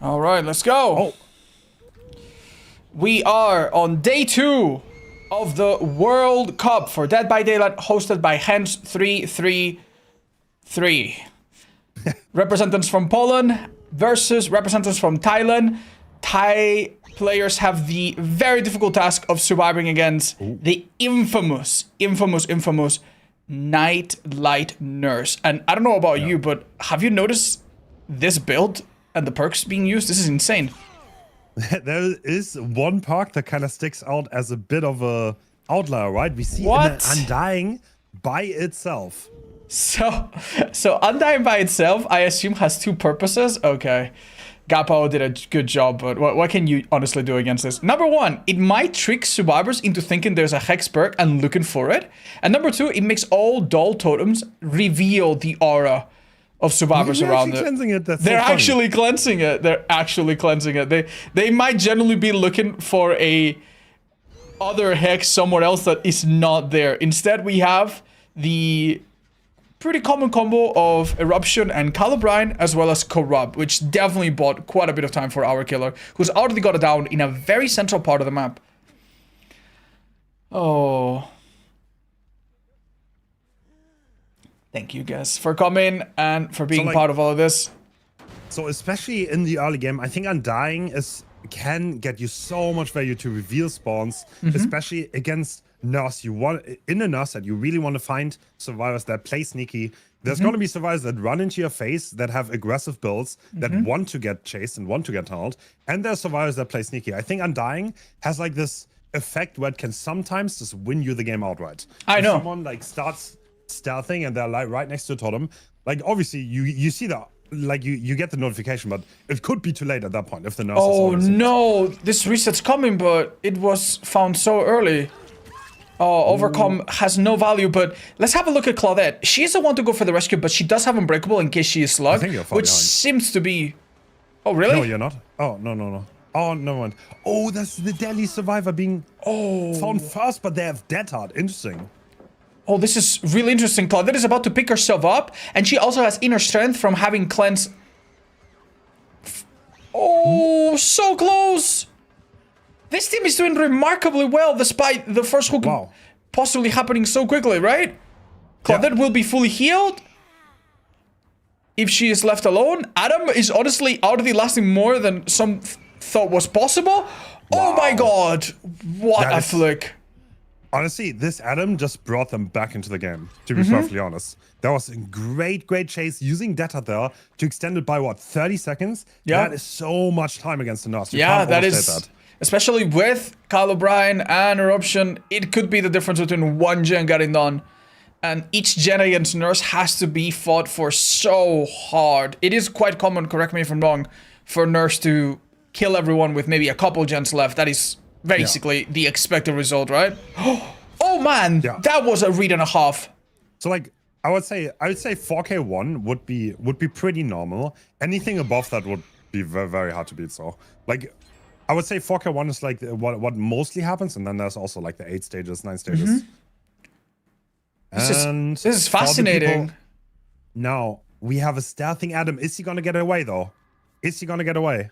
All right, let's go. Oh. We are on day 2 of the World Cup for Dead by Daylight, hosted by Hens 333. Representatives from Poland versus representatives from Thailand. Thai players have the very difficult task of surviving against the infamous Nightlight Nurse. And I don't know about you, but have you noticed this build and the perks being used? This is insane. There is one perk that kind of sticks out as a bit of a outlier, right? We see Undying by itself. So Undying by itself, I assume, has 2 purposes. Okay. Gapo did a good job, but what can you honestly do against this? Number 1, it might trick survivors into thinking there's a Hex perk and looking for it. And number 2, it makes all dull totems reveal the aura of survivors around it. They're actually cleansing it. They're actually cleansing it. They might generally be looking for a other Hex somewhere else that is not there. Instead, we have the pretty common combo of Eruption and Calibrine, as well as Corrupt, which definitely bought quite a bit of time for our killer, who's already got it down in a very central part of the map. Oh. Thank you guys for coming and for being part of all of this. So especially in the early game, I think Undying can get you so much value to reveal spawns, especially against Nurse. In a Nurse set, you really want to find survivors that play sneaky. There's going to be survivors that run into your face, that have aggressive builds, that want to get chased and want to get tunneled. And there's survivors that play sneaky. I think Undying has like this effect where it can sometimes just win you the game outright. I know. Someone like starts stealthing and they're like right next to a totem. Like obviously you see that, like you get the notification, but it could be too late at that point if the Nurse is no, this reset's coming, but it was found so early. Oh, Overcome has no value, but let's have a look at Claudette. She is the one to go for the rescue, but she does have Unbreakable in case she is slugged, which seems to be... Oh, really? No, you're not. Oh, no. Oh, no one. Oh, that's the deadly survivor being found first, but they have Dead Heart. Interesting. Oh, this is really interesting. Claudette is about to pick herself up, and she also has inner strength from having cleansed. Oh, so close! This team is doing remarkably well, despite the first hook possibly happening so quickly, right? Claudette will be fully healed if she is left alone. Adam is honestly already lasting more than some thought was possible. Oh my god, what a flick. Honestly, this Adam just brought them back into the game, to be perfectly honest. That was a great chase using Data there to extend it by, what, 30 seconds? Yeah. That is so much time against the Nurse. Yeah, that is... Especially with Calibrine and Eruption, it could be the difference between one gen getting done. And each gen against Nurse has to be fought for so hard. It is quite common, correct me if I'm wrong, for Nurse to kill everyone with maybe a couple gens left. That is... basically the expected result, right? Oh man, that was a read and a half. So like I would say 4K1 would be pretty normal. Anything above that would be very, very hard to beat. So like I would say 4K1 is like what mostly happens, and then there's also like the 8 stages, 9 stages. This is fascinating. Now we have a stealthing Adam. Is he gonna get away though? Is he gonna get away?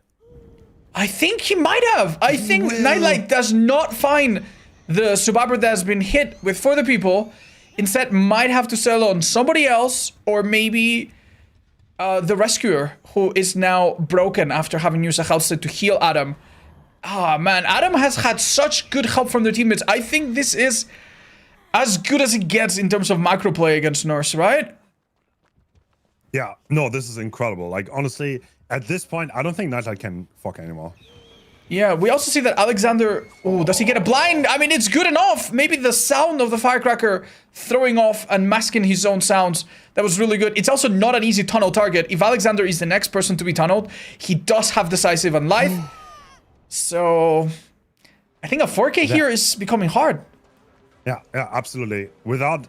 I think he might have. I think Nightlight does not find the survivor that has been hit with further people. Instead, might have to settle on somebody else, or maybe the rescuer, who is now broken after having used a health set to heal Adam. Ah, man, Adam has had such good help from their teammates. I think this is as good as it gets in terms of macro play against Nurse, right? Yeah, no, this is incredible. Like, honestly, at this point, I don't think Nightlight can fuck anymore. Yeah, we also see that Alexander... Oh, does he get a blind? I mean, it's good enough. Maybe the sound of the firecracker throwing off and masking his own sounds. That was really good. It's also not an easy tunnel target. If Alexander is the next person to be tunneled, he does have Decisive and Life. So... I think a 4K here is becoming hard. Yeah, absolutely. Without...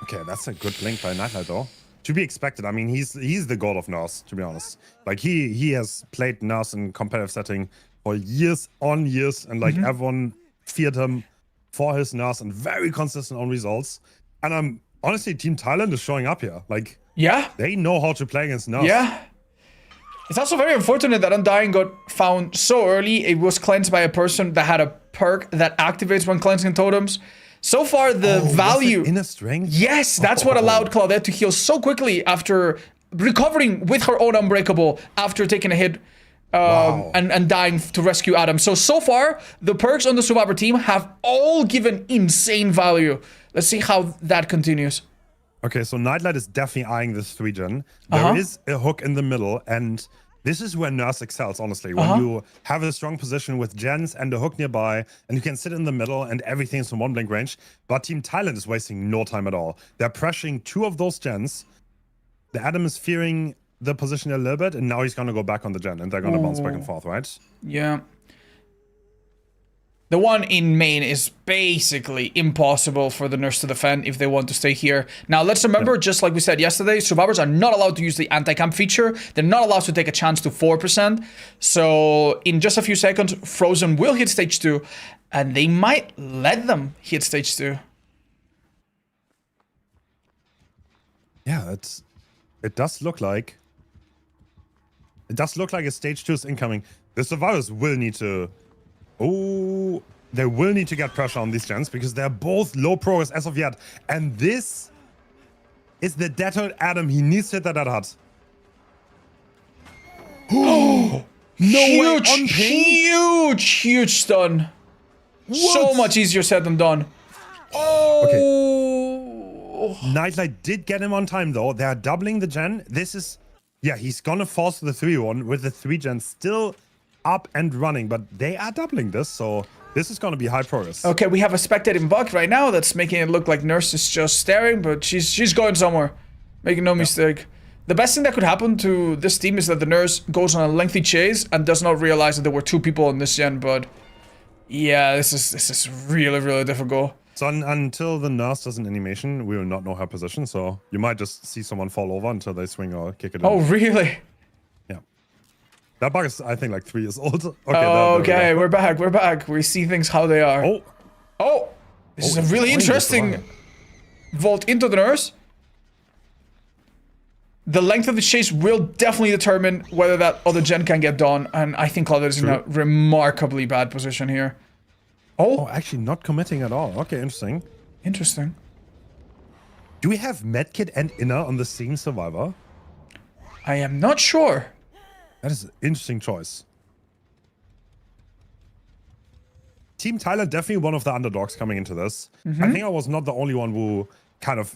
Okay, that's a good blink by Nightlight, though. To be expected. I mean, he's the god of Nurse, to be honest. Like, he has played Nurse in competitive setting for years on years, and like everyone feared him for his Nurse and very consistent on results. And honestly, Team Thailand is showing up here. Like, they know how to play against Nurse. Yeah. It's also very unfortunate that Undying got found so early. It was cleansed by a person that had a perk that activates when cleansing totems. So far, the value... Was it inner strength? Yes, that's what allowed Claudette to heal so quickly after recovering with her own Unbreakable after taking a hit and dying to rescue Adam. So far, the perks on the Survivor team have all given insane value. Let's see how that continues. Okay, so Nightlight is definitely eyeing this 3-gen. There is a hook in the middle, and this is where Nurse excels, honestly. When you have a strong position with gens and a hook nearby, and you can sit in the middle, and everything's from one blink range. But Team Thailand is wasting no time at all. They're pressuring 2 of those gens. The Adam is fearing the position a little bit, and now he's going to go back on the gen, and they're going to bounce back and forth, right? Yeah. The one in main is basically impossible for the Nurse to defend if they want to stay here. Now, let's remember, just like we said yesterday, survivors are not allowed to use the anti-camp feature. They're not allowed to take a chance to 4%. So, in just a few seconds, Frozen will hit stage 2, and they might let them hit stage 2. Yeah, it does look like... It does look like a stage 2 is incoming. The survivors will need to... Oh, they will need to get pressure on these gens because they're both low progress as of yet. And this is the Deadhold Adam. He needs to hit that hard. Oh, no huge stun. What? So much easier said than done. Oh. Okay. Nightlight did get him on time, though. They're doubling the gen. This is... Yeah, he's going to force the 3-1 with the 3-gen still... up and running, but they are doubling this, so this is going to be high progress. Okay, we have a spectating bug right now that's making it look like Nurse is just staring, but she's going somewhere. Making no mistake. The best thing that could happen to this team is that the Nurse goes on a lengthy chase and does not realize that there were 2 people on this gen, but yeah, this is really difficult. So until the Nurse does an animation, we will not know her position, so you might just see someone fall over until they swing or kick it in. Oh, really? That bug is, I think, like 3 years old. Okay, we're back. We see things how they are. Oh! This is a really interesting vault into the Nurse. The length of the chase will definitely determine whether that other gen can get done, and I think Claudette is in a remarkably bad position here. Oh, actually not committing at all. Okay, interesting. Interesting. Do we have Medkit and Inner on the same survivor? I am not sure. That is an interesting choice. Team Thailand definitely one of the underdogs coming into this. I think I was not the only one who kind of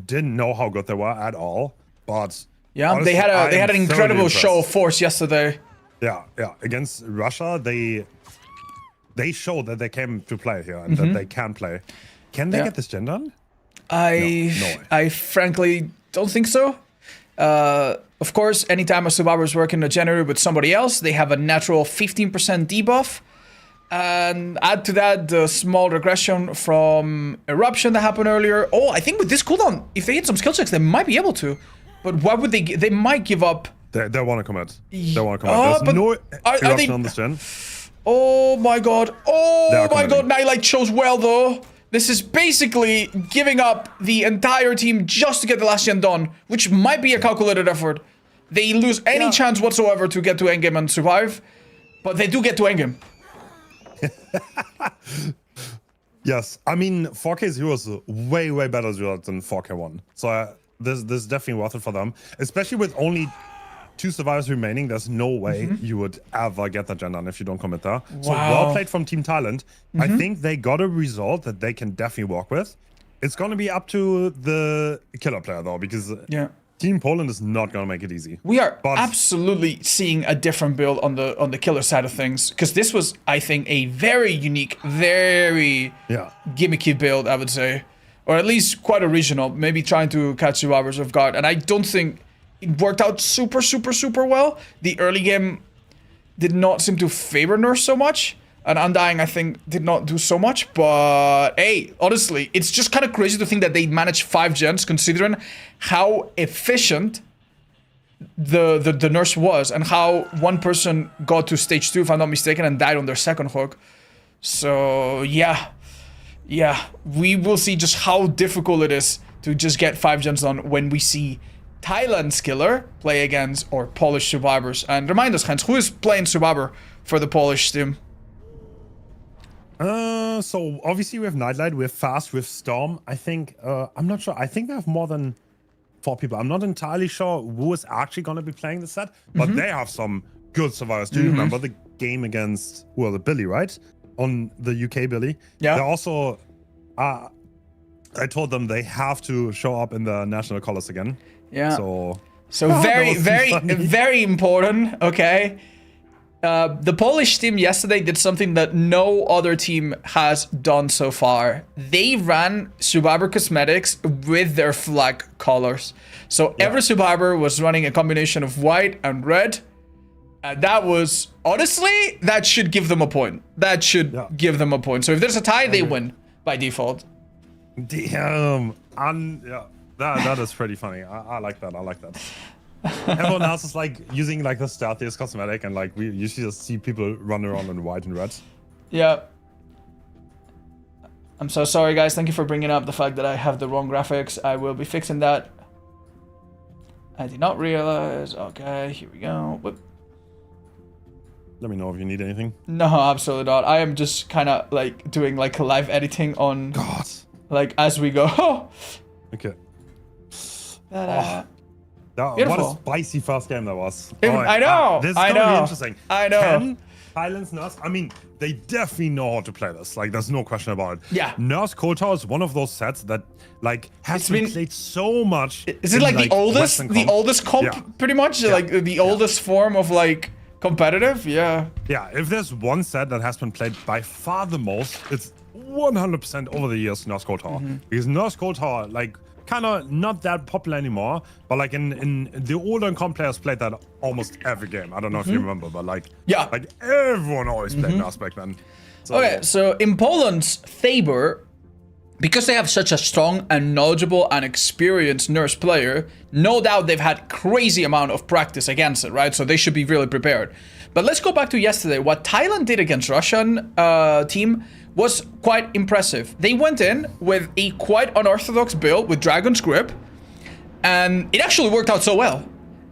didn't know how good they were at all. But yeah, honestly, they had an incredible show of force yesterday. Yeah. Against Russia, they showed that they came to play here and that they can play. Can they get this gen done? I frankly don't think so. Of course, anytime a survivor is working a generator with somebody else, they have a natural 15% debuff. And add to that the small regression from Eruption that happened earlier. Oh, I think with this cooldown, if they hit some skill checks, they might be able to. But why would they? They might give up. They want to commit. They want to commit. There's no Eruption on this gen. Oh my god. Oh my god. Nightlight chose well, though. This is basically giving up the entire team just to get the last gen done, which might be a calculated effort. They lose any chance whatsoever to get to endgame and survive, but they do get to endgame. Yes, I mean 4K0 is way better result than 4K1, so this is definitely worth it for them, especially with only 2 survivors remaining. There's no way you would ever get that gen done if you don't commit there. Wow. So well played from Team Thailand. I think they got a result that they can definitely work with. It's going to be up to the killer player though, because Team Poland is not going to make it easy. We are absolutely seeing a different build on the killer side of things, because this was, I think, a very unique, very gimmicky build, I would say, or at least quite original. Maybe trying to catch survivors off guard, and I don't think it worked out super well. The early game did not seem to favor Nurse so much, and Undying, I think, did not do so much. But hey, honestly, it's just kind of crazy to think that they managed 5 gens, considering how efficient the Nurse was, and how one person got to stage 2, if I'm not mistaken, and died on their second hook. So yeah, we will see just how difficult it is to just get 5 gens done when we see Thailand skiller play against or Polish survivors? And remind us, Hans, who is playing survivor for the Polish team? So obviously we have Nightlight, we have Fast, we have Storm. I think, I'm not sure. I think they have more than 4 people. I'm not entirely sure who is actually going to be playing the set, but they have some good survivors. Do you remember the game against, well, the Billy, right? On the UK Billy? Yeah. They also, I told them they have to show up in the national colors again. Yeah. So very important, okay? The Polish team yesterday did something that no other team has done so far. They ran Survivor cosmetics with their flag colors. So every Survivor was running a combination of white and red. And that was, honestly, that should give them a point. That should give them a point. So if there's a tie, they win by default. Damn. Yeah, that is pretty funny. I like that. I like that. Everyone else is like using like the stealthiest cosmetic, and like we usually just see people run around in white and red. Yeah. I'm so sorry, guys. Thank you for bringing up the fact that I have the wrong graphics. I will be fixing that. I did not realize. Okay, here we go. Whoop. Let me know if you need anything. No, absolutely not. I am just kind of like doing like live editing on like as we go. Okay. Beautiful. What a spicy first game that was. I know. This is I gonna know. be interesting. I know. Can Thailand's Nurse, I mean, they definitely know how to play this. Like, there's no question about it. Yeah. Nurse Cold Tower is one of those sets that, like, has been played so much. Is it like the oldest comp, pretty much? Yeah. Like the oldest form of like competitive? Yeah. Yeah, if there's one set that has been played by far the most, it's 100% over the years Nurse Cold Tower. Because Nurse Cold Tower, like, kind of not that popular anymore, but like in the older comp players played that almost every game. I don't know if you remember, but like everyone always played Nurse back then. So, okay, so in Poland's favor, because they have such a strong and knowledgeable and experienced Nurse player, no doubt they've had crazy amount of practice against it, right? So they should be really prepared. But let's go back to yesterday. What Thailand did against Russian team was quite impressive. They went in with a quite unorthodox build with Dragon's Grip, and it actually worked out so well.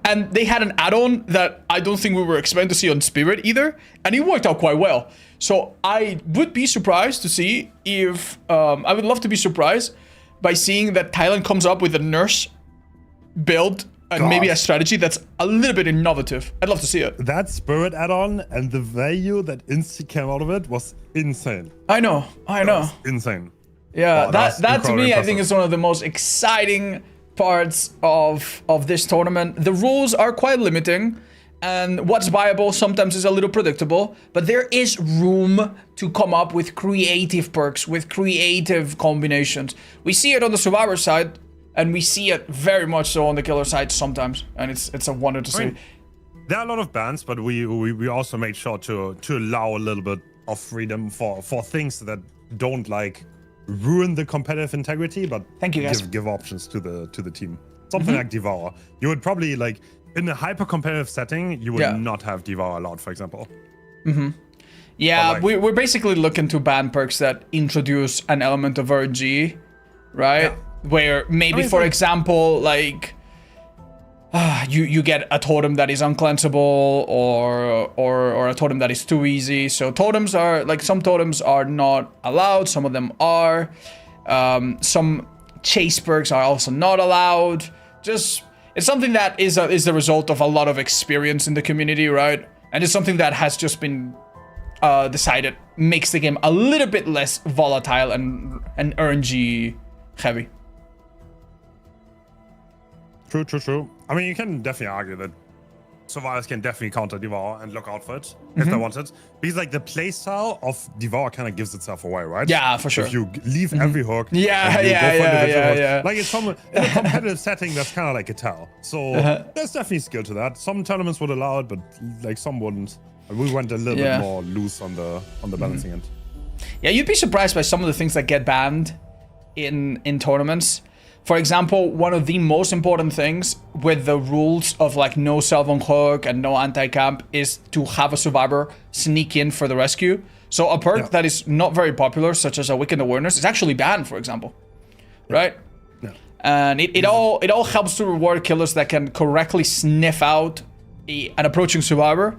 And they had an add-on that I don't think we were expecting to see on Spirit either, and it worked out quite well. So I would be surprised to see if, I would love to be surprised by seeing that Thailand comes up with a Nurse build and maybe a strategy that's a little bit innovative. I'd love to see it. That Spirit add-on and the value that instantly came out of it was insane. I know. Insane. Yeah, that to me, I think is one of the most exciting parts of this tournament. The rules are quite limiting, and what's viable sometimes is a little predictable, but there is room to come up with creative perks, with creative combinations. We see it on the Survivor side, and we see it very much so on the killer side sometimes, and it's a wonder to see. There are a lot of bans, but we also made sure to allow a little bit of freedom for things that don't like ruin the competitive integrity, but thank you guys. Give options to the team. Something like Devour. You would probably like in a hyper competitive setting, you would not have Devour allowed, for example. Yeah, like, we're basically looking to ban perks that introduce an element of RNG, right? Yeah. Where maybe, for example, like you get a totem that is uncleansable or a totem that is too easy. So totems are like, some totems are not allowed, some of them are. Some chase perks are also not allowed. Just it's something that is the result of a lot of experience in the community, right? And it's something that has just been decided makes the game a little bit less volatile and RNG heavy. True. I mean, you can definitely argue that survivors can definitely counter Devour and look out for it if they want it. Because like the playstyle of Devour kind of gives itself away, right? Yeah, for sure. If you leave every hook, yeah. Like it's in a competitive setting, that's kind of like a tell. So there's definitely skill to that. Some tournaments would allow it, but like some wouldn't. And we went a little bit more loose on the balancing end. Yeah, you'd be surprised by some of the things that get banned in tournaments. For example, one of the most important things with the rules of like no self on hook and no anti-camp is to have a survivor sneak in for the rescue. So a perk that is not very popular, such as a Weakened Awareness, is actually banned, for example. Right? And it all helps to reward killers that can correctly sniff out an approaching survivor,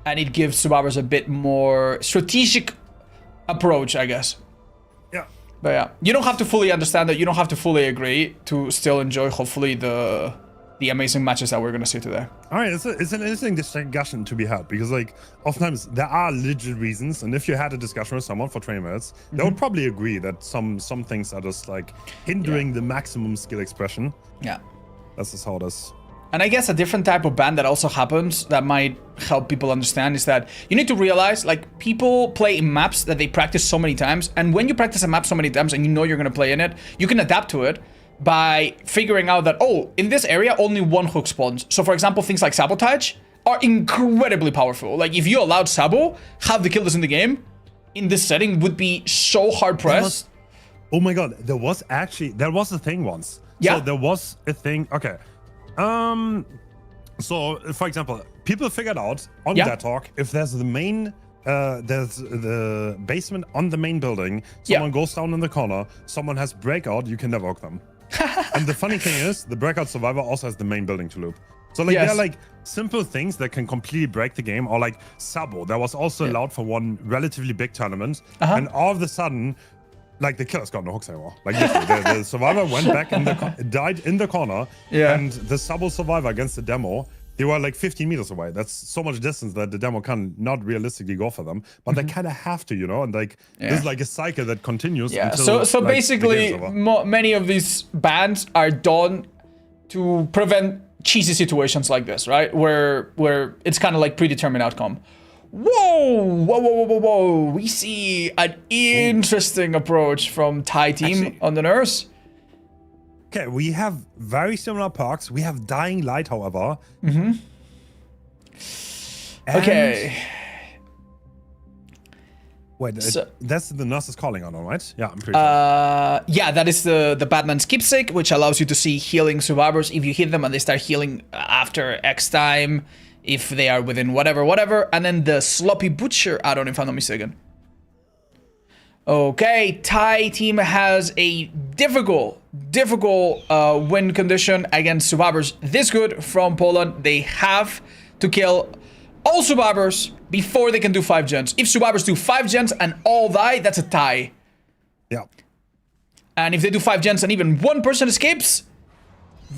and it gives survivors a bit more strategic approach, I guess. Yeah. But yeah, you don't have to fully understand that. You don't have to fully agree to still enjoy, hopefully, the amazing matches that we're gonna see today. All right, it's an interesting discussion to be had, because like oftentimes there are legit reasons, and if you had a discussion with someone for 20 minutes, they would probably agree that some things are just like hindering the maximum skill expression. Yeah. That's just how it is. And I guess a different type of ban that also happens that might help people understand is that you need to realize, like, people play in maps that they practice so many times, and when you practice a map so many times and you know you're gonna play in it, you can adapt to it by figuring out that, oh, in this area only one hook spawns. So for example, things like sabotage are incredibly powerful. Like, if you allowed Sabo have the killers in the game, in this setting would be so hard pressed. Oh my god, there was a thing once. Yeah. So there was a thing. Okay. So for example, people figured out on that talk, if there's the main there's the basement on the main building, someone goes down in the corner, someone has breakout, you can never hook them. And the funny thing is, the breakout survivor also has the main building to loop. So like they're like simple things that can completely break the game. Or like Sabo, that was also allowed for one relatively big tournament, and all of a sudden, like, the killer's got no hooks anymore. Like the survivor went back in died in the corner, and the Sabo survivor against the demo, they were like 15 meters away. That's so much distance that the demo can not realistically go for them, but they kind of have to, you know. And like there's like a cycle that continues. Yeah. Until, So like, basically, many of these bans are done to prevent cheesy situations like this, right? Where it's kind of like predetermined outcome. Whoa! We see an interesting approach from Thai team on the nurse. Okay, we have very similar perks. We have Dying Light, however. Okay. Wait, So, that's the nurse's calling on, all right? Yeah, I'm pretty sure. yeah, that is the Batman's keepsake, which allows you to see healing survivors if you hit them and they start healing after X time, if they are within whatever. And then the Sloppy Butcher add-on, if I'm not mistaken. Okay, Thai team has a difficult win condition against survivors this good from Poland. They have to kill all survivors before they can do 5 gens. If survivors do 5 gens and all die, that's a tie. Yeah. And if they do 5 gens and even one person escapes,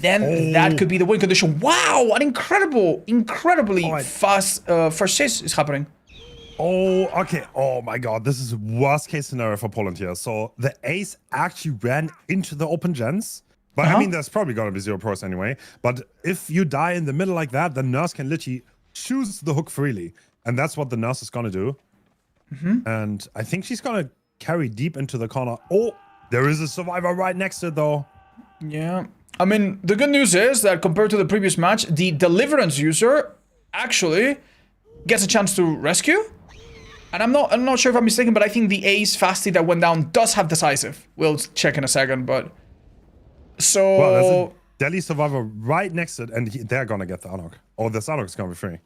then that could be the win condition. Wow, an incredibly fast first chase is happening. Oh, okay. Oh my god, this is worst case scenario for Poland here. So the ace actually ran into the open gens. But I mean, there's probably gonna be 0 pros anyway. But if you die in the middle like that, the nurse can literally choose the hook freely. And that's what the nurse is gonna do. And I think she's gonna carry deep into the corner. Oh, there is a survivor right next to it though. Yeah. I mean, the good news is that compared to the previous match, the Deliverance user actually gets a chance to rescue. And I'm not sure if I'm mistaken, but I think the ace fasty that went down does have decisive. We'll check in a second, but so well, there's a Delhi survivor right next to it, and they're gonna get the unhook. Oh, this unhook is gonna be free.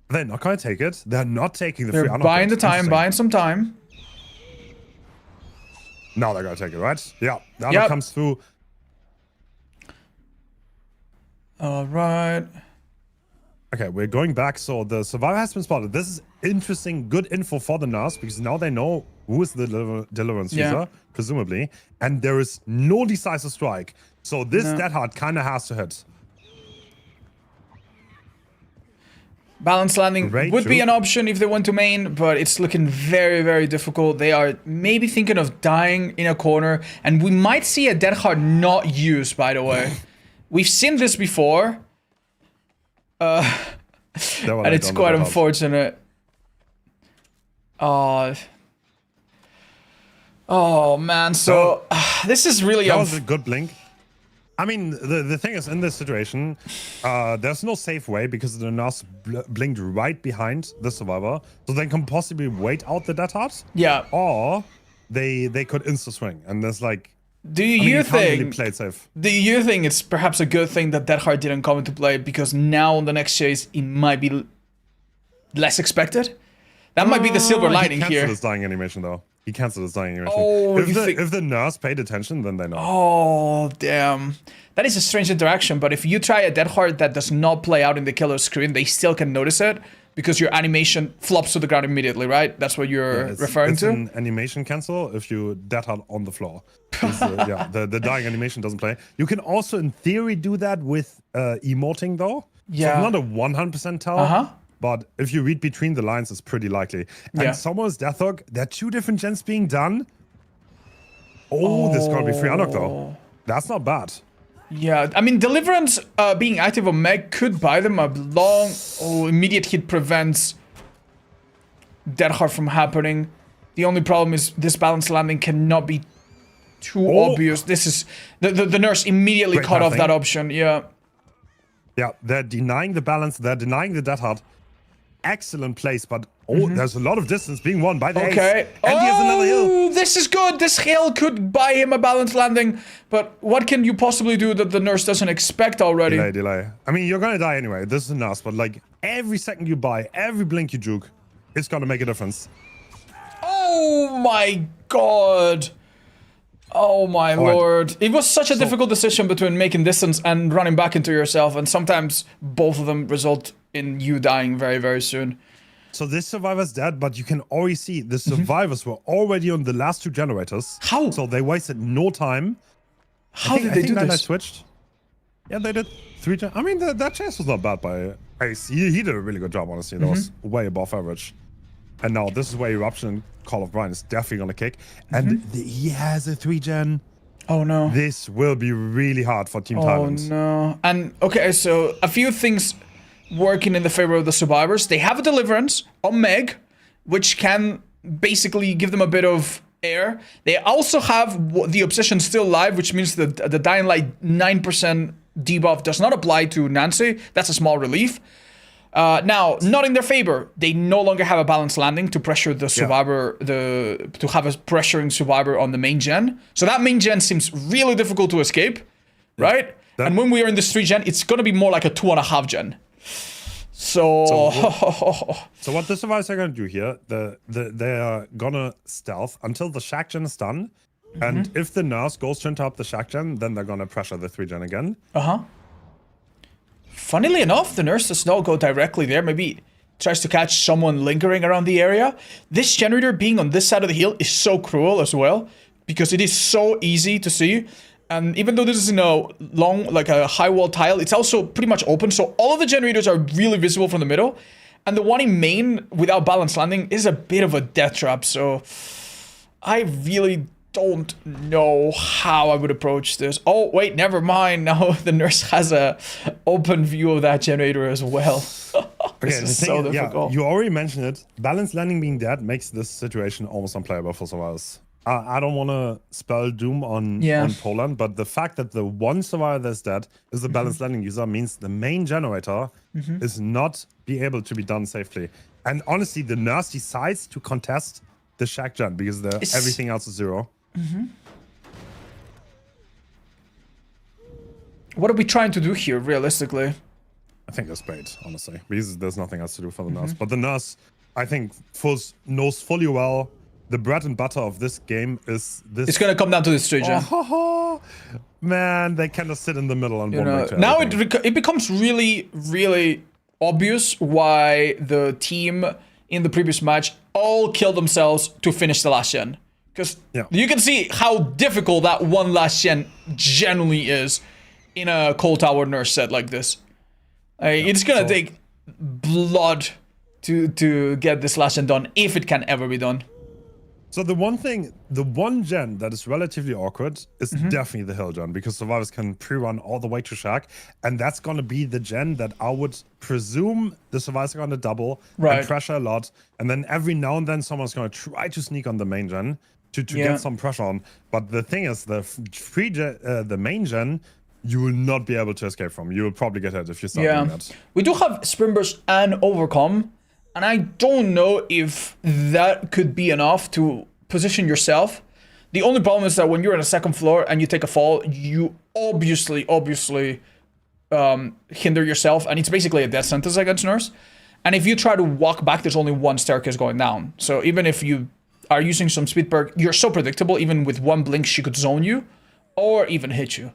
They're not gonna take it. They're not taking the free unhook. Buying the time, buying some time. Now they're gonna take it, right? Yeah, the unhook comes through. All right. Okay, we're going back. So the survivor has been spotted. This is interesting, good info for the nurse, because now they know who is the deliverance user, presumably, and there is no decisive strike. So this dead hard kind of has to hit. Balance landing would be an option if they went to main, but it's looking very difficult. They are maybe thinking of dying in a corner, and we might see a dead hard not used, by the way. We've seen this before. And it's quite unfortunate. Oh man, so this is really that was a good blink. I mean, the thing is, in this situation, there's no safe way because the nurse blinked right behind the survivor, so they can possibly wait out the dead hard. Yeah. Or they could insta swing, and there's like. Do you think really play it safe? Do you think it's perhaps a good thing that Dead Hard didn't come into play, because now on the next chase it might be less expected? That might be the silver lining here. This dying animation though. He canceled his dying animation. Oh, if the nurse paid attention, then they know. Oh, damn. That is a strange interaction, but if you try a Dead Hard that does not play out in the killer screen, they still can notice it because your animation flops to the ground immediately, right? That's what you're referring to? It's an animation cancel if you Dead Hard on the floor. Yeah, the dying animation doesn't play. You can also, in theory, do that with emoting, though. Yeah. So it's not a 100% tell. But if you read between the lines, it's pretty likely. And Someone's Death Hook, there are 2 different gens being done. Oh, this is going to be free unlock, though. That's not bad. Yeah, I mean, Deliverance being active on Meg could buy them a long... Oh, immediate hit prevents Dead Hard from happening. The only problem is this balance landing cannot be too obvious. This is... The nurse immediately cut off that option, yeah. Yeah, they're denying the balance, they're denying the Dead Hard. Excellent place, but there's a lot of distance being won by the ace. And he has another hill. This is good. This hill could buy him a balanced landing, but what can you possibly do that the nurse doesn't expect already? Delay. I mean, you're gonna die anyway. This is a nurse, but like every second you buy, every blink you juke, it's gonna make a difference. Oh my god. Oh my lord. It was such a difficult decision between making distance and running back into yourself, and sometimes both of them result in you dying very, very soon. So this survivor's dead, but you can already see the survivors were already on the last 2 generators. How? So they wasted no time. How did they do this? I switched. Yeah, they did 3 gen. I mean, that chase was not bad by Ace. He did a really good job, honestly. That was way above average. And now this is where Eruption and Call of Brian is definitely going to kick. And he has a 3 gen. Oh no. This will be really hard for Team Thailand. Oh no. And okay, so a few things working in the favor of the survivors. They have a Deliverance on Meg, which can basically give them a bit of air. They also have the Obsession still live, which means that the Dying Light 9% debuff does not apply to Nancy. That's a small relief. Now, not in their favor. They no longer have a balanced landing to pressure the survivor, to have a pressuring survivor on the main gen. So that main gen seems really difficult to escape, right? And when we are in this 3 gen, it's going to be more like a 2.5 gen. So what the survivors are going to do here, they are going to stealth until the Shack gen is done. And if the nurse goes to interrupt the Shack gen, then they're going to pressure the 3 gen again. Funnily enough, the nurse does not go directly there. Maybe tries to catch someone lingering around the area. This generator being on this side of the hill is so cruel as well, because it is so easy to see. And even though this is in a long, like a high wall tile, it's also pretty much open. So all of the generators are really visible from the middle. And the one in main without balanced landing is a bit of a death trap. So I really don't know how I would approach this. Oh, wait, never mind. Now the nurse has a open view of that generator as well. This is so difficult. Yeah, you already mentioned it. Balanced landing being dead makes this situation almost unplayable for survivors. I don't want to spell doom on Poland, but the fact that the one survivor that's dead is the balanced landing user means the main generator is not be able to be done safely. And honestly, the nurse decides to contest the Shack gen because everything else is 0. What are we trying to do here, realistically? I think it's bait, honestly, because there's nothing else to do for the nurse. But the nurse, I think, knows fully well the bread and butter of this game is this. It's gonna come down to this stage. Man, they kind of sit in the middle and now it becomes really, really obvious why the team in the previous match all killed themselves to finish the last gen. Because you can see how difficult that one last gen generally is in a Cold Tower nurse set like this. It's gonna take blood to get this last gen done, if it can ever be done. So the one gen that is relatively awkward is definitely the hill gen, because survivors can pre-run all the way to Shack, and that's going to be the gen that I would presume the survivors are going to double and pressure a lot, and then every now and then someone's going to try to sneak on the main gen to get some pressure on. But the thing is, the main gen, you will not be able to escape from. You will probably get hit if you start doing that. We do have Spring Burst and Overcome, and I don't know if that could be enough to position yourself. The only problem is that when you're on a second floor and you take a fall, you obviously hinder yourself, and it's basically a death sentence against nurse. And if you try to walk back, there's only one staircase going down. So even if you are using some speed perk, you're so predictable. Even with one blink, she could zone you or even hit you.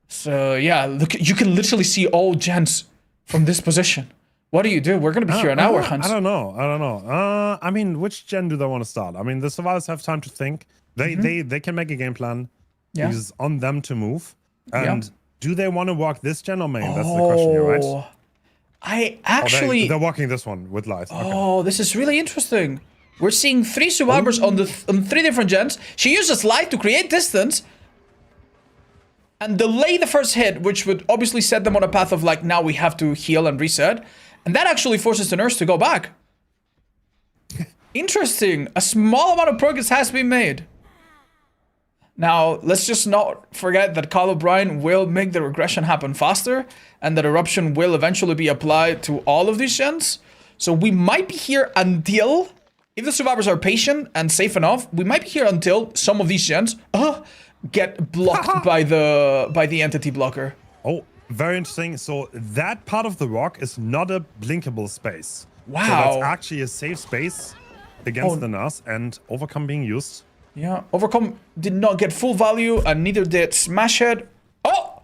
So yeah, look, you can literally see all gens from this position. What do you do? We're gonna be here an hour, Hans. I don't know. I mean, which gen do they want to start? I mean, the survivors have time to think. They can make a game plan. Yeah. It's on them to move. And do they want to walk this gen or main? That's the question here, right? I actually... they're walking this one with light. Oh, this is really interesting. We're seeing 3 survivors on 3 different gens. She uses light to create distance and delay the first hit, which would obviously set them on a path of like, now we have to heal and reset. And that actually forces the nurse to go back. Interesting. A small amount of progress has been made. Now, let's just not forget that Kyle O'Brien will make the regression happen faster, and that eruption will eventually be applied to all of these gens. So we might be here until, if the survivors are patient and safe enough, we might be here until some of these gens get blocked by the entity blocker. Oh, very interesting. So that part of the rock is not a blinkable space. Wow. So that's actually a safe space against the nurse, and overcome being used. Yeah, overcome did not get full value, and neither did smash head. Oh!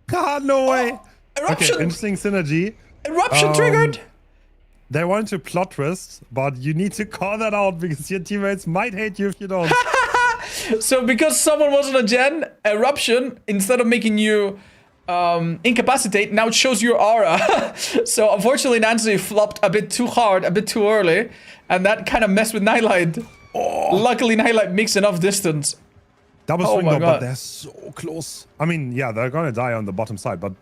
God, no way. Eruption! Okay, interesting synergy. Eruption triggered! They want to plot twist, but you need to call that out because your teammates might hate you if you don't. So because someone was on a gen, eruption, instead of making you incapacitate, now it shows your aura. So unfortunately, Nancy flopped a bit too hard, a bit too early, and that kind of messed with Nightlight. Luckily, Nightlight makes enough distance. Double swing though, but they're so close. I mean, yeah, they're gonna die on the bottom side, but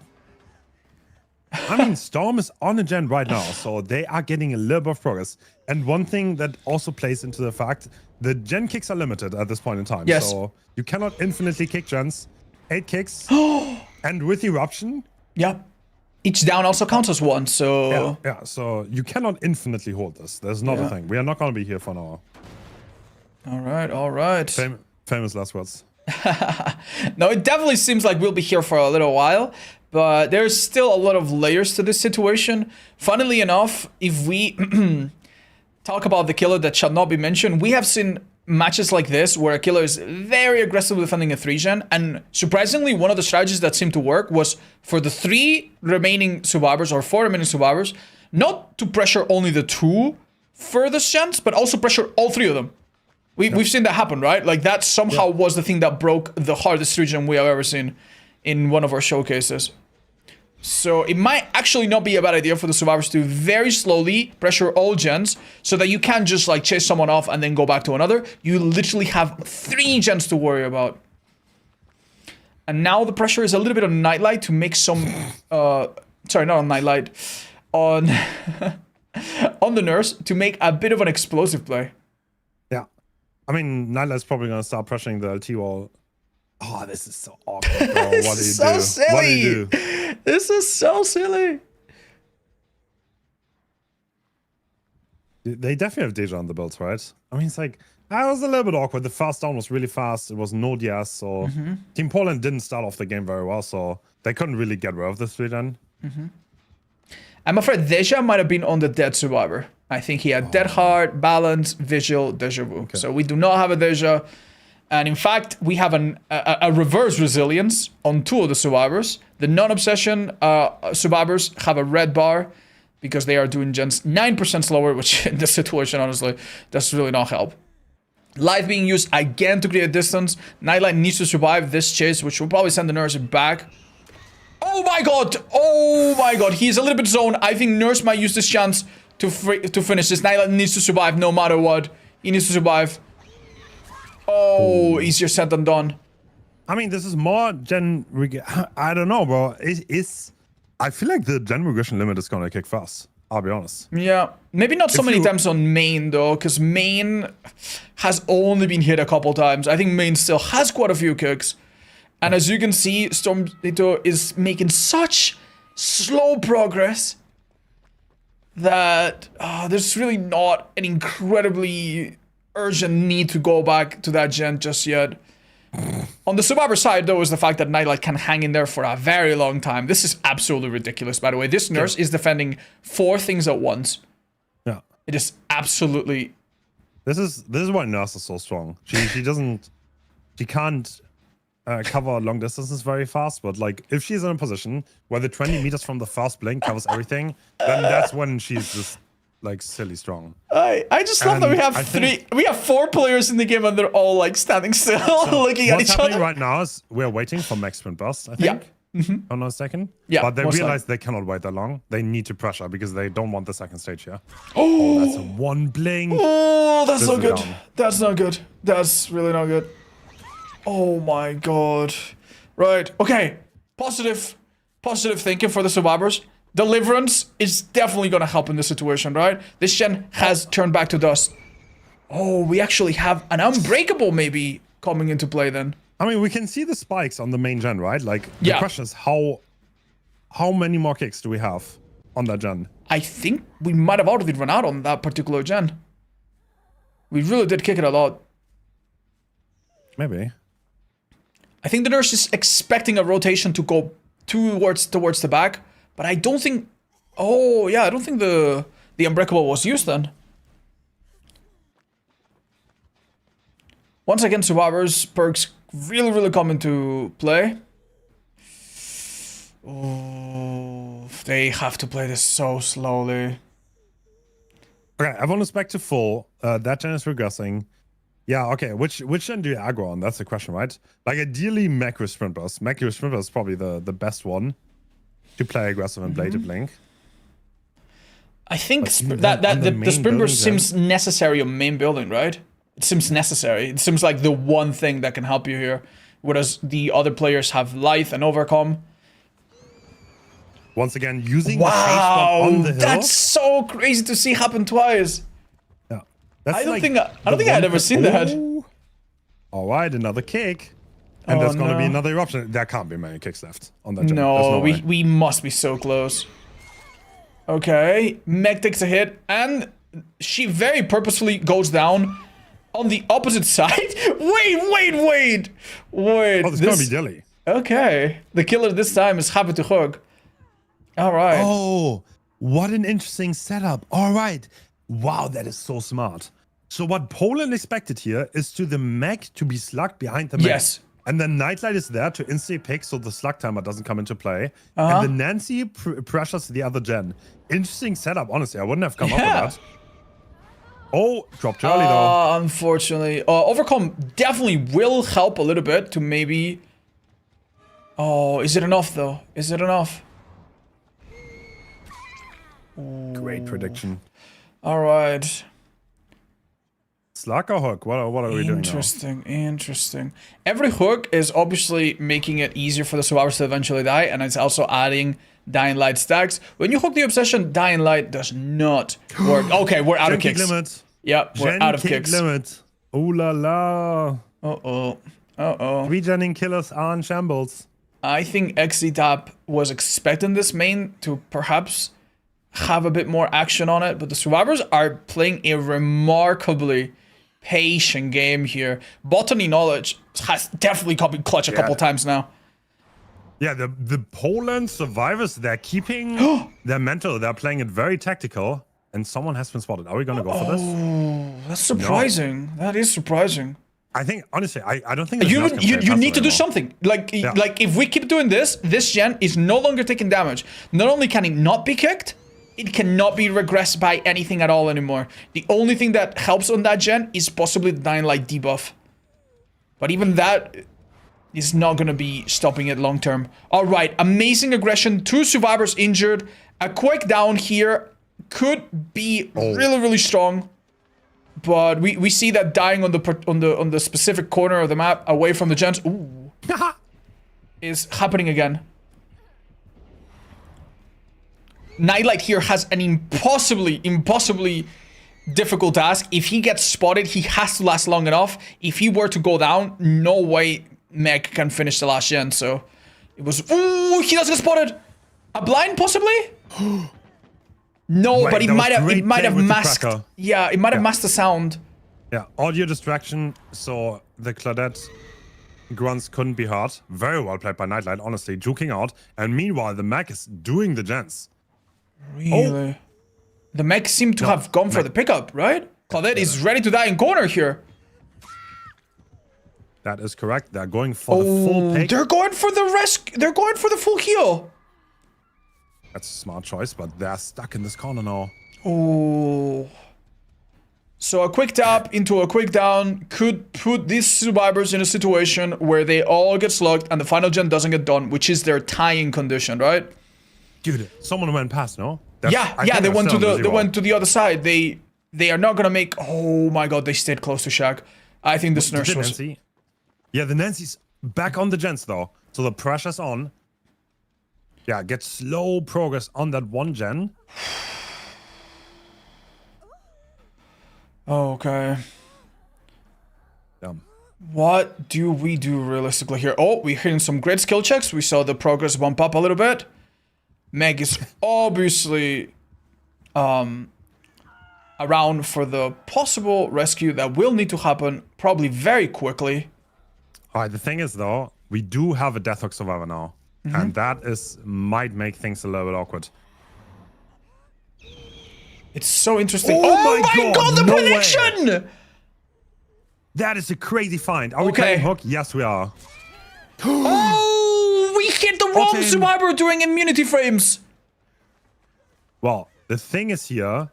I mean, Storm is on a gen right now, so they are getting a little bit of progress. And one thing that also plays into the fact, the gen kicks are limited at this point in time. Yes. So you cannot infinitely kick gens. 8 kicks. And with eruption. Yeah. Each down also counts as 1, so... Yeah, so you cannot infinitely hold this. There's not a thing. We are not gonna be here for an hour. All right. Famous last words. No, it definitely seems like we'll be here for a little while, but there's still a lot of layers to this situation. Funnily enough, if we talk about the killer that shall not be mentioned, we have seen matches like this where a killer is very aggressively defending a 3-gen, and surprisingly, one of the strategies that seemed to work was for the 3 remaining survivors, or 4 remaining survivors, not to pressure only the 2 furthest gens, but also pressure all 3 of them. We've seen that happen, right? Like that somehow was the thing that broke the hardest 3-gen we have ever seen in one of our showcases. So it might actually not be a bad idea for the survivors to very slowly pressure all gens so that you can't just like chase someone off and then go back to another. You literally have 3 gens to worry about. And now the pressure is a little bit on Nightlight to make some... sorry, not on Nightlight. On, on the nurse to make a bit of an explosive play. Yeah. I mean, Nightlight's probably going to start pressuring the LT wall. Oh, this is so awkward, bro. What do you do? Silly. What do you do? This is so silly. They definitely have Deja on the builds, right? I mean, it's like, that was a little bit awkward. The fast down was really fast. It was no DS, so Team Poland didn't start off the game very well, so they couldn't really get rid of the 3-gen. I'm afraid Deja might have been on the dead survivor. I think he had Dead Heart, Balance, Visual, Deja Vu. Okay. So we do not have a Deja. And in fact, we have a reverse resilience on 2 of the survivors. The non-obsession survivors have a red bar because they are doing gens 9% slower, which in this situation, honestly, does really not help. Light being used again to create distance. Nightlight needs to survive this chase, which will probably send the nurse back. Oh my god! Oh my god, he's a little bit zoned. I think nurse might use this chance to finish this. Nightlight needs to survive no matter what. He needs to survive. Oh, easier said than done. I mean, this is more gen... I don't know, bro. I feel like the gen regression limit is gonna kick fast. I'll be honest. Yeah. Maybe not so many times on main, though, because main has only been hit a couple times. I think main still has quite a few kicks. And as you can see, Stormito is making such slow progress that there's really not an incredibly urgent need to go back to that gen just yet. On the survivor side, though, is the fact that Nightlight can hang in there for a very long time. This is absolutely ridiculous, by the way. This nurse is defending 4 things at once. Yeah. It is absolutely This is why Nurse is so strong. She can't cover long distances very fast, but like if she's in a position where the 20 meters from the first blink covers everything, then that's when she's just like silly strong. I just love that we have 4 players in the game and they're all like standing still, looking at each other. What's happening right now is we're waiting for max sprint burst, I think. Yeah. I'm not mistaken. Yeah. But they realize they cannot wait that long. They need to pressure because they don't want the second stage here. Oh, that's a 1 blink. Oh, that's not good. That's not good. That's really not good. Oh my god. Right. Okay. Positive thinking for the survivors. Deliverance is definitely gonna help in this situation, right? This gen has turned back to dust. Oh, we actually have an unbreakable maybe coming into play then. I mean, we can see the spikes on the main gen, right? Like, the question is how many more kicks do we have on that gen? I think we might have already run out on that particular gen. We really did kick it a lot. Maybe. I think the nurse is expecting a rotation to go towards the back, but I don't think... Oh, yeah, I don't think the unbreakable was used then. Once again, survivors, perks really come into play. Oh, they have to play this so slowly. Okay, everyone is back to full. That gen is regressing. Yeah, okay. Which gen do you aggro on? That's the question, right? Like, ideally, Macro Sprint Burst. Macro Sprint Burst is probably the best one to play aggressive and play to blink. I think the Sprint Burst seems necessary on main building, right? It seems necessary. It seems like the one thing that can help you here. Whereas the other players have Lithe and Overcome. Once again, using the safe spot on the hill. That's so crazy to see happen twice. Yeah. That's I don't think I'd ever seen that. All right, another kick. And there's going to be another eruption. There can't be many kicks left on that jump. No, we must be so close. Okay, Meg takes a hit, and she very purposefully goes down on the opposite side. Wait. Oh, this going to be Dilly. Okay, the killer this time is happy to hug. All right. Oh, what an interesting setup. All right. Wow, that is so smart. So what Poland expected here is to the mech to be slugged behind the mech. Yes. And then Nightlight is there to instantly pick so the slug timer doesn't come into play. And then Nancy pressures the other gen. Interesting setup, honestly. I wouldn't have come up with that. Oh, dropped early though. Unfortunately. Overcome definitely will help a little bit to maybe... Oh, is it enough though? Is it enough? Great prediction. All right. Slug or hook? What are we doing now? Interesting. Every hook is obviously making it easier for the survivors to eventually die, and it's also adding Dying Light stacks. When you hook the Obsession, Dying Light does not work. Okay, we're out of kicks. Limit. Yep, we're out of kicks. Limit. Ooh la la. Uh-oh. 3-genning killers are in shambles. I think XZTAP was expecting this main to perhaps have a bit more action on it, but the survivors are playing a remarkably patient game here. Botany Knowledge has definitely been clutch a couple times now. Yeah, the Poland survivors, they're keeping their mental. They're playing it very tactical, and someone has been spotted. Are we going to go for this? Oh, that's surprising. No. That is surprising. I think, honestly, I don't think you need to do something. Like if we keep doing this gen is no longer taking damage. Not only can it not be kicked, it cannot be regressed by anything at all anymore. The only thing that helps on that gen is possibly the Dying Light debuff. But even that is not going to be stopping it long term. All right, amazing aggression. 2 survivors injured. A quick down here could be really strong. But we see that dying on the specific corner of the map away from the gens is happening again. Nightlight here has an impossibly difficult task. If he gets spotted, he has to last long enough. If he were to go down, no way Meg can finish the last gen. So it was... Ooh, he does get spotted. A blind, possibly? No, Wait, but it might have masked... Yeah, it might have masked the sound. Yeah, audio distraction, so the Claudette grunts couldn't be heard. Very well played by Nightlight, honestly, juking out. And meanwhile, the mech is doing the gens. Really? The mech seemed to have gone for the pickup, right? Claudette is ready to die in corner here. That is correct. They're going for the full pick. They're going for the rescue. They're going for the full heal. That's a smart choice, but they're stuck in this corner now. Oh. So a quick tap into a quick down could put these survivors in a situation where they all get slugged and the final gen doesn't get done, which is their tying condition, right? Dude, someone went past, no? Yeah, they went to the other side. They are not gonna make. Oh my god, they stayed close to Shaq. I think this nurse was. Nancy? Yeah, the Nancy's back on the gens though, so the pressure's on. Yeah, get slow progress on that one gen. Okay. Damn. What do we do realistically here? Oh, we're hitting some great skill checks. We saw the progress bump up a little bit. Meg is obviously around for the possible rescue that will need to happen probably very quickly. Alright, the thing is though, we do have a Death Hook survivor now. And that might make things a little bit awkward. It's so interesting. Oh my god, the no prediction! way. That is a crazy find. Are we Okay. playing Hook? Yes, we are. Oh, we hit the wrong Okay. survivor during immunity frames. Well, the thing is here.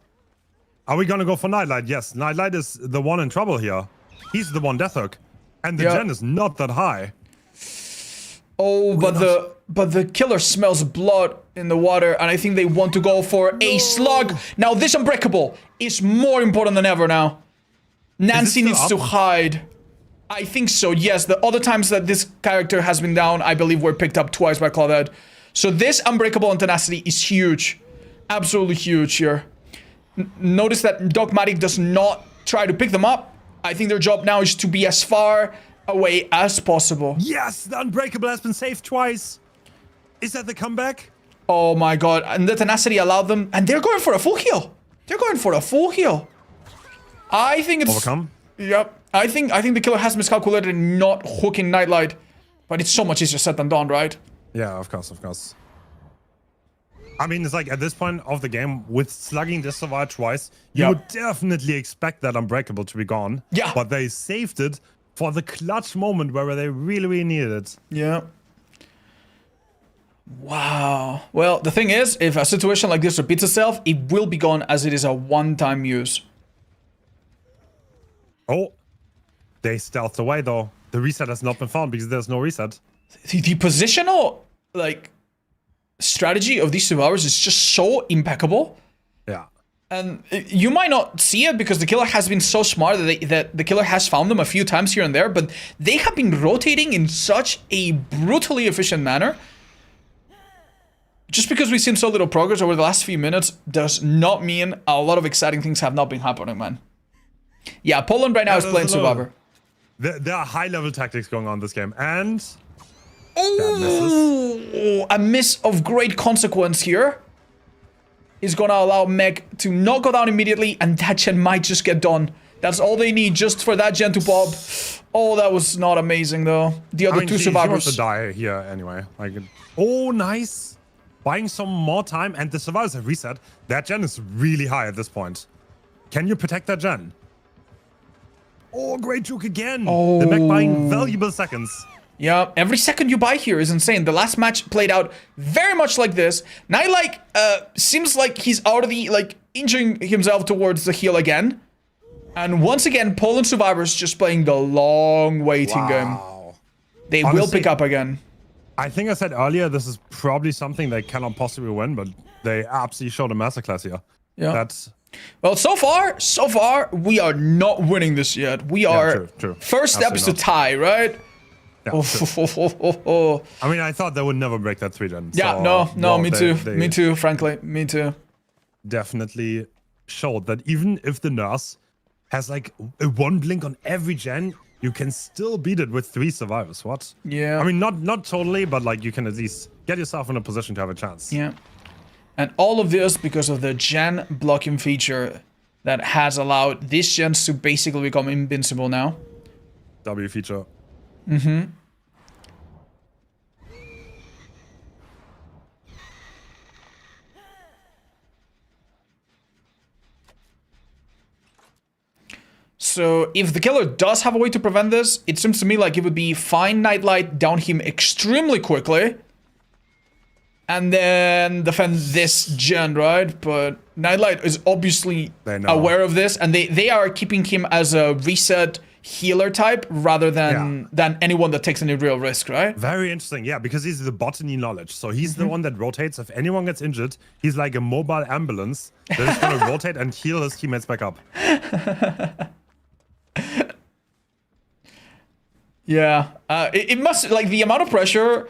Are we gonna go for Nightlight? Yes, Nightlight is the one in trouble here. He's the one Death Hook. And the Yeah. gen is not that high. Oh, but the killer smells blood in the water, and I think they want to go for a slug. Now this Unbreakable is more important than ever now. Nancy still needs to up? hide. I think so, yes. The other times that this character has been down, I believe were picked up twice by Claudette. So this Unbreakable and Tenacity is huge. Absolutely huge here. Notice that Dogmatic does not try to pick them up. I think their job now is to be as far away as possible. Yes, the Unbreakable has been saved twice. Is that the comeback? Oh my god, and the Tenacity allowed them, and they're going for a full heal. They're going for a full heal. I think it's... Overcome? Yep. I think the killer has miscalculated in not hooking Nightlight. But it's so much easier said than done, right? Yeah, of course, of course. I mean, it's like at this point of the game, with slugging this survivor twice, you Yep. would definitely expect that Unbreakable to be gone. Yeah. But they saved it for the clutch moment where they really, really needed it. Yeah. Wow. Well, the thing is, if a situation like this repeats itself, it will be gone as it is a one-time use. Oh, they stealthed away though. The reset has not been found because there's no reset. The positional, like, strategy of these survivors is just so impeccable. Yeah. And you might not see it because the killer has been so smart that the killer has found them a few times here and there, but they have been rotating in such a brutally efficient manner. Just because we've seen so little progress over the last few minutes does not mean a lot of exciting things have not been happening, man. Yeah, Poland right now is playing Survivor. There are high-level tactics going on this game, and that Oh, a miss of great consequence here is gonna allow Meg to not go down immediately, and that gen might just get done. That's all they need just for that gen to pop. Oh, that was not amazing though. The other two she survivors. wants to die here anyway. Like, oh, nice. Buying some more time, and the survivors have reset. That gen is really high at this point. Can you protect that gen? Oh, great juke again. Oh. The mech buying valuable seconds. Yeah, every second you buy here is insane. The last match played out very much like this. Nightlight seems like he's already like injuring himself towards the heel again. And once again, Poland survivors just playing the long waiting game. They will Honestly, pick up again. I think I said earlier, this is probably something they cannot possibly win, but they absolutely showed a masterclass here. Yeah. That's Well, so far, we are not winning this yet. We are true. first step is to Absolutely tie, right? yeah, Oh, true. I mean, I thought they would never break that 3 gen. yeah, so, no, well, me they- too. they Me too, frankly. Me too. Definitely showed that even if the nurse has like a 1 blink on every gen, you can still beat it with 3 survivors. What? Yeah. I mean, not totally, but like you can at least get yourself in a position to have a chance. Yeah. And all of this because of the gen blocking feature that has allowed these gens to basically become invincible now. W feature. So if the killer does have a way to prevent this, it seems to me like it would be find Nightlight, down him extremely quickly, and then defend this gen, right? But Nightlight is obviously aware of this, and they are keeping him as a reset healer type rather than anyone that takes any real risk, right? Very interesting, yeah, because he's the botany knowledge. So he's the one that rotates. If anyone gets injured, he's like a mobile ambulance that is going to rotate and heal his teammates back up. Yeah, it must, like, the amount of pressure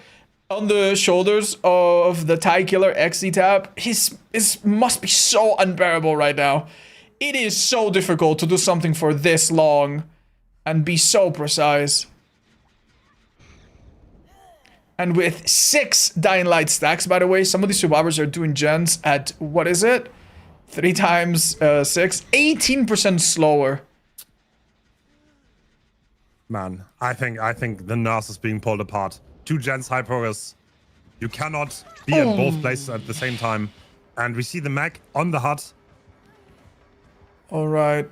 on the shoulders of the TIE Killer XD tab must be so unbearable right now. It is so difficult to do something for this long and be so precise. And with 6 Dying Light stacks, by the way, some of these survivors are doing gens at, what is it? 3 times 6, 18% slower. Man, I think the nurse is being pulled apart. 2 gens high progress. You cannot be at both places at the same time. And we see the mech on the hut. All right.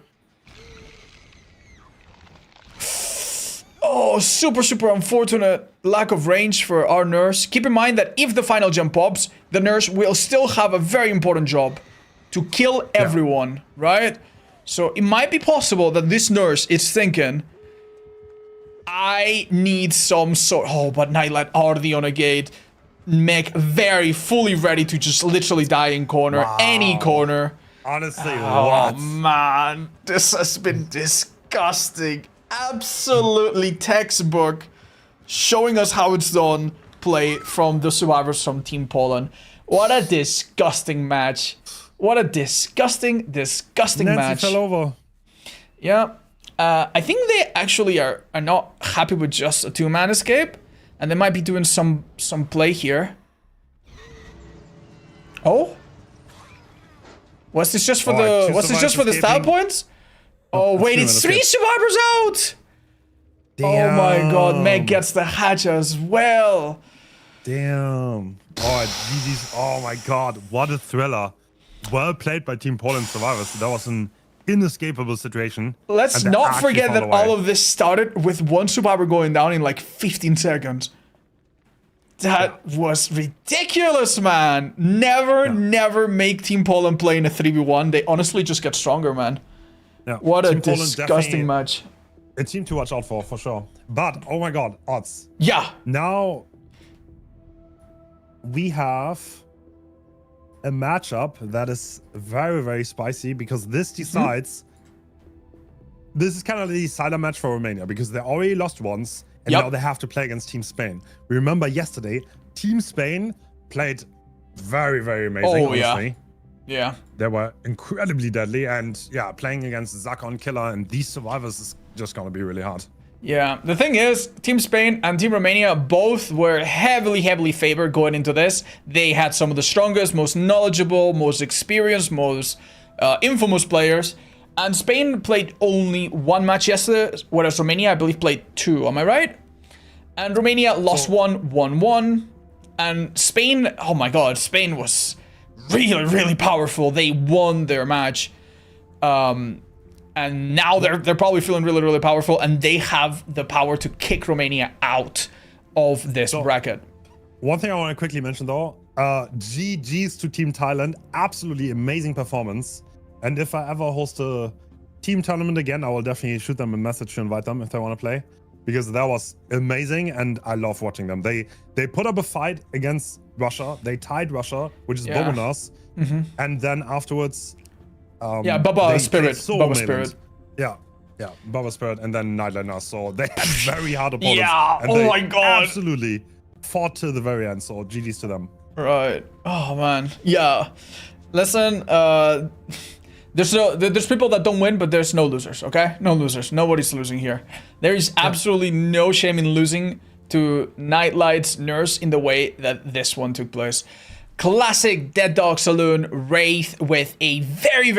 Oh, super unfortunate lack of range for our nurse. Keep in mind that if the final gen pops, the nurse will still have a very important job to kill everyone, right? So it might be possible that this nurse is thinking, I need some sort... Oh, but Nightlight already on a gate. Mech very fully ready to just literally die in corner. Wow. Any corner. Honestly, what? Oh, man. This has been disgusting. Absolutely textbook. Showing us how it's done. Play from the survivors from Team Poland. What a disgusting match. What a disgusting Nancy match. Fell over. Yeah. I think they actually are not happy with just a 2-man escape, and they might be doing some play here. Oh, was this just for the style points? Oh wait, it's 3 survivors out. Damn. Oh my god, Meg gets the hatch as well. Damn. Oh, GG's. Oh my god, what a thriller. Well played by Team Poland survivors. That was an inescapable situation. Let's not forget that all of this started with 1 survivor going down in like 15 seconds. That was ridiculous, man. Never make Team Poland play in a 3v1. They honestly just get stronger, man. Yeah. What a disgusting match. A team to watch out for sure. But, oh my god, odds. Yeah. Now, we have a matchup that is very spicy, because this decides... This is kind of the decider match for Romania, because they already lost once, and now they have to play against Team Spain. Remember yesterday, Team Spain played very amazing, honestly. Yeah. They were incredibly deadly, and yeah, playing against Zakon Killer and these survivors is just gonna be really hard. Yeah, the thing is, Team Spain and Team Romania both were heavily favored going into this. They had some of the strongest, most knowledgeable, most experienced, most infamous players. And Spain played only 1 match yesterday, whereas Romania, I believe, played 2. Am I right? And Romania lost 1, won 1. And Spain, oh my god, Spain was really powerful. They won their match. And now they're probably feeling really powerful, and they have the power to kick Romania out of this bracket. One thing I want to quickly mention though, GG's to Team Thailand, absolutely amazing performance. And if I ever host a team tournament again, I will definitely shoot them a message to invite them if they want to play, because that was amazing and I love watching them. They put up a fight against Russia. They tied Russia, which is Bobonas, and then afterwards. Baba Spirit. Yeah, Baba Spirit, and then Nightlander. So they had very hard opponents. Yeah, and oh my god. Absolutely fought to the very end. So GG's to them. Right. Oh man. Yeah. Listen, there's people that don't win, but there's no losers, okay? No losers. Nobody's losing here. There is absolutely no shame in losing to Nightlight's nurse in the way that this one took place. Classic Dead Dog Saloon Wraith with a very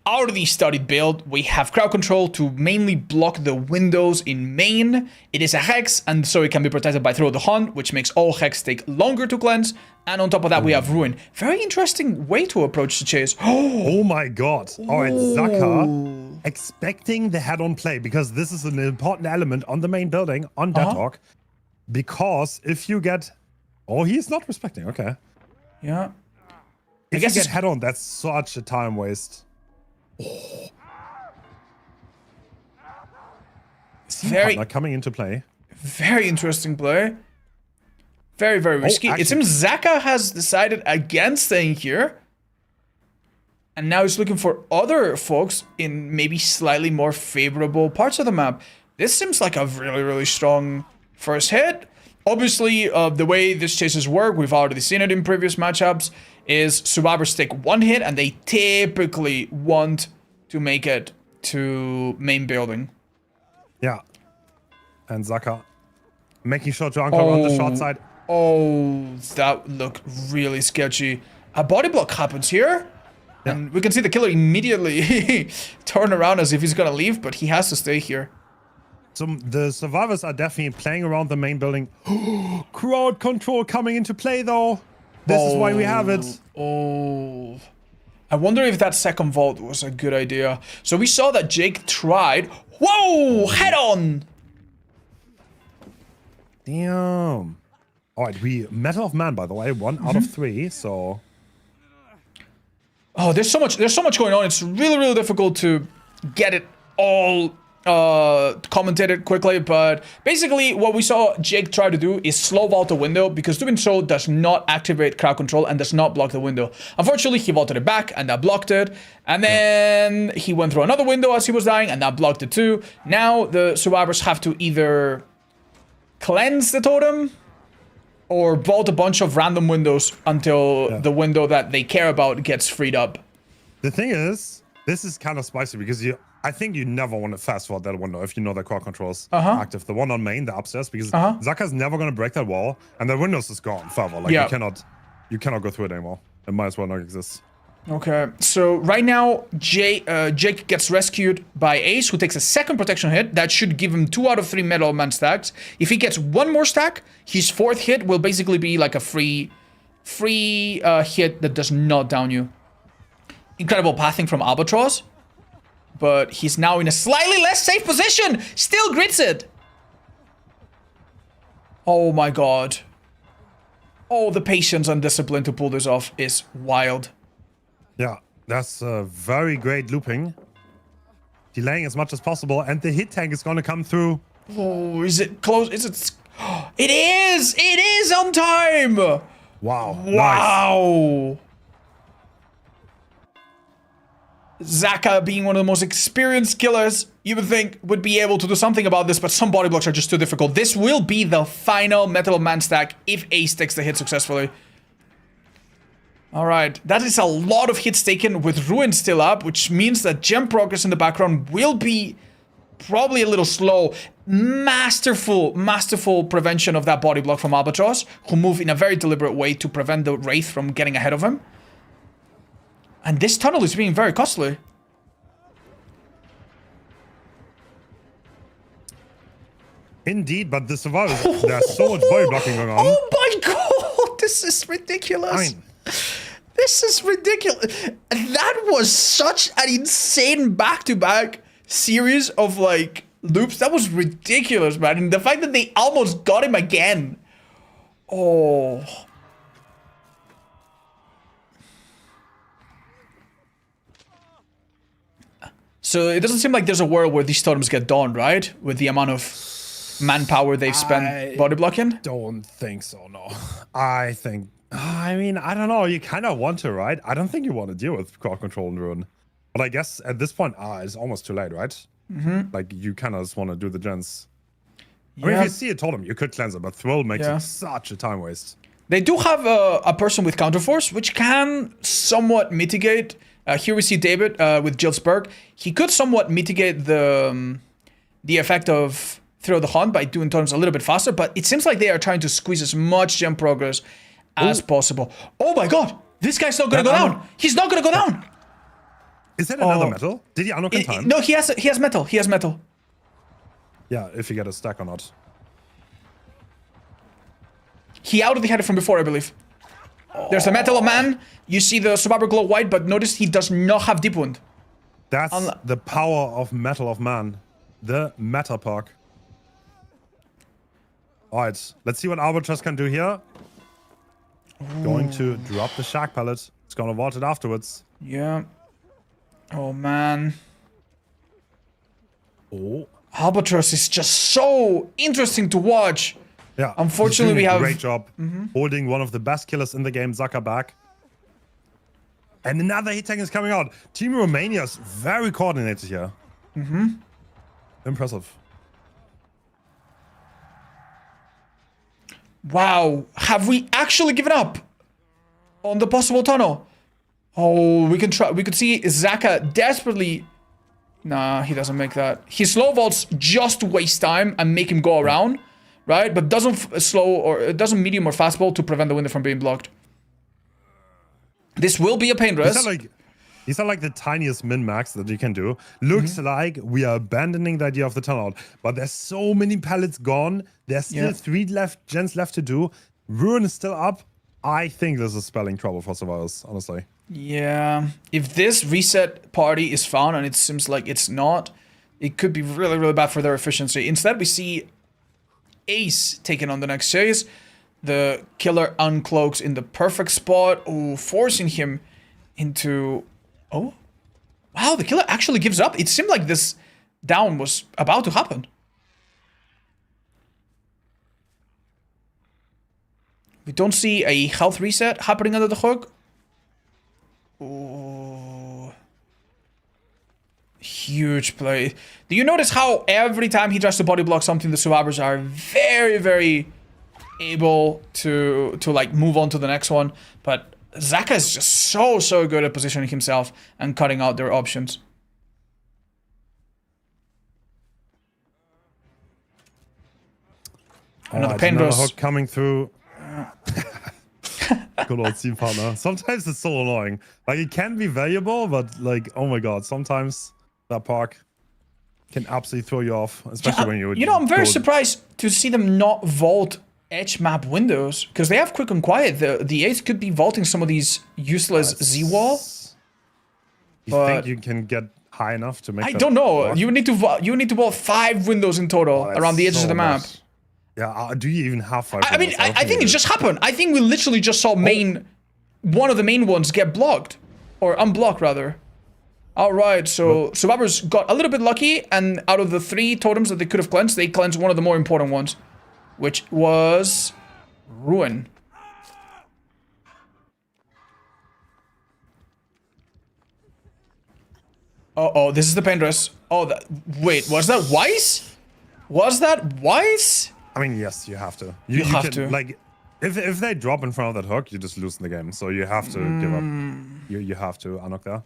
already studied build. We have crowd control to mainly block the windows in main. It is a Hex, and so it can be protected by Throw the Hunt, which makes all Hex take longer to cleanse. And on top of that, we have Ruin. Very interesting way to approach the chase. Oh my god. All right, Zaka expecting the head-on play, because this is an important element on the main building, on Deadhawk. Because if you get... Oh, he's not respecting. Okay. Yeah. If you get head-on, that's such a time waste. Very coming into play. Very interesting play. Very, very risky. It seems Zaka has decided against staying here. And now he's looking for other folks in maybe slightly more favorable parts of the map. This seems like a really, really strong first hit. Obviously, the way this chases work, we've already seen it in previous matchups, is survivors take one hit and they typically want to make it to main building. Yeah. And Zaka making sure to anchor on the short side. Oh, that looked really sketchy. A body block happens here. Yeah. And we can see the killer immediately turn around as if he's gonna leave, but he has to stay here. So the survivors are definitely playing around the main building. Crowd control coming into play though. This is why we have it. Oh. I wonder if that second vault was a good idea. So we saw that Jake tried. Whoa! Head on! Damn. Alright, we Metal of Man, by the way. 1 out of 3, so... Oh, there's so much going on. It's really, really difficult to get it all commentated quickly, but basically what we saw Jake try to do is slow vault the window, because doing so does not activate crowd control and does not block the window. Unfortunately, he vaulted it back and that blocked it, and then he went through another window as he was dying and that blocked it too. Now the survivors have to either cleanse the totem or vault a bunch of random windows until the window that they care about gets freed up. The thing is, this is kind of spicy because I think you never want to fast forward that window if you know the crowd control's active. The one on main, the upstairs, because Zaka's never going to break that wall and the window's is gone forever. Like you cannot go through it anymore. It might as well not exist. Okay, so right now, Jake gets rescued by Ace, who takes a second protection hit. That should give him 2 out of 3 Metal Man stacks. If he gets one more stack, his 4th hit will basically be like a free hit that does not down you. Incredible pathing from Albatross, but he's now in a slightly less safe position. Still grits it. Oh my god. Oh, the patience and discipline to pull this off is wild. Yeah, that's very great looping. Delaying as much as possible, and the hit tank is going to come through. Oh, is it close? Is it? It is! It is on time! Wow. Wow! Nice. Zaka, being one of the most experienced killers, you would think would be able to do something about this, but some body blocks are just too difficult. This will be the final Metal Man stack if Ace takes the hit successfully. Alright, that is a lot of hits taken with Ruin still up, which means that gem progress in the background will be probably a little slow. Masterful prevention of that body block from Albatross, who move in a very deliberate way to prevent the Wraith from getting ahead of him. And this tunnel is being very costly. Indeed, but the survivors, there's so much body blocking going on. Oh my god, this is ridiculous. This is ridiculous. That was such an insane back-to-back series of, like, loops. That was ridiculous, man. And the fact that they almost got him again. Oh. So it doesn't seem like there's a world where these totems get done, right? With the amount of manpower they've spent body blocking? Don't think so, no. I mean, I don't know. You kind of want to, right? I don't think you want to deal with crowd control and Ruin. But I guess at this point, it's almost too late, right? Like, you kind of just want to do the gens. I mean, if you see a totem, you could cleanse it, but Thrill makes it such a time waste. They do have a person with counterforce, which can somewhat mitigate. Here we see David with Jill's perk. He could somewhat mitigate the effect of Throw the Hunt by doing totems a little bit faster, but it seems like they are trying to squeeze as much gem progress as possible. Oh my god! This guy's not gonna go down! He's not gonna go down! Is that another Oh. metal? Did he unlock in time? No, he has metal. He has metal. Yeah, if you get a stack or not. He already had it from before, I believe. There's a metal of man. You see the survivor glow white, but notice he does not have deep wound. That's the power of Metal of Man. The meta perk. Alright, let's see what Albatross can do here. Going to drop the shark pellet. It's gonna vault it afterwards. Yeah. Oh, man. Oh. Albatross is just so interesting to watch. Yeah. Unfortunately, he's doing we a have... great job holding one of the best killers in the game, Zucker, back. And another hit tank is coming out. Team Romania is very coordinated here. Impressive. Wow. Have we actually given up on the possible tunnel? Oh, we can try. We could see Zaka desperately... Nah, he doesn't make that. He slow vaults just to waste time and make him go around, right? But doesn't slow or doesn't medium or fast vault to prevent the window from being blocked. This will be a pain risk. These are like the tiniest min-max that you can do. Looks like we are abandoning the idea of the tunnel, but there's so many pallets gone. There's still 3 gens left to do. Ruin is still up. I think this is spelling trouble for survivors, honestly. Yeah. If this reset party is found, and it seems like it's not, it could be really, really bad for their efficiency. Instead, we see Ace taking on the next chase. The killer uncloaks in the perfect spot, forcing him into... Oh, wow, the killer actually gives up. It seemed like this down was about to happen. We don't see a health reset happening under the hook. Oh, huge play. Do you notice how every time he tries to body block something, the survivors are very, very able to like move on to the next one? But Zaka is just so good at positioning himself and cutting out their options. Another pain another burst. hook coming through. Good old team partner. Sometimes it's so annoying. Like, it can be valuable, but like, oh my god, sometimes that park can absolutely throw you off, especially when you... You know, I'm very surprised to see them not vault edge map windows, because they have quick and quiet. The Ace could be vaulting some of these useless Z-wall. You think you can get high enough to make I don't know. work? You need to vault 5 windows in total around the edges of the map. Much. Yeah, do you even have 5 I mean, I think it just happened. I think we literally just saw one of the main ones get blocked. Or unblocked, rather. Alright, so survivors got a little bit lucky, and out of the 3 totems that they could have cleansed, they cleansed one of the more important ones, which was Ruin. Uh-oh, this is the pain dress. Oh, wait, was that Weiss? Was that Weiss? I mean, yes, you have to. You have to. Like, if they drop in front of that hook, you just lose in the game. So you have to give up. You have to unlock there.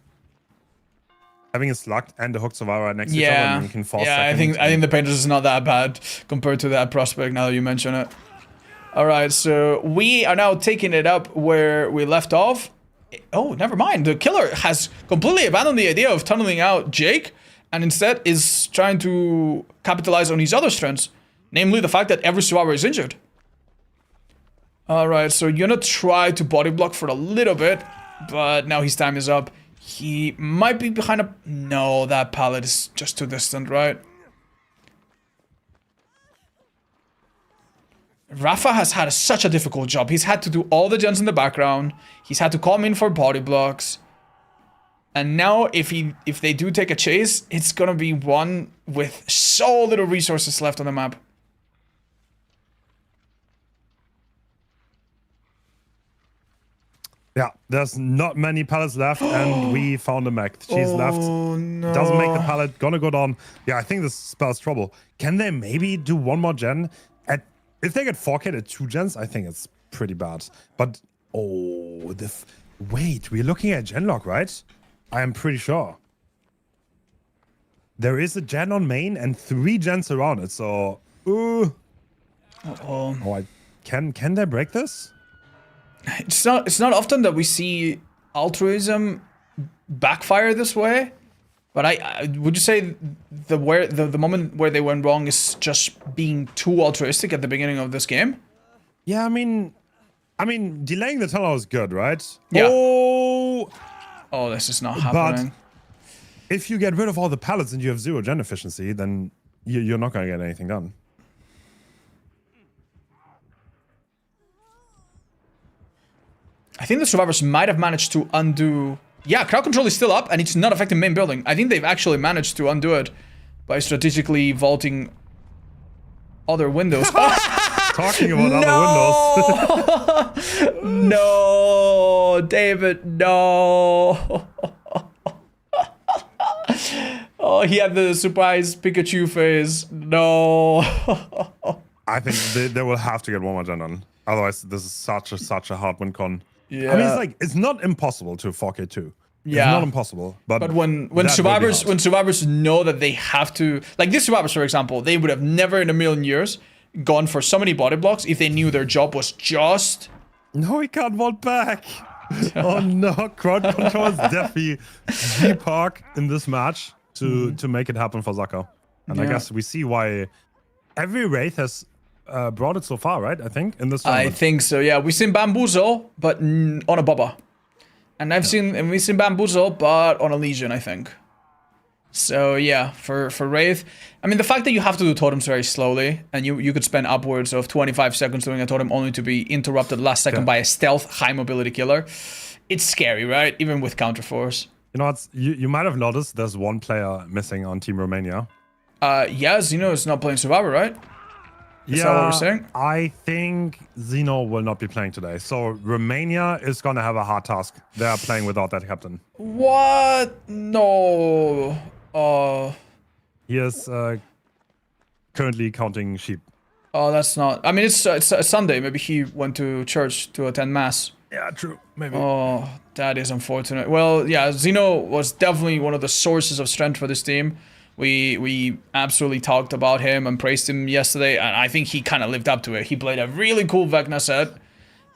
Having a slugged and a hook survivor right next to each other, and you can force I think the pain dress is not that bad compared to that prospect, now that you mention it. Alright, so we are now taking it up where we left off. Oh, never mind. The killer has completely abandoned the idea of tunneling out Jake, and instead is trying to capitalize on his other strengths, namely the fact that every survivor is injured. Alright, so you're gonna try to body block for a little bit, but now his time is up. He might be behind a... No, that pallet is just too distant, right? Rafa has had such a difficult job. He's had to do all the gens in the background. He's had to come in for body blocks. And now, if they do take a chase, it's gonna be one with so little resources left on the map. Yeah, there's not many pallets left, and we found a mech. She's left. No. Doesn't make the pallet. Gonna go down. Yeah, I think this spells trouble. Can they maybe do one more gen? If they get 4K at 2 gens, I think it's pretty bad. But, oh, wait, we're looking at genlock, right? I am pretty sure. There is a gen on main and 3 gens around it, so... Oh, can they break this? It's not often that we see altruism backfire this way. But I would you say the moment where they went wrong is just being too altruistic at the beginning of this game? Yeah, I mean, delaying the tunnel was good, right? Yeah. Oh, this is not happening. But if you get rid of all the pallets and you have 0 gen efficiency, then you're not going to get anything done. I think the survivors might have managed to undo... Yeah, crowd control is still up, and it's not affecting main building. I think they've actually managed to undo it by strategically vaulting other windows. Talking about other windows. No, David, no. Oh, he had the surprise Pikachu face. No. I think they will have to get one more gen done. Otherwise, this is such a hard win con. Yeah. I mean, it's not impossible to 4K2. Yeah. It's not impossible. But when survivors know that they have to, like these survivors, for example, they would have never in a million years gone for so many body blocks if they knew their job was just... No, he can't vault back. Oh no, crowd control is definitely the park in this match to make it happen for Zaka. And I guess we see why every Wraith has brought it so far, right? I think in this tournament. I think so, yeah. We've seen Bamboozle, but on a Bubba. And we've seen Bamboozle, but on a Legion, I think. So yeah, for Wraith, I mean the fact that you have to do totems very slowly, and you could spend upwards of 25 seconds doing a totem only to be interrupted last second by a stealth high mobility killer, it's scary, right? Even with counterforce. You know what? You might have noticed there's one player missing on Team Romania. Yeah, Zeno is not playing Survivor, right? Is that what we're saying? I think Zeno will not be playing today. So Romania is gonna have a hard task. They are playing without that captain. What? No. He is currently counting sheep. Oh, that's not... I mean, it's Sunday. Maybe he went to church to attend mass. Yeah, true. Maybe. Oh, that is unfortunate. Well, yeah, Zeno was definitely one of the sources of strength for this team. We absolutely talked about him and praised him yesterday, and I think he kind of lived up to it. He played a really cool Vecna set,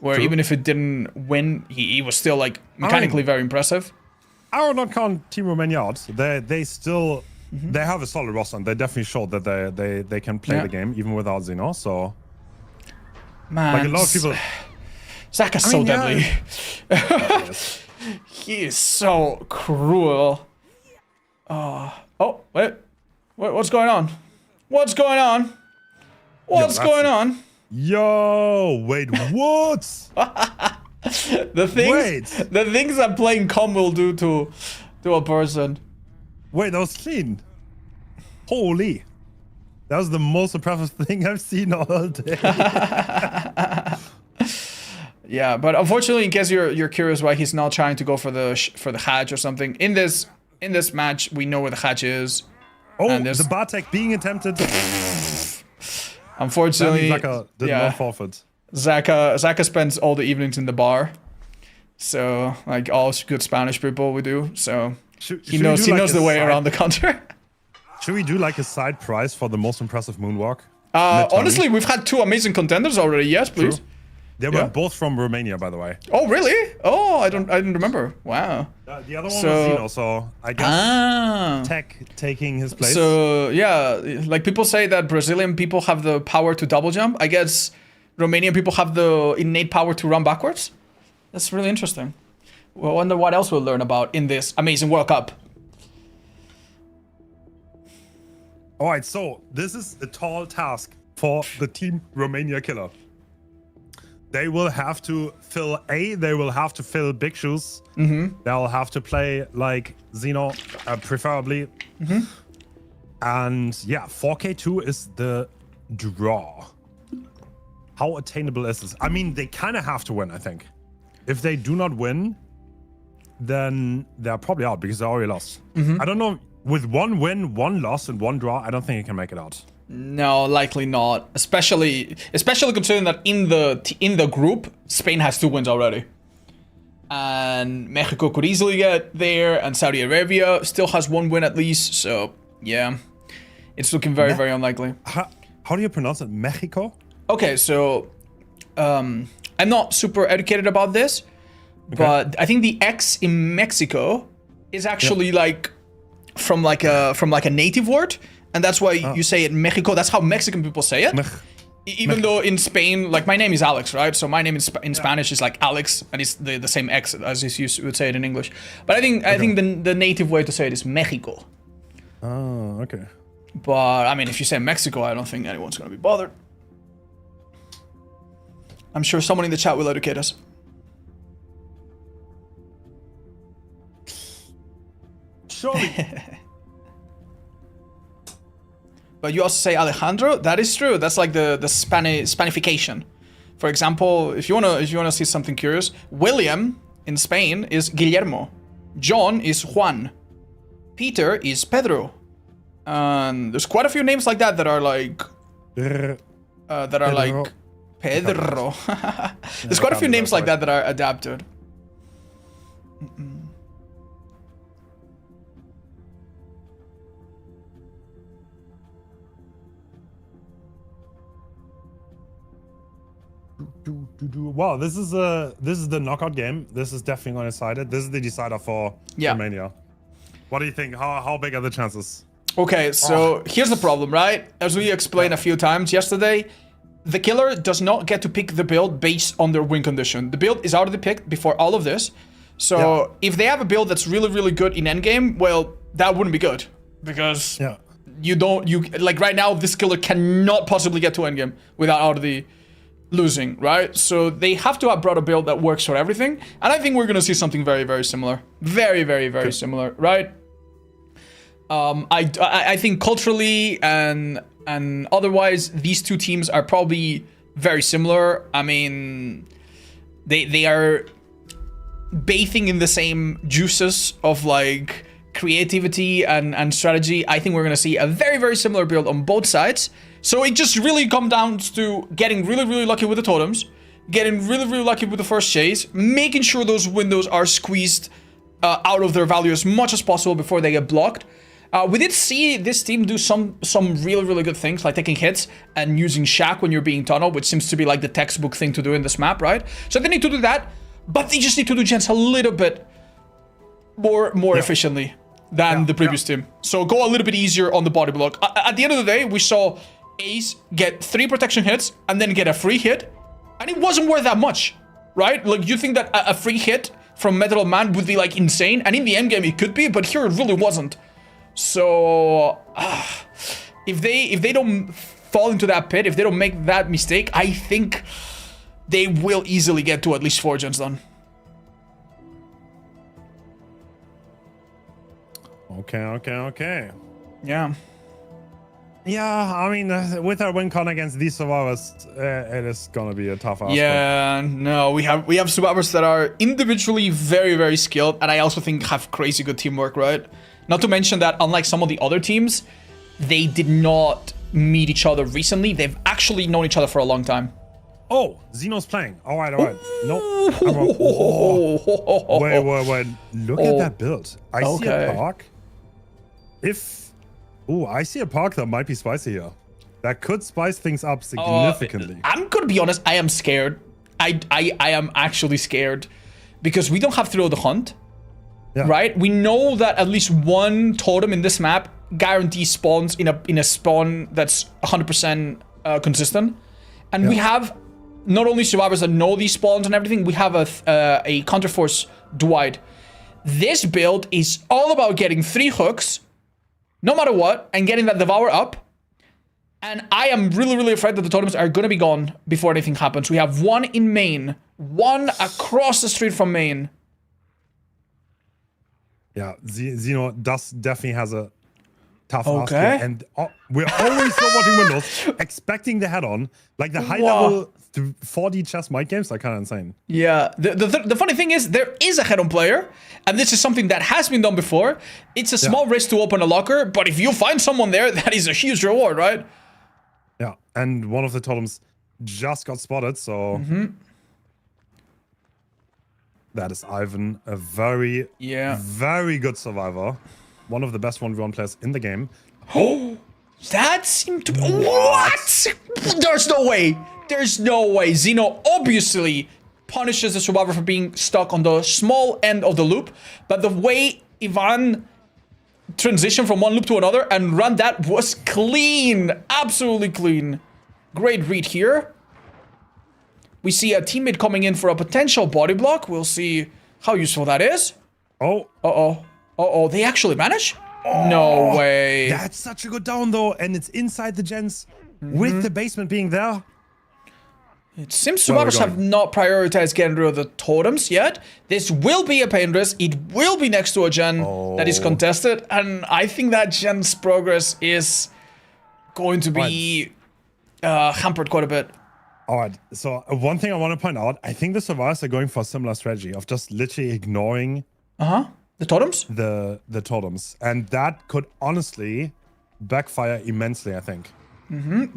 where even if it didn't win, he was still, like, mechanically very impressive. I would not count Team Romania out. They still... They have a solid roster, and they definitely showed that they can play the game even without Zeno. So, man, like a lot of people, Zaka's so deadly. He is so cruel. Oh wait, what's going on? What's going on? What's going on? Yo, wait, what? the things that playing Com will do to a person. Wait, that was clean. Holy. That was the most impressive thing I've seen all day. Yeah, but unfortunately, in case you're curious why he's not trying to go for the hatch or something, in this match, we know where the hatch is. Oh, the Bartek being attempted. Unfortunately, Zaka did not forfeit. Zaka spends all the evenings in the bar. So, like all good Spanish people we do. So... He knows the way around the counter. Should we do like a side prize for the most impressive moonwalk? Honestly, we've had 2 amazing contenders already. Yes, please. True. They were both from Romania, by the way. Oh, really? Oh, I didn't remember. Wow. The other one was Zeno, so I guess Tech taking his place. So yeah, like people say that Brazilian people have the power to double jump. I guess Romanian people have the innate power to run backwards. That's really interesting. I wonder what else we'll learn about in this amazing World Cup. All right, so this is a tall task for the Team Romania killer. They will have to fill big shoes. They'll have to play like Zeno, preferably. And yeah, 4K2 is the draw. How attainable is this? I mean, they kind of have to win, I think. If they do not win, then they're probably out because they already lost. I don't know. With 1 win, 1 loss, and 1 draw, I don't think you can make it out. No, likely not. Especially considering that in the group, Spain has 2 wins already, and Mexico could easily get there, and Saudi Arabia still has 1 win at least. So yeah, it's looking very unlikely. How do you pronounce it? Mexico? Okay, so I'm not super educated about this. Okay. But I think the X in Mexico is actually like from like a native word, and that's why you say it Mexico. That's how Mexican people say it. Even though in Spain, like my name is Alex, right? So my name in Spanish is like Alex, and it's the same X as you would say it in English. But I think the native way to say it is Mexico. Oh, okay. But I mean, if you say Mexico, I don't think anyone's gonna be bothered. I'm sure someone in the chat will educate us. Surely. But you also say Alejandro. That is true. That's like the Spanification. For example, if you wanna see something curious, William in Spain is Guillermo, John is Juan, Peter is Pedro, and there's quite a few names like that are like Pedro. There's quite a few names like that are adapted. Wow, this is the knockout game. This is definitely undecided. This is the decider for Romania. What do you think? How big are the chances? Okay, so here's the problem, right? As we explained a few times yesterday, the killer does not get to pick the build based on their win condition. The build is already picked before all of this. So if they have a build that's really, really good in endgame, well, that wouldn't be good. Because you like right now, this killer cannot possibly get to endgame without already losing, right? So they have to have brought a build that works for everything. And I think we're going to see something very, very similar. Very, very, very similar, right? I think culturally and otherwise, these two teams are probably very similar. I mean, they are bathing in the same juices of like creativity and strategy. I think we're gonna see a very, very similar build on both sides. So it just really comes down to getting really, really lucky with the totems, getting really, really lucky with the first chase, making sure those windows are squeezed out of their value as much as possible before they get blocked. We did see this team do some really, really good things, like taking hits and using Shack when you're being tunneled, which seems to be like the textbook thing to do in this map, right? So they need to do that, but they just need to do gens a little bit more efficiently than the previous team. So go a little bit easier on the body block. At the end of the day, we saw Ace get 3 protection hits and then get a free hit, and it wasn't worth that much, right? Like, you think that a free hit from Metal Man would be like insane, and in the end game it could be, but here it really wasn't. So if they don't fall into that pit, if they don't make that mistake, I think they will easily get to at least 4 gens done. Okay. Yeah, I mean, with our win con against these survivors, it is gonna be a tough ask. Yeah, no, we have survivors that are individually very, very skilled, and I also think have crazy good teamwork, right? Not to mention that, unlike some of the other teams, they did not meet each other recently. They've actually known each other for a long time. Oh, Xeno's playing. All right. Nope. Wait. Look at that build. I see a park. I see a park that might be spicy here. That could spice things up significantly. I'm gonna be honest, I am scared. I am actually scared. Because we don't have Thrill of the Hunt. Yeah. Right? We know that at least one totem in this map guarantees spawns in a spawn that's 100% consistent. And we have not only survivors that know these spawns and everything, we have a counterforce Dwight. This build is all about getting 3 hooks, no matter what, and getting that Devour up. And I am really, really afraid that the totems are going to be gone before anything happens. We have 1 in main, 1 across the street from main. Yeah, Xeno definitely has a tough ask here. And we're always still watching Windows, expecting the head-on. Like the high-level 4D chess mic games are kind of insane. Yeah, the funny thing is, there is a head-on player, and this is something that has been done before. It's a small risk to open a locker, but if you find someone there, that is a huge reward, right? Yeah, and one of the totems just got spotted, so... That is Ivan, a very, very good survivor. One of the best 1v1 players in the game. Oh, that seemed to... What? There's no way. There's no way. Xeno obviously punishes the survivor for being stuck on the small end of the loop. But the way Ivan transition from one loop to another and run that was clean. Absolutely clean. Great read here. We see a teammate coming in for a potential body block. We'll see how useful that is. Oh. Uh-oh. Uh-oh. They actually manage? No way. That's such a good down, though. And it's inside the gens with the basement being there. It seems survivors have not prioritized getting rid of the totems yet. This will be a pain risk. It will be next to a gen that is contested. And I think that gen's progress is going to be hampered quite a bit. All right. So one thing I want to point out, I think the survivors are going for a similar strategy of just literally ignoring the totems? The totems. And that could honestly backfire immensely, I think.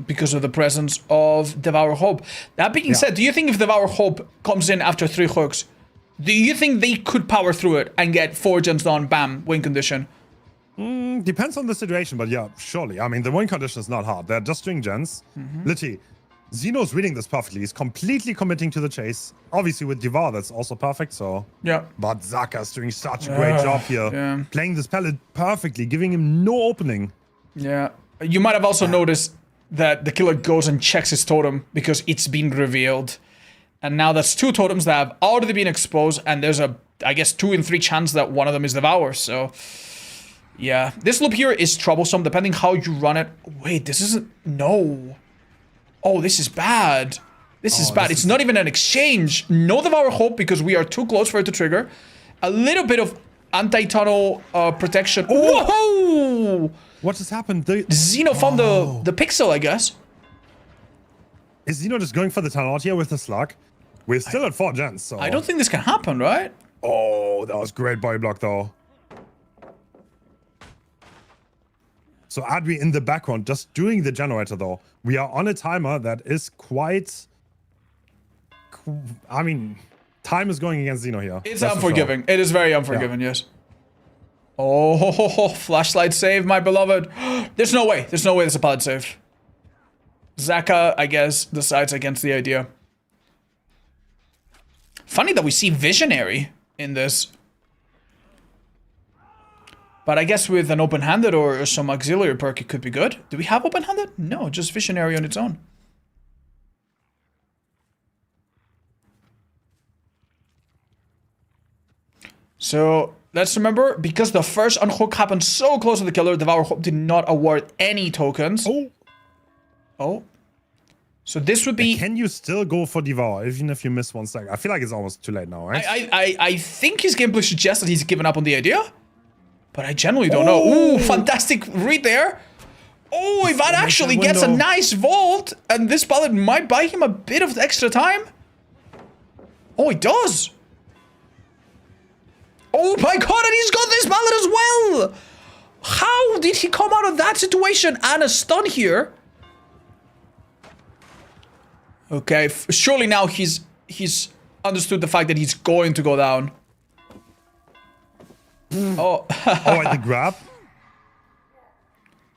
Because of the presence of Devour Hope. That being said, do you think if Devour Hope comes in after 3 hooks, do you think they could power through it and get 4 gens done, bam, win condition? Depends on the situation, but yeah, surely. I mean, the win condition is not hard. They're just doing gens. Literally, Xeno's reading this perfectly. He's completely committing to the chase. Obviously, with Devour, that's also perfect, so... Yeah. But Zaka's doing such a great job here. Playing this pallet perfectly, giving him no opening. Yeah. You might have also noticed that the killer goes and checks his totem because it's been revealed. And now that's 2 totems that have already been exposed, and there's a, I guess, 2 in 3 chance that one of them is Devour, so... Yeah. This loop here is troublesome depending how you run it. Wait, this isn't... No. Oh, this is bad. This is bad. It's not even an exchange. No Devour Hope because we are too close for it to trigger. A little bit of anti-tunnel protection. Whoa! What just happened? Xeno found the pixel, I guess. Is Xeno just going for the tunnel out here with the slug? We're still at 4 gens, so... I don't think this can happen, right? Oh, that was great body block, though. So Adri in the background, just doing the generator, though. We are on a timer that is quite... I mean, time is going against Xeno here. It's unforgiving. It is very unforgiving, yes. Oh, flashlight save, my beloved. There's no way. There's no way there's a pallet save. Zaka, I guess, decides against the idea. Funny that we see Visionary in this. But I guess with an open-handed or some auxiliary perk, it could be good. Do we have open-handed? No, just Visionary on its own. So... let's remember, because the first unhook happened so close to the killer, Devour Hope did not award any tokens. Oh. So this would be... Can you still go for Devour, even if you miss 1 second? I feel like it's almost too late now, right? I think his gameplay suggests that he's given up on the idea. But I genuinely don't know. Ooh, fantastic read there. Oh, Ivan actually gets a nice vault. And this pallet might buy him a bit of extra time. Oh, it does. Oh my god, and he's got this pallet as well! How did he come out of that situation and a stun here? Okay, surely now he's understood the fact that he's going to go down. Oh. Oh, and the grab?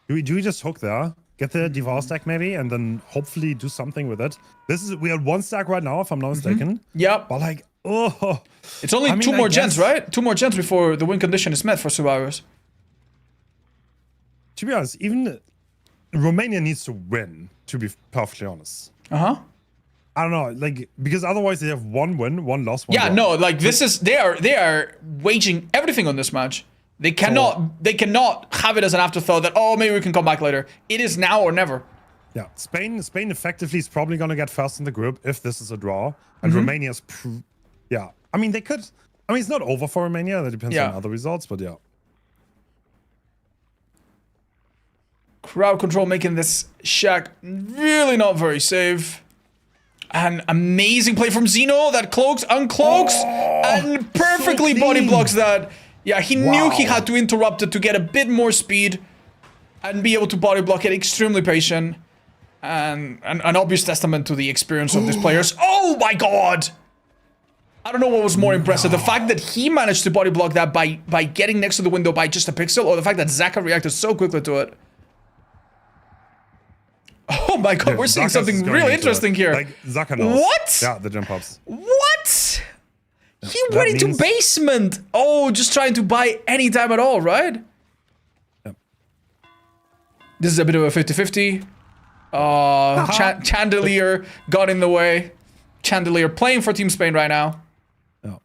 Do we just hook there? Get the Devour stack maybe, and then hopefully do something with it. We are 1 stack right now, if I'm not mistaken. Yep. But like, oh. It's only 2 more gens, right? 2 more gens before the win condition is met for survivors. To be honest, even Romania needs to win, to be perfectly honest. I don't know, like, because otherwise they have 1 win, 1 loss, 1 draw. No, like this is they are waging everything on this match. They cannot have it as an afterthought that, oh, maybe we can come back later. It is now or never. Yeah, Spain effectively is probably gonna get first in the group if this is a draw, and Romania's yeah. I mean, they could. I mean, it's not over for Romania. That depends on other results, but yeah. Crowd control making this shack really not very safe. An amazing play from Xeno that cloaks, uncloaks, and perfectly body blocks that. Yeah, he knew he had to interrupt it to get a bit more speed and be able to body block it. Extremely patient. And an obvious testament to the experience of these players. Oh my god! I don't know what was more impressive. The fact that he managed to body block that by getting next to the window by just a pixel, or the fact that Zaka reacted so quickly to it. Oh my god, we're seeing something really interesting here. Like, Zaka knows. What? Yeah, the jump ups. What? He went into basement. Oh, just trying to buy any time at all, right? Yep. This is a bit of a 50-50. Chandelier got in the way. Chandelier playing for Team Spain right now. Yeah.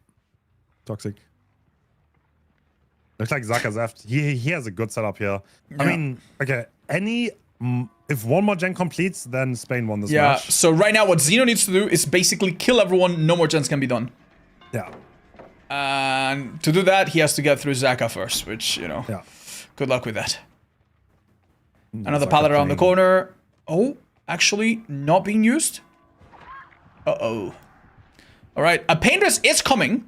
Toxic. Looks like Zaka's after. He has a good setup here. Yeah. I mean, okay, if one more gen completes, then Spain won this match. Yeah, so right now what Zeno needs to do is basically kill everyone, no more gens can be done. Yeah. And to do that, he has to get through Zaka first, which, you know, good luck with that. Another pallet around the corner. Oh, actually not being used. Uh-oh. All right, a Paintress is coming.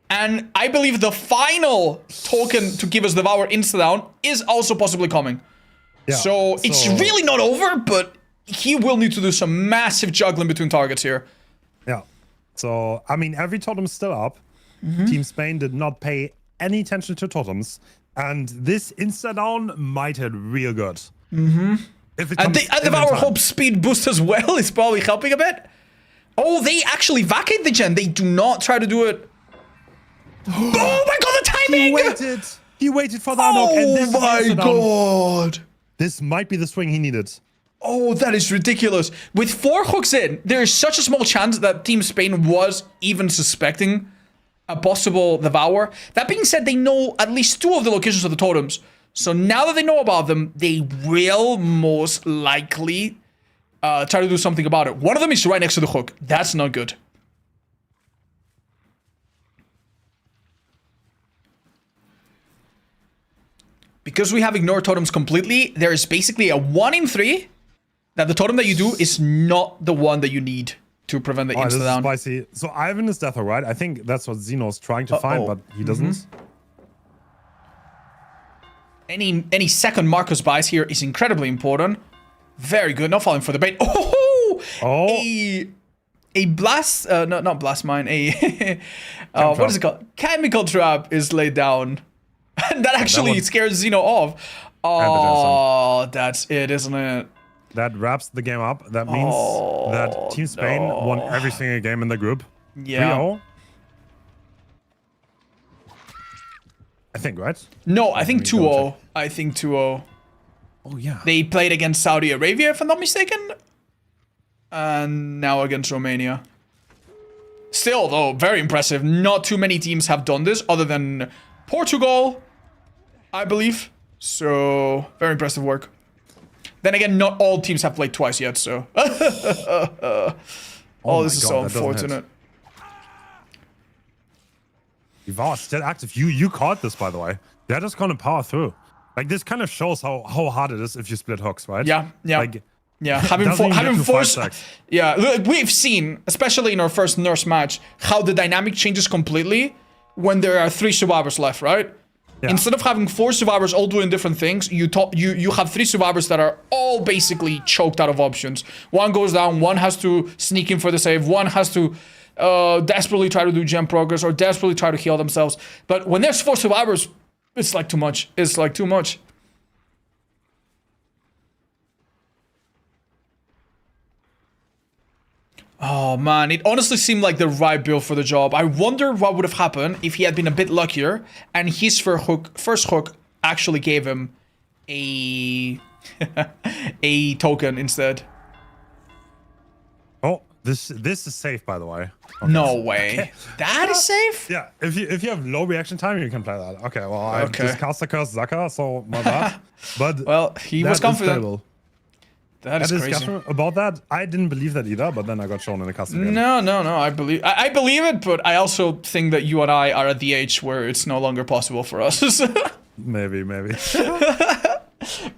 And I believe the final token to give us Devour insta-down is also possibly coming. Yeah, so it's really not over, but he will need to do some massive juggling between targets here. Yeah. So, I mean, every totem's still up. Team Spain did not pay any attention to totems. And this insta-down might hit real good. If it comes and Devour Hope speed boost as well is probably helping a bit. Oh, they actually vacate the gen. They do not try to do it. Oh my god, the timing! He waited for the unlock. Oh my god. This might be the swing he needed. Oh, that is ridiculous. With 4 hooks in, there is such a small chance that Team Spain was even suspecting a possible Devour. That being said, they know at least 2 of the locations of the totems. So now that they know about them, they will most likely try to do something about it. One of them is right next to the hook. That's not good. Because we have ignored totems completely, there is basically a 1 in 3 that the totem that you do is not the one that you need to prevent the insta-down. Spicy. So Ivan is death, right? I think that's what Zeno's trying to find, but he doesn't. Any second Marcus buys here is incredibly important. Very good. Not falling for the bait. Oh! A blast... not blast mine. What is it called? Chemical trap is laid down. And that actually scares Zeno off. Oh, that's it, isn't it? That wraps the game up. That means that Team Spain won every single game in the group. Yeah. 3-0. I think, right? No, I think 2-0. I think 2-0. Oh, yeah. They played against Saudi Arabia, if I'm not mistaken. And now against Romania. Still, though, very impressive. Not too many teams have done this other than Portugal, I believe. So, very impressive work. Then again, not all teams have played twice yet, so. Oh, this is so unfortunate. Ivar still active. You caught this, by the way. They're just gonna power through. Like, this kind of shows how hard it is if you split hooks, right? Yeah, yeah. Like, yeah, having forced. Yeah, look, we've seen, especially in our first nurse match, how the dynamic changes completely when there are 3 survivors left, right? Yeah. Instead of having 4 survivors all doing different things, you have 3 survivors that are all basically choked out of options. One goes down, one has to sneak in for the save, one has to desperately try to do gem progress or desperately try to heal themselves. But when there's 4 survivors, it's like too much. It's like too much. Oh man, it honestly seemed like the right build for the job. I wonder what would have happened if he had been a bit luckier and his first hook actually gave him a a token instead. Oh, this is safe, by the way. Okay. No way. That is safe? Yeah, if you have low reaction time, you can play that. Okay, well, I discussed the curse Zaka, so my bad. But well, he was confident. That is crazy. About that, I didn't believe that either, but then I got shown in the custom game. No, I believe it, but I also think that you and I are at the age where it's no longer possible for us. Maybe. We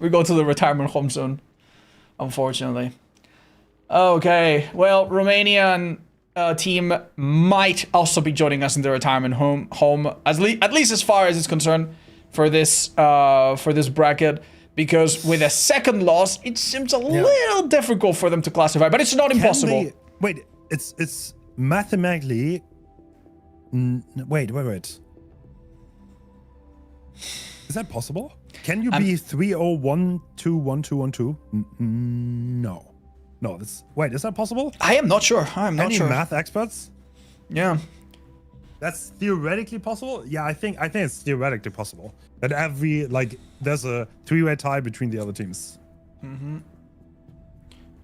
go to the retirement home soon, unfortunately. Okay, well, Romanian team might also be joining us in the retirement home, at least as far as it's concerned for this bracket. Because with a second loss, it seems a little difficult for them to classify, but it's not impossible. Wait, it's mathematically. Wait. Is that possible? Can you be 3-0-1-2-1-2-1-2? No. Wait, is that possible? I am not sure. Any math experts? Yeah. That's theoretically possible. Yeah, I think it's theoretically possible that there's a 3-way tie between the other teams.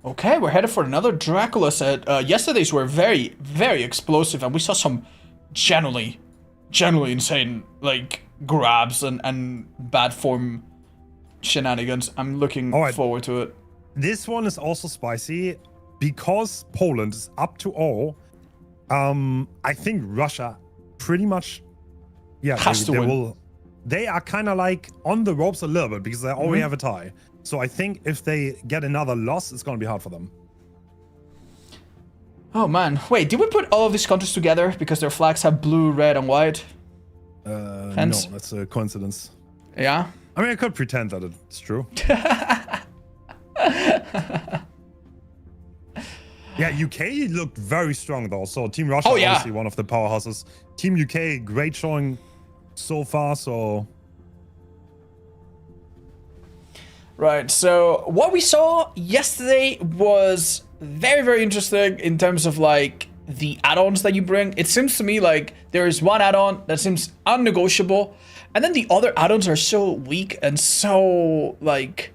Okay, we're headed for another Dracula set. Yesterday's were very, very explosive, and we saw some generally insane, like, grabs and bad form shenanigans. I'm looking forward to it. This one is also spicy because Poland is up to all. I think Russia pretty much, has to win. They are kind of like on the ropes a little bit because they already have a tie. So I think if they get another loss, it's going to be hard for them. Oh man, wait, did we put all of these countries together because their flags have blue, red, and white? No, that's a coincidence. Yeah? I mean, I could pretend that it's true. Yeah, UK looked very strong though. So Team Russia, obviously one of the powerhouses. Team UK, great showing so far, so... Right, so what we saw yesterday was very, very interesting in terms of, like, the add-ons that you bring. It seems to me like there is one add-on that seems unnegotiable, and then the other add-ons are so weak and so, like,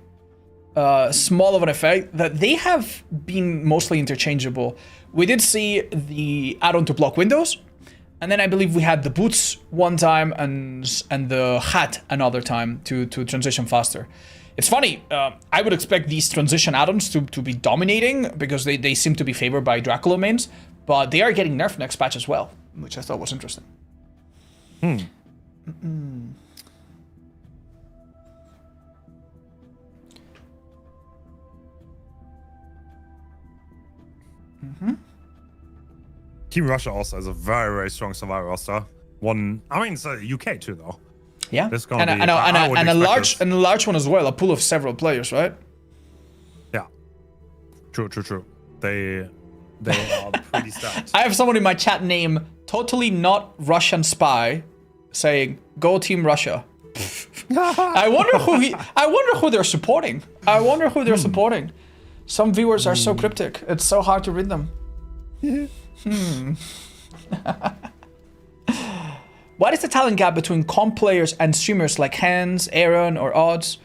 small of an effect that they have been mostly interchangeable. We did see the add-on to block windows, and then I believe we had the boots one time and the hat another time to transition faster. It's funny, I would expect these transition add-ons to be dominating because they seem to be favored by Dracula mains, but they are getting nerfed next patch as well, which I thought was interesting. Team Russia also has a very, very strong survivor roster. It's UK too, though. Yeah, and a large one as well, a pool of several players, right? Yeah, true. They are pretty stacked. I have someone in my chat name, totally not Russian spy, saying "Go Team Russia." I wonder who they're supporting. Some viewers are so cryptic; it's so hard to read them. What is the talent gap between comp players and streamers like Hans, Aaron, or Odds?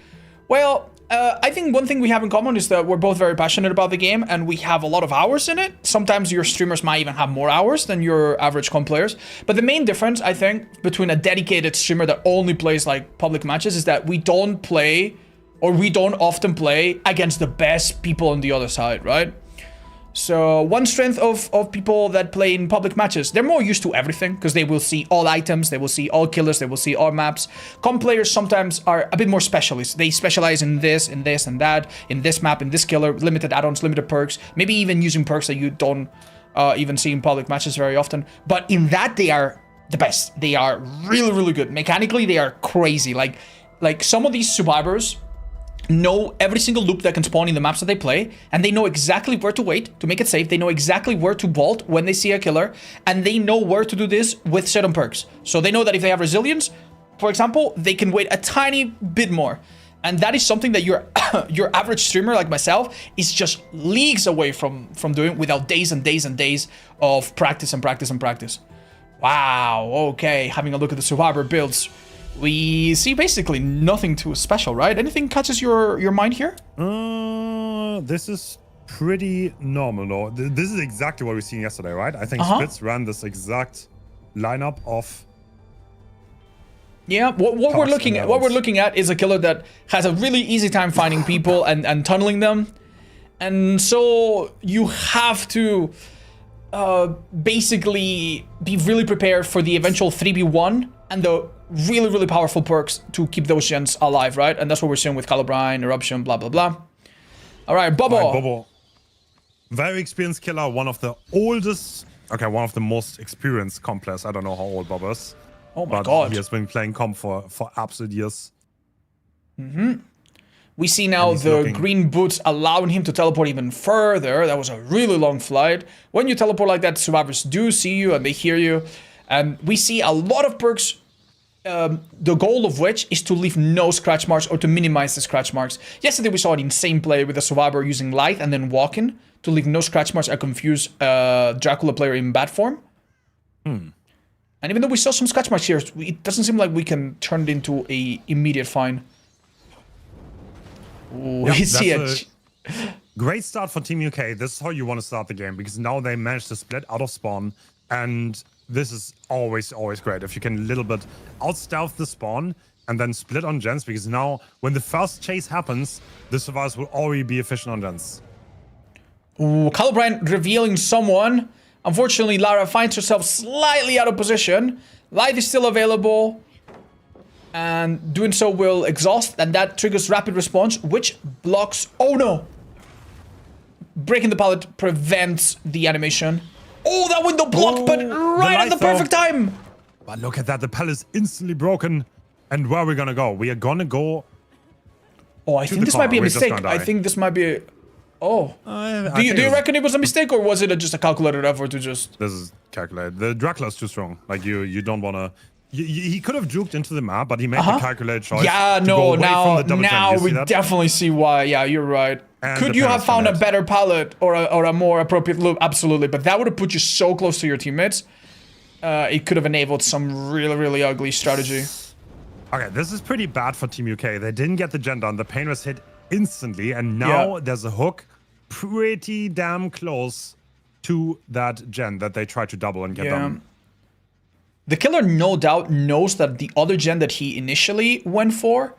Well, I think one thing we have in common is that we're both very passionate about the game and we have a lot of hours in it. Sometimes your streamers might even have more hours than your average comp players. But the main difference, I think, between a dedicated streamer that only plays like public matches is that we don't often play against the best people on the other side, right? So one strength of people that play in public matches, they're more used to everything because they will see all items, they will see all killers, they will see all maps. Comp players sometimes are a bit more specialist. They specialize in this, and that, in this map, in this killer, limited add-ons, limited perks, maybe even using perks that you don't even see in public matches very often. But in that, they are the best. They are really, really good. Mechanically, they are crazy. Like some of these survivors know every single loop that can spawn in the maps that they play, and they know exactly where to wait to make it safe. They know exactly where to vault when they see a killer, and they know where to do this with certain perks. So they know that if they have resilience, for example, they can wait a tiny bit more. And that is something that your average streamer like myself is just leagues away from doing without days and days and days of practice and practice and practice. Wow, okay, having a look at the survivor builds. We see basically nothing too special, right? Anything catches your mind here? This is pretty normal. This is exactly what we seen yesterday, right? I think Spitz ran this exact lineup of... Yeah, what we're looking at is a killer that has a really easy time finding people and tunneling them. And so you have to basically be really prepared for the eventual 3v1 and the really, really powerful perks to keep those gens alive, right? And that's what we're seeing with Calibrine, Eruption, blah, blah, blah. All right, Bobo. Bobo. Very experienced killer, one of the oldest, one of the most experienced comp players. I don't know how old Bobo is. Oh my God. He has been playing comp for absolute years. We see now the green boots allowing him to teleport even further. That was a really long flight. When you teleport like that, survivors do see you and they hear you. And we see a lot of perks, the goal of which is to leave no scratch marks or to minimize the scratch marks. Yesterday we saw an insane play with a survivor using light and then walking to leave no scratch marks and confuse Dracula player in bad form. And And even though we saw some scratch marks here, it doesn't seem like we can turn it into a immediate fine. Ooh, Yep, we see that's it. Great start for Team UK. This is how you want to start the game, because now they managed to split out of spawn, and this is always great if you can a little bit out stealth the spawn and then split on gens, because now when the first chase happens, the survivors will already be efficient on gens. Ooh, Calibrine revealing someone. Unfortunately, Lara finds herself slightly out of position. Life is still available. And doing so will exhaust, and that triggers rapid response, which blocks... Oh no! Breaking the pallet prevents the animation. Oh, that window blocked, but right at the perfect time! But look at that, the pallet is instantly broken. And where are we gonna go? We are gonna go... Oh, I think this might be a We're just mistake. gonna die. I think this might be a... Oh. Do you reckon it was a mistake, or was it just a calculated effort to just... This is calculated. The Dracula's too strong. Like, you don't wanna... He could have juked into the map, but he made the calculated choice. Yeah, to no, go away from the double now jump. You we see that? definitely see why. Yeah, you're right. And Could the you have parents found a can better pallet or a more appropriate loop? Absolutely, but that would have put you so close to your teammates. It could have enabled some really ugly strategy. Okay, this is pretty bad for Team UK. They didn't get the gen done. The pain was hit instantly, and now there's a hook pretty damn close to that gen that they tried to double and get done. The killer no doubt knows that the other gen that he initially went for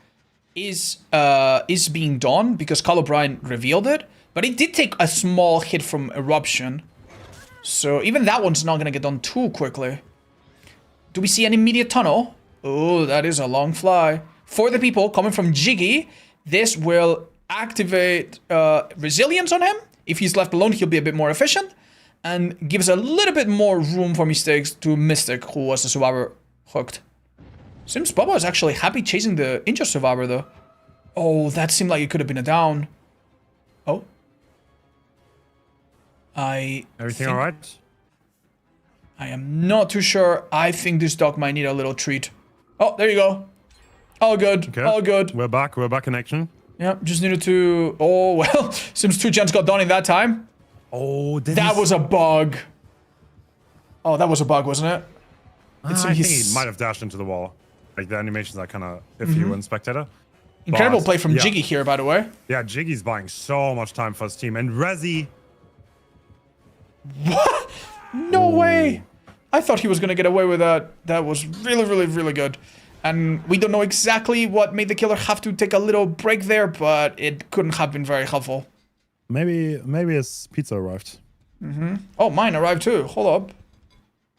is being done because Carl O'Brien revealed it, but it did take a small hit from Eruption. So even that one's not gonna get done too quickly. Do we see an immediate tunnel? Oh, that is a long fly. For the people coming from Jiggy, this will activate resilience on him. If he's left alone, he'll be a bit more efficient. And gives a little bit more room for mistakes to Mystic, who was the survivor hooked. Seems Bubba is actually happy chasing the injured survivor, though. Oh, that seemed like it could have been a down. Oh. Everything all right? I am not too sure. I think this dog might need a little treat. Oh, there you go. All good. Okay. All good. We're back. We're back in action. Yeah, just needed to... Oh, well. Seems 2 gens got done in that time. Oh, that was a bug. Oh, that was a bug, wasn't it? I think he might have dashed into the wall. Like, the animations are kind of iffy when spectator. Incredible play from Jiggy here, by the way. Yeah, Jiggy's buying so much time for his team. And Rezi... What? No way. I thought he was going to get away with that. That was really good. And we don't know exactly what made the killer have to take a little break there, but it couldn't have been very helpful. Maybe his pizza arrived. Oh, mine arrived too. Hold up.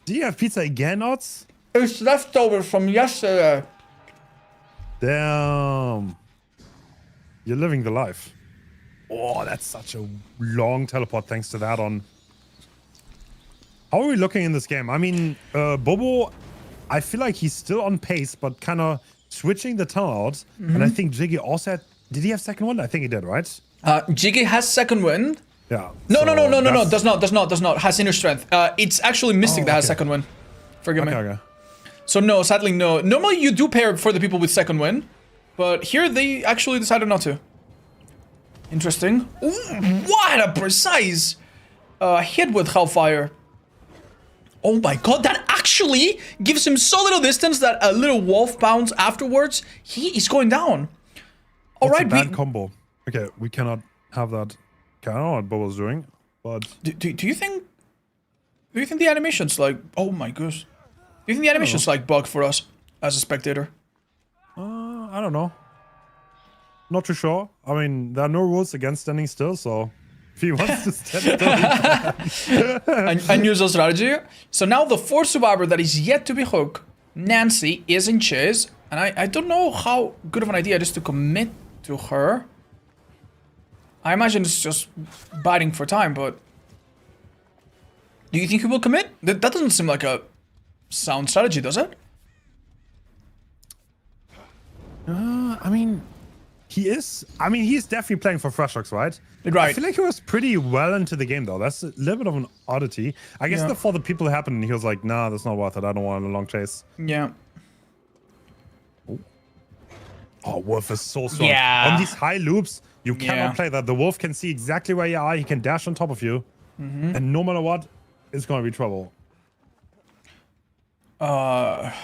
Do you have pizza again, Odds? It's leftovers from yesterday. Damn. You're living the life. Oh, that's such a long teleport thanks to that on. How are we looking in this game? I mean, Bobo, I feel like he's still on pace, but kind of switching the tunnel out. And I think Jiggy also had... Did he have second one? I think he did, right? Jiggy has second wind. Yeah. No. Does not. Has inner strength. It's actually Mystic that has second win. Forgive me. Okay. So no, sadly no. Normally you do pair for the people with second win, but here they actually decided not to. Interesting. Ooh, what a precise hit with Hellfire. Oh my god, that actually gives him so little distance that a little wolf bounce afterwards, he is going down. All right, bad combo. Okay, we cannot have that. Okay, I don't know what Bobo's doing, but... Do you think the animation's like... Oh my gosh. Do you think the animation's like bug for us as a spectator? I don't know. Not too sure. I mean, there are no rules against standing still, so... If he wants to stand still, and use a strategy. So now the fourth survivor that is yet to be hooked, Nancy, is in chase. And I don't know how good of an idea it is to commit to her. I imagine it's just biting for time, but... Do you think he will commit? That doesn't seem like a sound strategy, does it? I mean... He's definitely playing for Freshhooks, right? Right. I feel like he was pretty well into the game, though. That's a little bit of an oddity. I guess for the people it happened, he was like, nah, that's not worth it. I don't want a long chase. Yeah. Oh, Wolf is so strong. Yeah. On these high loops, you cannot play that. The Wolf can see exactly where you are. He can dash on top of you. And no matter what, it's going to be trouble. Have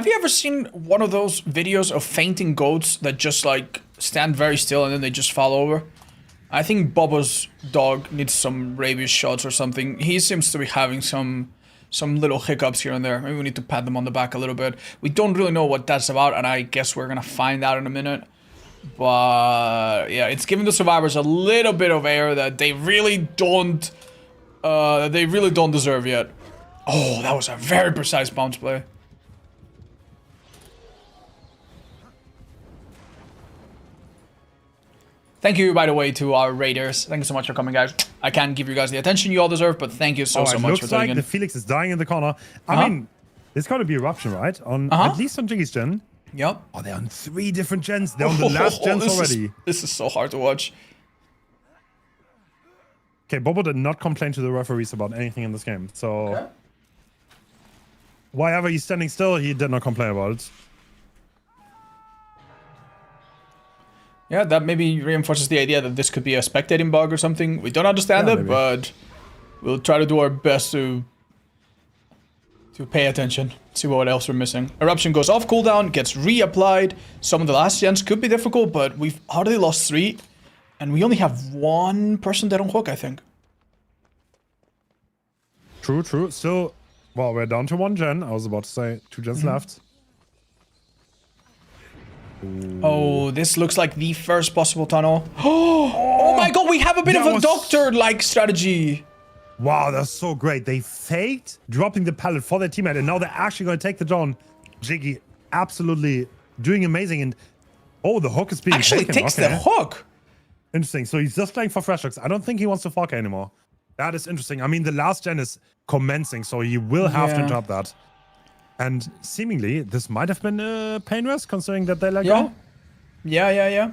you ever seen one of those videos of fainting goats that just like stand very still and then they just fall over? I think Bubba's dog needs some rabies shots or something. He seems to be having some little hiccups here and there. Maybe we need to pat them on the back a little bit. We don't really know what that's about, and I guess we're gonna find out in a minute. But yeah, it's giving the survivors a little bit of air that they really don't deserve yet. Oh, that was a very precise bounce play. Thank you, by the way, to our raiders. Thank you so much for coming, guys. I can't give you guys the attention you all deserve, but thank you so much for tuning in. Looks like the Felix is dying in the corner. I mean, there's got to be eruption, right? On at least on Jiggy's gen. Yep. Oh, they're on 3 different gens. They're on the last gens already. This is so hard to watch. Okay, Bobo did not complain to the referees about anything in this game. So, why ever he's standing still, he did not complain about it. Yeah, that maybe reinforces the idea that this could be a spectating bug or something. We don't understand it, but we'll try to do our best to pay attention, see what else we're missing. Eruption goes off cooldown, gets reapplied. Some of the last gens could be difficult, but we've already lost 3, and we only have 1 person dead on hook, I think. True, true. Still, well, we're down to 1 gen. I was about to say 2 gens left. Ooh. Oh, this looks like the first possible tunnel. Oh my god, we have a bit of a doctor-like strategy. Wow, that's so great. They faked dropping the pallet for their teammate, and now they're actually going to take the drone. Jiggy absolutely doing amazing. And oh, the hook is being actually taken. Takes the hook. Interesting. So he's just playing for fresh hooks. I don't think he wants to fork anymore. That is interesting. I mean, the last gen is commencing, so he will have to drop that. And seemingly, this might have been a pain risk, considering that they let go. Yeah.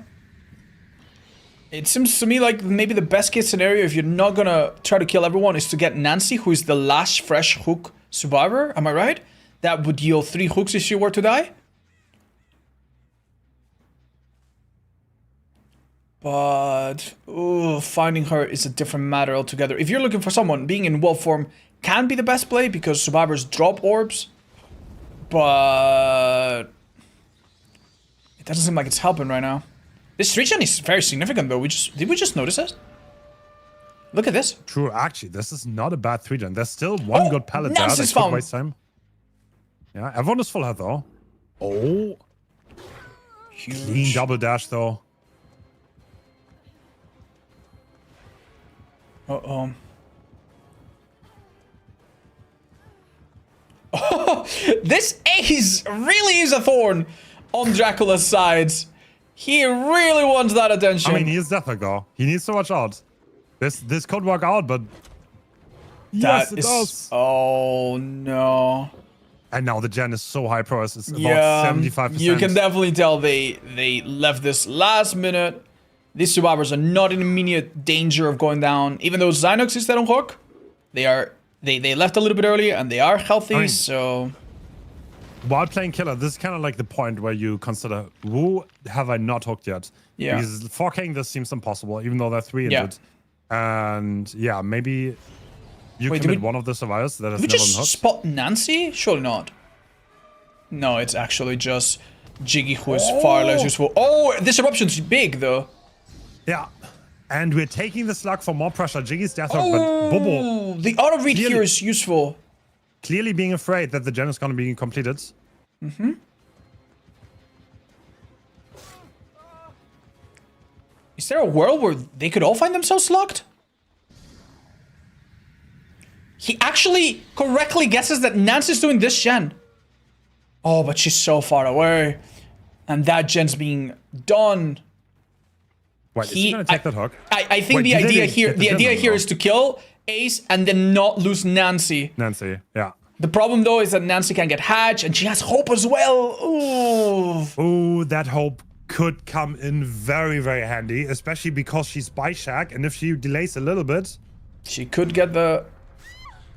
It seems to me like maybe the best case scenario, if you're not gonna try to kill everyone, is to get Nancy, who is the last fresh hook survivor. Am I right? That would yield 3 hooks if she were to die. But finding her is a different matter altogether. If you're looking for someone, being in wolf form can be the best play because survivors drop orbs. But it doesn't seem like it's helping right now. This region is very significant though. Did we just notice it? Look at this. True, actually, this is not a bad 3 gen. There's still 1 good pallet there. That could waste time. Yeah, everyone is full health though. Oh, huge. Clean double dash though. Oh, this ace really is a thorn on Dracula's sides. He really wants that attention. I mean, he is definitely go. He needs to watch out. This could work out, but yes, it does. Oh no! And now the gen is so high pro. It's about 75%. You can definitely tell they left this last minute. These survivors are not in immediate danger of going down, even though Zynox is dead on hook. They left a little bit early and they are healthy, so. While playing killer, this is kind of like the point where you consider, who have I not hooked yet? Yeah. Because 4King this seems impossible, even though they're 3 injured. And yeah, maybe you commit one of the survivors that has never been hooked. Did we just spot Nancy? Surely not. No, it's actually just Jiggy who is far less useful. Oh, this eruption's big though. Yeah. And we're taking the slug for more pressure. Jiggy's death hook, but Bobo. The auto read here is useful. Clearly being afraid that the gen is going to be completed. Is there a world where they could all find themselves locked? He actually correctly guesses that Nancy's doing this gen. Oh, but she's so far away. And that gen's being done. Wait, is he gonna take that hook? I think the idea here is to kill Ace and then not lose Nancy. Nancy, yeah. The problem though is that Nancy can get hatched and she has hope as well. Ooh. Ooh, that hope could come in very, very handy, especially because she's by Shack, and if she delays a little bit, she could get the.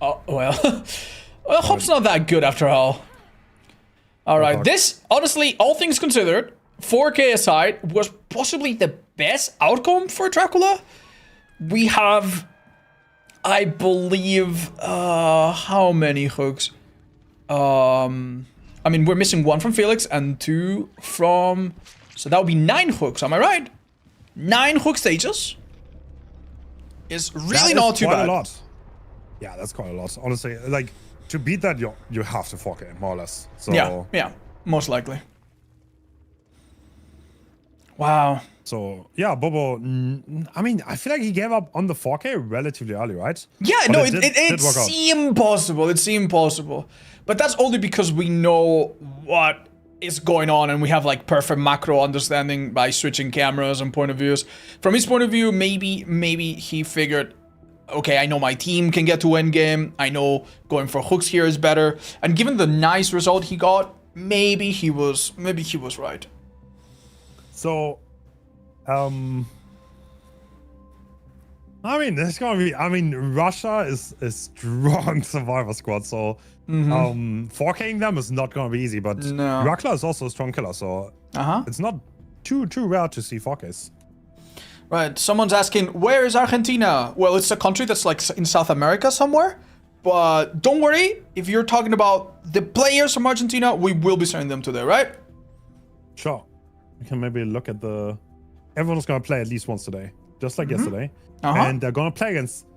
Oh well, well, hope's not that good after all. All right, this honestly, all things considered, 4K aside, was possibly the best outcome for Dracula. We have I believe, how many hooks? I mean, we're missing 1 from Felix and 2 from... So that would be 9 hooks, am I right? 9 hook stages is really not too bad. A lot. Yeah, that's quite a lot. Honestly, like, to beat that, you have to 4K, more or less. So, yeah, most likely. Wow. So, yeah, Bobo, I mean, I feel like he gave up on the 4K relatively early, right? Yeah, but no, it seemed possible. It seemed possible. But that's only because we know what is going on and we have like perfect macro understanding by switching cameras and point of views. From his point of view, maybe he figured, okay, I know my team can get to endgame. I know going for hooks here is better. And given the nice result he got, maybe he was right. So, I mean, there's gonna be. I mean, Russia is a strong survivor squad, so 4K'ing them is not gonna be easy. But Rakla is also a strong killer, so it's not too rare to see 4Ks. Right. Someone's asking, where is Argentina? Well, it's a country that's like in South America somewhere. But don't worry, if you're talking about the players from Argentina, we will be sending them today, right? Sure. We can maybe look at the. Everyone's gonna play at least once today, just like yesterday, and they're gonna play against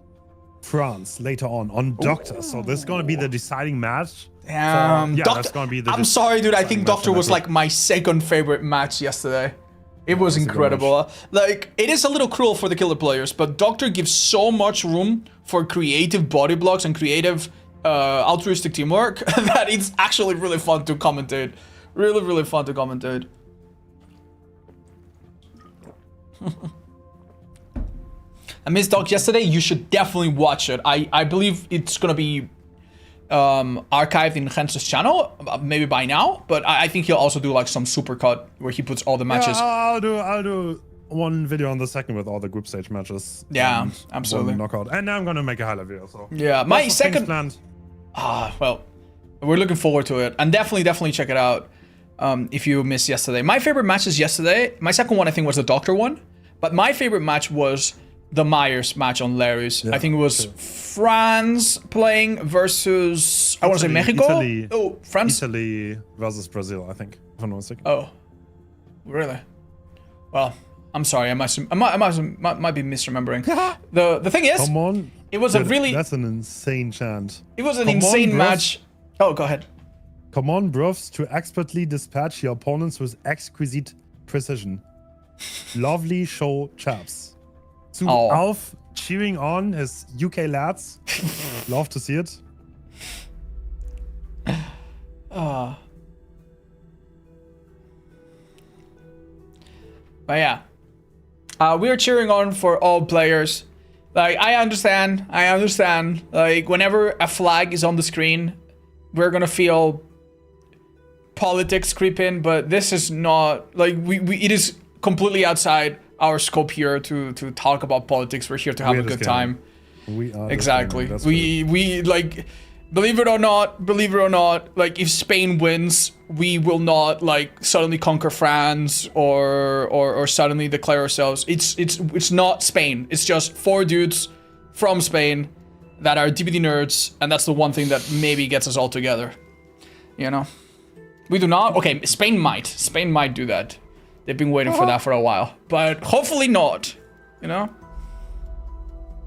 France later on Doctor. So this is gonna be the deciding match. That's gonna be the. I'm sorry, dude. I think Doctor was like my second favorite match yesterday. It was incredible. Like, it is a little cruel for the killer players, but Doctor gives so much room for creative body blocks and creative altruistic teamwork that it's actually really fun to commentate. Really fun to commentate. I missed Doc yesterday. You should definitely watch it. I believe it's gonna be archived in Gens's channel, maybe by now. But I think he'll also do like some supercut where he puts all the matches. Yeah, I'll do one video on the second with all the group stage matches. Yeah, absolutely. Knockout, and now I'm gonna make a highlight video. So yeah, my second. Well, we're looking forward to it, and definitely check it out. If you missed yesterday, my favorite matches yesterday. My second one I think was the Doctor one, but my favorite match was the Myers match on Larry's. I think it was France playing versus I want to say Mexico. Italy, France. Italy versus Brazil. I think. If I'm not mistaken. Oh, really? Well, I'm sorry. I might be misremembering. The thing is, come on, it was that's an insane chant. It was an insane match. Oh, go ahead. Come on, bros, to expertly dispatch your opponents with exquisite precision. Lovely show, chaps. Zu Alf cheering on his UK lads. Love to see it. But yeah, we're cheering on for all players. Like, I understand. Like, whenever a flag is on the screen, we're gonna feel politics creep in, but this is not like it is completely outside our scope here to talk about politics. We're here to have a good time. We are exactly. We like, believe it or not, like if Spain wins, we will not like suddenly conquer France or suddenly declare ourselves. It's not Spain. It's just 4 dudes from Spain that are DBD nerds, and that's the one thing that maybe gets us all together. You know? We do not? Okay, Spain might do that. They've been waiting for that for a while. But hopefully not. You know?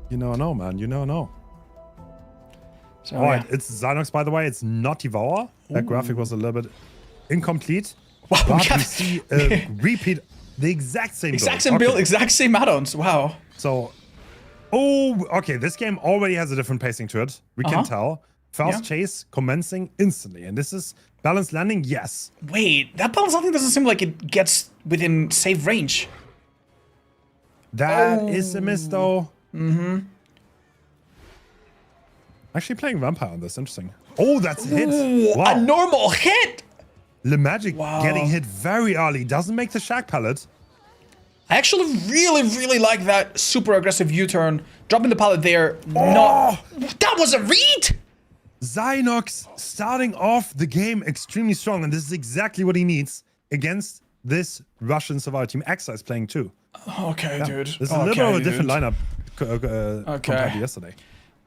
You never know, man. You never know. So, Alright, it's Zynox, by the way. It's not Devour. That graphic was a little bit incomplete. Wow, but we see a repeat, the exact same build, exact same add-ons. Wow. So, okay, this game already has a different pacing to it. We can tell. Fast chase commencing instantly. And this is balanced landing, yes. Wait, that balanced landing doesn't seem like it gets within safe range. That is a miss, though. Actually playing Vampire on this, interesting. Oh, that's a hit. Wow. A normal hit! Le Magic getting hit very early. Doesn't make the Shack pallet. I actually really like that super aggressive U-turn. Dropping the pallet there. That was a read! Zynox starting off the game extremely strong, and this is exactly what he needs against this Russian survival team. Exa is playing too. Okay, dude. This is a little bit of a different lineup compared to yesterday.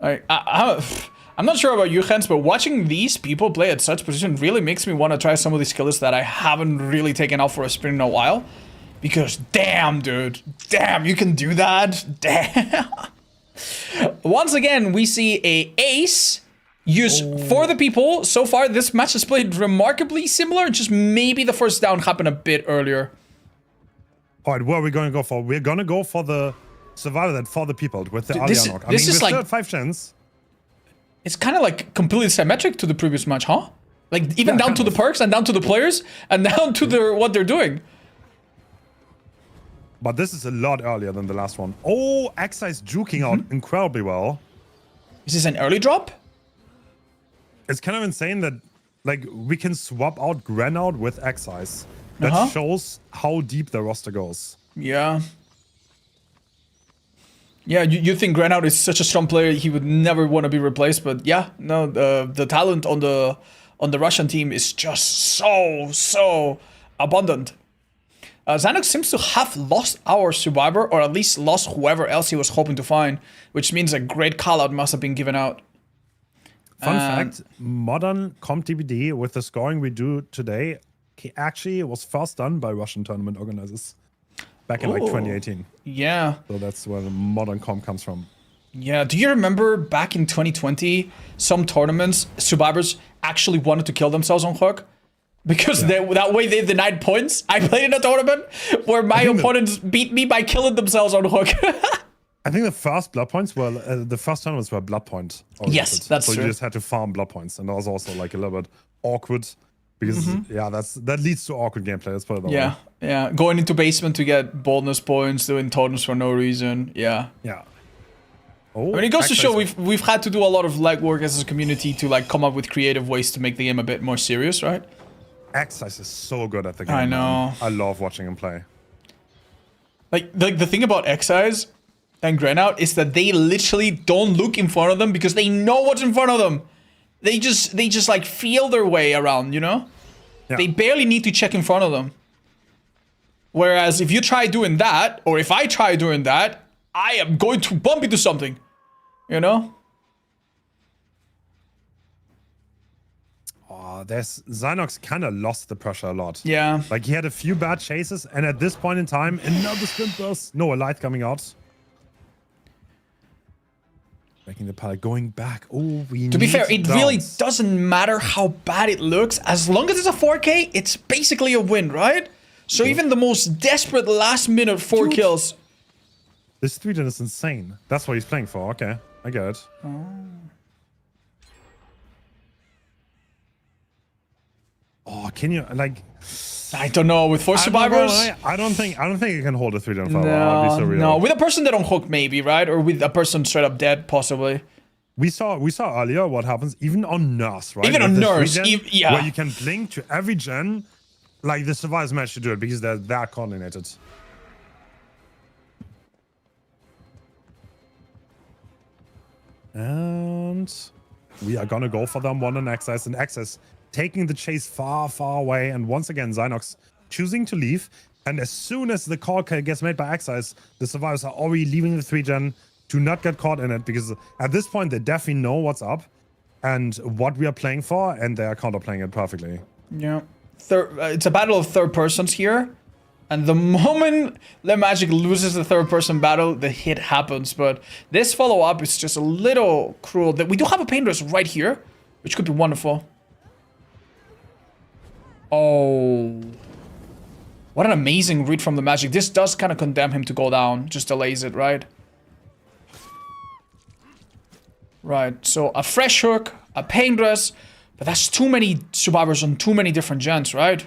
I'm not sure about you, Hans, but watching these people play at such position really makes me want to try some of these skills that I haven't really taken out for a sprint in a while. Because damn, dude, damn, you can do that. Damn. Once again, we see a ace used for the people. So far, this match has played remarkably similar. Just maybe the first down happened a bit earlier. All right, what are we going to go for? We're going to go for the survival that for the people with the This Alianok. is we still like have 5 chance. It's kind of like completely symmetric to the previous match, huh? Like even down to the perks and down to the players and down to their what they're doing. But this is a lot earlier than the last one. Oh, Axa is juking out incredibly well. Is this an early drop? It's kind of insane that like we can swap out Grenout with Axa. That shows how deep the roster goes. Yeah. Yeah, you think Grenout is such a strong player, he would never want to be replaced, but yeah, no, the talent on the Russian team is just so abundant. Xanox seems to have lost our survivor, or at least lost whoever else he was hoping to find, which means a great callout must have been given out. Fun fact, modern comp DBD with the scoring we do today, he actually was first done by Russian tournament organizers back in like 2018. Yeah. So that's where the modern comp comes from. Yeah, do you remember back in 2020, some tournaments, survivors actually wanted to kill themselves on Hook? Because that way they denied points. I played in a tournament where my opponents beat me by killing themselves on Hook. I think the first blood points were, the first tournaments were blood point oriented. Yes, that's true. So true. you just had to farm blood points. And that was also like a little bit awkward. Because, that leads to awkward gameplay. Let's put it that way. Yeah. Going into basement to get boldness points, doing totems for no reason. Yeah. Yeah. Oh, I mean, it goes to show we've had to do a lot of legwork as a community to like come up with creative ways to make the game a bit more serious, right? Exercise is so good at the game. I know. Man. I love watching him play. Like the thing about Excise and Grenout is that they literally don't look in front of them because they know what's in front of them. They just like feel their way around, you know? Yeah. They barely need to check in front of them. Whereas if you try doing that, or if I try doing that, I am going to bump into something, you know? There's Xanox kind of lost the pressure a lot. Yeah. Like he had a few bad chases, and at this point in time, another sprint burst. No, a light coming out. Making the pallet going back. Oh, to be fair, it really doesn't matter how bad it looks. As long as it's a 4K, it's basically a win, right? So even the most desperate last minute 4 kills. This 3-gen is insane. That's what he's playing for. Okay, I get it. Oh, can you like? I don't know. With 4 survivors, I don't think it can hold a 3-gen forever. I'll be so real. No, with a person that on Hook maybe, right? Or with a person straight up dead, possibly. We saw earlier what happens even on Nurse, right? Even on Nurse, yeah. Where you can blink to every gen, like the survivors managed to do it because they're that coordinated. And we are gonna go for them one on Access, and Access taking the chase far, far away. And once again, Xanox choosing to leave. And as soon as the call gets made by Access, the survivors are already leaving the 3-gen to not get caught in it, because at this point they definitely know what's up and what we are playing for, and they are counterplaying it perfectly. Yeah. It's a battle of third persons here. And the moment Le Magic loses the third person battle, the hit happens. But this follow-up is just a little cruel. That we do have a pain rush right here, which could be wonderful. Oh. What an amazing read from the Magic. This does kind of condemn him to go down. Just delays it, right? Right, so a fresh hook, a pain dress, but that's too many survivors on too many different gens, right?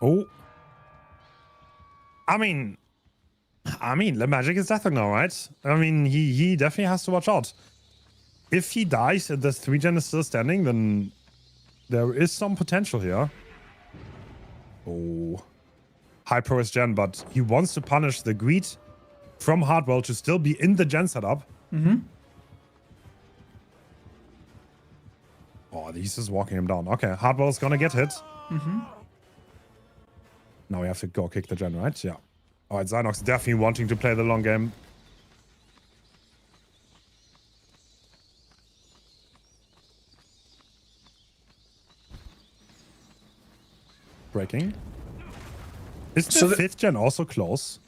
Oh. I mean, Le Magic is death now, right? I mean, he definitely has to watch out. If he dies and this 3-gen is still standing, then there is some potential here. Oh. High progress gen, but he wants to punish the greed from Hardwell to still be in the gen setup. Oh, he's just walking him down. Okay, Hardwell's gonna get hit. Now we have to go kick the gen, right? Yeah. All right, Zynox definitely wanting to play the long game. Breaking. Is the 5th gen also close?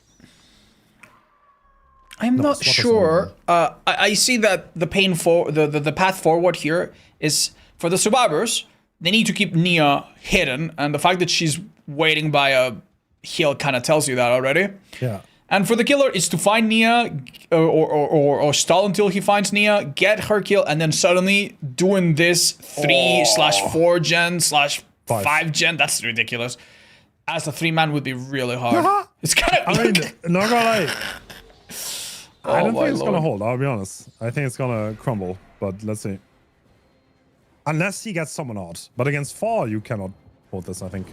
I'm not sure. I see that the the path forward here is for the survivors. They need to keep Nia hidden, and the fact that she's waiting by a hill kind of tells you that already. Yeah. And for the killer, it's to find Nia or stall until he finds Nia, get her kill, and then suddenly doing this 3/4 gen /5 gen. That's ridiculous. As a 3-man would be really hard. It's kind of. I mean, not gonna lie. I don't think it's Lord. gonna hold. I'll be honest. I think it's gonna crumble. But let's see. Unless he gets someone out. But against 4, you cannot hold this, I think.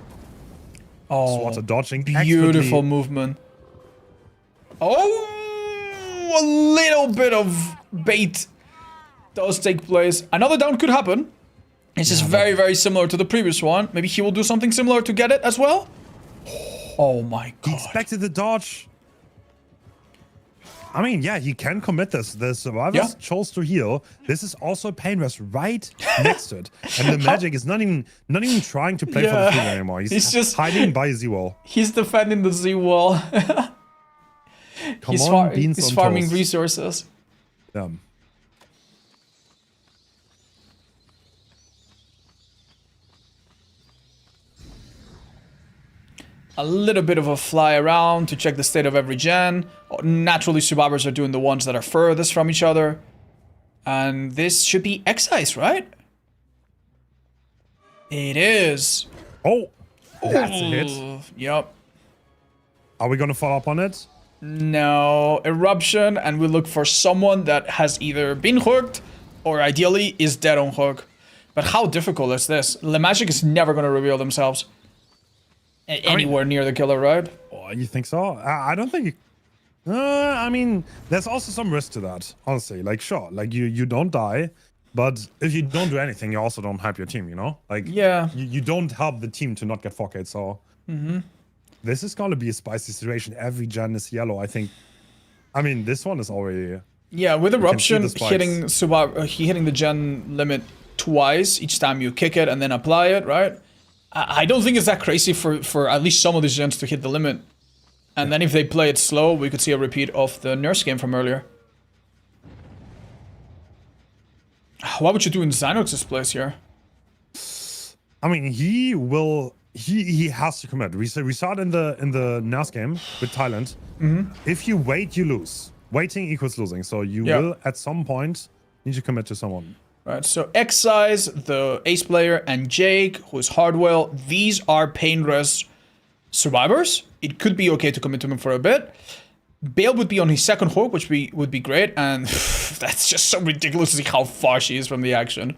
Oh, Swatter dodging. beautiful expertly. movement. Oh, a little bit of bait does take place. Another down could happen. This is very, very similar to the previous one. Maybe he will do something similar to get it as well. Oh my He god. expected the dodge. I mean, yeah, he can commit this. The survivors chose to heal. This is also a pain rest right next to it. And the magic is not even trying to play for the field anymore. He's just hiding by a Z-wall. He's defending the Z wall. He's farming toast. resources. Yeah. A little bit of a fly around to check the state of every gen. Naturally, survivors are doing the ones that are furthest from each other. And this should be excise, right? It is. Oh, that's a hit. Yep. Are we going to follow up on it? No. Eruption, and we look for someone that has either been hooked or ideally is dead on hook. But how difficult is this? The magic is never going to reveal themselves anywhere near the killer, right? Oh, you think so? I don't think. I mean, there's also some risk to that, honestly. Like, sure, like you don't die, but if you don't do anything, you also don't help your team, you know? Like, yeah, you don't help the team to not get 4K. So this is gonna be a spicy situation. Every gen is yellow, I think. I mean, this one is already. Yeah, with eruption hitting hitting the gen limit twice each time you kick it and then apply it, right? I don't think it's that crazy for at least some of these gens to hit the limit. And then if they play it slow, we could see a repeat of the nurse game from earlier. What would you do in Zynox's place here? I mean, he has to commit. We saw it in the nurse game with Thailand. If you wait, you lose. Waiting equals losing. So you will at some point need to commit to someone. Right, so Excise, the ace player, and Jake, who is Hardwell, these are pain res survivors. It could be okay to commit to him for a bit. Bale would be on his second hook, which would be great, and that's just so ridiculous to see how far she is from the action.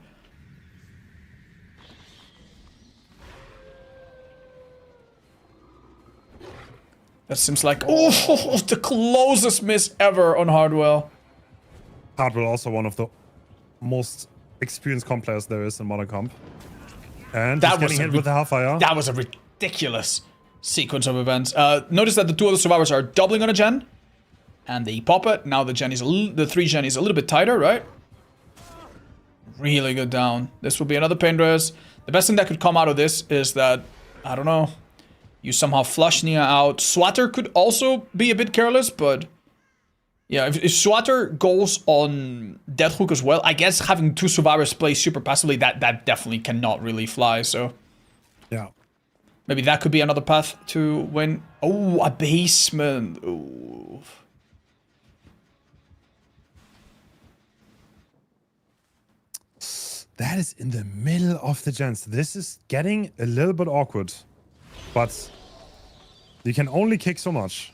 That seems like, the closest miss ever on Hardwell. Hardwell also one of the most experienced comp players there is in Modern Comp. And he's getting hit with the Hellfire. That was a ridiculous sequence of events. Notice that the two other survivors are doubling on a gen. And they pop it. Now the 3 gen is a little bit tighter, right? Really good down. This will be another pain res. The best thing that could come out of this is that, I don't know, you somehow flush Nia out. Swatter could also be a bit careless, but yeah, if Swatter goes on Death Hook as well, I guess having 2 survivors play super passively, that definitely cannot really fly, so. Yeah. Maybe that could be another path to win. Oh, a basement. Ooh. That is in the middle of the gens. This is getting a little bit awkward. But you can only kick so much.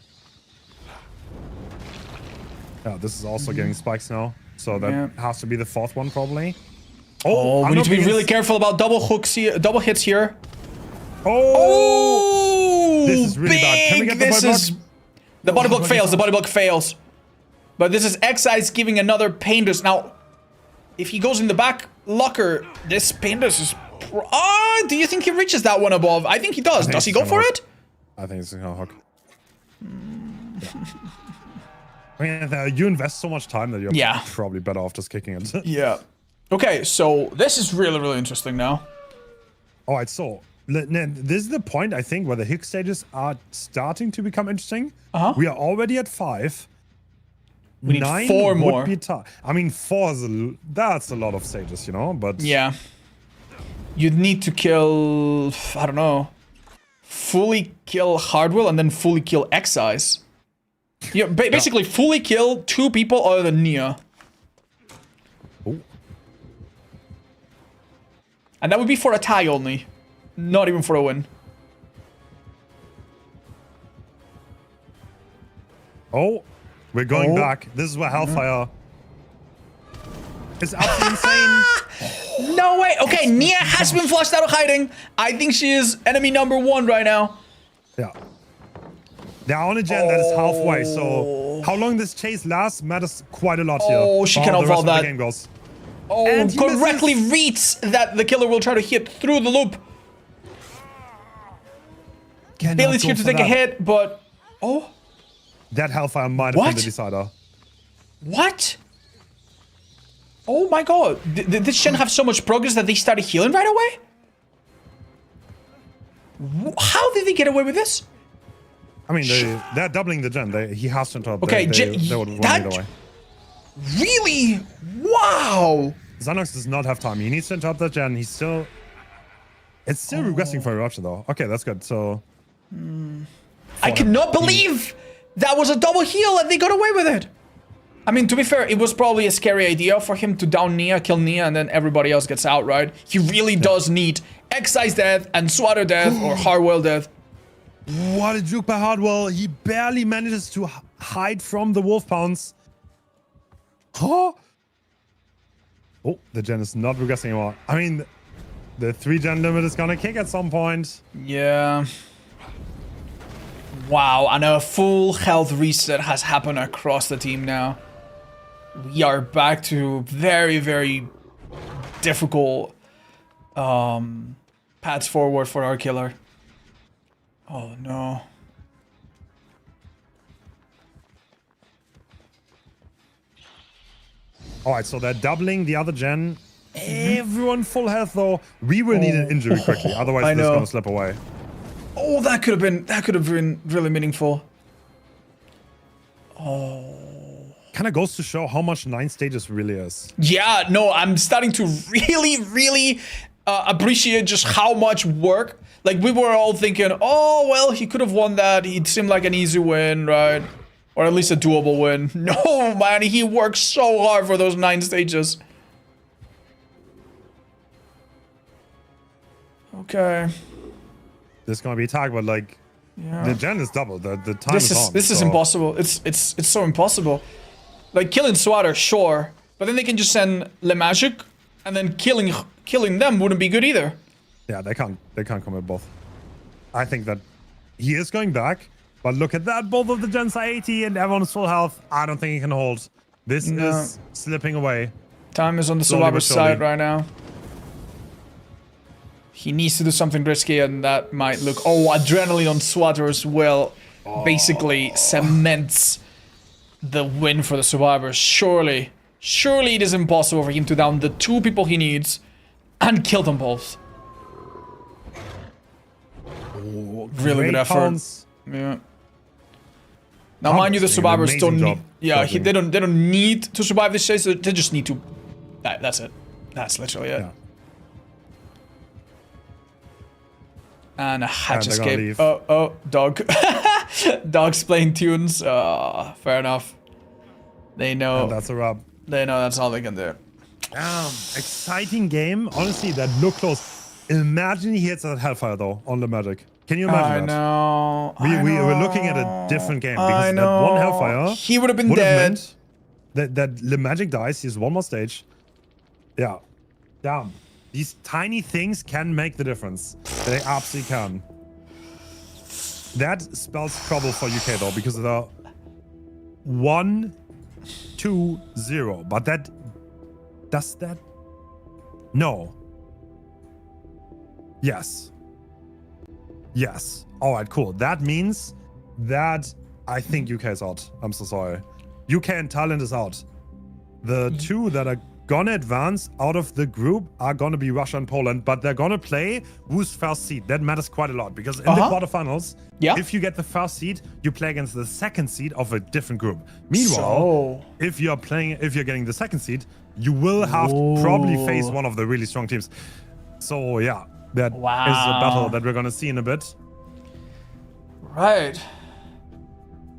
Yeah, this is also getting spikes now. So that has to be the 4th one, probably. Oh, we need to be really careful about double hooks here, double hits here. Oh! This is really bad. Can we get the body block? The body block fails. The body block fails. But this is Excise giving another pain dust. Now, if he goes in the back locker, this pain dust is. Do you think he reaches that one above? I think he does. Does he go for it? I think it's gonna hook. I mean, you invest so much time that you're Yeah. probably better off just kicking it. Yeah. Okay, so this is really, really interesting now. All right, so this is the point, I think, where the Higgs stages are starting to become interesting. We are already at 5. We need 9 4 would more. be I mean, 4 is that's a lot of stages, you know, but... Yeah. You'd need to kill, I don't know, fully kill Hardwell and then fully kill Excise. Yeah, basically fully kill 2 people other than Nia. Oh. And that would be for a tie only. Not even for a win. Oh, we're going back. This is where Hellfire is absolutely insane. No way. Okay, Nia has been flushed out of hiding. I think she is enemy number 1 right now. Yeah. They're on a gen that is halfway, so how long this chase lasts matters quite a lot here. Oh, she cannot vault that. The game goes. Oh, And he correctly misses. reads that the killer will try to hit through the loop. Cannot Bailey's go here to for take a that. hit, but... Oh, That Hellfire might have What? been the decider. what? Oh my god. Did this gen have so much progress that they started healing right away? How did they get away with this? I mean, they're doubling the gen. He has to interrupt. Okay, they would win that- either way. Really? Wow. Xanox does not have time. He needs to interrupt that gen. He's still... It's still regressing for eruption, though. Okay, that's good. So... I cannot believe that was a double heal and they got away with it. I mean, to be fair, it was probably a scary idea for him to down Nia, kill Nia, and then everybody else gets out, right? He really does need Excise death and Swatter death or Harwell death. What a juke by Hardwell. He barely manages to hide from the wolf pounds. Huh? Oh, the gen is not regressing anymore. I mean, the 3 gen limit is gonna kick at some point. Yeah. Wow, and a full health reset has happened across the team now. We are back to very, very difficult paths forward for our killer. Oh no. All right, so they're doubling the other gen. Everyone full health though. We will need an injury quickly, otherwise I this is know. gonna slip away. Oh, that could have been really meaningful. Kind of goes to show how much 9 stages really is. Yeah, no, I'm starting to really, really appreciate just how much work. Like, we were all thinking, oh, well, he could have won that. It seemed like an easy win, right? Or at least a doable win. No, man, he worked so hard for those 9 stages. Okay. This is gonna be attacked, but like Yeah. the gen is double. The time is on. This is so- impossible. It's so impossible. Like, killing Swatter, sure, but then they can just send Le Magic, and then killing them wouldn't be good either. Yeah, they can't commit both. I think that he is going back, but look at that. Both of the gens are 80 and everyone's full health. I don't think he can hold. This is slipping away. Time is on the Slowly but survivor's side surely. right now. He needs to do something risky, and that might look... Oh, adrenaline on Swatter as well. Basically cements the win for the survivors. Surely it is impossible for him to down the 2 people he needs and kill them both. Really Great good effort. pounds. Yeah. Now, mind you, the Obviously, an survivors amazing don't need... job Yeah, building. they don't need to survive this chase. They just need to... That's it. That's literally it. Yeah. And a hatch And they're gonna escape. leave. Oh, dog. Dog's playing tunes. Fair enough. They know. And that's a wrap. They know that's all they can do. Exciting game. Honestly, that looked close. Imagine he hits that Hellfire though on the Magic. Can you imagine that? know. We were looking at a different game I because know. that one Hellfire He would have been would have dead. meant that the Magic dies. He's one more stage. Yeah. Damn. These tiny things can make the difference. They absolutely can. That spells trouble for UK though, because they're 1, 2, 0. But that does that? No. Yes. Yes. All right, cool. That means that I think UK is out. I'm so sorry. UK and Thailand is out. The two that are gonna advance out of the group are gonna be Russia and Poland, but they're gonna play who's first seed. That matters quite a lot because in the quarterfinals, if you get the first seed, you play against the second seed of a different group. Meanwhile, if you're getting the second seed, you will have to probably face one of the really strong teams. So yeah, that is a battle that we're gonna see in a bit. Right.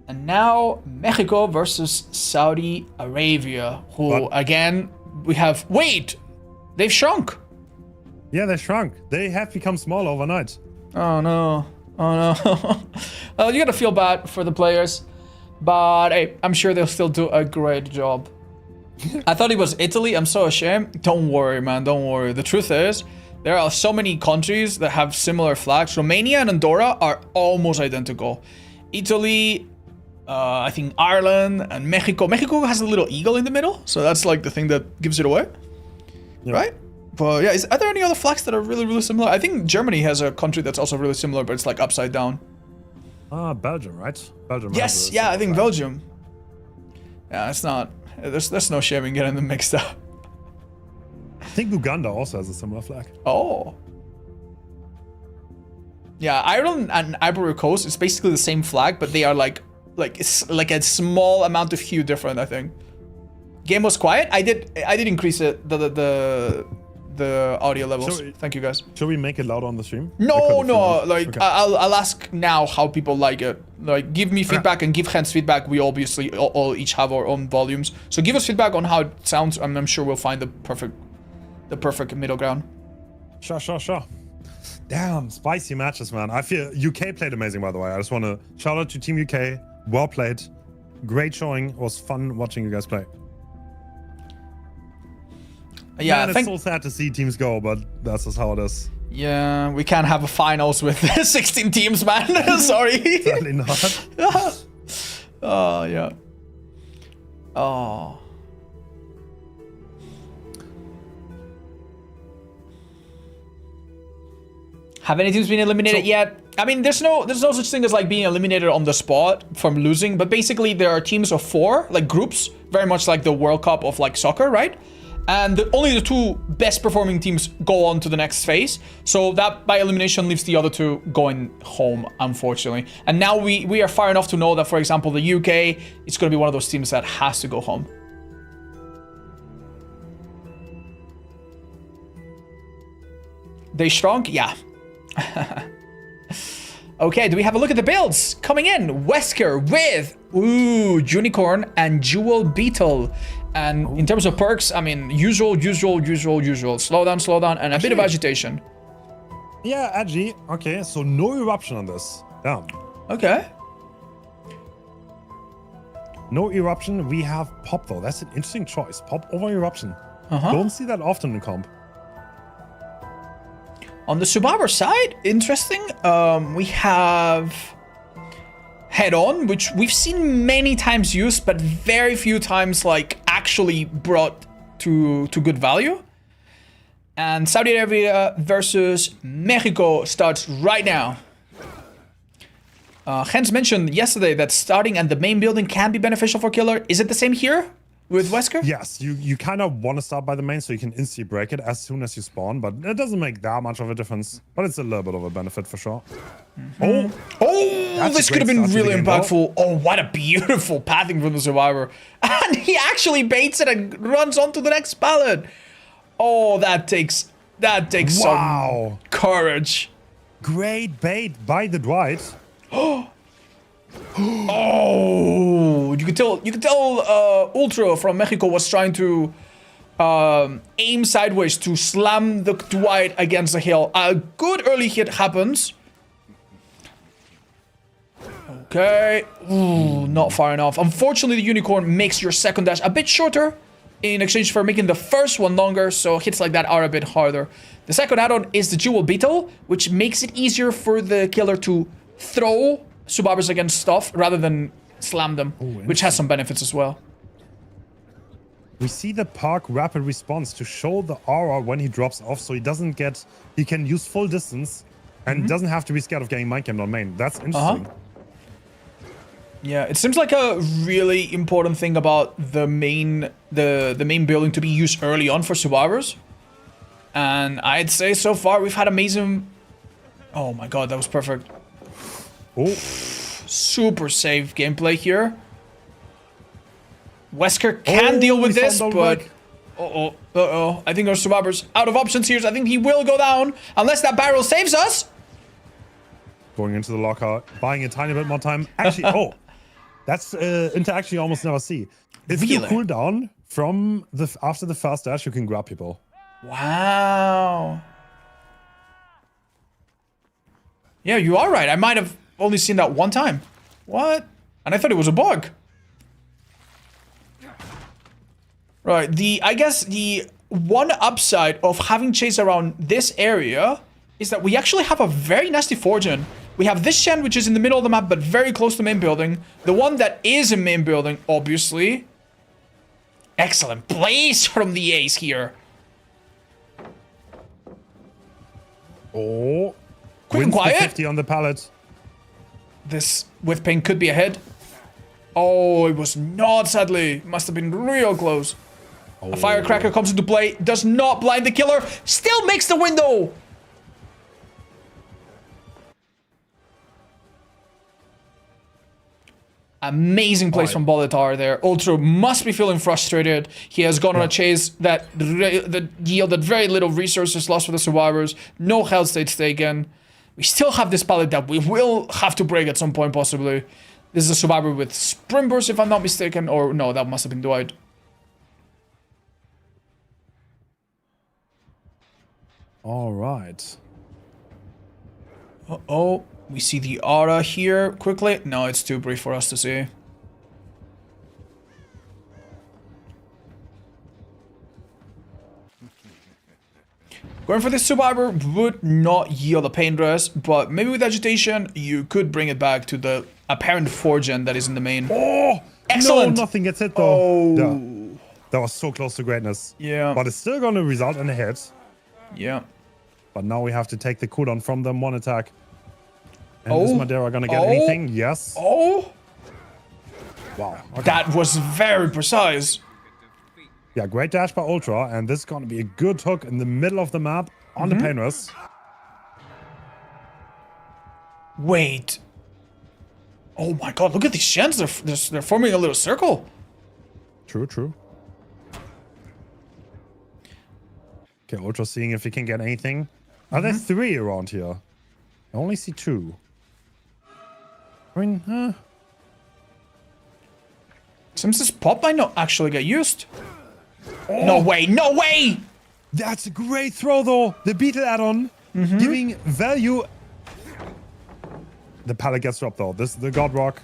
And now Mexico versus Saudi Arabia, who again we have. Wait, they've shrunk. Yeah, they shrunk. They have become small overnight. Oh no! Oh no! You gotta feel bad for the players, but hey, I'm sure they'll still do a great job. I thought it was Italy. I'm so ashamed. Don't worry, man. Don't worry. The truth is, there are so many countries that have similar flags. Romania and Andorra are almost identical. Italy. I think Ireland and Mexico. Mexico has a little eagle in the middle, so that's like the thing that gives it away, right? But yeah, are there any other flags that are really, really similar? I think Germany has a country that's also really similar, but it's like upside down. Belgium, right? Belgium. Yes, yeah, I think Belgium. Yeah, it's not. There's no shame in getting them mixed up. I think Uganda also has a similar flag. Oh. Yeah, Ireland and Ivory Coast is basically the same flag, but they are like it's like a small amount of hue different, I think. Game was quiet. I did increase it the audio levels. Thank you guys. Should we make it loud on the stream? No. Like okay. I'll ask now how people like it. Like give me feedback and give Hans feedback. We obviously all each have our own volumes. So give us feedback on how it sounds, and I'm sure we'll find the perfect middle ground. Sure. Damn, spicy matches, man. I feel UK played amazing, by the way. I just want to shout out to Team UK. Well played. Great showing. It was fun watching you guys play. Yeah, man, it's so sad to see teams go, but that's just how it is. Yeah, we can't have a finals with 16 teams, man. Sorry. Sadly not. Oh, yeah. Oh. Have any teams been eliminated yet? I mean, there's no such thing as like being eliminated on the spot from losing, but basically there are teams of 4, like groups, very much like the World Cup of like soccer, right? And only the 2 best performing teams go on to the next phase. So that by elimination leaves the other 2 going home, unfortunately. And now we are far enough to know that, for example, the UK is going to be one of those teams that has to go home. They shrunk? Yeah. Okay, do we have a look at the builds? Coming in, Wesker with Unicorn and Jewel Beetle. And in terms of perks, I mean, usual. Slow down, and a bit of agitation. Yeah, Agi. Okay, so no eruption on this. Damn. Okay. No eruption. We have Pop, though. That's an interesting choice. Pop over eruption. Don't see that often in comp. On the Subaru side, interesting. We have Head On, which we've seen many times used, but very few times like actually brought to good value. And Saudi Arabia versus Mexico starts right now. Hans mentioned yesterday that starting at the main building can be beneficial for killer. Is it the same here with Wesker? Yes, you kind of want to start by the main so you can instantly break it as soon as you spawn, but it doesn't make that much of a difference. But it's a little bit of a benefit for sure. Oh, this could have been really impactful. Oh, what a beautiful pathing from the Survivor. And he actually baits it and runs on to the next pallet. Oh, that takes some courage. Great bait by the Dwight. Oh, you could tell Ultra from Mexico was trying to aim sideways to slam the Dwight against the hill. A good early hit happens. Okay. Ooh, not far enough. Unfortunately, the Unicorn makes your second dash a bit shorter in exchange for making the first one longer, so hits like that are a bit harder. The second add-on is the Jewel Beetle, which makes it easier for the killer to throw Subabas against stuff rather than slam them, which has some benefits as well. We see the Park rapid response to show the aura when he drops off, so he can use full distance and doesn't have to be scared of getting mind camped on main. That's interesting. Yeah, it seems like a really important thing about the main building to be used early on for survivors. And I'd say so far we've had amazing. Oh my god, that was perfect. Oh, Super safe gameplay here. Wesker can deal with this, but I think our survivors out of options here. So I think he will go down unless that barrel saves us. going into the lockout, buying a tiny bit more time. Actually, that's interaction you almost never see. If you cool down from after the first dash, you can grab people. Wow. Yeah, you are right. I might have only seen that one time. What? And I thought it was a bug. Right, I guess the one upside of having chase around this area is that we actually have a very nasty fortune. We have this gen, which is in the middle of the map, but very close to main building. The one that is in main building, obviously. Excellent blaze from the ace here. Oh, quick and quiet. 50 on the pallet. This with pain could be ahead. Oh, it was not, sadly. Must have been real close. A firecracker comes into play, does not blind the killer, still makes the window. Amazing place from Bolitar there. Ultra must be feeling frustrated. He has gone on a chase that yielded very little resources lost for the survivors. No health states taken. We still have this pallet that we will have to break at some point, possibly. This is a survivor with sprint burst, if I'm not mistaken. Or no, that must have been Dwight. All right. Uh-oh. We see the aura here quickly. No, it's too brief for us to see. Going for this survivor would not yield a pain rest, but maybe with agitation, you could bring it back to the apparent 4-gen that is in the main. Oh! Excellent! No, nothing gets hit though. Oh. Yeah. That was so close to greatness. Yeah. But it's still going to result in a hit. Yeah. But now we have to take the cooldown from them, one attack. And is Madeira gonna get anything? Yes. Oh! Wow. Okay. That was very precise. Yeah, great dash by Ultra, and this is gonna be a good hook in the middle of the map on the Painless. Wait. Oh my god, look at these gens. They're forming a little circle. True, true. Okay, Ultra seeing if he can get anything. Are there 3 around here? I only see 2. I mean, Seems this pop might not actually get used. Oh. No way, no way! That's a great throw though. The Beetle add-on giving value. The pallet gets dropped though. This is the God Rock.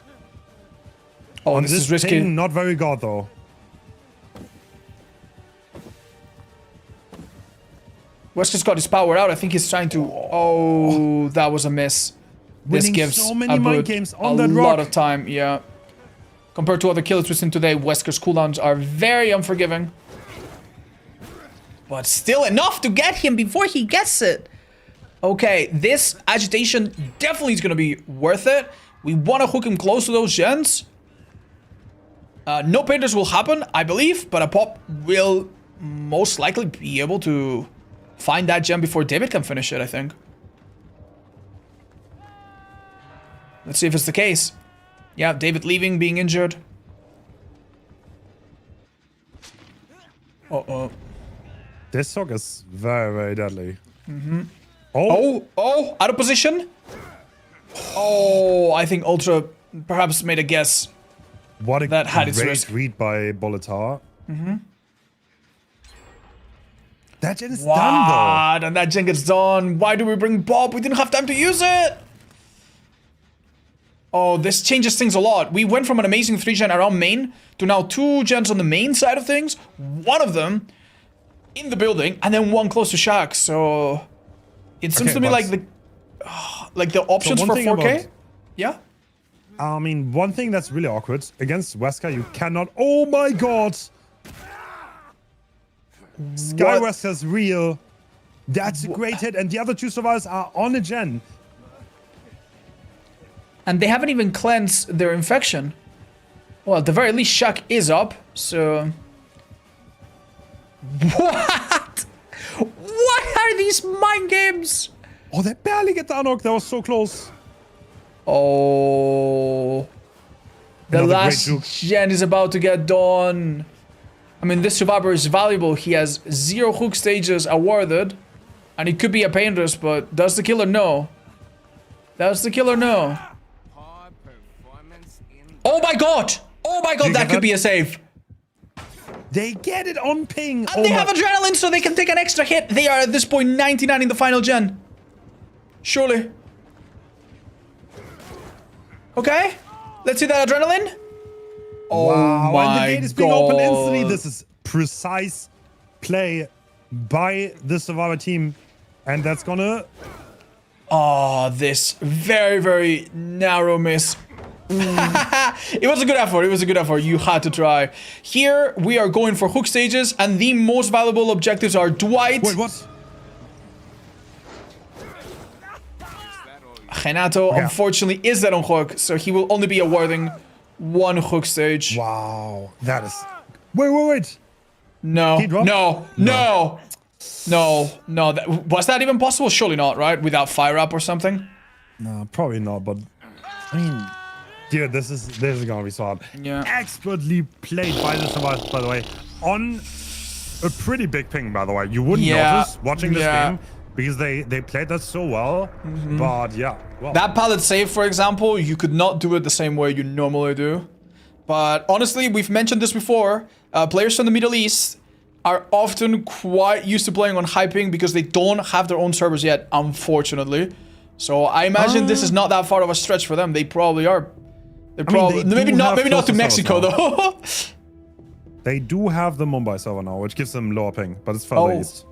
Oh, and this is risky. Ping, not very God though. Wesker's got his power out. I think he's trying to. Oh, that was a miss. This Winning gives so many mind games on that rock. A lot of time, yeah. Compared to other killers we've seen today, Wesker's cooldowns are very unforgiving. But still enough to get him before he gets it. Okay, this agitation definitely is going to be worth it. We want to hook him close to those gens. No painters will happen, I believe, but a pop will most likely be able to find that gem before David can finish it, I think. Let's see if it's the case. Yeah, David leaving, being injured. Uh-oh. This hook is very, very deadly. Oh, out of position. Oh, I think Ultra perhaps made a guess. What a that had its great risk. read by Bolitar. That gen is done What? And that gen gets done. Why do we bring Bob? We didn't have time to use it. Oh, this changes things a lot. We went from an amazing 3-gen around main to now 2 gens on the main side of things. One of them in the building, and then one close to Shaq. So it seems to me like the options for 4K. Yeah. I mean, one thing that's really awkward against Wesker, you cannot. Oh my god! Sky Wesker's real. That's a great hit, and the other 2 survivors are on a gen. And they haven't even cleansed their infection. Well, at the very least, Shaq is up, so... What? What are these mind games? Oh, they barely get the unhook. That was so close. Oh... The Another last great juke. gen is about to get done. I mean, this survivor is valuable. He has 0 hook stages awarded. And he could be a painless, but does the killer know? Does the killer know? Oh my god! Oh my god, that could be a save. They get it on ping. And they have adrenaline so they can take an extra hit. They are at this point 99 in the final gen. Surely. Okay. Let's see that adrenaline. Oh wow, my and the gate is being opened instantly. god. This is precise play by the survivor team. And that's gonna... Oh, this very, very narrow miss. It was a good effort. It was a good effort. You had to try. Here, we are going for hook stages, and the most valuable objectives are Dwight. Wait, what? Renato, unfortunately, is that on hook, so he will only be awarding 1 hook stage. Wow, that is... Wait. No, He dropped? no. Was that even possible? Surely not, right? Without fire up or something? No, probably not, but... I mean... Dude, this is gonna be so hard. Yeah. Expertly played by the survivors, by the way. On a pretty big ping, by the way. You wouldn't notice watching this game because they played that so well. But yeah. Well. That pallet save, for example, you could not do it the same way you normally do. But honestly, we've mentioned this before. Players from the Middle East are often quite used to playing on high ping because they don't have their own servers yet, unfortunately. So I imagine this is not that far of a stretch for them. They probably are. They probably maybe not to Mexico though. They do have the Mumbai server now, which gives them lower ping, but it's further east.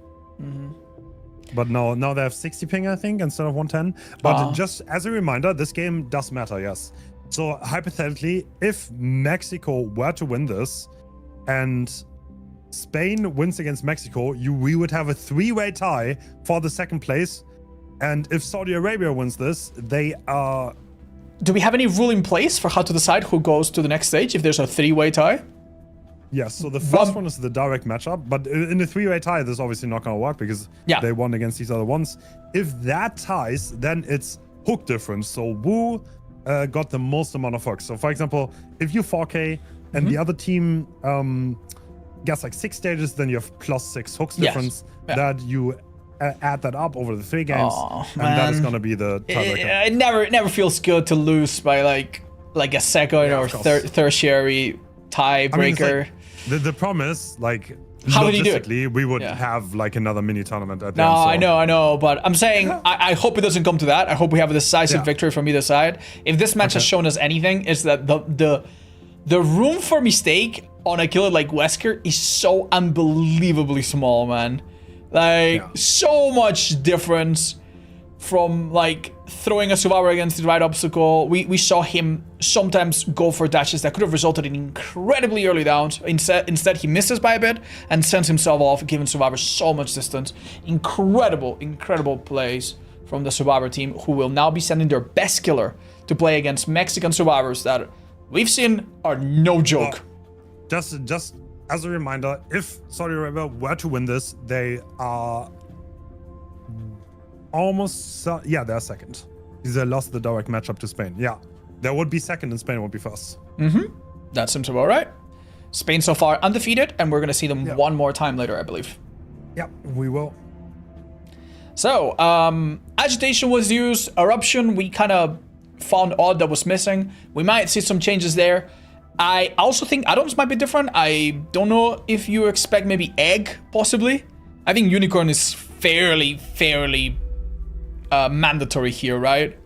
But now they have 60 ping, I think, instead of 110. But just as a reminder, this game does matter, yes. So hypothetically, if Mexico were to win this and Spain wins against Mexico, we would have a 3-way tie for the second place. And if Saudi Arabia wins this, they are... Do we have any rule in place for how to decide who goes to the next stage if there's a 3-way tie? Yes, so the first one is the direct matchup, but in the 3-way tie, this is obviously not going to work because they won against these other ones. If that ties, then it's hook difference. So Wu got the most amount of hooks. So for example, if you 4K and the other team gets like 6 stages, then you have +6 hooks difference that you add that up over the 3 games, and that is going to be the tiebreaker. It never feels good to lose by like a second or tertiary tiebreaker. I mean, the problem is, like, how did he do it? We would have like another mini tournament at the end. So. I know, but I'm saying I hope it doesn't come to that. I hope we have a decisive victory from either side. If this match has shown us anything, is that the room for mistake on a killer like Wesker is so unbelievably small, man. Like, so much difference from, like, throwing a survivor against the right obstacle. We saw him sometimes go for dashes that could have resulted in incredibly early downs. Instead, he misses by a bit and sends himself off, giving survivors so much distance. Incredible plays from the survivor team, who will now be sending their best killer to play against Mexican survivors that we've seen are no joke. Just as a reminder, if Saudi Arabia were to win this, they are almost... they're second. Because they lost the direct matchup to Spain. Yeah, they would be second and Spain would be first. That seems about right. Spain so far undefeated, and we're going to see them one more time later, I believe. Yeah, we will. So, agitation was used. Eruption, we kind of found odd that was missing. We might see some changes there. I also think add-ons might be different. I don't know if you expect maybe egg, possibly. I think unicorn is fairly mandatory here, right?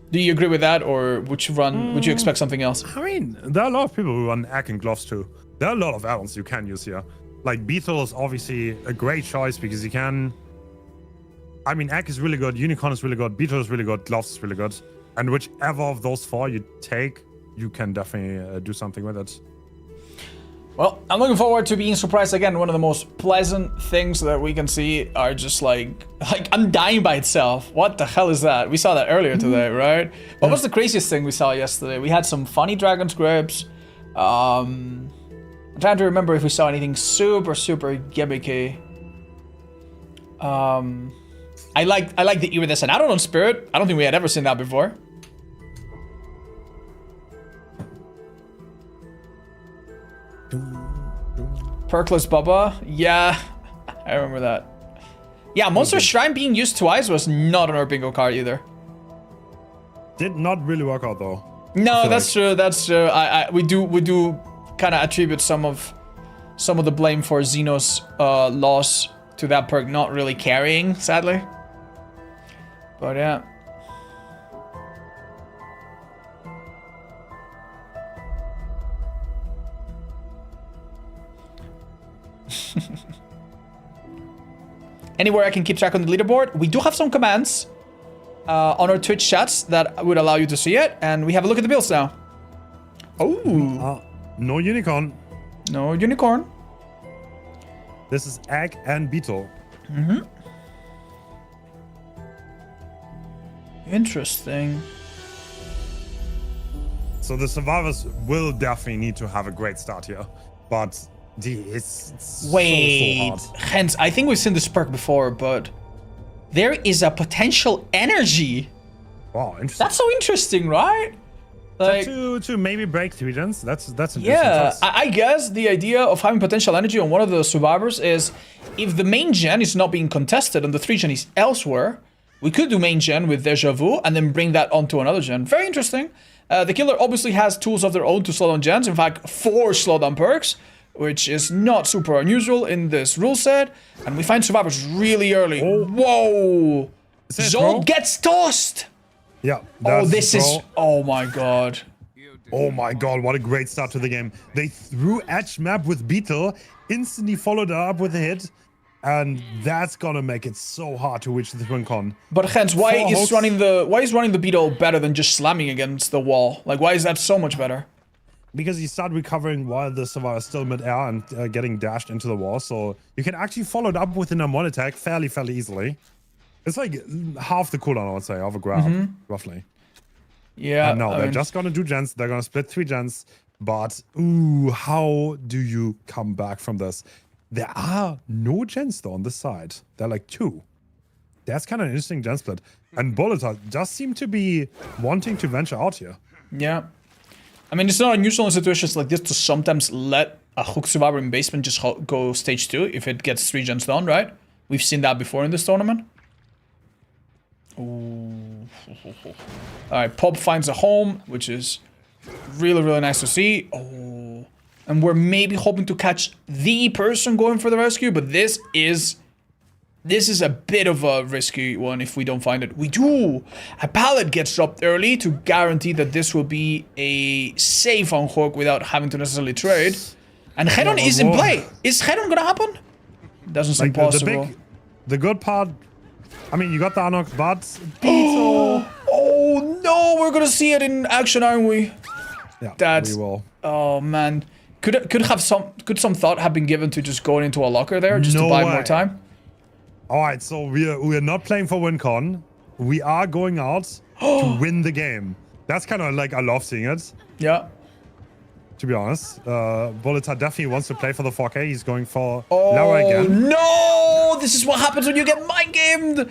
Do you agree with that, or would you expect something else? I mean, there are a lot of people who run egg and gloves too. There are a lot of add-ons you can use here. Like Beetle is obviously a great choice because you can... I mean, egg is really good, unicorn is really good, Beetle is really good, gloves is really good. And whichever of those 4 you take, you can definitely do something with it. Well, I'm looking forward to being surprised again. One of the most pleasant things that we can see are just like Undying by itself. What the hell is that? We saw that earlier today, right? What was the craziest thing we saw yesterday? We had some funny dragon scripts. I'm trying to remember if we saw anything super gimmicky. I like the iridescent Adult on Spirit. I don't think we had ever seen that before. Perkless Bubba, yeah, I remember that. Yeah, Monster Shrine being used twice was not on our bingo card either. Did not really work out though. No, that's true. That's true. We do kind of attribute some of the blame for Xeno's loss to that perk not really carrying, sadly. But yeah. Anywhere I can keep track on the leaderboard. We do have some commands on our Twitch chats that would allow you to see it, and we have a look at the builds now. Oh, no unicorn. No unicorn. This is Egg and Beetle. Interesting. So the survivors will definitely need to have a great start here, but it's Wait, so hard. hence I think we've seen this perk before, but there is a potential energy. Wow, interesting. That's so interesting, right? Like, to maybe break 3 gens. That's interesting. yeah, I guess the idea of having potential energy on one of the survivors is if the main gen is not being contested and the 3 gen is elsewhere, we could do main gen with Deja Vu and then bring that onto another gen. Very interesting. The killer obviously has tools of their own to slow down gens. In fact, 4 slowdown perks, which is not super unusual in this rule set. And we find survivors really early. Oh. Whoa! Zold gets tossed! Yeah. Oh, this is... Oh my god. Oh my god, what a great start to the game. They threw Edge Map with Beetle, instantly followed it up with a hit, and that's gonna make it so hard to reach the Twin Con. But hence, why is running the Beetle better than just slamming against the wall? Like, why is that so much better? Because you start recovering while the survivor is still mid-air and getting dashed into the wall, so you can actually follow it up with an M1 attack fairly easily. It's like half the cooldown, I would say, of a grab, roughly. Yeah. And no, they're just gonna do gens. They're gonna split 3 gens. But, ooh, how do you come back from this? There are no gens, though, on this side. They're like 2. That's kind of an interesting gen split. And Boleta just seem to be wanting to venture out here. Yeah. I mean, it's not unusual in situations like this to sometimes let a hook survivor in basement just go stage 2 if it gets 3 gens done, right? We've seen that before in this tournament. Ooh. Alright, Pop finds a home, which is really nice to see. Oh. And we're maybe hoping to catch the person going for the rescue, but this is a bit of a risky one if we don't find it. We do! A pallet gets dropped early to guarantee that this will be a safe unhook without having to necessarily trade. And Heron is in play! Is Heron gonna happen? Doesn't seem possible. The good part... I mean, you got the unhook, but... Beetle! Oh no! We're gonna see it in action, aren't we? Yeah, we will. Oh man. Could some thought have been given to just going into a locker there just to buy more time? Alright, so we're not playing for WinCon. We are going out to win the game. That's kind of like I love seeing it. Yeah. To be honest. Boleta definitely wants to play for the 4K. He's going for Lara again. No! This is what happens when you get mind gamed!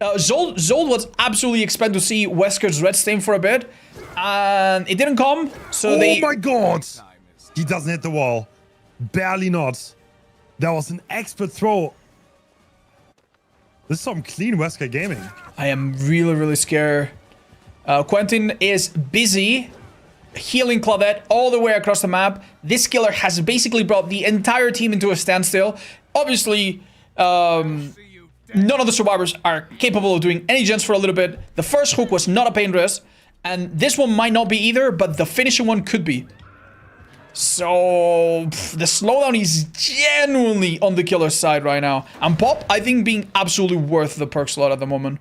Zold was absolutely expected to see Wesker's red stain for a bit. And it didn't come, so Oh my god! He doesn't hit the wall. Barely not. That was an expert throw. This is some clean Wesker gaming. I am really scared. Quentin is busy healing Claudette all the way across the map. This killer has basically brought the entire team into a standstill. Obviously, none of the survivors are capable of doing any gens for a little bit. The first hook was not a pain rest, and this one might not be either, but the finishing one could be. So, the slowdown is genuinely on the killer's side right now. And Pop, I think, being absolutely worth the perk slot at the moment.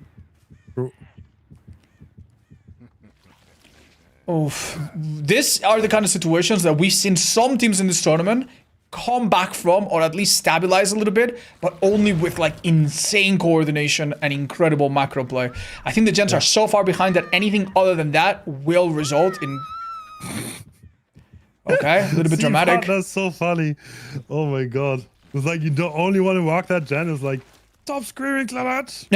Oof. These are the kind of situations that we've seen some teams in this tournament come back from, or at least stabilize a little bit, but only with like insane coordination and incredible macro play. I think the Gens are so far behind that anything other than that will result in... Okay, a little bit dramatic. That's so funny. Oh my god. It's like you don't only want to walk that Gen. It's like, stop screaming, Clement.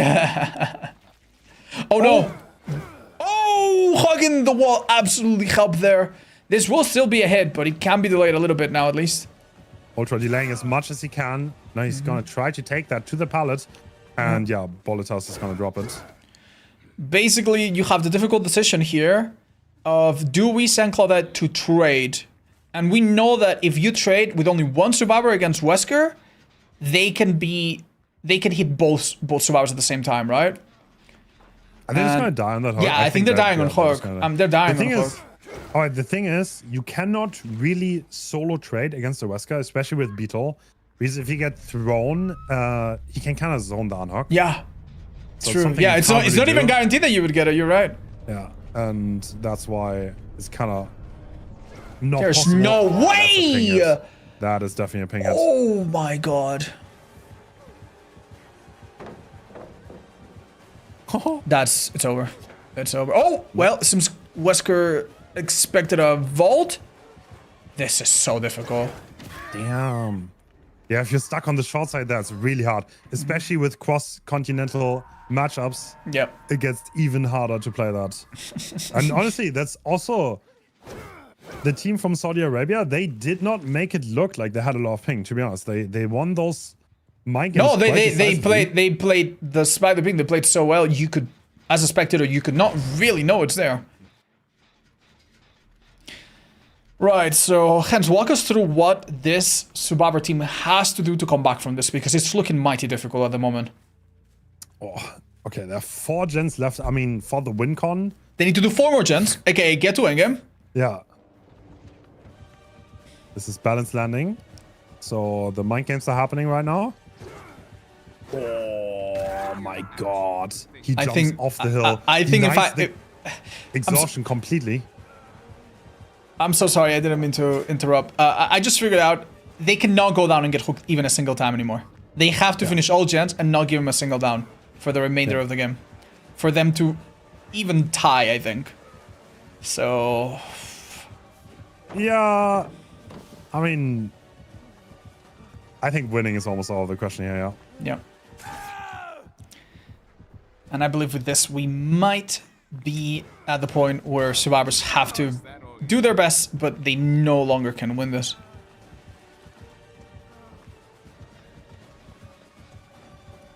Oh no. Oh, hugging the wall absolutely helped there. This will still be a hit, but it can be delayed a little bit now at least. Ultra delaying as much as he can. Now he's gonna try to take that to the pallet. And yeah, Bolitas is gonna drop it. Basically, you have the difficult decision here of do we send Claudette to trade? And we know that if you trade with only one survivor against Wesker, they can hit both survivors at the same time, right? I think it's gonna die on that hook. Yeah, I think they're dying on hook. They're dying on hook. Alright, the thing is, you cannot really solo trade against the Wesker, especially with Beetle. Because if he gets thrown, he can kind of zone the unhook. Yeah, it's true. Yeah, it's not even guaranteed that you would get it. You're right. Yeah, and that's why it's kind of not There's possible. no way! That is definitely a ping hit. Oh my god. It's over. It's over. Oh, well, since Wesker expected a vault, this is so difficult. Damn. Yeah, if you're stuck on the short side, that's really hard. Especially with cross-continental matchups. Yep. It gets even harder to play that. And honestly, that's also... The team from Saudi Arabia, they did not make it look like they had a lot of ping, to be honest. They won those mind games. No, they played despite the ping, they played so well, you could, as a spectator, you could not really know it's there. Right, so Hans, walk us through what this Survivor team has to do to come back from this, because it's looking mighty difficult at the moment. Oh, okay, there are 4 gens left. I mean, for the win con. They need to do 4 more gens, aka get to endgame. Yeah. This is balance landing. So the mind games are happening right now. Oh my god. He jumps off the hill. I think exhaustion completely. I'm so sorry, I didn't mean to interrupt. I just figured out they cannot go down and get hooked even a single time anymore. They have to finish all gens and not give him a single down for the remainder of the game. For them to even tie, I think. So... Yeah... I mean... I think winning is almost all of the question here, yeah. And I believe with this, we might be at the point where survivors have to do their best, but they no longer can win this.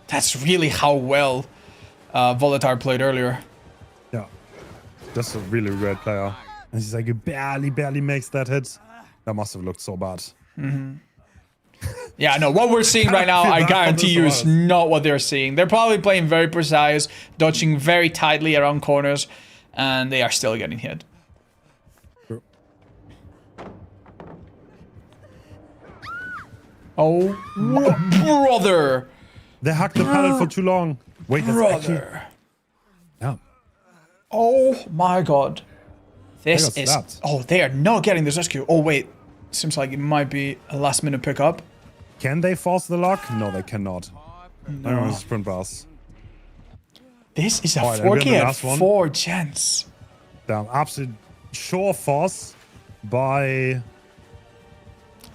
That's really how well Volatar played earlier. Yeah. Just a really great player. And he's like, he barely makes that hit. That must have looked so bad. Mm-hmm. Yeah, no, what we're seeing right now, I guarantee you, is not what they're seeing. They're probably playing very precise, dodging very tightly around corners, and they are still getting hit. True. Oh, brother! They hacked the pallet for too long. Wait, that's actually... Yeah. Oh my god. This is... Oh, they are not getting this rescue. Oh, wait. Seems like it might be a last-minute pickup. Can they force the lock? No, they cannot. No. Sprint pass. This is a 4K at 4 gens. Damn, absolute sure force by...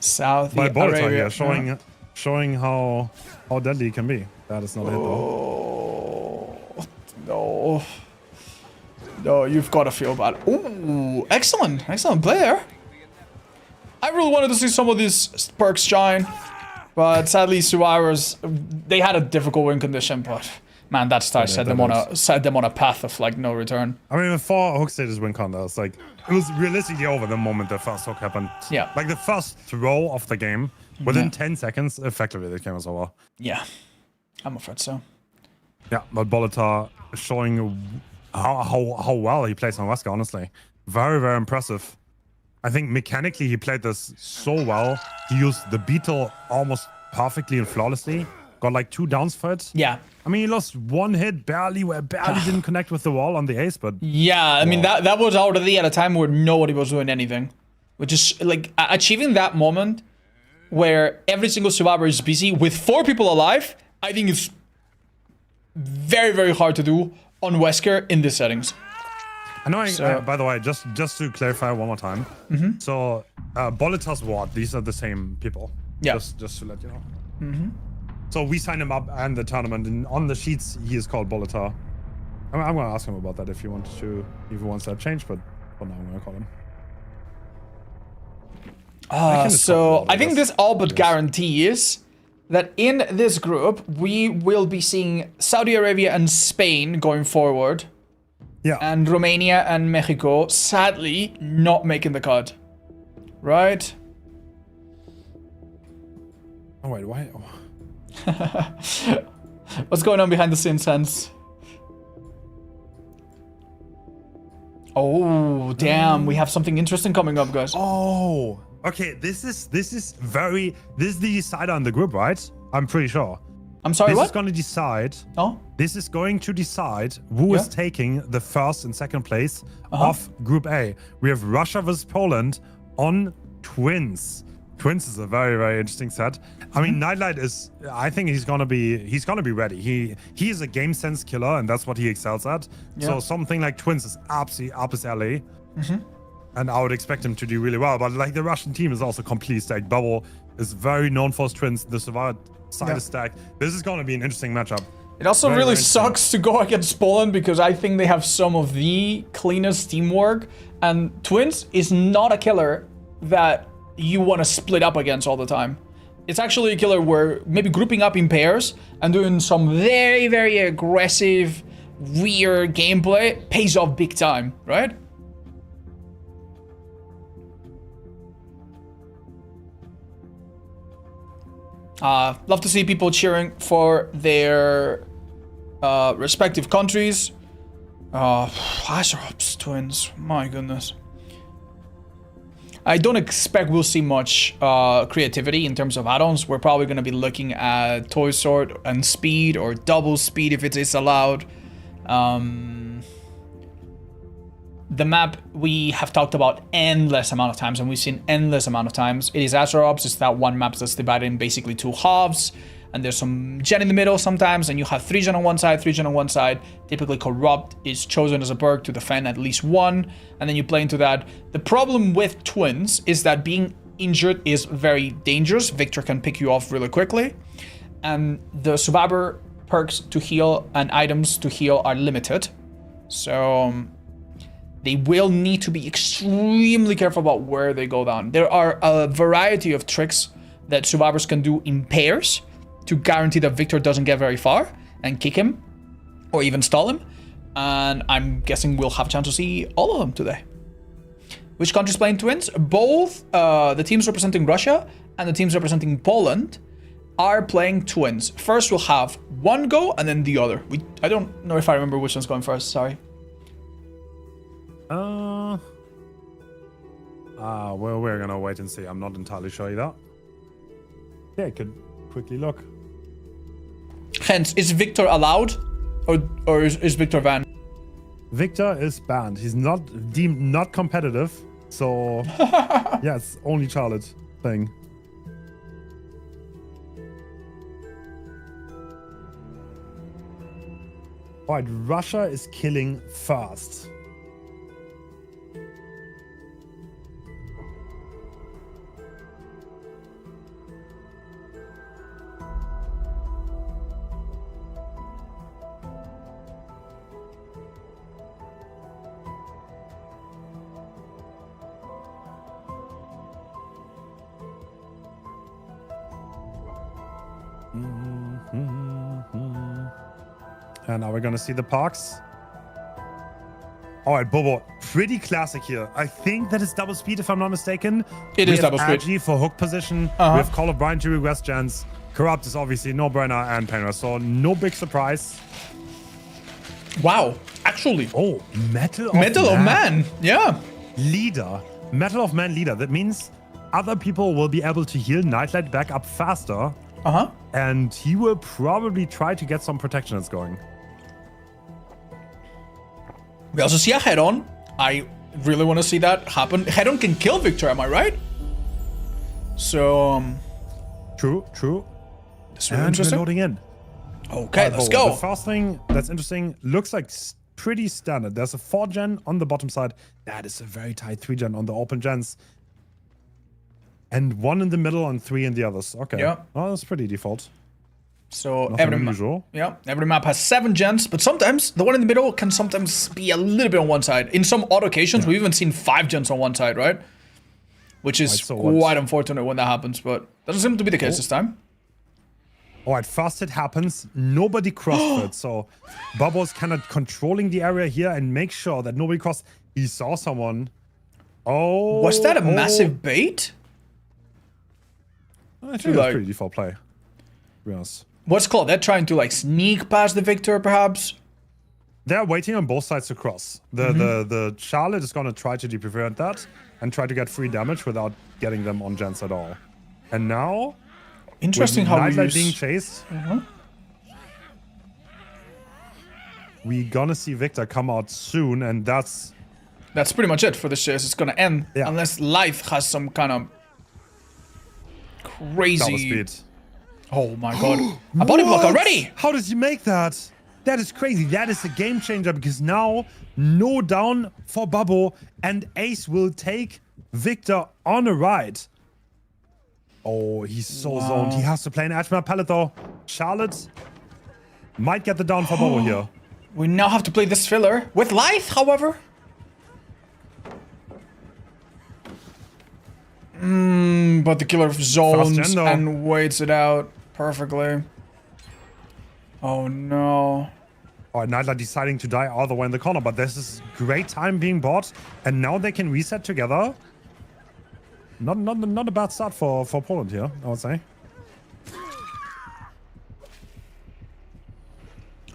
Saudi Arabia, yeah, showing how deadly it can be. That is not a hit though. No. No, you've got to feel bad. Ooh, excellent play there. I really wanted to see some of these perks shine, but sadly, survivors, they had a difficult win condition. But man, that start set them on a path of like no return. I mean, before hook stages win con, it was realistically over the moment the first hook happened. Yeah, like the first throw of the game within 10 seconds, effectively the game was over. Yeah, I'm afraid so. Yeah, but Bolitar showing how well he plays on Wesker, honestly. Very, very impressive. I think mechanically he played this so well. He used the beetle almost perfectly and flawlessly. got like 2 downs for it. Yeah. I mean, he lost 1 hit, barely didn't connect with the wall on the ace, but... Yeah, I mean, that was already at a time where nobody was doing anything. Which is, like, achieving that moment where every single survivor is busy with 4 people alive, I think it's very, very hard to do on Wesker in these settings. Annoying. By the way, just to clarify one more time. So, Bolitas Ward, these are the same people. Yeah. Just to let you know. So we signed him up and the tournament, and on the sheets he is called Bolitar. I'm gonna ask him about that if he wants that changed, but for now I'm gonna call him. So I think this all but guarantees that in this group we will be seeing Saudi Arabia and Spain going forward. Yeah. And Romania and Mexico sadly not making the cut. Right? Oh wait, why? What's going on behind the scenes, Hans? Oh, damn. We have something interesting coming up, guys. Oh, okay. This is the decider on the group, right? I'm pretty sure. I'm sorry, This what? is going to decide. Oh? This is going to decide who is taking the 1st and 2nd place of Group A. We have Russia versus Poland on Twins. Twins is a very, very interesting set. I mean, Nightlight is. I think he's gonna be ready. He is a game sense killer, and that's what he excels at. Yeah. So something like Twins is absolutely up his alley, and I would expect him to do really well. But like the Russian team is also completely stacked. Bubble is very known for his Twins. The Survivor side is stacked. This is gonna be an interesting matchup. It also Very, really very sucks to go against Poland because I think they have some of the cleanest teamwork, and Twins is not a killer that you want to split up against all the time. It's actually a killer where maybe grouping up in pairs and doing some very, very aggressive, weird gameplay pays off big time, right? Love to see people cheering for their respective countries. Azerops Twins, my goodness. I don't expect we'll see much creativity in terms of add-ons. We're probably going to be looking at Toy Sword and Speed or Double Speed if it is allowed. The map we have talked about endless amount of times, and we've seen endless amount of times. It is Azerops. It's that one map that's divided in basically 2 halves. And there's some gen in the middle sometimes, and you have 3 gen on one side, 3 gen on one side. Typically Corrupt is chosen as a perk to defend at least 1, and then you play into that. The problem with Twins is that being injured is very dangerous. Victor can pick you off really quickly, and the Survivor perks to heal and items to heal are limited. So they will need to be extremely careful about where they go down. There are a variety of tricks that Survivors can do in pairs to guarantee that Victor doesn't get very far and kick him or even stall him. And I'm guessing we'll have a chance to see all of them today. Which countries playing Twins? Both the teams representing Russia and the teams representing Poland are playing Twins. First we'll have one go and then the other. I don't know if I remember which one's going first, sorry. Well, we're gonna wait and see. I'm not entirely sure either. Yeah, I could quickly look. Hence, is Victor allowed, or is Victor banned? Victor is banned. He's not deemed not competitive, so yeah, it's only Charlotte thing. All right, Russia is killing first. And now we're gonna see the parks. All right, Bobo, pretty classic here. I think that is double speed, if I'm not mistaken. It is double speed. Agi for hook position. We have Call of Brian to request gens. Corrupt is obviously no-brainer, and Penra, so no big surprise. Wow, actually. Oh, Metal of Man, yeah. Leader. Metal of Man leader. That means other people will be able to heal Nightlight back up faster. And he will probably try to get some protections going. We also see a head-on. I really want to see that happen. Head-on can kill Victor, am I right? So, True. this is really And we're interesting. loading in. Okay, let's go. The first thing that's interesting looks like pretty standard. There's a 4-gen on the bottom side. That is a very tight 3-gen on the open gens. And 1 in the middle and 3 in the others. Okay. Yeah. Well, that's pretty default. So Nothing every unusual. every map has 7 gens, but sometimes the one in the middle can sometimes be a little bit on one side. In some odd occasions, we've even seen 5 gens on one side, right? Which is so quite unfortunate when that happens, but doesn't seem to be the case this time. All right, first it happens. Nobody crossed it. So Bubbles kind of controlling the area here and make sure that nobody crossed. He saw someone. Oh. Was that a massive bait? I think that's pretty default play. To be honest. What's called? They're trying to like sneak past the Victor, perhaps? They're waiting on both sides to cross. The Charlotte is going to try to prevent that and try to get free damage without getting them on gens at all. And now, Interesting with how we Nightlight use... being chased, we gonna see Victor come out soon, and that's pretty much it for this chase. It's gonna end unless Life has some kind of double crazy... speed. Oh my god. A body block What? already! How does he make that? That is crazy. That is a game changer because now no down for Bubble and Ace will take Victor on a ride. Oh, he's so zoned. He has to play an edge map pallet though. Charlotte might get the down for Bubble here. We now have to play this filler with Life, however. But the killer zones though. and waits it out perfectly. Oh no. Oh, Nightlight deciding to die all the way in the corner, but this is great time being bought, and now they can reset together. Not a bad start for Poland here, I would say.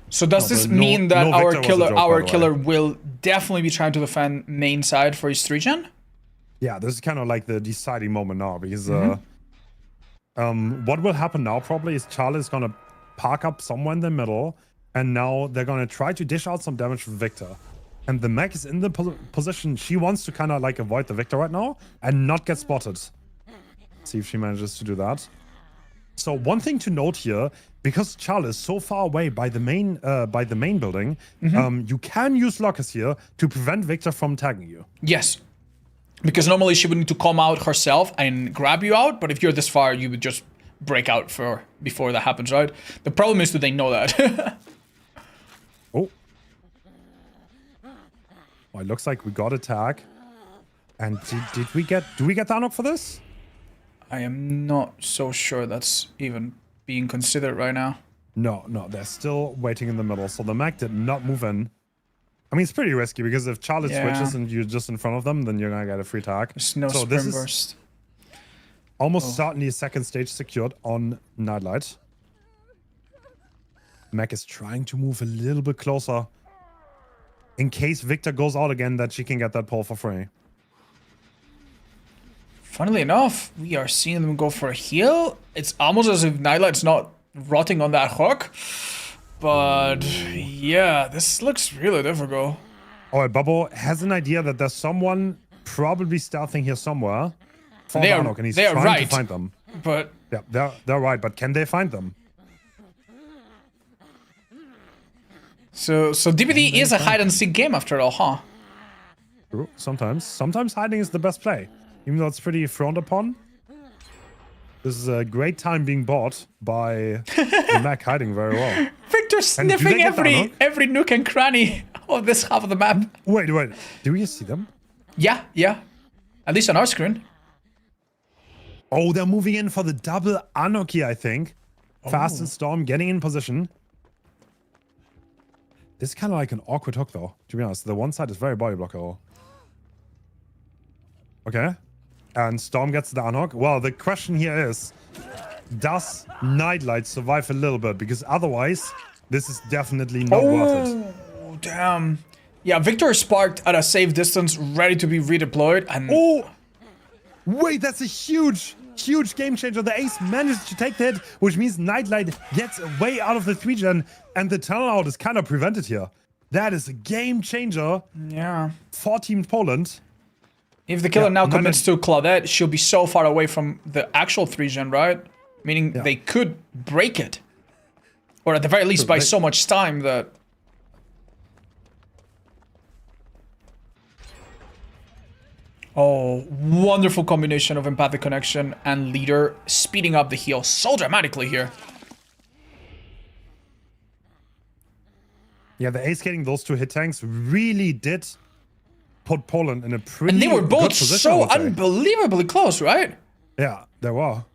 So does this mean that our killer will definitely be trying to defend main side for his 3-gen? Yeah, this is kind of like the deciding moment now because what will happen now probably is Charlie is gonna park up somewhere in the middle, and now they're gonna try to dish out some damage for Victor. And the mech is in the position she wants to kind of like avoid the Victor right now and not get spotted. See if she manages to do that. So one thing to note here, because Charlie is so far away by the main building, you can use lockers here to prevent Victor from tagging you. Yes. Because normally she would need to come out herself and grab you out, but if you're this far, you would just break out before that happens, right? The problem is, do they know that? Oh. Well, it looks like we got a tag. And do we get the unlock for this? I am not so sure that's even being considered right now. No, they're still waiting in the middle. So the mech did not move in. I mean, it's pretty risky because if Charlotte switches and you're just in front of them, then you're gonna get a free tag. There's no so sprint this burst. is almost certainly a second stage secured on Nightlight. Mech is trying to move a little bit closer in case Victor goes out again, that she can get that pole for free. Funnily enough, we are seeing them go for a heal. It's almost as if Nightlight's not rotting on that hook. But yeah, this looks really difficult. All right, Bubble has an idea that there's someone probably stealthing here somewhere. They are, and he's they are trying right, to find them. But Yeah, they're right, but can they find them? so DBD is a hide and seek game after all, huh? True, sometimes hiding is the best play, even though it's pretty frowned upon. This is a great time being bought by the mech hiding very well. Victor sniffing every nook and cranny of this half of the map. Wait, do we see them? Yeah. At least on our screen. Oh, they're moving in for the double Anarchy, I think. Fast and Storm getting in position. This is kind of like an awkward hook, though, to be honest. The one side is very body blockable. Okay. And Storm gets the unhook. Well, the question here is, does Nightlight survive a little bit? Because otherwise, this is definitely not worth it. Oh, damn. Yeah, Victor is sparked at a safe distance, ready to be redeployed. And oh! Wait, that's a huge Huge game changer. The ace managed to take the hit, which means Nightlight gets way out of the 3-gen, and the tunnel out is kind of prevented here. That is a game changer. Yeah. For Team Poland. If the killer now commits to Claudette, she'll be so far away from the actual 3-gen, right? Meaning they could break it. Or at the very least by so much time that... Oh, wonderful combination of Empathic Connection and Leader, speeding up the heal so dramatically here. Yeah, the ace getting those 2 hit tanks really did put Poland in a pretty And they were both good position, so unbelievably close, right? Yeah, they were.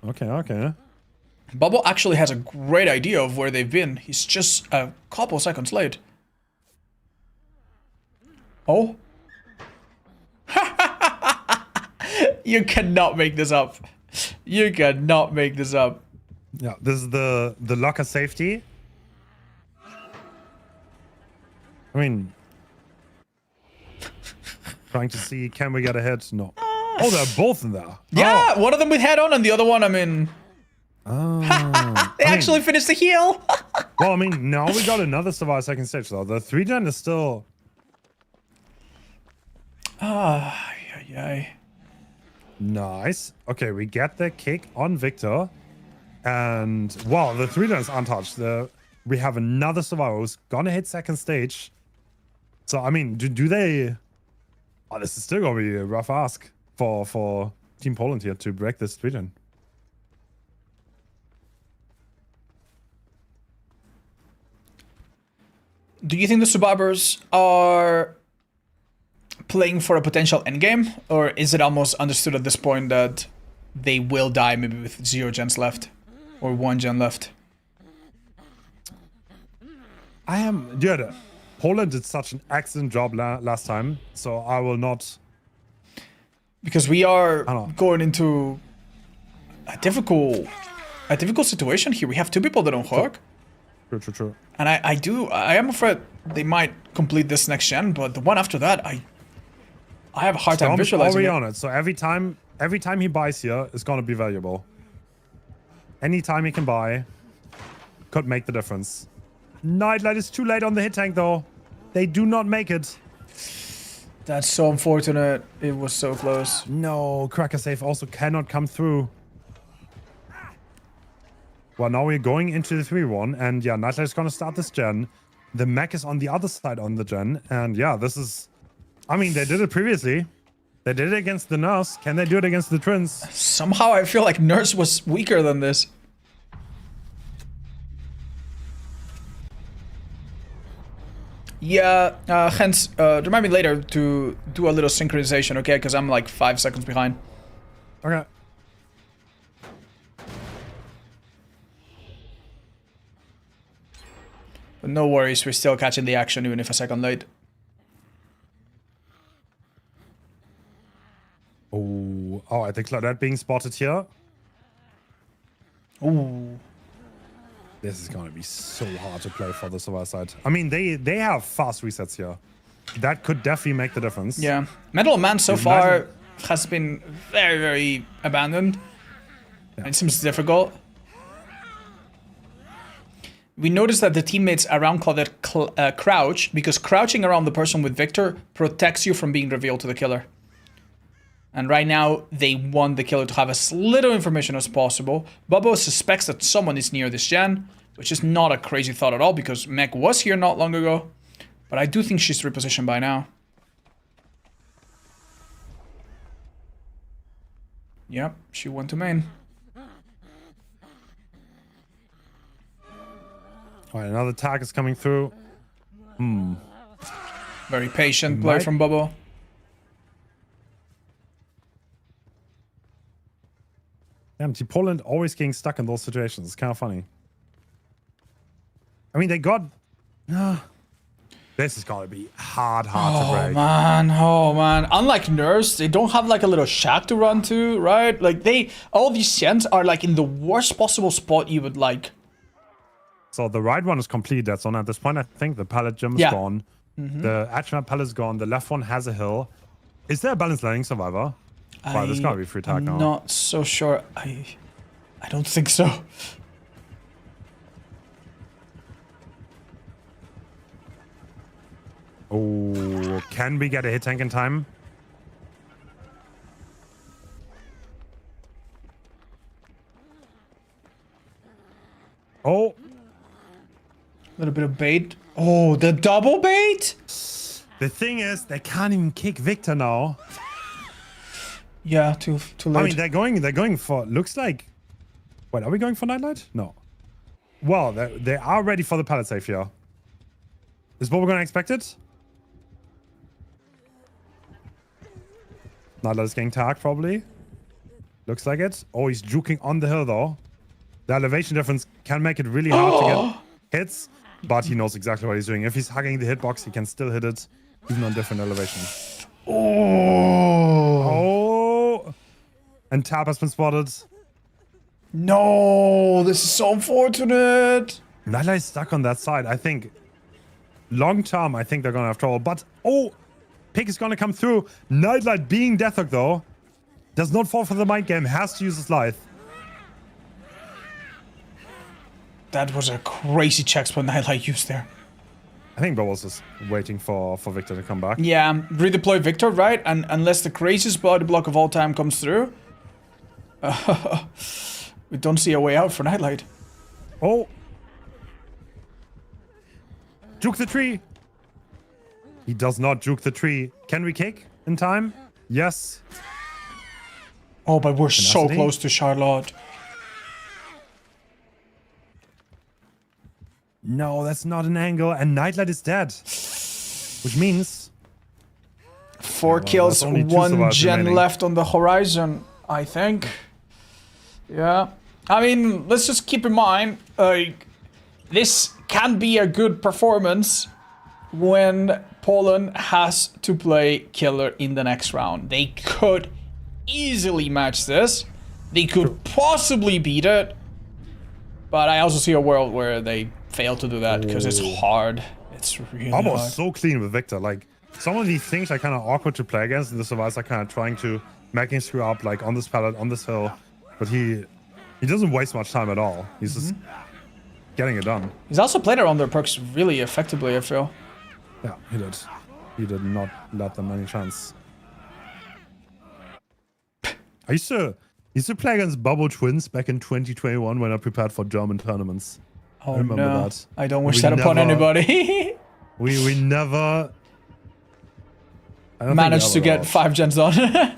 Okay. Bubble actually has a great idea of where they've been. He's just a couple seconds late. Oh. You cannot make this up. You cannot make this up. Yeah, this is the locker safety. I mean, trying to see, can we get a hit? No. Oh, they're both in there. Yeah, one of them with head on and the other one, I mean... They actually finished the heal. Well, I mean, now we got another survival second stage, though. The 3-gen is still... Nice. Okay, we get the kick on Victor. And, wow, the 3-gen is untouched. We have another survivor who's gonna hit second stage. So, I mean, do they... Oh, this is still gonna be a rough ask for Team Poland here to break this 3-gen. Do you think the survivors are playing for a potential endgame? Or is it almost understood at this point that they will die maybe with 0 gens left? Or 1 gen left? Dude, Poland did such an excellent job last time, so I will not... Because we are going into a difficult situation here. We have 2 people that don't hook. True. And I am afraid they might complete this next gen, but the one after that, I have a hard time visualizing it. On it. So every time he buys here is gonna be valuable. Any time he can buy could make the difference. Nightlight is too late on the hit tank though. They do not make it. That's so unfortunate. It was so close. No, Cracker Safe also cannot come through. Well, now we're going into the 3-1, and yeah, Nightlight is gonna start this gen. The mech is on the other side on the gen, and yeah, this is... I mean, they did it previously. They did it against the Nurse. Can they do it against the Twins? Somehow I feel like Nurse was weaker than this. Yeah, hence, remind me later to do a little synchronization, okay? Because I'm like 5 seconds behind. Okay. But no worries, we're still catching the action even if a second late. Oh, I think Claudette being spotted here. Ooh. This is gonna be so hard to play for the survivor side. I mean, they have fast resets here. That could definitely make the difference. Yeah. Metal Man so far has been very, very abandoned. Yeah. It seems difficult. We noticed that the teammates around Claudette crouch, because crouching around the person with Victor protects you from being revealed to the killer. And right now, they want the killer to have as little information as possible. Bubbo suspects that someone is near this gen, which is not a crazy thought at all, because Mech was here not long ago. But I do think she's repositioned by now. Yep, she went to main. All right, another tag is coming through. Very patient play from Bubbo. Damn, Team Poland always getting stuck in those situations. It's kind of funny. I mean, they got... this is gonna be hard to break. Oh man. Unlike Nurse, they don't have like a little shack to run to, right? Like all these gens are like in the worst possible spot you would like. So the right one is complete. That's on at this point. I think the pallet gym is gone. The Atchman pallet is gone. The left one has a hill. Is there a balanced landing survivor? Wow, there's gotta be free tag now. I'm not so sure. I don't think so. Oh, can we get a hit tank in time? Oh. A little bit of bait. Oh, the double bait? The thing is, they can't even kick Victor now. Yeah, too late. I mean, they're going for, looks like, wait, are we going for Nightlight? No. Well, they are ready for the pallet safe here. Is what we're going to expect it? Nightlight is getting tagged, probably. Looks like it. Oh, he's juking on the hill, though. The elevation difference can make it really hard to get hits, but he knows exactly what he's doing. If he's hugging the hitbox, he can still hit it, even on different elevation. Oh! And Tap has been spotted. No, this is so unfortunate. Nightlight is stuck on that side. I think long term, I think they're going to have trouble. But, oh, Pick is going to come through. Nightlight being Deathhook, though, does not fall for the mind game, has to use his life. That was a crazy check spot Nightlight used there. I think Bubbles is waiting for Victor to come back. Yeah, redeploy Victor, right? And unless the craziest body block of all time comes through, we don't see a way out for Nightlight. Oh. Juke the tree. He does not juke the tree. Can we kick in time? Yes. Oh, but we're so Tenacity. close to Charlotte. No, that's not an angle. And Nightlight is dead. Which means... 4 kills, that's only 2 1 survivors gen remaining. left on the horizon, I think. Yeah. I mean, let's just keep in mind, this can be a good performance when Poland has to play killer in the next round. They could easily match this. They could possibly beat it. But I also see a world where they fail to do that because it's hard. It's really hard. Almost so clean with Victor. Like, some of these things are kind of awkward to play against, and the survivors are kind of trying to make him screw up, like on this pallet, on this hill. But he doesn't waste much time at all. He's just getting it done. He's also played around their perks really effectively, I feel. Yeah, he did. He did not let them any chance. I used to play against Bubble Twins back in 2021 when I prepared for German tournaments. Oh, I remember no. that. I don't wish We that upon never- anybody. We never... I don't think we Managed to ever get lost. 5 gens on. Yeah,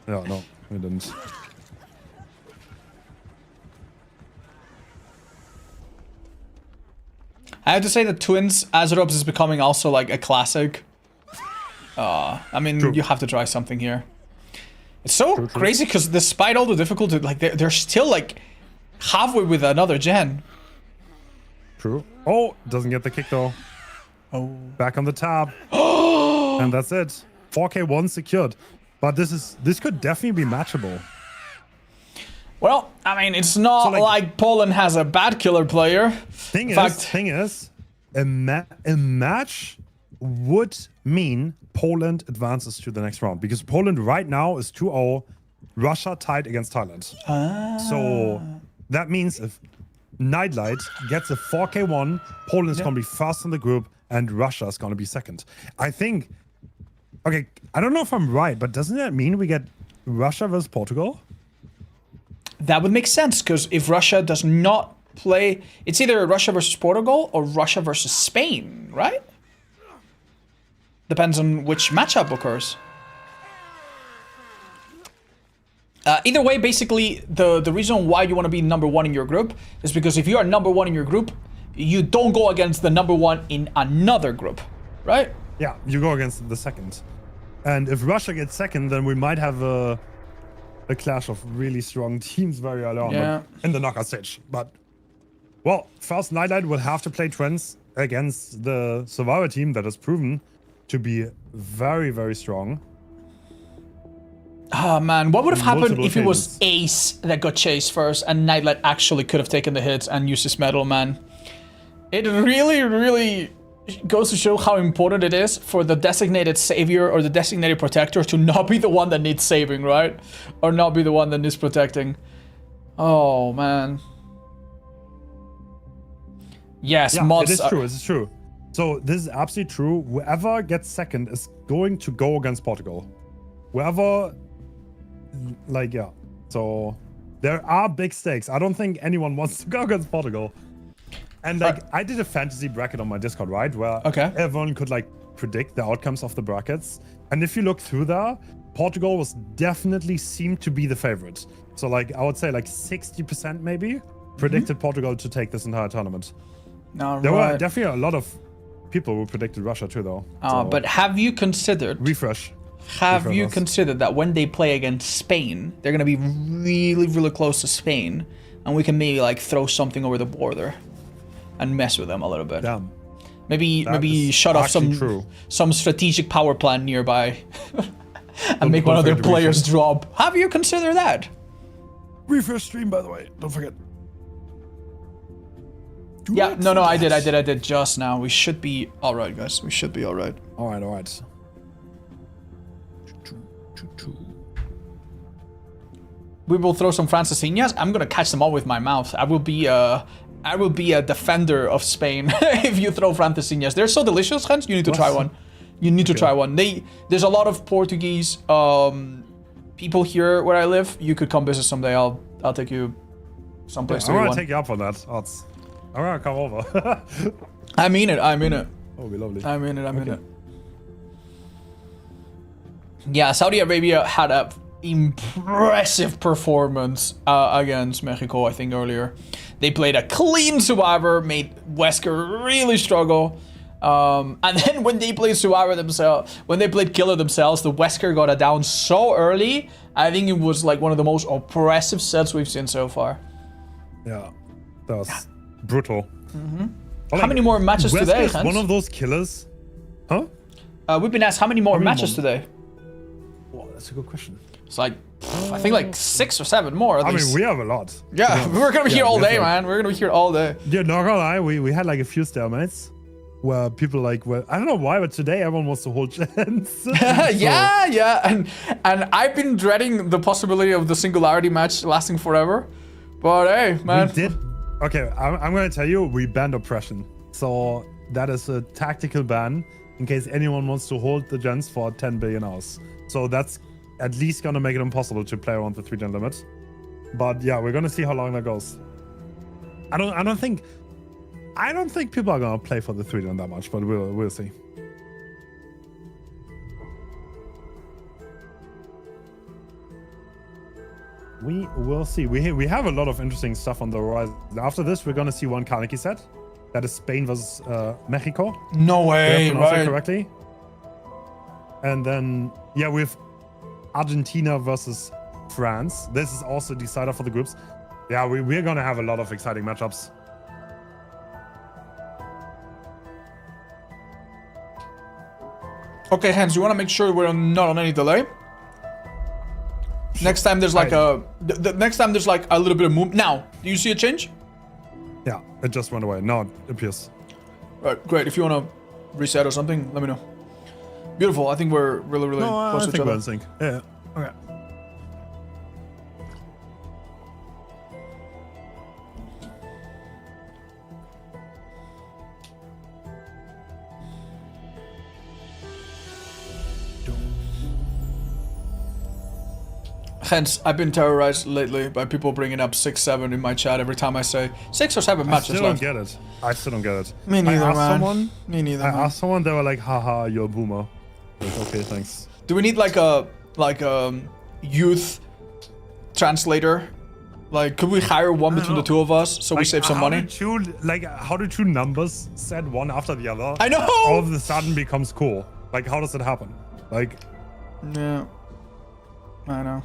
no, we didn't. I have to say that Twins Azerobs is becoming also like a classic. I mean, True. you have to try something here. It's so True. crazy because despite all the difficulty, like they're still like halfway with another gen. True. Oh, doesn't get the kick though. Oh. Back on the tab. And that's it. 4K1 secured. But this could definitely be matchable. Well, I mean, it's not So, like Poland has a bad killer player. Thing In fact, is, a match would mean Poland advances to the next round, because Poland right now is 2-0, Russia tied against Thailand. So that means if Nightlight gets a 4K1, Poland is going to be first in the group and Russia is going to be second. I think, okay, I don't know if I'm right, but doesn't that mean we get Russia versus Portugal? that would make sense because if Russia does not play, it's either Russia versus Portugal or Russia versus Spain, right? Depends on which matchup occurs. Either way, basically, the reason why you want to be number one in your group is because if you are number one in your group, you don't go against the number one in another group, right? Yeah, you go against the second. And if Russia gets second, then we might have a clash of really strong teams very early on, Yeah. but in the knockout stage. But, well, first Nightlight will have to play Trends against the Survivor team that has proven to be very, very strong. Oh man, what would have happened Multiple if it was occasions. Ace that got chased first and Nightlight actually could have taken the hits and used his medal, man? It really, really goes to show how important it is for the designated savior or the designated protector to not be the one that needs saving, right? Or not be the one that needs protecting. Oh, man. Yes, Yeah, mods. it is true. It is true. So this is absolutely true. Whoever gets second is going to go against Portugal. Whoever, like, yeah. So there are big stakes. I don't think anyone wants to go against Portugal. And like, I did a fantasy bracket on my Discord, right? Where everyone could like predict the outcomes of the brackets. And if you look through there, Portugal was definitely seemed to be the favorite. So like, I would say like 60% maybe predicted Portugal to take this entire tournament. There were definitely a lot of people who predicted Russia too, though. But have you considered... Refresh. Have you considered that when they play against Spain, they're going to be really, really close to Spain, and we can maybe like throw something over the border and mess with them a little bit? Damn. Maybe shut off some strategic power plant nearby and make one of their players drop. Have you considered that? Refresh stream, by the way. Don't forget. Yeah, no, I did just now. We should be all right, guys. We should be all right. All right. We will throw some Francesinhas. I'm gonna catch them all with my mouth. I will be a defender of Spain if you throw Francesinhas. They're so delicious, Hans. You need to try one. You need to try one. There's a lot of Portuguese people here where I live. You could come visit someday. I'll take you someplace. I'm gonna take you up on that. I'm gonna come over. I mean it. Oh, be lovely. I mean it. Yeah, Saudi Arabia had a impressive performance against Mexico, I think, earlier. They played a clean Survivor, made Wesker really struggle. And then when they played Survivor themselves, when they played Killer themselves, the Wesker got it down so early. I think it was like one of the most oppressive sets we've seen so far. Yeah, that was brutal. How many more matches today, Hans? One of those killers. Huh? We've been asked how many more matches today. Well, that's a good question. It's like, I think like 6 or 7 more. I mean, we have a lot. Yeah, we're gonna be here all day, man. We're gonna be here all day. Yeah, not gonna lie, we had like a few stalemates where people like, well, I don't know why, but today everyone wants to hold chance. Yeah, and I've been dreading the possibility of the singularity match lasting forever. But hey, man. We did. Okay, I'm gonna tell you, we banned oppression. So that is a tactical ban in case anyone wants to hold the gens for 10 billion hours. So that's at least gonna make it impossible to play around the 3-gen limit. But yeah, we're gonna see how long that goes. I don't think people are gonna play for the 3-gen that much, but we'll see. We will see. We have a lot of interesting stuff on the horizon. After this, we're gonna see one Kaneki set. That is Spain versus Mexico. No way, Did I pronounce it correctly? And then yeah, with Argentina versus France. This is also the decider for the groups. Yeah, we're gonna have a lot of exciting matchups. Okay, Hans, you want to make sure we're not on any delay? Next time there's like next time there's like a little bit of movement. Now, do you see a change? Yeah, it just went away. Now it appears. Right, great. If you want to reset or something, let me know. Beautiful. I think we're really close to each other. I think we're in sync. Yeah. Okay. Hence, I've been terrorized lately by people bringing up 6-7 in my chat every time I say 6 or 7 matches. I still don't get it. I still don't get it. Me neither, man. Me neither. I asked someone, they were like, haha, you're a boomer. Like, okay, thanks. Do we need like a youth translator? Like, could we hire one between the two of us so we save some money? How do two numbers said one after the other? I know! All of a sudden becomes cool. Like, how does it happen? Like... Yeah. I know.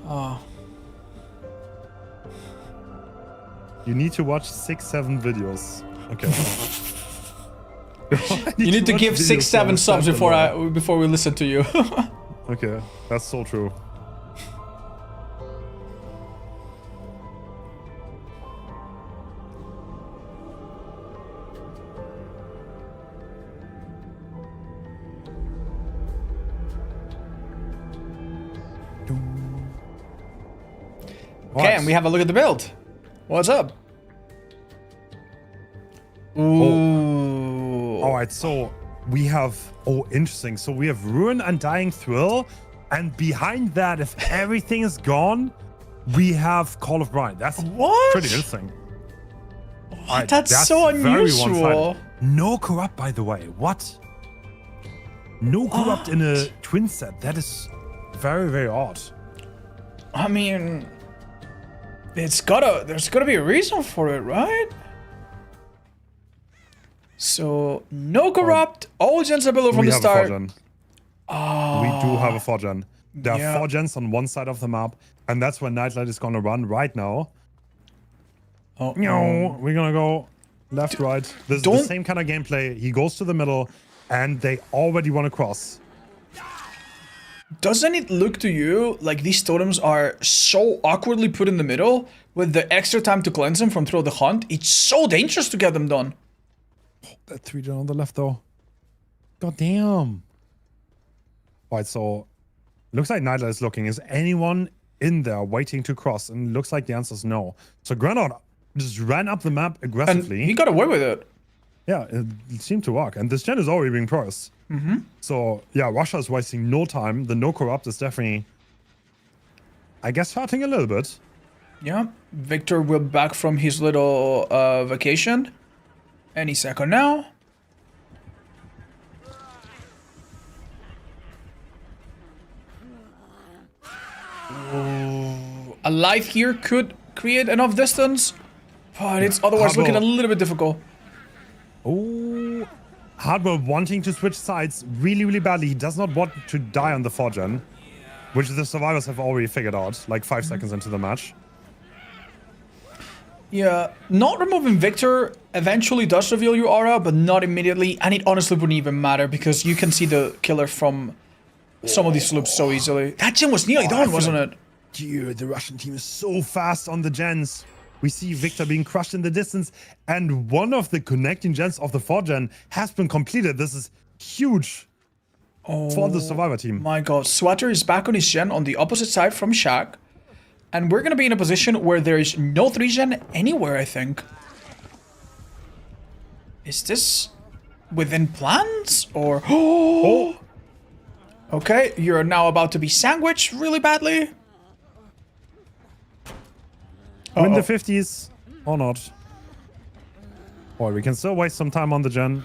Oh. You need to watch 6-7 videos. Okay. You need to give 6-7 subs before we listen to you. Okay, that's so true. Okay, and we have a look at the build. What's up? Ooh. All right, so we have, interesting. So we have Ruin, Undying Thrill, and behind that, if everything is gone, we have Call of Brine. That's What? pretty interesting. What? That's so very unusual. one-sided. No Corrupt, by the way. What? No Corrupt in a twin set. That is very, very odd. I mean, there's gotta be a reason for it, right? So, no Corrupt, all gens are below from the start. We do have a 4-gen. There are 4 gens on one side of the map, and that's where Nightlight is gonna run right now. No, we're gonna go left, right. This is the same kind of gameplay. He goes to the middle, and they already want to cross. Doesn't it look to you like these totems are so awkwardly put in the middle with the extra time to cleanse them from Throw the Hunt? It's so dangerous to get them done. That 3-gen on the left, though. God damn. All right, so looks like Nightlight is looking. Is anyone in there waiting to cross? And it looks like the answer is no. So Granite just ran up the map aggressively. And he got away with it. Yeah, it seemed to work. And this gen is already being priced. So, yeah, Russia is wasting no time. The no corrupt is definitely, I guess, hurting a little bit. Yeah, Victor will be back from his little vacation any second now. Ooh, a life here could create enough distance, but it's otherwise looking a little bit difficult. Oh, Hardware wanting to switch sides really, really badly. He does not want to die on the 4-gen, which the survivors have already figured out, like 5 seconds into the match. Yeah, not removing Victor eventually does reveal your aura, but not immediately, and it honestly wouldn't even matter because you can see the killer from some of these sloops so easily. That gen was nearly done, wasn't it? Dude, the Russian team is so fast on the gens. We see Victor being crushed in the distance, and one of the connecting gens of the 4-gen has been completed. This is huge for the survivor team. My god, Swatter is back on his gen on the opposite side from Shaq, and we're gonna be in a position where there is no 3-gen anywhere, I think. Is this within plans, or... Oh! Okay, you're now about to be sandwiched really badly. Win the 50s or not. Boy, we can still waste some time on the gen.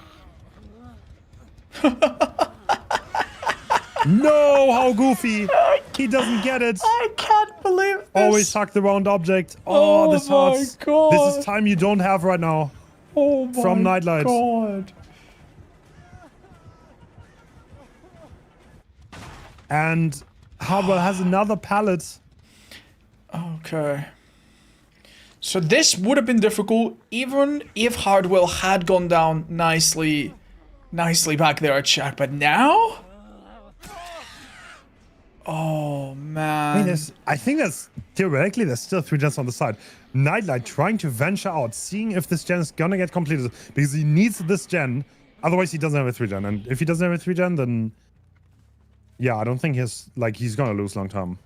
No, how goofy. He doesn't get it. I can't believe this. Always tuck the round object. Oh, this hurts. God. This is time you don't have right now. Oh my From Nightlight. God. And Hardwell has another pallet. Okay. So this would have been difficult even if Hardwell had gone down nicely back there at Shaq, but now? Oh man. I think that's theoretically there's still 3 gens on the side. Nightlight trying to venture out, seeing if this gen is gonna get completed because he needs this gen. Otherwise, he doesn't have a 3-gen, and if he doesn't have a 3-gen, then yeah, I don't think he's gonna lose long term.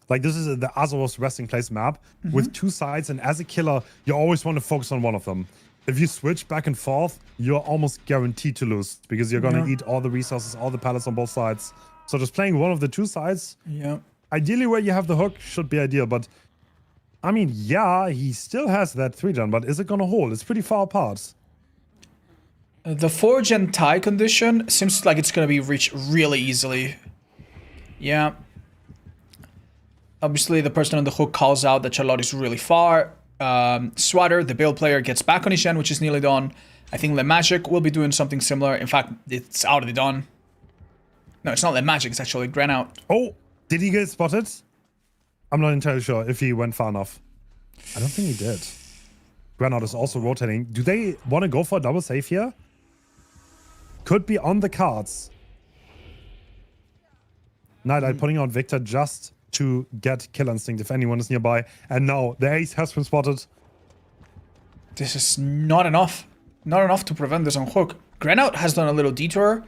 Like, this is the Azeroth resting place map with 2 sides, and as a killer, you always want to focus on one of them. If you switch back and forth, you're almost guaranteed to lose because you're gonna eat all the resources, all the pallets on both sides. So just playing one of the 2 sides, ideally where you have the hook should be ideal, but I mean, yeah, he still has that 3-gen, but is it gonna hold? It's pretty far apart. The 4-gen tie condition seems like it's gonna be reached really easily. Yeah. Obviously, the person on the hook calls out that Charlotte is really far. Swatter, the build player, gets back on his gen, which is nearly done. I think Le Magic will be doing something similar. In fact, it's already done. No, it's not Le Magic, it's actually Granout. Oh, did he get spotted? I'm not entirely sure if he went far enough. I don't think he did. Granout is also rotating. Do they want to go for a double save here? Could be on the cards. Nightlight putting out Victor just to get Kill Instinct if anyone is nearby. And now the ace has been spotted. This is not enough. Not enough to prevent this on hook. Granout has done a little detour.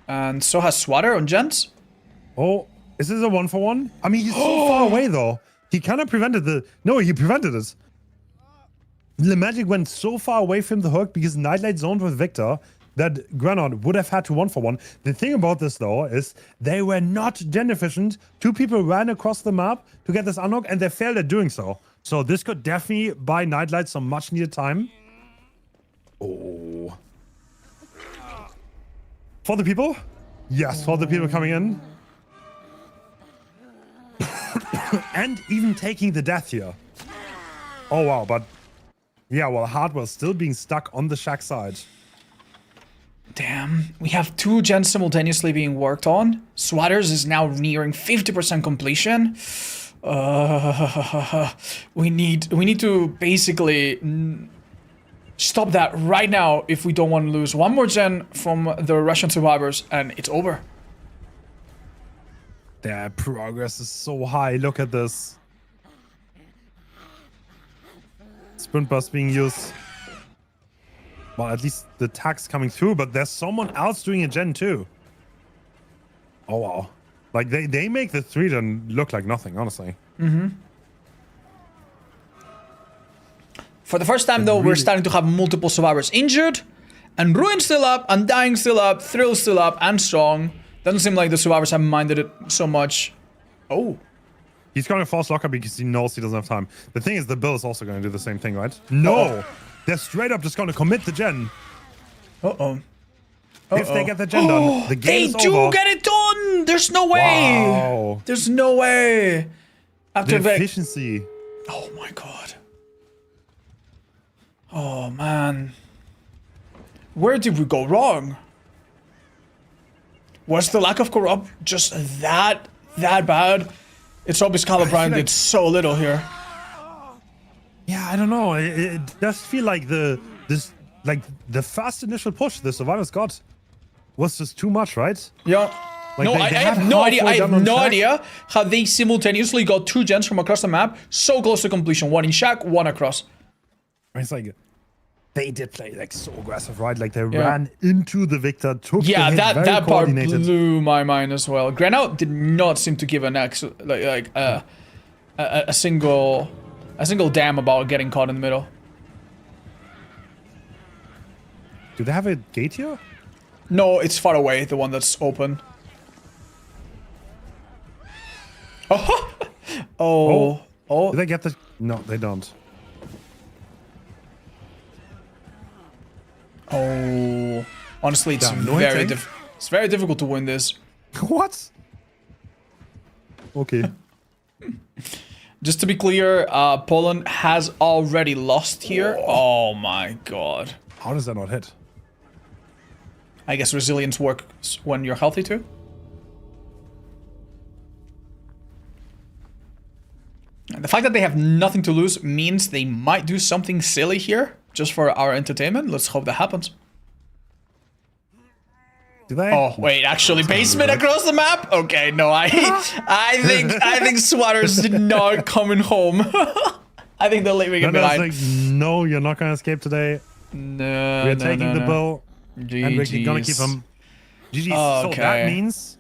And so has Swatter on gens. Oh, Is this a 1-for-1? I mean, he's so far away though. He kind of prevented the. No, he prevented it. The Magic went so far away from the hook because Nightlight zoned with Victor that Granod would have had to 1-for-1. The thing about this though is they were not gen efficient. 2 people ran across the map to get this unhook and they failed at doing so. So this could definitely buy Nightlight some much needed time. Oh. For the people? Yes, for the people coming in. And even taking the death here. Oh wow, but yeah, well, Hardwell still being stuck on the shack side. Damn, we have 2 gens simultaneously being worked on. Swatters is now nearing 50% completion. We need to basically stop that right now if we don't want to lose 1 more gen from the Russian survivors, and it's over. Their progress is so high. Look at this. Sprint burst being used. Well, at least the tag's coming through, but there's someone else doing a gen too. Oh wow. Like they make the 3 gen look like nothing, honestly. Mm-hmm. For the first time though, we're starting to have multiple survivors injured. And Ruin's still up, Undying still up, Thrill's still up, and Strong. Doesn't seem like the survivors have minded it so much. Oh. He's going to force locker because he knows he doesn't have time. The thing is, the Bill is also going to do the same thing, right? No! They're straight up just going to commit the gen. Uh-oh. If they get the gen done, the game is over. They do get it done! There's no way! Wow. There's no way! After the efficiency. Oh my god. Oh man. Where did we go wrong? Was the lack of corrupt just that bad? It's obvious Kyle O'Brien did so little here. Yeah, I don't know. It does feel like the first initial push the survivors got was just too much, right? Yeah. Like no, I have no idea. I have no idea how they simultaneously got 2 gens from across the map so close to completion. 1 in shack, 1 across. It's like they did play like so aggressive, right? Like they ran into the Victor, took the hit, that part blew my mind as well. Granout did not seem to give a single damn about getting caught in the middle. Do they have a gate here? No, it's far away, the one that's open. Oh. Do they get the... No, they don't. Oh. Honestly, it's very difficult to win this. What? Okay. Just to be clear, Poland has already lost here. Oh my god. How does that not hit? I guess resilience works when you're healthy too. The fact that they have nothing to lose means they might do something silly here, just for our entertainment. Let's hope that happens. Do they? Oh wait, actually, basement across the map. Okay, no, I think Swatters did not coming home. I think they're leaving it behind. Like, no, you're not gonna escape today. No, we're taking the bill, and we're gonna keep him. GG. Okay. So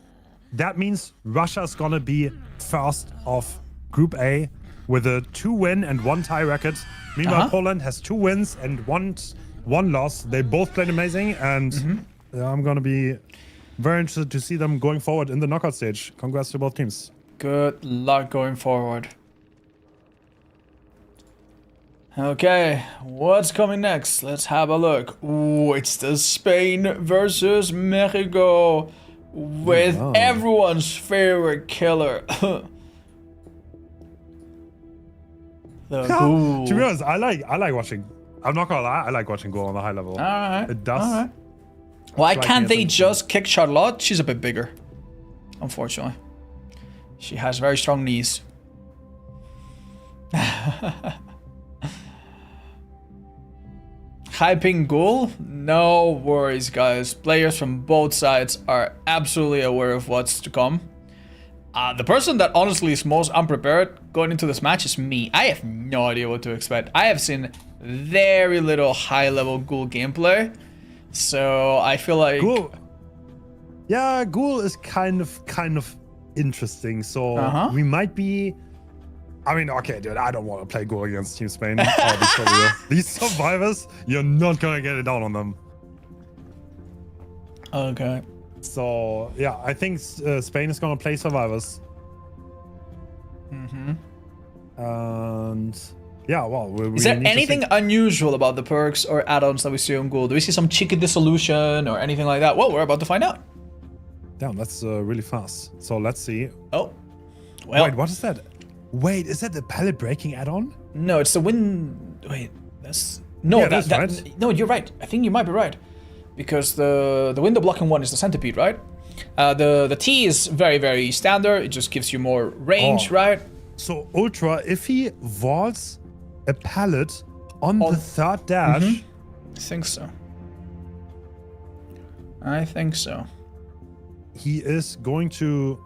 that means Russia's gonna be first of Group A with a 2-win and 1 tie record. Meanwhile, Poland has 2 wins and one loss. They both played amazing, and I'm gonna be very interested to see them going forward in the knockout stage. Congrats to both teams. Good luck going forward. Okay, what's coming next? Let's have a look. Ooh, it's the Spain versus Mexico with everyone's favorite killer. To be honest, I like watching. I'm not gonna lie, I like watching Goal on the high level. Alright. It does. Alright. Why can't they just kick Charlotte? She's a bit bigger, unfortunately. She has very strong knees. Hyping Ghoul? No worries, guys. Players from both sides are absolutely aware of what's to come. The person that honestly is most unprepared going into this match is me. I have no idea what to expect. I have seen very little high-level Ghoul gameplay, so I feel like... Ghoul. Yeah, Ghoul is kind of interesting. So we might be. I mean, okay, dude, I don't want to play Go against Team Spain. I'll be so real. These survivors, you're not gonna get it down on them. Okay. So yeah, I think Spain is gonna play survivors. And yeah, well, is there anything unusual about the perks or add-ons that we see on Ghoul? Do we see some cheeky dissolution or anything like that? Well, we're about to find out. Damn, that's really fast. So let's see. Oh, well. Wait, what is that? Wait, is that the pallet breaking add-on? No, it's the wind. Wait, that's no. Yeah, that, right. No, you're right. I think you might be right, because the window blocking one is the centipede, right? The T is very standard. It just gives you more range, right? So Ultra, if he vaults a pallet on the third dash, I think so. I think so. He is going to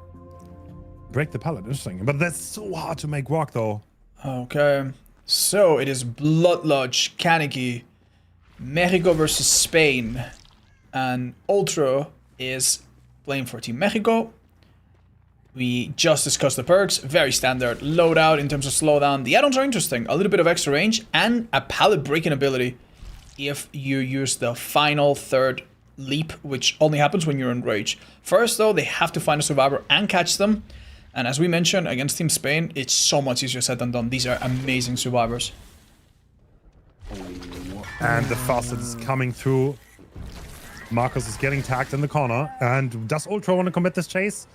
break the pallet. Interesting, but that's so hard to make work, though. Okay, so it is Blood Lodge, Kaneki, Mexico versus Spain, and Ultra is playing for Team Mexico. We just discussed the perks, very standard loadout in terms of slowdown. The add-ons are interesting, a little bit of extra range, and a pallet breaking ability if you use the final third leap, which only happens when you're in rage. First, though, they have to find a survivor and catch them. And as we mentioned, against Team Spain, it's so much easier said than done. These are amazing survivors. And the faucet is coming through. Marcus is getting tagged in the corner. And does Ultra want to commit this chase?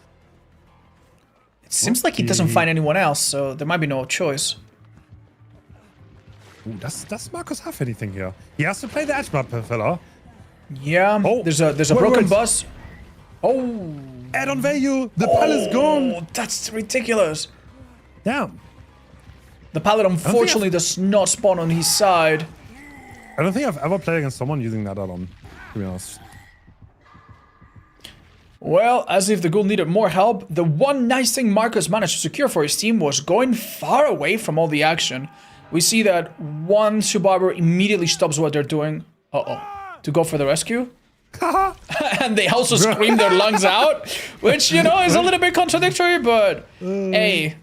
It seems like he doesn't find anyone else, so there might be no choice. Ooh, does Marcus have anything here? He has to play the edge map filler. Yeah, there's a broken bus. Oh, add-on value. The pallet's gone. That's ridiculous. Damn. The pallet unfortunately does not spawn on his side. I don't think I've ever played against someone using that add-on, to be honest. Well, as if the ghoul needed more help, the one nice thing Marcus managed to secure for his team was going far away from all the action. We see that one survivor immediately stops what they're doing. To go for the rescue. And they also scream their lungs out, which, you know, is a little bit contradictory, but hey,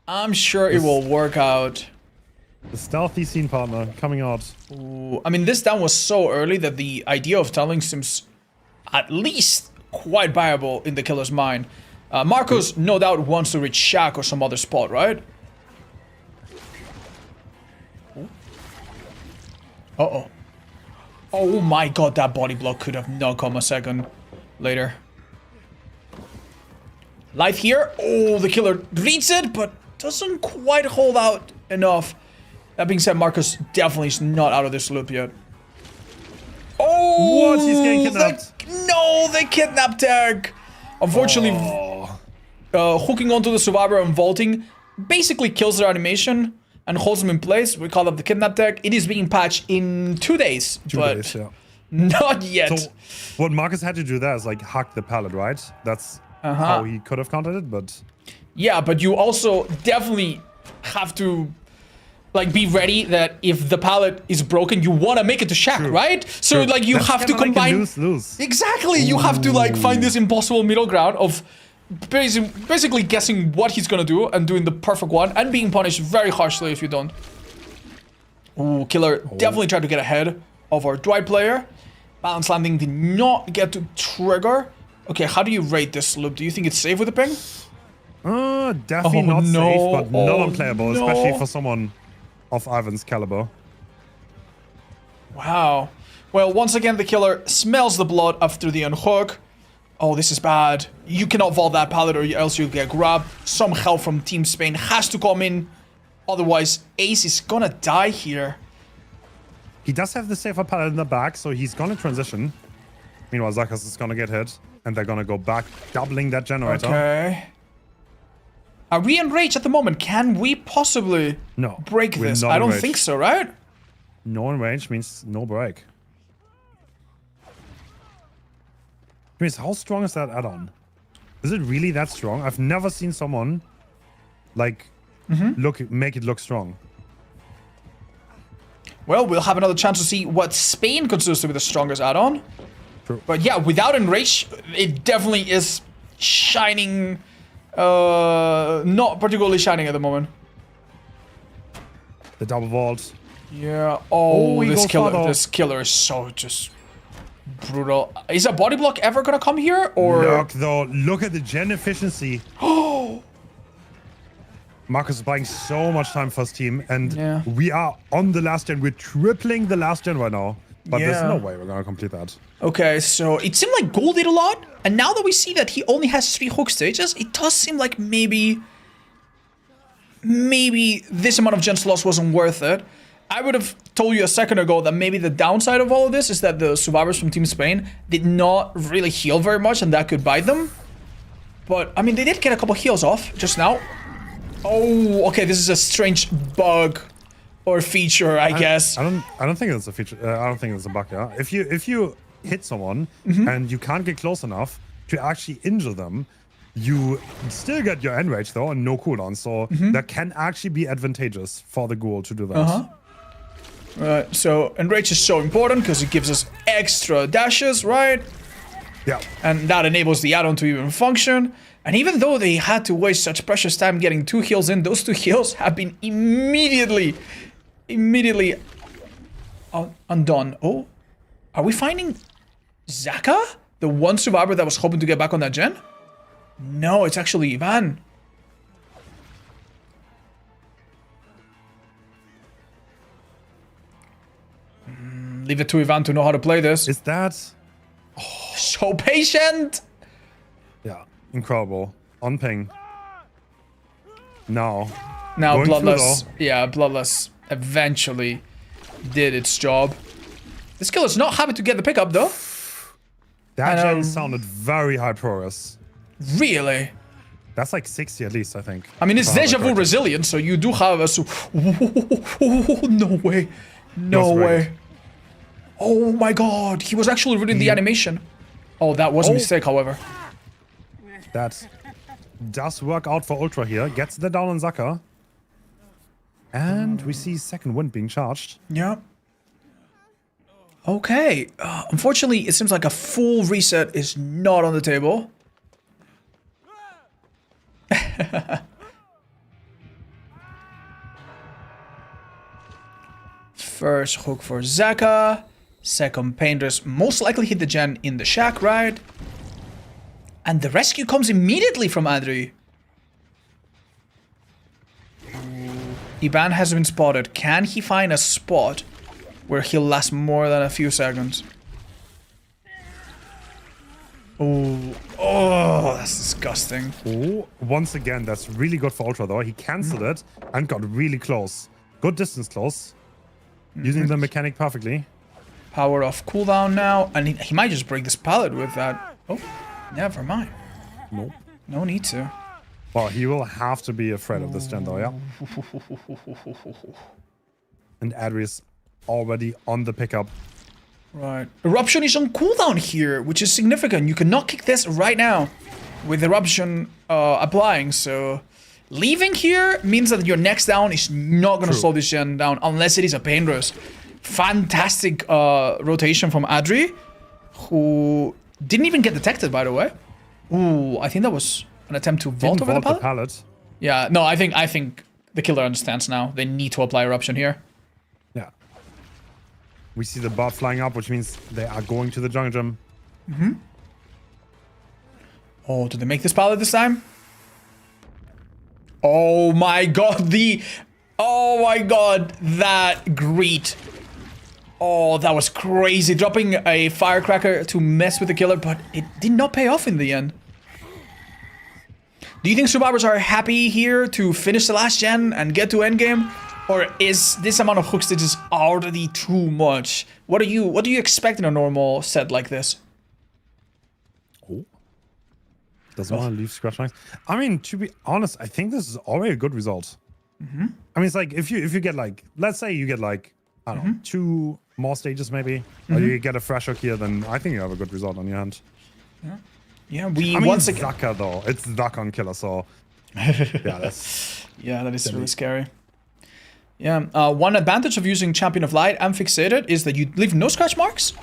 I'm sure it will work out. The stealthy scene partner coming out. Ooh, I mean, this down was so early that the idea of telling seems at least quite viable in the killer's mind. Marcos no doubt wants to reach Shack or some other spot, right? Uh-oh. Oh my god, that body block could have not come a second later. Life here. Oh, the killer reads it, but doesn't quite hold out enough. That being said, Marcus definitely is not out of this loop yet. Oh! What? He's getting kidnapped. The kidnap tag. Unfortunately, hooking onto the survivor and vaulting basically kills their animation and holds them in place. We call that the kidnap tag. It is being patched in 2 days, but not yet. So what Marcus had to do there is like hack the pallet, right? That's how he could have countered it, but yeah, but you also definitely have to like be ready that if the pallet is broken, you want to make it to Shack, right? So like you have to combine like lose. Exactly. You have to like find this impossible middle ground of basically guessing what he's gonna do and doing the perfect one and being punished very harshly if you don't. Ooh, killer definitely tried to get ahead of our Dwight player. Balance landing did not get to trigger. Okay, how do you rate this loop? Do you think it's safe with the ping? Definitely not safe, but not unplayable, especially for someone of Ivan's caliber. Wow. Well, once again, the killer smells the blood after the unhook. Oh, this is bad. You cannot vault that pallet or else you'll get grabbed. Some help from Team Spain has to come in. Otherwise, Ace is gonna die here. He does have the safer pallet in the back, so he's gonna transition. Meanwhile, Zakas is gonna get hit, and they're gonna go back, doubling that generator. Okay. Are we in rage at the moment? Can we possibly break this? I don't think so, right? No in range means no break. Anyways, how strong is that add-on? Is it really that strong? I've never seen someone like make it look strong. Well, we'll have another chance to see what Spain considers to be the strongest add-on. True. But yeah, without Enrage, it definitely is shining. Not particularly shining at the moment. The double vault. Yeah. Oh, he this goes killer. further. This killer is so just brutal. Is a body block ever gonna come here, or? Look though, look at the gen efficiency. Oh. Marcus is buying so much time for his team, and Yeah. we are on the last gen. We're tripling the last gen right now. But there's Yeah. no way we're gonna complete that. Okay, so it seemed like Gold did a lot, and now that we see that he only has 3 hook stages, it does seem like maybe this amount of gens lost wasn't worth it. I would have told you a second ago that maybe the downside of all of this is that the survivors from Team Spain did not really heal very much, and that could bite them. But, I mean, they did get a couple heals off just now. Oh, okay, this is a strange bug or feature, I guess. I don't think it's a feature. I don't think it's a bug. Yeah. If you hit someone and you can't get close enough to actually injure them, you still get your enrage though and no cooldown. So that can actually be advantageous for the ghoul to do that. Right, so enrage is so important because it gives us extra dashes, right? Yeah. And that enables the add-on to even function. And even though they had to waste such precious time getting 2 heals in, those 2 heals have been immediately undone. Oh, are we finding Zaka? The one survivor that was hoping to get back on that gen? No, it's actually Ivan. Leave it to Ivan to know how to play this. Is that? So patient! Yeah. Incredible. On ping. Now. Now Going through Bloodless, though. yeah, Bloodless eventually did its job. This kill is not happy to get the pickup though. That And, gen sounded very high progress. Really? That's like 60 at least, I think. I mean, it's If I deja remember vu correctly. resilient, so you do have a... no way. No That's way. right. Oh my god, he was actually reading the animation. Oh, that was a Oh. mistake, however. That does work out for Ultra here. Gets the down on Zaka. And we see second wind being charged. Yeah. Okay. Unfortunately, it seems like a full reset is not on the table. First hook for Zaka. Second Painters most likely hit the gen in the shack, right? And the rescue comes immediately from Adri. Ivan has been spotted. Can he find a spot where he'll last more than a few seconds? Oh, that's disgusting. Oh, once again, that's really good for Ultra though. He cancelled it and got really close. Good distance close. Using the mechanic perfectly. Power off cooldown now, and he might just break this pallet with that. Oh, never mind. Nope. No need to. Well, he will have to be afraid of this gen though, yeah? And Adri is already on the pickup. Right. Eruption is on cooldown here, which is significant. You cannot kick this right now with Eruption applying, so... Leaving here means that your next down is not going to slow this gen down unless it is a Painless. Fantastic rotation from Adri, who didn't even get detected, by the way. Ooh, I think that was an attempt to vault Didn't over the vault pallet. pallet. Yeah, no, I think the killer understands now. They need to apply Eruption here. Yeah. We see the bot flying up, which means they are going to the jungle gym. Oh, did they make this pallet this time? Oh my god, oh my god, that greet. Oh, that was crazy. Dropping a firecracker to mess with the killer, but it did not pay off in the end. Do you think survivors are happy here to finish the last gen and get to endgame? Or is this amount of hook stages already too much? What do you expect in a normal set like this? Oh. Doesn't want to leave scratch marks. I mean, to be honest, I think this is already a good result. I mean, it's like if you get like, let's say you get like, I don't know, 2 more stages maybe, or you get a fresh hook here, then I think you have a good result on your hand. Yeah, I mean, once it's again. Zaka though. It's Zaka on killer, so yeah, that's Yeah, that is really scary. Yeah, one advantage of using Champion of Light and Fixated is that you leave no scratch marks,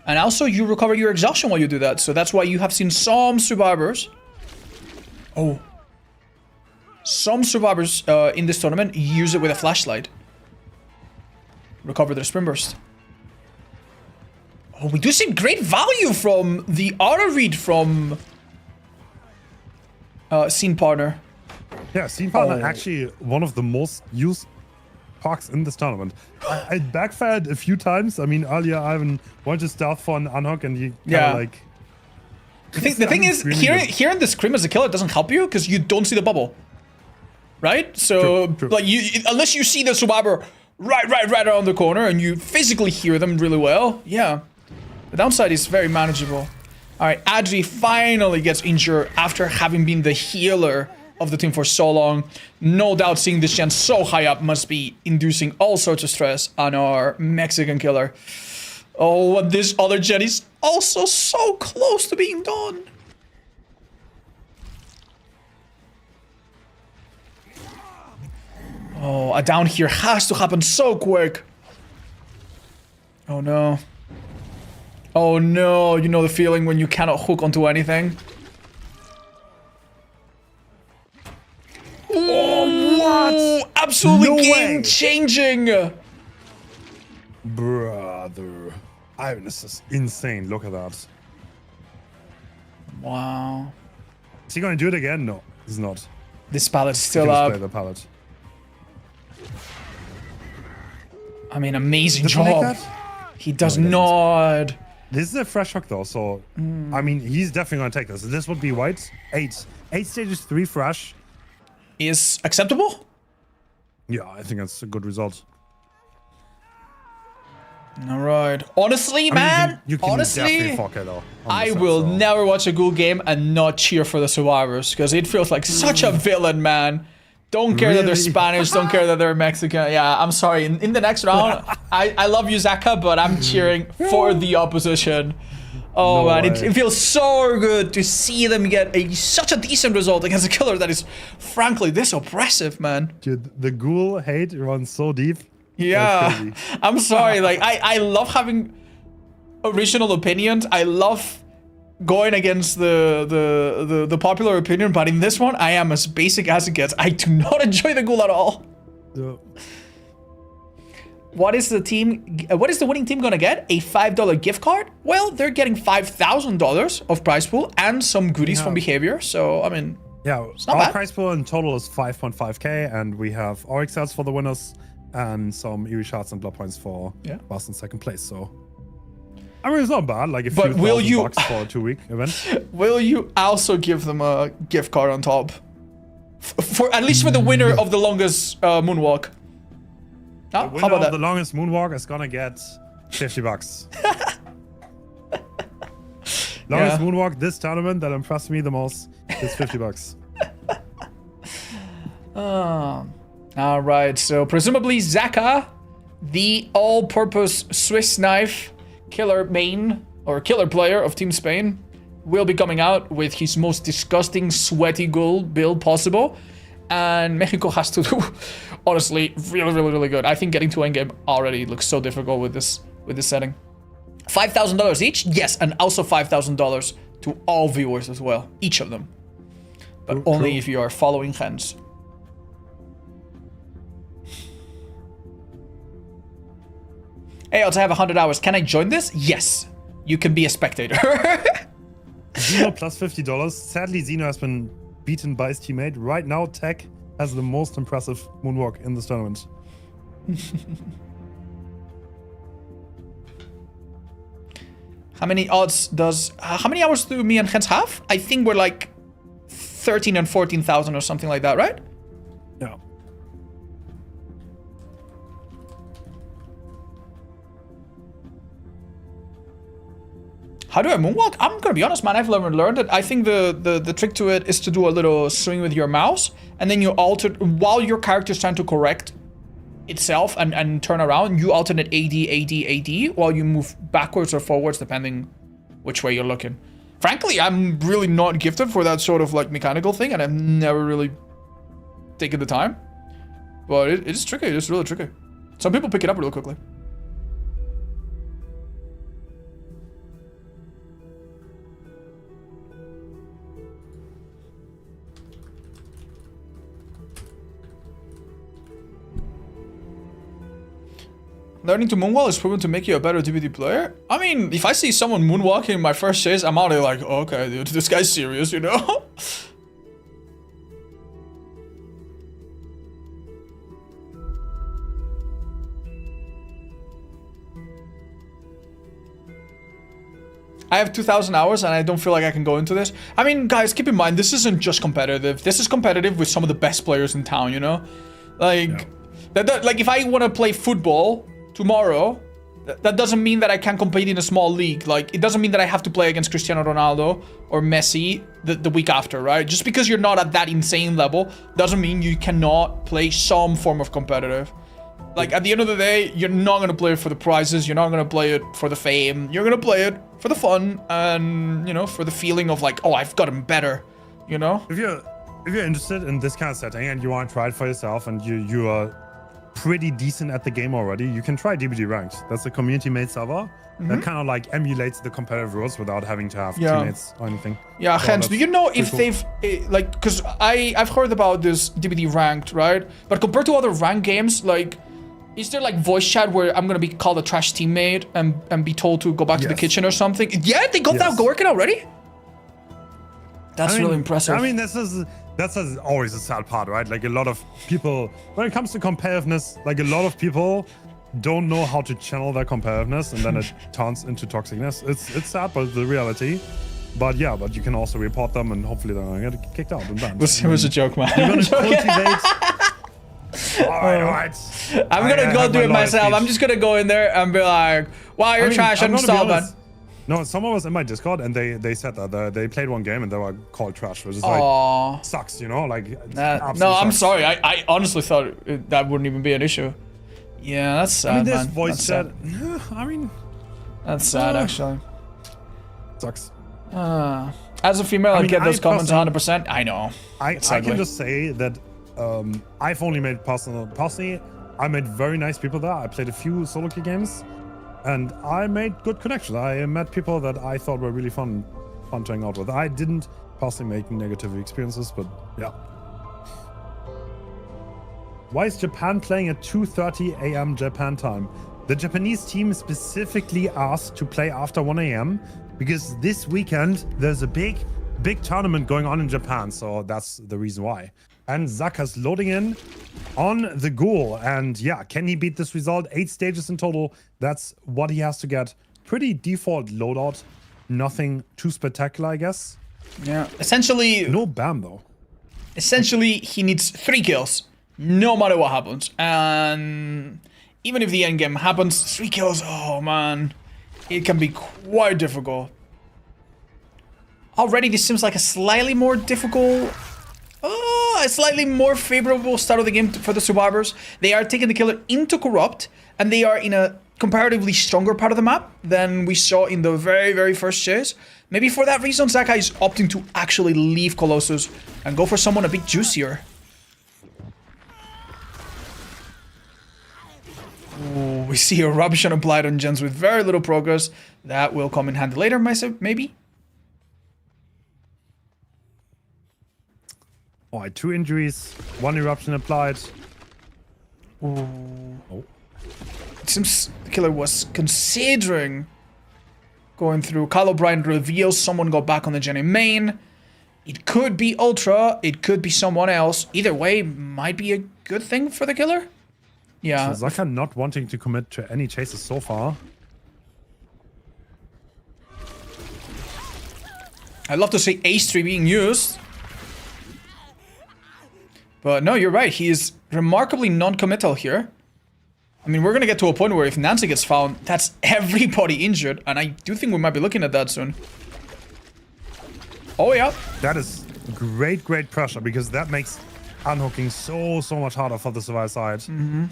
and also you recover your exhaustion while you do that. So that's why you have seen some survivors Oh. Some survivors in this tournament use it with a flashlight. Recover their sprint burst. Oh, we do see great value from the auto read from Scene Partner. Yeah, Scene Partner actually one of the most used parks in this tournament. I backfired a few times. I mean, earlier Ivan wanted to stealth for an unhook and you kind of like... The thing is, hearing the scream as a killer doesn't help you because you don't see the bubble. Right? So, True. like, unless you see the survivor right around the corner and you physically hear them really well, yeah. The downside is very manageable. Alright, Adri finally gets injured after having been the healer of the team for so long. No doubt seeing this gen so high up must be inducing all sorts of stress on our Mexican killer. Oh, and this other gen is also so close to being done. Oh, a down here has to happen so quick. Oh no. Oh no, you know the feeling when you cannot hook onto anything? Oh, what? Absolutely game-changing! Brother. Ivan, this is insane. Look at that. Wow. Is he going to do it again? No, he's not. This pallet's He still can just up. play the pallet. I mean, amazing Does he make job. that? He does No, he not. This is a fresh hook though, so I mean he's definitely gonna take this. This would be white. 8 stages, 3 fresh. Is acceptable? Yeah, I think that's a good result. Alright. Honestly, man, you can honestly, definitely fuck it though. I will never watch a good game and not cheer for the survivors because it feels like such a villain, man. Don't care that they're Really? Spanish, don't care that they're Mexican. Yeah, I'm sorry. In the next round, I love you, Zaka, but I'm cheering for the opposition. Oh, No man, way. it feels so good to see them get such a decent result against a killer that is, frankly, this oppressive, man. Dude, the ghoul hate runs so deep. Yeah, That's crazy. I'm sorry. Like, I love having original opinions. I love going against the popular opinion, but in this one, I am as basic as it gets. I do not enjoy the ghoul at all. Yeah. What is the winning team gonna get? A $5 gift card? Well, they're getting $5,000 of prize pool and some goodies from behavior. So, I mean, Yeah, it's not our bad. prize pool in total is 5.5k, and we have Oryx sets for the winners and some Eerie shots and blood points for last and second place. So, I mean, it's not bad. Like a few But will you- $1,000 for a 2-week event. Will you also give them a gift card on top? For at least for the winner of the longest moonwalk. The How winner about of that? the longest moonwalk is gonna get $50. Longest moonwalk this tournament that impressed me the most is $50. All right, so presumably Zaka, the all-purpose Swiss knife killer main or killer player of Team Spain, will be coming out with his most disgusting sweaty ghoul build possible. And Mexico has to do, honestly, really good. I think getting to endgame already looks so difficult with this setting. $5,000 each? Yes, and also $5,000 to all viewers as well, each of them. But only if you are following hands. Hey, also have 100 hours. Can I join this? Yes. You can be a spectator. Zeno plus $50. Sadly, Zeno has been beaten by his teammate. Right now, Tech has the most impressive moonwalk in this tournament. How many odds does... how many hours do me and Hens have? I think we're like 13 and 14,000 or something like that, right? Yeah. How do I moonwalk? I'm gonna be honest, man. I've learned it. I think the trick to it is to do a little swing with your mouse, and then you alter while your character is trying to correct itself and turn around. You alternate AD while you move backwards or forwards, depending which way you're looking. Frankly, I'm really not gifted for that sort of like mechanical thing, and I've never really taken the time. But it's tricky. It's really tricky. Some people pick it up really quickly. Learning to moonwalk is proven to make you a better DBD player? I mean, if I see someone moonwalking in my first chase, I'm already like, oh, okay, dude, this guy's serious, you know? I have 2,000 hours and I don't feel like I can go into this. I mean, guys, keep in mind, this isn't just competitive. This is competitive with some of the best players in town, you know? Like, like if I want to play football tomorrow, that doesn't mean that I can compete in a small league. Like, it doesn't mean that I have to play against Cristiano Ronaldo or Messi the week after, right? Just because you're not at that insane level doesn't mean you cannot play some form of competitive. Like, at the end of the day, you're not going to play it for the prizes. You're not going to play it for the fame. You're going to play it for the fun and, you know, for the feeling of like, oh, I've gotten better, you know? If you're interested in this kind of setting and you want to try it for yourself and you are pretty decent at the game already, you can try DBD Ranked. That's a community-made server that kind of like emulates the competitive rules without having to have teammates or anything. Yeah, so hence, do you know if they've, like, because I've heard about this DBD Ranked, right? But compared to other ranked games, like, is there like voice chat where I'm gonna be called a trash teammate and be told to go back to the kitchen or something? Yeah, they got that working already? That's really impressive. I mean, that's always a sad part, right? Like a lot of people, when it comes to competitiveness, like a lot of people don't know how to channel their competitiveness and then it turns into toxicness. It's sad, but it's the reality. But yeah, but you can also report them and hopefully they're gonna get kicked out and banned. It was a joke, man. You're gonna cultivate. Alright. I'm gonna go do it myself. I'm just gonna go in there and be like, wow, you're trash, uninstall, man. No, someone was in my Discord and they said that they played one game and they were called trash, which is like sucks, you know, like no, I'm sorry. I honestly thought that wouldn't even be an issue. Yeah, that's sad. I mean, this man. voice chat. I mean, that's sad actually. Sucks. As a female, I get those comments 100%. I know. I can just say that I've only made personally, I made very nice people there. I played a few solo queue games. And I made good connections. I met people that I thought were really fun to hang out with. I didn't personally make negative experiences, but yeah. Why is Japan playing at 2:30 a.m. Japan time? The Japanese team specifically asked to play after 1 a.m. because this weekend there's a big tournament going on in Japan, so that's the reason why. And Zaka's loading in on the goal. And yeah, can he beat this result? 8 stages in total. That's what he has to get. Pretty default loadout. Nothing too spectacular, I guess. Yeah, essentially... No BAM, though. Essentially, he needs 3 kills, no matter what happens. And even if the endgame happens, 3 kills, oh man. It can be quite difficult. Already, this seems like a slightly more difficult... a slightly more favorable start of the game for the survivors. They are taking the killer into Corrupt, and they are in a comparatively stronger part of the map than we saw in the very, very first chase. Maybe for that reason, Zaka is opting to actually leave Colossus and go for someone a bit juicier. Ooh, we see a rubbish and applied on gens with very little progress. That will come in handy later, maybe. Alright, 2 injuries, 1 eruption applied. Ooh. Oh. It seems the killer was considering going through. Kyle O'Brien reveals someone got back on the Jenny main. It could be Ultra, it could be someone else. Either way, might be a good thing for the killer. Yeah. So Zaka not wanting to commit to any chases so far. I'd love to see Ace 3 being used. But no, you're right. He is remarkably non-committal here. I mean, we're going to get to a point where if Nancy gets found, that's everybody injured. And I do think we might be looking at that soon. Oh, yeah. That is great pressure because that makes unhooking so much harder for the survivor side. Mm-hmm.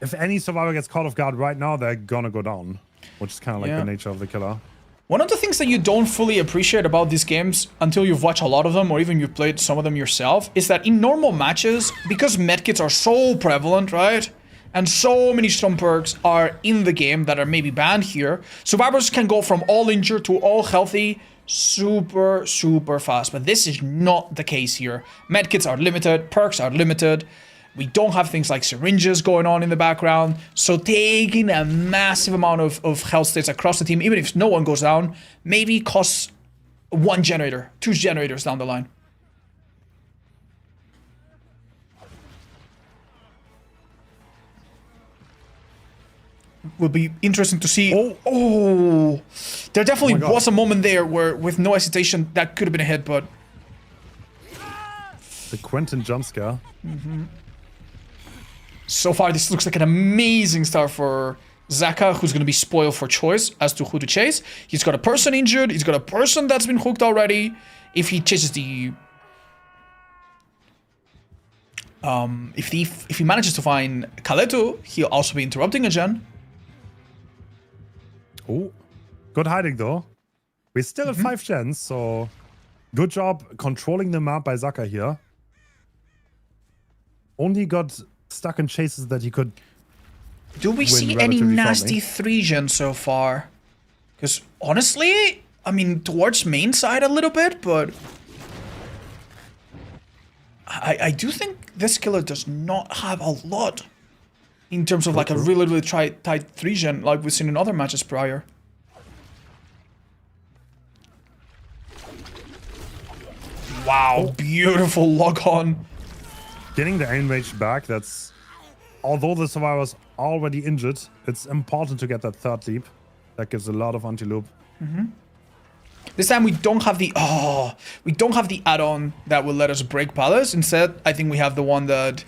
If any survivor gets caught off guard right now, they're going to go down, which is kind of like the nature of the killer. One of the things that you don't fully appreciate about these games until you've watched a lot of them or even you've played some of them yourself is that in normal matches, because medkits are so prevalent, right? And so many strong perks are in the game that are maybe banned here, survivors can go from all injured to all healthy super fast. But this is not the case here. Medkits are limited, perks are limited. We don't have things like syringes going on in the background. So taking a massive amount of health states across the team, even if no one goes down, maybe costs 1 generator, 2 generators down the line. Will be interesting to see. Oh, there definitely was a moment there where, with no hesitation, that could have been a hit, but the Quentin jump scare. So far, this looks like an amazing start for Zaka, who's going to be spoiled for choice as to who to chase. He's got a person injured. He's got a person that's been hooked already. If he chases the... if he manages to find Kaleto, he'll also be interrupting a gen. Oh, good hiding though. We're still at 5 gens, so good job controlling the map by Zaka here. Only got stuck in chases that he could. Do we see any nasty 3 gens so far? Because honestly, I mean, towards main side a little bit, but I do think this killer does not have a lot in terms of like a really tight 3 gen like we've seen in other matches prior. Wow, beautiful lock on. Getting the aim range back, that's... Although the survivor's already injured, it's important to get that 3rd leap. That gives a lot of anti-loop. This time we don't have the... Oh, we don't have the add-on that will let us break Palace. Instead, I think we have the one that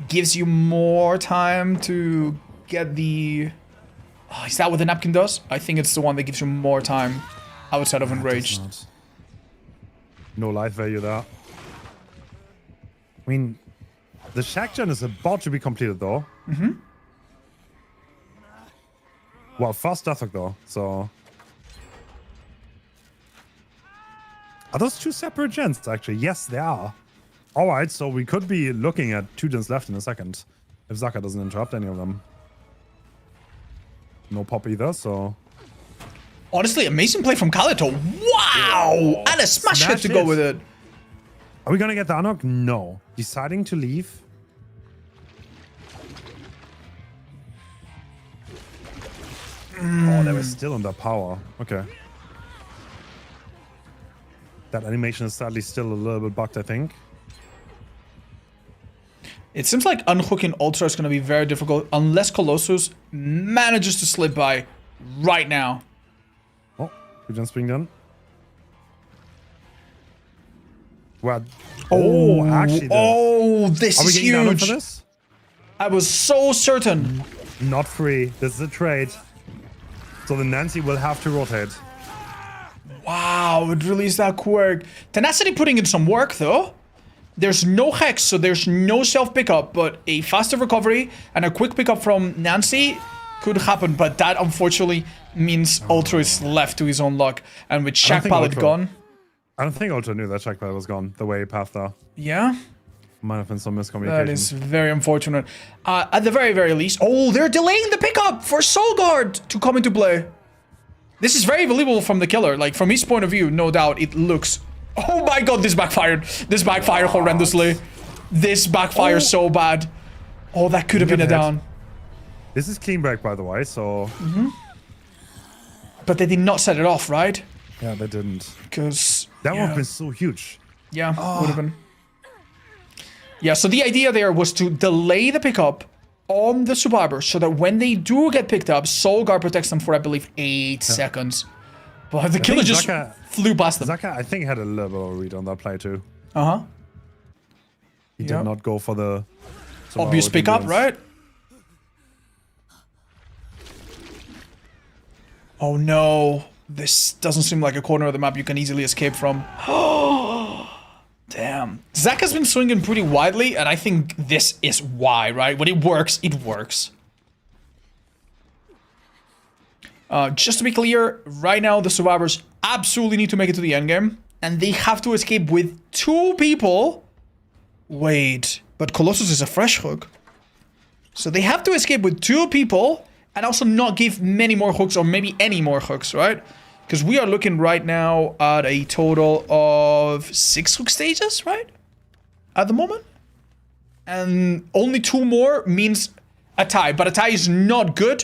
gives you more time to get the... Oh, is that what the napkin does? I think it's the one that gives you more time outside of Enraged. No life value there. I mean, the Shack gen is about to be completed though. Well, fast death hook though, so... Are those 2 separate gens actually? Yes, they are. Alright, so we could be looking at 2 gens left in a second. If Zaka doesn't interrupt any of them. No pop either, so... Honestly, amazing play from Kaleto. Wow! And a smash hit to go with it. Are we gonna get the unhook? No. Deciding to leave. Oh, they were still under power. Okay. That animation is sadly still a little bit bugged, I think. It seems like unhooking Ultra is going to be very difficult unless Colossus manages to slip by right now. Oh, we just being done. What? Oh, actually. This is huge. For this? I was so certain. Not free. This is a trade. So the Nancy will have to rotate. Wow, it released that quirk. Tenacity putting in some work though. There's no hex, so there's no self pickup, but a faster recovery and a quick pickup from Nancy could happen. But that unfortunately means Ultra is left to his own luck. And with Shack Pallet gone. I don't think Ultra knew that Shack Pallet was gone the way he pathed there. Yeah? Might have been some miscommunication. That is very unfortunate. At the very, very least. Oh, they're delaying the pickup for Soul Guard to come into play. This is very believable from the killer. Like, from his point of view, no doubt, it looks... Oh my god, this backfired. This backfired horrendously. This backfired so bad. Oh, that could have been a down. This is clean break, by the way, so... But they did not set it off, right? Yeah, they didn't. Because... That would have been so huge. Yeah, would have been. Yeah, so the idea there was to delay the pickup on the survivor so that when they do get picked up, Soul Guard protects them for, I believe, 8 seconds. But the killer just flew past them. Zaka, I think, had a little bit of a read on that play too. Uh-huh. He did not go for the... obvious pickup, right? Oh no. This doesn't seem like a corner of the map you can easily escape from. Damn. Zach has been swinging pretty widely, and I think this is why, right? When it works, it works. Just to be clear, right now the survivors absolutely need to make it to the endgame, and they have to escape with 2 people. Wait, but Colossus is a fresh hook. So they have to escape with 2 people, and also not give many more hooks, or maybe any more hooks, right? Because we are looking right now at a total of 6 hook stages, right? At the moment? and only 2 more means a tie. But a tie is not good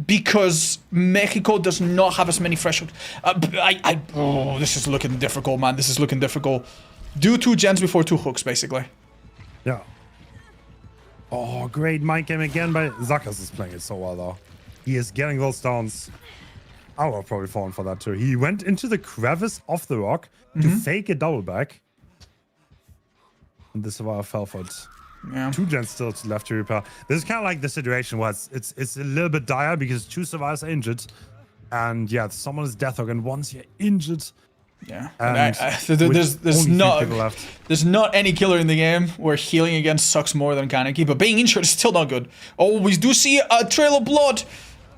because Mexico does not have as many fresh hooks. Oh, this is looking difficult, man. This is looking difficult. Do 2 gens before 2 hooks, basically. Yeah. Oh, great mind game again, but Zakas is playing it so well, though. He is getting those downs. I would have probably fallen for that, too. He went into the crevice of the rock to fake a double back. And the survivor fell for it. Yeah. 2 gens still left to repair. This is kind of like the situation where it's a little bit dire because 2 survivors are injured. And yeah, someone is death hook, and once you're injured... Yeah, and there's not any killer in the game where healing again sucks more than Kaneki, but being injured is still not good. Oh, we do see a trail of blood,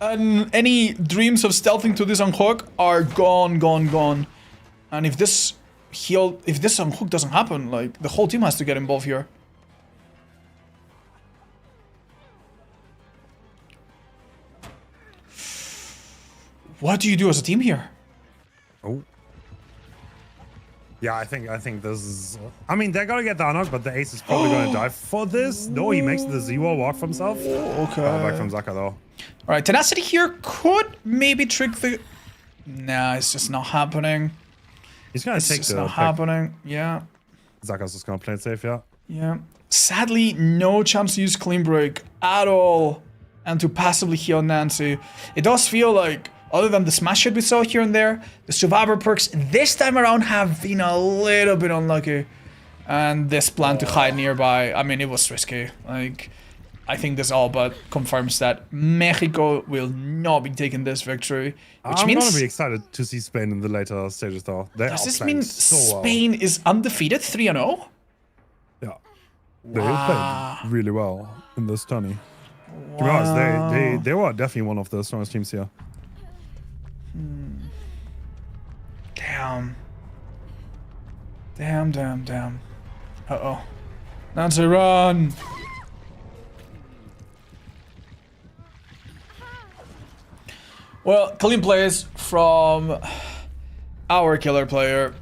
and any dreams of stealthing to this unhook are gone. And if this unhook doesn't happen, like the whole team has to get involved here. What do you do as a team here? Oh. Yeah, I think this is... I mean, they're gonna get the unhook, but the ace is probably gonna die for this. No, he makes the zero walk for himself. Okay. Back from Zaka, though. Alright, Tenacity here could maybe trick the... Nah, it's just not happening. He's gonna take the... It's not happening, yeah. Zaka's just gonna play it safe, yeah. Yeah. Sadly, no chance to use Clean Break at all. And to passively heal Nancy. It does feel like... Other than the smash hit we saw here and there, the survivor perks this time around have been a little bit unlucky. And this plan to hide nearby, I mean, it was risky. Like, I think this all but confirms that Mexico will not be taking this victory. Which means... I'm gonna be excited to see Spain in the later stages, though. Does this mean Spain is undefeated 3-0? Yeah. They played really well in this tourney. To be honest, they were definitely one of the strongest teams here. Damn. Uh-oh. Nancy, run! Well, clean plays from our killer player.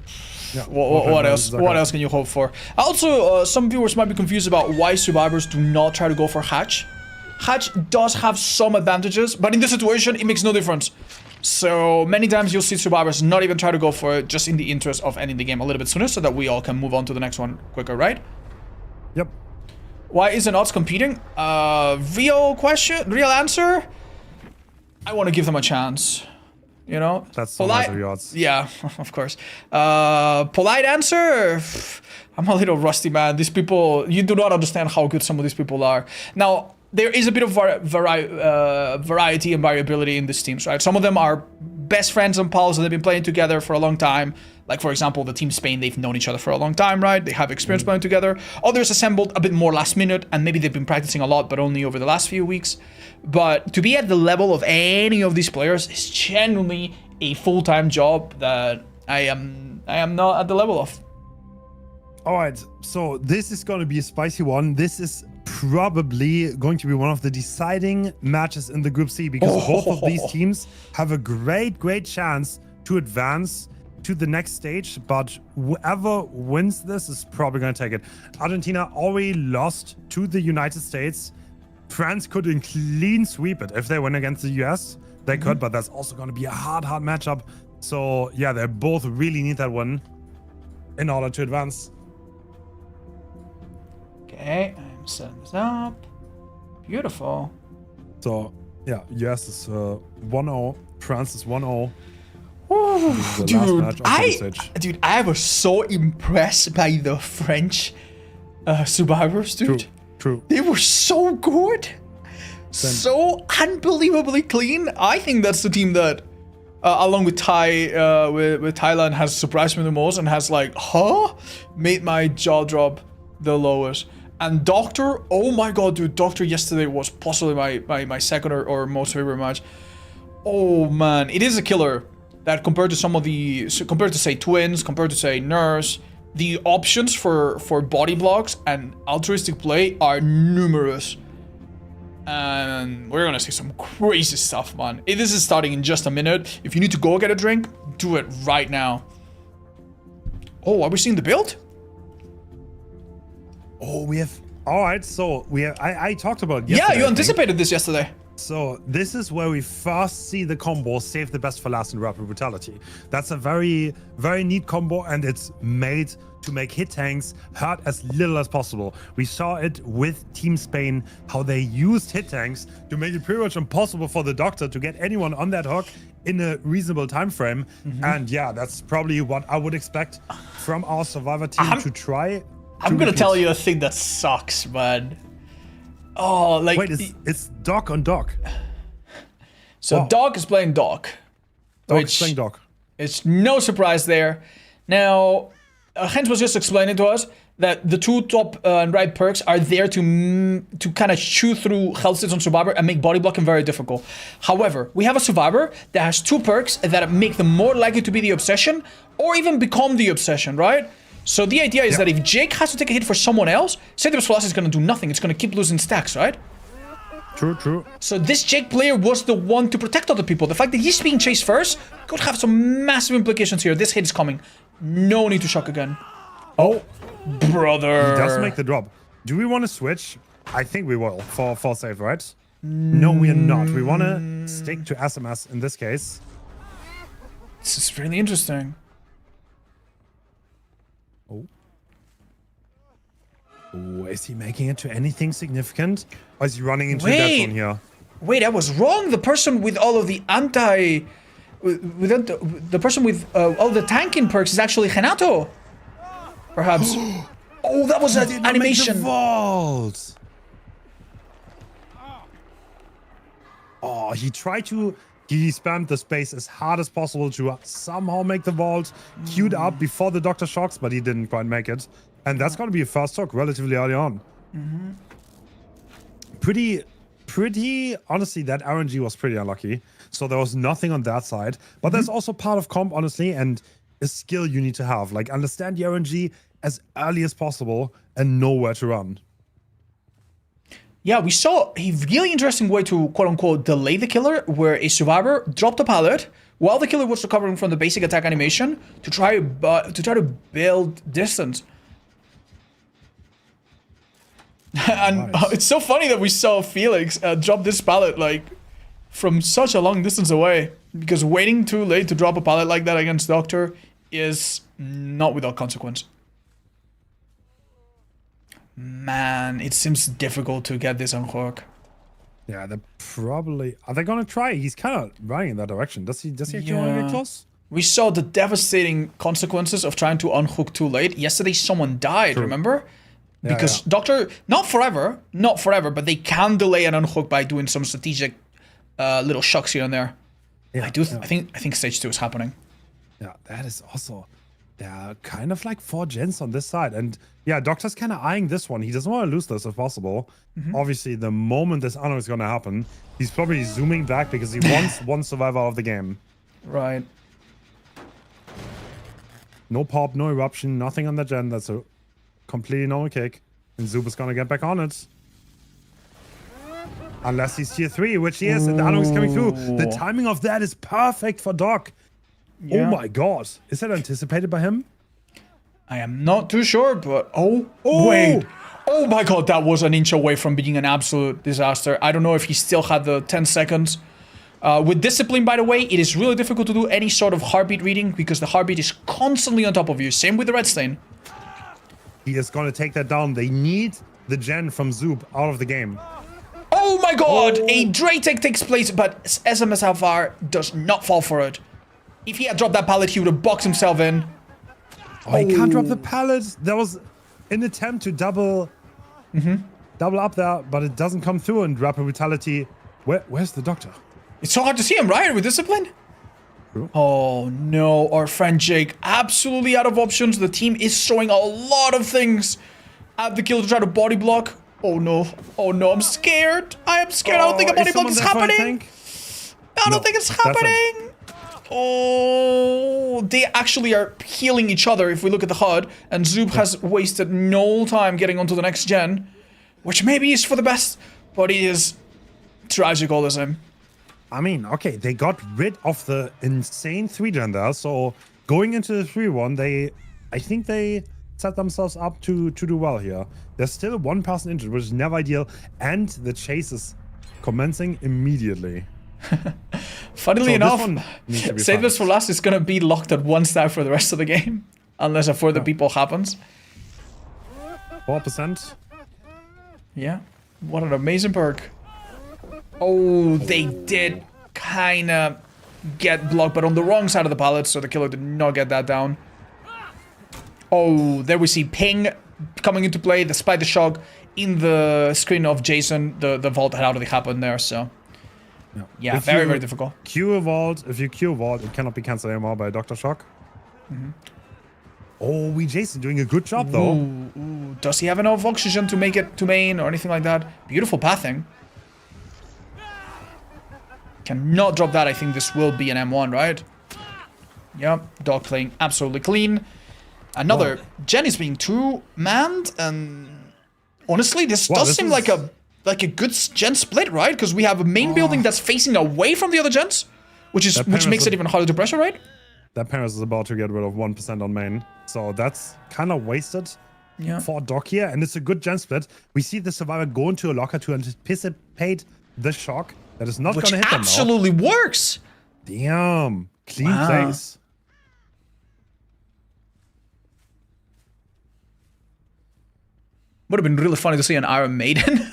Yeah, what else? What else can you hope for? Also, some viewers might be confused about why survivors do not try to go for Hatch. Hatch does have some advantages, but in this situation, it makes no difference. So many times you'll see survivors not even try to go for it, just in the interest of ending the game a little bit sooner so that we all can move on to the next one quicker, right? Yep. Why isn't odds competing? Real question? Real answer? I want to give them a chance. You know? That's so nice of your odds. Yeah, of course. Polite answer? I'm a little rusty, man. These people, you do not understand how good some of these people are. Now, there is a bit of variety and variability in these teams, right? Some of them are best friends and pals and they've been playing together for a long time. Like, for example, the Team Spain, they've known each other for a long time, right? They have experience playing together. Others assembled a bit more last minute, and maybe they've been practicing a lot, but only over the last few weeks. But to be at the level of any of these players is genuinely a full-time job that I am not at the level of. All right, so this is going to be a spicy one. This is probably going to be one of the deciding matches in the Group C because both of these teams have a great chance to advance to the next stage, but whoever wins this is probably going to take it. Argentina already lost to the United States. France could clean sweep it if they win against the US. They could, but that's also going to be a hard matchup. So yeah, they both really need that win in order to advance. Okay, I'm setting this up. Beautiful. So yeah, US is 1-0, France is 1-0. Dude, I was so impressed by the French survivors, dude. True. They were so good. So unbelievably clean. I think that's the team that, along with with Thailand, has surprised me the most and has made my jaw drop the lowest. And Doctor, oh my god, dude, Doctor yesterday was possibly my second or most favorite match. Oh man, it is a killer. That compared to say Twins, compared to say Nurse, the options for body blocks and altruistic play are numerous. And we're gonna see some crazy stuff, man. This is starting in just a minute. If you need to go get a drink, do it right now. Oh, are we seeing the build? Oh, we have All right, so I talked about it Yeah, yesterday, you I think. anticipated this yesterday. So this is where we first see the combo save the best for last in Rapid Brutality. That's a very, very neat combo, and it's made to make hit tanks hurt as little as possible. We saw it with Team Spain, how they used hit tanks to make it pretty much impossible for the Doctor to get anyone on that hook in a reasonable time frame. And yeah, that's probably what I would expect from our Survivor team to try. I'm gonna tell you a thing that sucks, man. Oh, like Wait, it's Doc on Doc. so. Wow. Doc is playing Doc. Doc Which- is playing Doc. It's no surprise there. Now, Hens was just explaining to us that the two top and right perks are there to kind of chew through health stats on Survivor and make body blocking very difficult. However, we have a Survivor that has two perks that make them more likely to be the obsession or even become the obsession, right? So the idea is that if Jake has to take a hit for someone else, Save the Best for Last is going to do nothing. It's going to keep losing stacks, right? True. So this Jake player was the one to protect other people. The fact that he's being chased first could have some massive implications here. This hit is coming. No need to shock again. Oh, brother. He does make the drop. Do we want to switch? I think we will for save, right? No, we are not. We want to stick to SMS in this case. This is really interesting. Oh, is he making it to anything significant? Or is he running into that Wait. one here? Wait, I was wrong. The person with all of the the person with all the tanking perks is actually Renato. Perhaps. Oh, that was an animation. Vault. Oh, he tried to. He spammed the space as hard as possible to somehow make the vault queued up before the Doctor shocks, but he didn't quite make it. And that's going to be a first hook relatively early on. Pretty, honestly, that RNG was pretty unlucky. So there was nothing on that side. But there's also part of comp, honestly, and a skill you need to have. Like, understand the RNG as early as possible and know where to run. Yeah, we saw a really interesting way to quote-unquote delay the killer, where a survivor dropped a pallet while the killer was recovering from the basic attack animation to try to build distance. And Nice. it's so funny that we saw Felix drop this pallet like from such a long distance away, because waiting too late to drop a pallet like that against Doctor is not without consequence. Man, it seems difficult to get this on hook. Yeah, they're probably... Are they going to try? He's kind of running in that direction. Does he actually want to Yeah. get close? We saw the devastating consequences of trying to unhook too late. Yesterday, someone died, remember? Because Doctor, not forever, but they can delay an unhook by doing some strategic little shocks here and there. Yeah, I think stage 2 is happening. Yeah, that is also... There are kind of like 4 gens on this side. And yeah, Doctor's kind of eyeing this one. He doesn't want to lose this if possible. Obviously, the moment this unhook is going to happen, he's probably zooming back because he wants one survivor of the game. Right. No pop, no eruption, nothing on the gen. That's a completely normal kick. And Zoop is going to get back on it. Unless he's tier 3, which he is, and the unhook is coming through. The timing of that is perfect for Doc. Yeah. Oh my god. Is that anticipated by him? I am not too sure, but wait. Oh my god, that was an inch away from being an absolute disaster. I don't know if he still had the 10 seconds. With discipline, by the way, it is really difficult to do any sort of heartbeat reading because the heartbeat is constantly on top of you. Same with the red stain. He is going to take that down. They need the gen from Zoop out of the game. Oh my god, a Dre take takes place, but SMS Alvar does not fall for it. If he had dropped that pallet, he would have boxed himself in. Oh, he can't drop the pallet. There was an attempt to double up there, but it doesn't come through. And Rapid Brutality. Where's the Doctor? It's so hard to see him, right? With discipline? True. Oh no, our friend Jake, absolutely out of options. The team is showing a lot of things at the kill to try to body block. Oh no, I'm scared. I am scared. I don't think a body block is happening. I don't think it's happening. Oh, they actually are healing each other if we look at the HUD. And Zoop has wasted no time getting onto the next gen, which maybe is for the best, but it is tragic all the same. I mean, okay, they got rid of the insane 3 gen there, so going into the 3-1, I think they set themselves up to do well here. There's still one person injured, which is never ideal, and the chase is commencing immediately. Funnily So enough, this one needs to be Save This fast. for Last is gonna be locked at 1 star for the rest of the game. Unless a further people happens. 4%. Yeah. What an amazing perk. Oh, they did kinda get blocked, but on the wrong side of the pallet, so the killer did not get that down. Oh, there we see ping coming into play, despite the shock in the screen of Jason. The vault had already happened there, so yeah, If very, you very difficult. Q a vault. If you Q a vault, it cannot be cancelled anymore by Dr. Shock. Oh, Jason doing a good job though. Ooh, does he have enough oxygen to make it to main or anything like that? Beautiful pathing. Cannot drop that. I think this will be an M1, right? Yep, Dog playing absolutely clean. Another Gen is being two-manned, and honestly, this does seem like a good Gen split, right? Because we have a main building that's facing away from the other gens, which makes it even harder to pressure, right? That Paris is about to get rid of 1% on main, so that's kind of wasted for Doc here, and it's a good Gen split. We see the Survivor go into a locker to anticipate the shock that is not going to hit them now. Absolutely works. Damn, clean plays. Would have been really funny to see an Iron Maiden.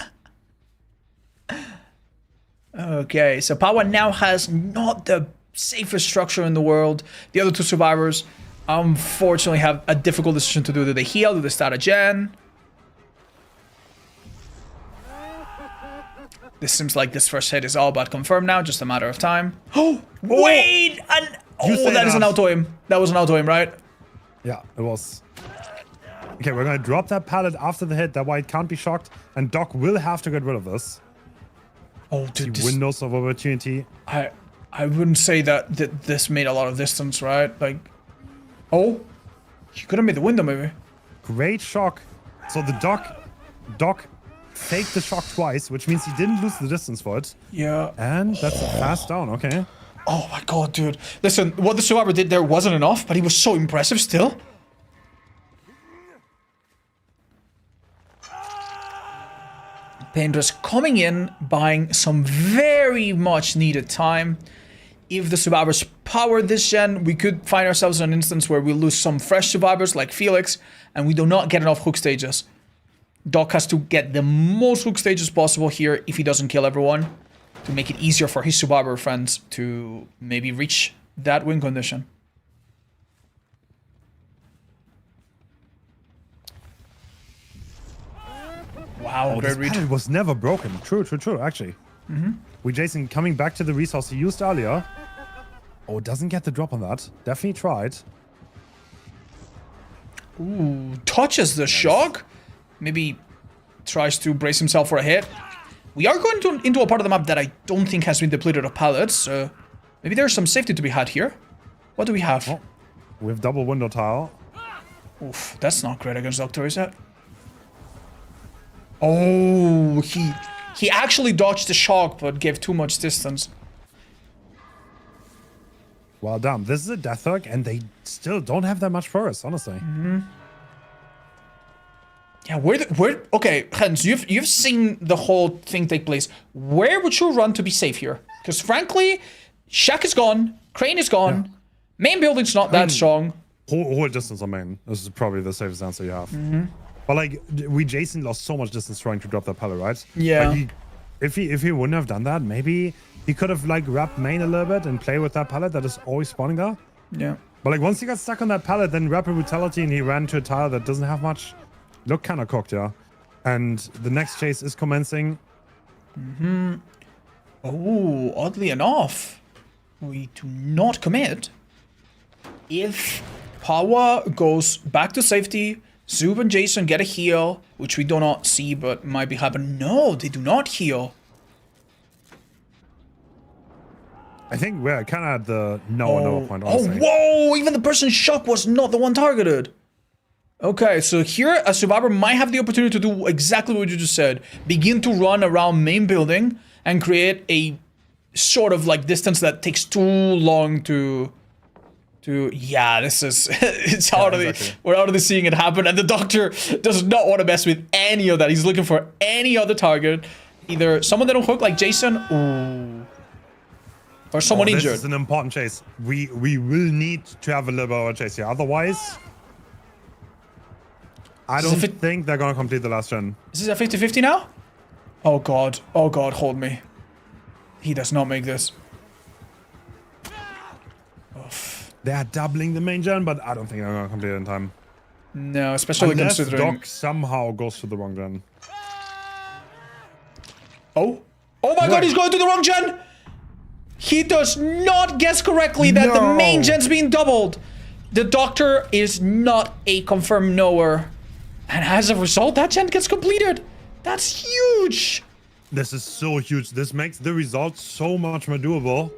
Okay, so Power now has not the safest structure in the world. The other two survivors, unfortunately, have a difficult decision to do. Do they heal? Do they start a gen? This seems like this first hit is all but confirmed now, just a matter of time. Oh, wait! That is an auto aim. That was an auto aim, right? Yeah, it was. Okay, we're gonna drop that pallet after the hit. That way it can't be shocked, and Doc will have to get rid of this. Oh, dude, Windows of opportunity. I wouldn't say that this made a lot of distance, right? Like, oh, you could have made the window maybe. Great shock. So the Doc faked the shock twice, which means he didn't lose the distance for it. Yeah. And that's a fast down. Okay. Oh my god, dude. Listen, what the survivor did there wasn't enough, but he was so impressive still. Painter's coming in, buying some very much needed time. If the survivors power this gen, we could find ourselves in an instance where we lose some fresh survivors like Felix, and we do not get enough hook stages. Doc has to get the most hook stages possible here if he doesn't kill everyone, to make it easier for his survivor friends to maybe reach that win condition. Wow, great read. It was never broken. True, actually. With Jason coming back to the resource he used earlier. Oh, doesn't get the drop on that. Definitely tried. Ooh, touches the shock. Maybe tries to brace himself for a hit. We are going into a part of the map that I don't think has been depleted of pallets. Maybe there's some safety to be had here. What do we have? Oh, we have double window tile. Oof, that's not great against Doctor, is it? Oh, he actually dodged the shock, but gave too much distance. Well done. This is a death hook, and they still don't have that much progress, honestly. Yeah, okay, Hans, you've seen the whole thing take place. Where would you run to be safe here? Because frankly, Shack is gone, Crane is gone, main building's not that strong. Hold distance on main. This is probably the safest answer you have. But like, Jason lost so much distance trying to drop that pallet, right? Yeah. Like if he wouldn't have done that, maybe he could have like wrapped main a little bit and play with that pallet that is always spawning there. Yeah. But like once he got stuck on that pallet, then rapid brutality and he ran to a tile that doesn't have much. Looked kind of cooked, yeah. And the next chase is commencing. Oh, oddly enough, we do not commit. If Power goes back to safety, Zub and Jason get a heal, which we do not see, but might be happening. No, they do not heal. I think we're kind of at the no point, Oh, honestly. whoa! Even the person shocked was not the one targeted. Okay, so here a survivor might have the opportunity to do exactly what you just said. Begin to run around main building and create a sort of like distance that takes too long to Yeah, this is it's already exactly. we're already seeing it happen, and the doctor does not want to mess with any of that. He's looking for any other target, either someone that don't hook like Jason, or someone This injured. is an important chase. We will need to have a little bit of a chase here. Otherwise, I don't think they're gonna complete the last gen. Is this a 50-50 now? Oh god, hold me. He does not make this. They are doubling the main gen, but I don't think they're gonna complete it in time. No, especially Unless considering. Doc somehow goes to the wrong gen. Oh my god, he's going to the wrong gen! He does not guess correctly that the main gen's being doubled. The doctor is not a confirmed knower. And as a result, that gen gets completed. That's huge. This is so huge. This makes the result so much more doable.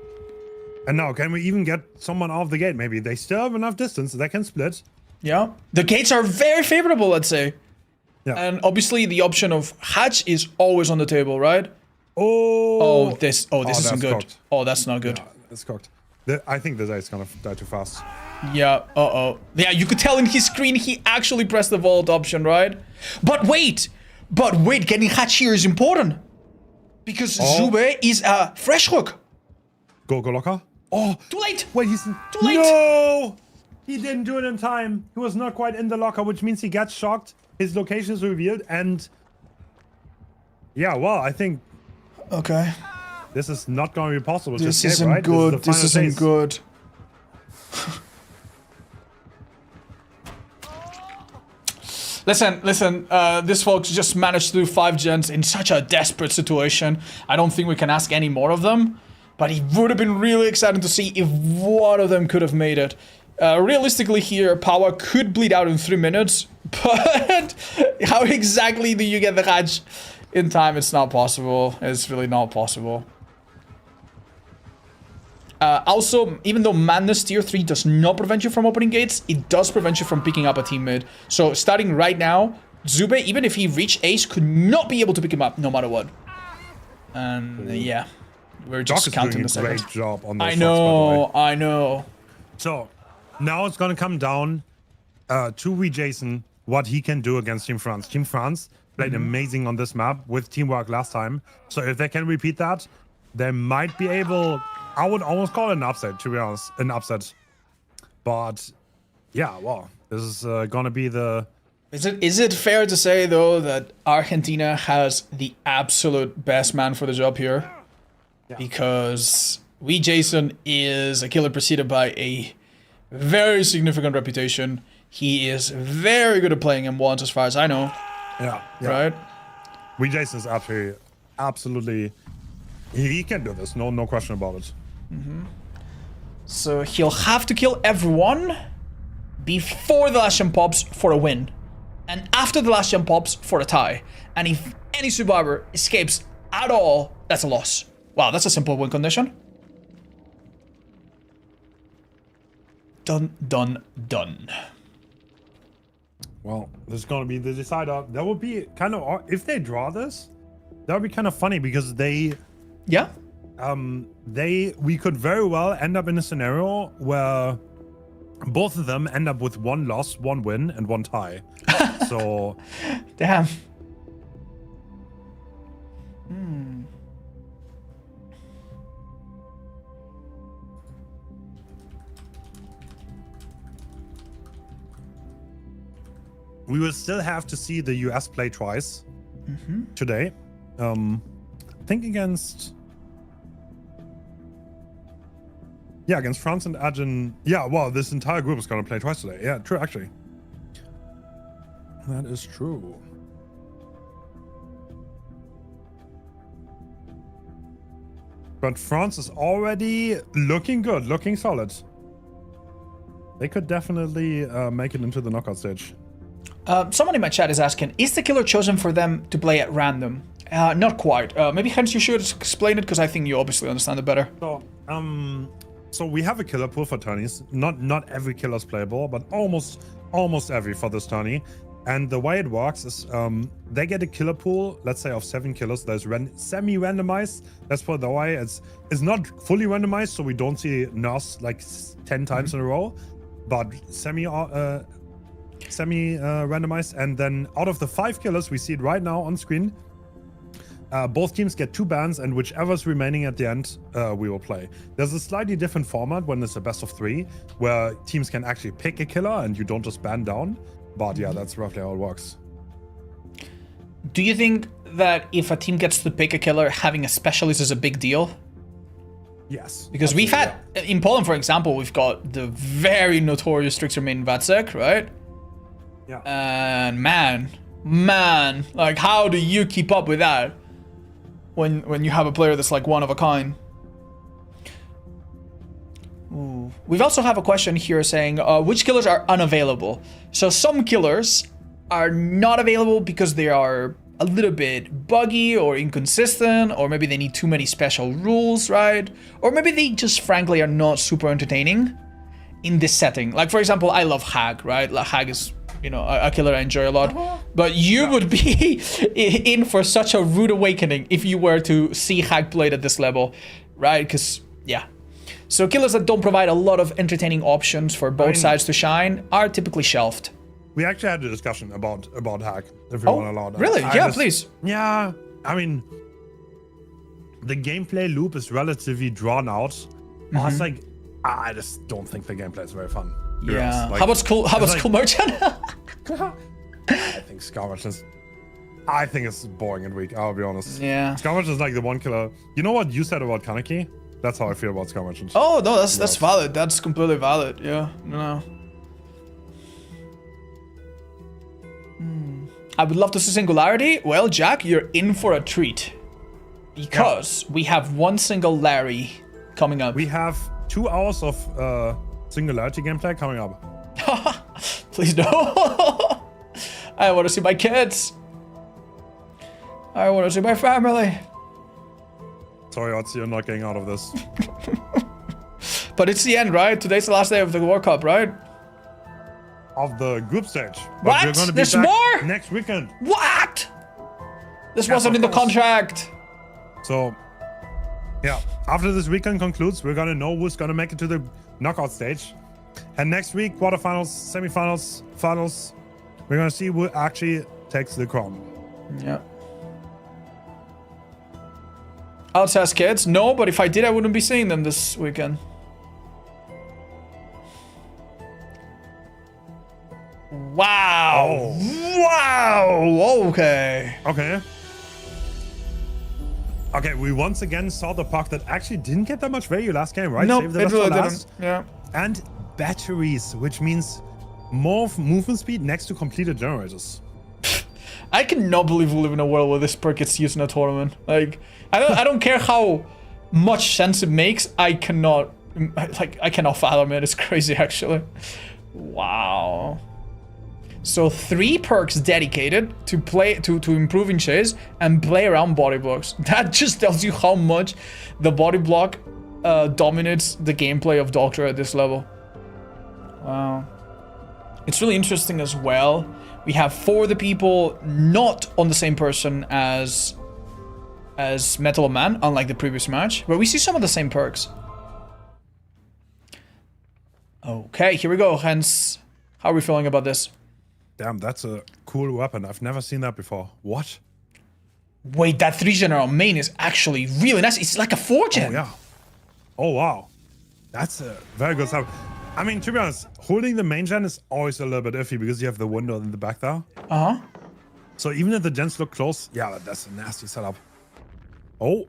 And now, can we even get someone off the gate? Maybe they still have enough distance. They can split. Yeah. The gates are very favorable, let's say. Yeah. And obviously the option of hatch is always on the table, right? Oh, this isn't good. cocked. Oh, that's not good. Yeah, it's cocked. I think this ace gonna die too fast. Yeah, Yeah, you could tell in his screen he actually pressed the vault option, right? But wait, getting hatch here is important. Because Zube is a fresh hook. Go locker. Oh, Too late. wait, he's Too late. No, he didn't do it in time. He was not quite in the locker, which means he gets shocked. His location is revealed, and yeah, well, I think Okay. this is not going to be possible. to This escape, isn't right? good. This is the final isn't chase. good. Listen, this folks just managed to do 5 gens in such a desperate situation. I don't think we can ask any more of them, but it would have been really exciting to see if one of them could have made it. Realistically here, Power could bleed out in 3 minutes, but how exactly do you get the hatch in time? It's not possible. It's really not possible. Also, even though Madness Tier 3 does not prevent you from opening gates, it does prevent you from picking up a teammate. So, starting right now, Zube, even if he reached Ace, could not be able to pick him up no matter what. And yeah, we're just counting the seconds. Great job on those I shots, by the way. I know. So, now it's going to come down to Jason, what he can do against Team France. Team France played amazing on this map with teamwork last time. So, if they can repeat that, they might be able... I would almost call it an upset, to be honest. An upset. But, yeah, well, this is going to be the... Is it fair to say, though, that Argentina has the absolute best man for the job here? Yeah. Because Jason is a killer preceded by a very significant reputation. He is very good at playing M1s, as far as I know. Yeah. Right? Jason is absolutely... He can do this, no question about it. So he'll have to kill everyone before the last jump pops for a win. And after the last jump pops for a tie. And if any survivor escapes at all, that's a loss. Wow, that's a simple win condition. Done. Well, this is going to be the decider. That would be kind of... If they draw this, that would be kind of funny because they... Yeah? We could very well end up in a scenario where both of them end up with 1 loss, 1 win, and 1 tie. So... Damn. We will still have to see the US play twice today. I think against... Yeah, against France and Argentina. Yeah, well, this entire group is going to play twice today. Yeah, true, actually. That is true. But France is already looking good, looking solid. They could definitely make it into the knockout stage. Someone in my chat is asking, is the killer chosen for them to play at random? Not quite. Maybe Hans, you should explain it, because I think you obviously understand it better. So we have a killer pool for tourneys. Not every killer is playable, but almost every for this tourney. And the way it works is they get a killer pool, let's say of 7 killers. There's semi-randomized. Let's put it that way. It's not fully randomized, so we don't see nurse like 10 times in a row, but semi-randomized. And then out of the 5 killers, we see it right now on screen. Both teams get 2 bans, and whichever's remaining at the end, we will play. There's a slightly different format when it's a best of 3, where teams can actually pick a killer and you don't just ban down. But yeah, that's roughly how it works. Do you think that if a team gets to pick a killer, having a specialist is a big deal? Yes. Because we've had, in Poland, for example, we've got the very notorious Trickster main Vacek, right? Yeah. And man, like how do you keep up with that when you have a player that's like one of a kind? Ooh. We've also have a question here saying, which killers are unavailable? So some killers are not available because they are a little bit buggy or inconsistent, or maybe they need too many special rules, right? Or maybe they just frankly are not super entertaining in this setting. Like, for example, I love Hag, right? Like, Hag is, you know, a killer I enjoy a lot. But you would be in for such a rude awakening if you were to see Hag played at this level, right? Because, yeah. So killers that don't provide a lot of entertaining options for both sides to shine are typically shelved. We actually had a discussion about Hack, if you want to allow that. Really? Yeah, please. Yeah, I mean, the gameplay loop is relatively drawn out. It's like, I just don't think the gameplay is very fun. Yeah. Like, how about Skull Merchant? I think Skull Merchant is... I think it's boring and weak, I'll be honest. Yeah. Skull Merchant is like the one killer. You know what you said about Kaneki? That's how I feel about Skull Merchant. Oh, no, that's valid. That's completely valid. Yeah, no. I would love to see Singularity. Well, Jack, you're in for a treat. Because we have one single Larry coming up. We have 2 hours of Singularity gameplay coming up. Please no. I want to see my kids. I want to see my family. Sorry, Otzi, you're not getting out of this. But it's the end, right? Today's the last day of the World Cup, right? Of the group stage. But What? we're gonna be There's back more? next weekend. What? This Yes, wasn't of in the course. contract. So, yeah, after this weekend concludes, we're gonna know who's gonna make it to the knockout stage. And next week, quarterfinals, semifinals, finals, we're gonna see who actually takes the crown. Yeah. Outcast kids? No, but if I did, I wouldn't be seeing them this weekend. Wow. Oh. Wow. Okay. Okay, we once again saw the puck that actually didn't get that much value last game, right? No, Save the it best for really last. didn't. Yeah. And batteries, which means more movement speed next to completed generators. I cannot believe we live in a world where this perk gets used in a tournament. Like, I don't care how much sense it makes. I cannot fathom it. It's crazy, actually. Wow. So 3 perks dedicated to play to improving chase and play around body blocks. That just tells you how much the body block dominates the gameplay of Doctor at this level. Wow. It's really interesting as well. We have 4 of the people not on the same person as Metal Man, unlike the previous match, but we see some of the same perks. Okay, here we go. Hence, how are we feeling about this? Damn, that's a cool weapon. I've never seen that before. What? Wait, that 3 general main is actually really nice. It's like a 4 gen. Oh, yeah. Oh, wow. That's a very good stuff. I mean, to be honest, holding the main gen is always a little bit iffy because you have the window in the back there. Uh-huh. So even if the gens look close, yeah, that's a nasty setup. Oh.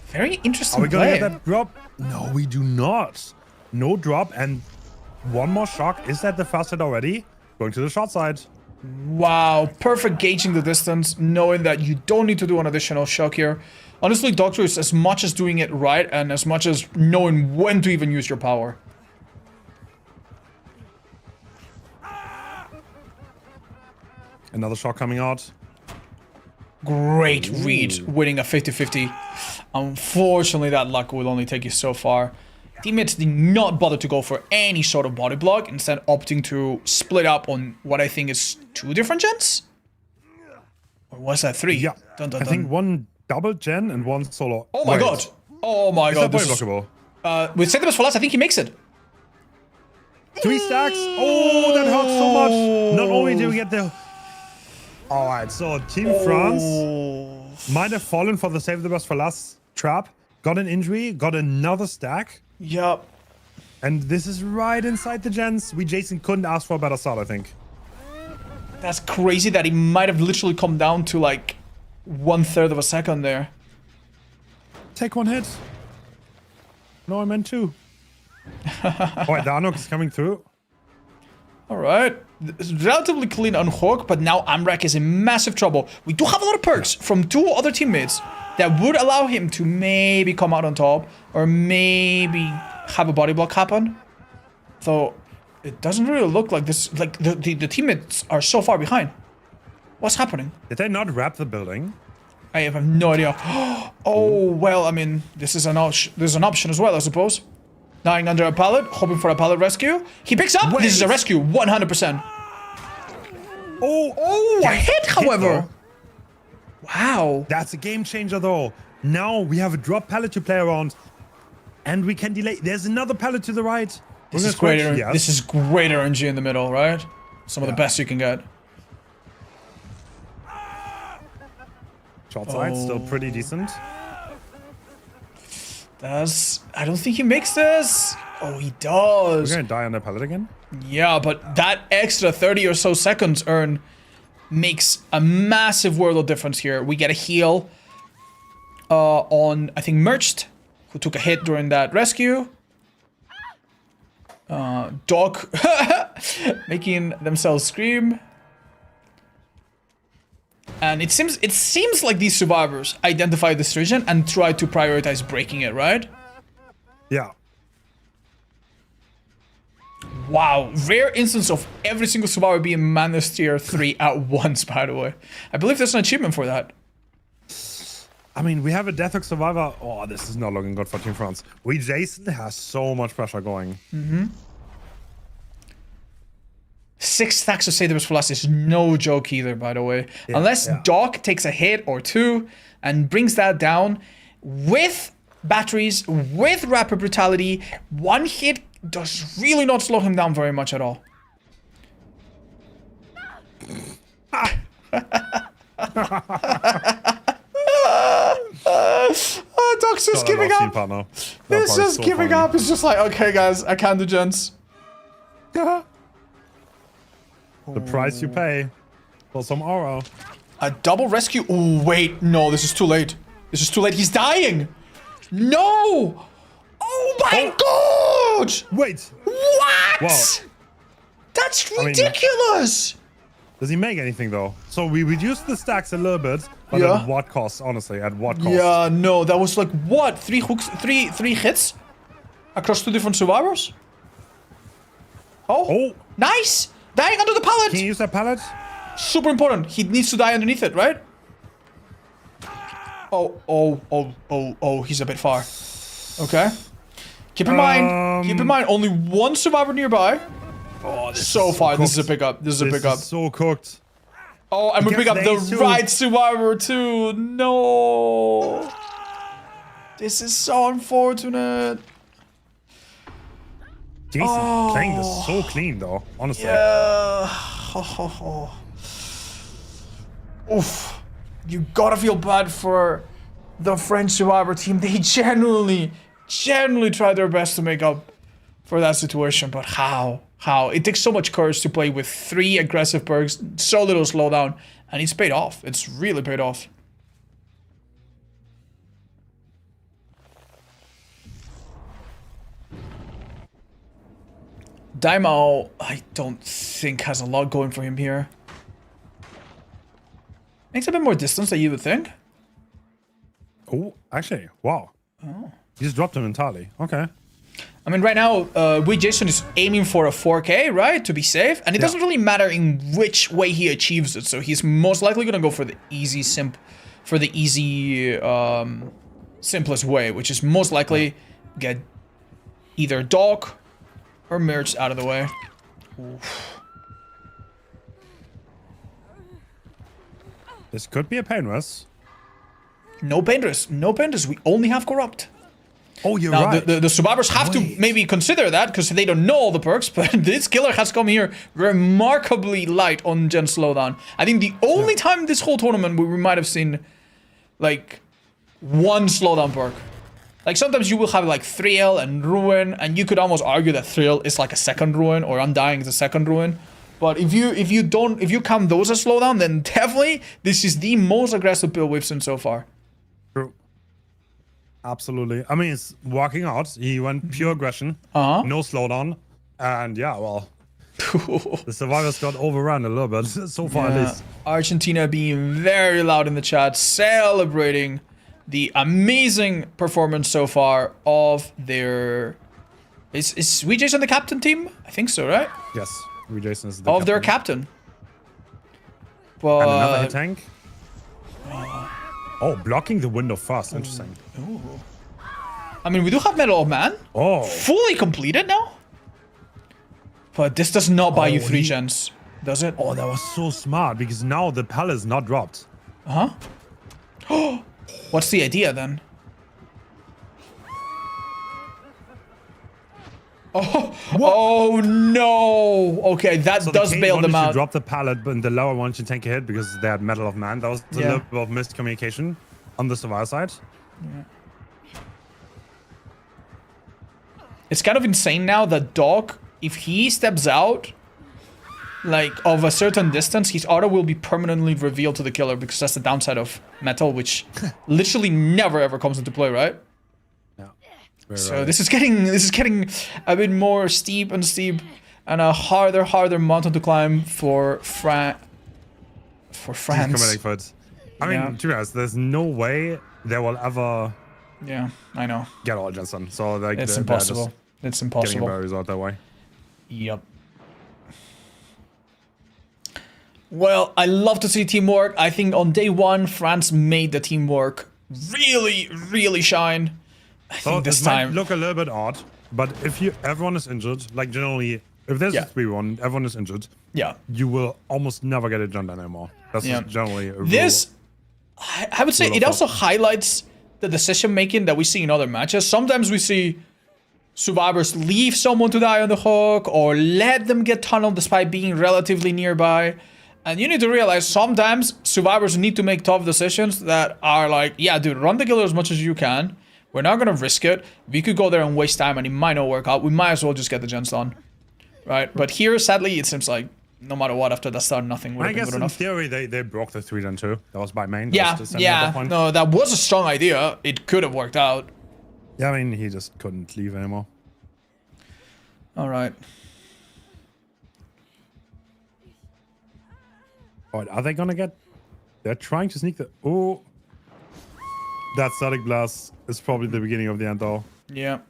Very interesting Are we gonna play. get that drop? No, we do not. No drop and one more shock. Is that the first hit already? Going to the short side. Wow, perfect gauging the distance, knowing that you don't need to do an additional shock here. Honestly, Doctor is as much as doing it right and as much as knowing when to even use your power. Another shot coming out. Great read, winning a 50-50. Unfortunately, that luck will only take you so far. Teammates did not bother to go for any sort of body block, instead opting to split up on what I think is 2 different gens? Or was that 3? Yeah. Dun, dun, I think one double gen and one solo. Oh my god. Oh my god. Is that blockable? With Septimus for last, I think he makes it. 3 stacks. Oh, that hurts so much. Not only did we get the... Alright, so Team France might have fallen for the Save the Best for Last trap. Got an injury, got another stack. Yup. And this is right inside the gens. Jason couldn't ask for a better start, I think. That's crazy that he might have literally come down to like 1/3 of a second there. Take 1 hit. No, I meant 2. Alright, the Anok is coming through. Alright. It's relatively clean on Hawk, but now Amrak is in massive trouble. We do have a lot of perks from 2 other teammates that would allow him to maybe come out on top, or maybe have a body block happen. Though it doesn't really look like this. Like the teammates are so far behind. What's happening? Did they not wrap the building? I have no idea. Oh well, I mean, this is there's an option as well, I suppose. Dying under a pallet, hoping for a pallet rescue. He picks up. Wait. This is a rescue, 100%. Oh, a hit, however. Wow. That's a game changer, though. Now we have a drop pallet to play around, and we can delay. There's another pallet to the right. This is great. Yes. This is great RNG in the middle, right? Some of the best you can get. Short side, still pretty decent. I don't think he makes this. Oh, he does. We're gonna die on the pallet again? Yeah, but that extra 30 or so seconds earn makes a massive world of difference here. We get a heal on, I think, Merched, who took a hit during that rescue. Doc making themselves scream. And it seems like these survivors identify this region and try to prioritize breaking it, right? Yeah. Wow, rare instance of every single survivor being Madness tier 3 at once, by the way. I believe there's an achievement for that. I mean, we have a Deathhook survivor. Oh, this is not looking good for Team France. Jason has so much pressure going. 6 stacks of Save for Last is no joke either, by the way. Yeah, unless Doc takes a hit or 2 and brings that down with batteries, with rapid brutality, 1 hit does really not slow him down very much at all. Doc's just giving up. He's just giving up. He's just like, okay, guys, I can't do gens. The price you pay for some aura. A double rescue. Oh, wait. No, this is too late. This is too late. He's dying. No. Oh, my God. Wait. What? Wow. That's ridiculous. Does he make anything, though? So we reduced the stacks a little bit, but at what cost, honestly? At what cost? Yeah, no. That was like, what? 3 hooks, three hits? Across 2 different survivors? Oh. Nice. Dying under the pallet! Can you use that pallet? Super important. He needs to die underneath it, right? Oh, he's a bit far. Okay. Keep in mind, only 1 survivor nearby. Oh, this so far, this is a pickup. This is so cooked. Oh, and we pick up the right survivor too. No. This is so unfortunate. Jason playing this so clean, though, honestly. Yeah. Oof. You gotta feel bad for the French survivor team. They genuinely tried their best to make up for that situation, but how? It takes so much courage to play with 3 aggressive perks, so little slowdown, and it's paid off. It's really paid off. Daimao, I don't think has a lot going for him here. Makes a bit more distance than you would think. Oh, actually, wow. Oh. He just dropped him entirely. Okay. I mean, right now, Jason is aiming for a 4K, right? To be safe. And it doesn't really matter in which way he achieves it. So he's most likely going to go for the simplest way, which is most likely get either dog or merge out of the way. Oof. This could be a pain rush. No painters. No painters. We only have corrupt. Oh, you're Now, right. the survivors have to maybe consider that because they don't know all the perks, but this killer has come here remarkably light on gen slowdown. I think the only time this whole tournament we might have seen like one slowdown perk. Like sometimes you will have like Thrill and Ruin, and you could almost argue that Thrill is like a second Ruin or Undying is a second Ruin. But if you count those as slowdown, then definitely this is the most aggressive build we've seen so far. True. Absolutely. I mean, it's walking out. He went pure aggression, no slowdown, and yeah, well, the survivors got overrun a little bit so far at least. Argentina being very loud in the chat, celebrating the amazing performance so far of their. Is Jason the captain team? I think so, right? Yes, Jason is the of their captain. But and another hit tank. Oh, blocking the window fast. Interesting. Ooh. I mean, we do have Medal of Man. Oh. Fully completed now. But this does not buy you 3 gens, does it? Oh, that was so smart because now the pallet is not dropped. Uh-huh. What's the idea then? Oh, oh no! Okay, that So does bail them out. Drop the pallet, but the lower one should take a hit because they had Medal of Man. That was a little bit of miscommunication on the survivor side. Yeah. It's kind of insane now that Dog, if he steps out, like of a certain distance, his auto will be permanently revealed to the killer because that's the downside of metal, which literally never ever comes into play, right? Yeah. So this is getting a bit more steep and a harder mountain to climb for France. Commentating for it. I mean, to be honest, there's no way they will ever. Yeah, I know. Get all gens done. So like, it's impossible. It's impossible. Getting a better result that way. Yep. Well, I love to see teamwork. I think on day 1, France made the teamwork really shine. I think this time might look a little bit odd, but if everyone is injured, like generally, if there's a 3-1, everyone is injured. Yeah. You will almost never get it done anymore. That's just generally a rule. I would say it also highlights the decision making that we see in other matches. Sometimes we see survivors leave someone to die on the hook or let them get tunneled despite being relatively nearby. And you need to realize sometimes survivors need to make tough decisions that are like, yeah, dude, run the killer as much as you can. We're not going to risk it. We could go there and waste time and it might not work out. We might as well just get the gens done. Right? But here, sadly, it seems like no matter what, after the start, nothing would have been good enough. I guess in theory, they broke the 3 too. That was by main. Yeah, no, that was a strong idea. It could have worked out. Yeah, I mean, he just couldn't leave anymore. All right. All right, are they gonna get? They're trying to sneak the. Oh, that static blast is probably the beginning of the end, though. Yeah.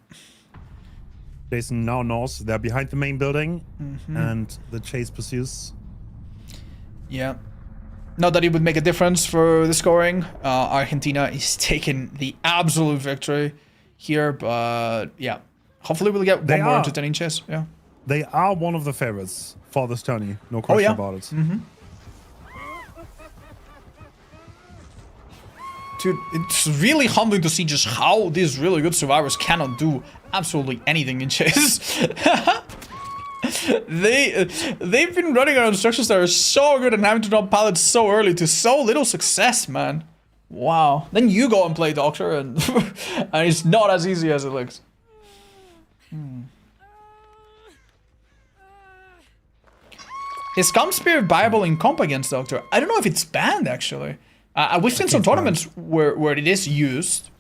Jason now knows they're behind the main building, and the chase pursues. Yeah. Not that it would make a difference for the scoring. Argentina is taking the absolute victory here, but yeah. Hopefully we'll get one more entertaining chase. Yeah. They are one of the favorites for this tourney. No question about it. Dude, it's really humbling to see just how these really good survivors cannot do absolutely anything in chase. They've been running our instructions that are so good and having to drop pallets so early to so little success, man. Wow. Then you go and play Doctor and, and it's not as easy as it looks. Is Scum Spirit viable in comp against Doctor? I don't know if it's banned, actually. We've seen some tournaments where it is used.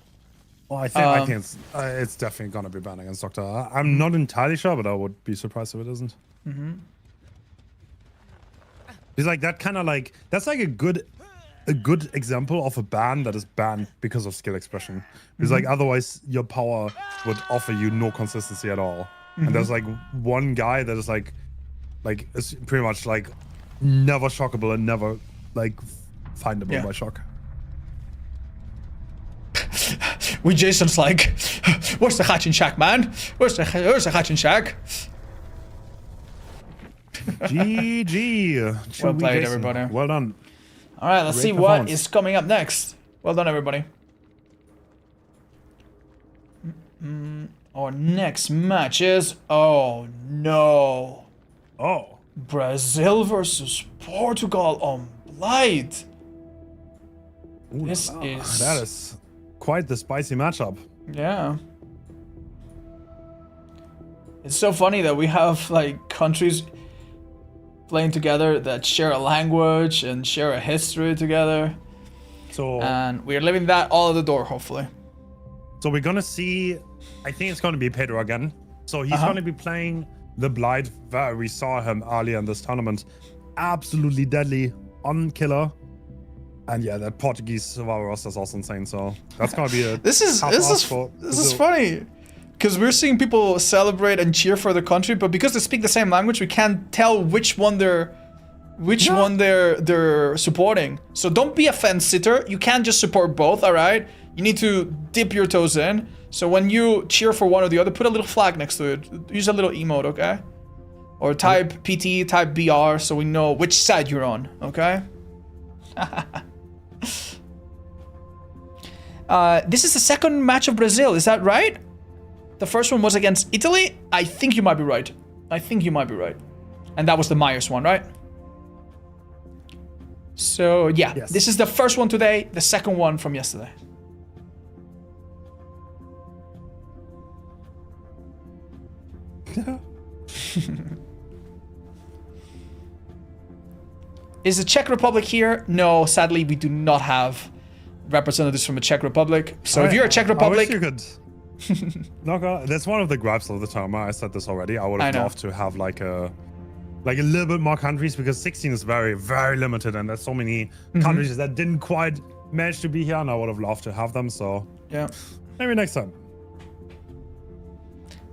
Well, I think it's definitely gonna be banned against Doctor. I'm not entirely sure, but I would be surprised if it isn't. It's like that kind of like that's like a good example of a ban that is banned because of skill expression. Because like otherwise your power would offer you no consistency at all. And there's like one guy that is like it's pretty much like never shockable and never like findable by shock. with Jason's like, where's the hatching shack, man? Where's the hatching shack? GG. Well played, Jason. everybody. Well done. All right, let's Great see what performance. is coming up next. Well done, everybody. Our next match is, oh no, Oh. Brazil versus Portugal on Blight. Ooh, This la la. is- That is quite the spicy matchup. Yeah. It's so funny that we have like countries playing together that share a language and share a history together, So, and we're leaving that all at the door, hopefully. so we're gonna see. I think it's gonna be Pedro again. So he's gonna be playing the Blight. We saw him earlier in this tournament. Absolutely deadly on killer. And yeah, that Portuguese survivor roster is also insane. So that's gonna be a This is tough ask for Brazil. funny, because we're seeing people celebrate and cheer for the country, but because they speak the same language, we can't tell which one they're supporting. So don't be a fence sitter. You can't just support both. All right, you need to dip your toes in. So when you cheer for one or the other, put a little flag next to it. Use a little emote, okay? Or type PT, type BR, so we know which side you're on, okay? This is the second match of Brazil, is that right? The first one was against Italy? I think you might be right. And that was the Myers one, right? So, yeah, Yes. This is the first one today, the second one from yesterday. Is the Czech Republic here? No, sadly, we do not have representatives from the Czech Republic. So if you're a Czech Republic, I wish you could. That's one of the gripes of the tournament. I said this already. I would have loved to have like a little bit more countries, because 16 is very, very limited, and there's so many countries that didn't quite manage to be here, and I would have loved to have them. So yeah. maybe next time.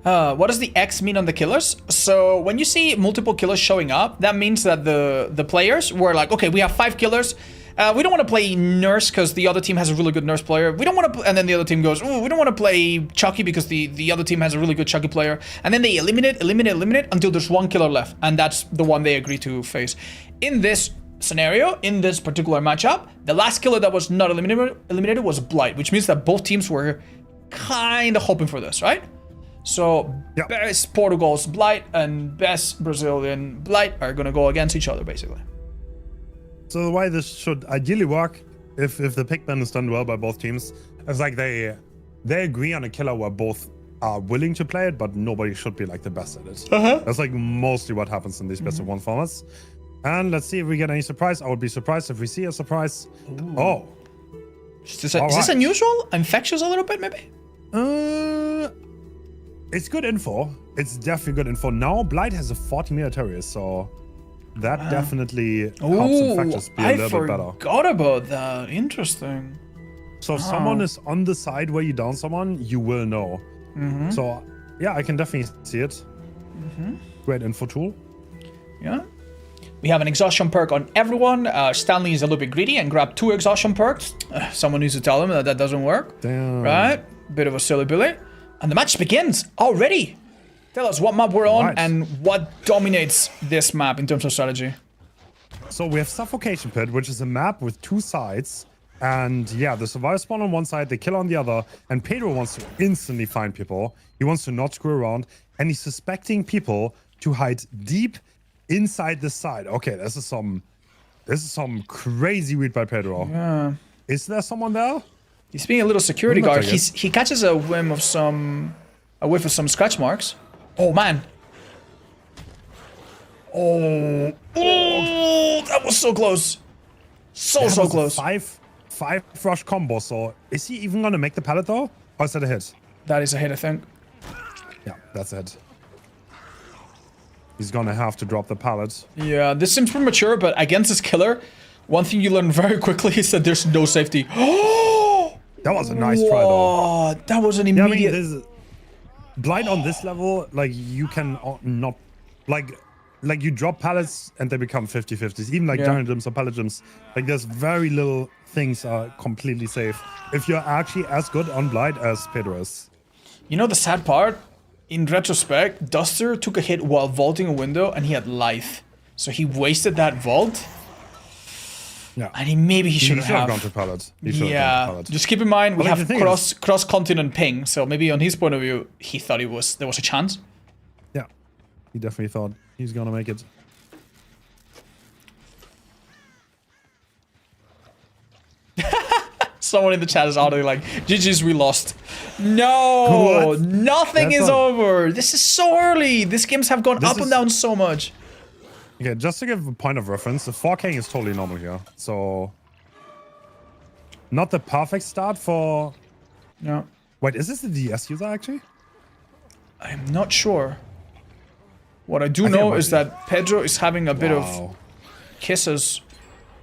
What does the X mean on the killers? So when you see multiple killers showing up, that means that the players were like, okay, we have 5 killers. We don't want to play Nurse because the other team has a really good Nurse player. We don't want to, and then the other team goes, ooh, we don't want to play Chucky because the other team has a really good Chucky player. And then they eliminate until there's 1 killer left, and that's the one they agree to face. In this scenario, in this particular matchup, the last killer that was not eliminated was Blight, which means that both teams were kind of hoping for this, right? So Yeah. best Portugal's Blight and best Brazilian Blight are gonna go against each other, basically. So the way this should ideally work, if the pickman is done well by both teams, is like they agree on a killer where both are willing to play it, but nobody should be like the best at it. That's like mostly what happens in these best of 1 formats. And let's see if we get any surprise. I would be surprised if we see a surprise. Ooh. Oh, Is this unusual? Infectious a little bit, maybe? it's good info. It's definitely good info. Now Blight has a 40 military, so that definitely helps Infectious be a little bit better. I forgot about that. Interesting. So if someone is on the side where you down someone, you will know. So yeah, I can definitely see it. Great info tool. Yeah. We have an exhaustion perk on everyone. Stanley is a little bit greedy and grabbed 2 exhaustion perks. Someone needs to tell him that that doesn't work. Damn. Right? Bit of a silly billy. And the match begins already. Tell us what map we're on Right. and what dominates this map in terms of strategy. So we have Suffocation Pit, which is a map with 2 sides. And yeah, the survivor spawn on one side, the killer on the other. And Pedro wants to instantly find people. He wants to not screw around. And he's suspecting people to hide deep inside the side. Okay, this is some crazy read by Pedro. Yeah. Is there someone there? He's being a little security Looks guard. like it. He catches a whiff of some scratch marks. Oh man. Oh, that was so close. So That was a close. Five rush combo. So is he even gonna make the pallet though? Or is that a hit? That is a hit, I think. Yeah, that's a hit. He's gonna have to drop the pallet. Yeah, this seems premature, but against this killer, one thing you learn very quickly is that there's no safety. Oh, That was a nice try though. that was an Yeah, I immediate. mean, Blind on this level, like you can not, like like you drop pallets and they become 50-50s. Even like giant gyms or pallet gyms. Like there's very little things are completely safe if you're actually as good on Blight as Pedro is. You know the sad part? In retrospect, Duster took a hit while vaulting a window and he had life. So he wasted that vault. Yeah. And maybe he shouldn't have have gone to pallet. Just keep in mind we But have like cross-continent ping, so maybe on his point of view, he thought there was a chance. Yeah. He definitely thought he's gonna make it. Someone in the chat is already like, GG's, we lost. No, What? nothing That's is not- over. This is so early. These games have gone This up and is- down so much. Okay, just to give a point of reference, the 4K is totally normal here. So not the perfect start for... Yeah. Wait, is this the DS user actually? I'm not sure. What I do think it know might is be. that Pedro is having a bit of Wow. kisses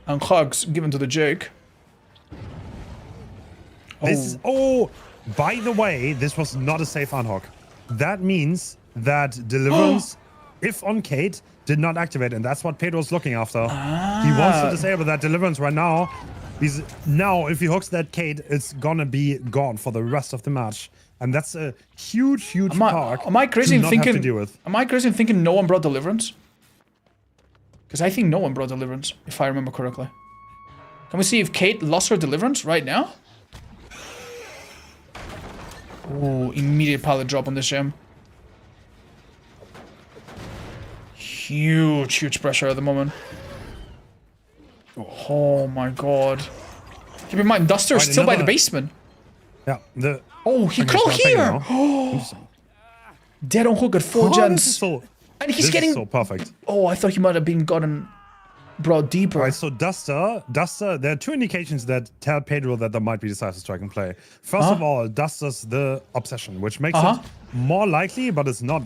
and hugs given to the Jake. Oh, by the way, this was not a safe unhook. That means that Deliverance, if on Kate, did not activate, and that's what Pedro's looking after. He wants to disable that Deliverance right now. Now, if he hooks that Kate, it's gonna be gone for the rest of the match. And that's a huge park Am I crazy to in not have to thinking? deal with. Am I crazy in thinking no one brought Deliverance? Because I think no one brought Deliverance, if I remember correctly. Can we see if Kate lost her Deliverance right now? Ooh, immediate pallet drop on this gem. Huge pressure at the moment. Oh my god. Keep in mind, Duster is Right, still by the another- basement. Yeah, the... Oh, he Okay, crawled it's not here! taking now. Dead on hook at 4 Oh, this gens. is so... And he's This getting... is so perfect. Oh, I thought he might have been gotten brought deeper. Alright, so Duster, there are two indications that tell Pedro that there might be decisive strike in play. First of all, Duster's the obsession, which makes it more likely, but it's not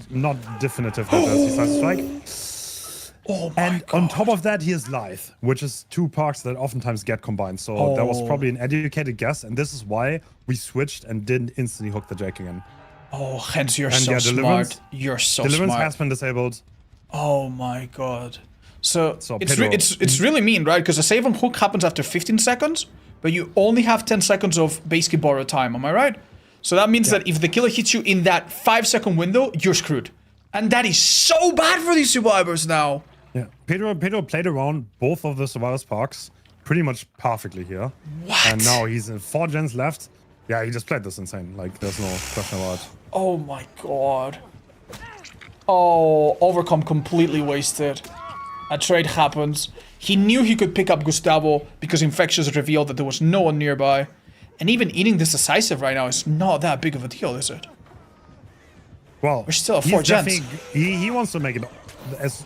definitive that there's decisive strike. Oh my And on top of that, he has Lithe, which is two parks that oftentimes get combined. So that was probably an educated guess, and this is why we switched and didn't instantly hook the Jake again. Oh, hence you're And so yeah, smart. You're so Deliverance smart. has been disabled. Oh my god. So it's, Pedro- it's really mean, right? Because the save on hook happens after 15 seconds, but you only have 10 seconds of basically borrowed time, am I right? So that means that if the killer hits you in that 5-second window, you're screwed. And that is so bad for these survivors now. Yeah, Pedro played around both of the Survivors parks pretty much perfectly here. What? And now he's in 4 gens left. Yeah, he just played this insane. Like, there's no question about it. Oh my god. Oh, overcome completely wasted. A trade happens. He knew he could pick up Gustavo because Infectious revealed that there was no one nearby. And even eating this decisive right now is not that big of a deal, is it? Well, We're still at he's 4 gens. definitely- He wants to make it as...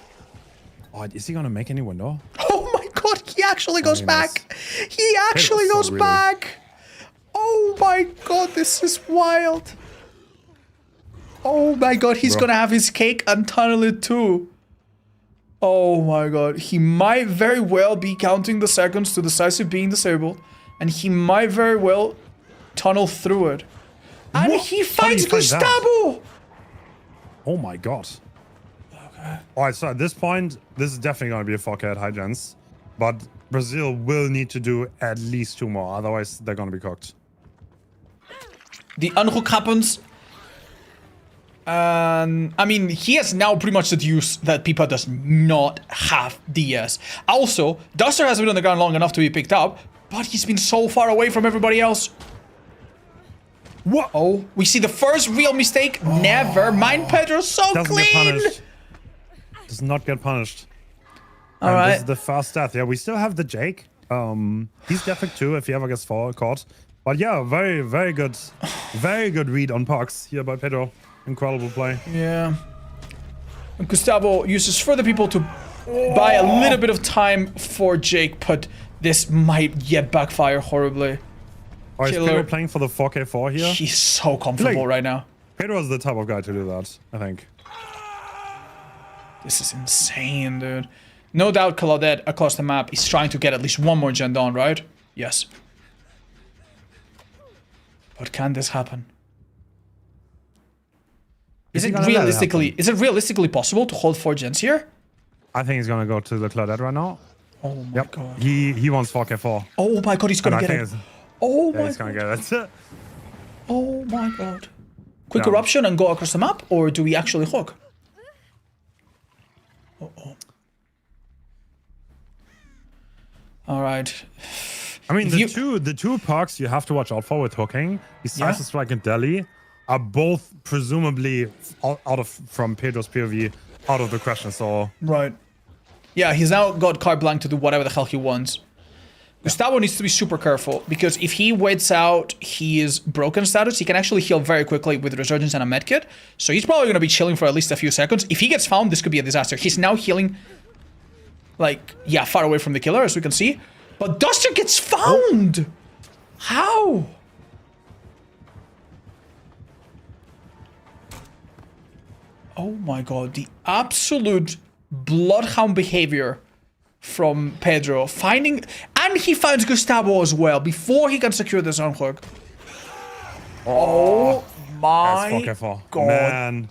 Oh, is he gonna make any window? Oh my god, he actually goes Very nice. back. He actually so goes really- back. Oh my god, this is wild. Oh my god, he's Bro. gonna have his cake and tunnel it too. Oh my god, he might very well be counting the seconds to decisive being disabled, and he might very well tunnel through it. And What? he How do finds you find that? Gustavo! Oh my god. Okay. Alright, so at this point, this is definitely gonna be a 4K at high gens. But Brazil will need to do at least 2 more, otherwise they're gonna be cooked. The unhook happens. I mean, he has now pretty much deduced that Pipa does not have DS. Also, Duster has been on the ground long enough to be picked up, but he's been so far away from everybody else. What? Oh, we see the first real mistake. Never mind, Pedro, so Doesn't get clean. punished. Does not get punished. All And right. this is the first death. Yeah, we still have the Jake. He's definitely too if he ever gets caught. But yeah, very good read on Pox here by Pedro. Incredible play. Yeah. And Gustavo uses further people to buy a little bit of time for Jake, but this might yet backfire horribly. Or is Killer. Pedro playing for the 4K4 here? He's so comfortable Like- right now. Pedro is the type of guy to do that, I think. This is insane, dude. No doubt Claudette across the map is trying to get at least one more gen down, right? Yes. But can this happen? Is he it gonna let it realistically happen? is it realistically possible to hold 4 gens here? I think he's gonna go to the Claudette right now. Oh my god. He wants 4k4. Oh my god, he's gonna get it. Oh my he's gonna get it. Oh my god. Quick eruption and go across the map, or do we actually hook? Uh-oh. Alright. I mean, the two perks you have to watch out for with hooking, Decisive Strike and Deli, are both presumably from Pedro's POV out of the question. So right. Yeah, he's now got carte blanche to do whatever the hell he wants. Gustavo needs to be super careful, because if he waits out his broken status, he can actually heal very quickly with Resurgence and a medkit. So he's probably going to be chilling for at least a few seconds. If he gets found, this could be a disaster. He's now healing, like, yeah, far away from the killer, as we can see. But Duster gets found! How? Oh my god, the absolute bloodhound behavior from Pedro. And he finds Gustavo as well before he can secure this unhook. Oh my god. Man,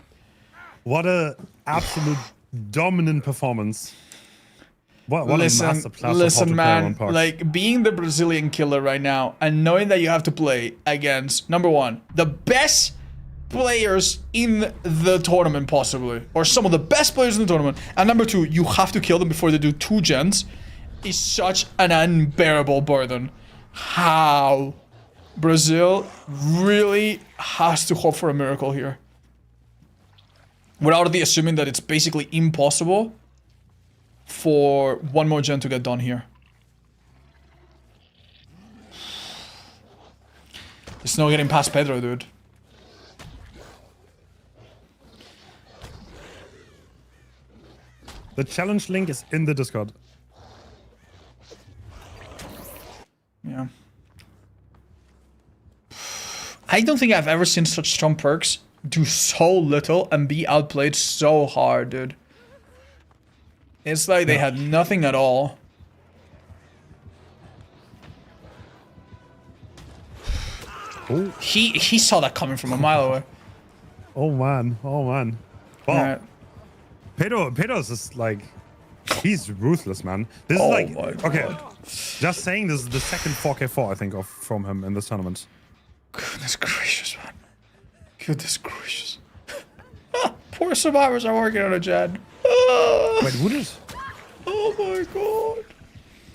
what a absolute dominant performance. What a masterclass. Listen, man, like being the Brazilian killer right now and knowing that you have to play against, number one, the best players in the tournament possibly, or some of the best players in the tournament, and number two, you have to kill them before they do 2 gens, is such an unbearable burden. How? Brazil really has to hope for a miracle here. We're already assuming that it's basically impossible for one more gen to get done here. There's no getting past Pedro, dude. The challenge link is in the Discord. Yeah. I don't think I've ever seen such strong perks do so little and be outplayed so hard, dude. It's like they had nothing at all. Oh. He saw that coming from a mile away. Oh man, oh man. Wow. Pedro's just like, he's ruthless, man. This is like, okay, just saying, this is the second 4k4 I think of from him in this tournament. Goodness gracious, man. Goodness gracious. Poor survivors are working on a gen. Wait, who does? Oh my god.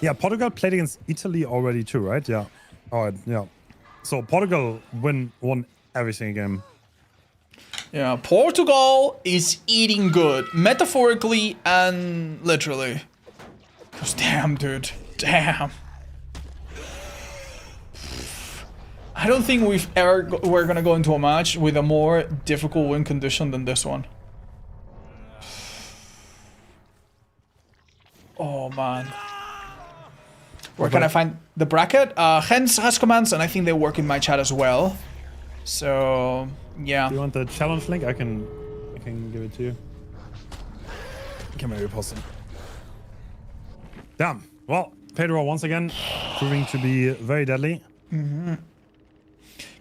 Yeah, Portugal played against Italy already too, right? Yeah. Alright, yeah. So Portugal won every single game. Yeah, Portugal is eating good, metaphorically and literally. Cause damn, dude, damn. I don't think we're gonna go into a match with a more difficult win condition than this one. Oh man. Where can I find the bracket? Hens has commands, and I think they work in my chat as well. So yeah. Do you want the challenge link? I can give it to you. Can maybe post it. Damn. Well, Pedro once again proving to be very deadly. Mm-hmm.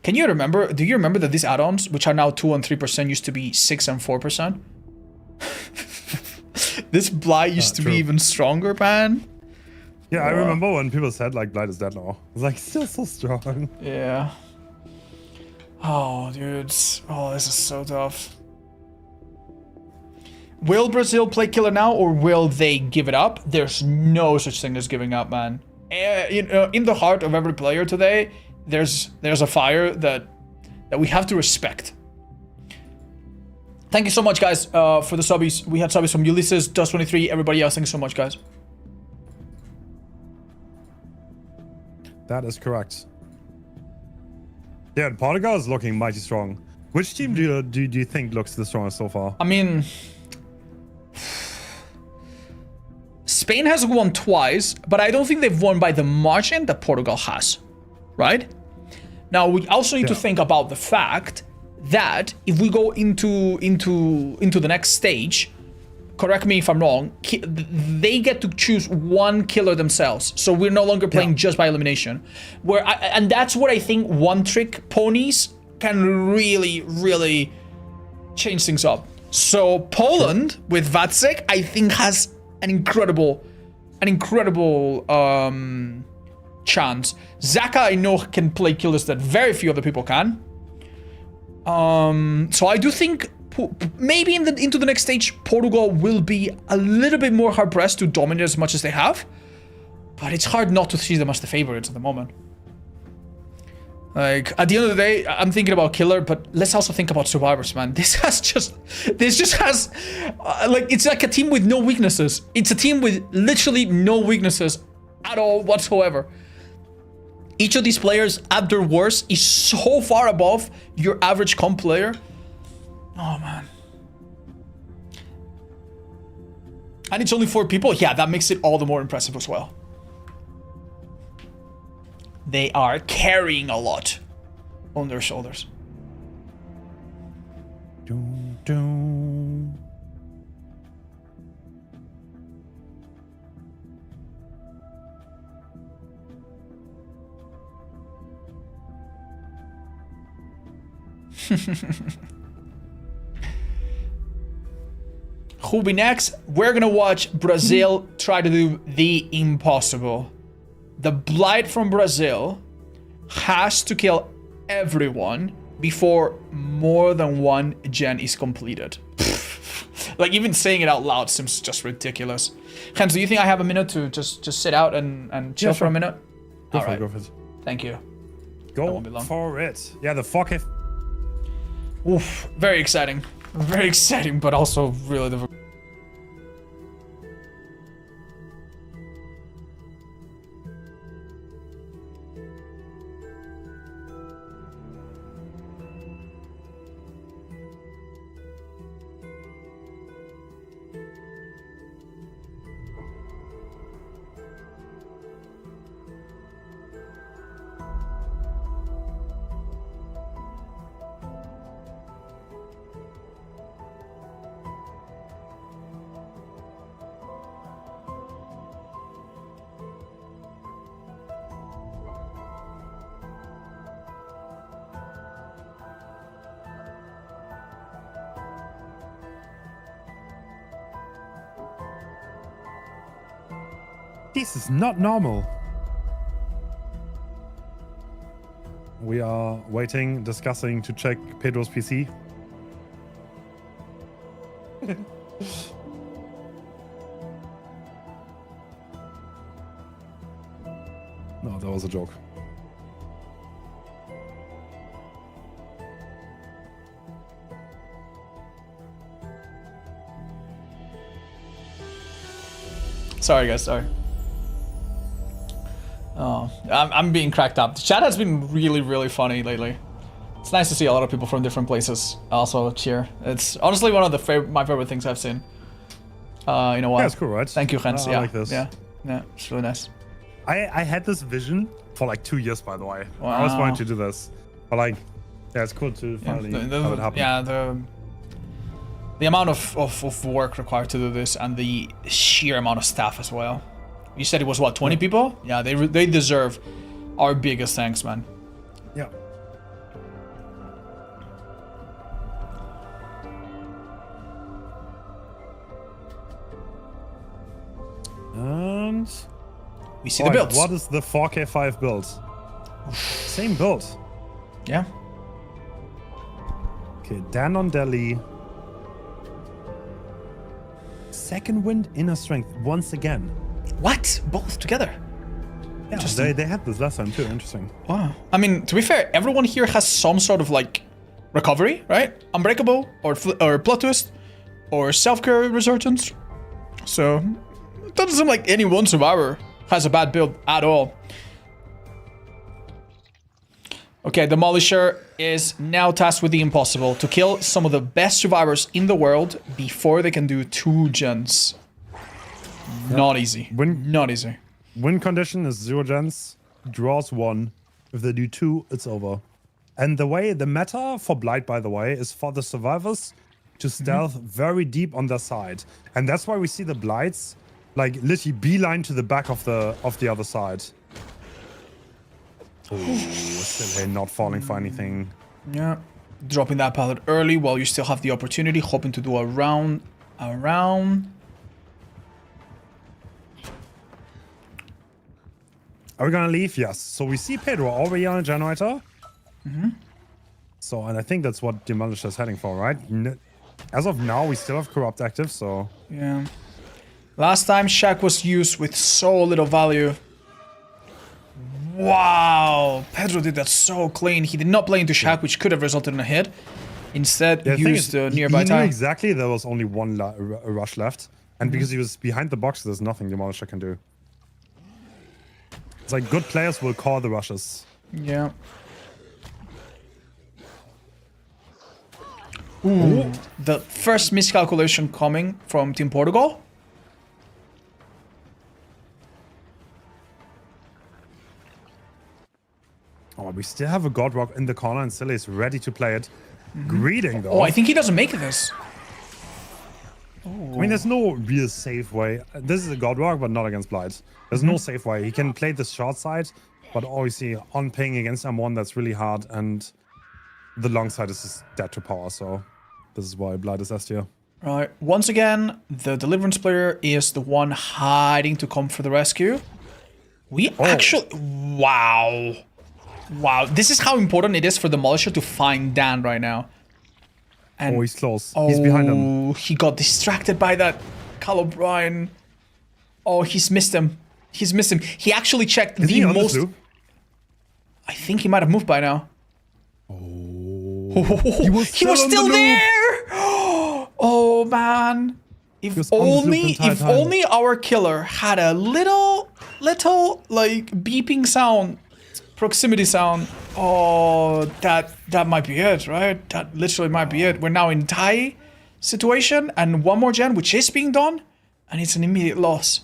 Can you remember? Do you remember that these add-ons, which are now 2 and 3%, used to be 6 and 4%? This Blight used to be even stronger, man. Yeah, I remember when people said like Blight is dead now. I was like, still so strong. Yeah. Oh, dude. Oh, this is so tough. Will Brazil play killer now, or will they give it up? There's no such thing as giving up, man. You know, in the heart of every player today, there's a fire that we have to respect. Thank you so much, guys, for the subbies. We had subbies from Ulysses, Dust23, everybody else. Thank you so much, guys. That is correct. Yeah, Portugal is looking mighty strong. Which team do you think looks the strongest so far? I mean, Spain has won twice, but I don't think they've won by the margin that Portugal has, right? Now, we also need to think about the fact that if we go into the next stage, correct me if I'm wrong, they get to choose one killer themselves. So we're no longer playing just by elimination. And that's where I think one-trick ponies can really, really change things up. So Poland with Vacek, I think, has an incredible chance. Zaka, I know, can play killers that very few other people can. So I do think maybe into the next stage, Portugal will be a little bit more hard pressed to dominate as much as they have. But it's hard not to see them as the favorites at the moment. Like, at the end of the day, I'm thinking about killer, but let's also think about survivors, man. This just has, like, it's like a team with no weaknesses. It's a team with literally no weaknesses at all whatsoever. Each of these players at their worst is so far above your average comp player. Oh, man. And it's only 4 people. Yeah, that makes it all the more impressive as well. They are carrying a lot on their shoulders. Dun, dun. Who'll be next? We're gonna watch Brazil try to do the impossible. The Blight from Brazil has to kill everyone before more than one gen is completed. Like, even saying it out loud seems just ridiculous. Hans, do you think I have a minute to just sit out and chill for a minute? Go for it. Thank you. Go for it. Yeah, the fuck if. Oof, very exciting. Very exciting, but also really difficult. This is not normal. We are waiting, discussing to check Pedro's PC. No, that was a joke. Sorry, guys. Sorry. Oh, I'm being cracked up. The chat has been really, really funny lately. It's nice to see a lot of people from different places also cheer. It's honestly one of the my favorite things I've seen. In a while. Yeah, it's cool, right? Thank you, Hans. I Yeah, like this. Yeah, it's really nice. I had this vision for like 2 years, by the way. Wow. I always wanted to do this. But like, yeah, it's cool to finally have it happen. Yeah, the amount of work required to do this and the sheer amount of staff as well. You said it was what, 20 people? Yeah, they deserve our biggest thanks, man. Yeah. And we see the builds. What is the 4K5 build? Same build. Yeah. Okay, Dan on Delhi. Second wind, inner strength once again. What? Both together? Yeah, they had this last time too. Interesting. Wow. I mean, to be fair, everyone here has some sort of like recovery, right? Unbreakable or plot twist or self-care resurgence. So it doesn't seem like any one survivor has a bad build at all. Okay, Demolisher is now tasked with the impossible, to kill some of the best survivors in the world before they can do 2 gens. Yep. Not easy. Not easy. Win condition is 0 gens, draws 1. If they do 2, it's over. And the meta for Blight, by the way, is for the survivors to stealth very deep on their side. And that's why we see the Blights like literally beeline to the back of the other side. Oh, still not falling for anything. Yeah. Dropping that pallet early while you still have the opportunity, hoping to do a round. Are we gonna leave? Yes. So we see Pedro already on a generator. So, and I think that's what Demolisher is heading for, right? As of now, we still have Corrupt active, so... Yeah. Last time Shack was used with so little value. Wow! Pedro did that so clean. He did not play into Shack, which could have resulted in a hit. Instead, used the nearby he knew time. exactly there was only one rush left. And because he was behind the box, there's nothing Demolisher can do. It's like good players will call the rushes. Yeah. Ooh. The first miscalculation coming from Team Portugal. Oh, we still have a God Rock in the corner and Silly is ready to play it. Greeting though. Oh, I think he doesn't make this. I mean, there's no real safe way. This is a God Rock, but not against Blight. There's no safe way. He can play the short side, but obviously on ping against M1, that's really hard. And the long side is just dead to power. So this is why Blight is S tier. Right. Once again, the Deliverance player is the one hiding to come for the rescue. We actually... Wow. Wow. This is how important it is for Demolisher to find Dan right now. And he's close. He's behind him. He got distracted by that Cal O'Brien. Oh, he's missed him. He's missed him. He actually checked Is the he on most... this loop? I think he might have moved by now. Oh. He was still there! Oh, man. If only our killer had a little like beeping sound, proximity sound. Oh, that might be it, right? That literally might be it. We're now in tie situation and one more gen, which is being done, and it's an immediate loss.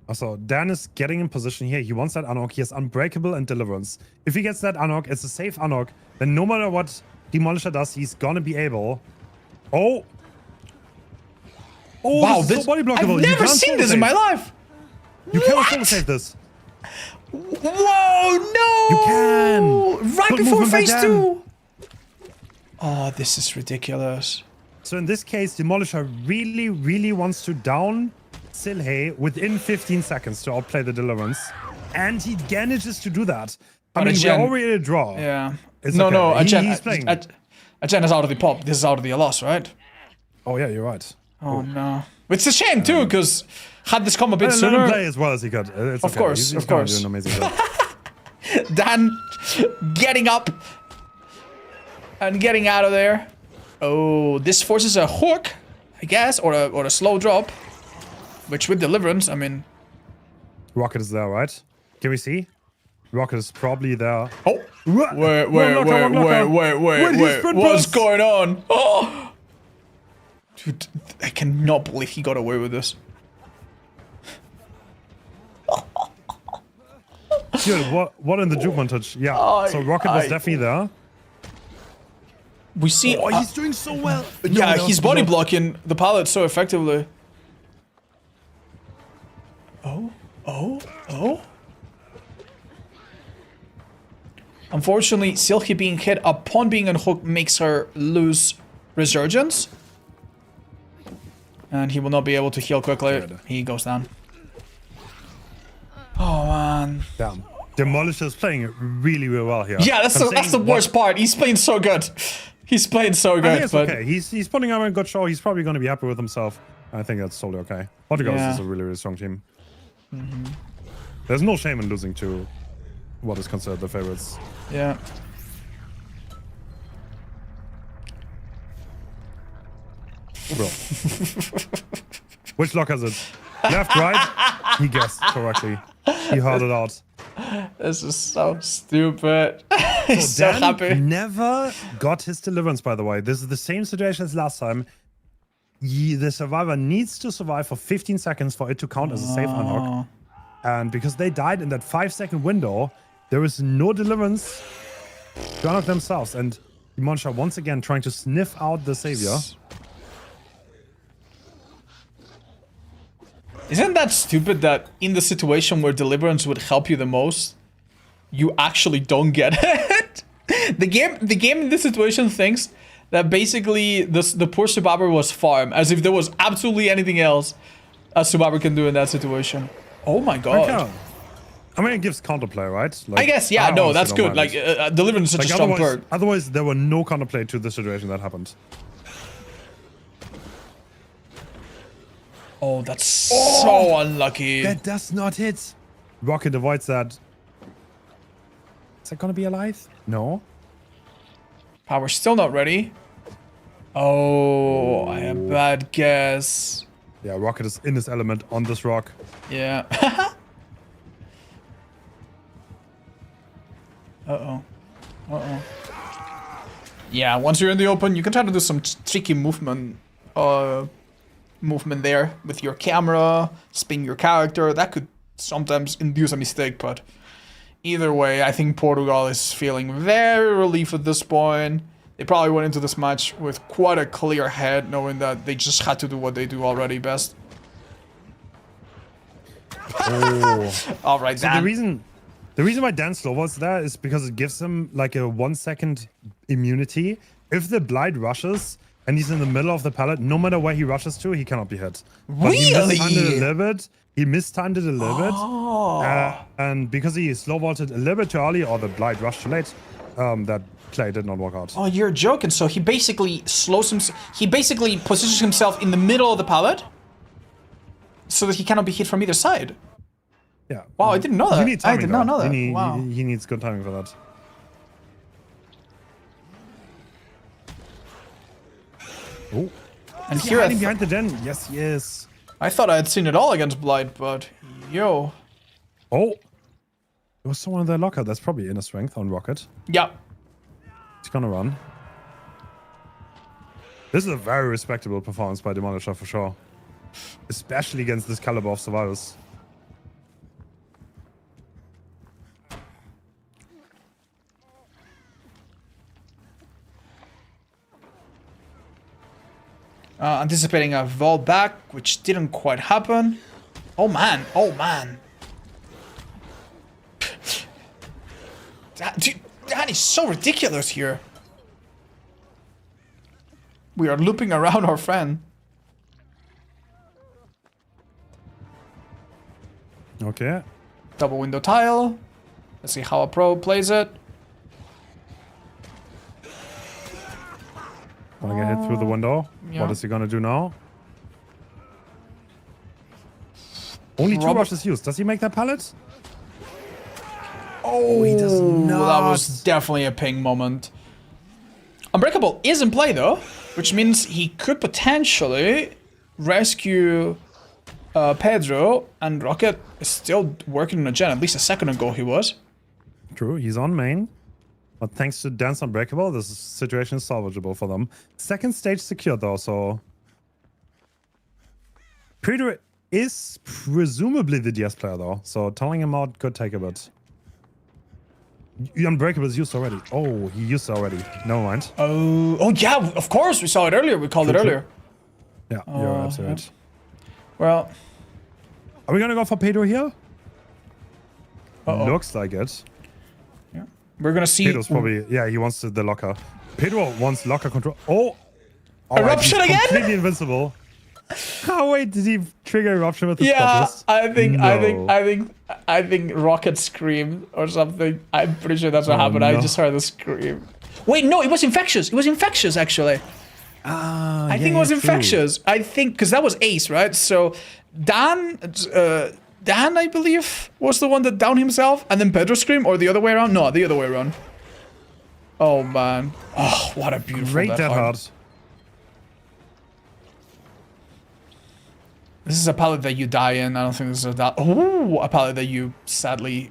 Also, Dan is getting in position here. He wants that unlock. He has Unbreakable and Deliverance. If he gets that unlock, it's a safe unlock. Then no matter what Demolisher does, he's gonna be able... Oh! Oh, Wow, this is so body blockable. I've never seen this in my life. You cannot solo save this. Whoa, no! You can! Right Good before movement by phase Dan. 2! Oh, this is ridiculous. So in this case, Demolisher really, really wants to down Silhey within 15 seconds to outplay the Deliverance. And he manages to do that. I mean, we're already a draw. Yeah. It's no, okay. no, He's playing. Agen is out of the pop. This is out of the loss, right? Oh, yeah, you're right. Oh, no. It's a shame, too, because had this come a bit sooner... Let him play as well as he could. It's of okay. course, he's of course. Doing an amazing job. Dan getting up and getting out of there. Oh, this forces a hook, I guess, or a slow drop. Which with Deliverance, I mean... Rocket is there, right? Can we see? Rocket is probably there. Oh! Wait. What's going on? Oh! Dude, I cannot believe he got away with this. Dude, what in the juke montage? Yeah, so Rocket was definitely there. We see... Oh, he's doing so well. Yeah, he's body blocking the pallet so effectively. Oh. Unfortunately, Silky being hit upon being unhooked makes her lose Resurgence. And he will not be able to heal quickly. He goes down. Oh, man. Damn. Demolisher is playing really, really well here. Yeah, that's the worst part. He's playing so good. He's playing so good. I think it's but okay. He's putting on a good show. He's probably going to be happy with himself. I think that's totally okay. Portugal is a really, really strong team. There's no shame in losing to what is considered the favorites. Yeah. Bro. Which lock is it? Left, right? He guessed correctly. He heard it out. This is so stupid. He's so Dan happy. Never got his Deliverance, by the way. This is the same situation as last time. The survivor needs to survive for 15 seconds for it to count as a safe unlock. And because they died in that 5-second window, there is no Deliverance to unlock themselves. And Demolisher once again trying to sniff out the savior. Isn't that stupid that in the situation where Deliverance would help you the most, you actually don't get it? The game in this situation thinks that basically the poor survivor was farm, as if there was absolutely anything else a survivor can do in that situation. Oh my god. I mean, it gives counterplay, right? Like, I guess, yeah, no, honestly that's don't good. mind. Like, delivering such a strong perk. Otherwise, there were no counterplay to the situation that happened. Oh, that's so unlucky. That does not hit. Rocket avoids that. Is that gonna be alive? No. Power's still not ready. Oh, I have a bad guess. Yeah, Rocket is in his element on this rock. Yeah. Uh-oh. Uh-oh. Yeah, once you're in the open, you can try to do some tricky movement there with your camera, spin your character. That could sometimes induce a mistake, but either way, I think Portugal is feeling very relieved at this point. They probably went into this match with quite a clear head, knowing that they just had to do what they do already best. Oh. All right, so Dan. the reason why Dan slow was there is because it gives him like a 1 second immunity. If the Blight rushes and he's in the middle of the pallet, no matter where he rushes to, he cannot be hit. But Really? He mistimed it a little bit. And because he slow vaulted a little bit too early, or the Blight rushed too late, that play did not work out. Oh, you're joking. So he basically slows himself. He basically positions himself in the middle of the pallet so that he cannot be hit from either side. Yeah. Wow, I didn't know that. You need timing, I did not know that. Wow. He needs good timing for that. Oh. And Is he here hiding behind the den? Yes, he is. I thought I had seen it all against Blight, but yo. Oh. There was someone in their locker. That's probably inner strength on Rocket. Yeah. He's gonna run. This is a very respectable performance by Demolisher for sure. Especially against this caliber of survivors. Anticipating a vault back, which didn't quite happen. Oh man, oh man. That is so ridiculous here. We are looping around our friend. Okay. Double window tile. Let's see how a pro plays it. Wanna get hit through the window? Yeah. What is he gonna do now? Only 2 rushes used. Does he make that pallet? Oh, he does not. That was definitely a ping moment. Unbreakable is in play though, which means he could potentially rescue Pedro, and Rocket is still working on a gen. At least a second ago he was. True, he's on main. But thanks to Dance Unbreakable, this situation is salvageable for them. Second stage secured though, so... Pedro is presumably the DS player though, so telling him out could take a bit. Unbreakable is used already. Oh, he used it already. Never mind. Oh yeah, of course, we saw it earlier. We called it earlier. Yeah, you're absolutely right. Well... Are we gonna go for Pedro here? Uh-oh. Looks like it. Yeah. We're gonna see... Pedro's probably... Yeah, he wants the locker. Pedro wants locker control. Oh! Eruption again? Completely invincible. Oh wait, did he trigger eruption with his purpose? I think Rocket screamed or something. I'm pretty sure that's what happened. No. I just heard the scream. Wait, no, it was infectious. It was infectious actually. I think it was infectious. I think because that was Ace, right? So Dan, I believe, was the one that downed himself, and then Pedro screamed, or the other way around. No, the other way around. Oh man! Oh, what a beautiful Great death hard. This is a pallet that you die in. I don't think this is a pallet that you sadly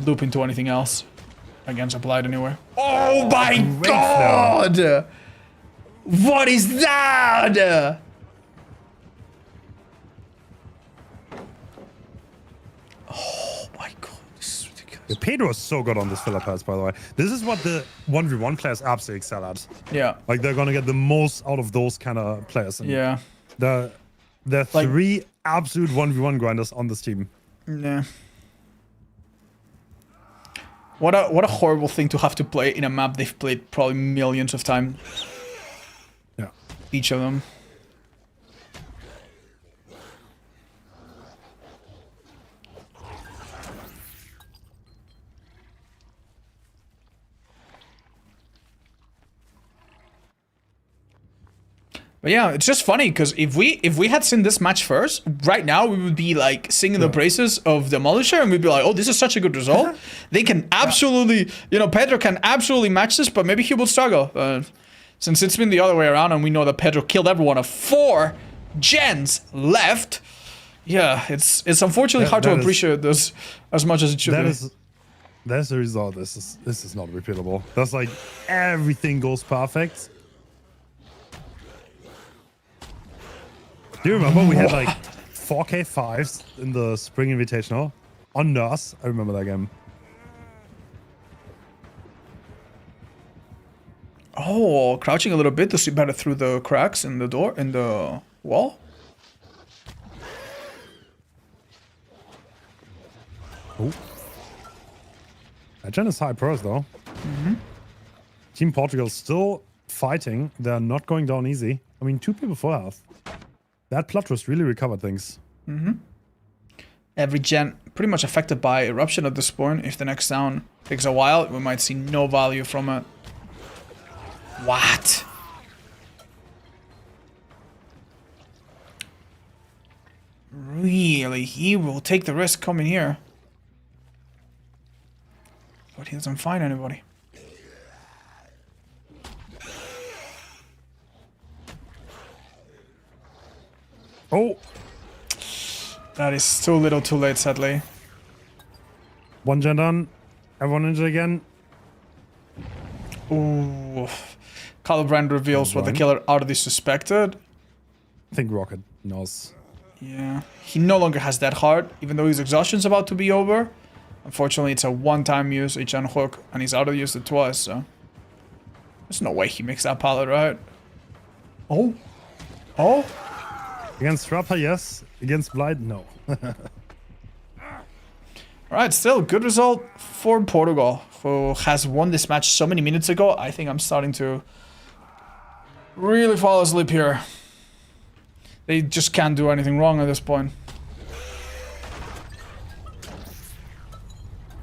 loop into anything else against a Blight anywhere. Oh my god! Now. What is that? Oh my god, this is ridiculous. Yeah, Pedro is so good on this filler pass, by the way. This is what the 1v1 players absolutely excel at. Yeah. Like, they're gonna get the most out of those kind of players. And yeah. There are like, 3 absolute 1v1 grinders on this team. Yeah. What a horrible thing to have to play in a map they've played probably millions of times. Yeah. Each of them. But yeah, it's just funny because if we had seen this match first, right now we would be like singing the praises of Demolisher, and we'd be like, oh, this is such a good result. They can absolutely, you know, Pedro can absolutely match this, but maybe he will struggle. Since it's been the other way around, and we know that Pedro killed everyone of 4 gens left. Yeah, it's unfortunately hard to appreciate this as much as it should be. That's the result. This is not repeatable. That's like everything goes perfect. Do you remember we had like 4K 5s in the Spring Invitational on Nurse? I remember that game. Oh, crouching a little bit to see better through the cracks in the door, in the wall. Oh. That gen is high pros though. Team Portugal still fighting. They're not going down easy. I mean, 2 people full health. That plot twist really recovered things. Every gen pretty much affected by eruption at this point. If the next down takes a while, we might see no value from it. What? Really? He will take the risk coming here. But he doesn't find anybody. Oh! That is too little too late, sadly. 1 gen done. Everyone injured again. Ooh. Calibrand reveals what the killer already suspected. I think Rocket knows. Yeah. He no longer has that heart, even though his exhaustion's about to be over. Unfortunately, it's a one-time use, HN hook, and he's auto-used it twice, so... There's no way he makes that pallet, right? Oh. Oh. Against Rapper, yes. Against Blight, no. Alright, still, good result for Portugal, who has won this match so many minutes ago. I think I'm starting to really fall asleep here. They just can't do anything wrong at this point.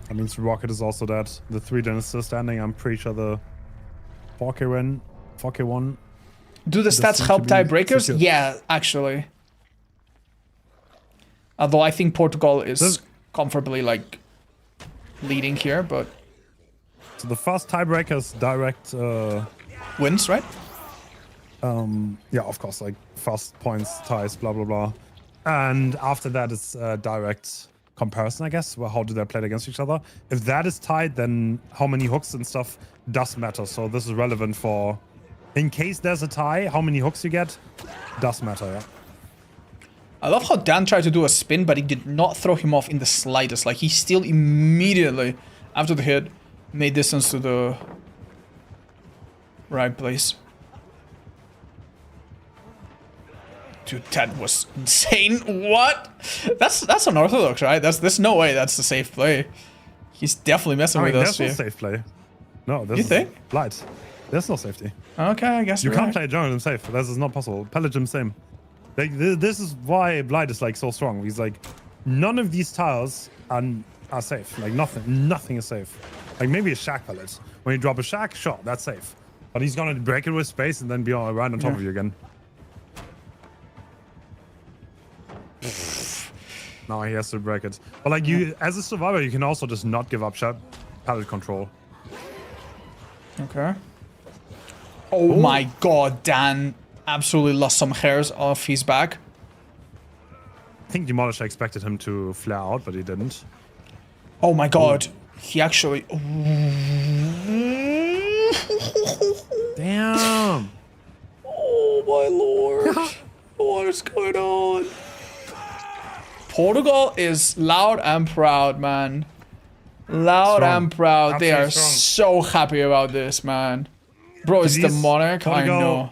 That means Rocket is also dead. The 3 gen is still standing. I'm pretty sure the 4K1. Do the stats help tiebreakers? Yeah, actually. Although I think Portugal is comfortably, like, leading here, but... So the first tiebreaker is direct... wins, right? Yeah, of course, like, first points, ties, blah, blah, blah. And after that, it's direct comparison, I guess. Well, how do they play against each other? If that is tied, then how many hooks and stuff does matter. So this is relevant for... In case there's a tie, how many hooks you get does matter, yeah. I love how Dan tried to do a spin, but he did not throw him off in the slightest. Like, he still immediately, after the hit, made distance to the right place. Dude, that was insane. What? That's unorthodox, right? There's no way that's the safe play. He's definitely messing with us here. There's no safe play. No, there's... You think? Light. There's no safety. Okay, I guess you can't play Journalism safe. This is not possible. Pellegrim same. Like, this is why Blight is like so strong. He's like, none of these tiles are safe. Like nothing is safe. Like maybe a shack pellet. When you drop a shack, sure, that's safe. But he's gonna break it with space and then be right on top of you again. Now he has to break it. But like you, as a survivor, you can also just not give up pallet control. Okay. Oh my god, Dan absolutely lost some hairs off his back. I think Demolisher expected him to flare out, but he didn't. Oh my god. He actually... Damn. Oh my lord. What is going on? Portugal is loud and proud, man. Loud and proud. They are so happy about this, man. Bro, it's the Monarch. I know.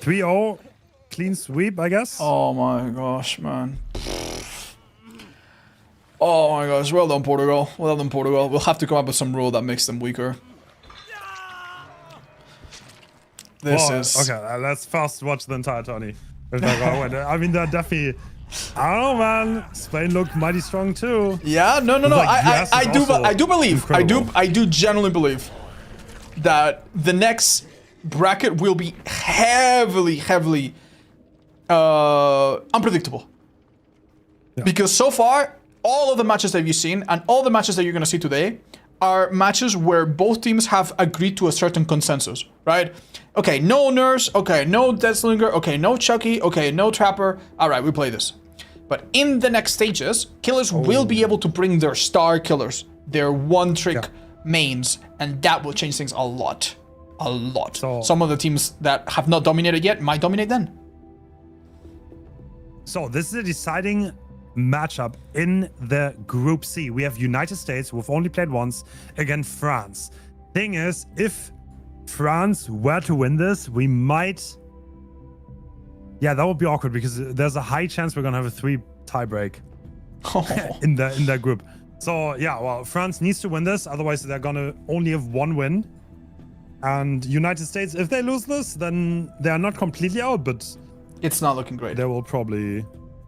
3-0. Clean sweep, I guess. Oh my gosh, man. Oh my gosh. Well done, Portugal. Well done, Portugal. We'll have to come up with some rule that makes them weaker. This is... Okay, let's first watch the entire tourney. I mean, they're definitely... I don't know, man. Spain looked mighty strong too. Yeah, no. Like, I do believe. I do genuinely believe that the next bracket will be heavily unpredictable. Yeah. Because so far, all of the matches that you've seen and all the matches that you're going to see today are matches where both teams have agreed to a certain consensus, right? Okay, no Nurse, okay, no Deathslinger, okay, no Chucky, okay, no Trapper. All right, we play this. But in the next stages, killers will be able to bring their star killers, their one-trick mains, and that will change things a lot. A lot. So, some of the teams that have not dominated yet might dominate then. So this is a deciding matchup in the Group C. We have United States, who've only played once, against France. Thing is, if France were to win this, we might... Yeah, that would be awkward because there's a high chance we're gonna have a 3 tiebreak in that group. So yeah, well, France needs to win this, otherwise they're gonna only have 1 win. And United States, if they lose this, then they are not completely out, but it's not looking great. They will probably,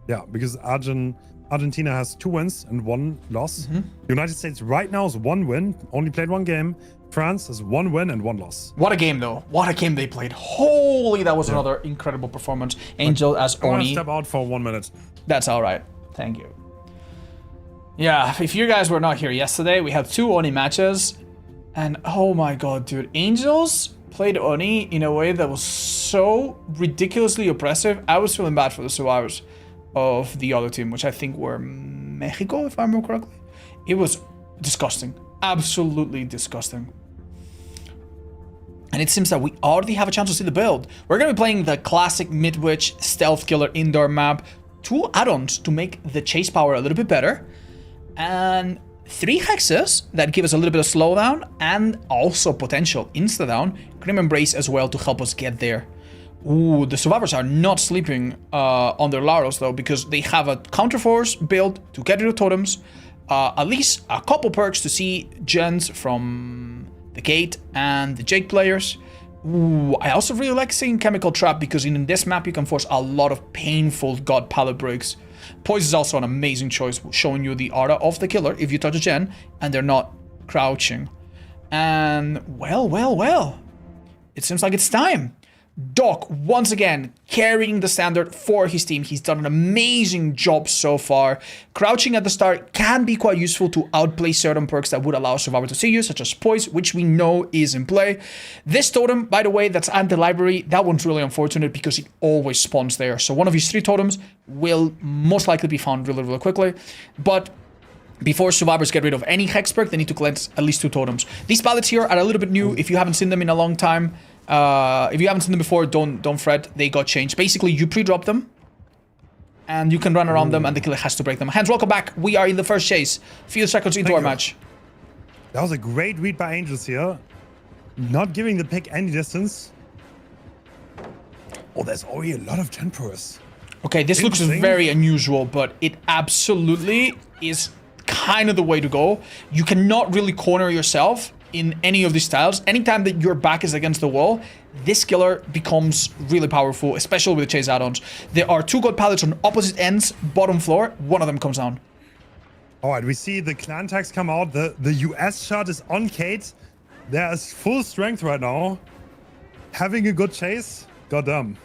yeah, because Argentina has 2 wins and 1 loss. United States right now is 1 win, only played 1 game. France has 1 win and 1 loss. What a game, though. What a game they played. Holy, that was another incredible performance. Angel as Oni. I want to step out for 1 minute. That's all right. Thank you. Yeah, if you guys were not here yesterday, we had 2 Oni matches. And oh my god, dude. Angels played Oni in a way that was so ridiculously oppressive. I was feeling bad for the survivors of the other team, which I think were Mexico, if I remember correctly. It was disgusting. Absolutely disgusting. And it seems that we already have a chance to see the build. We're going to be playing the classic mid-witch stealth killer indoor map. 2 add-ons to make the chase power a little bit better. And 3 hexes that give us a little bit of slowdown and also potential insta-down. Grim Embrace as well to help us get there. Ooh, the survivors are not sleeping on their laurels though, because they have a counterforce build to get rid of totems. At least a couple perks to see gens from the Gate and the Jake players. Ooh, I also really like seeing Chemical Trap because in this map you can force a lot of painful God pallet breaks. Poise is also an amazing choice, showing you the aura of the killer if you touch a gen and they're not crouching. And well, it seems like it's time. Doc, once again, carrying the standard for his team. He's done an amazing job so far. Crouching at the start can be quite useful to outplay certain perks that would allow a survivor to see you, such as Poise, which we know is in play. This totem, by the way, that's anti-library, that one's really unfortunate because it always spawns there. So one of his 3 totems will most likely be found really quickly. But before survivors get rid of any hex perk, they need to cleanse at least 2 totems. These pallets here are a little bit new if you haven't seen them in a long time. If you haven't seen them before, don't fret. They got changed. Basically, you pre-drop them, and you can run around them, and the killer has to break them. Hands, welcome back. We are in the first chase. Few seconds into our match. That was a great read by Angels here. Not giving the pick any distance. Oh, there's already a lot of gen pros. Okay, this looks very unusual, but it absolutely is kind of the way to go. You cannot really corner yourself in any of these styles. Anytime that your back is against the wall, this killer becomes really powerful, especially with the chase add-ons. There are 2 god pallets on opposite ends, bottom floor. One of them comes down. All right, we see the clan tags come out. The US shot is on Kate. There is full strength right now. Having a good chase. Goddamn.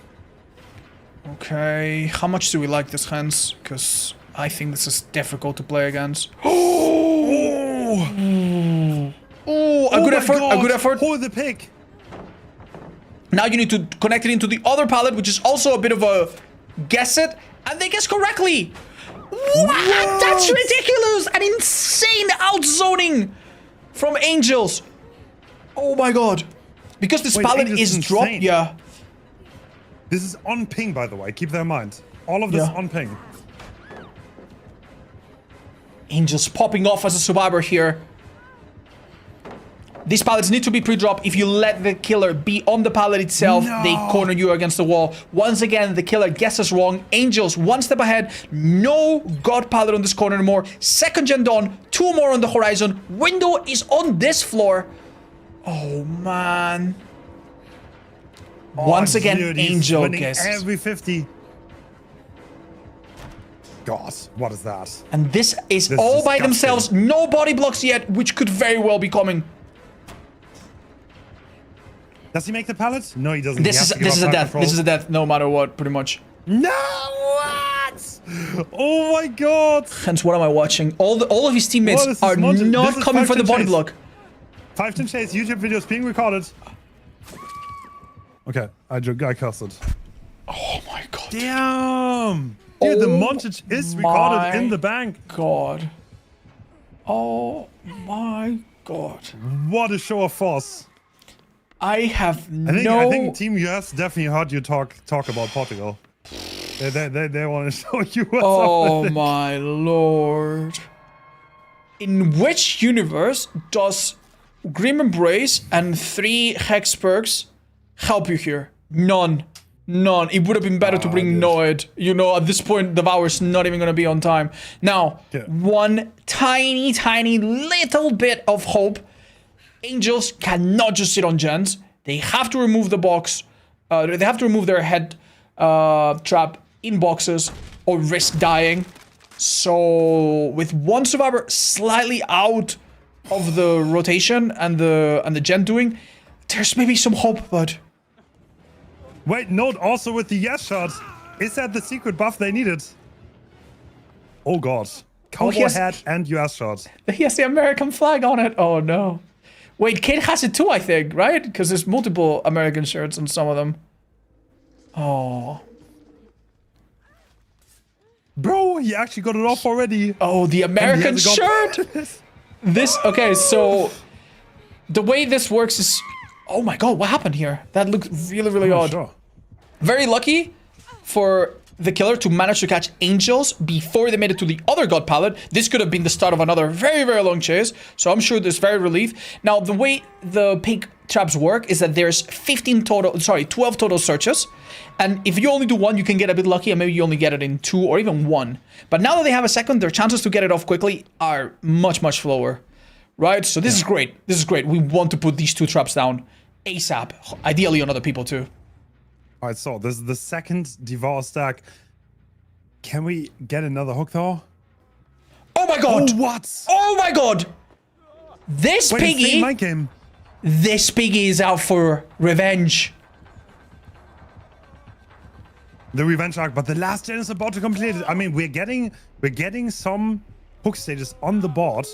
Okay, how much do we like this, Hans? Because I think this is difficult to play against. Oh! Oh, a good effort. Hold the pick. Now you need to connect it into the other pallet, which is also a bit of a guess it. And they guess correctly. What? That's ridiculous. An insane outzoning from Angels. Oh my god. Because this pallet is dropped, yeah. This is on ping, by the way. Keep that in mind. All of this on ping. Angels popping off as a survivor here. These pallets need to be pre-dropped. If you let the killer be on the pallet itself, they corner you against the wall. Once again, the killer guesses wrong. Angels, 1 step ahead. No god pallet on this corner anymore. 2nd gen done. 2 more on the horizon. Window is on this floor. Oh, man. Once again, dude, Angel guesses. Every 50. God, what is that? And this is all by themselves. No body blocks yet, which could very well be coming. Does he make the pallet? No, he doesn't. This He is has to give a up death. time control. This is a death, no matter what, pretty much. No, what? Oh my god. Hence, what am I watching? All of his teammates What is this are montage? not This is coming for the 5-10 body chase. block. 5-10 Chase YouTube videos being recorded. Okay, I cursed it. Oh my god. Damn. Dude, the montage is recorded in the bank. God. Oh my god. What a show of force. I have I think Team US definitely heard you talk about Portugal. They want to show you what's Oh up. my lord. In which universe does Grim Embrace and 3 Hex perks help you here? None. None. It would have been better to bring dude. Noid. You know, at this point, Devour's not even going to be on time. Now, one tiny little bit of hope. Angels cannot just sit on gens. They have to remove the box. They have to remove their head trap in boxes or risk dying. So, with one survivor slightly out of the rotation and the gen doing, there's maybe some hope, but... Wait, note also with the yes shot. Is that the secret buff they needed? Oh god. Cowboy yes. hat and US shot. He has the American flag on it. Oh no. Wait, Kate has it too, I think, right? Because there's multiple American shirts on some of them. Oh. Bro, he actually got it off already. Oh, the American shirt! Okay, so... The way this works is... Oh my god, what happened here? That looked really odd. Sure. Very lucky for the killer to manage to catch Angels before they made it to the other god pallet. This could have been the start of another very long chase, so I'm sure there's very relief. Now, the way the pink traps work is that there's 12 total searches, and if you only do one, you can get a bit lucky, and maybe you only get it in 2 or even 1. But now that they have a second, their chances to get it off quickly are much lower, right? So this is great. This is great. We want to put these 2 traps down ASAP, ideally on other people too. Alright, so this is the second Devour stack. Can we get another hook though? Oh my god! Oh, what? Oh my god! This Wait, it's piggy... my game. This piggy is out for revenge. The revenge arc, but the last gen is about to complete it. I mean, we're getting some hook stages on the board.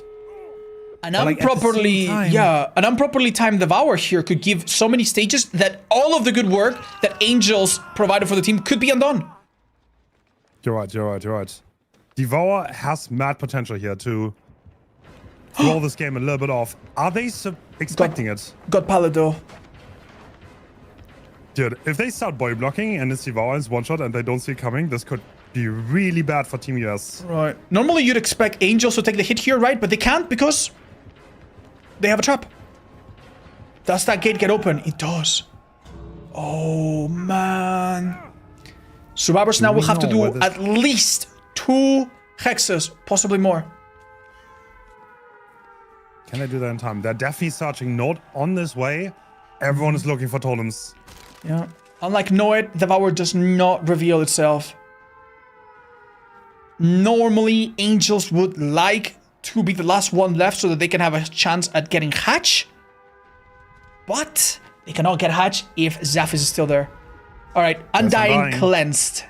An But, like, at the unproperly, same time- yeah, an unproperly timed Devour here could give so many stages that all of the good work that Angels provided for the team could be undone. You're right. Devour has mad potential here to throw this game a little bit off. Are they expecting it? Got pallet though. Dude, if they start boy blocking and it's Devour is one shot and they don't see it coming, this could be really bad for Team US. Right. Normally you'd expect Angels to take the hit here, right? But they can't because they have a trap. Does that gate get open? It does. Oh, man. Survivors now will have to do at least 2 hexes, possibly more. Can they do that in time? They're definitely searching Node on this way. Everyone is looking for totems. Yeah. Unlike Noid, Devour does not reveal itself. Normally, Angels would like to be the last one left so that they can have a chance at getting Hatch. But they cannot get Hatch if Zaf is still there. Alright, Undying cleansed.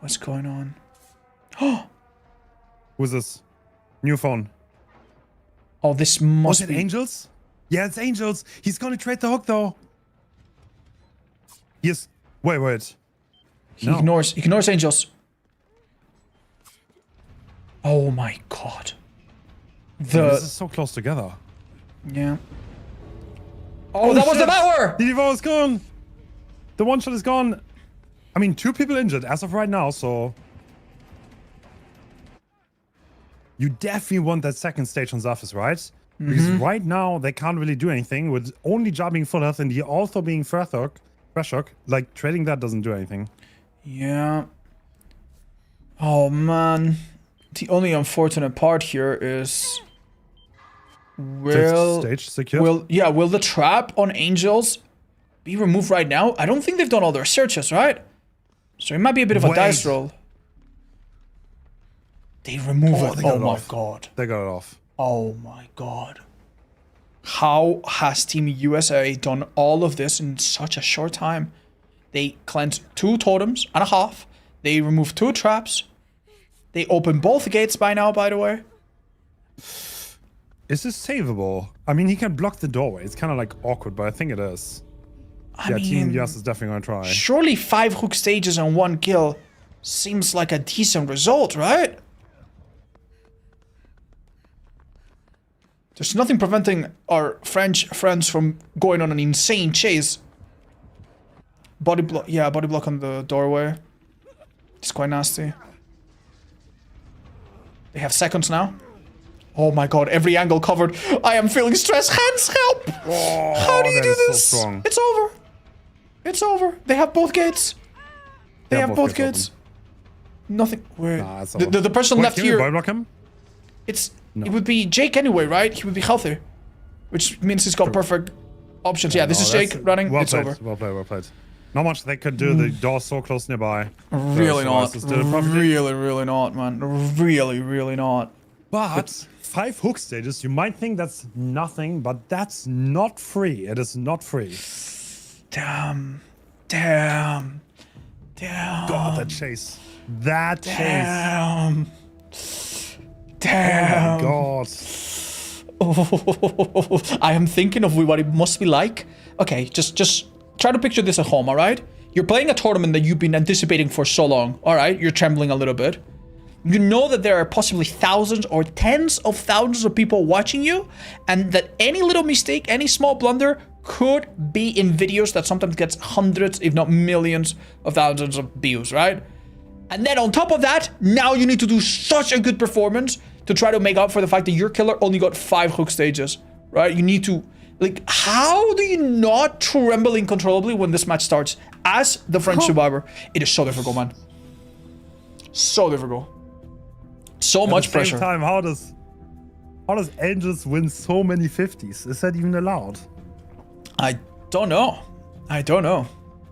What's going on? Who's this? New phone. Oh, this must Was it be... Angels? Yeah, it's Angels. He's gonna trade the hook though. Yes. Wait. He ignores Angels. Oh my god. This is so close together. Yeah. Oh, that was shit. Devour! The Devour is gone. The one shot is gone. I mean, 2 people injured as of right now, so... You definitely want that second stage on Zafis, right? Because right now, they can't really do anything with only Jar being full health and he also being fresh hook. Like, trading that doesn't do anything. Yeah. Oh, man. The only unfortunate part here is... Fifth stage secured? Will the trap on Angels be removed right now? I don't think they've done all their searches, right? So it might be a bit of a dice roll. They remove it. Oh my god. They got it off. Oh my god. How has Team USA done all of this in such a short time? They cleansed 2 totems and a half. They removed 2 traps. They opened both gates by now, by the way. Is this savable? I mean, he can block the doorway. It's kind of like awkward, but I think it is. I mean, Team US is definitely going to try. Surely 5 hook stages and 1 kill seems like a decent result, right? There's nothing preventing our French friends from going on an insane chase. Body block, yeah, body block on the doorway. It's quite nasty. They have seconds now. Oh my god, every angle covered. I am feeling stressed. Hands, help! Oh, How do you do this? So strong. It's over. It's over. They have both gates. They have both gates. Nothing. Where? Nah, the person left can here. Can we block him? It would be Jake anyway, right? He would be healthy, which means he's got perfect options. Yeah, this is Jake running. Well it's played, over. Well played. Well played. Not much they could do. The door's so close nearby. Really not. Really not, man. Really not. But 5 hook stages, you might think that's nothing, but that's not free. It is not free. Damn. God, that chase. That Damn. chase. Damn. Oh my god. Oh, I am thinking of what it must be like. Okay, just try to picture this at home, all right? You're playing a tournament that you've been anticipating for so long, all right? You're trembling a little bit. You know that there are possibly thousands or tens of thousands of people watching you, and that any little mistake, any small blunder could be in videos that sometimes gets hundreds, if not millions of thousands of views, right? And then on top of that, now you need to do such a good performance to try to make up for the fact that your killer only got 5 hook stages, right? You need to, like, how do you not tremble uncontrollably when this match starts? As the French survivor, it is so difficult, man. So difficult. So much pressure. At the same time, how does Angels win so many 50s? Is that even allowed? I don't know. I don't know.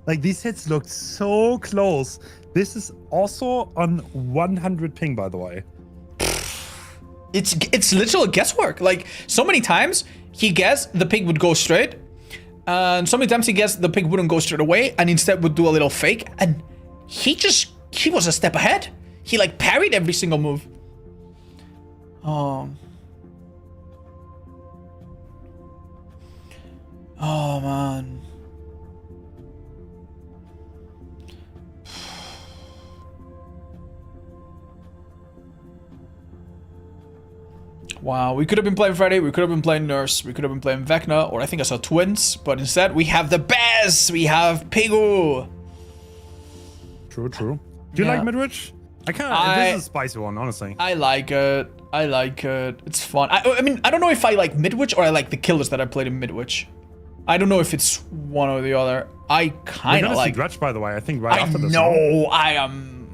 Like, these hits looked so close. This is also on 100 ping, by the way. It's literal guesswork. Like, so many times he guessed the pig would go straight, and so many times he guessed the pig wouldn't go straight away and instead would do a little fake, and he was a step ahead. He like parried every single move. Oh man. Wow, we could have been playing Friday, we could have been playing Nurse, we could have been playing Vecna, or I think I saw Twins, but instead we have the best! We have Pigu! True. Do you like Midwich? This is a spicy one, honestly. I like it. It's fun. I mean, I don't know if I like Midwich or I like the killers that I played in Midwich. I don't know if it's one or the other. I kind of like Dredge, by the way, I think right after this. No, I am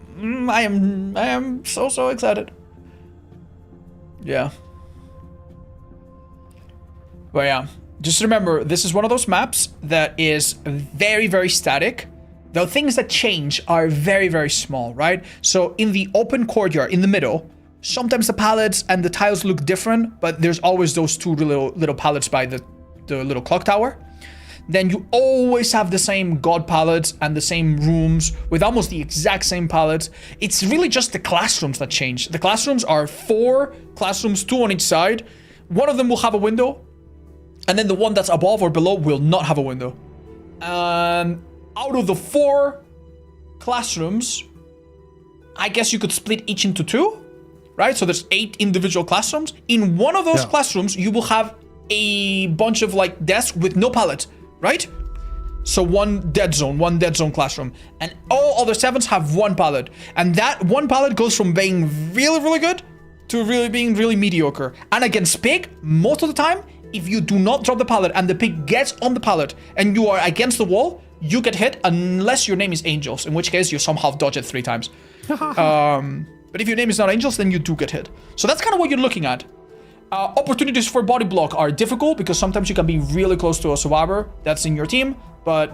so excited. Yeah. But yeah, just remember, this is one of those maps that is very, very static. The things that change are very, very small, right? So in the open courtyard, in the middle, sometimes the pallets and the tiles look different, but there's always those 2 little pallets by the little clock tower. Then you always have the same god pallets and the same rooms with almost the exact same pallets. It's really just the classrooms that change. The classrooms are 4 classrooms, 2 on each side. One of them will have a window, and then the one that's above or below will not have a window. Out of the 4 classrooms, I guess you could split each into 2, right? So there's 8 individual classrooms. In one of those classrooms, you will have a bunch of like desks with no pallets, right? So one dead zone classroom, and all other 7s have 1 pallet, and that 1 pallet goes from being really, really good to really being really mediocre. And against pig, most of the time, if you do not drop the pallet and the pig gets on the pallet and you are against the wall, you get hit unless your name is Angels, in which case you somehow dodge it 3 times. But if your name is not Angels, then you do get hit. So that's kind of what you're looking at. Opportunities for body block are difficult because sometimes you can be really close to a survivor that's in your team, but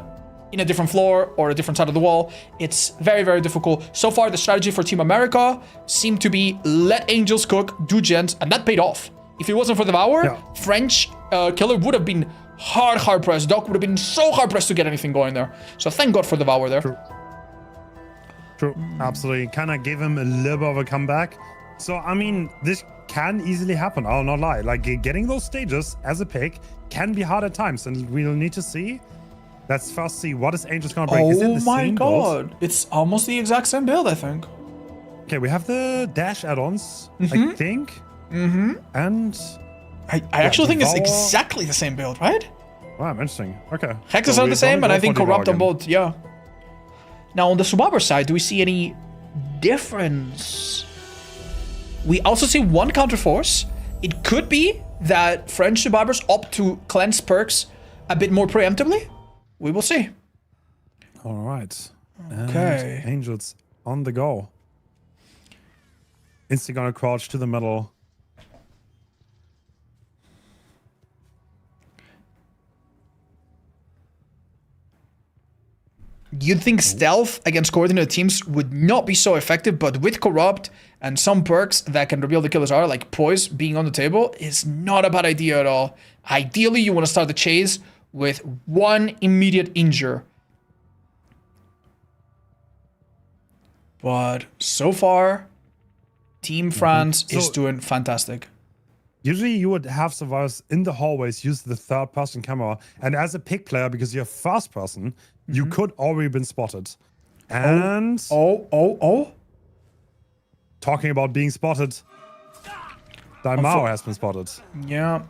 in a different floor or a different side of the wall, it's very, very difficult. So far, the strategy for Team America seemed to be let Angels cook, do gens, and that paid off. If it wasn't for the Devour, Yeah. French Killer would have been hard pressed. Doc would have been so hard pressed to get anything going there. So thank God for the Devour there. True. Absolutely. Kind of gave him a little bit of a comeback. So, I mean, this can easily happen. I'll not lie. Like, getting those stages as a pick can be hard at times. And we'll need to see. Let's first see what is Angel's going to bring. Is it Oh the my same God. build? It's almost the exact same build, I think. Okay, we have the dash add-ons, I think. And... I actually think it's Devour. exactly the same build, right? Wow, interesting. Okay. Hexes So are we the same, don't and I go think for Devour Corrupt on again. both, yeah. Now, on the Subaba side, do we see any difference? We also see one counterforce. It could be that French Subabers opt to cleanse perks a bit more preemptively. We will see. All right. Okay. And Angels on the go. Insta gonna crouch to the middle. You'd think stealth against coordinated teams would not be so effective, but with Corrupt and some perks that can reveal the killer's aura, like Poise being on the table, is not a bad idea at all. Ideally, you want to start the chase with one immediate injure. But so far, Team France is So- doing fantastic. Usually you would have survivors in the hallways use the third person camera. And as a pick player, because you're first person, you could already been spotted. And Oh. talking about being spotted, Daimao has been spotted. Yeah.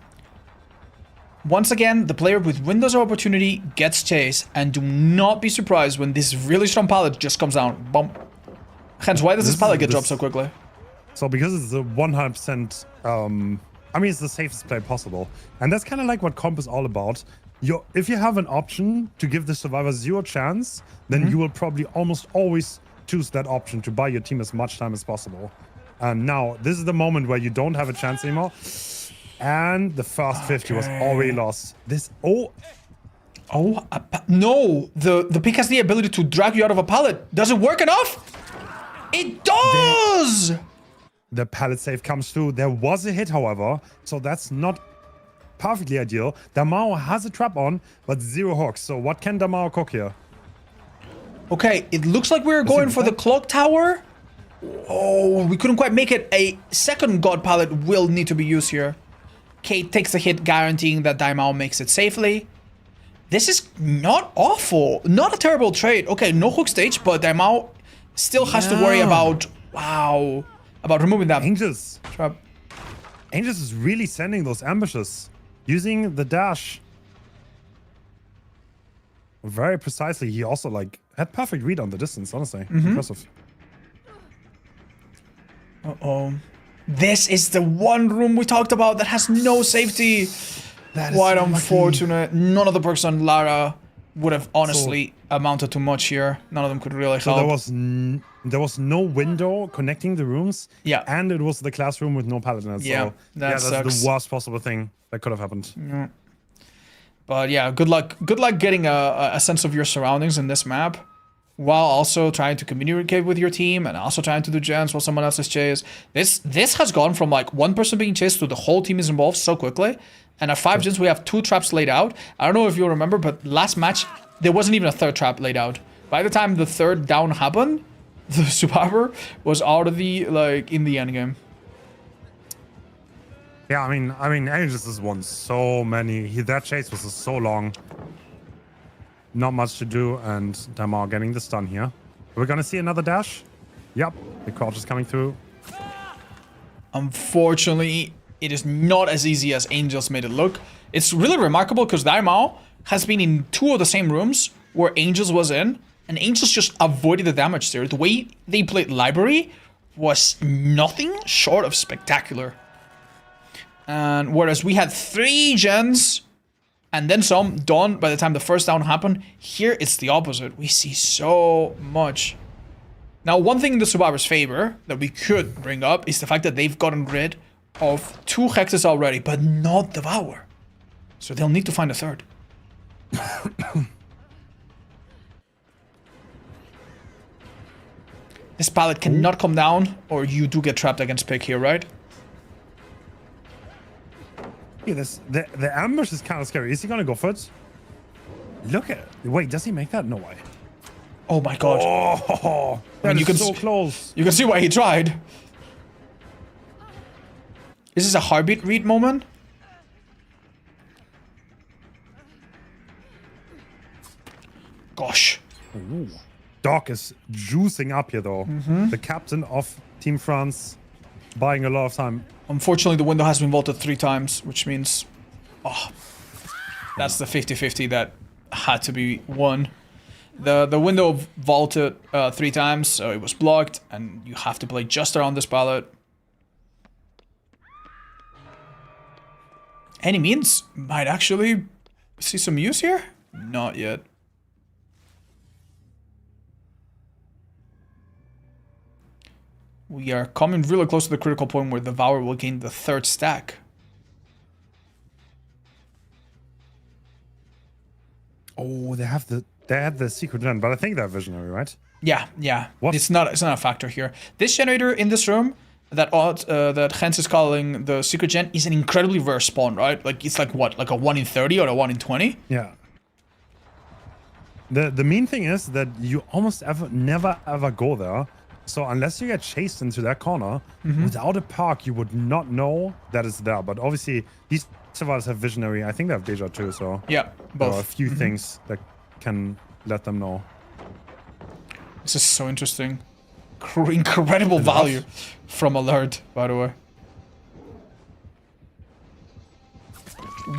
Once again, the player with windows of opportunity gets chased, and do not be surprised when this really strong pallet just comes down. Bump. Hence, why does this pallet get dropped so quickly? So because it's a 100%, I mean, it's the safest play possible. And that's kind of like what comp is all about. If you have an option to give the survivor zero chance, then you will probably almost always choose that option to buy your team as much time as possible. And now, this is the moment where you don't have a chance anymore. And the first 50 was already lost. No, The pick has the ability to drag you out of a pallet. Does it work enough? It does! the pallet save comes through. There was a hit, however, so that's not perfectly ideal. Damao has a trap on, but zero hooks. So what can Damao cook here? Okay, it looks like we're going for the clock tower. Oh, we couldn't quite make it. A second god pallet will need to be used here. Kate takes the hit, guaranteeing that Daimao makes it safely. This is not awful. Not a terrible trade. Okay, no hook stage, but Daimao still has to worry about... Wow. About removing that Angels. trap. Angels is really sending those ambushes. Using the dash. Very precisely. He also had perfect read on the distance, honestly. Impressive. Uh-oh. This is the one room we talked about that has no safety. That is Quite so unfortunate. None of the perks on Lara would have honestly amounted to much here. None of them could really So help. there was no window connecting the rooms. Yeah. And it was the classroom with no pallet in it. Yeah, So that that's sucks. the worst possible thing that could have happened. But yeah, good luck. Good luck getting a sense of your surroundings in this map, while also trying to communicate with your team and also trying to do gens while someone else is chased. This has gone from like one person being chased to the whole team is involved so quickly. And at 5 gens, we have 2 traps laid out. I don't know if you remember, but last match, there wasn't even a 3rd trap laid out. By the time the 3rd down happened, the survivor was already in the end game. Yeah, I mean, Angels has won so many. That chase was just so long. Not much to do, and Damar getting the stun here. We're gonna see another dash. Yep, the crouch is coming through. Unfortunately, it is not as easy as Angels made it look. It's really remarkable because Daimao has been in 2 of the same rooms where Angels was in, and Angels just avoided the damage there. The way they played Library was nothing short of spectacular. And whereas we had 3 gens and then some done by the time the first down happened, here it's the opposite. We see so much. Now, one thing in the Survivor's favor that we could bring up is the fact that they've gotten rid of 2 hexes already, but not Devour. So they'll need to find a 3rd. This pallet cannot come down, or you do get trapped against pick here, right? Yeah, the ambush is kind of scary. Is he gonna go for it? Look at it. Wait, does he make that? No way. Oh my god. Oh, that you is can so close. You can see why he tried. Is this a heartbeat read moment? Gosh. Ooh. Doc is juicing up here, though. The captain of Team France buying a lot of time. Unfortunately, the window has been vaulted 3 times, which means... Oh, that's the 50-50 that had to be won. The window vaulted 3 times, so it was blocked, and you have to play just around this ballot. Any means might actually see some use here? Not yet. We are coming really close to the critical point where the Devour will gain the 3rd stack. Oh, they have the secret gen, but I think they're visionary, right? Yeah, yeah. What? It's not a factor here. This generator in this room that Gens is calling the secret gen is an incredibly rare spawn, right? Like it's like what, like a 1 in 30 or a 1 in 20? Yeah. The mean thing is that you almost never ever go there. So unless you get chased into that corner, without a park, you would not know that it's there. But obviously, these survivors have visionary. I think they have deja too, so Yeah, both. there are a few things that can let them know. This is so interesting. Incredible value from alert, by the way.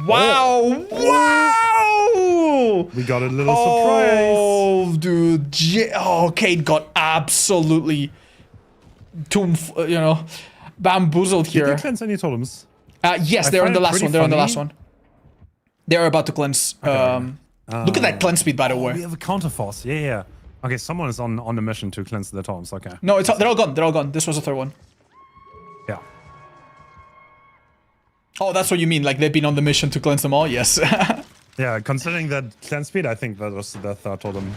Wow! Wow! We got a little surprise. Oh, dude. Kate got absolutely, bamboozled Did here. they cleanse any totems? Yes, they're on the last one. They're on the last one. They're about to cleanse. Look at that cleanse speed, by the way. We have a counterforce. Yeah, yeah. Okay, someone is on the mission to cleanse the totems. Okay. No, they're all gone. They're all gone. This was the 3rd one. Yeah. Oh, that's what you mean. Like they've been on the mission to cleanse them all. Yes. Yeah, considering that cleanse speed, I think that was the 3rd totem.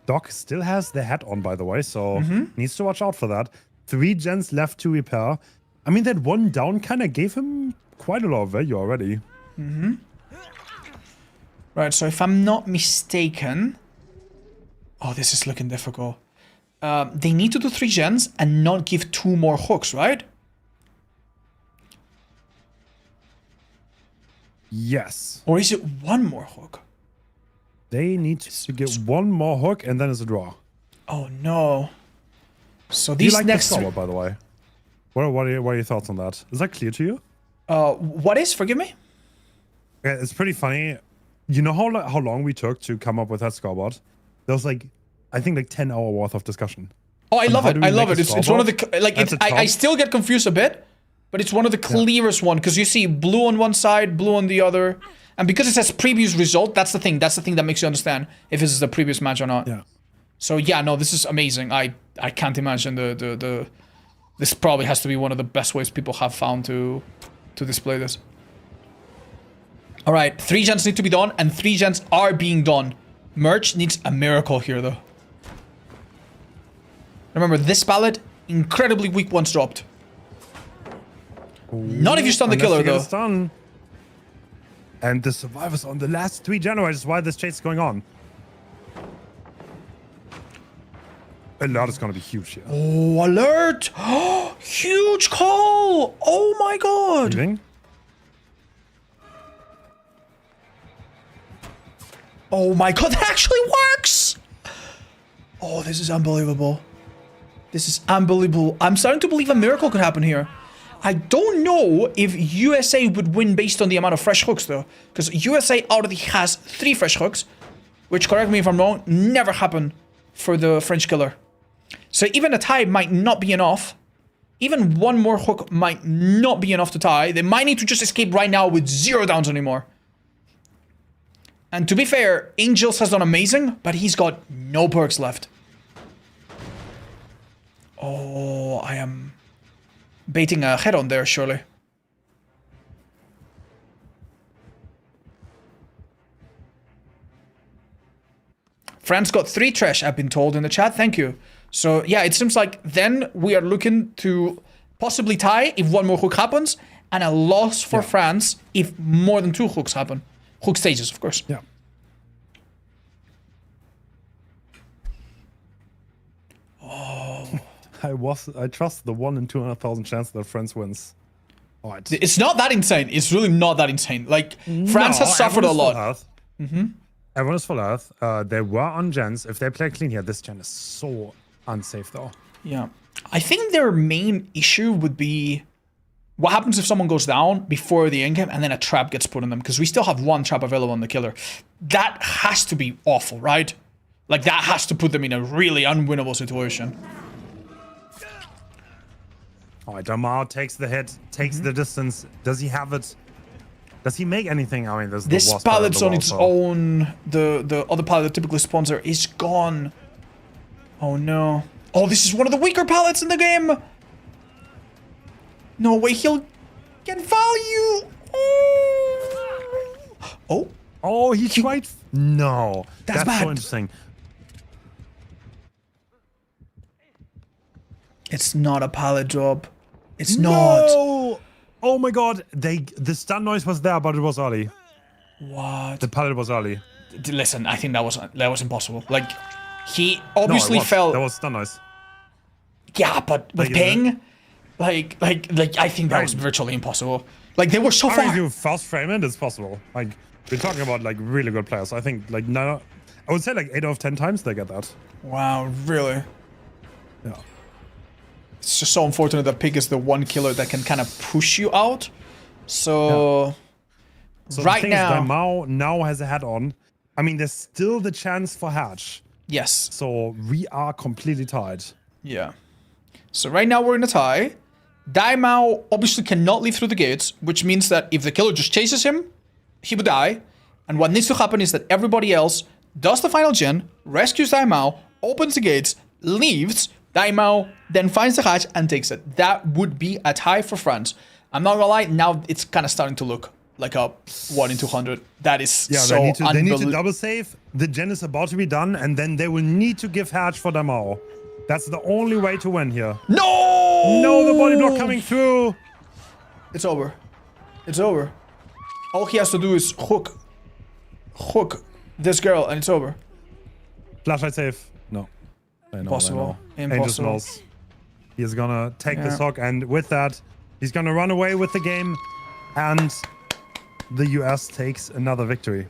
Doc still has the hat on, by the way, so needs to watch out for that. 3 gens left to repair. I mean, that 1 down kind of gave him quite a lot of value already. Right, so if I'm not mistaken... Oh, this is looking difficult. They need to do 3 gens and not give 2 more hooks, right? Yes. Or is it 1 more hook? They need to get 1 more hook and then it's a draw. Oh, no. So Do you these like next... the score, by the way? What are your thoughts on that? Is that clear to you? What is? Forgive me? Yeah, it's pretty funny. You know how long we took to come up with that scoreboard? There was like, I think like 10 hour worth of discussion. Oh, I love it. I love it. make a It's one of the... Like, At the I top? still get confused a bit, but it's one of the clearest one, because you see blue on one side, blue on the other. And because it says previous result, that's the thing. That's the thing that makes you understand if this is the previous match or not. Yeah. So yeah, no, this is amazing. I can't imagine this probably has to be one of the best ways people have found to display this. All right, 3 gens need to be done, and 3 gens are being done. Merch needs a miracle here, though. Remember, this ballot, incredibly weak once dropped. Not if you stun the killer, though. Stun. And the survivors on the last 3 generators while this chase is going on. Alert is going to be huge here. Oh, alert! Huge call! Oh my god! Leaving? Oh my god, that actually works! Oh, this is unbelievable. This is unbelievable. I'm starting to believe a miracle could happen here. I don't know if USA would win based on the amount of fresh hooks, though. Because USA already has 3 fresh hooks, which, correct me if I'm wrong, never happened for the French killer. So even a tie might not be enough. Even 1 more hook might not be enough to tie. They might need to just escape right now with 0 downs anymore. And to be fair, Angels has done amazing, but he's got no perks left. Oh, I am baiting a head on there, surely. France got 3 trash, I've been told in the chat. Thank you. So, yeah, it seems like then we are looking to possibly tie if one more hook happens, and a loss for France if more than 2 hooks happen. Hook stages, of course. Yeah. I trust the 1 in 200,000 chance that France wins. All right. It's not that insane. It's really not that insane. Like, France has suffered a lot. Everyone is full earth. They were on gens. If they play clean here, this gen is so unsafe, though. Yeah. I think their main issue would be what happens if someone goes down before the endgame and then a trap gets put on them? Because we still have 1 trap available on the killer. That has to be awful, right? Like, that has to put them in a really unwinnable situation. All right, Damar takes the hit, takes the distance. Does he have it? Does he make anything? I mean, this pallet's on its own. The other pallet that typically spawns there is gone. Oh, no. Oh, this is one of the weaker pallets in the game. No way he'll get value. Oh. Oh, he tried. No. That's bad. So interesting. It's not a pallet drop. It's not. No! Oh my god. The stun noise was there, but it was early. What? The pallet was early. Listen, I think that was impossible. Like, he obviously fell. That was stun noise. Yeah, but with ping, like I think that was virtually impossible. Like, they were so far. If you fast frame it, it's possible. Like, we're talking about like really good players. I think like no, I would say like 8 out of 10 times they get that. Wow, really? Yeah. It's just so unfortunate that Pig is the one killer that can kind of push you out. So right now, Mao now has a head on. I mean, there's still the chance for Hatch. Yes. So we are completely tied. Yeah. So right now we're in a tie. Daimao obviously cannot leave through the gates, which means that if the killer just chases him, he would die. And what needs to happen is that everybody else does the final gen, rescues Daimao, opens the gates, leaves. Daimao then finds the hatch and takes it. That would be a tie for France. I'm not gonna lie, now it's kind of starting to look like a 1 in 200. That is so unbelievable. They need to double save. The gen is about to be done, and then they will need to give hatch for Daimao. That's the only way to win here. No! No, the body block coming through. It's over. It's over. All he has to do is hook this girl, and it's over. Flashlight save. No. Impossible. Impossible. Angels. He is gonna take this hook, and with that, he's gonna run away with the game, and the US takes another victory.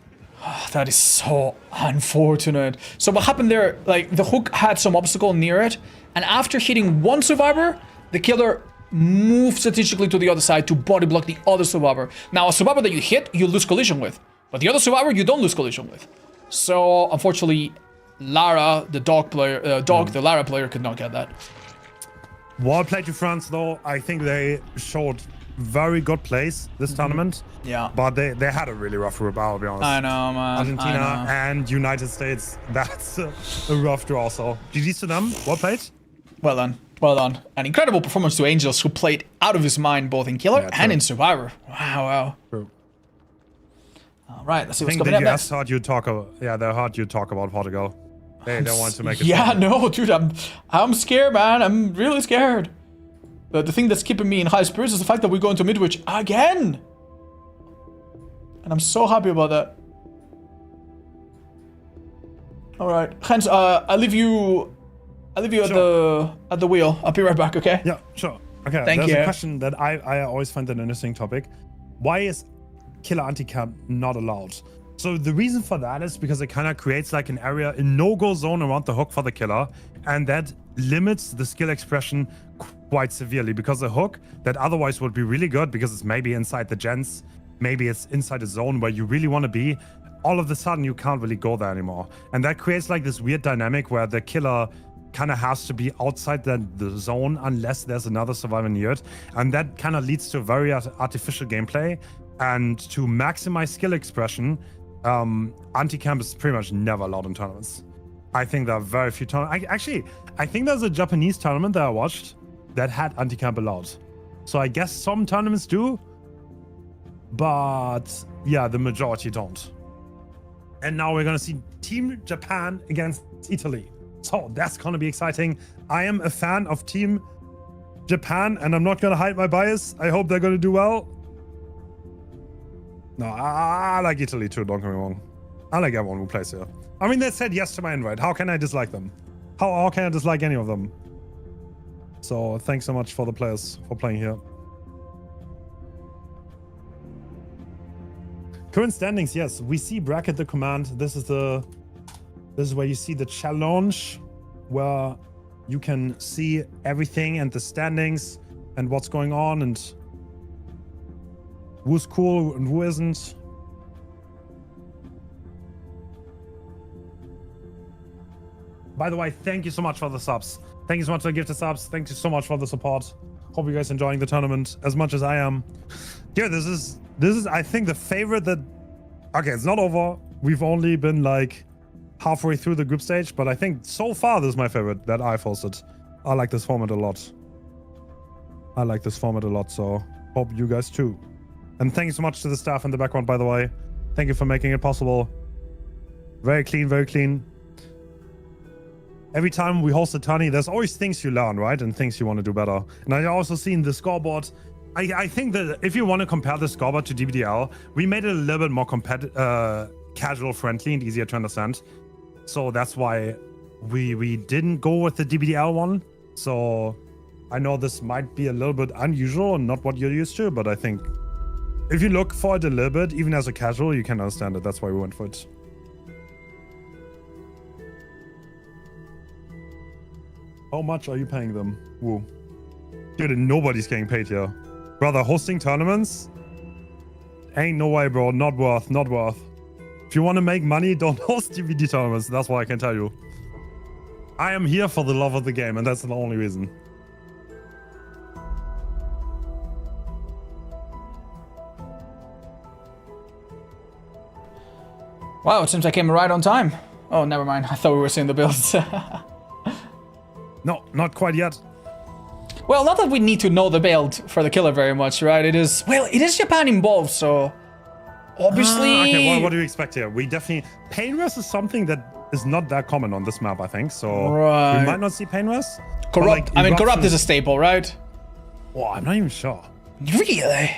That is so unfortunate. So what happened there, like, the hook had some obstacle near it, and after hitting one survivor, the killer moved strategically to the other side to body block the other survivor. Now, a survivor that you hit, you lose collision with, but the other survivor, you don't lose collision with. So, unfortunately, Lara, the the Lara player, could not get that. Well played to France, though. I think they showed very good plays this tournament. Yeah. But they had a really rough group, I'll be honest. I know, man. Argentina and United States, that's a rough draw. So, GG's to them. Well played. Well done. Well done. An incredible performance to Angels, who played out of his mind both in Killer and in Survivor. Wow. True. All right, let's see what's I think coming up the next. US heard you talk about, they heard you talk about Portugal. They don't want to make it. Yeah, no, dude, I'm scared, man. I'm really scared. But the thing that's keeping me in high spirits is the fact that we go into Midwich again. And I'm so happy about that. All right, Hans, I'll leave you at the wheel. I'll be right back, okay? Yeah, sure. Okay. Thank you. There's a question that I always find an interesting topic. Why is killer anti-camp not allowed? So the reason for that is because it kind of creates like an area, a no-go zone around the hook for the killer, and that limits the skill expression quite severely, because the hook that otherwise would be really good because it's maybe inside the gens, maybe it's inside a zone where you really want to be, all of a sudden you can't really go there anymore. And that creates like this weird dynamic where the killer kind of has to be outside the zone unless there's another survivor near it. And that kind of leads to very artificial gameplay. And to maximize skill expression, anti-camp is pretty much never allowed in tournaments. I think there are very few tournaments. I think there's a Japanese tournament that I watched that had anti-camp allowed. So I guess some tournaments do, but yeah, the majority don't. And now we're gonna see Team Japan against Italy. So that's gonna be exciting. I am a fan of Team Japan, and I'm not gonna hide my bias. I hope they're gonna do well. No, I like Italy too, don't get me wrong. I like everyone who plays here. I mean, they said yes to my invite. How can I dislike them? How can I dislike any of them? So thanks so much for the players for playing here. Current standings, yes. We see bracket the command. This is where you see the challenge, where you can see everything and the standings and what's going on and who's cool and who isn't. By the way, thank you so much for the subs. Thank you so much for the gifted subs. Thank you so much for the support. Hope you guys enjoying the tournament as much as I am. Yeah, this is I think the favorite that. Okay, it's not over. We've only been like halfway through the group stage, but I think so far this is my favorite that I've hosted. I like this format a lot. I like this format a lot, so hope you guys too. And thank you so much to the staff in the background, by the way. Thank you for making it possible. Very clean, very clean. Every time we host a tourney, there's always things you learn, right? And things you want to do better. And I also seen the scoreboard. I think that if you want to compare the scoreboard to DBDL, we made it a little bit more casual friendly and easier to understand. So that's why we didn't go with the DBDL one. So I know this might be a little bit unusual and not what you're used to, but I think if you look for it a little bit, even as a casual, you can understand it. That's why we went for it. How much are you paying them? Woo. Dude, nobody's getting paid here. Brother, hosting tournaments? Ain't no way, bro. Not worth. Not worth. If you want to make money, don't host DBD tournaments. That's what I can tell you. I am here for the love of the game, and that's the only reason. Wow, it seems I came right on time. Oh, never mind. I thought we were seeing the builds. No, not quite yet. Well, not that we need to know the build for the killer very much, right? It is Japan involved, so obviously. Okay, well, what do you expect here? We definitely pain rush is something that is not that common on this map, I think. So we might not see pain rush. Corrupt. Like, I mean, corrupt is a staple, right? Oh, I'm not even sure. Really?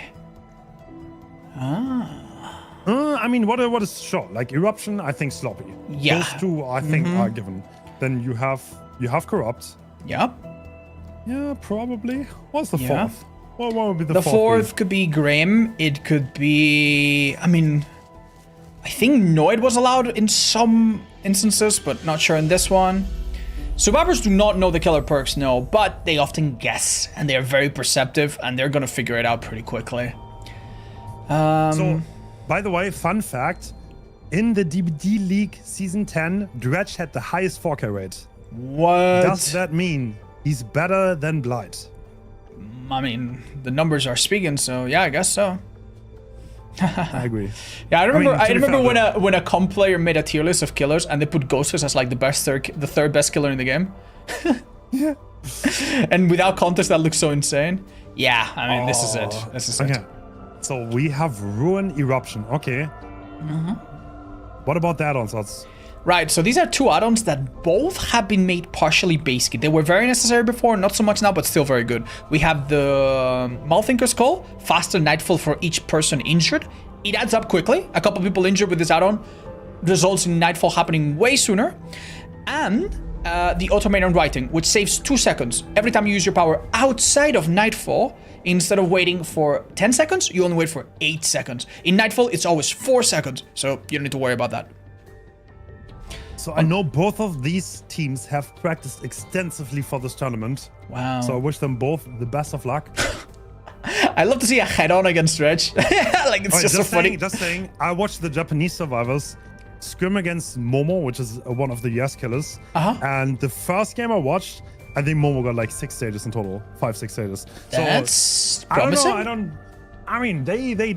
I mean, what is short? Like eruption, I think sloppy. Yeah. Those two, I think, are given. Then you have corrupt. Yep. Yeah, probably. What's the fourth? What would be the fourth? The fourth could be Grim. It could be. I mean, I think Noid was allowed in some instances, but not sure in this one. Survivors do not know the killer perks, no, but they often guess, and they are very perceptive, and they're gonna figure it out pretty quickly. So, by the way, fun fact: in the DBD League Season 10, Dredge had the highest 4K rate. What does that mean? He's better than Blight. I mean, the numbers are speaking, so yeah, I guess so. I agree. Yeah, I remember when a comp player made a tier list of killers and they put Ghostface as like the third best killer in the game. Yeah. And without contest, that looks so insane. Yeah, I mean, this is it. This is it. So we have Ruin Eruption. Okay. What about the add-ons? Right, so these are two add-ons that both have been made partially basic. They were very necessary before, not so much now, but still very good. We have the Malthinker's Call, faster nightfall for each person injured. It adds up quickly. A couple people injured with this add-on results in nightfall happening way sooner. And the Automated Writing, which saves 2 seconds. Every time you use your power outside of nightfall, instead of waiting for 10 seconds, you only wait for 8 seconds. In nightfall, it's always 4 seconds, so you don't need to worry about that. So I know both of these teams have practiced extensively for this tournament. Wow. So I wish them both the best of luck. I love to see a head-on against Dredge. Like, it's just so funny. Just saying, I watched the Japanese survivors scrim against Momo, which is one of the US killers. And the first game I watched, I think Momo got like 6 stages in total. 5-6 stages. That's promising. I mean, they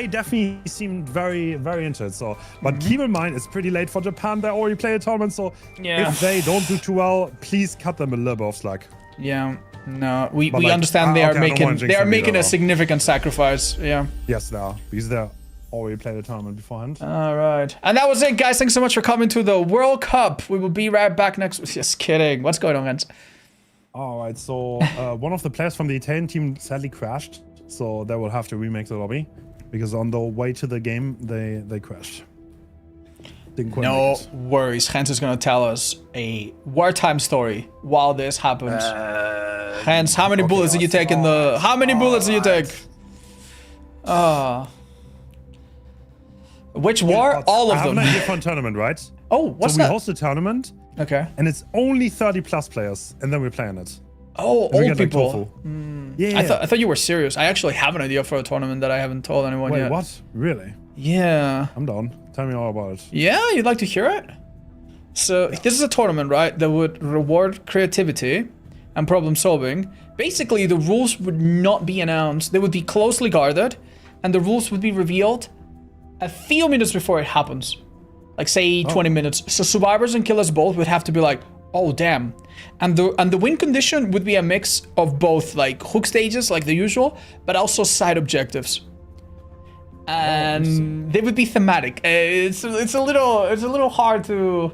definitely seemed very, very into it. So, but keep in mind, it's pretty late for Japan. They already played a tournament, so if they don't do too well, please cut them a little bit of slack. Yeah, no, we understand they are making a significant sacrifice. Yeah. Yes, they are, because they already played a tournament beforehand. All right, and that was it, guys. Thanks so much for coming to the World Cup. We will be right back next. Just kidding. What's going on, guys? All right, so one of the players from the Italian team sadly crashed, so they will have to remake the lobby because on the way to the game they crashed. Didn't quite No make it. worries. Hans is gonna tell us a wartime story while this happens. Hans, how many bullets did you take in the? How many bullets did you take? Which war? All I of have them. an idea for a tournament, right? Oh, what's so we that? host a tournament, Okay. and it's only 30 plus players, and then we play on it. Oh, And we old get, like, people. tofu. Yeah. I thought you were serious. I actually have an idea for a tournament that I haven't told anyone Wait, yet. what? Really? Yeah. I'm down. Tell me all about it. Yeah, you'd like to hear it? So this is a tournament, right, that would reward creativity and problem solving. Basically, the rules would not be announced. They would be closely guarded, and the rules would be revealed a few minutes before it happens. Like, say, 20 minutes. So survivors and killers both would have to be like, oh, damn. And the win condition would be a mix of both, like, hook stages, like the usual, but also side objectives. And they would be thematic. It's a little hard to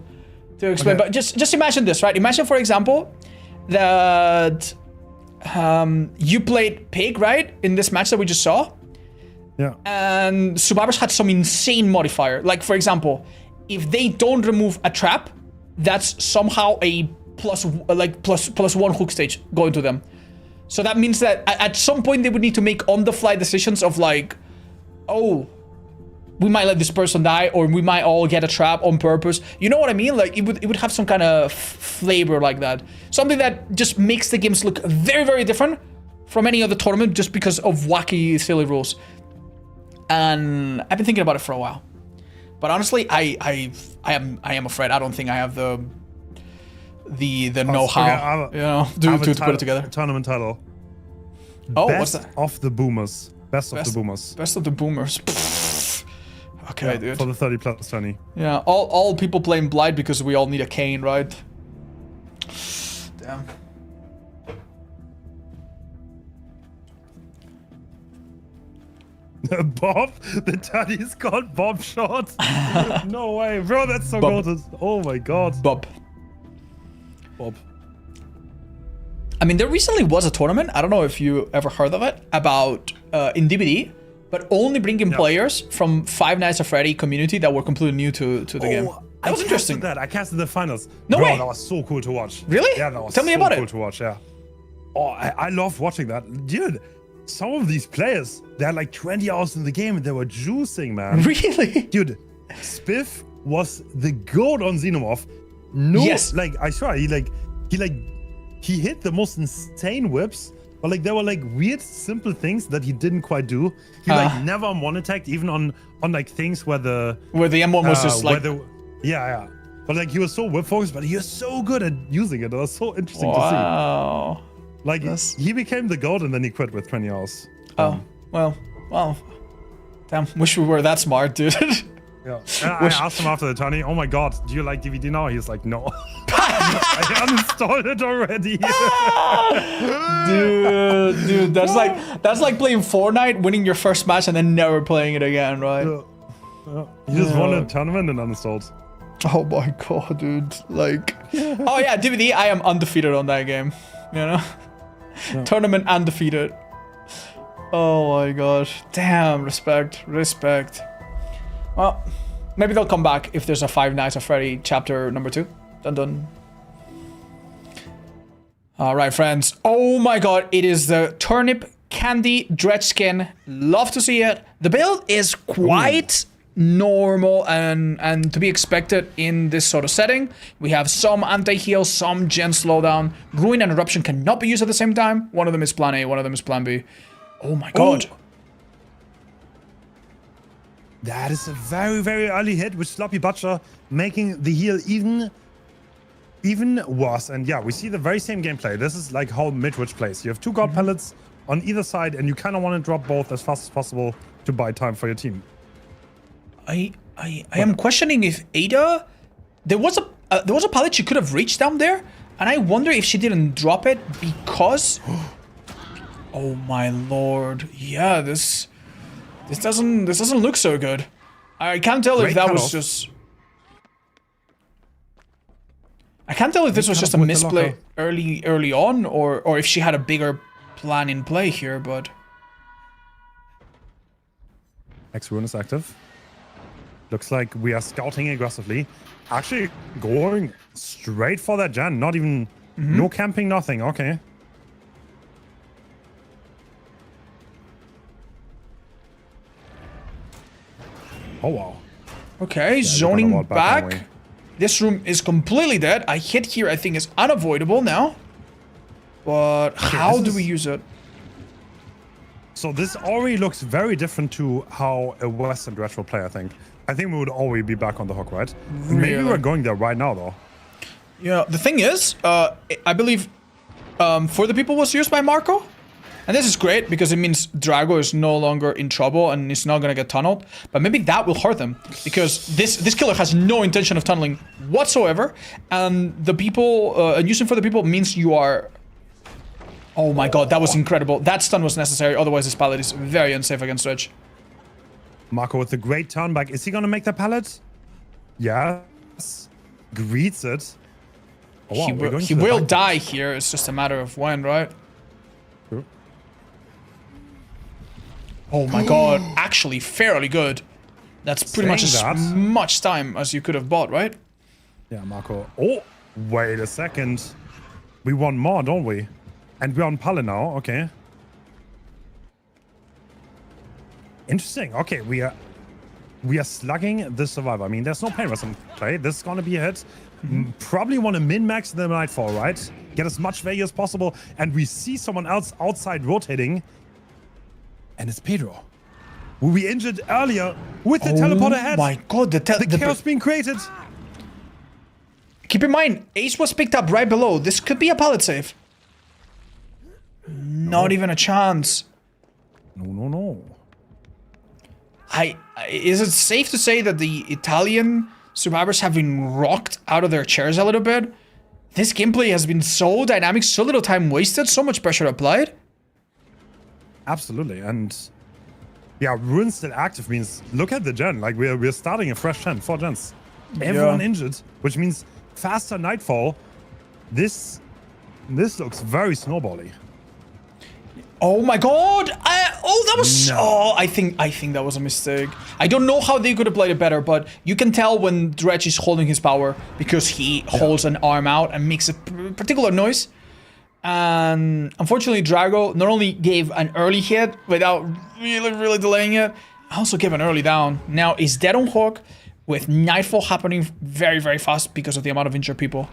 explain, but just imagine this, right? Imagine, for example, that you played Pig, right, in this match that we just saw, Yeah. and survivors had some insane modifier. Like, for example, if they don't remove a trap, that's somehow a plus one hook stage going to them. So that means that at some point they would need to make on-the-fly decisions of like, oh, we might let this person die, or we might all get a trap on purpose. You know what I mean? Like, it would have some kind of flavor like that. Something that just makes the games look very, very different from any other tournament just because of wacky, silly rules. And I've been thinking about it for a while. But honestly, I am afraid I don't think I have the know-how, you know, to put it together. Tournament title. Oh, Best what's that? of the Boomers. Best of the Boomers. Best of the Boomers. Pfft. Okay, Yeah, dude. for the 30 plus 20. Yeah, all people playing Blight because we all need a cane, right? Damn. Bob? The daddy is called Bob Short? No way. Bro, that's so Bob. goated. Oh my god. Bob. Bob. I mean, there recently was a tournament, I don't know if you ever heard of it, about in DBD, but only bringing players from Five Nights at Freddy community that were completely new to the game. That was interesting. I casted the finals. No Bro, way. that was so cool to watch. Really? Yeah, that was Tell me so about cool it. to watch, yeah. Oh, I love watching that. Dude, some of these players, they had like 20 hours in the game and they were juicing, man. Really? Dude, Spiff was the goat on Xenomorph. No, Yes. like, I swear, he hit the most insane whips, but like there were like weird, simple things that he didn't quite do. He like never monotagged, even on like things where the M1 was just like... yeah. But like he was so whip focused, but he was so good at using it. It was so interesting to Wow. see. Like he became the goat and then he quit with 20 hours. Oh, well. Damn, wish we were that smart, dude. Yeah. And I asked him after the tourney, oh my god, do you like DVD now? He's like, no. I uninstalled it already. Dude, that's like playing Fortnite, winning your first match and then never playing it again, right? He just won a tournament and uninstalled. Oh my god, dude. Like, oh yeah, DVD, I am undefeated on that game. You know? Yeah. Tournament undefeated. Oh my gosh. Damn, respect. Well, maybe they'll come back if there's a Five Nights at Freddy chapter number 2. Dun dun. Alright, friends. Oh my god, it is the Turnip Candy Dredge skin. Love to see it. The build is quite normal and to be expected in this sort of setting. We have some anti-heal, some gen slowdown. Ruin and Eruption cannot be used at the same time. One of them is plan A, one of them is plan B. Oh my god. Oh. That is a very, very early hit with Sloppy Butcher, making the heal even worse. And yeah, we see the very same gameplay. This is like how Midwich plays. You have 2 god pellets on either side, and you kind of want to drop both as fast as possible to buy time for your team. I am questioning if Ada, there was a pallet she could have reached down there, and I wonder if she didn't drop it because oh my lord. Yeah, this doesn't look so good. I can't tell if that was just I can't tell if this was kind just of a with the misplay locker. early on, or if she had a bigger plan in play here, but... X-Rune is active. Looks like we are scouting aggressively. Actually going straight for that gen. Not even... No camping, nothing. Okay. Oh, wow. Okay, Yeah, zoning we're gonna walk aren't we? back. This room is completely dead. A hit here, I think, is unavoidable now. But how do we use it? So this already looks very different to how a Western retro play, I think. I think we would always be back on the hook, right? Maybe Really? we're going there right now, though. Yeah, the thing is, I believe For the People was used by Marco. And this is great because it means Drago is no longer in trouble and is not gonna get tunneled. But maybe that will hurt them because this killer has no intention of tunneling whatsoever. And the people, and using For the People means you are... Oh my god, that was incredible. That stun was necessary, otherwise this pallet is very unsafe against Edge. Marco with a great turn back. Is he gonna make the pallet? Yes. Greets it. Oh, wow, He will die here, it's just a matter of when, right? True. Oh my god, actually fairly good. That's pretty much as much time as you could have bought, right? Yeah, Marco. Oh, wait a second. We want more, don't we? And we're on Palle now, okay. Interesting. Okay, we are slugging the survivor. I mean, there's no pain in play. This is gonna be a hit. Probably want to min-max the Nightfall, right? Get as much value as possible. And we see someone else outside rotating. And it's Pedro. Who we injured earlier with the teleport ahead. Oh my god, the chaos being created. Keep in mind, Ace was picked up right below. This could be a pallet save. Not even a chance. No. Is it safe to say that the Italian survivors have been rocked out of their chairs a little bit? This gameplay has been so dynamic, so little time wasted, so much pressure applied. Absolutely, and yeah, Ruin still active means look at the gen. Like we're starting a fresh gen, 4 gens. Everyone injured, which means faster Nightfall. This looks very snowbally. Oh my god! That was... No. Oh, I think that was a mistake. I don't know how they could have played it better, but you can tell when Dredge is holding his power because he holds an arm out and makes a particular noise. And unfortunately, Drago not only gave an early hit without really delaying it, also gave an early down. Now is dead on hook with Nightfall happening very fast because of the amount of injured people.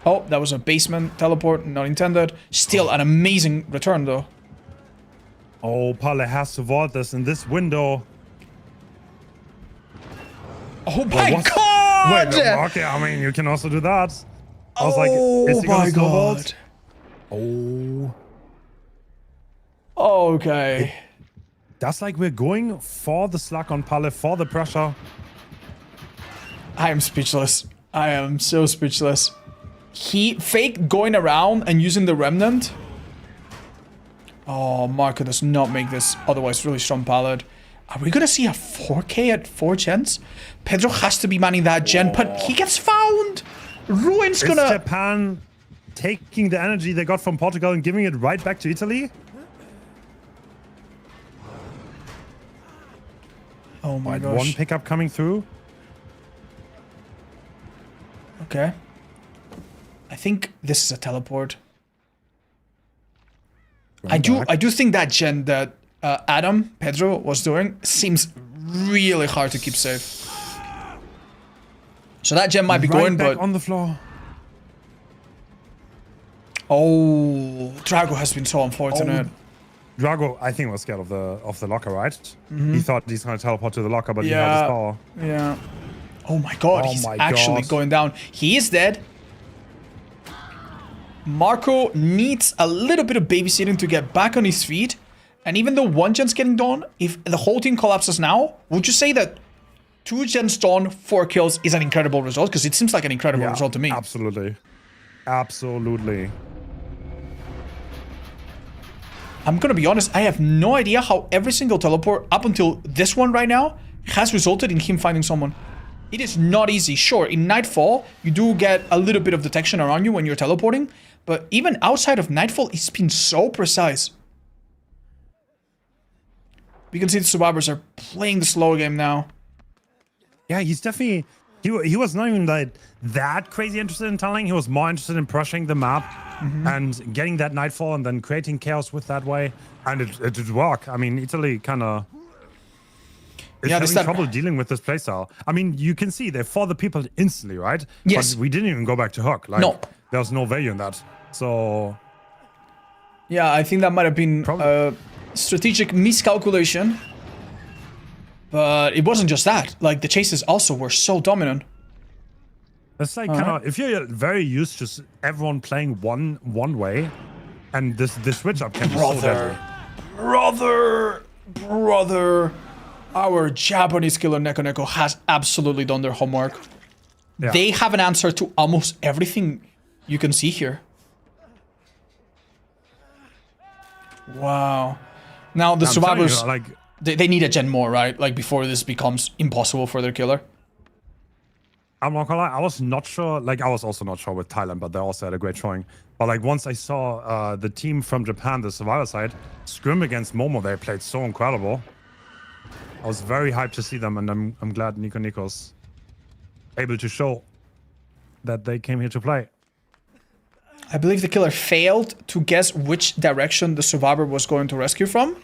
Oh, that was a basement teleport, not intended. Still an amazing return, though. Oh, Palle has to vault this in this window. Oh my god! Wait, okay, I mean, you can also do that. I was like, is he gonna slow vault? Oh. Okay. That's like we're going for the slug on Palle, for the pressure. I am speechless. I am so speechless. He faked going around and using the remnant. Oh, Marco does not make this otherwise really strong pallet. Are we gonna see a 4K at 4 gens? Pedro has to be manning that gen, but he gets found. Ruin's gonna... Is Japan taking the energy they got from Portugal and giving it right back to Italy? Oh my gosh. One pickup coming through. Okay. I think this is a teleport. I do think that gen that Pedro was doing seems really hard to keep safe. So that gen might be going, back but on the floor. Oh, Drago has been so unfortunate. Drago, I think, was scared of the locker, right? He thought he's gonna teleport to the locker, but he had his power. Yeah. Oh my god, he's actually going down. He is dead. Marco needs a little bit of babysitting to get back on his feet. And even though 1 gen's getting done, if the whole team collapses now, would you say that 2 gens done, 4 kills is an incredible result? Because it seems like an incredible result to me. Absolutely. Absolutely. I'm gonna be honest, I have no idea how every single teleport up until this one right now has resulted in him finding someone. It is not easy. Sure, in Nightfall, you do get a little bit of detection around you when you're teleporting, but even outside of Nightfall, it's been so precise. We can see the survivors are playing the slow game now. Yeah, he's definitely... He was not even like that crazy interested in tunneling. He was more interested in brushing the map and getting that Nightfall and then creating chaos with that way. And it did work. I mean, Italy kind of... It's having trouble dealing with this playstyle. I mean, you can see they fought the people instantly, right? Yes. But we didn't even go back to hook. Like, no. There was no value in that. So... Yeah, I think that might have been a strategic miscalculation. But it wasn't just that. Like, the chases also were so dominant. It's like kind of... If you're very used to everyone playing one way, and this switch up can be so deadly. Brother. Our Japanese killer Neko Neko has absolutely done their homework. Yeah. They have an answer to almost everything you can see here. Wow. Now the survivors, you, like, they need a gen more, right? Like before this becomes impossible for their killer. I'm not gonna lie, I was not sure. Like I was also not sure with Thailand, but they also had a great showing. But like once I saw the team from Japan, the survivor side, scrim against Momo, they played so incredible. I was very hyped to see them, and I'm glad Nico Nico's able to show that they came here to play. I believe the killer failed to guess which direction the survivor was going to rescue from.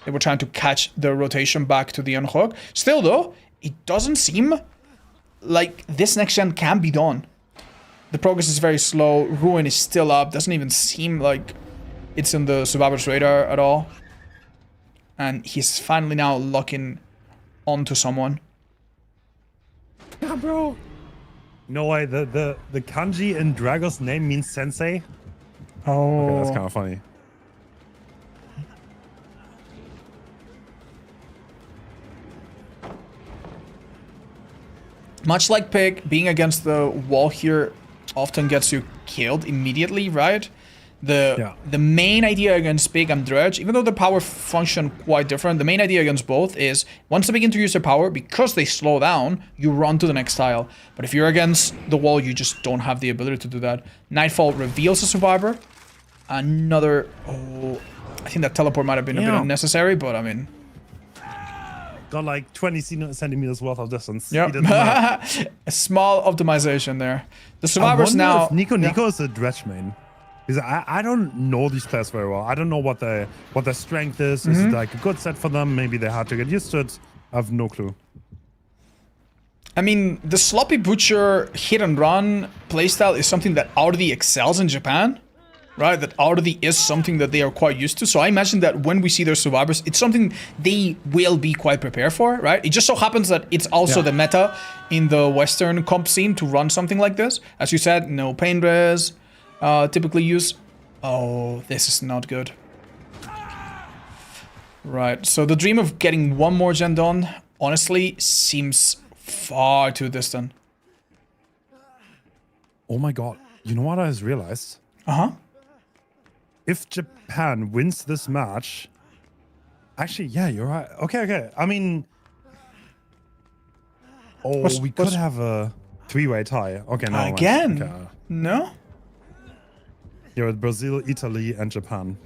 They were trying to catch the rotation back to the unhook. Still though, it doesn't seem like this next gen can be done. The progress is very slow. Ruin is still up. Doesn't even seem like it's in the survivor's radar at all. And he's finally now locking onto someone. Yeah, bro. No way. The kanji in Drago's name means sensei. Oh, okay, that's kind of funny. Much like Pig, being against the wall here often gets you killed immediately, right? The main idea against Pig and Dredge, even though the power function quite different, the main idea against both is once they begin to use their power, because they slow down, you run to the next tile. But if you're against the wall, you just don't have the ability to do that. Nightfall reveals a survivor. Another... Oh, I think that teleport might have been a bit unnecessary, but I mean... Got like 20 centimeters worth of distance. Yep. A small optimization there. The survivors now... If Nico is a Dredge main. Because I don't know these players very well. I don't know what their strength is. Is it like a good set for them? Maybe they're hard to get used to it. I have no clue. I mean, the sloppy butcher hit and run playstyle is something that already excels in Japan, right? That already is something that they are quite used to. So I imagine that when we see their survivors, it's something they will be quite prepared for, right? It just so happens that it's also the meta in the Western comp scene to run something like this. As you said, no pain res. Typically use... Oh, this is not good. Right, so the dream of getting one more gen done, honestly, seems far too distant. Oh my god. You know what I just realized? Uh-huh. If Japan wins this match... Actually, yeah, you're right. Okay. I mean... Oh, we could have a three-way tie. Okay, no. Again? Okay. No? You're with Brazil, Italy, and Japan.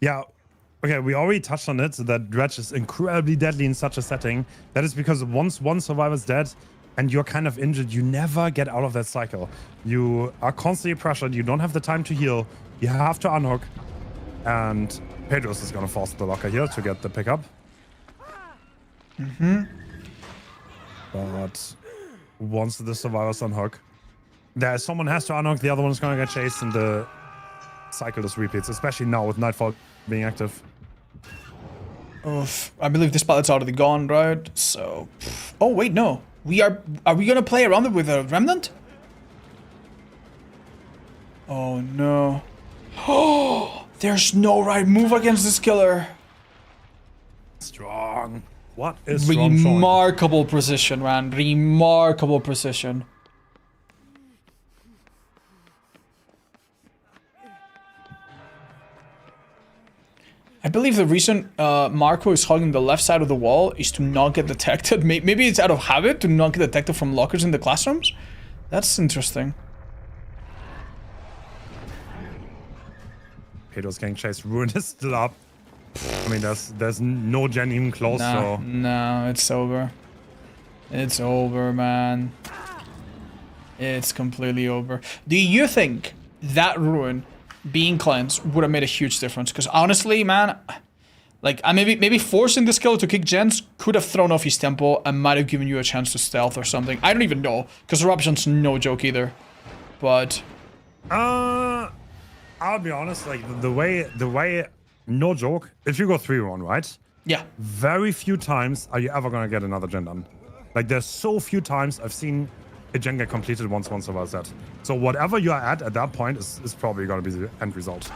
Yeah, okay, we already touched on it, that Dredge is incredibly deadly in such a setting. That is because once one survivor's dead and you're kind of injured, you never get out of that cycle. You are constantly pressured, you don't have the time to heal, you have to unhook, and Pedro's is gonna force the locker here to get the pickup. But once the survivors unhook, someone has to unhook, the other one is gonna get chased, and the cycle just repeats, especially now with Nightfall being active. Oof. I believe this pilot's already gone, right? So... Oh, wait, no. Are we gonna play around it with a Remnant? Oh, no. Oh, there's no right move against this killer. Strong. What is strong? Remarkable precision, man. Remarkable precision. I believe the reason Marco is hogging the left side of the wall is to not get detected. Maybe it's out of habit to not get detected from lockers in the classrooms. That's interesting. Pedro's getting chased. Ruin is still up. I mean, there's no gen even close, so... No, it's over. It's over, man. It's completely over. Do you think that ruin being cleansed would have made a huge difference? Because honestly, man, like maybe forcing this killer to kick gens could have thrown off his tempo and might have given you a chance to stealth or something. I don't even know, because eruption's no joke either. But I'll be honest, like the way, no joke, if you go 3-1, right? yeah, Very few times are you ever gonna get another gen done. Like there's so few times I've seen a gen get completed once one survives that. So whatever you are at that point is probably gonna be the end result.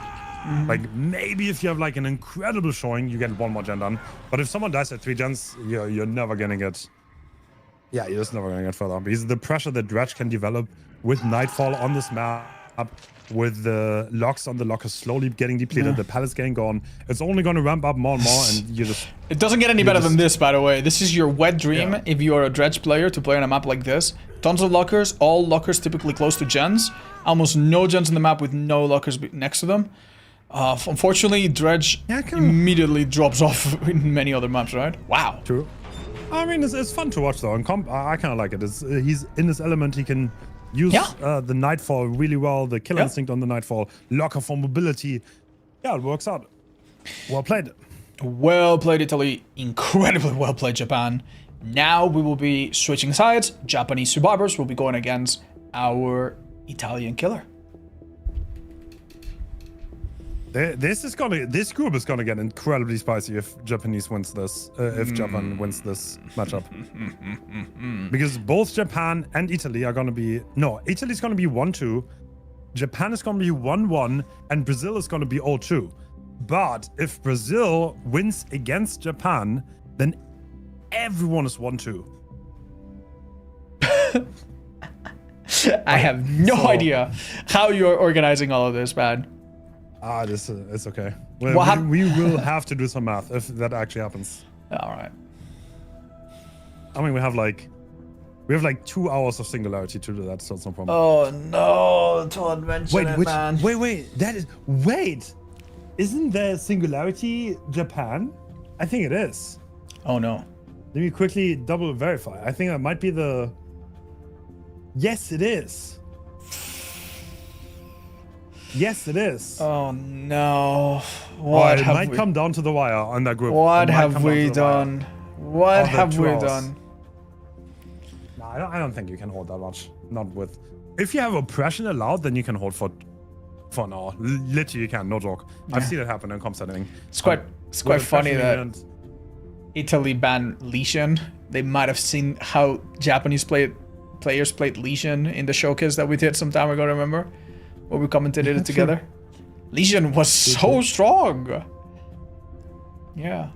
Like maybe if you have like an incredible showing, you get one more gen done. But if someone dies at 3 gens, you're never gonna get. Yeah, you're just never gonna get further. Because the pressure that Dredge can develop with Nightfall on this map, with the locks on the lockers slowly getting depleted, the pallets getting gone, it's only gonna ramp up more and more, and you just... It doesn't get any better than this, by the way. This is your wet dream if you are a Dredge player to play on a map like this. Tons of lockers, all lockers typically close to gens. Almost no gens in the map with no lockers next to them. Unfortunately, Dredge immediately drops off in many other maps, right? Wow. True. I mean, it's fun to watch though. And I kind of like it. He's in this element. He can use the Nightfall really well. The Killer Instinct on the Nightfall. Locker for mobility. Yeah, it works out. Well played. Well played, Italy. Incredibly well played, Japan. Now we will be switching sides. Japanese survivors will be going against our Italian killer. This group is gonna get incredibly spicy if Japanese wins this. If Japan wins this matchup, because both Japan and Italy are gonna be Italy's gonna be 1-2, Japan is gonna be 1-1, and Brazil is gonna be 0-2. But if Brazil wins against Japan, then everyone is 1-2. I have no idea how you're organizing all of this, man. It's okay. We will have to do some math if that actually happens. All right. I mean, we have like 2 hours of Singularity to do that, so it's no problem. Oh no! Don't mention it, man. Wait! Isn't there Singularity Japan? I think it is. Oh no. Let me quickly double verify. I think that might be the... Yes, it is. Yes, it is. Oh no! What it might come down to the wire on that group. What have we done? What have we done? No, I don't think you can hold that much. Not with... If you have oppression allowed, then you can hold for an hour. Literally, you can. No joke. I've seen it happen in Commentating. It's quite funny that Italy banned Lesion. They might have seen how Japanese players played Lesion in the showcase that we did some time ago. Remember? Where we commentated it together. Lesion was so strong. Yeah.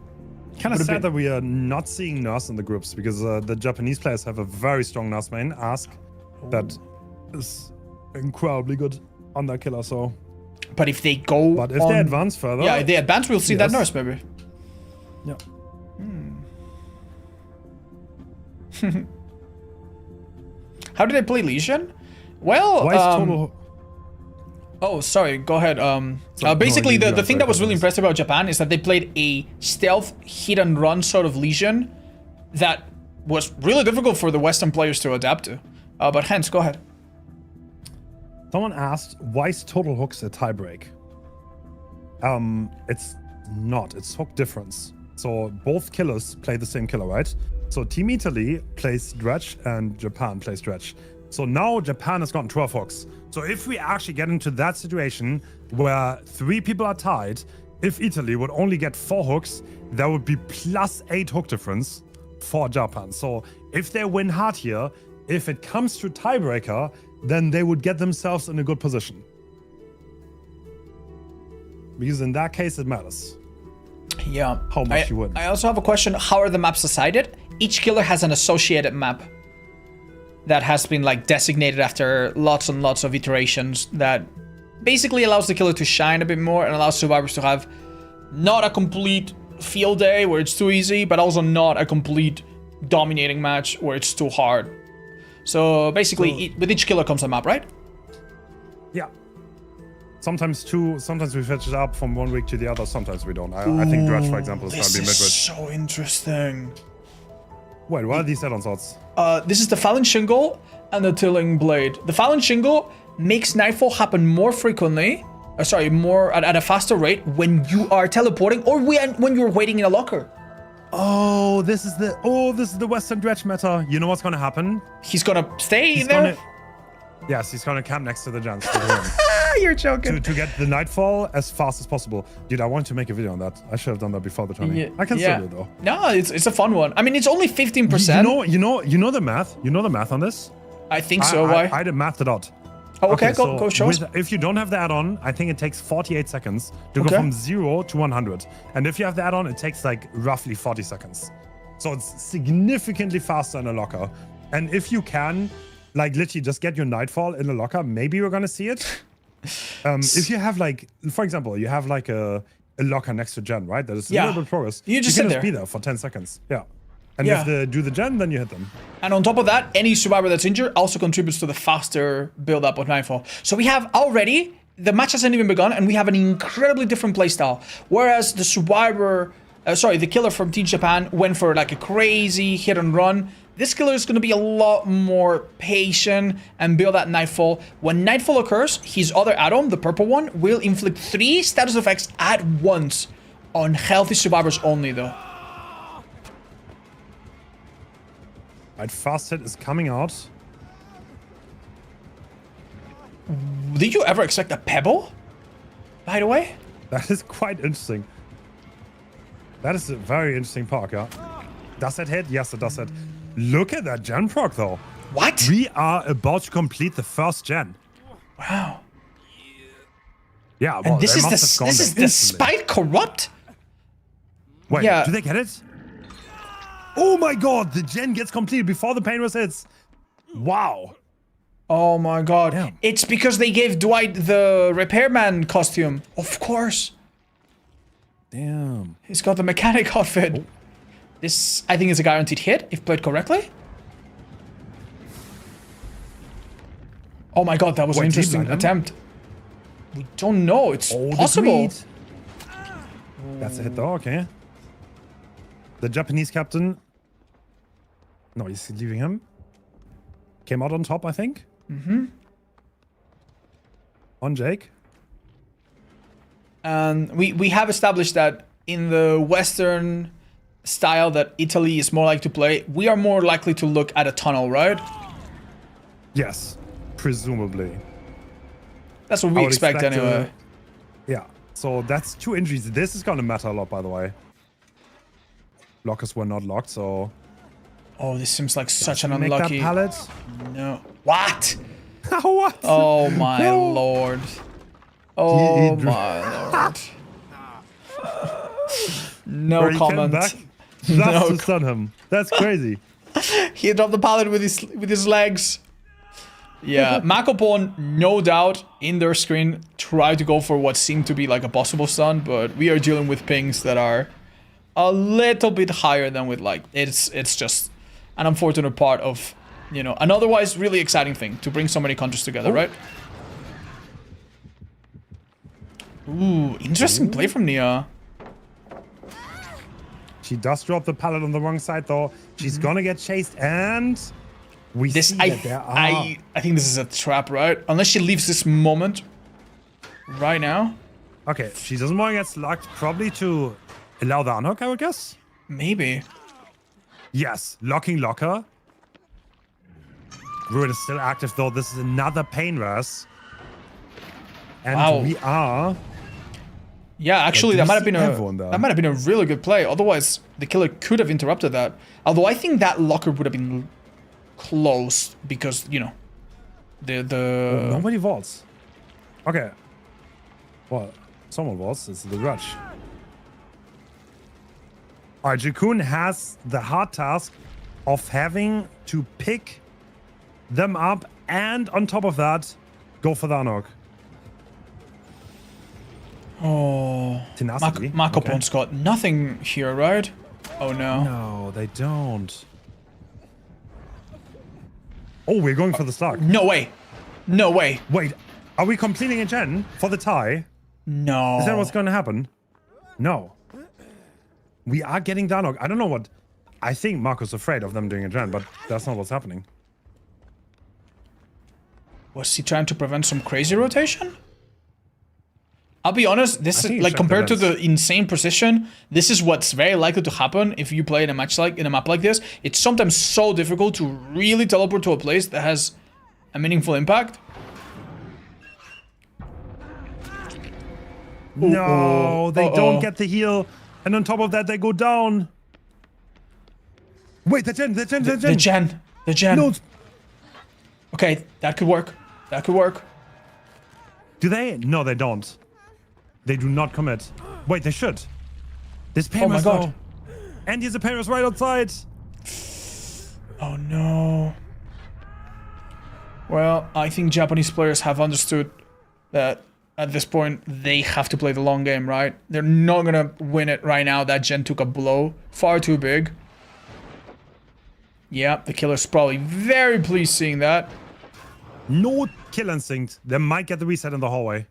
Kind of sad that we are not seeing Nurse in the groups, because the Japanese players have a very strong Nurse main, Ask, that is incredibly good on that killer. So, but if they go, if they advance further, if they advance, we'll see that Nurse maybe. Yeah. How did they play Lesion? Well, oh, sorry. Go ahead. Basically, the thing that was really impressive about Japan is that they played a stealth hit and run sort of Lesion that was really difficult for the Western players to adapt to. But hence, go ahead. Someone asked, why is total hooks a tiebreak? It's not. It's hook difference. So both killers play the same killer, right? So Team Italy plays Dredge and Japan plays Dredge. So now Japan has gotten 12 hooks. So if we actually get into that situation where 3 people are tied, if Italy would only get 4 hooks, there would be +8 hook difference for Japan. So if they win hard here, if it comes to tiebreaker, then they would get themselves in a good position. Because in that case, it matters. Yeah. How much you win. I also have a question. How are the maps decided? Each killer has an associated map that has been like designated after lots and lots of iterations that basically allows the killer to shine a bit more and allows survivors to have not a complete field day where it's too easy, but also not a complete dominating match where it's too hard. So basically, with each killer comes a map, right? Yeah. Sometimes two. Sometimes we fetch it up from one week to the other. Sometimes we don't. I think Dredge, for example, is going to be This midwich. is so interesting. Wait, what are these add-on sorts? This is the Fallen Shingle and the Tilling Blade. The Fallen Shingle makes Nightfall happen more frequently. More at a faster rate when you are teleporting or when you're waiting in a locker. Oh, this is the Western Dredge meta. You know what's gonna happen? He's gonna stay there. Yes, he's gonna camp next to the gens. You're joking. To get the Nightfall as fast as possible. Dude, I want to make a video on that. I should have done that before the tourney. Yeah, I can still do it though. No, it's a fun one. I mean, it's only 15%. You know the math. You know the math on this. I think so. Why? I did math it out. Oh, okay, go show us. If you don't have the add-on, I think it takes 48 seconds to go from 0 to 100. And if you have the add-on, it takes like roughly 40 seconds. So it's significantly faster in a locker. And if you can, like literally just get your Nightfall in a locker, maybe we're gonna see it. If you have like, for example, you have like a locker next to Gen, right? That is a little bit of progress. You just can sit there. be there for 10 seconds. Yeah. And if they do the Gen, then you hit them. And on top of that, any survivor that's injured also contributes to the faster build-up of Nightfall. So we have already, the match hasn't even begun, and we have an incredibly different playstyle. Whereas the survivor, the killer from Team Japan went for like a crazy hit and run. This killer is going to be a lot more patient and build that Nightfall. When Nightfall occurs, his other add-on, the purple one, will inflict 3 status effects at once on healthy survivors only though. Right, fast hit is coming out. Did you ever expect a pebble? By the way? That is quite interesting. That is a very interesting park, yeah. Does that hit? Yes, it does hit. Look at that gen proc, though. What? We are about to complete the first gen. Wow. Yeah, well, and this is despite corrupt? Wait, do they get it? Oh my god, the gen gets completed before the pain rush hits. Wow. Oh my god. Damn. It's because they gave Dwight the repairman costume. Of course. Damn. He's got the mechanic outfit. Oh. This, I think, is a guaranteed hit if played correctly. Oh my god, that was an interesting attempt. We don't know. It's possible. That's a hit though, okay. The Japanese captain. No, he's leaving him. Came out on top, I think. Mm-hmm. On Jake. And we have established that in the Western style that Italy is more like to play, we are more likely to look at a tunnel, right? Yes, presumably. That's what we expect anyway. Yeah, so that's 2 injuries. This is going to matter a lot, by the way. Lockers were not locked, so... Oh, this seems like such an unlucky... Make that pallet? No. What? What? Oh my lord. Oh my lord. No comment. Just to stun him. That's crazy. He dropped the pallet with his legs. Yeah, Makopon, no doubt, in their screen, tried to go for what seemed to be like a possible stun, but we are dealing with pings that are a little bit higher than with like, it's just an unfortunate part of, you know, an otherwise really exciting thing to bring so many countries together, right? Ooh, interesting play from Nia. She does drop the pallet on the wrong side though. She's gonna get chased and we see that there are... I think this is a trap, right? Unless she leaves this moment right now. Okay, she doesn't want to get slugged, probably to allow the unhook, I would guess. Maybe. Yes, locking locker. Ruin is still active though. This is another pain rush. And we are... Yeah, actually, that might have been a really good play. Otherwise, the killer could have interrupted that. Although I think that locker would have been close because, you know, the nobody vaults. Okay. Well, someone vaults. It's the rush. All right, Jakun has the hard task of having to pick them up and on top of that, go for the unhook. Oh. Tenacity. Marco Okay. Pon's got nothing here, right? Oh no. No, they don't. Oh, we're going for the stock. No way. No way. Wait, are we completing a gen for the tie? No. Is that what's going to happen? No. We are getting down. I don't know what. I think Marco's afraid of them doing a gen, but that's not what's happening. Was he trying to prevent some crazy rotation? I'll be honest, this think is he like checked compared to the the insane precision, this is what's very likely to happen if you play in a match like in a map like this. It's sometimes so difficult to really teleport to a place that has a meaningful impact. No, they don't get the heal. And on top of that, they go down. Wait, the gen. The gen. No, Okay, that could work. That could work. do they? No, they don't. They do not commit. Wait, they should. This Painless, my God. though. And here's a Painless right outside. Oh no. Well, I think Japanese players have understood that at this point they have to play the long game, right? They're not gonna win it right now. That gen took a blow. Far too big. Yeah, the killer's probably very pleased seeing that. No kill instinct. They might get the reset in the hallway.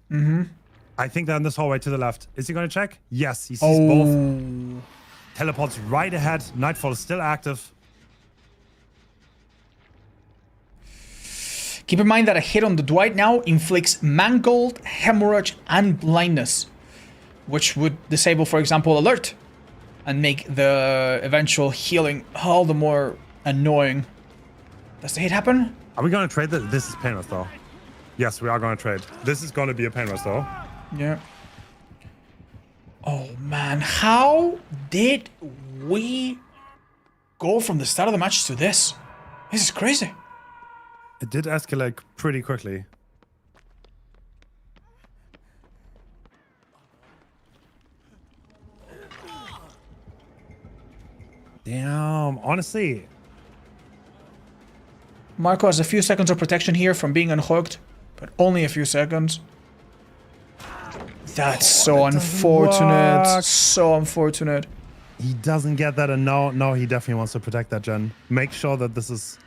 I think they're in this hallway to the left. Is he going to check? Yes, he sees both. Teleports right ahead. Nightfall is still active. Keep in mind that a hit on the Dwight now inflicts mangled, hemorrhage, and blindness, which would disable, for example, alert, and make the eventual healing all the more annoying. Does the hit happen? Are we going to trade this? This is Painless, though. Yes, we are going to trade. This is going to be a Painless, though. Yeah. Oh man, how did we go from the start of the match to this? This is crazy. It did escalate pretty quickly. Damn, honestly. Marco has a few seconds of protection here from being unhooked, but only a few seconds. That's so unfortunate. work. So unfortunate. He doesn't get that, and now he definitely wants to protect that gen. Make sure that this is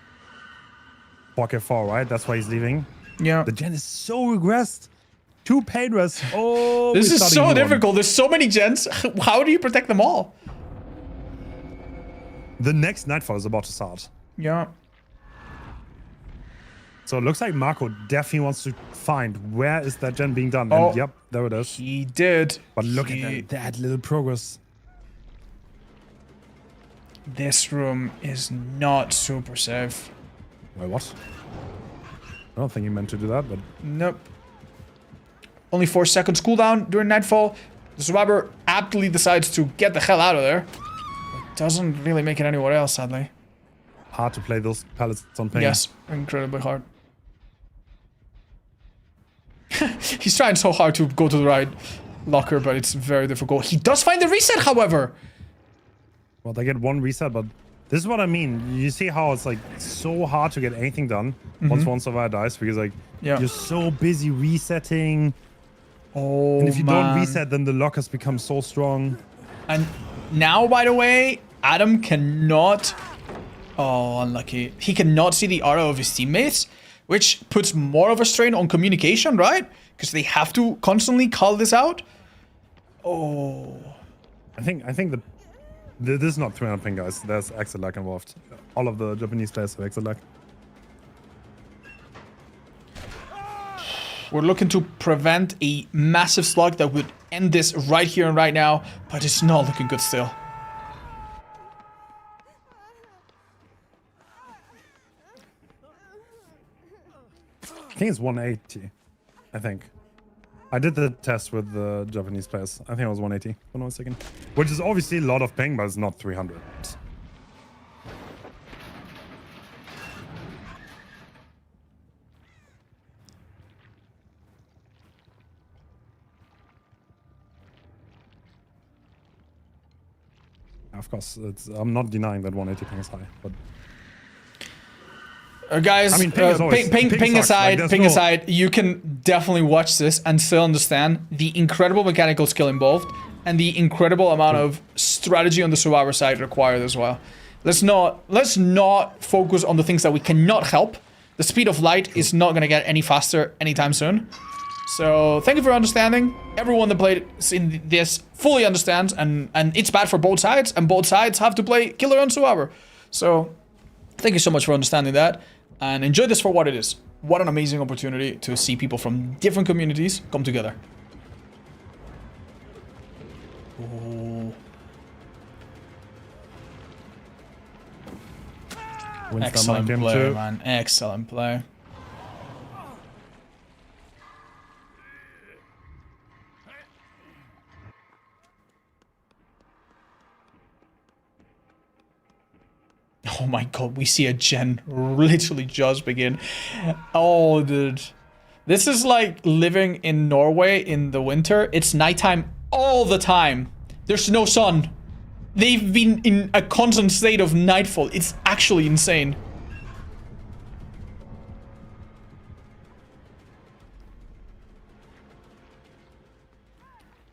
pocket 4, right? That's why he's leaving. Yeah. The gen is so regressed. 2 Painless. Oh, This we're is starting so a new one. difficult. There's so many gens. How do you protect them all? The next Nightfall is about to start. Yeah. So it looks like Marco definitely wants to find where is that gen being done. Oh. And yep, there it is. He did. But look at that little progress. This room is not super safe. Wait, what? I don't think he meant to do that, but Nope. Only 4 seconds cooldown during Nightfall. The survivor aptly decides to get the hell out of there. It doesn't really make it anywhere else, sadly. hard to play those pallets on ping. Yes, incredibly hard. He's trying so hard to go to the right locker, but it's very difficult. He does find the reset, however. Well, they get 1 reset, but this is what I mean. You see how it's like so hard to get anything done once one survivor dies, because like you're so busy resetting. Oh, And if you man. don't reset, then the lockers become so strong. And now, by the way, Adam cannot... Oh, unlucky. He cannot see the aura of his teammates, which puts more of a strain on communication, right? Because they have to constantly call this out. Oh. I think this is not 300 ping, guys. There's exit lag involved. All of the Japanese players have exit lag. We're looking to prevent a massive slug that would end this right here and right now, but it's not looking good still. I think it's 180. I think. I did the test with the Japanese players. I think it was 180. Hold on a second. Which is obviously a lot of ping, but it's not 300. Of course, I'm not denying that 180 ping is high, but Guys, I mean, ping is always- ping ping sucks. aside, Like, ping there's no- aside, you can definitely watch this and still understand the incredible mechanical skill involved and the incredible amount of strategy on the survivor side required as well. Let's not focus on the things that we cannot help. The speed of light is not gonna get any faster anytime soon. So thank you for understanding. Everyone that played in this fully understands, and it's bad for both sides, and both sides have to play killer and survivor. So thank you so much for understanding that, and enjoy this for what it is. What an amazing opportunity to see people from different communities come together. Ooh. Excellent play, man. Excellent play. Oh my god, we see a gen literally just begin. Oh, dude. This is like living in Norway in the winter. It's nighttime all the time. There's no sun. They've been in a constant state of nightfall. It's actually insane.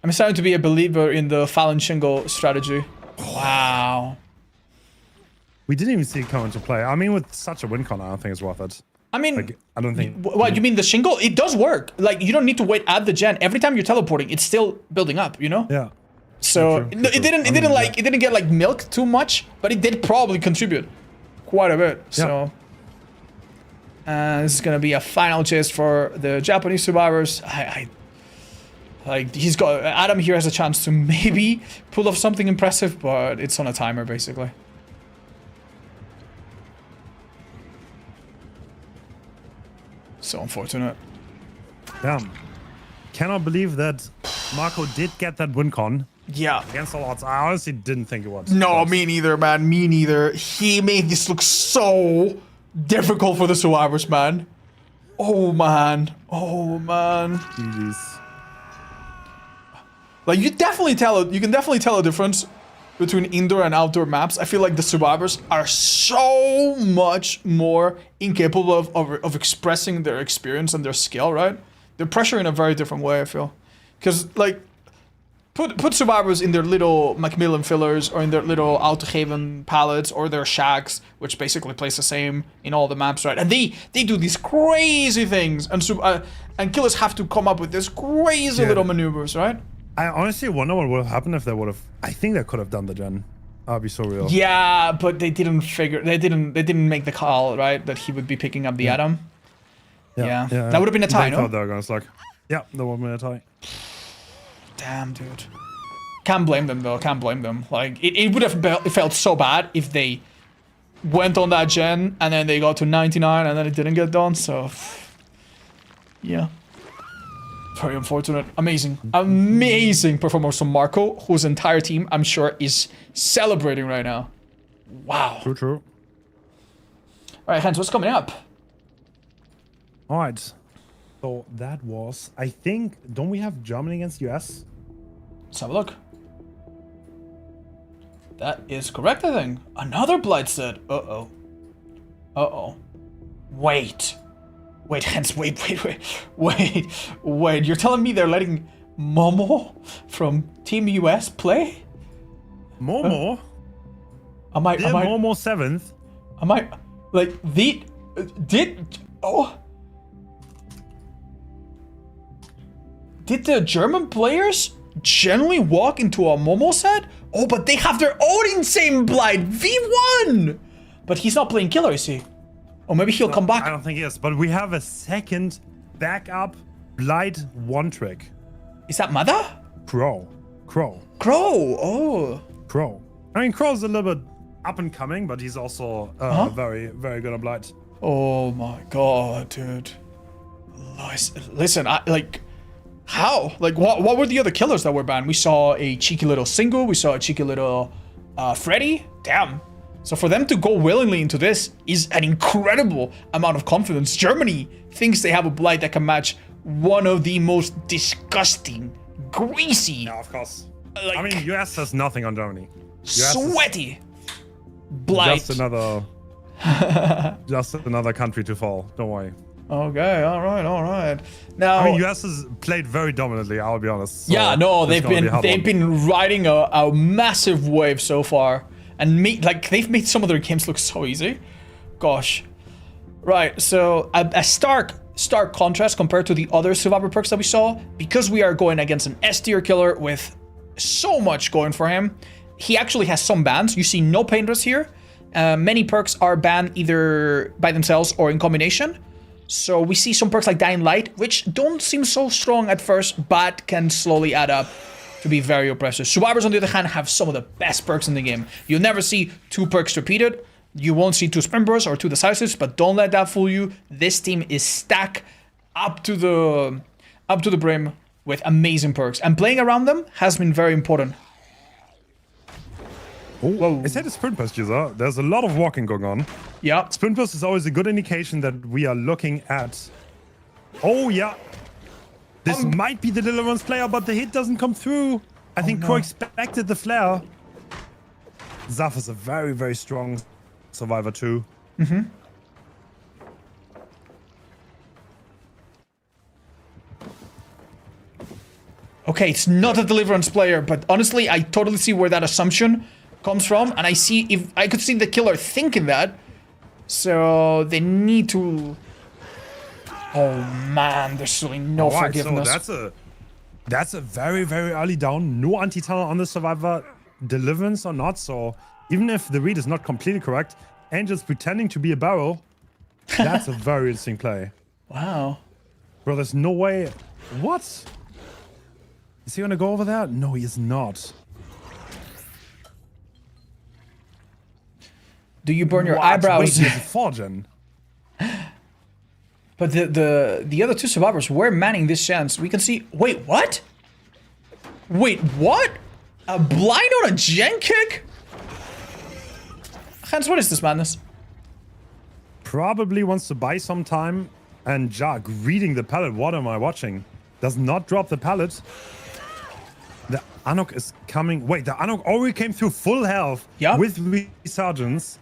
I'm starting to be a believer in the Fallon Shingle strategy. Wow. We didn't even see it come into play. I mean, with such a win con, I don't think it's worth it. I mean, Like, I don't think. what you mean the shingle? It does work. Like, you don't need to wait at the gen. Every time you're teleporting, it's still building up, you know? Yeah. So True, it didn't get like milked too much, but it did probably contribute quite a bit. So this is gonna be a final chase for the Japanese survivors. Like he's got Adam here has a chance to maybe pull off something impressive, but it's on a timer basically. So unfortunate. Damn. Cannot believe that Marco did get that win con. Yeah. Against the odds. I honestly didn't think it was. No, me neither, man. Me neither. He made this look so difficult for the survivors, man. Oh, man. Oh, man. Jeez. Like, you can definitely tell a difference between indoor and outdoor maps. I feel like the survivors are so much more incapable of expressing their experience and their skill, right? They're pressured in a very different way, I feel. Because, like, put survivors in their little Macmillan fillers or in their little Autogeven pallets or their shacks, which basically plays the same in all the maps, right? And they do these crazy things, and killers have to come up with these crazy little maneuvers, right? I honestly wonder what would have happened if they would have. I think they could have done the gen. I'll be so real. Yeah, but they didn't make the call, right? That he would be picking up the Atom. Yeah. That would have been a tie, I no? thought they were gonna like, yeah, that would have been a tie. Damn, dude. Can't blame them though. Can't blame them. Like it would have felt so bad if they went on that gen and then they got to 99 and then it didn't get done. So yeah. Very unfortunate. Amazing performance from Marco, whose entire team, I'm sure, is celebrating right now. Wow. True. All right, Hans, what's coming up? All right. So that was, I think, don't we have Germany against US? Let's have a look. That is correct, I think. Another Blightstead. Uh-oh. Wait, Hans, wait. You're telling me they're letting Momo from Team US play? Momo? Am I Momo 7th? Am I like Did the German players generally walk into a Momo set? Oh, but they have their own insane blight V1. But he's not playing killer, is he? Or maybe he'll come back. I don't think he is, but we have a second backup blight one trick. Is that Mother? Crow. Oh. Crow. I mean, Crow's a little bit up and coming, but he's also very, very good at blight. Oh my god, dude. Listen, how? Like, what were the other killers that were banned? We saw a cheeky little Single. We saw a cheeky little Freddy. Damn. So for them to go willingly into this is an incredible amount of confidence. Germany thinks they have a blight that can match one of the most disgusting, greasy. Yeah, of course. Like, I mean, US has nothing on Germany. sweaty blight. Just another Just another country to fall. Don't worry. Okay, all right. Now, I mean, US has played very dominantly. I'll be honest. So yeah, no, it's gonna be a hard they've one. been riding a massive wave so far, and they've made some of their games look so easy. Gosh, right. So a stark contrast compared to the other survivor perks that we saw, because we are going against an S tier killer with so much going for him. He actually has some bans. You see no pain rest here. Many perks are banned either by themselves or in combination. So we see some perks like Dying Light, which don't seem so strong at first, but can slowly add up to be very oppressive. Survivors, on the other hand, have some of the best perks in the game. You'll never see 2 perks repeated. You won't see 2 sprint bursts or 2 decisives, but don't let that fool you. This team is stacked up to the brim with amazing perks, and playing around them has been very important. Oh, is that a sprint burst user? There's a lot of walking going on. Yeah. Sprint burst is always a good indication that we are looking at. Oh yeah, this might be the Deliverance player, but the hit doesn't come through. I think Crow expected the flare. Zaf is a very, very strong survivor too. Okay, it's not a Deliverance player, but honestly, I totally see where that assumption comes from, and I could see the killer thinking that. So they need to. Oh man, there's really no forgiveness. So that's a very, very early down. No anti-tunnel on the survivor, Deliverance or not. So even if the read is not completely correct, Angel's pretending to be a barrel. That's a very interesting play. Wow. Bro, there's no way. What? Is he gonna go over there? No, he is not. Do you burn your What? eyebrows? Wait, he has a 4-gen. But the other 2 survivors were manning this chance. We can see. Wait, what? Wait, what? A blind on a gen kick? Hans, what is this madness? Probably wants to buy some time. And Jug reading the pallet. What am I watching? Does not drop the pallet. The Anok is coming. Wait, the Anok already came through full health. Yeah. With resurgence.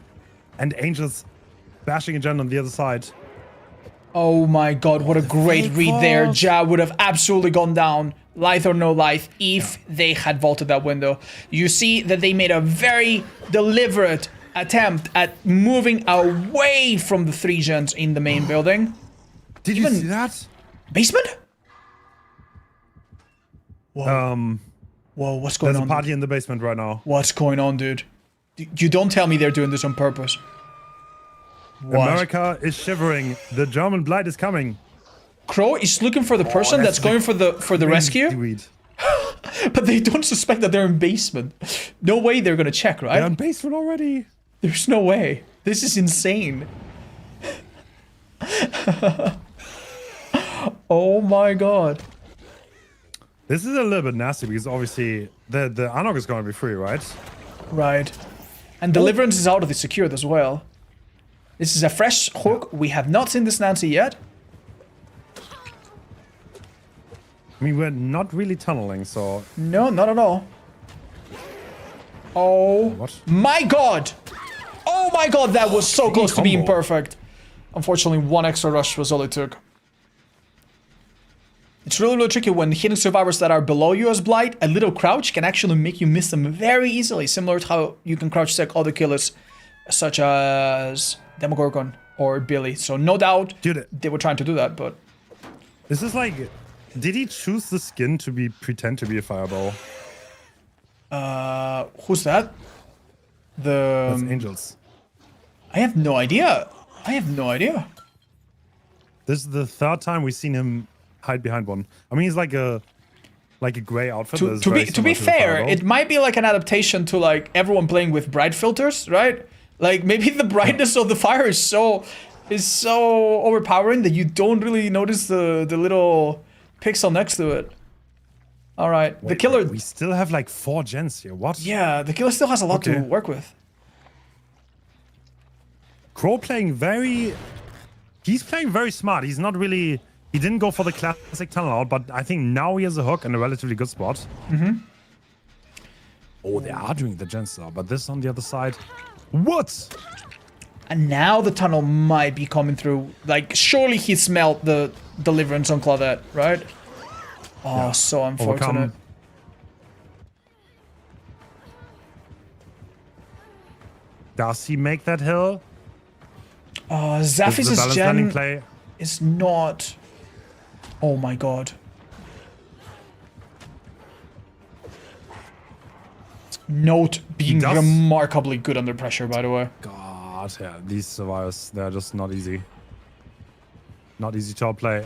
And Angel's bashing again on the other side. Oh my god, what a great fake read there. vault. Ja would have absolutely gone down, life or no life, if they had vaulted that window. You see that they made a very deliberate attempt at moving away from the 3 gens in the main building. Did you see that? Basement? Whoa. Whoa, what's going There's on? a party in the basement right now. What's going on, dude? You don't tell me they're doing this on purpose. What? America is shivering. The German blight is coming. Crow is looking for the person that's going for the rescue, Seaweed. but they don't suspect that they're in basement. No way they're gonna check, right? They're in basement already. There's no way. This is insane. Oh my god. This is a little bit nasty because obviously the Anok is going to be free, right? Right. And Deliverance is out of the secured as well. This is a fresh hook. We have not seen this Nancy yet. I mean, we're not really tunneling, so... No, not at all. Oh What? my god! Oh my god, that was so close to being combo. perfect. Unfortunately, 1 extra rush was all it took. It's really, really tricky when hitting survivors that are below you as Blight. A little crouch can actually make you miss them very easily, similar to how you can crouch stack other killers, such as Demogorgon or Billy. So no doubt Dude, they were trying to do that, but... this is like... Did he choose the skin to pretend to be a fireball? Who's that? That's Angels. I have no idea. I have no idea. This is the 3rd time we've seen him hide behind one. I mean, he's like a gray outfit. that is To very be similar the fair, fireball. it might be like an adaptation to like everyone playing with bright filters, right? Like maybe the brightness of the fire is so overpowering that you don't really notice the little pixel next to it. All right, the killer. We still have like 4 gens here. What? Yeah, the killer still has a lot to work with. Crow playing very... He's playing very smart. He's not really... He didn't go for the classic tunnel out, but I think now he has a hook in a relatively good spot. Mm-hmm. Oh, they are doing the gens though, but this on the other side... What? And now the tunnel might be coming through. Like, surely he smelled the deliverance on Claudette, right? Oh, yeah. So unfortunate. Overcome. Does he make that hill? Zaphis' gen is not... Oh my god. Note being remarkably good under pressure, by the way. God, yeah, these survivors, they're just not easy. Not easy to play.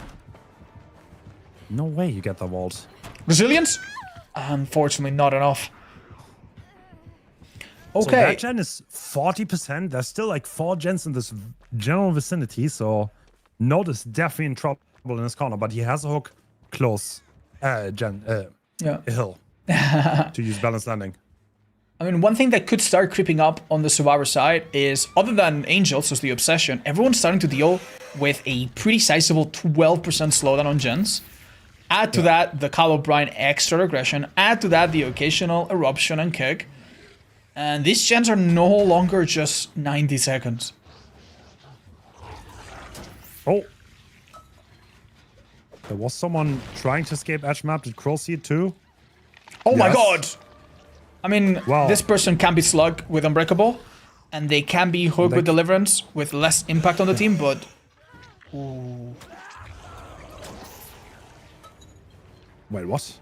No way you get the vault. Resilience? Unfortunately, not enough. Okay. So that gen is 40%. There's still like 4 gens in this general vicinity, so Note is definitely in trouble in his corner, but he has a hook close. A hill. To use balanced landing. I mean, one thing that could start creeping up on the Survivor side is, other than Angels, as the obsession, everyone's starting to deal with a pretty sizable 12% slowdown on gens. Add to that the Kyle O'Brien extra aggression. Add to that the occasional eruption and kick. And these gens are no longer just 90 seconds. Oh. There was someone trying to escape edge map. Did Crow see it too? Oh my god! I mean, this person can be slug with Unbreakable, and they can be hooked with Deliverance with less impact on the team, but... Ooh. Wait, what?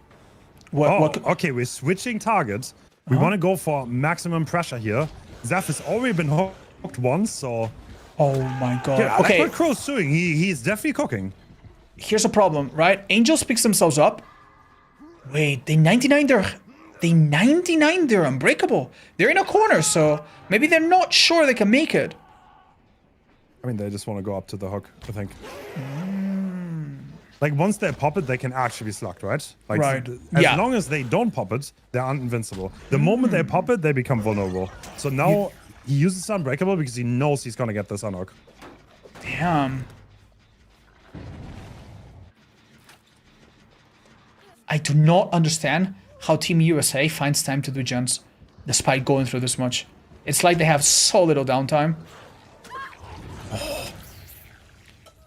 What? Okay, we're switching targets. We want to go for maximum pressure here. Zeph has already been hooked once, so... Oh my god. Yeah, okay. Like what Crow's doing. He's definitely cooking. Here's a problem, right? Angels picks themselves up. Wait, they 99 they're Unbreakable. They're in a corner, so maybe they're not sure they can make it. I mean, they just want to go up to the hook, I think. Like, once they pop it, they can actually be slugged, right? Like, right. As long as they don't pop it, they're invincible. The moment they pop it, they become vulnerable. So now he uses Unbreakable because he knows he's going to get this unhook. Damn. I do not understand how Team USA finds time to do gens despite going through this much. It's like they have so little downtime.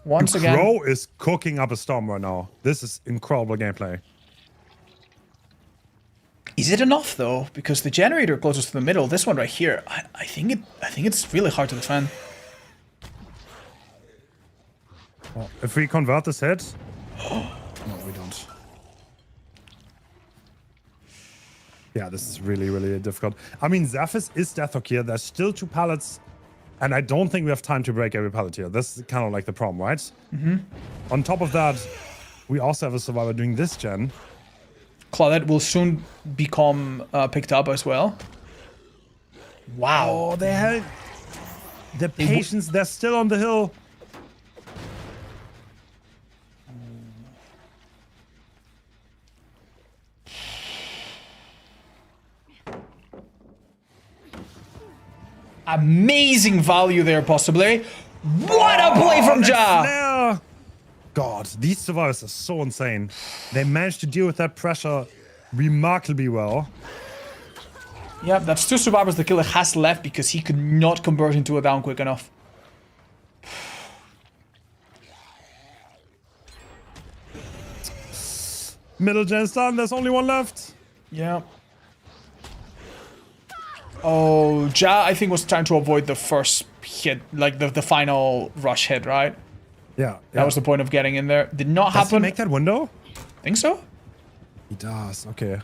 Once again, Crow is cooking up a storm right now. This is incredible gameplay. Is it enough though? Because the generator closest to the middle, this one right here, I think it's really hard to defend. Well, if we convert this hit, no, we don't. Yeah, this is really, really difficult. I mean, Zaphis is Deathhook here. There's still 2 pallets, and I don't think we have time to break every pallet here. This is kind of like the problem, right? On top of that, we also have a survivor doing this gen. Claudette will soon become picked up as well. Wow. Oh, they had the patience. They're still on the hill. Amazing value there, possibly. What a play from Ja! God, these survivors are so insane. They managed to deal with that pressure remarkably well. Yeah, that's 2 survivors the killer has left because he could not convert into a down quick enough. Middle gen's done. There's only 1 left. Yeah. Oh, Ja, I think, was trying to avoid the first hit, like the final rush hit, right? Yeah. That was the point of getting in there. Did not happen. Does he make that window? Think so? He does. Okay.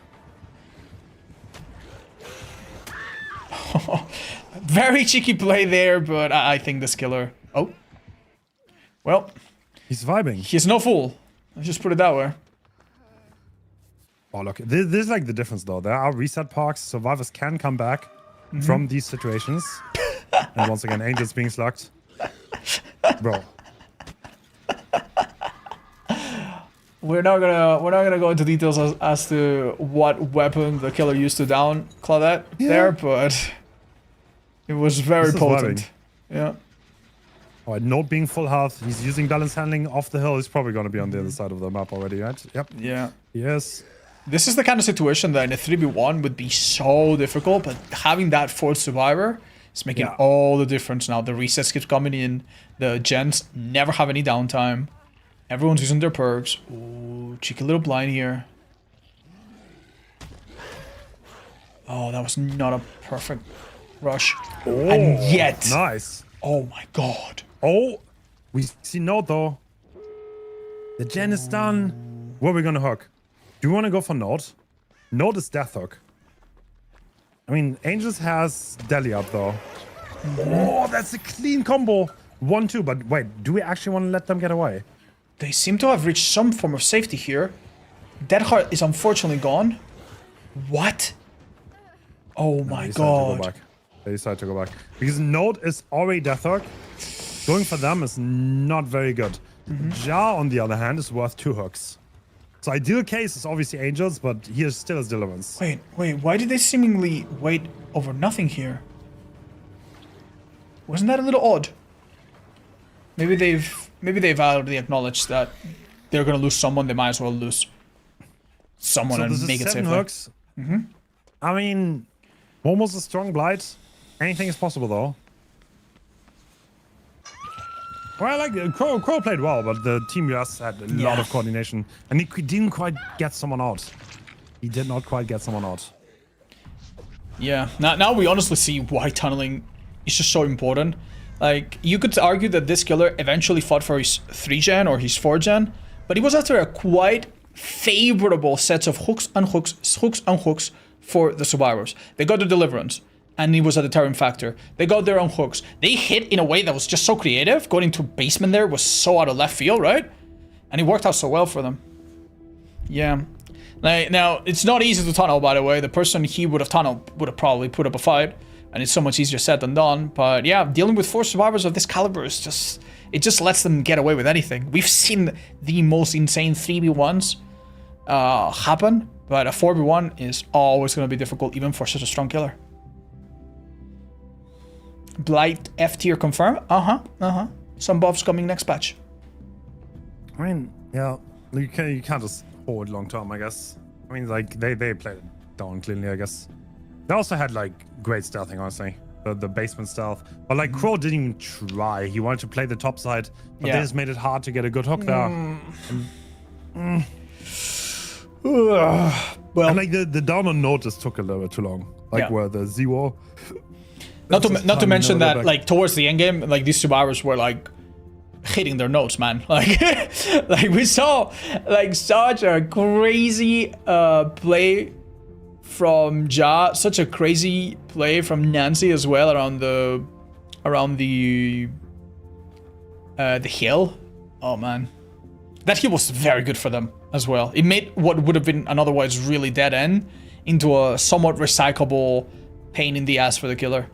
Very cheeky play there, but I think this killer... Oh. Well. He's vibing. He's no fool. Let's just put it that way. Oh, look. This is like the difference, though. There are reset parks. Survivors can come back from these situations. And once again, Angels being slugged. Bro. We're not gonna go into details as to what weapon the killer used to down Claudette there, but it was very potent. Yeah. Alright, Note being full health. He's using balance handling off the hill. He's probably gonna be on the other side of the map already, right? Yep. Yeah. Yes. This is the kind of situation that in a 3v1 would be so difficult, but having that 4th survivor It's making all the difference now. The resets keep coming in. The gens never have any downtime. Everyone's using their perks. Ooh, cheeky little blind here. Oh, that was not a perfect rush. Oh, and yet... Nice. Oh my god. Oh, we see Node though. The gen is done. Where are we gonna hook? Do you want to go for Node? Node is death hook. I mean, Angels has Deli up though. Oh, that's a clean combo. 1-2, but wait, do we actually want to let them get away? They seem to have reached some form of safety here. Dead Heart is unfortunately gone. What? Oh my god. They decide to go back. Because Node is already death hook. Going for them is not very good. Jar, on the other hand, is worth 2 hooks. So ideal case is obviously Angels, but he is still his Deliverance. Wait, why did they seemingly wait over nothing here? Wasn't that a little odd? Maybe they've already acknowledged that they're gonna lose someone, they might as well lose someone So and this is make it 7 safer. hooks. I mean, Momo's a strong blight. Anything is possible though. Well, like Crow played well, but the Team US had a lot of coordination, and he didn't quite get someone out. He did not quite get someone out. Yeah, now we honestly see why tunneling is just so important. Like, you could argue that this killer eventually fought for his 3-gen or his 4-gen, but it was after a quite favorable set of hooks and hooks for the survivors. They got the Deliverance, and it was a deterrent factor. They got their own hooks. They hit in a way that was just so creative. Going into basement there was so out of left field, right? And it worked out so well for them. Yeah. Now, it's not easy to tunnel, by the way. The person he would have tunneled would have probably put up a fight. And it's so much easier said than done. But yeah, dealing with 4 survivors of this caliber is just... It just lets them get away with anything. We've seen the most insane 3v1s happen. But a 4v1 is always going to be difficult, even for such a strong killer. Blight F tier confirm? Some buffs coming next patch. I mean, yeah, you can't just hold long term, I guess. I mean, like, they played it down cleanly, I guess. They also had, like, great stealthing, honestly. The basement stealth. But, like, Crow didn't even try. He wanted to play the top side, but they just made it hard to get a good hook there. Well, and, like, the down on Node just took a little bit too long. Like, where the zero... Not to mention that, like, towards the end game, like, these survivors were, like, hitting their notes, man. Like, like we saw, like, such a crazy play from Ja, such a crazy play from Nancy as well around the hill. Oh man, that hill was very good for them as well. It made what would have been an otherwise really dead end into a somewhat recyclable pain in the ass for the killer.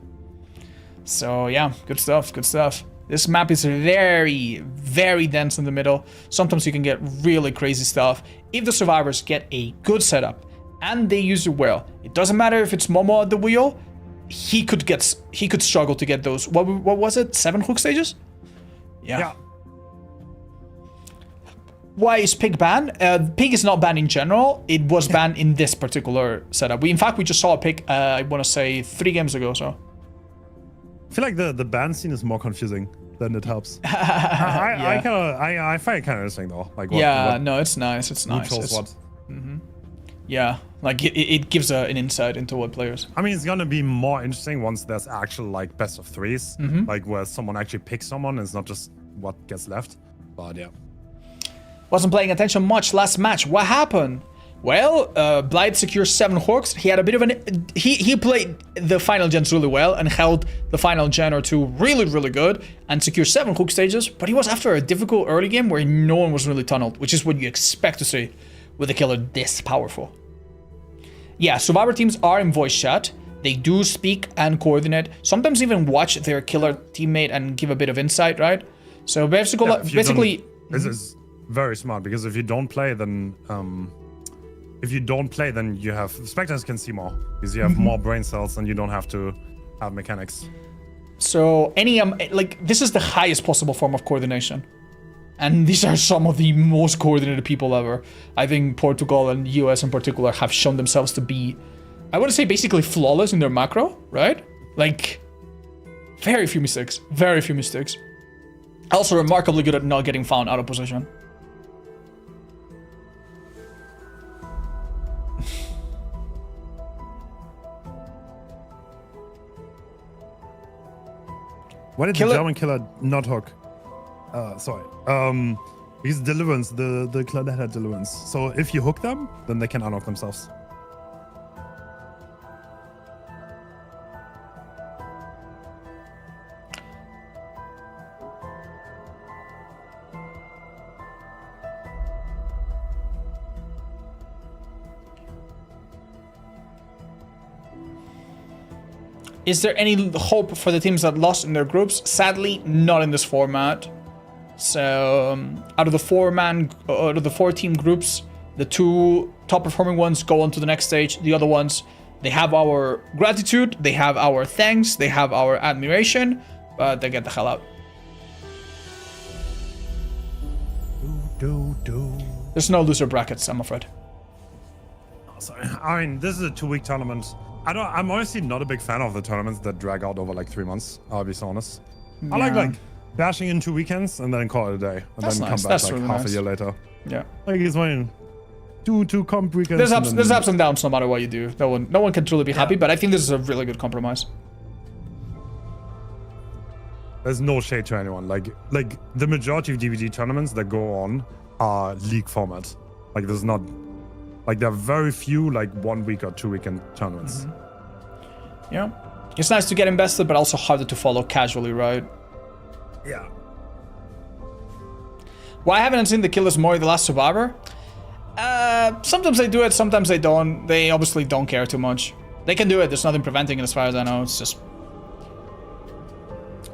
So yeah, good stuff, good stuff. This map is very, very dense in the middle. Sometimes you can get really crazy stuff if the survivors get a good setup and they use it well. It doesn't matter if it's Momo at the wheel. He could struggle to get those. What was it? 7 hook stages? Yeah. Why is Pig banned? Pig is not banned in general. It was banned in this particular setup. In fact, we just saw a Pig, I want to say 3 games ago, so. I feel like the ban scene is more confusing than it helps. I find it kind of interesting though. Like, no, it's nice. It's nice. Yeah, like it gives an insight into what players. I mean, it's gonna be more interesting once there's actual like best of 3s, like where someone actually picks someone and it's not just what gets left. But yeah, wasn't paying attention much last match. What happened? Well, Blight secures 7 hooks. He had a bit of an... He played the final gens really well and held the final gen or 2 really, really good and secured 7 hook stages, but he was after a difficult early game where no one was really tunneled, which is what you expect to see with a killer this powerful. Yeah, survivor teams are in voice chat. They do speak and coordinate, sometimes even watch their killer teammate and give a bit of insight, right? So basically... This is very smart, because if you don't play, then... you have spectators can see more because you have more brain cells and you don't have to have mechanics. So this is the highest possible form of coordination, and these are some of the most coordinated people ever. I think Portugal and US in particular have shown themselves to be, I want to say, basically flawless in their macro, right? Like Very few mistakes. Very few mistakes. Also remarkably good at not getting found out of position. Why did the German killer not hook? Sorry. Because deliverance, the Claudette had deliverance. So if you hook them, then they can unhook themselves. Is there any hope for the teams that lost in their groups? Sadly, not in this format. So out of the four-team groups, the 2 top-performing ones go on to the next stage. The other ones, they have our gratitude, they have our thanks, they have our admiration, but they get the hell out. There's no loser brackets, I'm afraid. Sorry. I mean, this is a 2-week tournament. I'm honestly not a big fan of the tournaments that drag out over like 3 months. I'll be so honest. I like bashing in 2 weekends and then call it a day, and That's then nice. come back That's like really half nice. a year later. Yeah. Like it's fine. Two comp weekends. There's ups and downs no matter what you do. No one can truly be happy, but I think this is a really good compromise. There's no shade to anyone. Like the majority of DBD tournaments that go on are league format. Like there's not, like there are very few like 1 week or 2 weekend tournaments. Yeah. It's nice to get invested, but also harder to follow casually, right? Yeah. Why haven't I seen the killers more in the last Survivor? Sometimes they do it, sometimes they don't. They obviously don't care too much. They can do it, there's nothing preventing it as far as I know. It's just...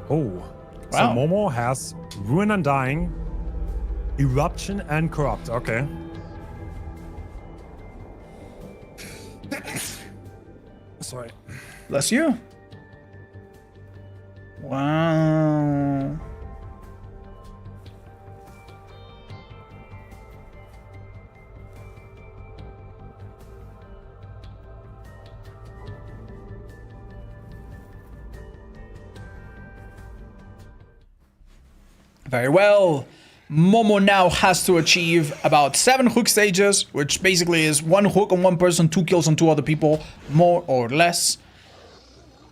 Oh. Wow. So Momo has Ruin and Dying, Eruption and Corrupt. Okay. Sorry. Bless you. Wow. Very well. Momo now has to achieve about 7 hook stages, which basically is 1 hook on 1 person, 2 kills on 2 other people, more or less.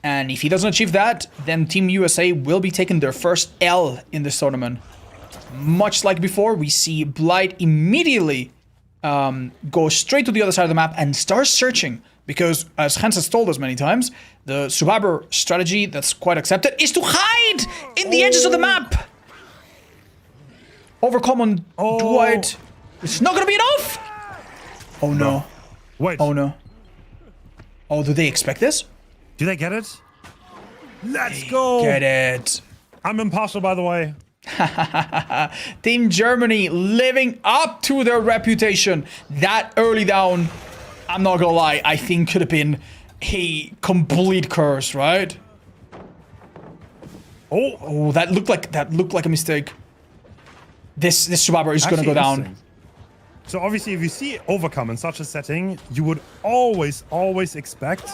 And if he doesn't achieve that, then Team USA will be taking their first L in this tournament. Much like before, we see Blight immediately go straight to the other side of the map and start searching. Because, as Hans has told us many times, the Survivor strategy that's quite accepted is to hide in the edges of the map. Overcome on Dwight. It's not gonna be enough! Oh no. Wait. Oh no. Oh, do they expect this? Do they get it? Let's go! Get it. I'm impartial, by the way. Team Germany living up to their reputation. That early down, I'm not gonna lie, I think could have been a complete curse, right? Oh, that looked like a mistake. This Survivor is gonna go down. So obviously, if you see Overcome in such a setting, you would always expect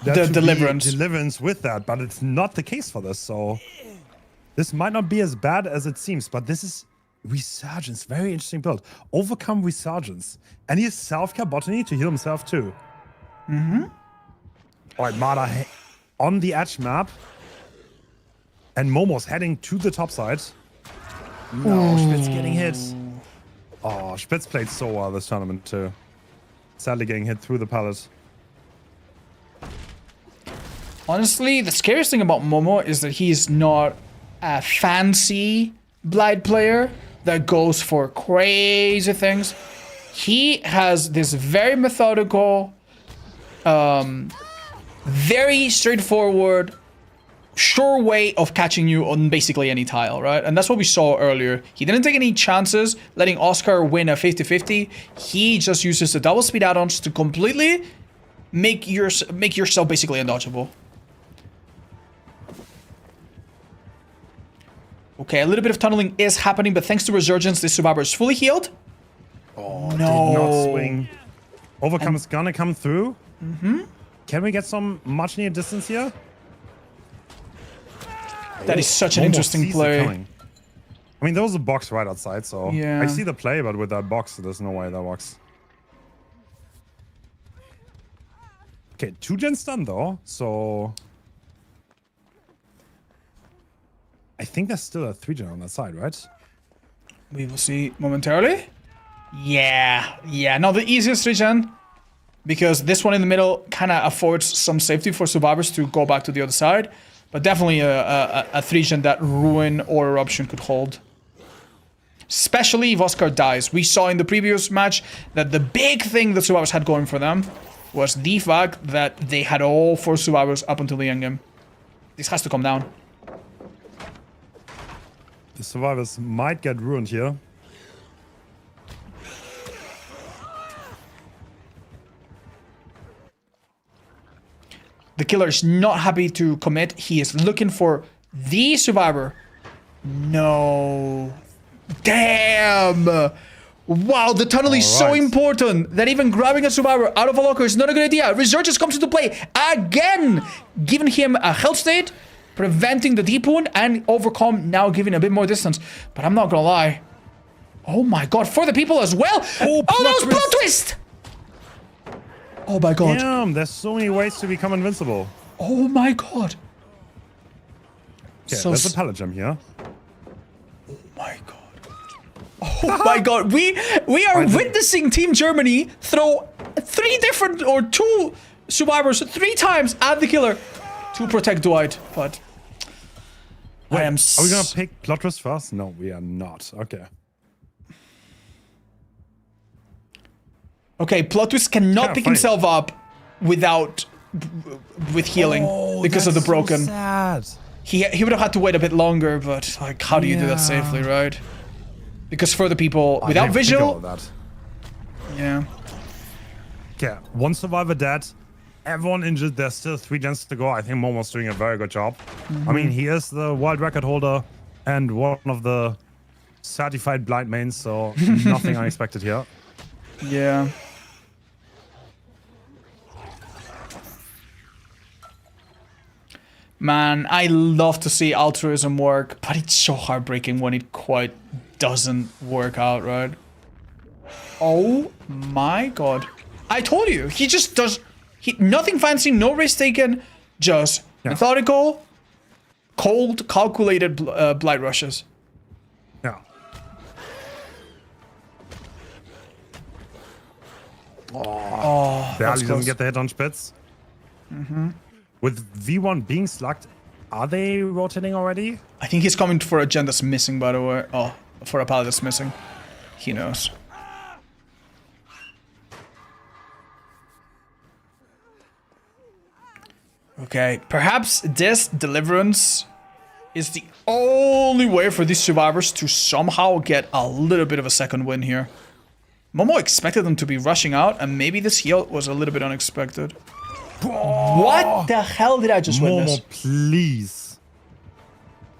that The to deliverance. be deliverance with that, but it's not the case for this. So this might not be as bad as it seems, but this is Resurgence. Very interesting build. Overcome Resurgence, and he has self-care botany to heal himself too. All right, Mada on the edge map, and Momo's heading to the top side. No, Spitz getting hit. Oh, Spitz played so well this tournament too. Sadly getting hit through the pallet. Honestly, the scariest thing about Momo is that he's not a fancy Blight player that goes for crazy things. He has this very methodical, very straightforward, sure way of catching you on basically any tile, right? And that's what we saw earlier. He didn't take any chances letting Oscar win a 50-50. He just uses the double speed add-ons to completely make yourself basically undodgeable. Okay, a little bit of tunneling is happening, but thanks to Resurgence, this Survivor is fully healed. Oh, no. Did not swing. Overcome is gonna come through. Can we get some much needed distance here? That is such an Momo interesting sees it play. coming. I mean, there was a box right outside, so Yeah. I see the play, but with that box, there's no way that works. Okay, 2 gens done though, so I think there's still a 3 gen on that side, right? We will see momentarily. Yeah. Not the easiest regen, because this one in the middle kind of affords some safety for survivors to go back to the other side. But definitely a 3 gen that Ruin or Eruption could hold. Especially if Oscar dies. We saw in the previous match that the big thing the survivors had going for them was the fact that they had all 4 survivors up until the end game. This has to come down. The survivors might get ruined here. The killer is not happy to commit. He is looking for the survivor. No. Damn. Wow, the tunnel is so important that even grabbing a survivor out of a locker is not a good idea. Resurgence comes into play again, giving him a health state, preventing the deep wound, and overcome now giving a bit more distance. But I'm not gonna lie. Oh my god, for the people as well. Oh, that was plot twist. Oh my god. Damn, there's so many ways to become invincible. Oh my god. Okay, there's a pallet gem here. Oh my god. Oh my god. We are witnessing Team Germany throw 3 different or 2 survivors 3 times at the killer to protect Dwight. But wait, I am. Are we gonna pick plot twist first? No, we are not. Okay. Okay, plot twist cannot pick himself up with healing because of the broken. So sad. He would have had to wait a bit longer, but like, how do you do that safely, right? Because further people without visual. Yeah. Okay, 1 survivor dead, everyone injured. There's still 3 gens to go. I think Momo's doing a very good job. I mean, he is the world record holder and one of the certified blind mains, so nothing unexpected here. Yeah. Man, I love to see altruism work, but it's so heartbreaking when it quite doesn't work out, right? Oh my god. I told you, he just does nothing fancy, no risk taken, just methodical, cold, calculated blight rushes. Yeah. Oh, Barely doesn't get the hit on Spitz. With V1 being slugged, are they rotating already? I think he's coming for a gen that's missing, by the way. Oh, for a pallet that's missing. He knows. Okay, perhaps this deliverance is the only way for these survivors to somehow get a little bit of a second win here. Momo expected them to be rushing out, and maybe this heal was a little bit unexpected. What the hell did I just witness? Momo, please.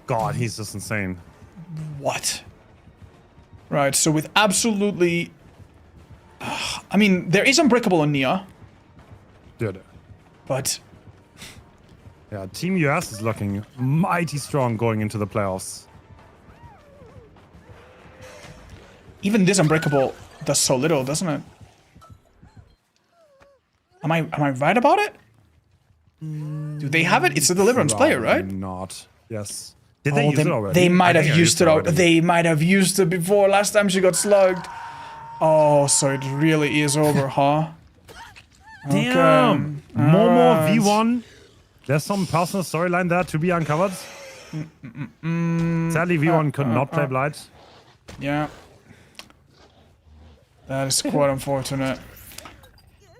God, he's just insane. What? Right, so with absolutely... I mean, there is Unbreakable on Nia. Dude. But... Yeah, Team US is looking mighty strong going into the playoffs. Even this Unbreakable does so little, doesn't it? Am I right about it? Do they have it? It's a Deliverance player, right? Not. Yes. Did they use it already? They might have used it already. They might have used it before. Last time she got slugged. Oh, so it really is over, huh? Damn. Okay. Momo Alright. V1. There's some personal storyline there to be uncovered. Sadly, V1 could not play Blight. Yeah. That is quite unfortunate.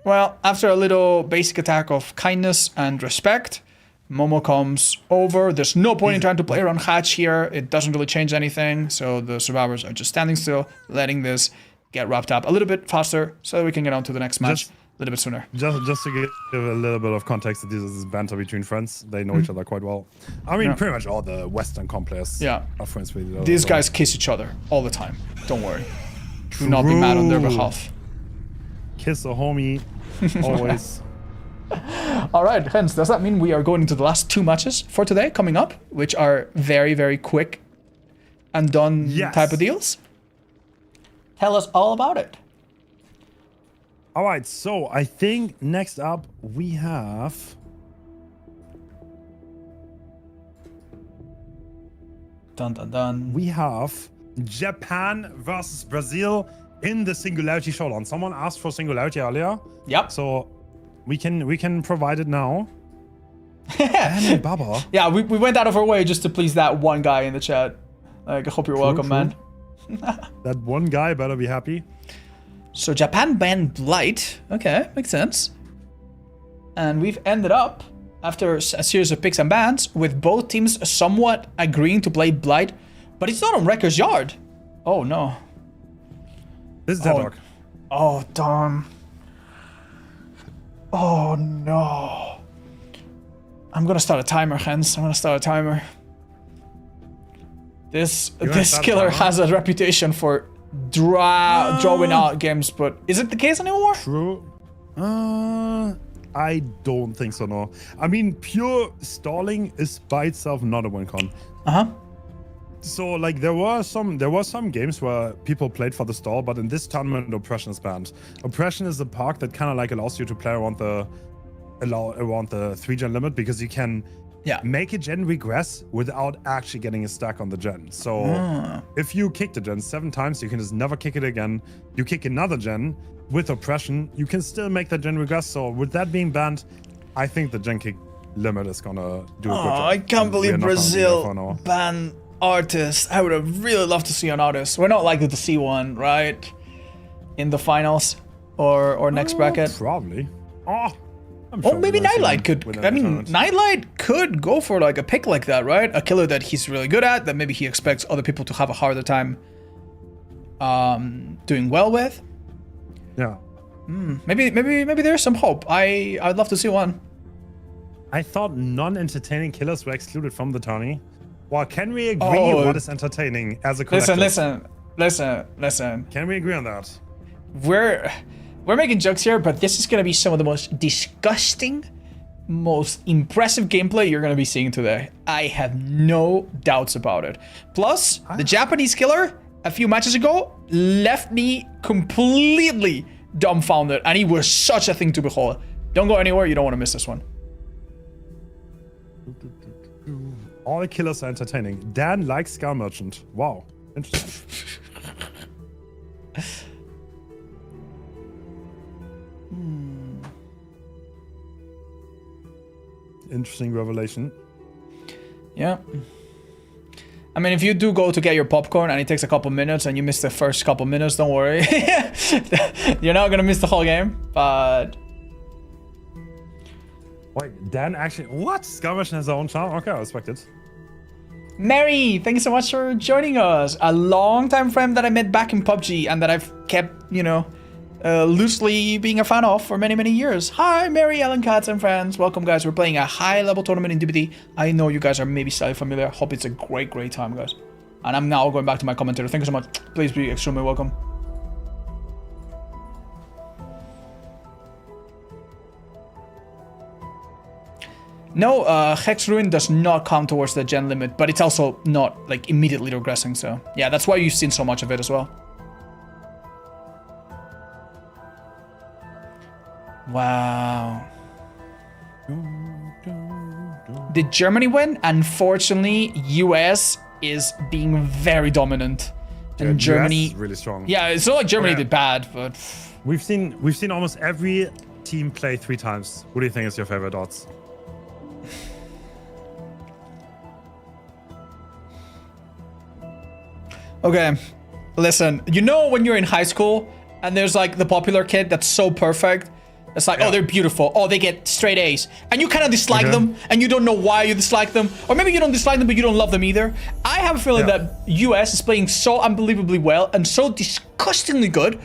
Well, after a little basic attack of kindness and respect, Momo comes over. There's no point in trying to play around Hatch here. It doesn't really change anything. So the survivors are just standing still, letting this get wrapped up a little bit faster so that we can get on to the next match a little bit sooner. Just to give a little bit of context, this is banter between friends. They know each other quite well. I mean, pretty much all the Western comp players are friends with each other. These guys kiss each other all the time. Don't worry. Do not be mad on their behalf. Kiss a homie, always. All right, hence, does that mean we are going into the last 2 matches for today coming up, which are very, very quick and done type of deals? Tell us all about it. All right, so I think next up we have... Dun, dun, dun. We have Japan versus Brazil in the Singularity Showdown. Someone asked for Singularity earlier. Yep. So we can provide it now. And Baba. Yeah, we went out of our way just to please that one guy in the chat. Like, I hope you're welcome, man. That one guy better be happy. So Japan banned Blight. Okay, makes sense. And we've ended up, after a series of picks and bans, with both teams somewhat agreeing to play Blight, but it's not on Wrecker's Yard. Oh, no. This is Deadlock. Oh, darn. Oh, no. I'm gonna start a timer, Hens. I'm gonna start a timer. This killer has a reputation for drawing out games, but is it the case anymore? True. I don't think so, no. I mean, pure stalling is by itself not a win con. So like there were some games where people played for the stall, but in this tournament oppression is banned. Oppression is a perk that kind of like allows you to play around the 3-gen limit, because you can make a gen regress without actually getting a stack on the gen. So if you kick the gen 7 times, you can just never kick it again. You kick another gen with oppression, you can still make that gen regress. So with that being banned, I think the gen kick limit is gonna do a good job. I can't believe Brazil banned Artist. I would have really loved to see an Artist. We're not likely to see one, right? In the finals or next bracket. Probably. Oh, Maybe Nightlight could. I mean, Nightlight could go for like a pick like that, right? A killer that he's really good at, that maybe he expects other people to have a harder time doing well with. Yeah. Maybe there's some hope. I'd love to see one. I thought non-entertaining killers were excluded from the tourney. Well, can we agree what is entertaining as a collective? Listen. Can we agree on that? We're making jokes here, but this is gonna be some of the most disgusting, most impressive gameplay you're gonna be seeing today. I have no doubts about it. Plus, the Japanese killer a few matches ago left me completely dumbfounded, and he was such a thing to behold. Don't go anywhere, you don't want to miss this one. All killers are entertaining. Dan likes Scar Merchant. Wow, interesting. Interesting revelation. Yeah. I mean, if you do go to get your popcorn and it takes a couple minutes and you miss the first couple minutes, don't worry. You're not gonna miss the whole game, but... Wait, Dan actually... What? Scar Merchant has their own channel? Okay, I respect it. Mary, thank you so much for joining us. A long-time friend that I met back in PUBG and that I've kept, loosely being a fan of for many, many years. Hi, Mary, Ellen Katz, and friends. Welcome, guys. We're playing a high-level tournament in DBD. I know you guys are maybe slightly familiar. Hope it's a great, great time, guys. And I'm now going back to my commentator. Thank you so much. Please be extremely welcome. No, Hex Ruin does not count towards the gen limit, but it's also not, like, immediately regressing, so... Yeah, that's why you've seen so much of it as well. Wow. Did Germany win? Unfortunately, US is being very dominant. And yeah, Germany... US is really strong. Yeah, it's not like Germany did bad, but... We've seen almost every team play 3 times. Who do you think is your favorite odds? Okay, listen, you know when you're in high school and there's like the popular kid that's so perfect, it's like, oh, they're beautiful, oh, they get straight A's, and you kind of dislike them and you don't know why you dislike them, or maybe you don't dislike them but you don't love them either. I have a feeling that US is playing so unbelievably well and so disgustingly good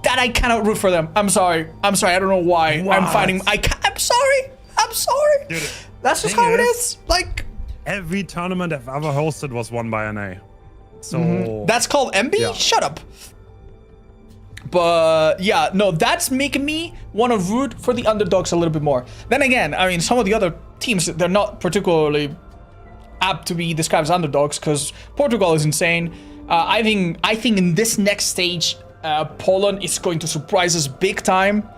that I cannot root for them. I'm sorry, I don't know why. What? I'm sorry. Dude, that's just how it is. Like, every tournament I've ever hosted was won by NA. So that's called MB? Yeah. Shut up. But yeah, no, that's making me want to root for the underdogs a little bit more. Then again, I mean, some of the other teams, they're not particularly apt to be described as underdogs because Portugal is insane. I think in this next stage, Poland is going to surprise us big time.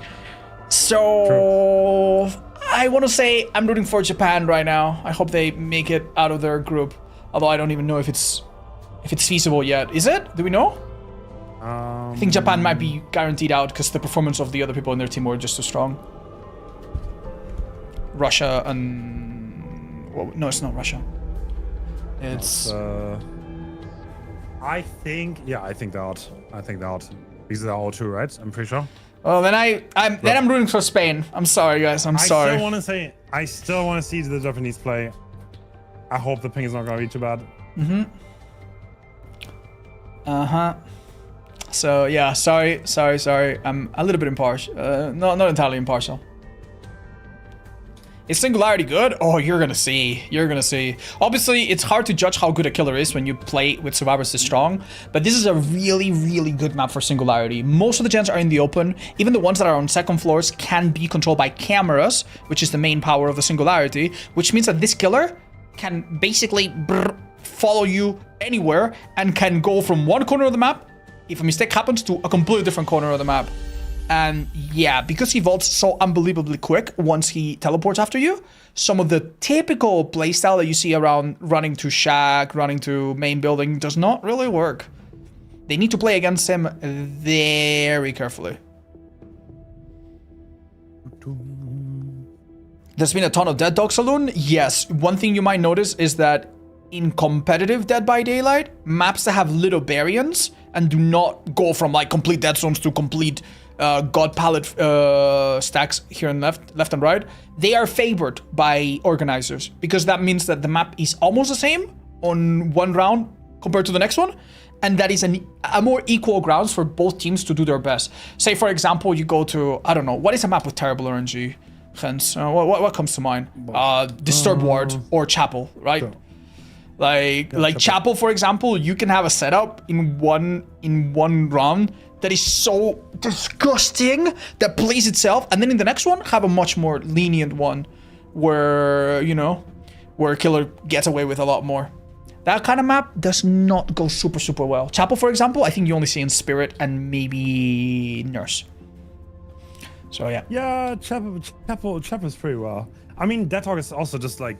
So I want to say I'm rooting for Japan right now. I hope they make it out of their group. Although I don't even know if it's feasible yet. Is it? Do we know? I think Japan might be guaranteed out because the performance of the other people in their team were just too strong. Russia and... Well, no, it's not Russia. It's... I think they're out. I think they're out. These are all two, right? I'm pretty sure. Well, then I'm rooting for Spain. I'm sorry, guys. I'm sorry. I still want to see the Japanese play. I hope the ping is not going to be too bad. So yeah, sorry. I'm a little bit impartial. Not entirely impartial. Is Singularity good? Oh, you're gonna see. Obviously, it's hard to judge how good a killer is when you play with survivors this strong, but this is a really, really good map for Singularity. Most of the gens are in the open. Even the ones that are on second floors can be controlled by cameras, which is the main power of the Singularity, which means that this killer can basically follow you anywhere and can go from one corner of the map, if a mistake happens, to a completely different corner of the map. And yeah, because he vaults so unbelievably quick once he teleports after you, some of the typical playstyle that you see around running to shack, running to main building does not really work. They need to play against him very carefully. There's been a ton of Dead Dog Saloon. Yes, one thing you might notice is that in competitive Dead by Daylight, maps that have little variants and do not go from like complete dead zones to complete God palette stacks here and left and right, they are favored by organizers because that means that the map is almost the same on one round compared to the next one, and that is a more equal grounds for both teams to do their best. Say, for example, you go to, I don't know, what is a map with terrible RNG? Hence, what comes to mind? Disturbed Ward or Chapel, right? Sure. Like Chapel, for example, you can have a setup in one round that is so disgusting that plays itself, and then in the next one have a much more lenient one where, you know, where killer gets away with a lot more. That kind of map does not go super well. Chapel, for example, I think you only see in Spirit and maybe Nurse. So yeah. Yeah, Chapel's pretty well. I mean, Dead Dog is also just like,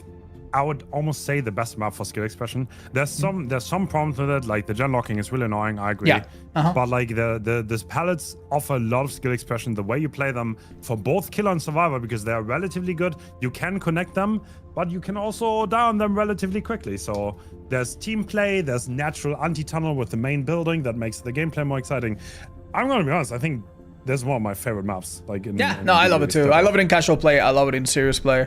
I would almost say the best map for skill expression. There's some problems with it, like the gen locking is really annoying, I agree. Yeah. But like the palettes offer a lot of skill expression. The way you play them for both killer and survivor, because they are relatively good, you can connect them, but you can also down them relatively quickly. So there's team play, there's natural anti-tunnel with the main building that makes the gameplay more exciting. I'm gonna be honest, I think this is one of my favorite maps. Like I love it too. I love it in casual play. I love it in serious play.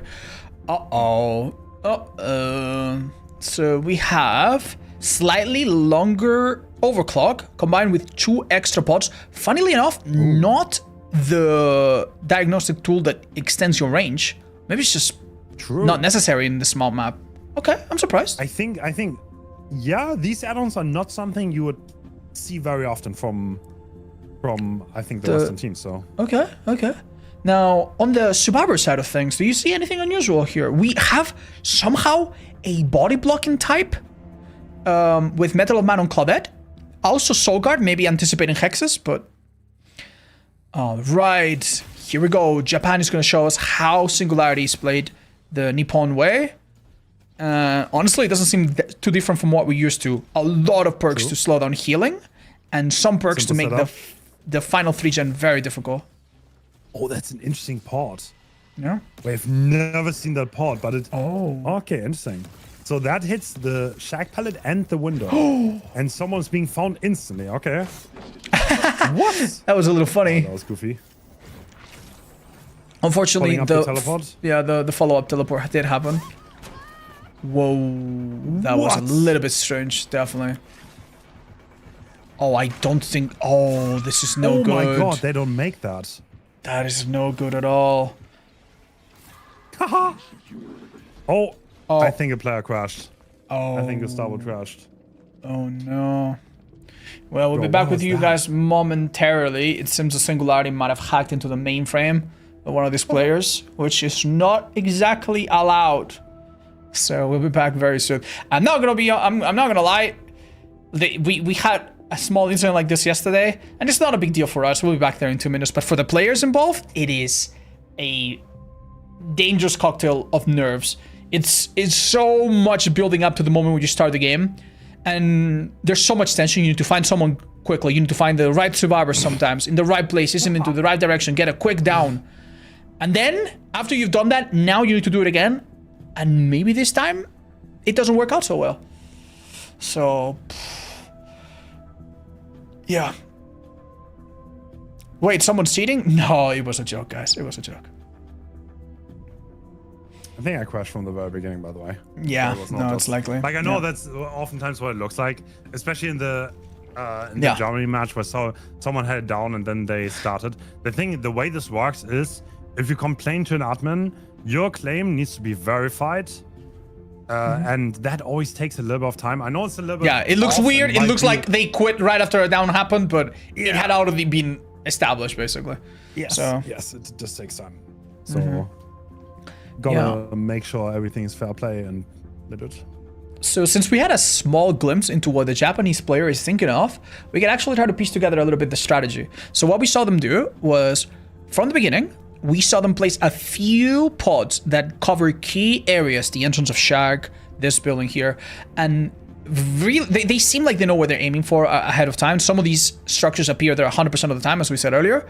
So we have slightly longer overclock combined with 2 extra pods. Funnily enough, not the diagnostic tool that extends your range. Maybe it's just not necessary in the small map. Okay, I'm surprised. I think, yeah, these add-ons are not something you would see very often from I think the Western teams. So okay. Now, on the Subaru side of things, do you see anything unusual here? We have somehow a body blocking type with Metal of Man on Claudette. Also Soulguard, maybe anticipating hexes, but... Alright, here we go. Japan is going to show us how Singularity is played the Nippon way. Honestly, it doesn't seem too different from what we're used to. A lot of perks to slow down healing, and some perks to make the final 3-gen very difficult. Oh, that's an interesting pod. Yeah. We've never seen that pod, but it... Oh. Okay, interesting. So that hits the shack pallet and the window. And someone's being found instantly. Okay. What? That was a little funny. Oh, that was goofy. Unfortunately, the teleport? Yeah, the follow-up teleport did happen. Whoa. That was a little bit strange, definitely. Oh, I don't think... Oh, this is no good. Oh my god, they don't make that. That is no good at all. Oh, I think a player crashed. Oh. I think a starboard crashed. Oh no. Well, we'll Bro, be back what with was you that? guys momentarily. It seems the Singularity might have hacked into the mainframe of one of these players, which is not exactly allowed. So we'll be back very soon. I'm not gonna lie. We had a small incident like this yesterday, and it's not a big deal for us. We'll be back there in 2 minutes. But for the players involved, it is a dangerous cocktail of nerves. It's so much building up to the moment when you start the game, and there's so much tension. You need to find someone quickly. You need to find the right survivor sometimes in the right places and into the right direction. Get a quick down, and then after you've done that, now you need to do it again, and maybe this time it doesn't work out so well. So yeah. Wait, someone's cheating? No, it was a joke, guys. It was a joke. I think I crashed from the very beginning, by the way. Yeah, So it was not no, just- it's likely. Like I know Yeah. that's oftentimes what it looks like, especially in the Yeah. Germany match where someone had it down and then they started. The way this works is if you complain to an admin, your claim needs to be verified. And that always takes a little bit of time. I know it's a little bit. Yeah, it looks off weird. and It might looks be- like they quit right after a down happened, but it Yeah. had already been established, basically. Yes, So yes, it just takes time. So gotta make sure everything is fair play and legit. So since we had a small glimpse into what the Japanese player is thinking of, we can actually try to piece together a little bit the strategy. So what we saw them do was, from the beginning, we saw them place a few pods that cover key areas, the entrance of Shag, this building here, and really, they seem like they know what they're aiming for ahead of time. Some of these structures appear there 100% of the time, as we said earlier.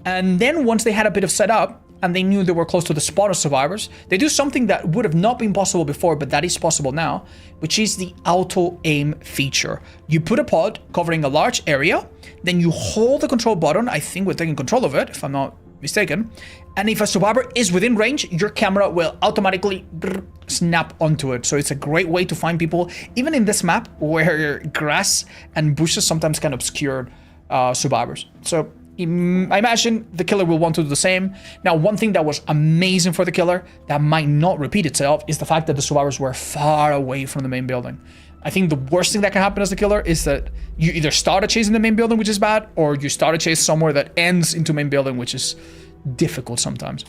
And then once they had a bit of setup, and they knew they were close to the spawn of survivors, they do something that would have not been possible before, but that is possible now, which is the auto-aim feature. You put a pod covering a large area, then you hold the control button, I think we're taking control of it, if I'm not mistaken, and if a survivor is within range, your camera will automatically snap onto it. So it's a great way to find people, even in this map where grass and bushes sometimes can obscure survivors. So I imagine the killer will want to do the same. Now, one thing that was amazing for the killer that might not repeat itself is the fact that the survivors were far away from the main building. I think the worst thing that can happen as the killer is that you either start a chase in the main building, which is bad, or you start a chase somewhere that ends into main building, which is difficult sometimes.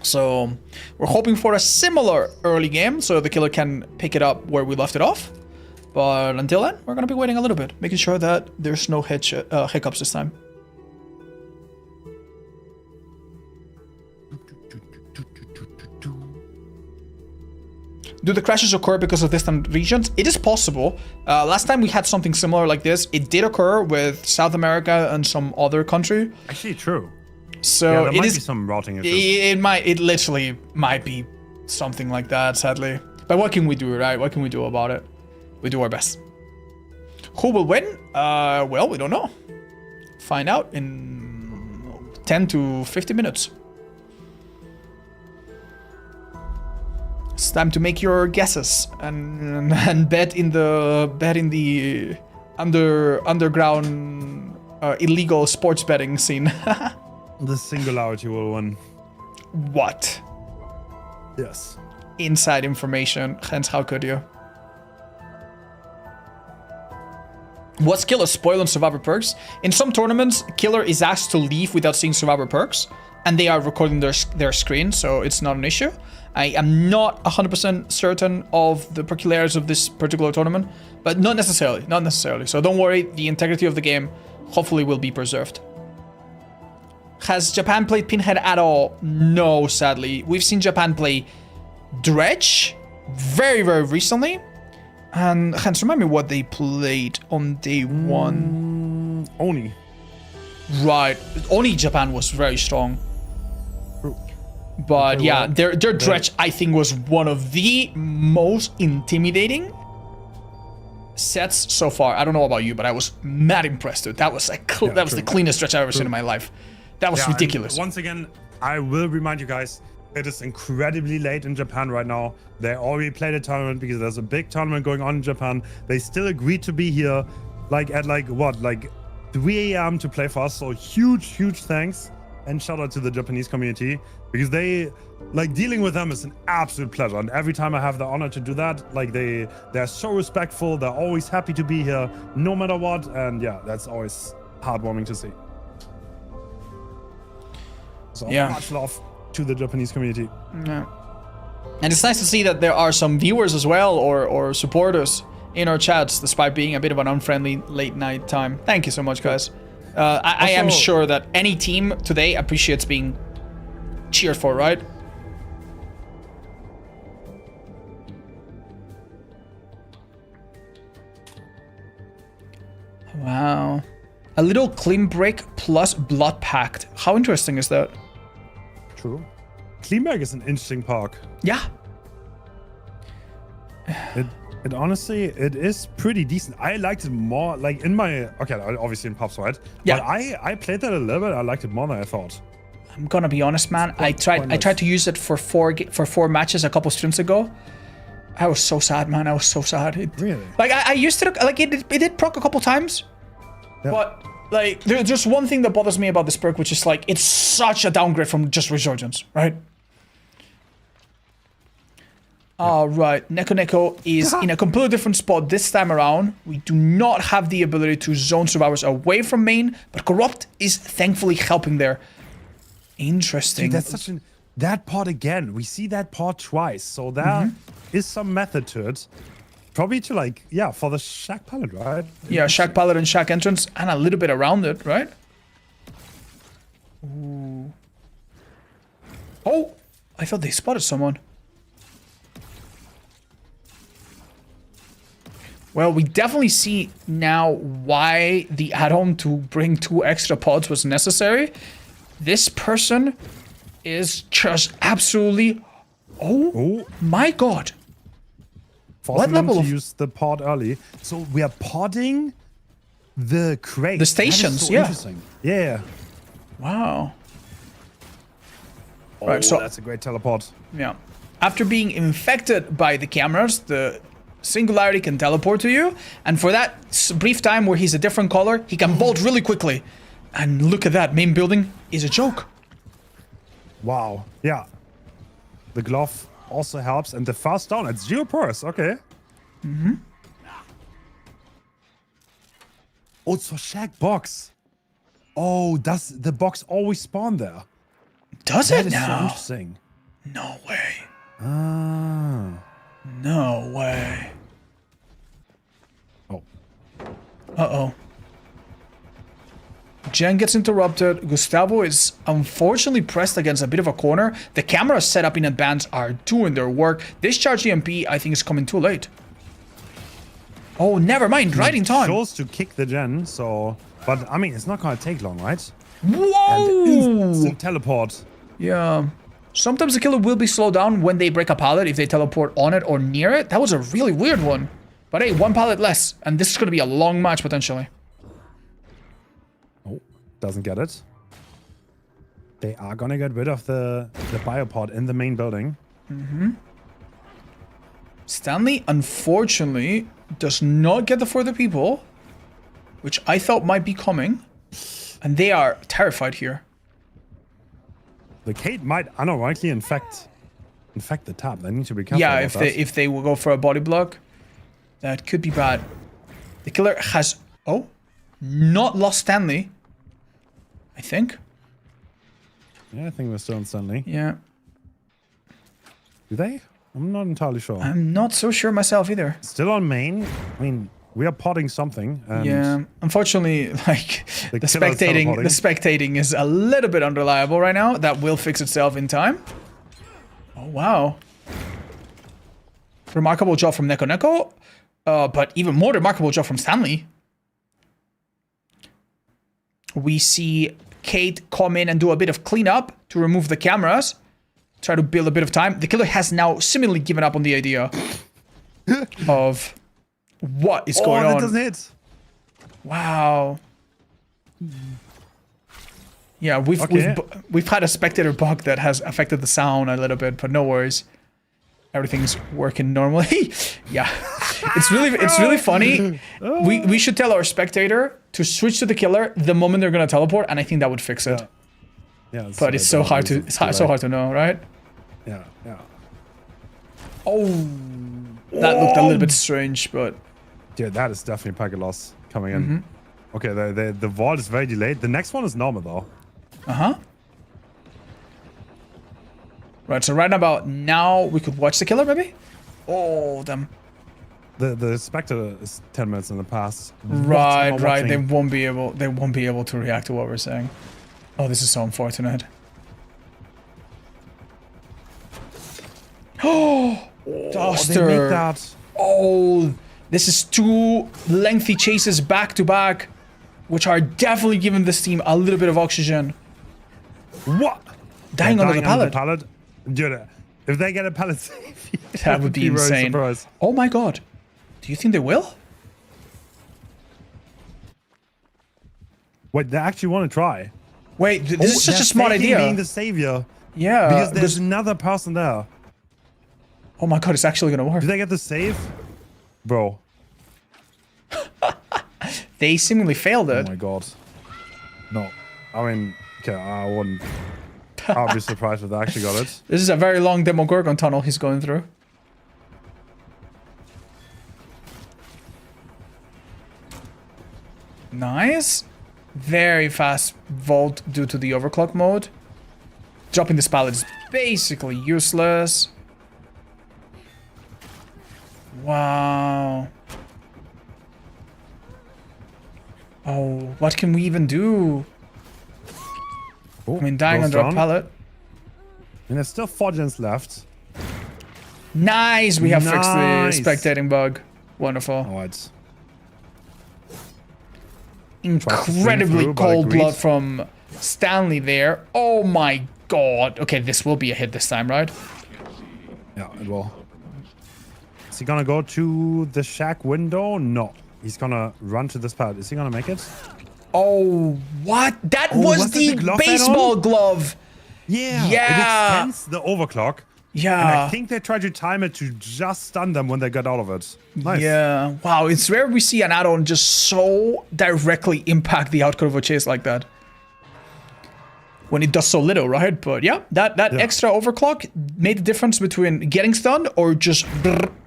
So we're hoping for a similar early game so the killer can pick it up where we left it off. But until then, we're going to be waiting a little bit, making sure that there's no hiccups this time. Do the crashes occur because of distant regions? It is possible. Last time we had something similar like this. It did occur with South America and some other country. Actually, true. So Yeah, there it might is. be some routing issues. It literally might be something like that, sadly. But what can we do, right? What can we do about it? We do our best. Who will win? Well, we don't know. Find out in 10 to 50 minutes. It's time to make your guesses and bet in the underground illegal sports betting scene. The Singularity will win. What? Yes. Inside information, hence how could you? Was Killer spoiled on Survivor perks? In some tournaments, Killer is asked to leave without seeing Survivor perks, and they are recording their screen, so it's not an issue. I am not 100% certain of the peculiarities of this particular tournament, but not necessarily, not necessarily. So don't worry, the integrity of the game hopefully will be preserved. Has Japan played Pinhead at all? No, sadly. We've seen Japan play Dredge very, very recently. And Hans, remind me what they played on day one. Oni. Right. Only Japan was very strong. But yeah, their Dredge, I think, was one of the most intimidating sets so far. I don't know about you, but I was mad impressed with it. That was the cleanest Dredge I've ever seen in my life. That was ridiculous. Once again, I will remind you guys, it is incredibly late in Japan right now. They already played a tournament because there's a big tournament going on in Japan. They still agreed to be here, at 3 a.m. to play for us. So huge thanks. And shout out to the Japanese community, because they, like, dealing with them is an absolute pleasure. And every time I have the honor to do that, like, they're so respectful. They're always happy to be here, no matter what. And yeah, that's always heartwarming to see. So much love to the Japanese community. Yeah. And it's nice to see that there are some viewers as well, or supporters in our chats, despite being a bit of an unfriendly late night time. Thank you so much, guys. I am sure that any team today appreciates being cheered for, right? Wow. A little clean break plus blood pact. How interesting is that? True. Cleanberg is an interesting park. Yeah. It honestly, it is pretty decent. I liked it more, like, in my, okay, obviously in pubs, right? Yeah. But I played that a little bit. I liked it more than I thought. I'm gonna be honest, man. I tried to use it for four matches a couple stints ago. I was so sad, man. I was so sad. Really? Like I used to, like, it did proc a couple times, but like there's just one thing that bothers me about this perk, which is like it's such a downgrade from just Resurgence, right? Alright, Neko is in a completely different spot this time around. We do not have the ability to zone survivors away from main, but Corrupt is thankfully helping there. Interesting. Dude, that's such an... That pod again. We see that pod twice. So there is some method to it. Probably to, like, yeah, for the Shack Palette, right? Yeah, Shack Palette and Shack Entrance, and a little bit around it, right? Ooh. Oh! I thought they spotted someone. Well, we definitely see now why the add-on to bring 2 extra pods was necessary. This person is just absolutely... Oh my god. Forcing them to use the pod early. So we are podding the crate. The stations, so interesting. Yeah. Wow. Oh, right, so that's a great teleport. Yeah. After being infected by the cameras, the Singularity can teleport to you, and for that brief time where he's a different color, he can bolt really quickly. And look at that, main building is a joke. Wow. Yeah. The glove also helps, and the fast down, it's 0 purse, okay. Oh, it's for Shack box. Oh, does the box always spawn there? Does That it is so now? interesting. No way. Ah. No way. Oh. Uh-oh. Jen gets interrupted. Gustavo is unfortunately pressed against a bit of a corner. The cameras set up in advance are doing their work. This charge EMP, I think, is coming too late. Oh, never mind. Right in time. Chose to kick the Gen, so... But, I mean, it's not gonna take long, right? Whoa! And instant teleport. Yeah. Sometimes the killer will be slowed down when they break a pallet if they teleport on it or near it. That was a really weird one. But hey, 1 pallet less. And this is going to be a long match, potentially. Oh, doesn't get it. They are gonna get rid of the biopod in the main building. Stanley, unfortunately, does not get the further people, which I thought might be coming. And they are terrified here. The Kate might unironically infect the tab. They need to be careful. Yeah, about that. if they will go for a body block, that could be bad. The killer has not lost Stanley, I think. Yeah, I think we're still on Stanley. Yeah. Do they? I'm not entirely sure. I'm not so sure myself either. Still on main. I mean, we are potting something. And yeah, unfortunately, like the spectating is a little bit unreliable right now. That will fix itself in time. Oh wow! Remarkable job from Neko, but even more remarkable job from Stanley. We see Kate come in and do a bit of cleanup to remove the cameras, try to build a bit of time. The killer has now seemingly given up on the idea of what is going on. That doesn't hit. Wow. Yeah, we've had a spectator bug that has affected the sound a little bit, but no worries. Everything's working normally. Yeah. It's really funny. We should tell our spectator to switch to the killer the moment they're gonna teleport, and I think that would fix it. Yeah, But it's so hard to so hard to know, right? Yeah, yeah. Oh, that looked a little bit strange, but Dude, that is definitely a packet loss coming in. Okay, the vault is very delayed. The next one is normal though. Right, so right about now we could watch the killer, maybe. Oh, them. The Spectre is 10 minutes in the past. Right. They won't be able to react to what we're saying. Oh, this is so unfortunate. Oh, Duster. They make that. Oh, this is 2 lengthy chases back to back, which are definitely giving this team a little bit of oxygen. What? Dying under the pallet. Dude, if they get a pallet save, that would be insane. Oh my god. Do you think they will? Wait, they actually want to try. Wait, this is such a smart idea. Being the savior. Yeah. Because there's another person there. Oh my god, it's actually gonna work. Did they get the save? Bro. They seemingly failed it. Oh my god. No. I mean, okay, I wouldn't. I'll be surprised if they actually got it. This is a very long Demogorgon tunnel he's going through. Nice. Very fast vault due to the overclock mode. Dropping this pallet is basically useless. Wow. Oh, what can we even do? Oh, I mean, dying under a pallet. And there's still 4 gens left. Nice! We have fixed the spectating bug. Wonderful. Alright. Incredibly cold blood from Stanley there. Oh my god. Okay, this will be a hit this time, right? Yeah, it will. Is he gonna go to the shack window? No. He's gonna run to this pad. Is he gonna make it? Oh, what? That was the baseball glove. Yeah. Yeah. It extends the overclock. Yeah. And I think they tried to time it to just stun them when they got out of it. Nice. Yeah. Wow, it's rare we see an add-on just so directly impact the outcome of a chase like that. When it does so little, right? But yeah, that extra overclock made the difference between getting stunned or just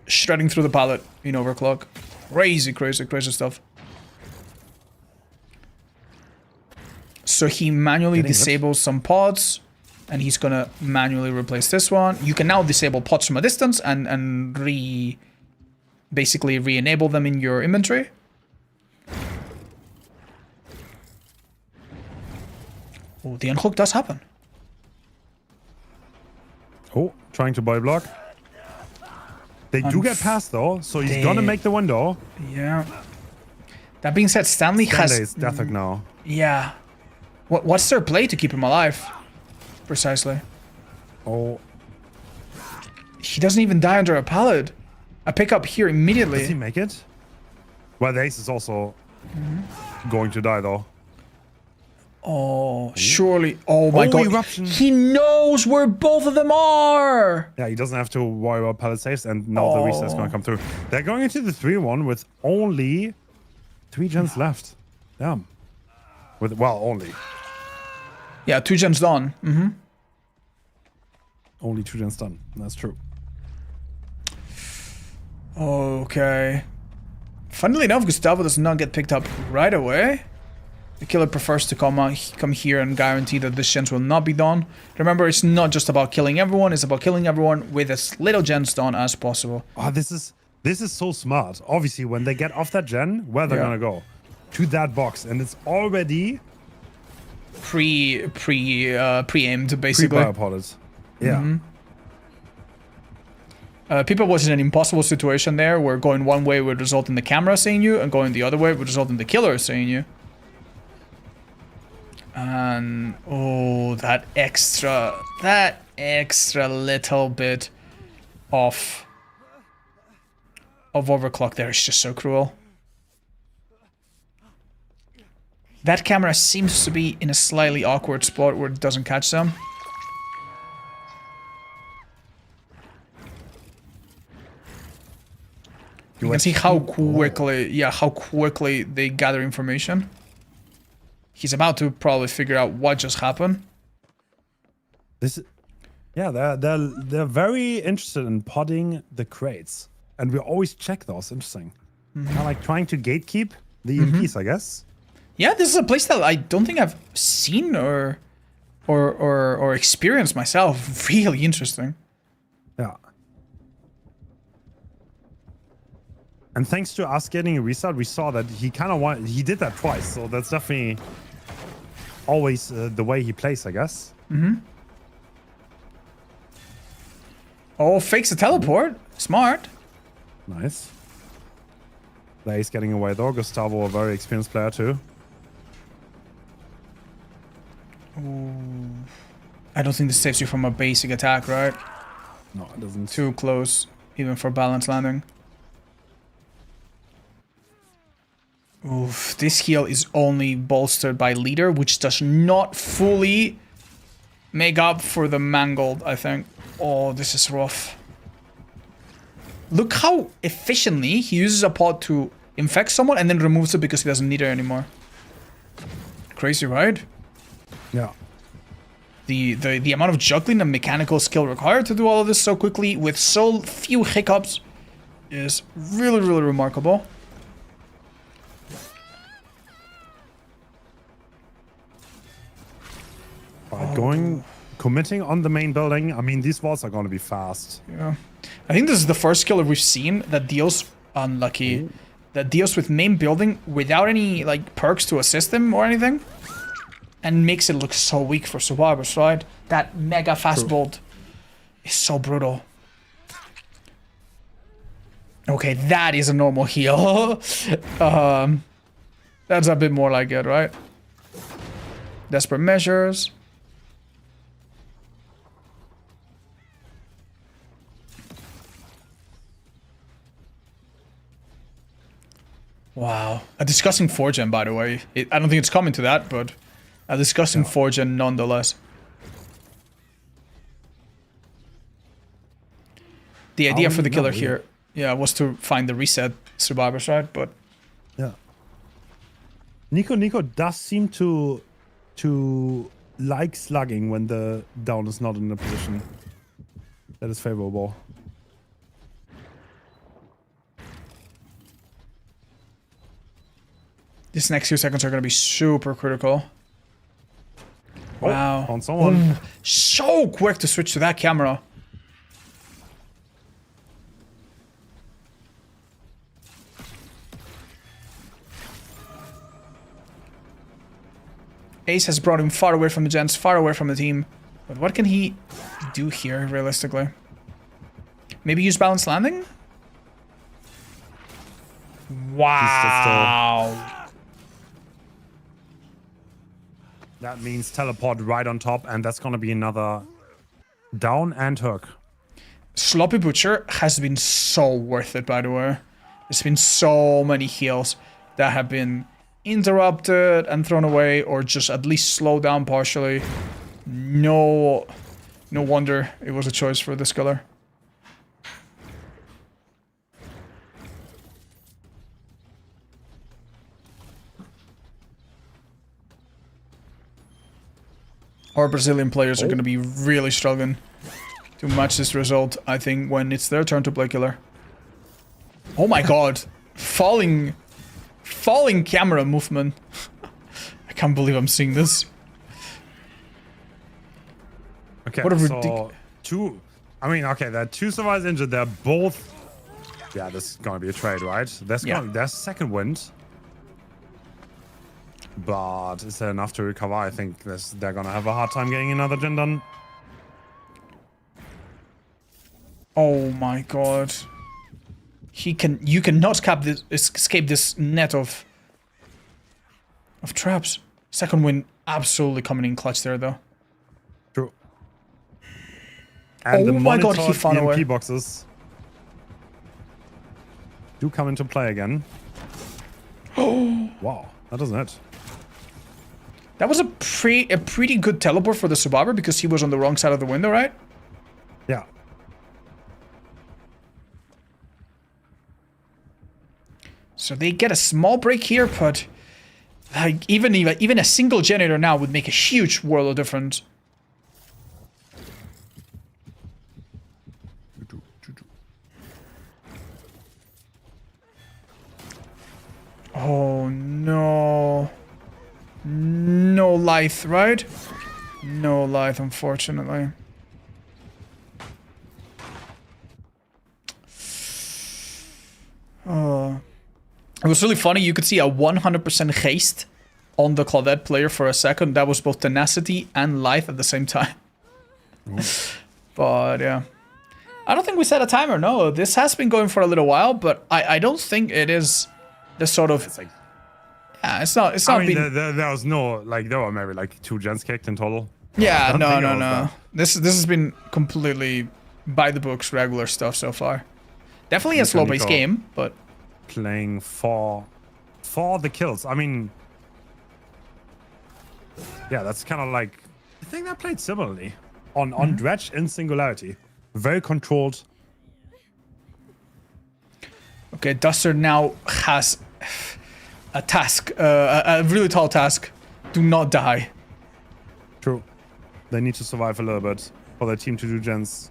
shredding through the pallet in overclock. Crazy, crazy, crazy stuff. So he manually disables some pods, and he's gonna manually replace this one. You can now disable pods from a distance and basically re-enable them in your inventory. Oh, the unhook does happen. Oh, trying to buy block. They do get past though, so he's gonna make the window. Yeah. That being said, Stanley has... is Deathwick now. Yeah. What's their play to keep him alive? Precisely. Oh. He doesn't even die under a pallet. A pickup here immediately. Does he make it? Well, the ace is also going to die though. Oh, surely. Oh my god. Eruption. He knows where both of them are. Yeah, he doesn't have to worry about pallet saves, and now the reset is going to come through. They're going into the 3-1 with only 3 gens left. Damn. Well, only. Yeah, 2 gens done. Only 2 gens done. That's true. Okay. Funnily enough, Gustavo does not get picked up right away. The killer prefers to come here and guarantee that this gens will not be done. Remember, it's not just about killing everyone, it's about killing everyone with as little gens done as possible. Oh, this is so smart. Obviously, when they get off that gen, where they're gonna go? To that box, and it's already pre-aimed basically. Pre-biopollet. Yeah. People was in an impossible situation there where going one way would result in the camera seeing you, and going the other way would result in the killer seeing you. And oh, that extra little bit of overclock there is just so cruel. That camera seems to be in a slightly awkward spot where it doesn't catch them. You can see how quickly they gather information. He's about to probably figure out what just happened. This, yeah, they're very interested in podding the crates, and we always check those. Interesting. Kind of like trying to gatekeep the EMPs, I guess. Yeah, this is a playstyle I don't think I've seen or experienced myself. Really interesting. Yeah. And thanks to us getting a restart, we saw that he kind of he did that twice. So that's definitely always the way he plays, I guess. Oh, fakes a teleport. Smart. Nice. Blaze getting away though. Gustavo, a very experienced player too. Ooh. I don't think this saves you from a basic attack, right? No, it doesn't. Too close, even for balance landing. Oof, this heal is only bolstered by leader, which does not fully make up for the mangled, I think. Oh, this is rough. Look how efficiently he uses a pod to infect someone and then removes it because he doesn't need it anymore. Crazy, right? Yeah. The amount of juggling and mechanical skill required to do all of this so quickly with so few hiccups is really, really remarkable. Right, committing on the main building. I mean, these walls are going to be fast. Yeah. I think this is the first killer we've seen that deals unlucky. That deals with main building without any like perks to assist him or anything. And makes it look so weak for survivors, right? That mega fast bolt is so brutal. Okay, that is a normal heal. That's a bit more like it, right? Desperate measures. Wow. A disgusting 4-gen, by the way. I don't think it's coming to that, but a disgusting 4-gen nonetheless. The idea for the killer here, was to find the reset survivors, right? But yeah. Nico does seem to like slugging when the down is not in a position that is favorable. These next few seconds are going to be super critical. Oh, wow. found someone. So quick to switch to that camera. Ace has brought him far away from the gens, far away from the team. But what can he do here, realistically? Maybe use balanced landing? Wow. That means teleport right on top, and that's gonna be another down and hook. Sloppy Butcher has been so worth it, by the way. There's been so many heals that have been interrupted and thrown away, or just at least slowed down partially. No wonder it was a choice for this killer. Our Brazilian players are going to be really struggling to match this result, I think, when it's their turn to play killer. Oh my god. Falling camera movement. I can't believe I'm seeing this. Okay, what a so there are two survivors injured. They're both... Yeah, this is going to be a trade, right? There's second wind. But is there enough to recover? I think they're going to have a hard time getting another gen done. Oh my god. You cannot escape this net of traps. Second wind absolutely coming in clutch there, though. True. And oh my god, he found EMP boxes do come into play again. Oh wow, that doesn't hit. That was a pretty good teleport for the survivor because he was on the wrong side of the window, right? Yeah. So they get a small break here, but like even a single generator now would make a huge world of difference. Lithe, right? No Lithe, unfortunately. Oh. It was really funny. You could see a 100% haste on the Claudette player for a second. That was both tenacity and Lithe at the same time. But yeah. I don't think we set a timer, no. This has been going for a little while, but I don't think it is the sort of... It's like, yeah, it's not I mean, been... there was no, like, there were maybe like 2 gens kicked in total. Yeah, I don't think it was no. that. This has been completely by the books, regular stuff so far. Definitely a slow-paced game, but... Playing for the kills. I mean... Yeah, that's kind of like... I think they played similarly. On Dredge in Singularity. Very controlled. Okay, Duster now has a task, a really tall task. Do not die. True. They need to survive a little bit for their team to do gens.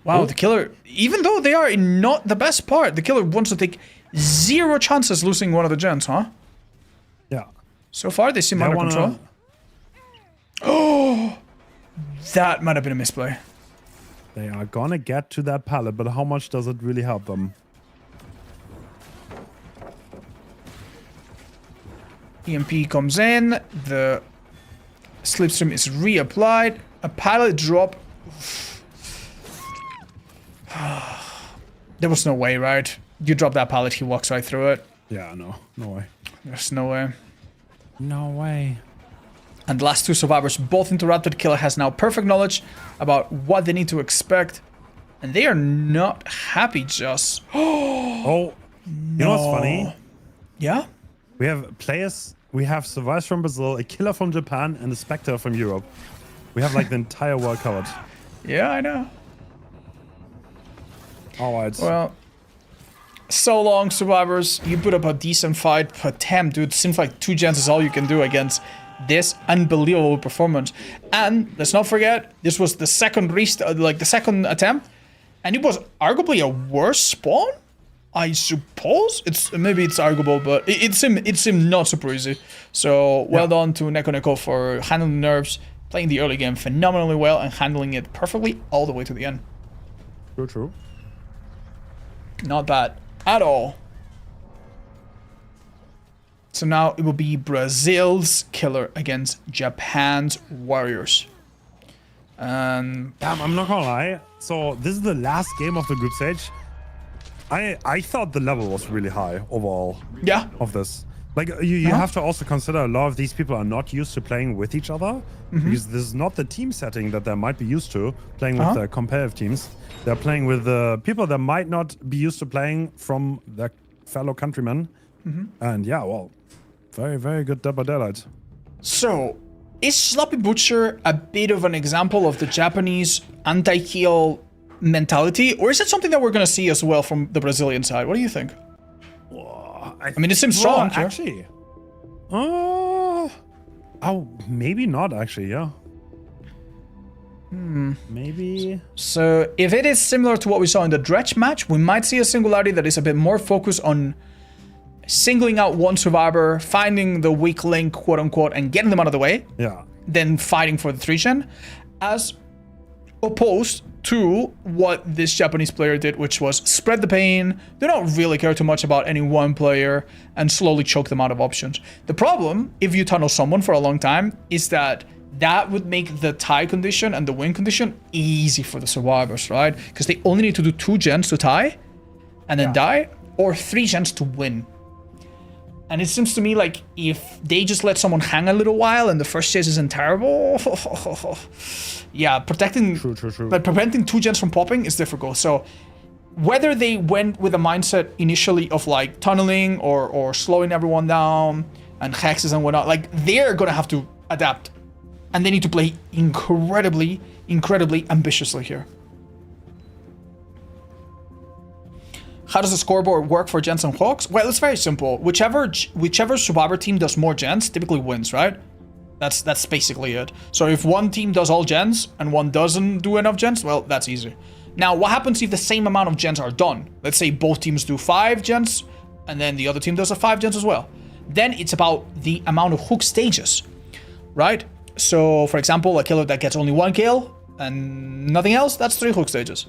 Wow, the killer, even though they are in not the best part, the killer wants to take 0 chances losing one of the gens, huh? Yeah. So far, they seem under control. Oh, that might have been a misplay. They are gonna get to that pallet, but how much does it really help them? EMP comes in, the slipstream is reapplied, a pallet drop. There was no way, right? You drop that pallet, he walks right through it. Yeah, no way. There's no way. No way. And the last 2 survivors both interrupted. Killer has now perfect knowledge about what they need to expect. And they are not happy, just. Oh, you know what's funny? Yeah? We have players, we have survivors from Brazil, a killer from Japan, and a Spectre from Europe. We have like the entire world covered. Yeah, I know. Alright. Well, so long, survivors. You put up a decent fight, but damn, dude, seems like 2 gens is all you can do against this unbelievable performance. And let's not forget, this was the second the second attempt, and it was arguably a worse spawn, I suppose. Maybe it's arguable, but it seemed not super easy. So well done to Neko for handling the nerves, playing the early game phenomenally well, and handling it perfectly all the way to the end. True. Not bad at all. So now it will be Brazil's killer against Japan's warriors. Damn, I'm not gonna lie. So this is the last game of the group stage. I thought the level was really high overall. Yeah. Of this. Like you have to also consider a lot of these people are not used to playing with each other, because this is not the team setting that they might be used to playing with their competitive teams. They're playing with people that might not be used to playing from their fellow countrymen. And yeah, well, very, very good double daylight. So, is Sloppy Butcher a bit of an example of the Japanese anti-heal mentality, or is it something that we're going to see as well from the Brazilian side? What do you think? I mean, it seems strong. Well, actually. Oh, maybe not actually, yeah. Maybe. So, if it is similar to what we saw in the Dredge match, we might see a Singularity that is a bit more focused on singling out one survivor, finding the weak link, quote unquote, and getting them out of the way. Yeah. Then fighting for the 3-gen, as opposed to what this Japanese player did, which was spread the pain, do not really care too much about any one player, and slowly choke them out of options. The problem, if you tunnel someone for a long time, is that would make the tie condition and the win condition easy for the survivors, right? Because they only need to do 2 gens to tie, and then die, or 3 gens to win. And it seems to me like if they just let someone hang a little while and the first chase isn't terrible, yeah, protecting, True. but preventing 2 gens from popping is difficult. So whether they went with a mindset initially of like tunneling or slowing everyone down and hexes and whatnot, like they're gonna have to adapt, and they need to play incredibly ambitiously here. How does the scoreboard work for gens and Hawks? Well, it's very simple. Whichever survivor team does more gens typically wins, right? That's basically it. So if one team does all gens and one doesn't do enough gens, well, that's easy. Now, what happens if the same amount of gens are done? Let's say both teams do 5 gens and then the other team does a 5 gens as well. Then it's about the amount of hook stages. right? So, for example, a killer that gets only 1 kill and nothing else, that's 3 hook stages.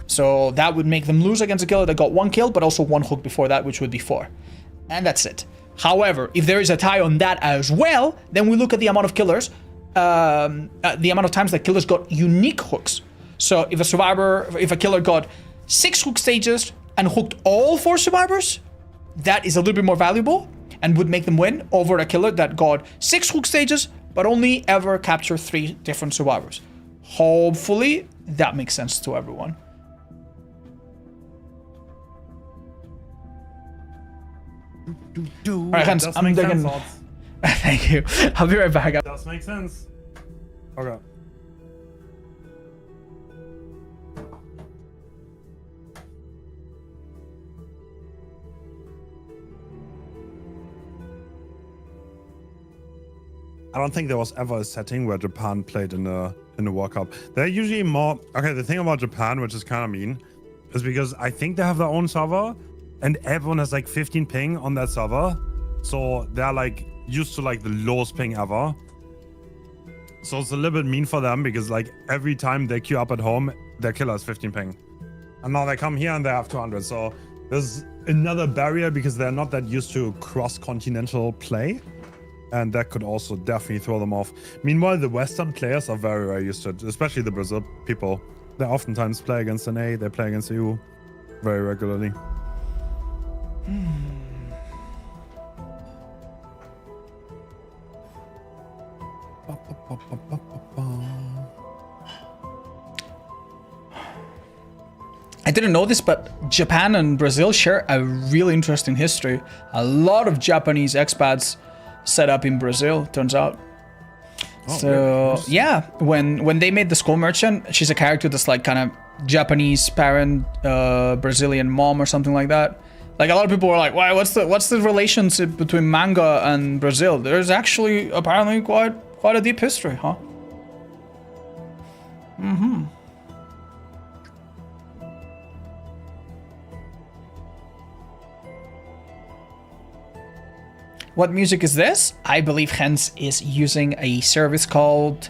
So that would make them lose against a killer that got 1 kill, but also 1 hook before that, which would be 4. And that's it. However, if there is a tie on that as well, then we look at the amount of killers, the amount of times that killers got unique hooks. So if a killer got 6 hook stages and hooked all 4 survivors, that is a little bit more valuable and would make them win over a killer that got 6 hook stages, but only ever captured 3 different survivors. Hopefully, that makes sense to everyone. All right, Hans, I'm digging. Thank you. I'll be right back. Does make sense. Okay. I don't think there was ever a setting where Japan played in the World Cup. They're usually more... Okay, the thing about Japan, which is kind of mean, is because I think they have their own server, and everyone has like 15 ping on that server. So they're like used to like the lowest ping ever. So it's a little bit mean for them because like every time they queue up at home, their killer is 15 ping. And now they come here and they have 200. So there's another barrier because they're not that used to cross-continental play. And that could also definitely throw them off. Meanwhile, the Western players are very, very used to it, especially the Brazil people. They oftentimes play against NA, they play against EU very regularly. I didn't know this, but Japan and Brazil share a really interesting history. A lot of Japanese expats set up in Brazil, turns out. Oh, So really? yeah, when they made the Skull Merchant, she's a character that's like kind of Japanese parent, Brazilian mom or something like that. Like a lot of people were like, "Why? What's the relationship between manga and Brazil?" There's actually apparently quite a deep history, huh? What music is this? I believe Hens is using a service called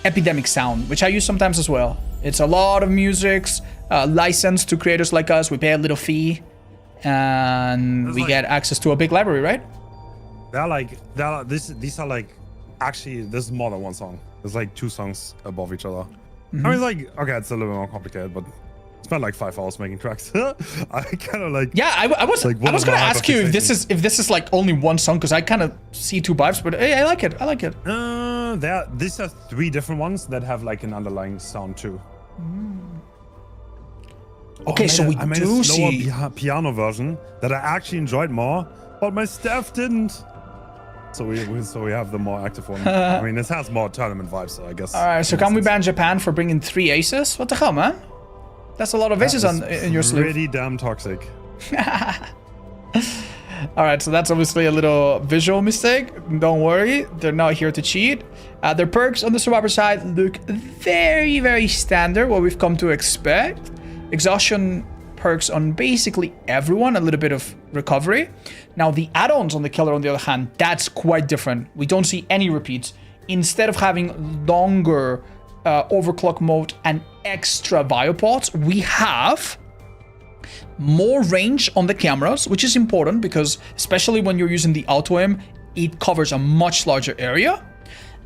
Epidemic Sound, which I use sometimes as well. It's a lot of musics licensed to creators like us. We pay a little fee, and we get access to a big library, right? These are like, actually, this is more than one song. There's like 2 songs above each other. I mean, it's like, okay, it's a little bit more complicated, but spent like 5 hours making tracks. I kind of like... Yeah, I was gonna ask you if this is like only one song, because I kind of see 2 vibes, but hey, I like it. These are 3 different ones that have like an underlying sound too. Okay, so we I made do a slower see... piano version that I actually enjoyed more, but my staff didn't. So we have the more active one. I mean, this has more tournament vibes, so I guess. All right, so can we ban Japan for bringing 3 aces? What the hell, man? That's a lot of aces in your sleeve. Pretty damn toxic. All right, so that's obviously a little visual mistake. Don't worry, they're not here to cheat. Their perks on the survivor side look very, very standard, what we've come to expect. Exhaustion perks on basically everyone, a little bit of recovery. Now, the add-ons on the killer, on the other hand, that's quite different. We don't see any repeats. Instead of having longer overclock mode and extra biopods, we have more range on the cameras, which is important because especially when you're using the auto aim, it covers a much larger area.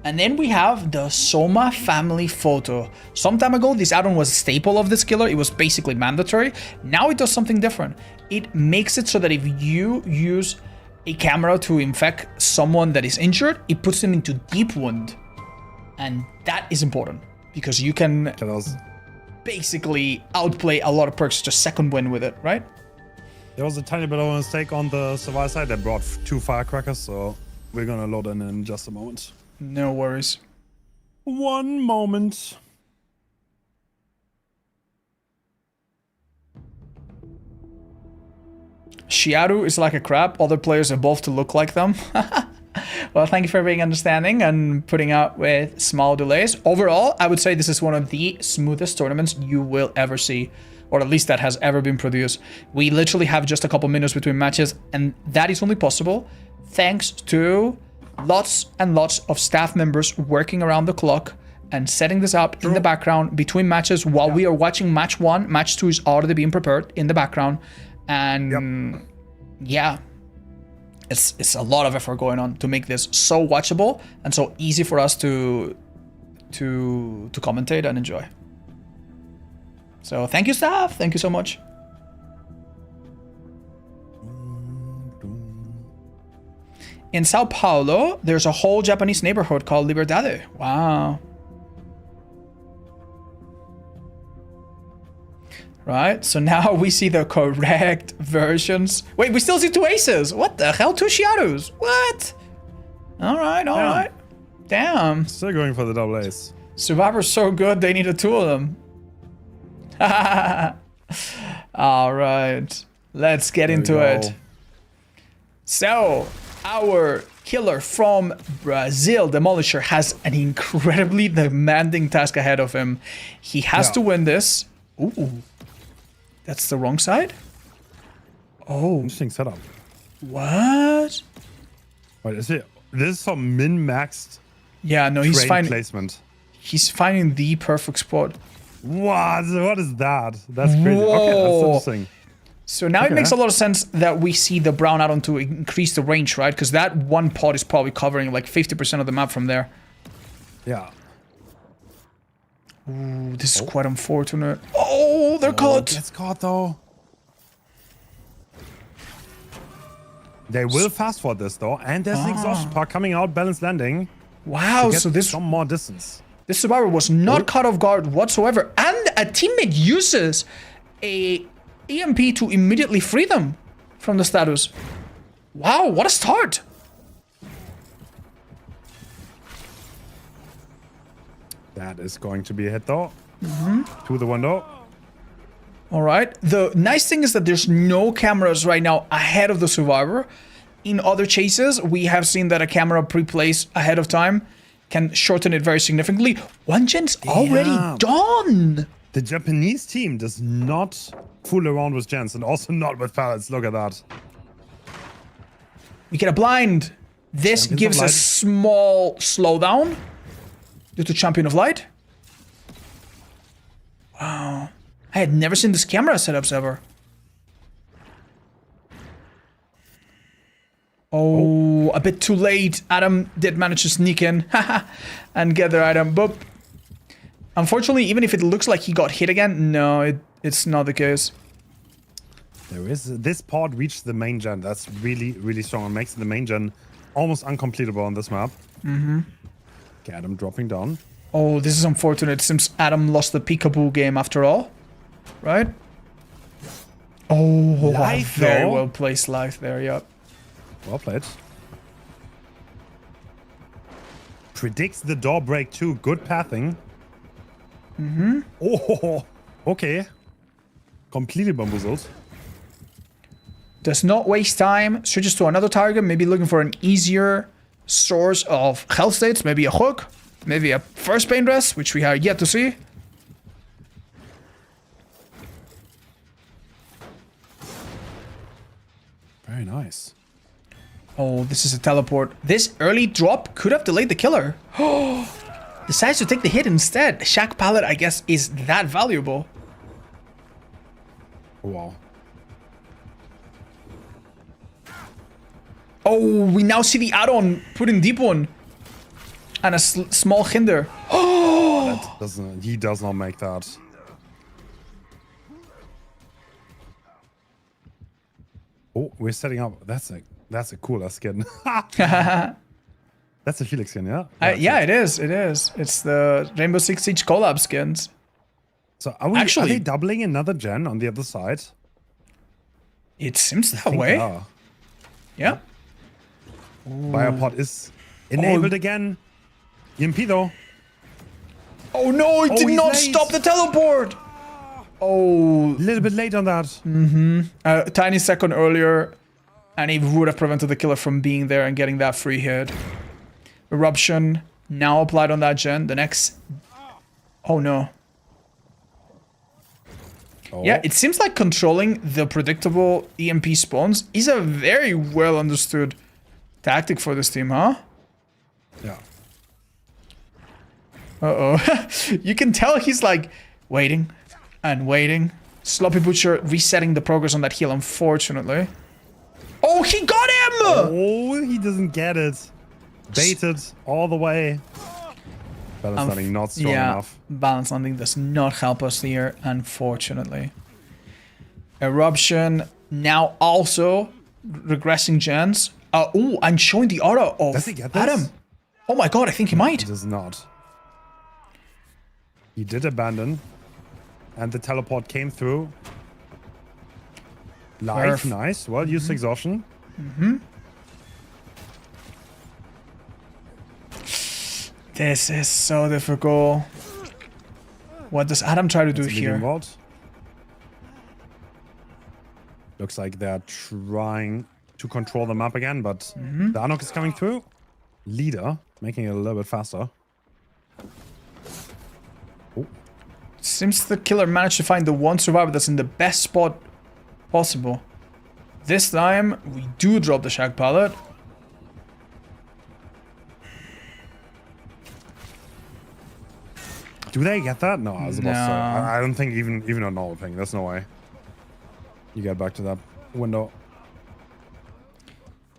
And then we have the Soma family photo. Some time ago, this add-on was a staple of this killer. It was basically mandatory. Now it does something different. It makes it so that if you use a camera to infect someone that is injured, it puts them into deep wound. And that is important because you can basically outplay a lot of perks, just second win with it, right? There was a tiny bit of a mistake on the survivor side that brought 2 firecrackers, so we're gonna load in just a moment. No worries. One moment. Shiaru is like a crab. Other players evolve to look like them. Well, thank you for being understanding and putting up with small delays. Overall, I would say this is one of the smoothest tournaments you will ever see, or at least that has ever been produced. We literally have just a couple minutes between matches, and that is only possible thanks to lots and lots of staff members working around the clock and setting this up in the background between matches while we are watching match 1. Match 2 is already being prepared in the background. And yeah, it's a lot of effort going on to make this so watchable and so easy for us to commentate and enjoy. So thank you, staff. Thank you so much. In Sao Paulo, there's a whole Japanese neighborhood called Liberdade. Wow. Right, so now we see the correct versions. Wait, we still see 2 aces. What the hell? 2 shadows. What? All right. Damn. Still going for the double ace. Survivor's so good, they needed 2 of them. All right, let's get into it. So, our killer from Brazil, Demolisher, has an incredibly demanding task ahead of him. He has to win this. Ooh, that's the wrong side? Oh. Interesting setup. What? Wait, is it? This is some min-maxed he's finding placement. He's finding the perfect spot. What? What is that? That's crazy. Whoa. Okay, that's interesting. So now it makes a lot of sense that we see the brown add-on to increase the range, right? Because that one pot is probably covering like 50% of the map from there. Yeah. Ooh, this is quite unfortunate. Oh, they're caught. Gets caught though. They will fast forward this though, and there's an exhaustion part coming out, balanced landing. Wow, so this some more distance. This survivor was not caught off guard whatsoever, and a teammate uses a EMP to immediately free them from the status. Wow, what a start! That is going to be a hit though. To the window. All right. The nice thing is that there's no cameras right now ahead of the survivor. In other chases, we have seen that a camera pre-placed ahead of time can shorten it very significantly. One gen's already done. The Japanese team does not fool around with gens and also not with pallets. Look at that. We get a blind. This gives a small slowdown due to Champion of Light. Wow. I had never seen this camera setups ever. Oh, a bit too late. Adam did manage to sneak in and get their item. Boop. Unfortunately, even if it looks like he got hit again, no, it's not the case. There is this pod reached the main gen. That's really, really strong. It makes the main gen almost uncompletable on this map. Okay, Adam dropping down. Oh, this is unfortunate. It seems Adam lost the peekaboo game after all. Right? Oh, Life, very though. well placed life there, yep. Well played. Predicts the door break too. Good pathing. Oh, okay. Completely bamboozled. Does not waste time. Switches to another target. Maybe looking for an easier source of health states. Maybe a hook. Maybe a first pain rest, which we have yet to see. Very nice. Oh, this is a teleport. This early drop could have delayed the killer. Decides to take the hit instead. Shack pallet, I guess, is that valuable. Wow. Oh, we now see the add-on put in deep one. And a small hinder. That doesn't. He does not make that. Oh, we're setting up. That's a cooler skin. That's a Felix skin, yeah? Yeah, it is. It is. It's the Rainbow Six Siege collab skins. So are they doubling another gen on the other side? It seems that way. Yeah. Biopod is enabled again. EMP though. Oh no, it did not stop the teleport. Oh. A little bit late on that. A tiny second earlier, and it would have prevented the killer from being there and getting that free hit. Eruption now applied on that gen. The next... Oh no. Yeah, it seems like controlling the predictable EMP spawns is a very well understood tactic for this team, huh? Yeah. Uh-oh. You can tell he's like waiting and waiting. Sloppy Butcher resetting the progress on that heal, unfortunately. Oh, he got him! Oh, he doesn't get it. Baited all the way. Balance landing not strong enough. Balance landing does not help us here, unfortunately. Eruption now also regressing gens. Oh, I'm showing the aura of Does he get this? Adam. Oh my god, I think he might. He does not. He did abandon. And the teleport came through. Life, nice. Well, used exhaustion. This is so difficult. What does Adam try to do here? World. Looks like they're trying to control the map again, but the Anok is coming through. Leader, making it a little bit faster. Oh. Seems the killer managed to find the one survivor that's in the best spot possible. This time, we do drop the Shag Pallet. Do they get that? No, I was about to say. No. I don't think even a normal ping. There's no way. You get back to that window.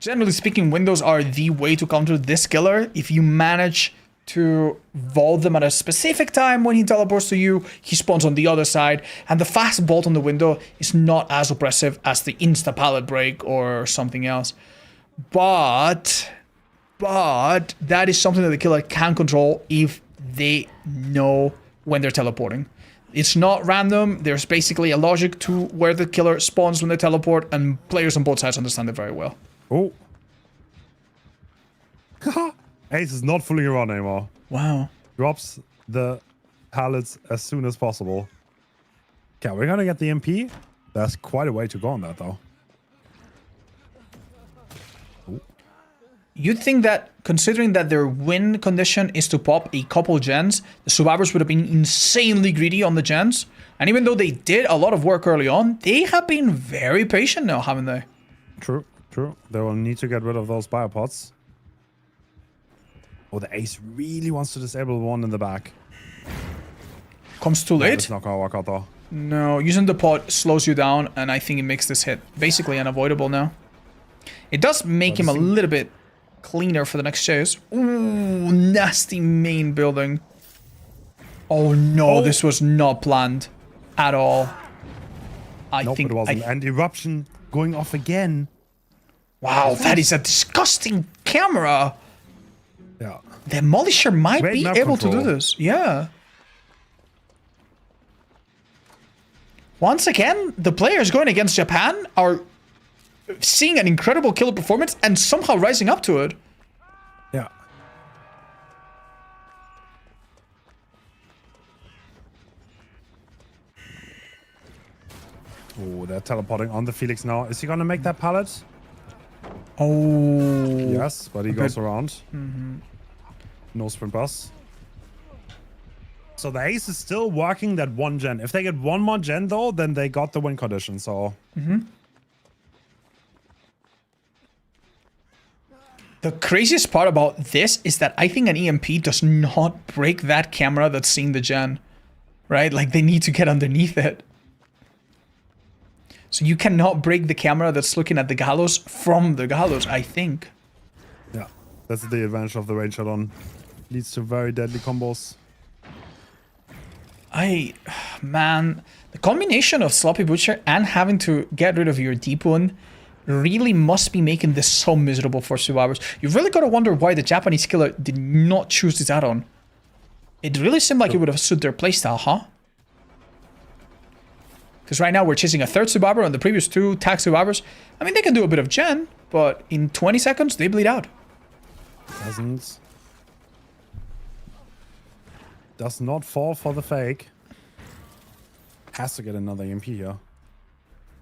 Generally speaking, windows are the way to counter this killer. If you manage to vault them at a specific time when he teleports to you, he spawns on the other side, and the fast vault on the window is not as oppressive as the insta pallet break or something else. But that is something that the killer can control if they know when they're teleporting. It's not random. There's basically a logic to where the killer spawns when they teleport, and players on both sides understand it very well. Oh. Ace is not fooling around anymore. Wow. Drops the pallets as soon as possible. Okay, we're gonna get the MP. That's quite a way to go on that, though. Ooh. You'd think that, considering that their win condition is to pop a couple gens, the survivors would have been insanely greedy on the gens. And even though they did a lot of work early on, they have been very patient now, haven't they? True, true. They will need to get rid of those biopods. Oh, the Ace really wants to disable the one in the back. Comes too late. It's not gonna work out, though. No, using the pod slows you down, and I think it makes this hit basically unavoidable now. It does make him a little bit cleaner for the next chase. Ooh, nasty main building. Oh no, this was not planned at all. Nope, it wasn't. And eruption going off again. Wow, that is a disgusting camera. Yeah. The Demolisher might Great be map able to control. do this. Yeah. Once again, the players going against Japan are seeing an incredible killer performance and somehow rising up to it. Yeah. Oh, they're teleporting on the Felix now. Is he gonna make that pallet? Oh. Yes, but he goes around. No sprint bus. So the Ace is still working that one gen. If they get one more gen, though, then they got the win condition, so... The craziest part about this is that I think an EMP does not break that camera that's seeing the gen. Right? Like, they need to get underneath it. So you cannot break the camera that's looking at the gallows from the gallows, I think. Yeah, that's the advantage of the range shot-on. Leads to very deadly combos. Man, the combination of Sloppy Butcher and having to get rid of your deep one really must be making this so miserable for survivors. You've really got to wonder why the Japanese killer did not choose this add-on. It really seemed like it would have suited their playstyle, huh? Because right now we're chasing a third survivor on the previous two tag survivors. I mean, they can do a bit of gen, but in 20 seconds, they bleed out. Does not fall for the fake. Has to get another EMP here.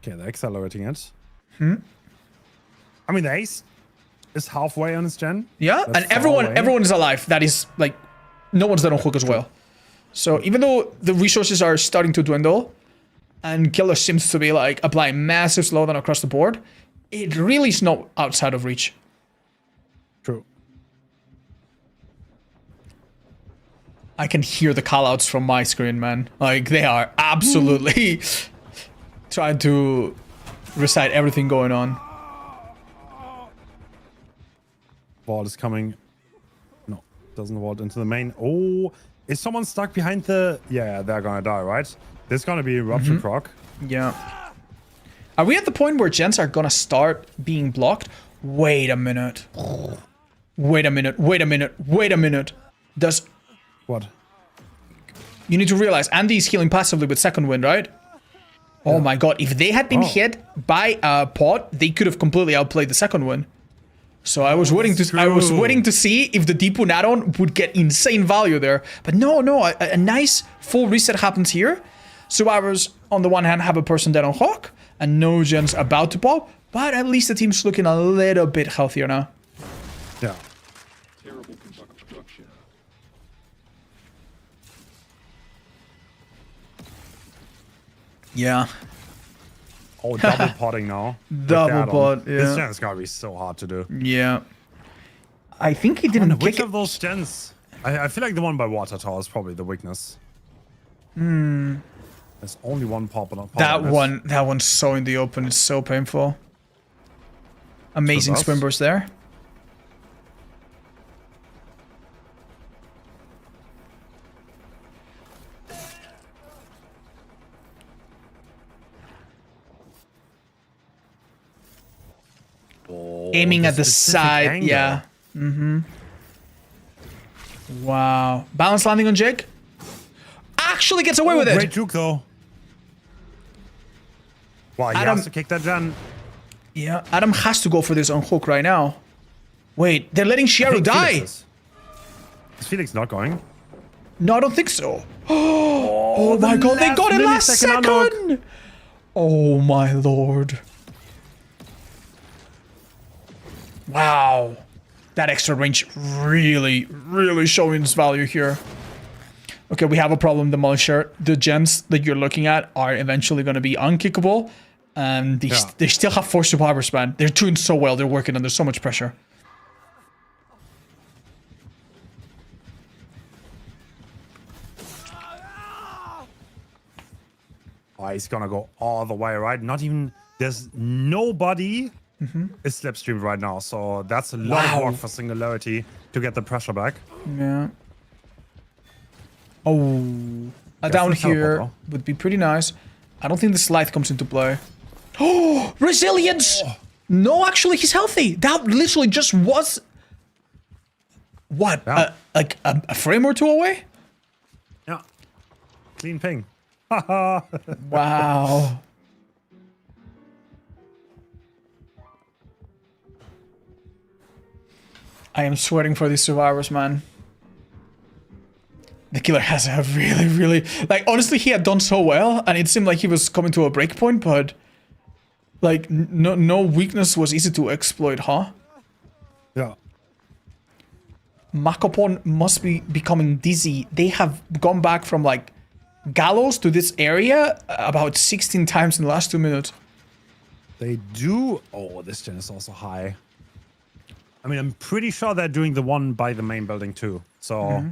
Okay, they're accelerating it. I mean, the Ace is halfway on his gen. Yeah, That's and far away. everyone is alive. That is, like, no one's dead on hook as well. So even though the resources are starting to dwindle, and Killer seems to be, like, applying massive slowdown across the board, it really is not outside of reach. True. I can hear the callouts from my screen, man. Like, they are absolutely trying to recite everything going on. Vault is coming. No, doesn't vault into the main. Oh, is someone stuck behind the... Yeah, they're gonna die, right? There's gonna be eruption proc. Yeah. Are we at the point where gens are gonna start being blocked? Wait a minute. Wait a minute. Wait a minute. Wait a minute. Does... What? You need to realize Andy's healing passively with second wind, right? Oh my god. If they had been hit by a pod, they could have completely outplayed the second wind. So I was waiting to see if the Deep Wound add-on would get insane value there. But no, a nice full reset happens here. Survivors, on the one hand, have a person dead on Hawk, and no gens about to pop, but at least the team's looking a little bit healthier now. Yeah. Terrible construction. Yeah. Oh, double potting now. Double pot, yeah. This gen's gotta be so hard to do. Yeah. I think he didn't Which kick it. of those gens? I feel like the one by Water Tower is probably the weakness. There's only one pop on That one's so in the open, it's so painful. Amazing swim burst there. Aiming at the side, angle. yeah. Wow. Balance landing on Jake. Actually gets away with it. Great juke though. Wow, he Adam- has to kick that gen. Yeah, Adam has to go for this on hook right now. Wait, they're letting I Shiaru think die. Felix is Felix not going? No, I don't think so. Oh my god, they got it last second! Oh my lord. Wow. That extra range really, really showing its value here. Okay, we have a problem, Demolisher. The gens that you're looking at are eventually going to be unkickable. And they still have 4 survivors, man. They're doing so well. They're working under so much pressure. Oh, he's gonna go all the way, right? Not even... There's nobody is slipstreamed right now. So that's a lot of work for Singularity to get the pressure back. Yeah. Oh. A down here would be pretty nice. I don't think the slide comes into play. Oh, resilience! No, actually, he's healthy. That literally just was... What? Yeah. Like a frame or two away? Yeah. Clean ping. Wow. I am sweating for these survivors, man. The killer has a really... Like, honestly, he had done so well, and it seemed like he was coming to a break point, but... Like, no weakness was easy to exploit, huh? Yeah. Makopon must be becoming dizzy. They have gone back from, like, gallows to this area about 16 times in the last 2 minutes. They do... Oh, this gen is also high. I mean, I'm pretty sure they're doing the one by the main building too. So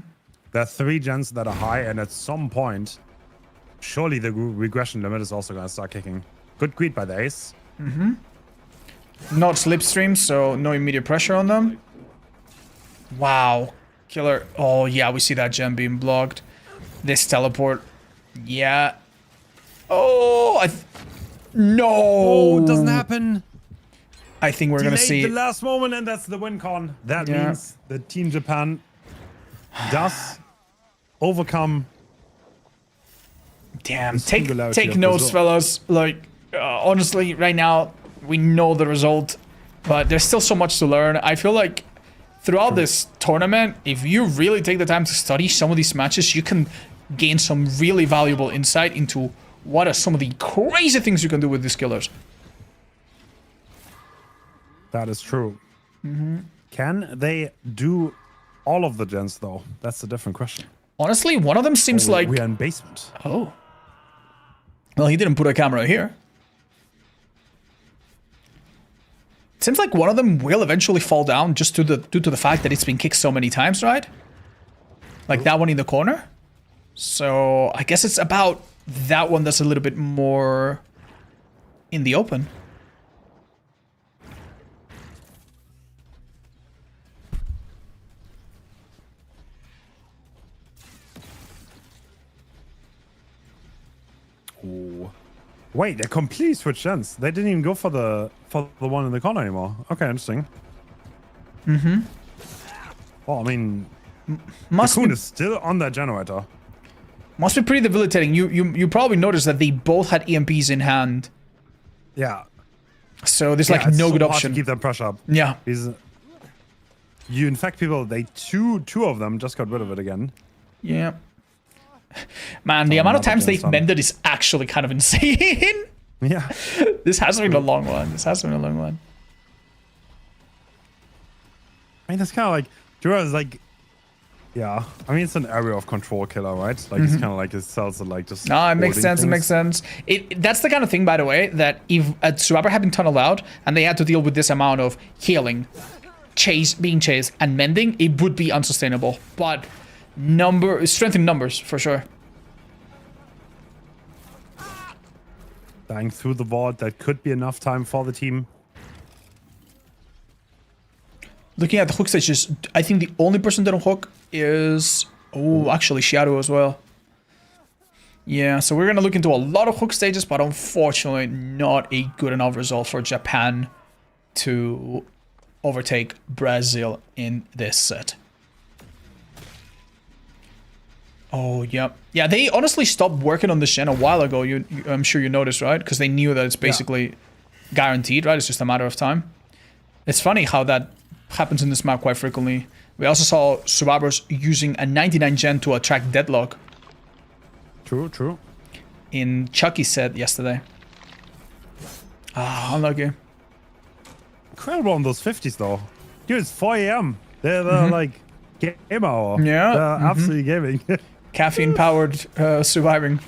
there are 3 gens that are high, and at some point, surely the regression limit is also going to start kicking. Good greet by the ace. Not slipstream, so no immediate pressure on them. Wow. Killer. Oh, yeah, we see that gem being blocked. This teleport. Yeah. Oh, no. Oh, it doesn't happen. I think we're going to see... the last moment, and that's the win con. That means the Team Japan does overcome... Damn, take notes, fellas. Like, honestly, right now, we know the result, but there's still so much to learn. I feel like throughout this tournament, if you really take the time to study some of these matches, you can gain some really valuable insight into what are some of the crazy things you can do with these killers. That is true. Can they do all of the gens, though? That's a different question. Honestly, one of them seems like... We are in basement. Oh. Well, he didn't put a camera here. It seems like one of them will eventually fall down just due to the fact that it's been kicked so many times, right? like that one in the corner. So I guess it's about that one that's a little bit more in the open. Ooh. Wait, they completely switched ends. They didn't even go for the one in the corner anymore. Okay, interesting. Mm-hmm. Well, I mean, Must Cocoon be, is still on that generator. must be pretty debilitating. You probably noticed that they both had EMPs in hand. Yeah. So there's Yeah, like it's no so good hard option. to keep them pressure up. Yeah. You infect people. They two of them just got rid of it again. Yeah. Man, the amount of times they've done. mended is actually kind of insane. Yeah. This has been a long one. This has been a long one. I mean, that's kind of like Jura is like, yeah. I mean, it's an area of control killer, right? Like it's kind of like his cells are like just. No, it makes holding sense. It things. makes sense. That's the kind of thing, by the way, that if a Survivor had been tunneled out and they had to deal with this amount of healing, being chased, and mending, it would be unsustainable. But strength in numbers for sure. Dying through the vault, that could be enough time for the team. Looking at the hook stages, I think the only person that don't hook is actually Shadow as well. Yeah, so we're gonna look into a lot of hook stages, but unfortunately not a good enough result for Japan to overtake Brazil in this set. Oh, yeah. Yeah, they honestly stopped working on the Shen a while ago. I'm sure you noticed, right? Because they knew that it's basically guaranteed, right? It's just a matter of time. It's funny how that happens in this map quite frequently. We also saw Survivors using a 99 gen to attract Deadlock True. in Chucky's set yesterday. Ah, unlucky. Incredible on those 50s though. Dude, it's 4 a.m. They're like game hour. Yeah, They're absolutely gaming. Caffeine-powered surviving.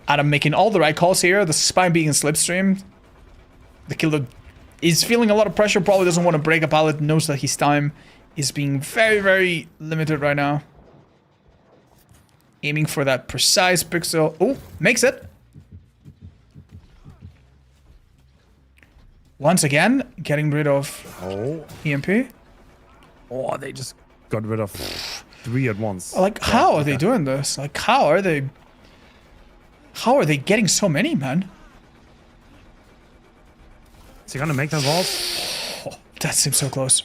Adam making all the right calls here. The spine being in slipstream. The killer is feeling a lot of pressure. Probably doesn't want to break a pallet. Knows that his time is being very, very limited right now. Aiming for that precise pixel. Oh, makes it. Once again, getting rid of EMP. Oh, they just got rid of 3 at once. Like, how are they doing this? Like, how are they getting so many, man? Is he gonna make that vault? Oh, that seems so close.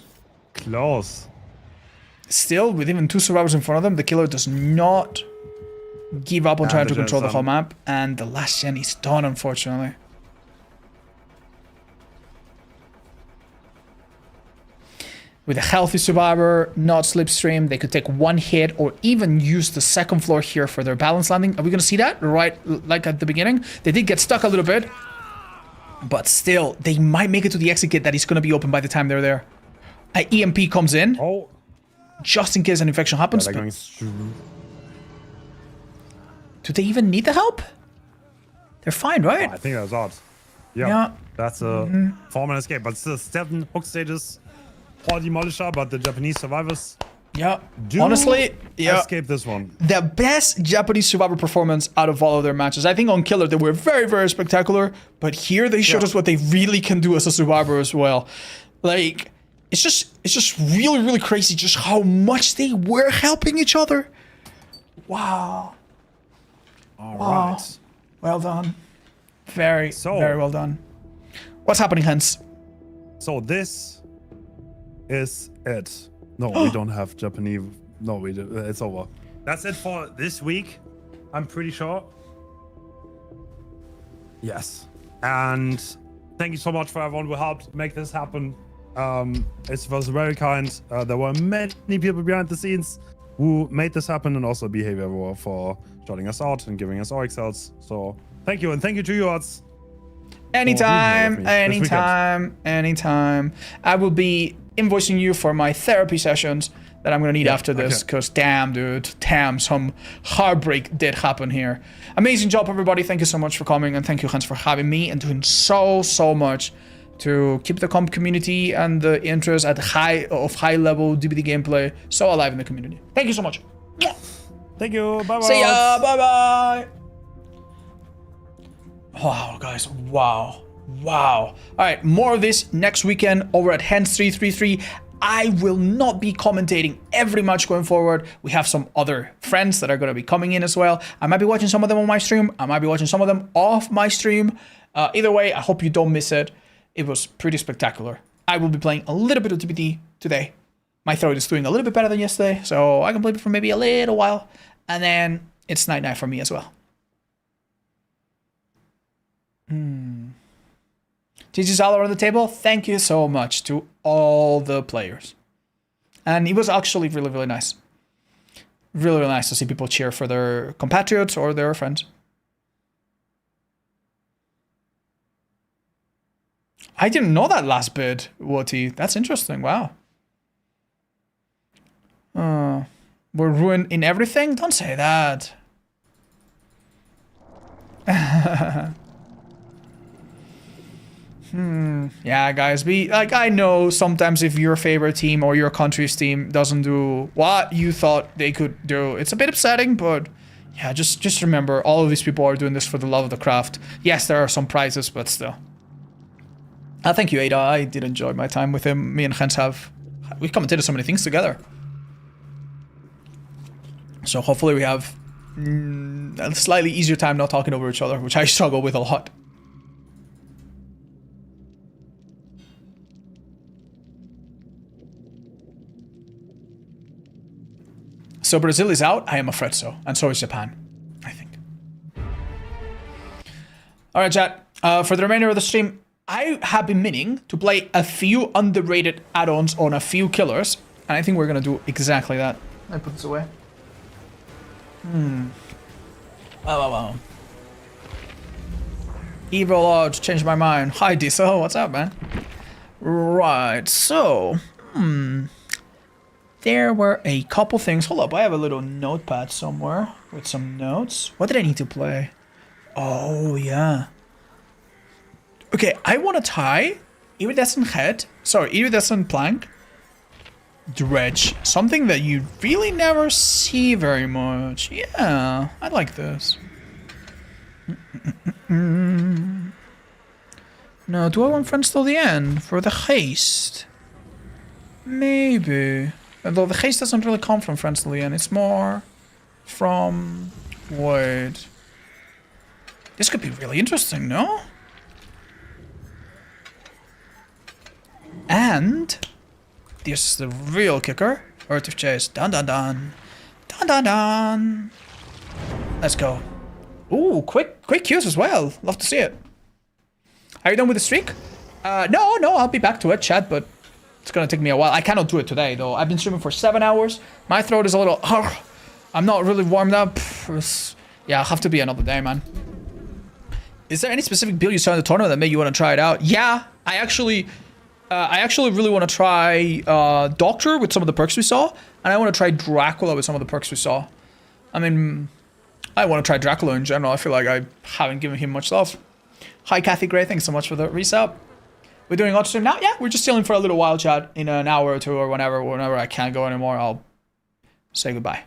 Close. Still, with even 2 survivors in front of them, the killer does not give up on trying to control the whole map. And the last gen is done, unfortunately. With a healthy survivor, not slipstream, they could take 1 hit or even use the second floor here for their balance landing. Are we going to see that? Right, like at the beginning? They did get stuck a little bit. But still, they might make it to the exit gate that is going to be open by the time they're there. An EMP comes in. Oh. Just in case an infection happens. Yeah, they're going through. Do they even need the help? They're fine, right? I think that was odd. Yeah. Yeah. That's a formal escape. But still 7 hook stages for Demolisher, but the Japanese survivors Yeah. do Honestly, yeah. escape this one. The best Japanese survivor performance out of all of their matches. I think on Killer they were very, very spectacular, but here they showed us what they really can do as a survivor as well. Like, it's just really, really crazy just how much they were helping each other. Wow. All Wow. right. Well done. Very, very well done. What's happening, Hans? So this is it. No, we don't have Japanese. No, we do. It's over. That's it for this week. I'm pretty sure. Yes. And thank you so much for everyone who helped make this happen. It was very kind. There were many people behind the scenes who made this happen, and also Behavior for shouting us out and giving us RXLs. So thank you, and thank you to you, Odds. Anytime, anytime. I will be invoicing you for my therapy sessions that I'm gonna need after this, because damn, dude, some heartbreak did happen here. Amazing job, everybody. Thank you so much for coming, and thank you, Hans, for having me and doing so much to keep the comp community and the interest at high level DBD gameplay so alive in the community. Thank you so much. Yeah. Thank you. Bye bye. See ya. Bye bye. Wow, guys. Wow. All right, more of this next weekend over at Hens 333. I will not be commentating every match going forward. We have some other friends that are going to be coming in as well. I might be watching some of them on my stream. I might be watching some of them off my stream. Either way, I hope you don't miss it. It was pretty spectacular. I will be playing a little bit of DBD today. My throat is doing a little bit better than yesterday, so I can play it for maybe a little while. And then it's night-night for me as well. GG's all around the table. Thank you so much to all the players. And it was actually really, really nice. Really, really nice to see people cheer for their compatriots or their friends. I didn't know that last bit, Woti. That's interesting. Wow. We're ruined in everything? Don't say that. Yeah, guys, I know sometimes if your favorite team or your country's team doesn't do what you thought they could do, it's a bit upsetting, but yeah, just remember, all of these people are doing this for the love of the craft. Yes, there are some prizes, but still. Thank you, Ada. I did enjoy my time with him. Me and Hens we commentated so many things together. So hopefully we have a slightly easier time not talking over each other, which I struggle with a lot. So Brazil is out? I am afraid so. And so is Japan, I think. Alright, chat. For the remainder of the stream, I have been meaning to play a few underrated add-ons on a few killers. And I think we're going to do exactly that. Let me put this away. Wow. Evil Lodge, changed my mind. Hi, Diesel. What's up, man? Right, so... There were a couple things. Hold up, I have a little notepad somewhere with some notes. What did I need to play? Oh, yeah. Okay, I want to tie iridescent head. Sorry, iridescent plank. Dredge. Something that you really never see very much. Yeah, I like this. No, do I want friends till the end? For the haste? Maybe. Although the haste doesn't really come from friends till the end. It's more from... Wait. This could be really interesting, no? And... This is the real kicker. Earth of Chase. Dun dun dun. Dun dun dun. Let's go. Ooh, quick queues as well. Love to see it. Are you done with the streak? No, I'll be back to it, chat, but it's gonna take me a while. I cannot do it today, though. I've been streaming for 7 hours. My throat is a little... I'm not really warmed up. Yeah, I'll have to be another day, man. Is there any specific build you saw in the tournament that made you want to try it out? Yeah, I actually really want to try Doctor with some of the perks we saw, and I want to try Dracula with some of the perks we saw. I mean, I want to try Dracula in general. I feel like I haven't given him much love. Hi, Kathy Gray. Thanks so much for the resub. We're doing auto stream now? Yeah, we're just chilling for a little while, chat. In an hour or two or whenever I can't go anymore, I'll say goodbye.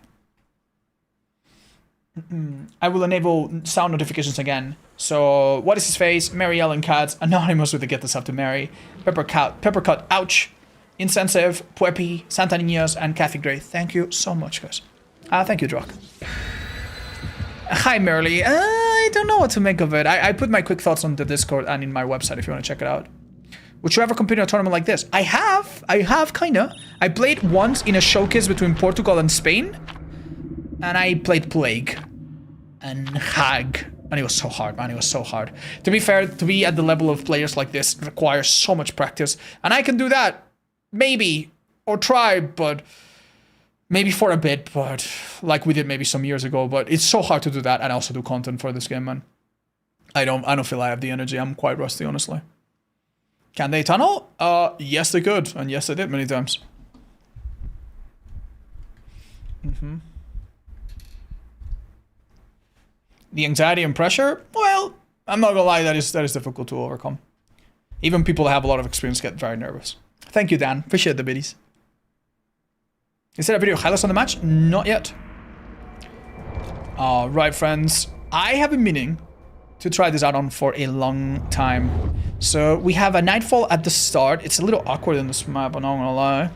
I will enable sound notifications again. So, what is his face? Mary Ellen Katz, Anonymous with the Get This Up to Mary, Peppercut, Ouch, Insensitive, Puepi, Santa Niñas, and Kathy Gray. Thank you so much, guys. Thank you, Drock. Hi, Merly. I don't know what to make of it. I put my quick thoughts on the Discord and in my website if you want to check it out. Would you ever compete in a tournament like this? I have, kinda. I played once in a showcase between Portugal and Spain. And I played Plague. And Hag. And it was so hard, man. It was so hard. To be fair, to be at the level of players like this requires so much practice. And I can do that. Maybe. Or try, but... Maybe for a bit, but... Like we did maybe some years ago. But it's so hard to do that and also do content for this game, man. I don't feel I have the energy. I'm quite rusty, honestly. Can they tunnel? Yes they could. And yes they did many times. The anxiety and pressure? Well, I'm not gonna lie, that is difficult to overcome. Even people that have a lot of experience get very nervous. Thank you, Dan. Appreciate the biddies. Is there a video highlights on the match? Not yet. Alright, friends. I have been meaning to try this out on for a long time. So we have a Nightfall at the start. It's a little awkward in this map, I'm not gonna lie.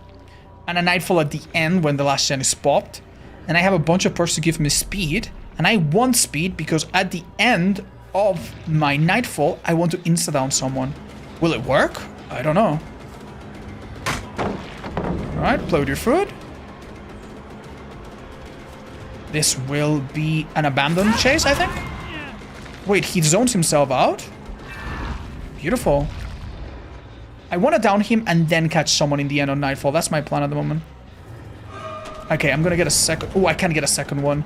And a Nightfall at the end when the last gen is popped. And I have a bunch of perks to give me speed. And I want speed because at the end of my Nightfall, I want to insta-down someone. Will it work? I don't know. Alright, play with your food. This will be an abandoned chase, I think. Wait, he zones himself out? Beautiful. I want to down him and then catch someone in the end on Nightfall. That's my plan at the moment. Okay, I'm gonna get a second. Oh, I can't get a second one.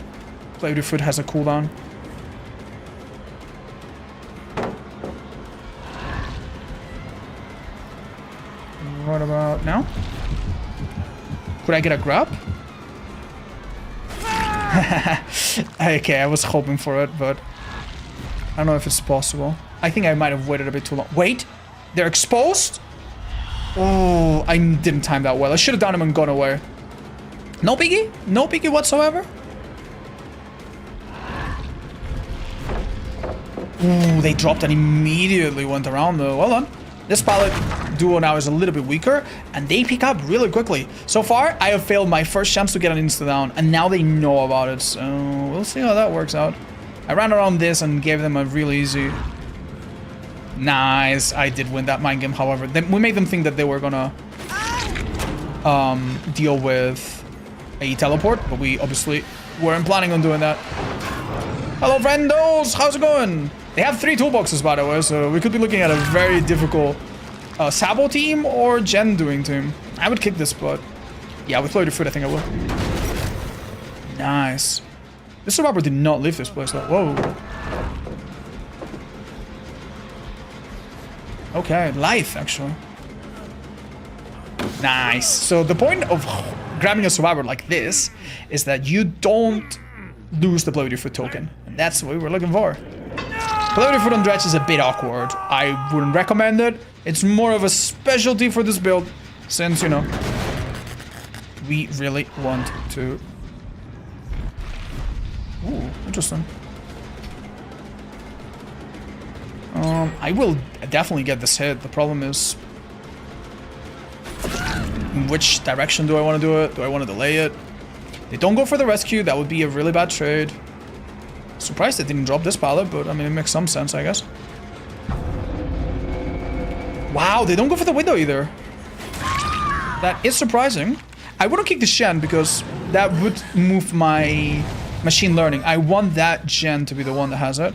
Play with your food has a cooldown. What about now? Could I get a grab? Okay, I was hoping for it, but I don't know if it's possible. I think I might have waited a bit too long. Wait, they're exposed? Oh, I didn't time that well. I should have done him and gone away. No biggie? No biggie whatsoever? Ooh, they dropped and immediately went around though. Well done. This pilot duo now is a little bit weaker, and they pick up really quickly. So far, I have failed my first chance to get an insta-down, and now they know about it, so we'll see how that works out. I ran around this and gave them a really easy... Nice, I did win that mind game, however. We made them think that they were gonna deal with a teleport, but we obviously weren't planning on doing that. Hello, friendos! How's it going? They have 3 toolboxes, by the way, so we could be looking at a very difficult Sabo team or Gen doing team. I would kick this, but yeah, with loaded food, I think I will. Nice. This survivor did not leave this place, though. Whoa. Okay, life, actually. Nice. So the point of grabbing a survivor like this is that you don't lose the play with your foot token. And that's what we were looking for. Play with your foot on dredge is a bit awkward. I wouldn't recommend it. It's more of a specialty for this build, since, you know, we really want to... Ooh, interesting. I will definitely get this hit. The problem is... in which direction do I want to do it? Do I want to delay it? They don't go for the rescue. That would be a really bad trade. Surprised they didn't drop this pallet, but I mean, it makes some sense, I guess. Wow, they don't go for the window either. That is surprising. I wouldn't kick this gen because that would move my machine learning. I want that gen to be the one that has it.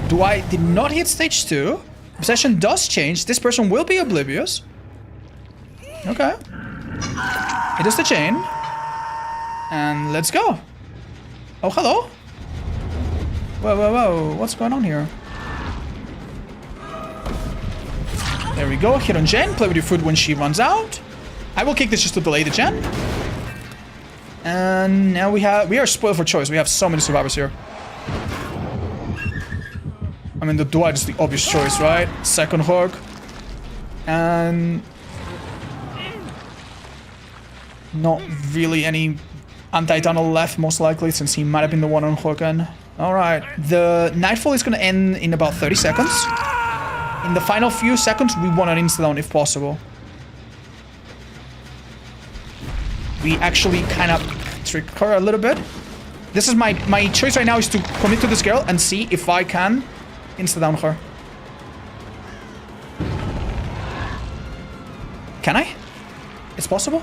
Did not hit stage 2. Possession does change. This person will be oblivious. Okay. It is the chain. And let's go. Oh, hello. Whoa, whoa, whoa. What's going on here? There we go. Hit on Jen. Play with your food when she runs out. I will kick this just to delay the Jen. And now we are spoiled for choice. We have so many survivors here. I mean, the Dwight is the obvious choice, right? Second hook. And... not really any anti-tunnel left, most likely, since he might have been the one on hooking. Alright, the Nightfall is going to end in about 30 seconds. In the final few seconds, we want an insta-down if possible. We actually kind of trick her a little bit. This is my choice right now is to commit to this girl and see if I can insta-down her. Can I? It's possible?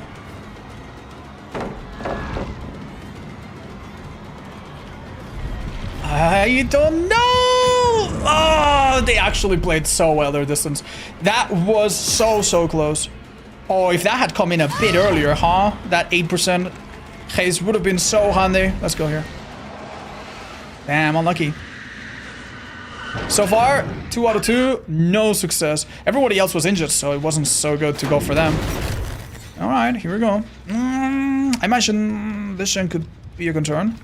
I don't know! Oh, they actually played so well their distance. That was so close. Oh, if that had come in a bit earlier, huh? That 8% haze would have been so handy. Let's go here. Damn, unlucky. So far, 2 out of 2, no success. Everybody else was injured, so it wasn't so good to go for them. Alright, here we go. I imagine this gen could be a concern.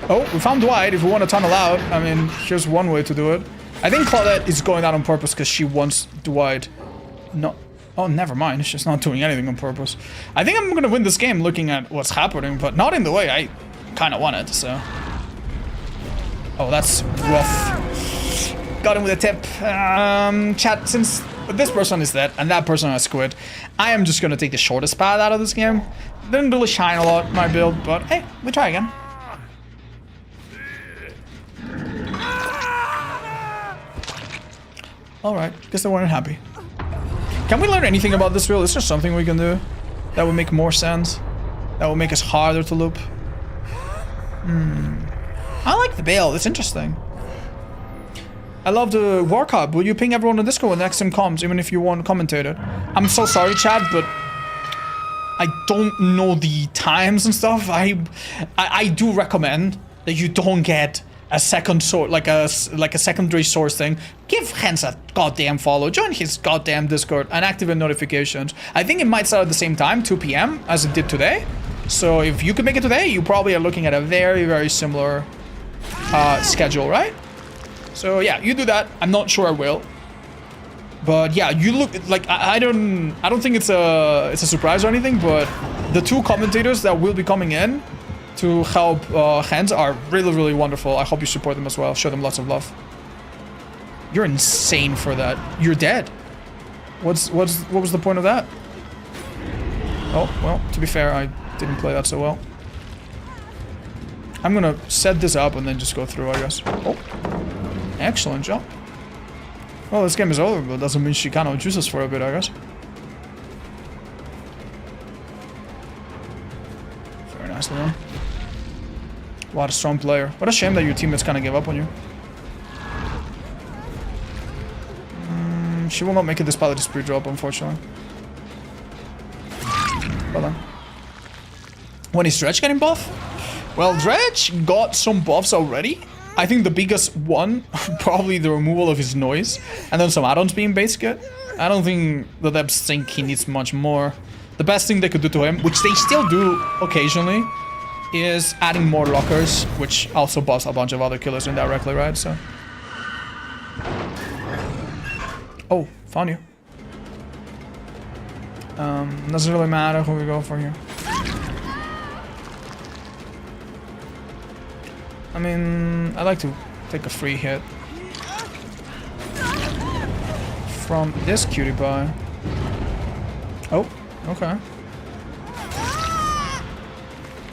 Oh, we found Dwight if we want to tunnel out. I mean, here's one way to do it. I think Claudette is going out on purpose because she wants Dwight. No. Oh, never mind. She's not doing anything on purpose. I think I'm going to win this game looking at what's happening, but not in the way I kind of want it, so. Oh, that's rough. Got him with a tip. Chat, since this person is dead and that person has quit, I am just going to take the shortest path out of this game. Didn't really shine a lot, my build, but hey, we try again. Alright, guess they weren't happy. Can we learn anything about this rule? Is there something we can do that would make more sense? That would make us harder to loop? I like the build, it's interesting. I love the World Cup. Will you ping everyone on Discord when the next time comes, even if you want to commentate it? I'm so sorry, Chad, but I don't know the times and stuff. I do recommend that you don't get a second source, like a secondary source thing. Give Hans a goddamn follow, join his goddamn Discord, and activate notifications. I think it might start at the same time, 2 PM, as it did today. So if you could make it today, you probably are looking at a very, very similar schedule, right? So yeah, you do that. I'm not sure I will. But yeah, you look like I don't think it's a surprise or anything, but the 2 commentators that will be coming in to help Hans are really, really wonderful. I hope you support them as well. Show them lots of love. You're insane for that. You're dead. What was the point of that? Oh, well, to be fair, I didn't play that so well. I'm gonna set this up and then just go through, I guess. Oh, excellent job. Well, this game is over, but doesn't mean she cannot juice us for a bit, I guess. Very nicely done. What a strong player. What a shame that your teammates kind of gave up on you. She will not make it despite the speed drop, unfortunately. Well done. When is Dredge getting buff? Well, Dredge got some buffs already. I think the biggest one, probably the removal of his noise, and then some add-ons being base kit. I don't think the devs think he needs much more. The best thing they could do to him, which they still do occasionally, is adding more lockers, which also buffs a bunch of other killers indirectly, right? So. Oh, found you. Doesn't really matter who we go for here. I mean, I like to take a free hit from this cutie pie. Oh, okay.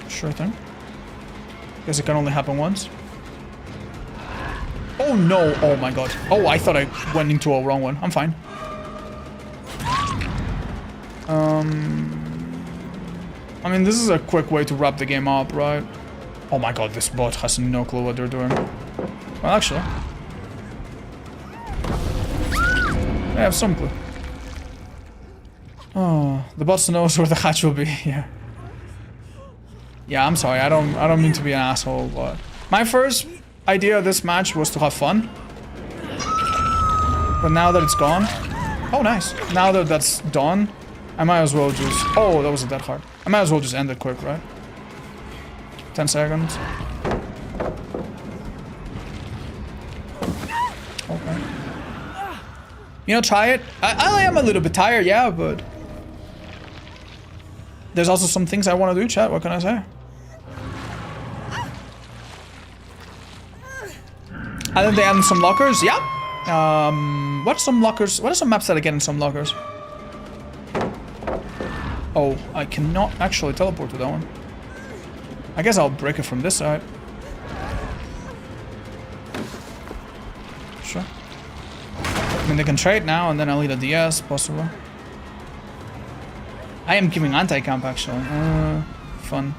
Sure thing. Guess it can only happen once. Oh no! Oh my god. Oh, I thought I went into a wrong one. I'm fine. I mean, this is a quick way to wrap the game up, right? Oh my god, this bot has no clue what they're doing. Well, actually, I have some clue. Oh, the bot knows where the hatch will be. Yeah. Yeah, I'm sorry. I don't mean to be an asshole, but my first idea of this match was to have fun. But now that it's gone, oh nice. Now that that's done, I might as well just. Oh, that wasn't that hard. I might as well just end it quick, right? 10 seconds. Okay. You know, try it. I am a little bit tired, yeah, but there's also some things I want to do, chat. What can I say? I think they added some lockers. Yeah. What are some lockers? What are some maps that are getting some lockers? Oh, I cannot actually teleport to that one. I guess I'll break it from this side. Sure. I mean, they can trade now, and then I'll need a DS, possibly. I am giving anti-camp, actually. Fun.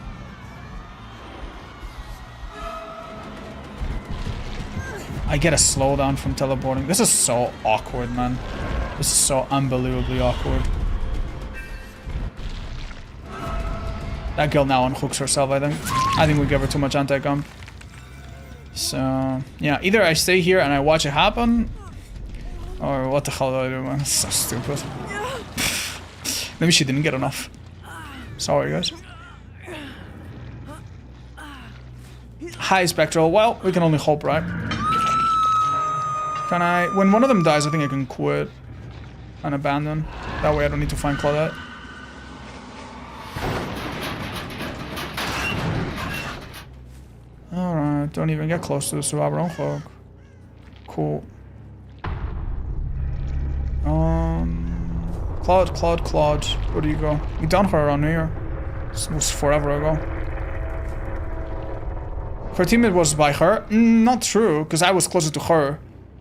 I get a slowdown from teleporting. This is so awkward, man. This is so unbelievably awkward. That girl now unhooks herself, I think. I think we give her too much anti-camp. So, yeah, either I stay here and I watch it happen, or what the hell do I do, man? It's so stupid. Maybe she didn't get enough. Sorry, guys. Hi, Spectral. Well, we can only hope, right? Can I... When one of them dies, I think I can quit and abandon. That way I don't need to find Claudette. Alright, don't even get close to the survivor on Cloak. Cool. Claude. Where do you go? We done her around here. This was forever ago. Her teammate was by her? Not true, because I was closer to her.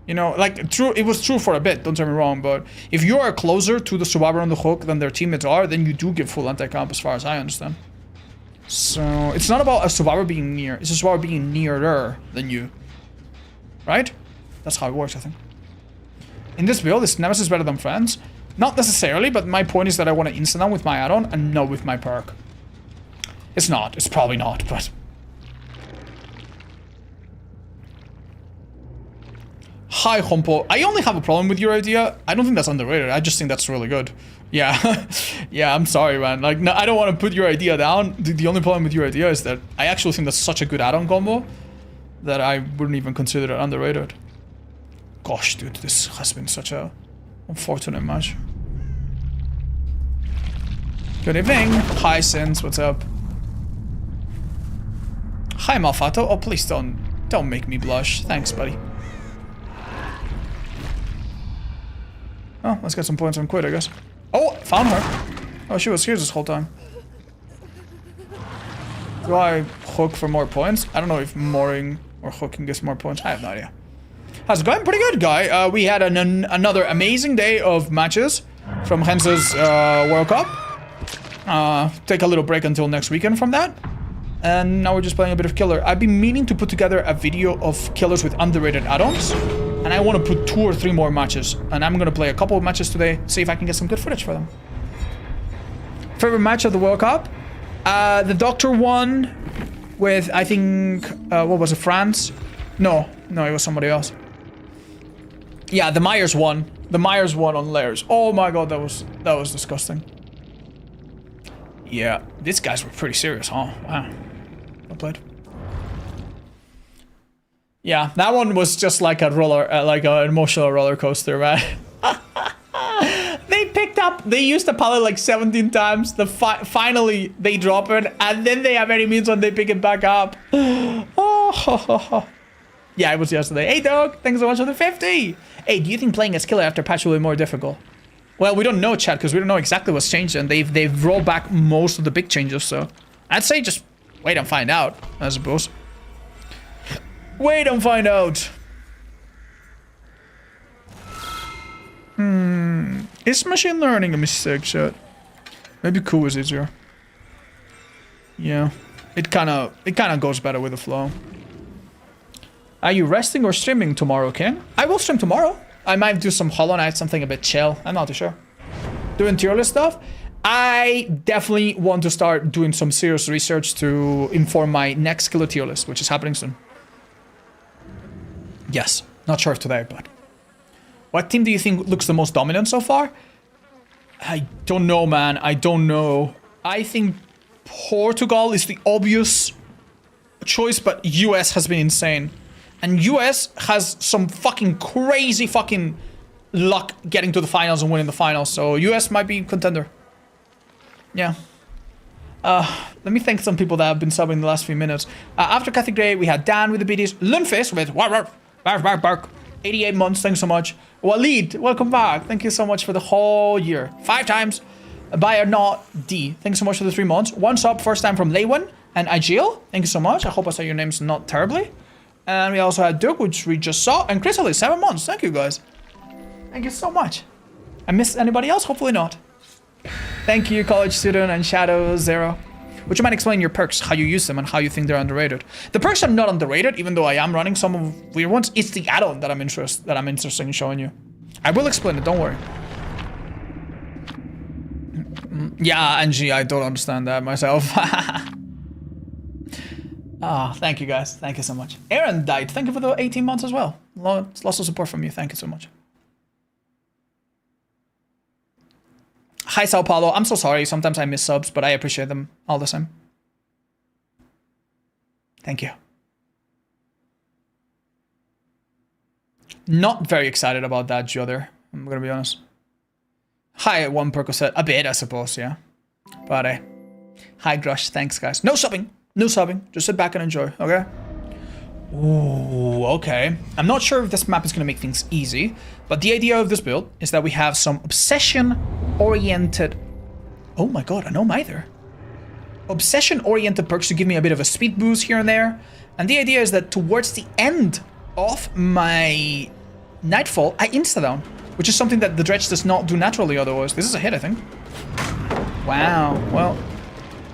You know, like, true. It was true for a bit, don't get me wrong, but if you are closer to the survivor on the hook than their teammates are, then you do get full anti-comp as far as I understand. So, it's not about a survivor being near, it's a survivor being nearer than you. Right? That's how it works, I think. In this build, is Nemesis better than Friends? Not necessarily, but my point is that I want to instant them with my add-on and not with my perk. It's not. It's probably not, but... Hi, Hompo. I only have a problem with your idea. I don't think that's underrated. I just think that's really good. Yeah. Yeah, I'm sorry, man. Like, no, I don't want to put your idea down. The only problem with your idea is that I actually think that's such a good add-on combo that I wouldn't even consider it underrated. Gosh, dude, this has been such a unfortunate match. Good evening. Hi, Sins. What's up? Hi, Malfato. Oh, please don't make me blush. Thanks, buddy. Oh, let's get some points on Quid, I guess. Oh, found her. Oh, she was here this whole time. Do I hook for more points? I don't know if mooring or hooking gets more points. I have no idea. How's it going? Pretty good, guy. We had another amazing day of matches from Hense's World Cup. Take a little break until next weekend from that. And now we're just playing a bit of Killer. I've been meaning to put together a video of Killers with underrated add-ons. And I want to put 2 or 3 more matches. And I'm going to play a couple of matches today, see if I can get some good footage for them. Favorite match of the World Cup? The Doctor won with, I think, what was it, France? No, it was somebody else. Yeah, the Myers won. The Myers won on layers. Oh my god, that was disgusting. Yeah, these guys were pretty serious, huh? Wow. Well played. Yeah, that one was just like a roller, like an emotional roller coaster, man. They used the pallet like 17 times. Finally, they drop it, and then they have any means when they pick it back up. Oh, yeah, it was yesterday. Hey, dog, thanks so much for the 50. Hey, do you think playing as Killer after patch will be more difficult? Well, we don't know, chat, because we don't know exactly what's changed, and they've rolled back most of the big changes, so I'd say just wait and find out, I suppose. Wait and find out. Is machine learning a mistake, chat? Maybe cool is easier. Yeah, it kind of goes better with the flow. Are you resting or streaming tomorrow, King? I will stream tomorrow. I might do some Hollow Knight, something a bit chill. I'm not too sure. Doing tier list stuff. I definitely want to start doing some serious research to inform my next Killer tier list, which is happening soon. Yes, not sure of today, but... What team do you think looks the most dominant so far? I don't know, man. I don't know. I think Portugal is the obvious choice, but US has been insane. And US has some fucking crazy fucking luck getting to the finals and winning the finals. So US might be contender. Yeah. Let me thank some people that have been subbing in the last few minutes. After Catholic Day, we had Dan with the BDs. Lunfist with bark. 88 months, thanks so much. Walid, welcome back. Thank you so much for the whole year. 5 times. Buyer not D. Thanks so much for the 3 months. 1 sub, first time from Leywan and Agil. Thank you so much. I hope I said your names not terribly. And we also had Duke, which we just saw. And Chrysalis, 7 months. Thank you, guys. Thank you so much. I missed anybody else? Hopefully not. Thank you, college student and Shadow Zero. Would you mind explaining your perks, how you use them, and how you think they're underrated? The perks are not underrated, even though I am running some of weird ones. It's the add-on that I'm interested in showing you. I will explain it, don't worry. Yeah, Angie, I don't understand that myself. Thank you guys. Thank you so much. Aaron died. Thank you for the 18 months as well. Lots of support from you. Thank you so much. Hi, Sao Paulo. I'm so sorry. Sometimes I miss subs, but I appreciate them all the same. Thank you. Not very excited about that, Jother. I'm gonna be honest. Hi, one Percocet. A bit, I suppose, yeah. But hi, Grush. Thanks, guys. No subbing. No subbing. Just sit back and enjoy, okay? Ooh, okay. I'm not sure if this map is gonna make things easy, but the idea of this build is that we have some obsession-oriented... Oh my god, I know neither. Obsession-oriented perks to give me a bit of a speed boost here and there. And the idea is that towards the end of my Nightfall, I insta-down, which is something that the Dredge does not do naturally otherwise. This is a hit, I think. Wow, well,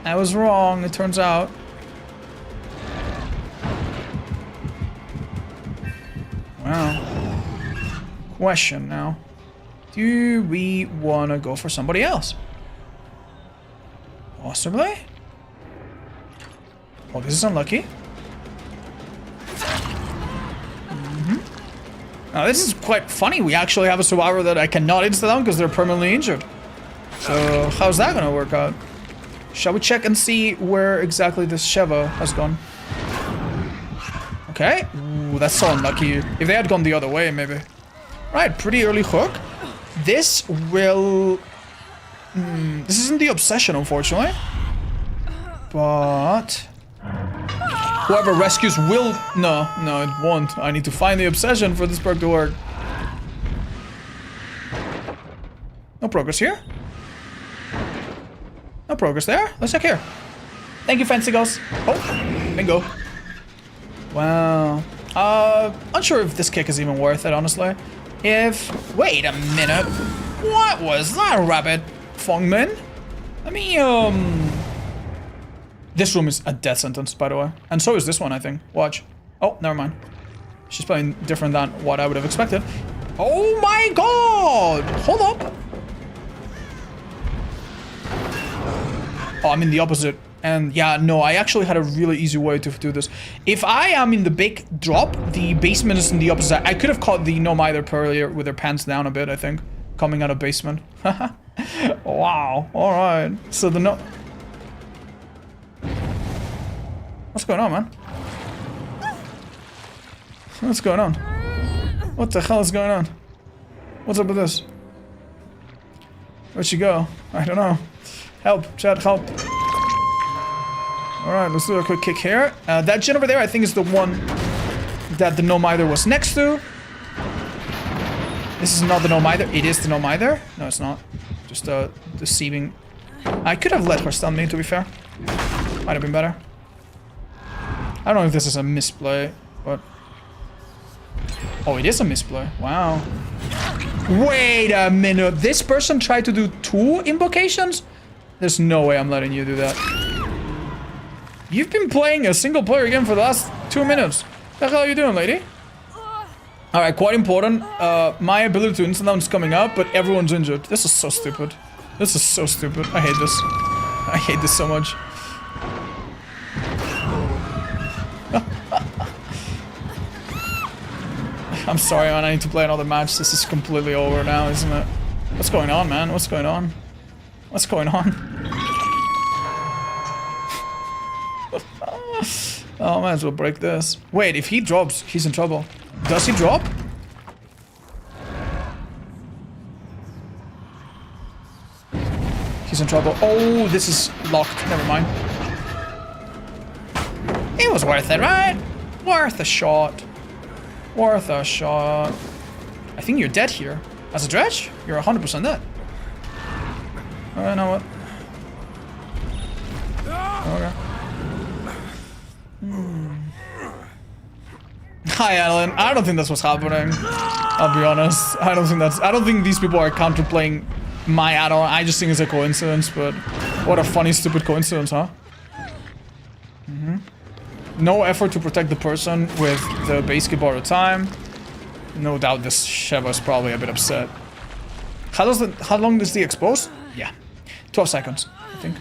I was wrong, it turns out. Wow. Question now. Do we want to go for somebody else? Possibly? Oh, this is unlucky. Now, this is quite funny. We actually have a survivor that I cannot insta-down because they're permanently injured. So, how's that gonna work out? Shall we check and see where exactly this Sheva has gone? Okay. Ooh, that's so unlucky. If they had gone the other way, maybe. Right, pretty early hook. This will... this isn't the obsession, unfortunately. But... whoever rescues will... No, it won't. I need to find the obsession for this perk to work. No progress here. No progress there. Let's check here. Thank you, Fancy Ghost. Oh, bingo. Wow. Unsure if this kick is even worth it, honestly. Wait a minute. What was that, Rabbit? Fongmin? Let me, This room is a death sentence, by the way. And so is this one, I think. Watch. Oh, never mind. She's playing different than what I would have expected. Oh my god! Hold up. Oh, I'm in the opposite. And yeah, no, I actually had a really easy way to do this. If I am in the big drop, the basement is in the opposite. I could have caught the No Mither earlier with her pants down a bit, I think. Coming out of basement. Wow. Alright. So the no... What's going on, man? What's going on? What the hell is going on? What's up with this? Where'd she go? I don't know. Help, Chad, help. Alright, let's do a quick kick here. That gen over there, I think, is the one that the No Mither was next to. This is not the No Mither. It is the No Mither. No, it's not. Just deceiving. I could have let her stun me, to be fair. Might have been better. I don't know if this is a misplay, but... Oh, it is a misplay. Wow. Wait a minute. This person tried to do 2 invocations? There's no way I'm letting you do that. You've been playing a single player game for the last 2 minutes. What the hell are you doing, lady? Alright, quite important. My ability to instant down is coming up, but everyone's injured. This is so stupid. This is so stupid. I hate this. I hate this so much. I'm sorry, man. I need to play another match. This is completely over now, isn't it? What's going on, man? What's going on? What's going on? Oh, might as well break this. Wait, if he drops, he's in trouble. Does he drop? He's in trouble. Oh, this is locked. Never mind. It was worth it, right? Worth a shot. Worth a shot. I think you're dead here. As a dredge, you're 100% dead. Oh, you know what? Okay. Hi, Alan. I don't think that's what's happening. I'll be honest. I don't think these people are counterplaying my add-on. I just think it's a coincidence, but what a funny, stupid coincidence, huh? No effort to protect the person with the basic borrowed time. No doubt this Sheva is probably a bit upset. How long does the expose? Yeah. 12 seconds, I think.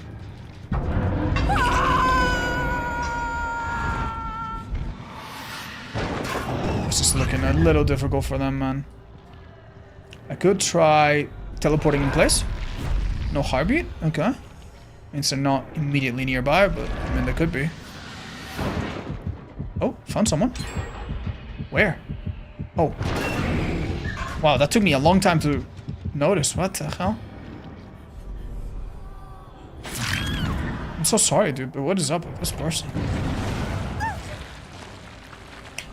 This is looking a little difficult for them, man. I could try teleporting in place. No heartbeat? Okay. Means they're not immediately nearby, but I mean, they could be. Oh, found someone. Where? Oh. Wow, that took me a long time to notice. What the hell? I'm so sorry, dude, but what is up with this person?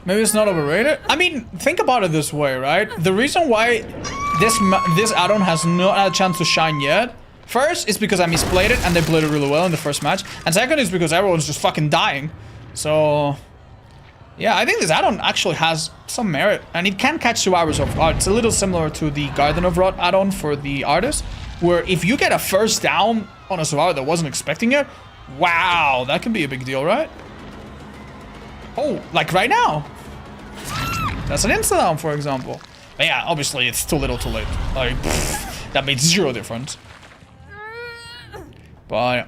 Maybe it's not overrated? I mean, think about it this way, right? The reason why this add-on has not had a chance to shine yet, first, is because I misplayed it and they played it really well in the first match. And second is because everyone's just fucking dying. So, yeah, I think this add-on actually has some merit. And it can catch survivors off guard. It's a little similar to the Garden of Rot add-on for the artist, where if you get a first down on a survivor that wasn't expecting it, wow, that can be a big deal, right? Oh, like right now. That's an insta-down, for example. But yeah, obviously it's too little too late. Like, pff, that made zero difference. But yeah.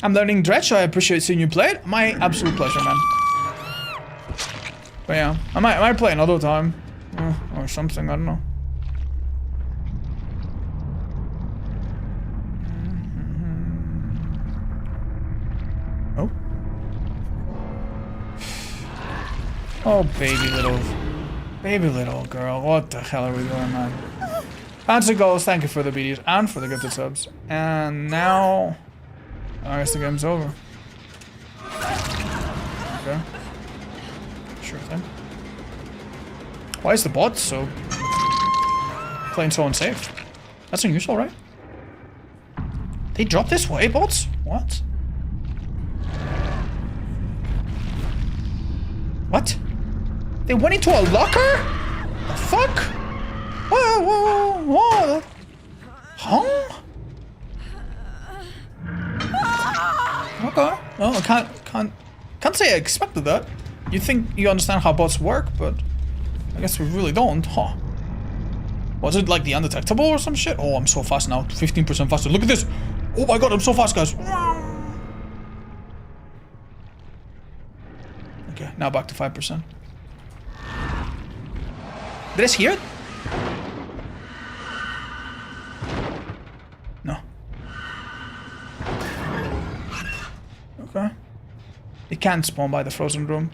I'm learning Dredge, so I appreciate seeing you play it. My absolute pleasure, man. But yeah, I might play another time. Or something, I don't know. Oh. Oh, baby little girl. What the hell are we doing, man? Fancy goals, thank you for the BDs and for the gifted subs. And now, I guess the game's over. Okay. Sure thing. Why is the bot so playing so unsafe? That's unusual, right? They drop this way, bots? What? What? They went into a locker? The fuck? Whoa, whoa, whoa, whoa. Huh? Okay. Well, I can't say I expected that. You think you understand how bots work, but I guess we really don't, huh? Was it like the undetectable or some shit? Oh, I'm so fast now. 15% faster. Look at this. Oh my god, I'm so fast, guys. Okay, now back to 5%. Did I hear it? No. Okay. It can't spawn by the frozen room.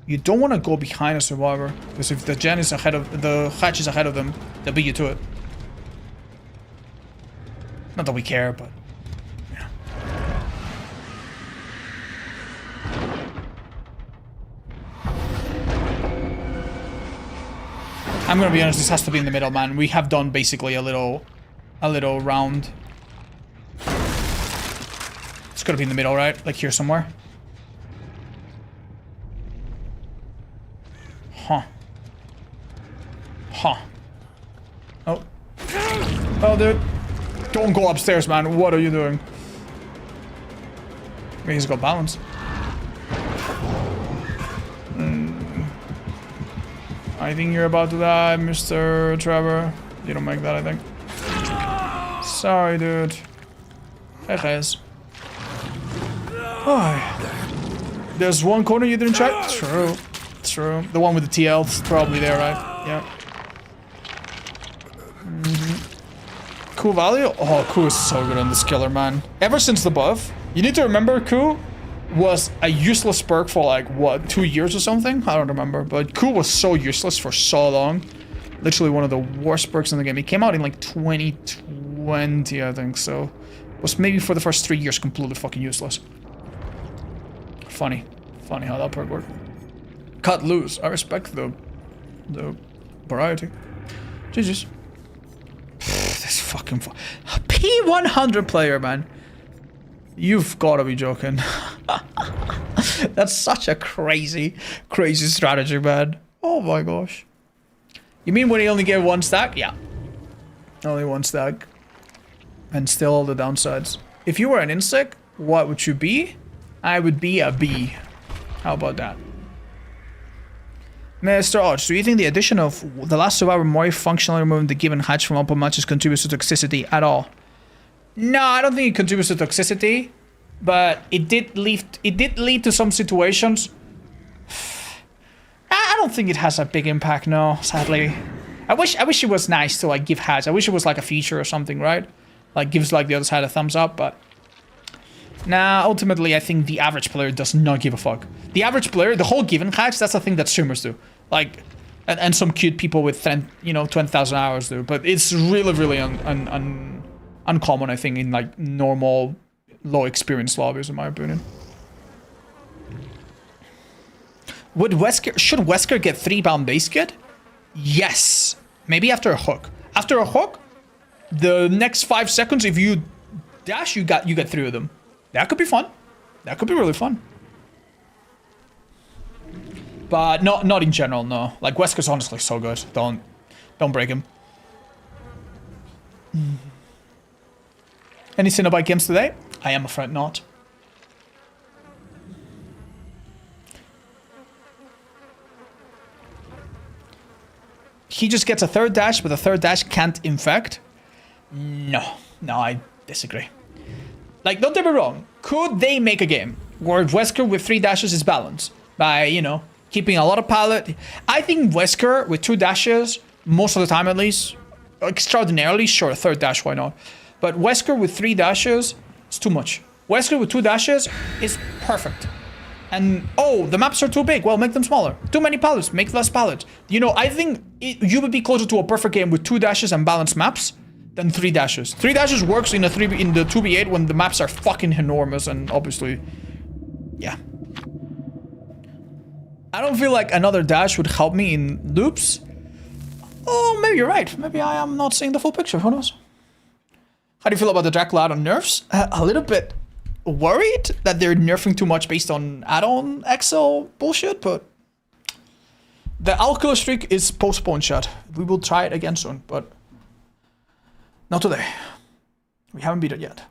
You don't want to go behind a survivor, because if the gen is ahead of the hatch is ahead of them, they'll beat you to it. Not that we care, but yeah. I'm gonna be honest, this has to be in the middle, man. We have done basically a little round. It's gotta be in the middle, right? Like here somewhere. Huh. Huh. Oh. Oh, dude. Don't go upstairs, man. What are you doing? Maybe he's got balance. I think you're about to die, Mr. Trevor. You don't make that, I think. Sorry, dude. Hey, guys. Oh. There's one corner you didn't check? True. True. The one with the TL's probably there, right? Yeah. Ku value? Oh, Ku is so good on this killer, man. Ever since the buff, you need to remember Ku was a useless perk for like, what, 2 years or something? I don't remember, but Ku was so useless for so long. Literally one of the worst perks in the game. It came out in like 2020, I think, so was maybe for the first 3 years completely fucking useless. Funny. Funny how that perk worked. Cut loose. I respect the variety. GG's. This fucking P100 player, man. You've got to be joking. That's such a crazy strategy, man. Oh my gosh. You mean when he only gave 1 stack? Yeah. Only 1 stack. And still all the downsides. If you were an insect, what would you be? I would be a bee. How about that? Mr. Odds, do you think the addition of the last survivor more functionally removing the given hatch from open matches contributes to toxicity at all? No, I don't think it contributes to toxicity, but it did lead to some situations. I don't think it has a big impact, no, sadly. I wish it was nice to like give hatch. I wish it was like a feature or something, right? Like gives like the other side a thumbs up, but Nah, ultimately, I think the average player does not give a fuck. The average player, the whole given hacks, that's the thing that streamers do. Like, and some cute people with 10, 20,000 hours do. But it's really, really uncommon, I think, in like normal, low experience lobbies, in my opinion. Should Wesker get 3-bound base kit? Yes. Maybe after a hook. After a hook, the next 5 seconds, if you dash, you get 3 of them. That could be fun. That could be really fun. But not in general, no. Like, Wesker's honestly so good. Don't break him. Any Cinnabite games today? I am afraid not. He just gets a 3rd dash, but the 3rd dash can't infect? No, I disagree. Like, don't get me wrong. Could they make a game where Wesker with 3 dashes is balanced by, keeping a lot of pallet? I think Wesker with 2 dashes, most of the time at least, extraordinarily, sure, a 3rd dash, why not? But Wesker with 3 dashes is too much. Wesker with 2 dashes is perfect. And, oh, the maps are too big. Well, make them smaller. Too many pallets. Make less pallets. I think you would be closer to a perfect game with 2 dashes and balanced maps than 3 dashes. 3 dashes works in the 2v8 when the maps are fucking enormous and obviously, yeah. I don't feel like another dash would help me in loops. Oh, maybe you're right. Maybe I am not seeing the full picture. Who knows? How do you feel about the Dracula add-on nerfs? A little bit worried that they're nerfing too much based on add-on XL bullshit, but the Alkiller streak is postponed, chat. We will try it again soon, but not today. We haven't beat it yet.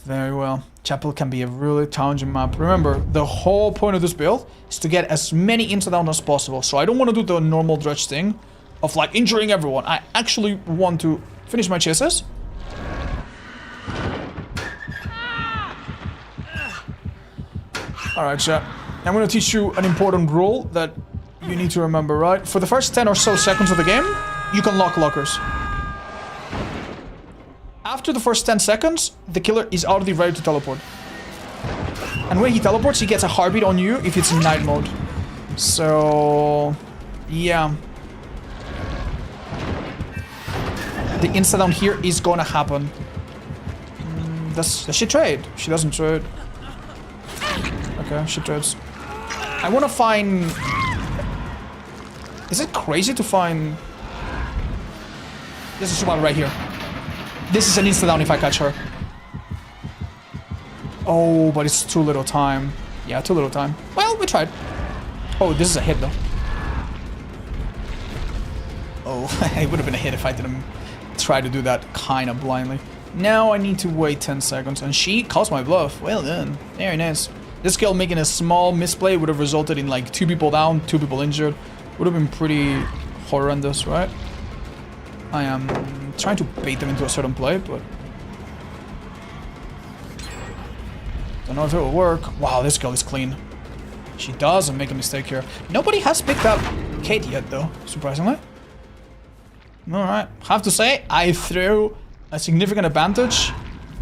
Very well. Chapel can be a really challenging map. Remember, the whole point of this build is to get as many into down as possible. So I don't want to do the normal dredge thing of like injuring everyone. I actually want to finish my chases. Alright, chat. I'm going to teach you an important rule that you need to remember, right? For the first 10 or so seconds of the game, you can lock lockers. After the first 10 seconds, the killer is already ready to teleport. And when he teleports, he gets a heartbeat on you if it's in night mode. So, yeah. The insta down here is gonna happen. Does she trade? She doesn't trade. Okay, she trades. I wanna find... Is it crazy to find... This is one right here. This is an insta down if I catch her. Oh, but it's too little time. Yeah, too little time. Well, we tried. Oh, this is a hit though. Oh, it would have been a hit if I didn't try to do that kind of blindly. Now I need to wait 10 seconds, and she calls my bluff. Well done. Very nice. This kill making a small misplay would have resulted in like 2 people down, 2 people injured. Would have been pretty horrendous, right? I am trying to bait them into a certain play, but... Don't know if it will work. Wow, this girl is clean. She doesn't make a mistake here. Nobody has picked up Kate yet, though, surprisingly. Alright, have to say, I threw a significant advantage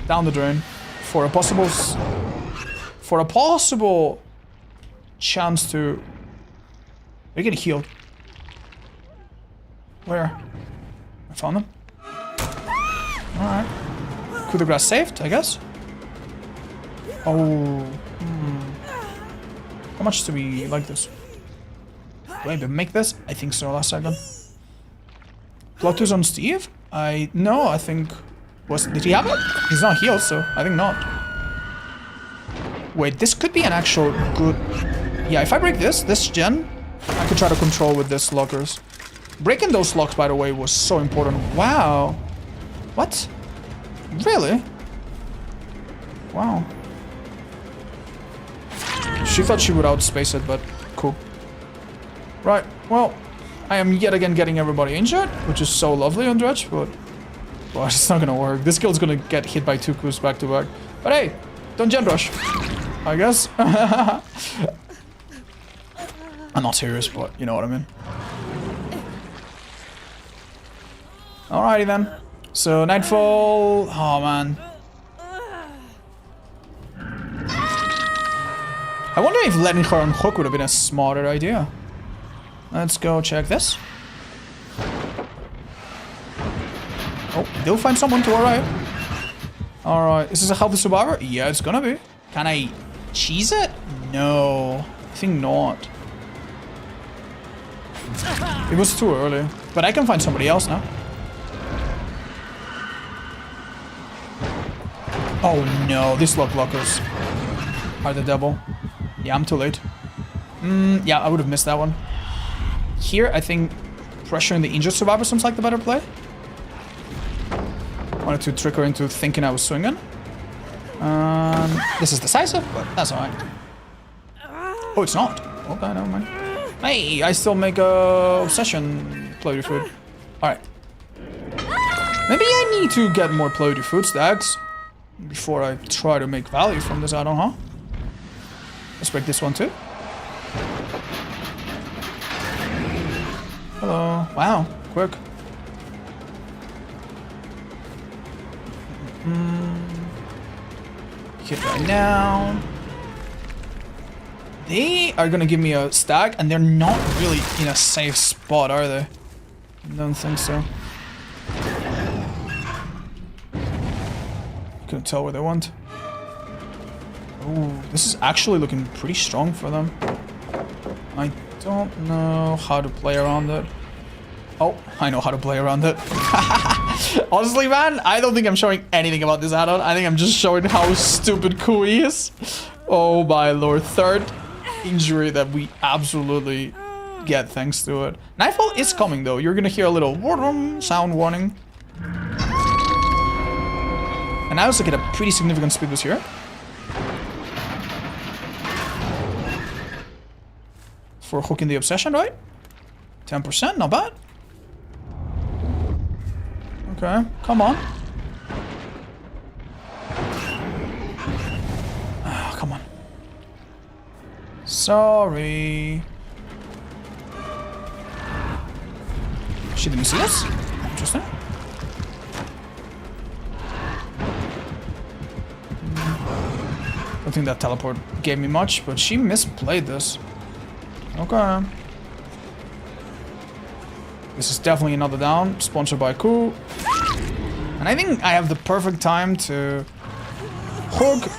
down the drain for a possible... chance to... They're getting healed. Where? I found them. Alright. Coup de grace saved, I guess. Oh. How much do we like this? Do I even make this? I think so, last second. Plot 2's on Steve? No, I think... Did he have it? He's not healed, so I think not. Wait, this could be an actual good... Yeah, if I break this gen, I could try to control with this lockers. Breaking those locks, by the way, was so important. Wow. What? Really? Wow. She thought she would outspace it, but cool. Right, well, I am yet again getting everybody injured, which is so lovely on Dredge, but... Well, it's not gonna work. This kill's gonna get hit by 2 coups back to back. But hey, don't gen rush, I guess. I'm not serious, but you know what I mean. Alrighty then. So Nightfall. Oh man. I wonder if letting her on hook would have been a smarter idea. Let's go check this. Oh, they'll find someone to our right. Alright, is this a healthy survivor? Yeah, it's gonna be. Can I cheese it? No, I think not. It was too early, but I can find somebody else now. Oh no, these lockers are the devil. Yeah, I'm too late. Yeah, I would have missed that one. Here, I think pressuring the injured survivor seems like the better play. Wanted to trick her into thinking I was swinging. This is decisive, but that's alright. Oh, it's not. Okay, never mind. Hey, I still make a obsession plody food. Alright. Maybe I need to get more plody food stacks before I try to make value from this add-on, huh? Let's break this one too. Hello. Wow, quick. Hit right now. They are gonna give me a stack, and they're not really in a safe spot, are they? I don't think so. Couldn't tell where they went. Oh, this is actually looking pretty strong for them. I don't know how to play around it. Oh, I know how to play around it. Honestly, man, I don't think I'm showing anything about this add-on. I think I'm just showing how stupid Kui is. Oh my lord. Third injury that we absolutely get thanks to it. Nightfall is coming though. You're gonna hear a little sound warning. And I also get a pretty significant speed boost here. For hooking the obsession, right? 10%, not bad. Okay, come on. Oh, come on. Sorry. She didn't see us? Interesting. I don't think that teleport gave me much, but she misplayed this. Okay. This is definitely another down, sponsored by Ku. And I think I have the perfect time to hook,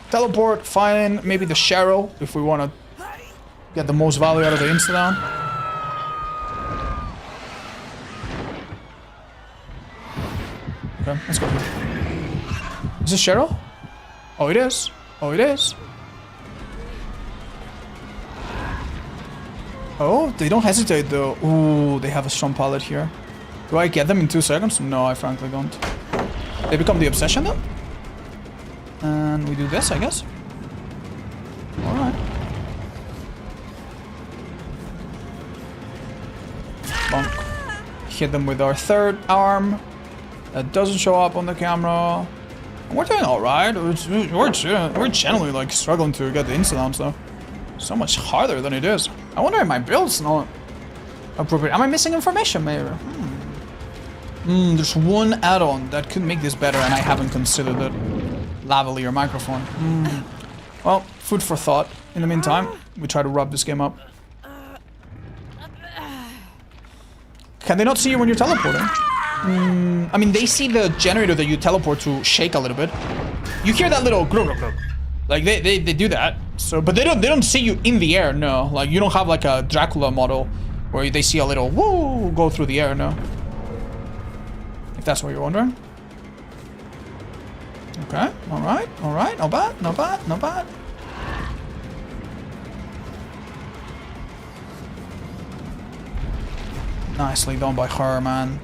teleport, find maybe the Cheryl if we want to get the most value out of the insta-down. Okay, let's go. Is this Cheryl? Oh, it is. Oh, it is. Oh, they don't hesitate though. Ooh, they have a strong pallet here. Do I get them in 2 seconds? No, I frankly don't. They become the obsession though. And we do this, I guess. Alright. Bonk. Hit them with our third arm. That doesn't show up on the camera. And we're doing alright. We're generally like struggling to get the insta-downs though. So much harder than it is. I wonder if my build's not appropriate. Am I missing information, maybe? There's one add-on that could make this better, and I haven't considered it. Lavalier microphone. Well, food for thought. In the meantime, we try to wrap this game up. Can they not see you when you're teleporting? I mean, they see the generator that you teleport to shake a little bit. You hear that little glug glug glug. Like they do that. So, but they don't see you in the air. No, like you don't have like a Dracula model where they see a little woo go through the air. No. If that's what you're wondering. Okay. All right. All right. Not bad. Not bad. Not bad. Nicely done by her, man.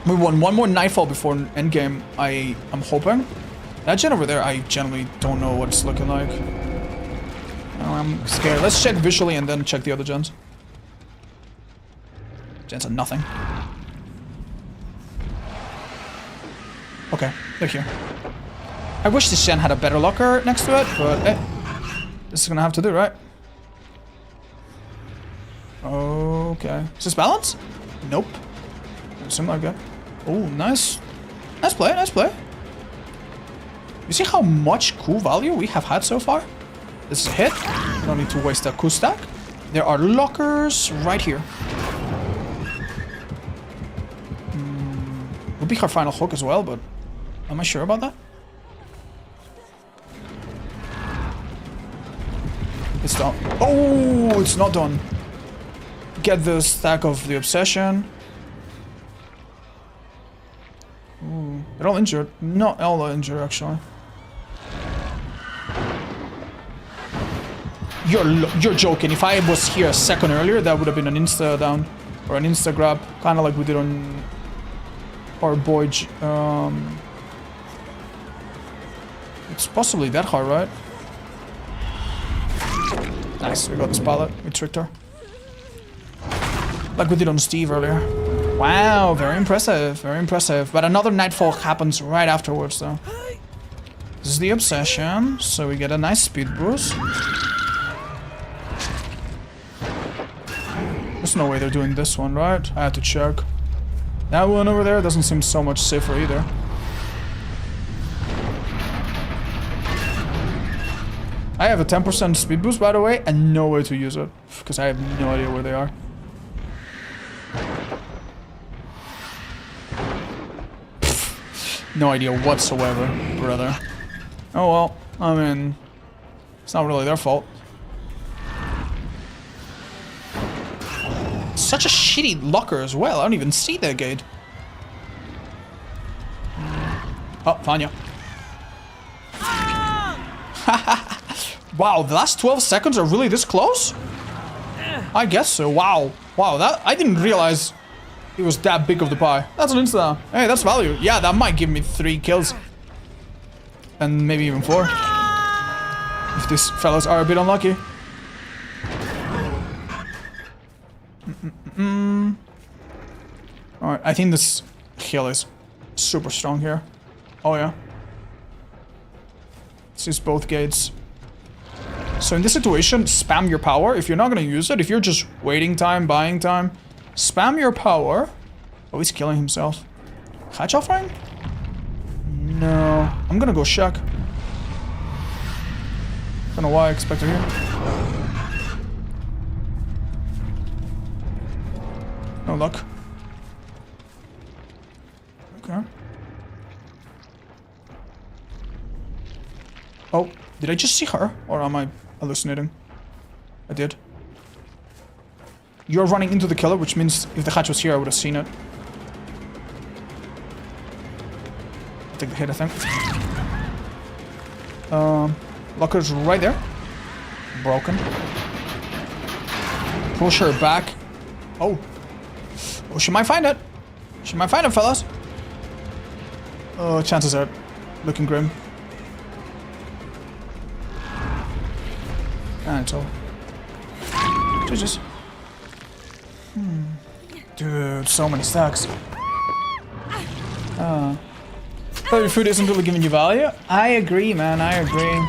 We won one more Nightfall before endgame. I'm hoping. That gen over there, I generally don't know what it's looking like. I'm scared. Let's check visually and then check the other gens. Gens are nothing. Okay, they're here. I wish this gen had a better locker next to it, but this is gonna have to do, right? Okay. Is this balance? Nope. Seem like it. Oh, nice. Nice play, nice play. You see how much Q value we have had so far? This is a hit. Don't need to waste a Q stack. There are lockers right here. Would be her final hook as well, but am I sure about that? It's done. Oh, it's not done. Get the stack of the obsession. Ooh, they're all injured. Not all injured, actually. You're joking. If I was here a second earlier, that would have been an insta down or an insta grab, kind of like we did on our boy. It's possibly that hard, right? Nice, we got this pallet. We tricked her. Like we did on Steve earlier. Wow, very impressive, very impressive. But another Nightfall happens right afterwards, though. This is the obsession, so we get a nice speed boost. There's no way they're doing this one, right? I had to check. That one over there doesn't seem so much safer either. I have a 10% speed boost, by the way, and no way to use it, because I have no idea where they are. No idea whatsoever, brother. Oh well, I mean, it's not really their fault. Such a shitty locker as well. I don't even see their gate. Oh, Fanya. Wow, the last 12 seconds are really this close? I guess so. Wow. Wow, that I didn't realize it was that big of the pie. That's an insta. Hey, that's value. Yeah, that might give me 3 kills. And maybe even 4. If these fellas are a bit unlucky. Alright, I think this heal is super strong here. Oh yeah. This is both gates. So in this situation, spam your power. If you're not gonna use it, if you're just waiting time, buying time, spam your power. Oh, he's killing himself. Hatch offering? No. I'm gonna go Shack. Don't know why I expect her here. No luck. Okay. Oh, did I just see her? Or am I hallucinating? I did. You're running into the killer, which means if the hatch was here, I would have seen it. I'll take the hit, I think. Locker's right there. Broken. Push her back. Oh. Oh, she might find it. She might find it, fellas. Oh, chances are looking grim. Ah, it's all. Jesus. Dude, so many stacks. But your food isn't really giving you value? I agree, man, I agree.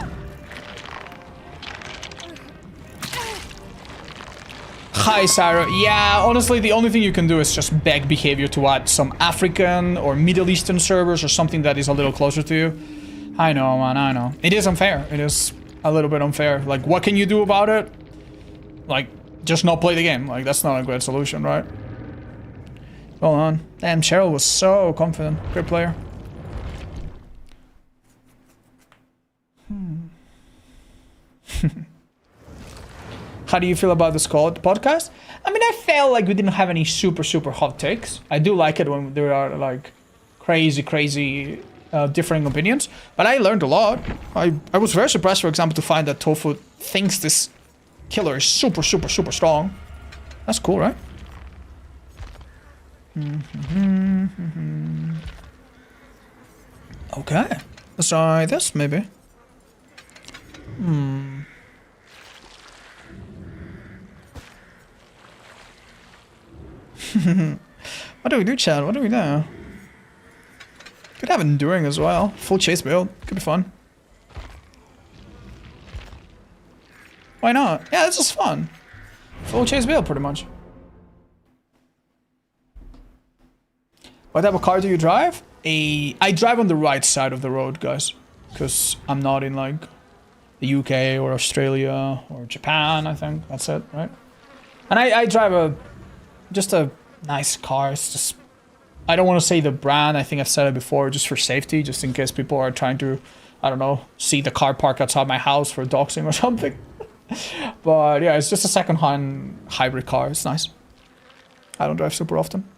Hi, Sarah. Yeah, honestly, the only thing you can do is just beg behavior to add some African or Middle Eastern servers or something that is a little closer to you. I know, man, I know. It is unfair. It is a little bit unfair. Like, what can you do about it? Like, just not play the game. Like, that's not a great solution, right? Hold on. Damn, Cheryl was so confident. Great player. How do you feel about this podcast? I mean, I felt like we didn't have any super hot takes. I do like it when there are like crazy differing opinions, but I learned a lot. I was very surprised, for example, to find that Tofu thinks this killer is super strong. That's cool, right? Okay, let's try this maybe. What do we do, Chad? What do we do? Could have enduring as well. Full chase build. Could be fun. Why not? Yeah, this is fun. Full chase build, pretty much. What type of car do you drive? I drive on the right side of the road, guys. Because I'm not in like the UK or Australia or Japan, I think. That's it, right? And I drive just a nice car. It's just, I don't want to say the brand. I think I've said it before, just for safety, just in case people are trying to, I don't know, see the car parked outside my house for doxing or something. But yeah, it's just a second-hand hybrid car. It's nice. I don't drive super often.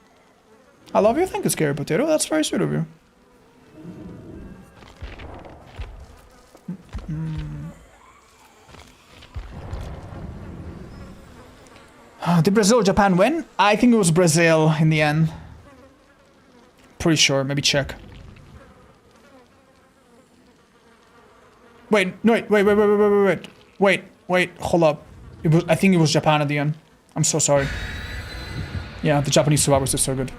I love you. Thank you, Scary Potato. That's very sweet of you. Did Brazil or Japan win? I think it was Brazil in the end. Pretty sure. Maybe check. Wait, no, wait, hold up. I think it was Japan at the end. I'm so sorry. Yeah, the Japanese survivors are so good.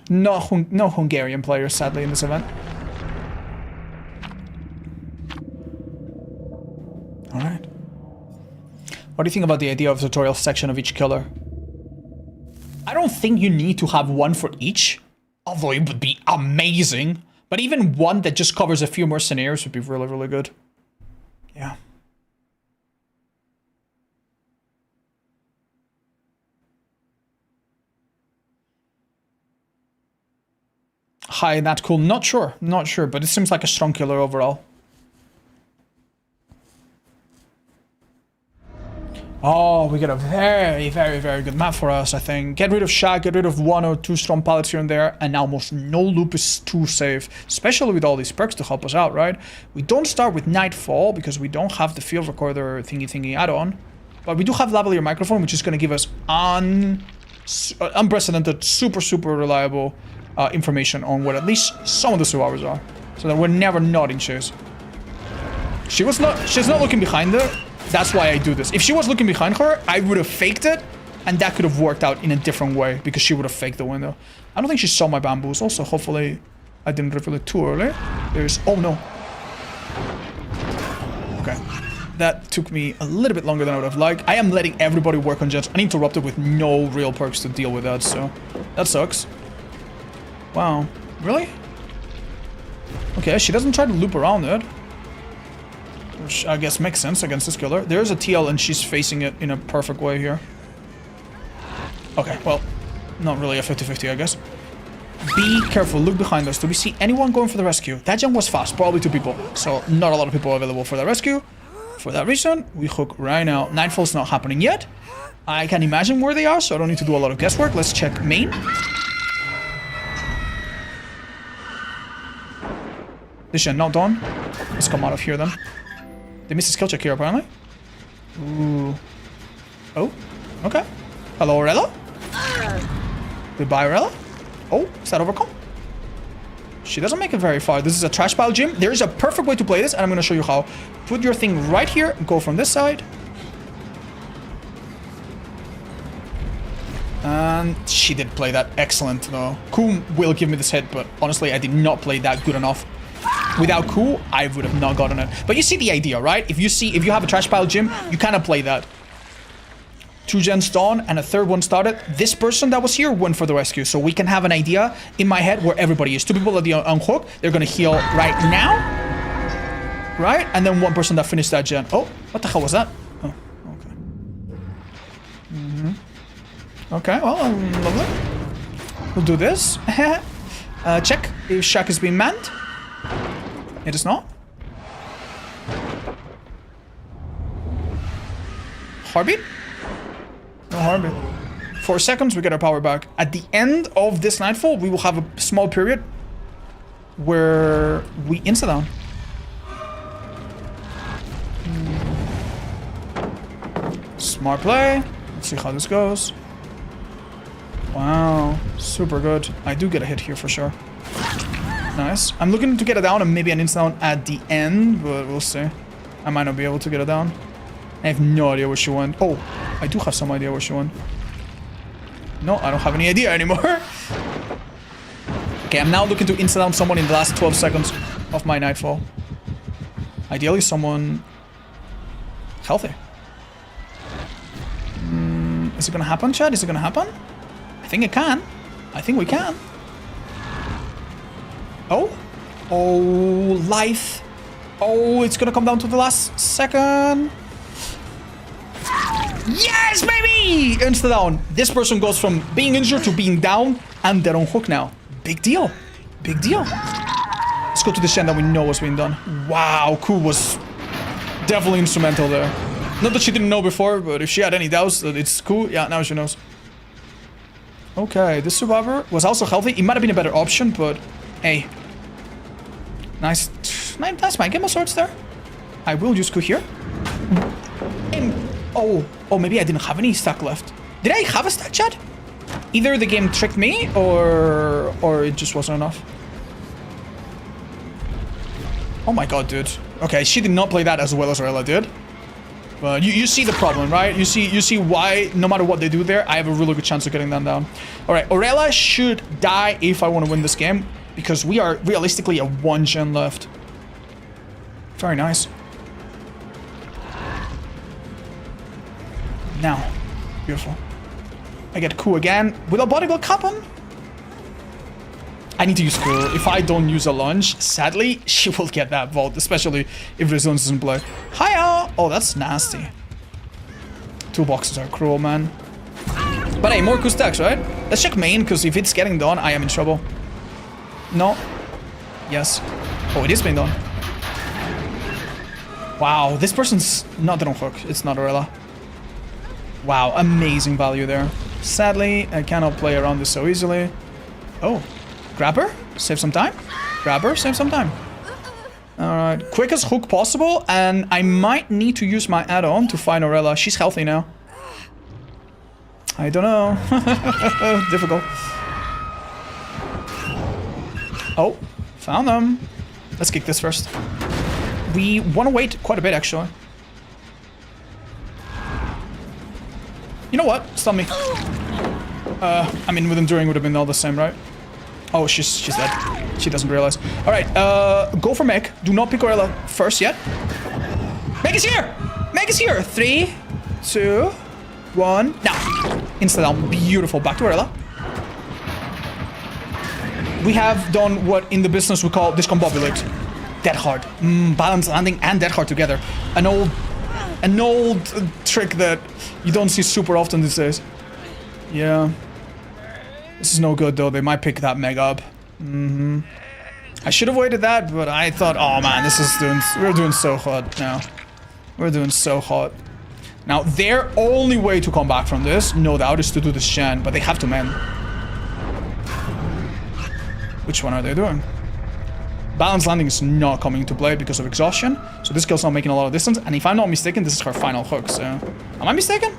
No Hungarian players, sadly, in this event. Alright. What do you think about the idea of a tutorial section of each killer? I don't think you need to have one for each, although it would be amazing. But even one that just covers a few more scenarios would be really, really good. Yeah. Hi, not cool. Not sure, but it seems like a strong killer overall. Oh, we get a very, very, very good map for us, I think. Get rid of Shaq, get rid of 1 or 2 strong pallets here and there, and almost no loop is too safe, especially with all these perks to help us out, right? We don't start with Nightfall because we don't have the field recorder thingy add-on, but we do have lavalier microphone, which is going to give us unprecedented, super reliable information on what at least some of the survivors are, so that we're never not in chase. She's not looking behind her. That's why I do this. If she was looking behind her, I would have faked it, and that could have worked out in a different way, because she would have faked the window. I don't think she saw my bamboos. Also, hopefully, I didn't reveal it too early. There's... oh, no. Okay. That took me a little bit longer than I would have liked. I am letting everybody work on jets uninterrupted with no real perks to deal with that, so... that sucks. Wow. Really? Okay, she doesn't try to loop around it. Which I guess makes sense against this killer. There's a TL and she's facing it in a perfect way here. Okay, well, not really a 50-50, I guess. Be careful, look behind us. Do we see anyone going for the rescue? That jump was fast, probably 2 people. So not a lot of people available for the rescue. For that reason, we hook right now. Nightfall's not happening yet. I can imagine where they are, so I don't need to do a lot of guesswork. Let's check main. This is not done. Let's come out of here then. They missed a skill check here, apparently. Ooh. Oh, okay. Hello, Rella. Goodbye, Rella. Oh, is that overcome? She doesn't make it very far. This is a trash pile gym. There is a perfect way to play this, and I'm going to show you how. Put your thing right here. Go from this side. And she did play that excellent, though. Koom will give me this hit, but honestly, I did not play that good enough. Without Cool, I would have not gotten it. But you see the idea, right? If you have a trash pile gym, you kind of play that. 2 gens done and a 3rd one started. This person that was here went for the rescue, so we can have an idea in my head where everybody is. 2 people at the unhook. They're gonna heal right now, right? And then 1 person that finished that gen. Oh, what the hell was that? Oh, okay. Okay, well, lovely. We'll do this. Check if Shaq is being manned. It is not. Heartbeat? No heartbeat. 4 seconds, we get our power back. At the end of this Nightfall, we will have a small period where we insta-down. Smart play. Let's see how this goes. Wow, super good. I do get a hit here for sure. Nice. I'm looking to get it down and maybe an insta-down at the end, but we'll see. I might not be able to get it down. I have no idea where she went. Oh, I do have some idea where she went. No, I don't have any idea anymore. Okay, I'm now looking to insta-down someone in the last 12 seconds of my Nightfall. Ideally, someone healthy. Is it gonna happen, Chad? Is it gonna happen? I think it can. I think we can. Oh. Oh, life. Oh, it's gonna come down to the last second. Yes, baby! Insta down. This person goes from being injured to being down, and they're on hook now. Big deal. Big deal. Let's go to the shen that we know was being done. Wow, Ku was definitely instrumental there. Not that she didn't know before, but if she had any doubts that it's Ku, yeah, now she knows. Okay, this survivor was also healthy. It might have been a better option, but hey. Nice man. Get my swords there. I will use Ku here. Oh, maybe I didn't have any stack left. Did I have a stack, Chad? Either the game tricked me or it just wasn't enough. Oh my god, dude. Okay, she did not play that as well as Orella did. But you see the problem, right? You see why no matter what they do there, I have a really good chance of getting them down. All right, Orella should die if I want to win this game because we are realistically a 1 gen left. Very nice. Now, beautiful. I get Ku again. Will a body block happen? I need to use Ku. If I don't use a lunge, sadly, she will get that vault, especially if Resilience doesn't play. Hiya! Oh, that's nasty. 2 boxes are cruel, man. But hey, more Ku stacks, right? Let's check main, because if it's getting done, I am in trouble. No. Yes. Oh, it is being done. Wow, this person's not on hook. It's not Orella. Wow, amazing value there. Sadly, I cannot play around this so easily. Oh, grab her, save some time. Grab her, save some time. Alright, quickest hook possible, and I might need to use my add-on to find Orella. She's healthy now. I don't know. Difficult. Oh, found them. Let's kick this first. We want to wait quite a bit, actually. You know what? Stun me. I mean, with enduring would have been all the same, right? Oh, she's dead. She doesn't realize. All right, go for Meg. Do not pick Orella first yet. Meg is here. Meg is here. 3, 2, 1. Now, insta down. Beautiful. Back to Orella. We have done what in the business we call discombobulate. Dead hard. Balance landing and dead hard together. An old trick that you don't see super often these days. Yeah. This is no good though. They might pick that Meg up. I should have waited that, but I thought, oh man, we're doing so hot now. We're doing so hot. Now, their only way to come back from this, no doubt, is to do this Shen, but they have to mend. Which one are they doing? Balance landing is not coming into play because of exhaustion, so this girl's not making a lot of distance, and if I'm not mistaken, this is her final hook, so... Am I mistaken?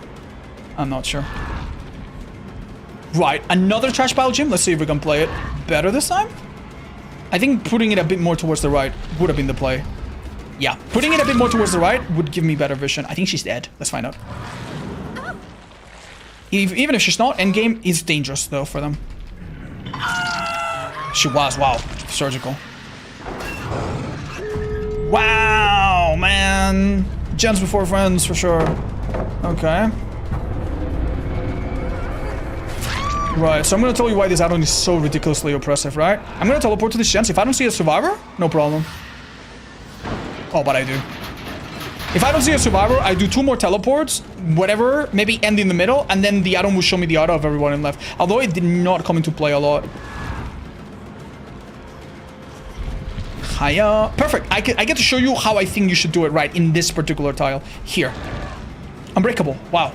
I'm not sure. Right, another trash pile gym. Let's see if we can play it better this time. I think putting it a bit more towards the right would have been the play. Yeah, putting it a bit more towards the right would give me better vision. I think she's dead. Let's find out. Even if she's not, endgame is dangerous, though, for them. She was, wow. Surgical. Wow, man. Gens before friends, for sure. Okay. Right, so I'm gonna tell you why this add-on is so ridiculously oppressive, right? I'm gonna teleport to this gens. If I don't see a survivor, no problem. Oh, but I do. If I don't see a survivor, I do 2 more teleports, whatever, maybe end in the middle, and then the add-on will show me the auto of everyone in left. Although it did not come into play a lot. Hiya. Perfect. I get to show you how I think you should do it right in this particular tile. Here. Unbreakable. Wow.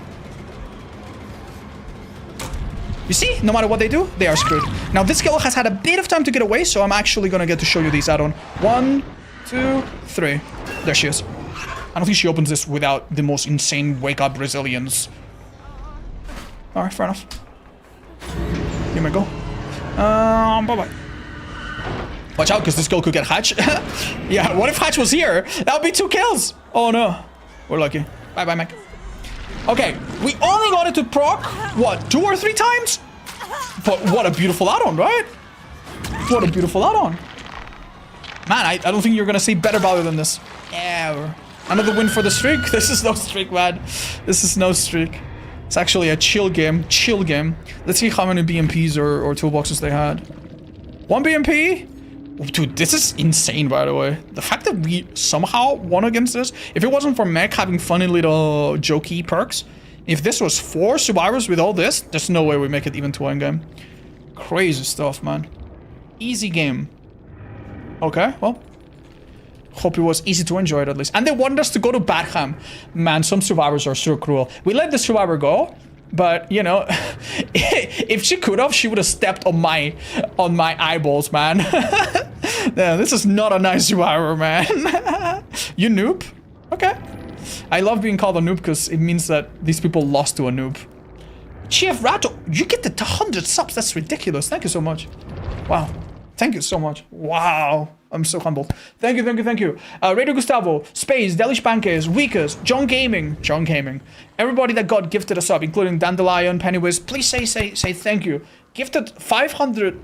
You see? No matter what they do, they are screwed. Now, this girl has had a bit of time to get away, so I'm actually gonna get to show you these add-on. 1, 2, 3. There she is. I don't think she opens this without the most insane wake-up resilience. Alright, fair enough. Here we go. Bye-bye. Watch out, because this girl could get Hatch. Yeah, what if Hatch was here? That would be 2 kills. Oh, no. We're lucky. Bye-bye, Mac. Okay, we only got it to proc, what, 2 or 3 times? But what a beautiful add-on, right? What a beautiful add-on. Man, I don't think you're gonna see better value than this. Ever. Another win for the streak? This is no streak, man. This is no streak. It's actually a chill game. Chill game. Let's see how many BMPs or toolboxes they had. 1 BMP? Dude, this is insane, by the way. The fact that we somehow won against this. If it wasn't for Mech having funny little jokey perks. If this was 4 survivors with all this, there's no way we make it even to endgame. Crazy stuff, man. Easy game. Okay, well. Hope it was easy to enjoy it at least. And they wanted us to go to Badham. Man, some survivors are so cruel. We let the survivor go, but you know, if she could have, she would have stepped on my eyeballs, man. Yeah, this is not a nice survivor, man. You noob? Okay. I love being called a noob because it means that these people lost to a noob. Chief Rato, you get the 100 subs. That's ridiculous. Thank you so much. Wow. Thank you so much. Wow. I'm so humbled. Thank you, thank you, thank you. Radio Gustavo, Space, Delish Pancakes, Weakest, John Gaming, everybody that got gifted a sub, including Dandelion, Pennywiz, please say thank you. Gifted $500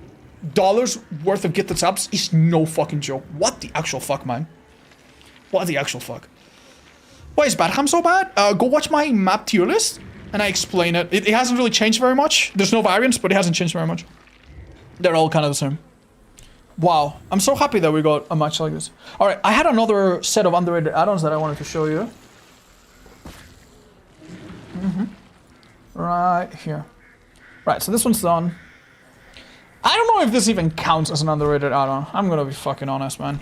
worth of gifted subs is no fucking joke. What the actual fuck, man? What the actual fuck? Why is Badham so bad? Go watch my map tier list, and I explain it. It hasn't really changed very much. There's no variance, but it hasn't changed very much. They're all kind of the same. Wow, I'm so happy that we got a match like this. Alright, I had another set of underrated add-ons that I wanted to show you. Right here. Right, so this one's done. I don't know if this even counts as an underrated add-on. I'm gonna be fucking honest, man.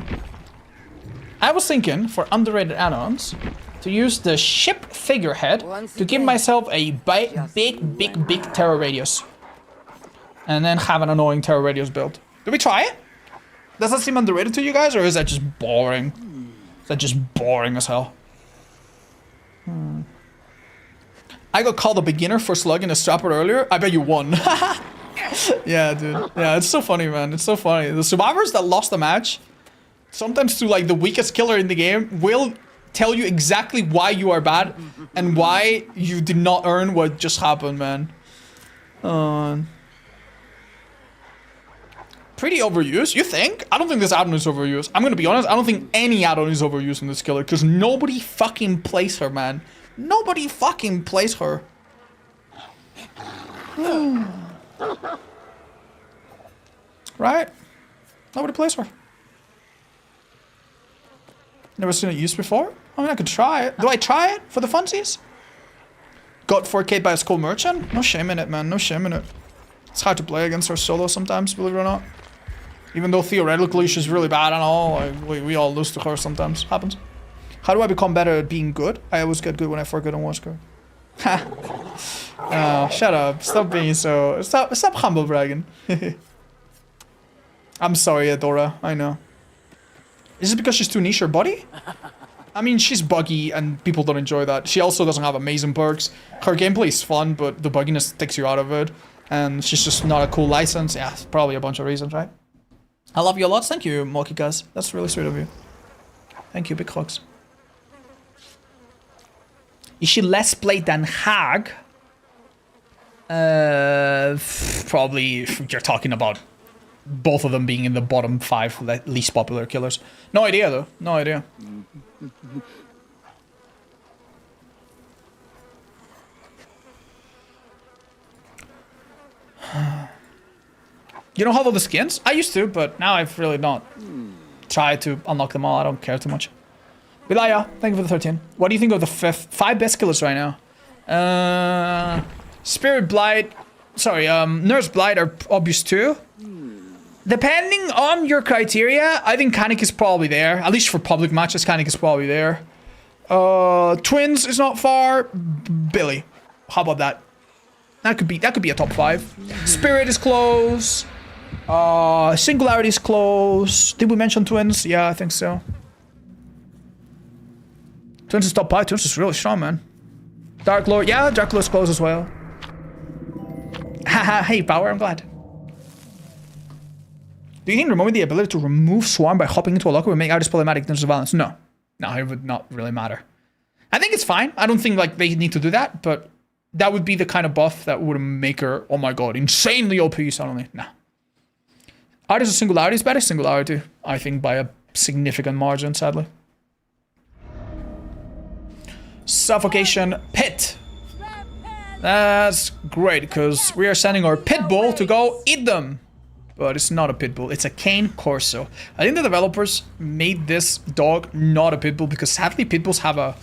I was thinking, for underrated add-ons, to use the ship figurehead to give myself a big terror radius. And then have an annoying terror radius build. Did we try it? Does that seem underrated to you guys, or is that just boring? Is that just boring as hell? I got called a beginner for slugging a strapper earlier. I bet you won. Yeah, dude. Yeah, it's so funny, man. It's so funny. The survivors that lost the match, sometimes to like the weakest killer in the game, will tell you exactly why you are bad and why you did not earn what just happened, man. Pretty overused, you think? I don't think this add-on is overused. I'm gonna be honest, I don't think any add-on is overused in this killer, because nobody fucking plays her, man. Nobody fucking plays her. Right? Nobody plays her. Never seen it used before? I mean, I could try it. Do I try it for the funsies? Got 4K by a school merchant? No shame in it, man. No shame in it. It's hard to play against her solo sometimes, believe it or not. Even though theoretically she's really bad and all, like, we all lose to her sometimes. Happens. How do I become better at being good? I always get good when I forget and was good. Ha! Oh, shut up. Stop being so... Stop humble bragging. I'm sorry, Adora. I know. Is it because she's too niche her body? I mean, she's buggy and people don't enjoy that. She also doesn't have amazing perks. Her gameplay is fun, but the bugginess takes you out of it. And she's just not a cool license. Yeah, probably a bunch of reasons, right? I love you a lot. Thank you, Mokikas. That's really sweet of you. Thank you, Big Crocs. Is she less played than Hag? Probably if you're talking about both of them being in the bottom 5 least popular killers. No idea, though. No idea. You don't have all the skins? I used to, but now I've really not tried to unlock them all. I don't care too much. Vilaya, thank you for the 13. What do you think of the 5 best killers right now? Spirit Blight, sorry, Nurse Blight are obvious too. Depending on your criteria, I think Kanik is probably there. At least for public matches, Kanik is probably there. Twins is not far. Billy, how about that? That could be a top 5. Spirit is close. Singularity is close. Did we mention Twins? Yeah, I think so. Twins is top 5. Twins is really strong, man. Dark Lord, yeah, Dark Lord is close as well. Haha, hey, Power, I'm glad. Do you think removing the ability to remove Swarm by hopping into a locker would make Artist problematic in terms of violence? No. No, it would not really matter. I think it's fine. I don't think like they need to do that, but that would be the kind of buff that would make her, oh my god, insanely OP suddenly. Nah. Artist of Singularity is better. Singularity, I think, by a significant margin, sadly. Suffocation Pit. That's great, because we are sending our pit bull to go eat them. But it's not a pit bull, it's a cane corso. I think the developers made this dog not a pit bull because sadly pit bulls have a...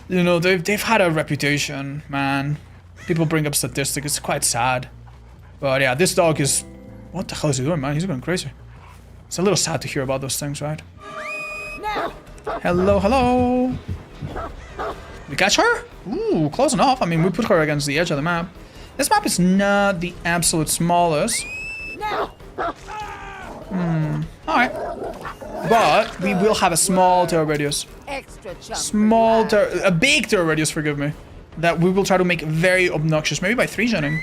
You know, they've had a reputation, man. People bring up statistics, it's quite sad. But yeah, this dog is... What the hell is he doing, man? He's going crazy. It's a little sad to hear about those things, right? Hello, hello. We catch her? Ooh, close enough. I mean, we put her against the edge of the map. This map is not the absolute smallest. Alright. But we will have a small terror radius. A big terror radius, forgive me. That we will try to make very obnoxious, maybe by 3-genning.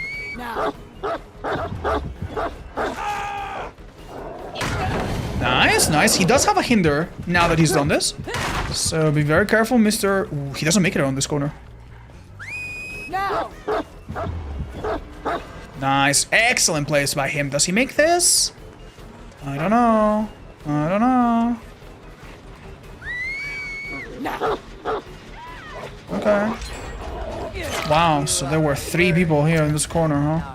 Nice, nice. He does have a hinder now that he's done this. So be very careful, Mr. Ooh, he doesn't make it around this corner. Nice. Excellent place by him. Does he make this? I don't know. I don't know. Okay. Wow, so there were 3 people here in this corner, huh?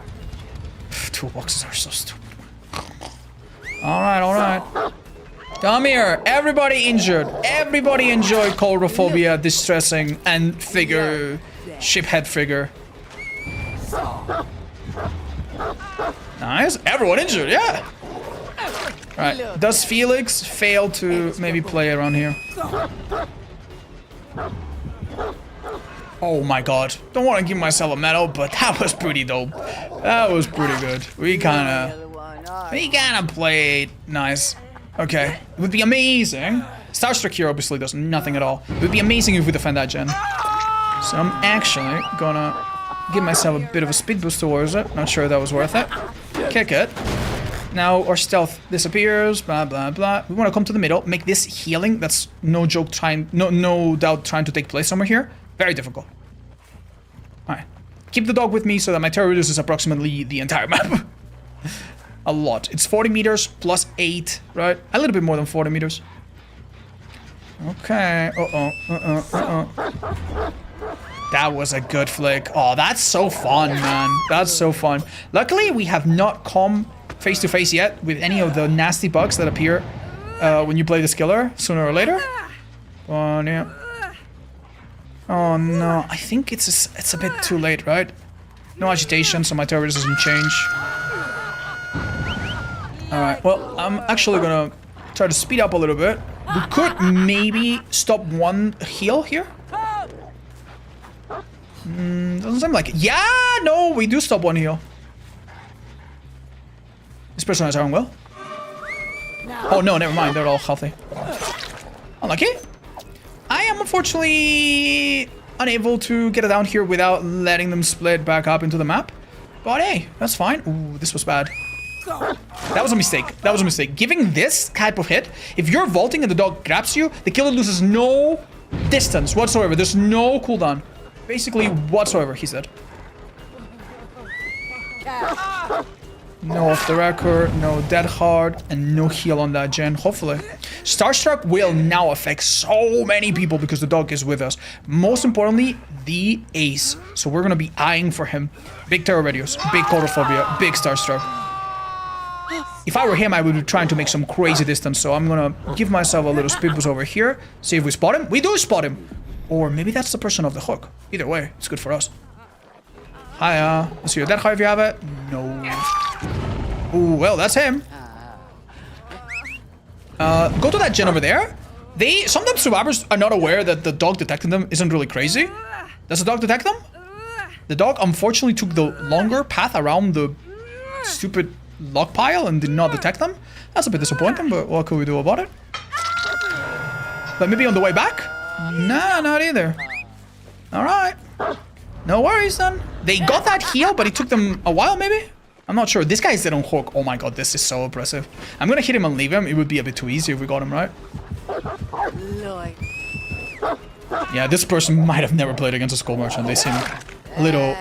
Toolboxes are so stupid. Alright, alright. Come here. Everybody injured. Everybody enjoyed coulrophobia, distressing, and figure... Shiphead figure. Nice. Everyone injured, yeah. Right. Does Felix fail to maybe play around here? Oh my god. Don't want to give myself a medal, but that was pretty dope. That was pretty good. We kinda played nice. Okay. It would be amazing. Starstruck here obviously does nothing at all. It would be amazing if we defend that gen. So I'm actually gonna give myself a bit of a speed boost towards it. Not sure that was worth it. Kick it. Now our stealth disappears, blah blah blah. We want to come to the middle, make this healing that's no joke no doubt trying to take place somewhere here. Very difficult. Alright. Keep the dog with me so that my terror radius is approximately the entire map. A lot. It's 40 meters plus 8, right? A little bit more than 40 meters. Okay. That was a good flick. Oh, that's so fun, man. That's so fun. Luckily, we have not come face to face yet with any of the nasty bugs that appear when you play this killer sooner or later. Oh, yeah. Oh, no. I think it's a bit too late, right? No agitation, so my terror radius doesn't change. Alright, well, I'm actually gonna try to speed up a little bit. We could maybe stop one heal here. Doesn't seem like it. Yeah, no, we do stop one heal. This person is doing well. Oh no, never mind, they're all healthy. Unlucky. I am unfortunately unable to get it down here without letting them split back up into the map. But hey, that's fine. Ooh, this was bad. That was a mistake. That was a mistake. Giving this type of hit, if you're vaulting and the dog grabs you, the killer loses no distance whatsoever. There's no cooldown. Basically, whatsoever, he said. No off the record, no dead hard, and no heal on that gen, hopefully. Starstruck will now affect so many people because the dog is with us. Most importantly, the ace. So we're gonna be eyeing for him. Big terror radius, big coulrophobia, big Starstruck. If I were him, I would be trying to make some crazy distance, so I'm gonna give myself a little speed boost over here. See if we spot him. We do spot him! Or maybe that's the person of the hook. Either way, it's good for us. Hiya. Let's see your dead high if you have it. No. Ooh, well, that's him. Go to that gen over there. Sometimes survivors are not aware that the dog detecting them isn't really crazy. Does the dog detect them? The dog unfortunately took the longer path around the stupid log pile and did not detect them. That's a bit disappointing, but what could we do about it? But maybe on the way back? Nah, not either. Alright. No worries then. They got that heal, but it took them a while maybe? I'm not sure. This guy is dead on hook. Oh my god, this is so oppressive. I'm gonna hit him and leave him. It would be a bit too easy if we got him right. Yeah, this person might have never played against a skull merchant. They seem a little...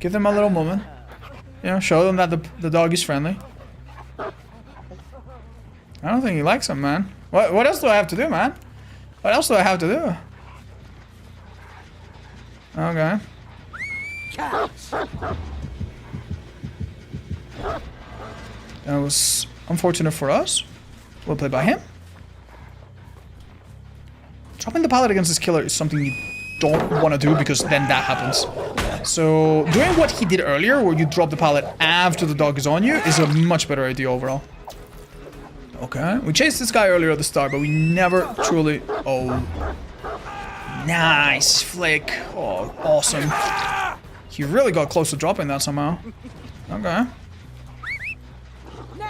Give them a little moment. You know, show them that the dog is friendly. I don't think he likes him, man. What else do I have to do, man? What else do I have to do? Okay. That was unfortunate for us. Well played by him. Dropping the pallet against this killer is something you don't want to do because then that happens. So doing what he did earlier, where you drop the pallet after the dog is on you, is a much better idea overall. Okay, we chased this guy earlier at the start, but we never truly... Oh. Nice flick. Oh, awesome. He really got close to dropping that somehow. Okay.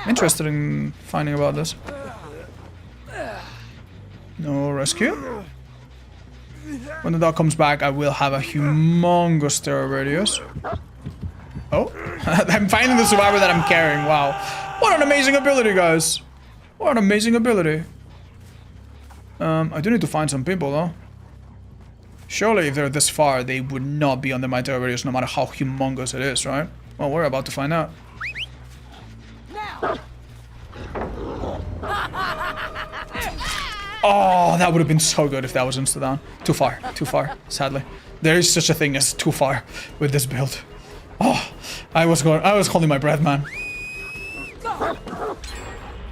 Interested in finding about this. No rescue. When the dog comes back, I will have a humongous terror radius. Oh, I'm finding the survivor that I'm carrying. Wow. What an amazing ability, guys. What an amazing ability. I do need to find some people, though. Surely if they're this far, they would not be under my terror radius, no matter how humongous it is, right? Well, we're about to find out. Oh, that would have been so good if that was insta-down. Too far, sadly. There is such a thing as too far with this build. Oh, I was holding my breath, man.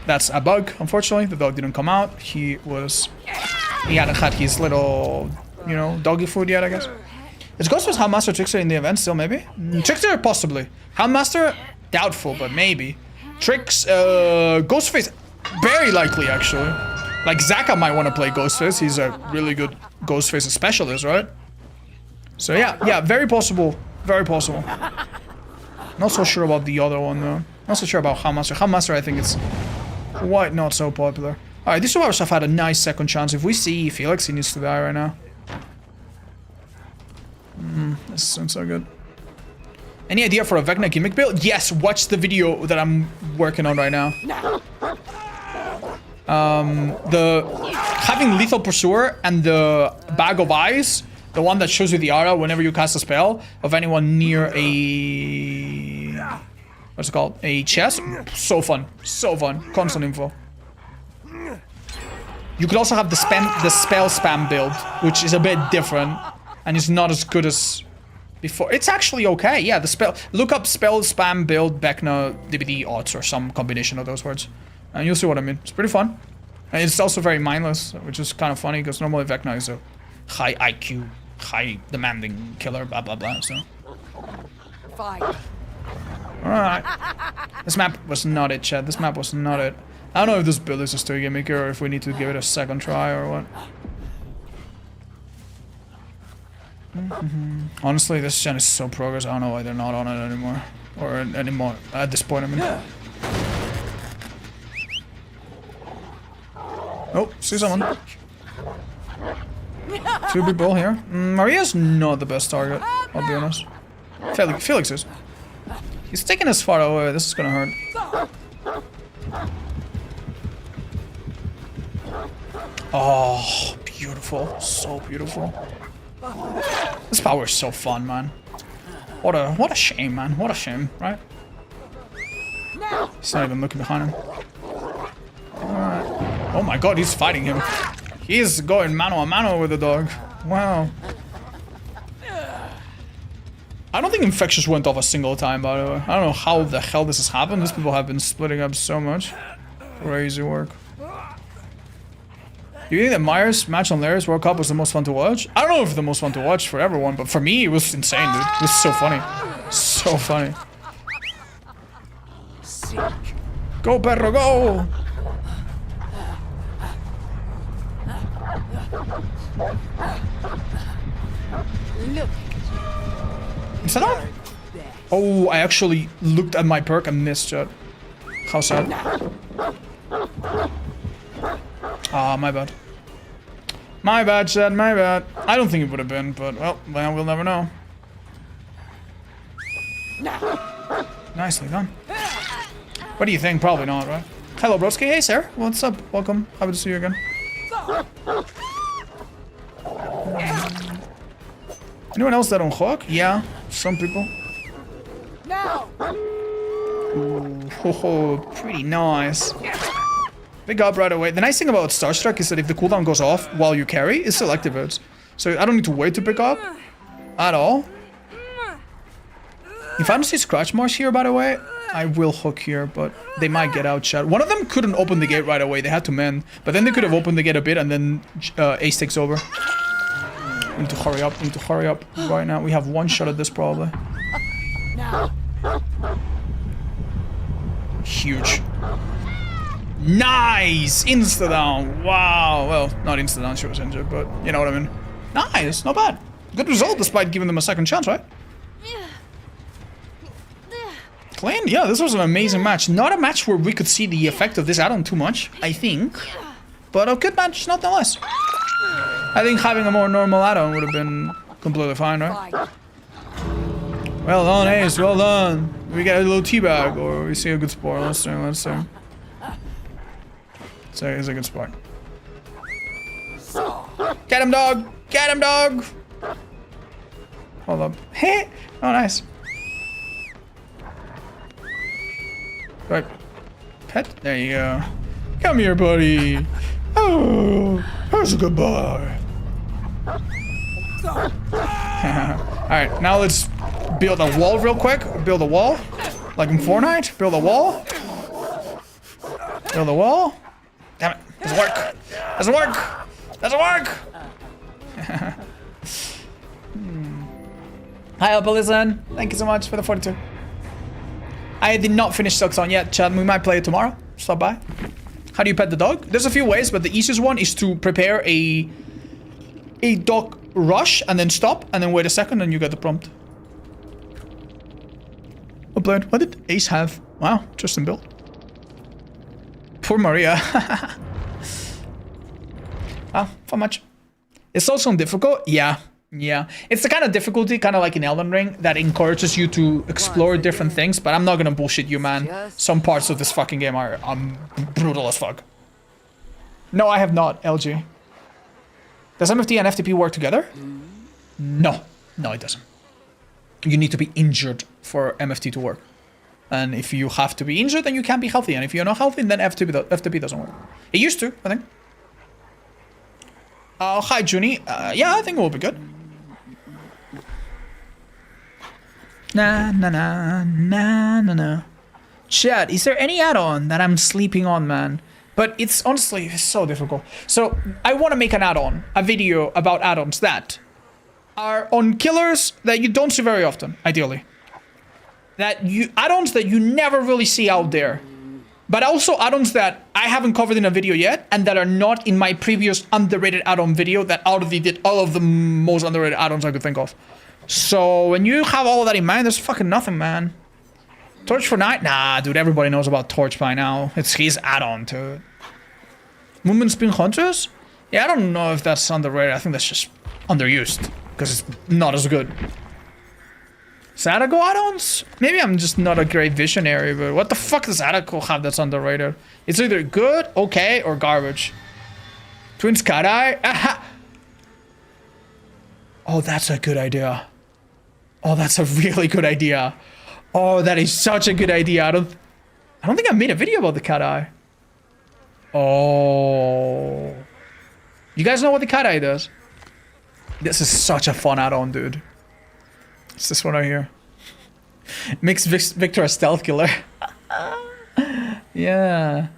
That's a bug, unfortunately. The dog didn't come out. He hadn't had his little, you know, doggy food yet, I guess. Is Ghostface, Houndmaster, Trickster in the event still, maybe? Trickster, possibly. Houndmaster, doubtful, but maybe. Ghostface, very likely, actually. Like, Zaka might want to play Ghostface. He's a really good Ghostface specialist, right? So, yeah, very possible. Very possible. Not so sure about the other one, though. Not so sure about Houndmaster. Houndmaster, I think it's quite not so popular. Alright, these survivors have had a nice second chance. If we see Felix, he needs to die right now. This isn't so good. Any idea for a Vecna gimmick build? Yes, watch the video that I'm working on right now. Having Lethal Pursuer and the Bag of Eyes, the one that shows you the aura whenever you cast a spell of anyone near a... What's it called? A chest? So fun. So fun. Constant info. You could also have the spell spam build, which is a bit different and is not as good as before. It's actually okay. Yeah, the spell... Look up spell spam build Vecna DBD odds or some combination of those words. And you'll see what I mean. It's pretty fun. And it's also very mindless, which is kind of funny because normally Vecna is a high IQ, high demanding killer, blah blah blah, so. Fine. Alright. This map was not it, Chad. This map was not it. I don't know if this build is a still gimmick or if we need to give it a second try or what. Honestly, this gen is so progress, I don't know why they're not on it anymore. Or anymore, at this point, I mean. Oh, see someone. Two people here. Maria's not the best target, I'll be honest. Felix is. He's taking us far away, this is gonna hurt. Oh, beautiful. So beautiful. This power is so fun, man. What a shame, man. What a shame, right? He's not even looking behind him. Alright. Oh my god, he's fighting him. He's going mano a mano with the dog. Wow. I don't think Infectious went off a single time, by the way. I don't know how the hell this has happened. These people have been splitting up so much. Crazy work. Do you think that Myers' match on Larry's World Cup was the most fun to watch? I don't know if it's the most fun to watch for everyone, but for me, it was insane, dude. It was so funny. So funny. Go, perro, go! Look. Is that on? Oh, I actually looked at my perk and missed it. How sad. Ah, my bad. My bad, Chad, my bad. I don't think it would have been, but, well, we'll never know. Nicely done. What do you think? Probably not, right? Hello, broski. Hey, sir. What's up? Welcome. Happy to see you again. Anyone else that on Hawk? Yeah, some people. Now! Oh, pretty nice. Pick up right away. The nice thing about Starstruck is that if the cooldown goes off while you carry, it still activates. So I don't need to wait to pick up at all. If I don't see Scratch Marsh here, by the way, I will hook here, but they might get outshot. One of them couldn't open the gate right away. They had to mend. But then they could have opened the gate a bit and then Ace takes over. We need to hurry up. We need to hurry up right now. We have one shot at this probably. Now! Huge. Nice! Insta down. Wow. Well, not insta down. She was injured, but you know what I mean. Nice. Not bad. Good result despite giving them a second chance, right? Clean. Yeah, this was an amazing match. Not a match where we could see the effect of this add-on too much, I think. But a good match nonetheless. I think having a more normal add-on would have been completely fine, right? Fight! Well done, Ace. Well done. We get a little teabag, or we see a good sport. Let's see. Let's see. So it's a good sport. Get him, dog. Get him, dog. Hold up. Hey. Oh, nice. Right. Pet. There you go. Come here, buddy. Oh, that's a good boy. Alright, now let's build a wall real quick. Build a wall. Like in Fortnite. Build a wall. Build a wall. Damn it. Doesn't work. Doesn't work. Doesn't work. Hi, Alpalizan. Thank you so much for the 42. I did not finish Silk Song yet, Chad. We might play it tomorrow. Stop by. How do you pet the dog? There's a few ways, but the easiest one is to prepare a dog rush and then stop and then wait a second and you get the prompt. Upload. What did Ace have? Wow, interesting build. Poor Maria. Ah, fun match. It's also difficult. Yeah. Yeah. It's the kind of difficulty, kind of like in Elden Ring, that encourages you to explore different things, but I'm not gonna bullshit you, man. Some parts of this fucking game are brutal as fuck. No, I have not, LG. Does MFT and FTP work together? No. No, it doesn't. You need to be injured for MFT to work. And if you have to be injured, then you can't be healthy. And if you're not healthy, then FTP doesn't work. It used to, I think. Hi, Junie. Yeah, I think it will be good. Nah, nah, nah, nah, nah, nah. Chat, is there any add-on that I'm sleeping on, man? But it's honestly, it's so difficult. So I want to make an add-on, a video about add-ons that are on killers that you don't see very often, ideally. Add-ons that you never really see out there. But also add-ons that I haven't covered in a video yet and that are not in my previous underrated add-on video that already did all of the most underrated add-ons I could think of. So when you have all of that in mind, there's fucking nothing, man. Torch for Night? Nah, dude, everybody knows about Torch by now. It's his add-on to it. Movement Spin Hunters? Yeah, I don't know if that's underrated. I think that's just underused because it's not as good. Sadako add-ons? Maybe I'm just not a great visionary, but what the fuck does Sadako have that's underrated? It's either good, okay, or garbage. Twins Cat Eye? Aha! Oh, that's a good idea. Oh, that's a really good idea. Oh, that is such a good idea. I don't think I made a video about the Cat Eye. Oh. You guys know what the Cat Eye does? This is such a fun add-on, dude. It's this one right here. Makes Victor a stealth killer. Yeah.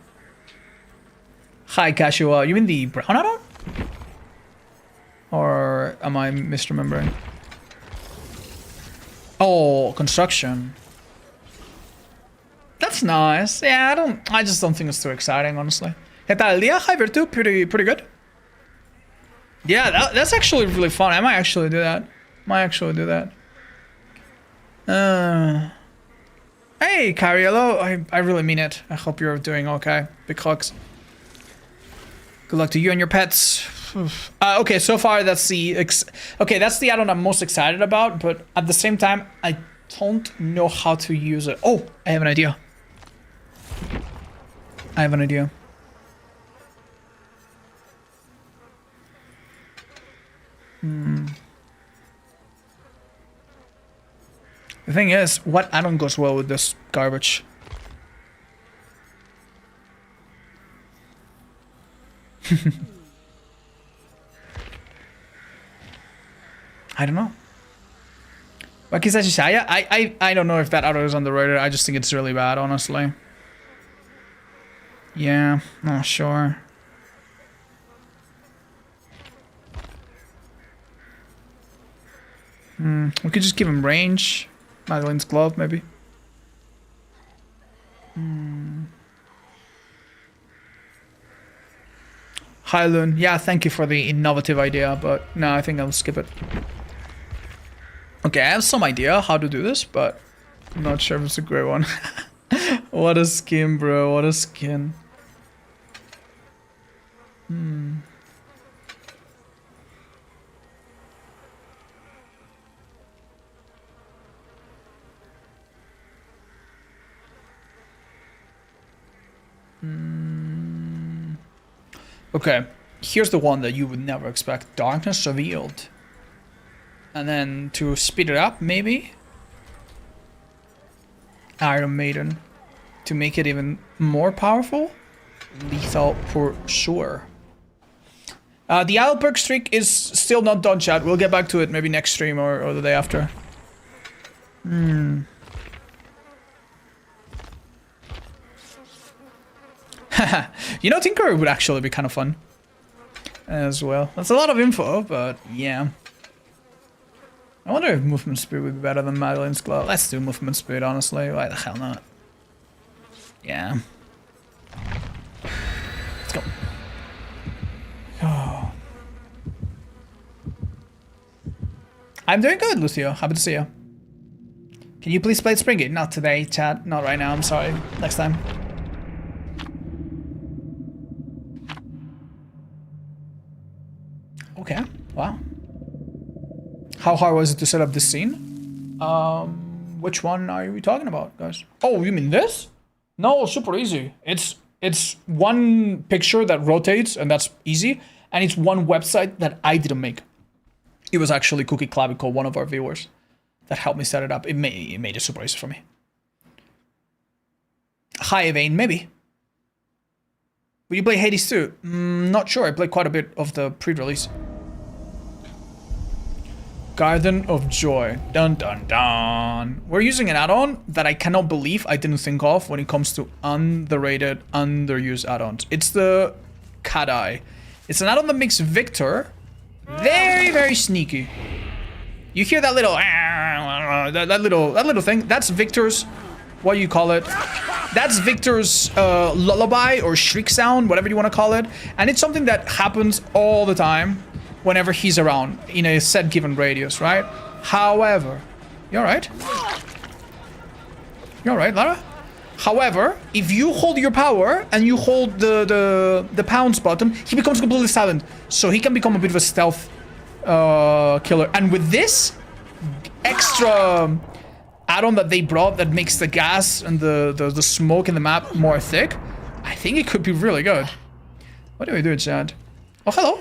Hi, Cashua. You mean the brown add-on? Or am I misremembering? Oh, construction. That's nice. Yeah, I just don't think it's too exciting, honestly. ¿Qué tal día? Hi, Virtu. Pretty good. Yeah, that's actually really fun. I might actually do that. Hey, Cariello. I really mean it. I hope you're doing okay. Big hugs. Good luck to you and your pets. Okay, so far that's the that's the add-on I'm most excited about, but at the same time, I don't know how to use it. Oh, I have an idea. The thing is, what add-on goes well with this garbage? I don't know. Wakizashi Shaya? I don't know if that auto is underrated. I just think it's really bad, honestly. Yeah, not sure. We could just give him range. Madeline's glove, maybe. Hi, Loon. Yeah, thank you for the innovative idea, but no, I think I'll skip it. Okay, I have some idea how to do this, but I'm not sure if it's a great one. What a skin, bro. What a skin. Okay, here's the one that you would never expect. Darkness Revealed. And then to speed it up, maybe? Iron Maiden. To make it even more powerful? Lethal for sure. The Idle Perk streak is still not done, chat. We'll get back to it maybe next stream or the day after. You know, Tinkerer would actually be kind of fun as well. That's a lot of info, but yeah. I wonder if movement speed would be better than Madeline's glove. Let's do movement speed, honestly. Why the hell not? Yeah. Let's go. Oh. I'm doing good, Lucio. Happy to see you. Can you please play Springgate? Not today, chat. Not right now. I'm sorry. Next time. Okay. Wow. How hard was it to set up this scene? Which one are we talking about, guys? Oh, you mean this? No, super easy. It's one picture that rotates, and that's easy. And it's one website that I didn't make. It was actually Cookie Clavicle, one of our viewers, that helped me set it up. It made it super easy for me. Hi, Evane, maybe. Will you play Hades 2? Not sure. I played quite a bit of the pre-release. Garden of Joy. Dun dun dun. We're using an add-on that I cannot believe I didn't think of when it comes to underrated, underused add-ons. It's the Cat Eye. It's an add-on that makes Victor very, very sneaky. You hear that little that little thing? That's Victor's, what do you call it? That's Victor's lullaby or shriek sound, whatever you want to call it. And it's something that happens all the time whenever he's around in a set given radius, right? However, you alright? You alright, Lara? However, if you hold your power and you hold the pounce button, he becomes completely silent. So he can become a bit of a stealth killer. And with this extra add-on that they brought that makes the gas and the smoke in the map more thick, I think it could be really good. What do we do, Chad? Oh, hello.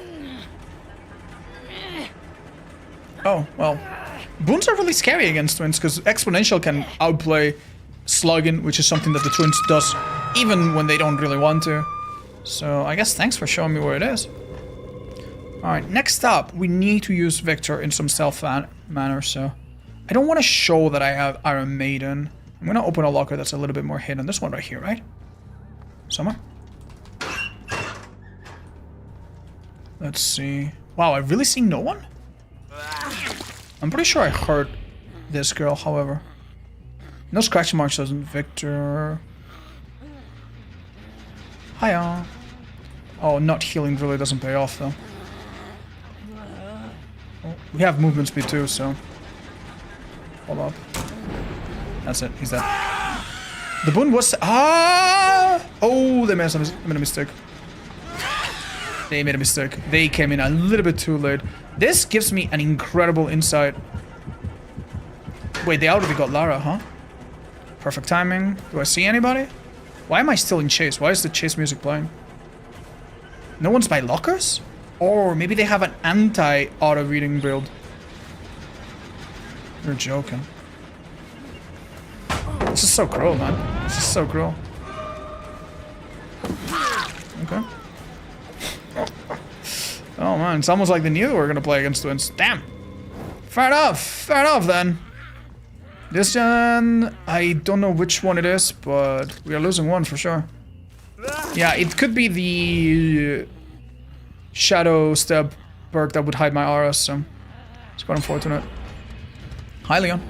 Oh, well. Boons are really scary against twins because Exponential can outplay Slugging, which is something that the twins does even when they don't really want to. So I guess thanks for showing me where it is. Alright, next up, we need to use Victor in some stealth manner, so I don't want to show that I have Iron Maiden. I'm going to open a locker that's a little bit more hidden. This one right here, right? Somewhere? Let's see. Wow, I really see no one? I'm pretty sure I hurt this girl, however. No scratch marks doesn't Victor. Hiya. Oh, not healing really doesn't pay off though. Oh, we have movement speed too, so. Hold up. That's it, he's dead. The boon was. Ah! Oh, they made a mistake. They made a mistake. They came in a little bit too late. This gives me an incredible insight. Wait, they already got Lara, huh? Perfect timing. Do I see anybody? Why am I still in chase? Why is the chase music playing? No one's by lockers? Or maybe they have an anti-auto reading build. You're joking. This is so cruel, man. This is so cruel. Okay. Oh man, it's almost like they knew we were gonna play against twins. Damn. Fair enough then. This gen, I don't know which one it is, but we are losing one for sure. Yeah, it could be the shadow step perk that would hide my auras, so it's quite unfortunate. Hi, Leon.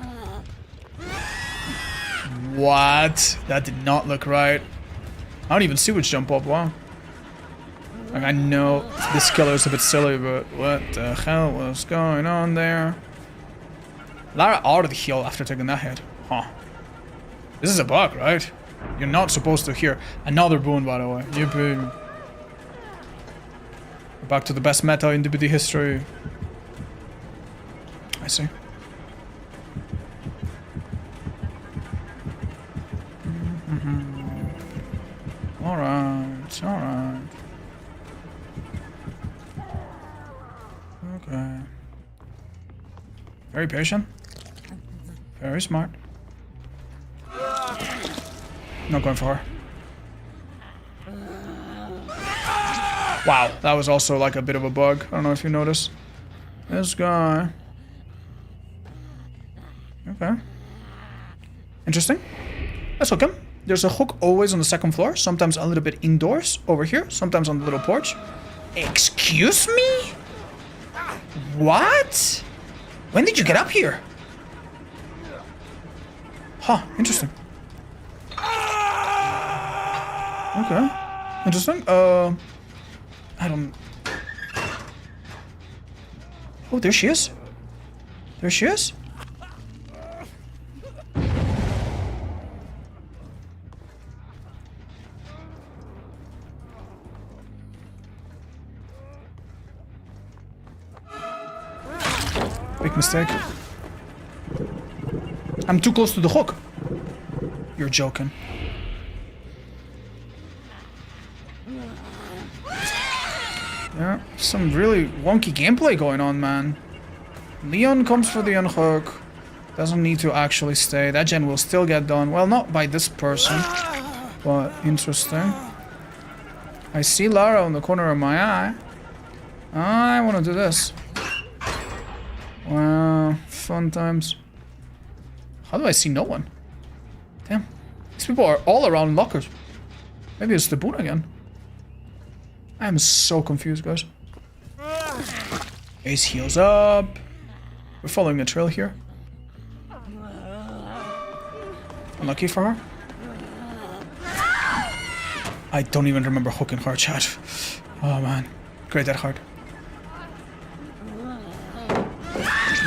What? That did not look right. I don't even see which jump up. Wow. Like, I know this killer is a bit silly, but what the hell was going on there? Lara auto heal after taking that hit. Huh. This is a bug, right? You're not supposed to hear. Another boon, by the way. Yippee. Back to the best meta in DBD history. I see. Alright, alright. Okay. Very patient. Very smart. Not going for her. Wow, that was also like a bit of a bug. I don't know if you noticed. This guy. Okay. Interesting. Let's hook him. There's a hook always on the second floor, sometimes a little bit indoors over here, sometimes on the little porch. Excuse me? What? When did you get up here? Huh, interesting. Okay. Interesting. I don't... Oh, there she is. There she is. Big mistake. I'm too close to the hook. You're joking. Yeah, some really wonky gameplay going on, man. Leon comes for the unhook. Doesn't need to actually stay. That gen will still get done. Well, not by this person. But interesting. I see Lara on the corner of my eye. I want to do this. Wow, fun times. How do I see no one? Damn. These people are all around lockers. Maybe it's the boon again. I am so confused, guys. Ace heals up. We're following a trail here. Unlucky for her. I don't even remember hooking her, chat. Oh man. Great that hard.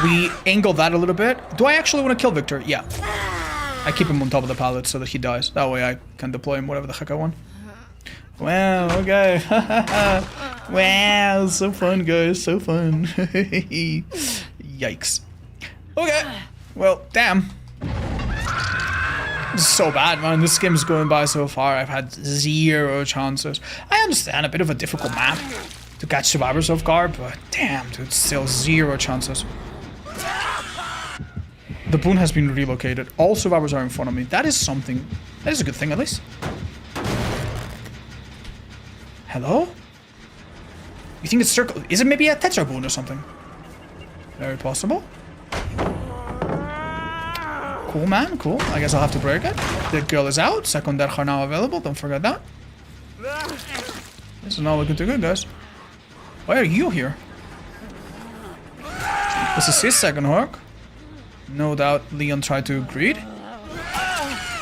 We angle that a little bit. Do I actually want to kill Victor? Yeah. I keep him on top of the pallet so that he dies. That way I can deploy him whatever the heck I want. Wow, okay. Wow, so fun, guys. So fun. Yikes. Okay. Well, damn. This is so bad, man. This game is going by so far. I've had 0 chances. I understand, a bit of a difficult map to catch survivors off guard, but damn, dude, still 0 chances. The boon has been relocated. All survivors are in front of me. That is something. That is a good thing, at least. Hello? You think it's circle? Is it maybe a Tetra boon or something? Very possible. Cool, man. Cool. I guess I'll have to break it. The girl is out. Second Dergar now available. Don't forget that. This is not looking too good, guys. Why are you here? This is his second hook. No doubt Leon tried to greed.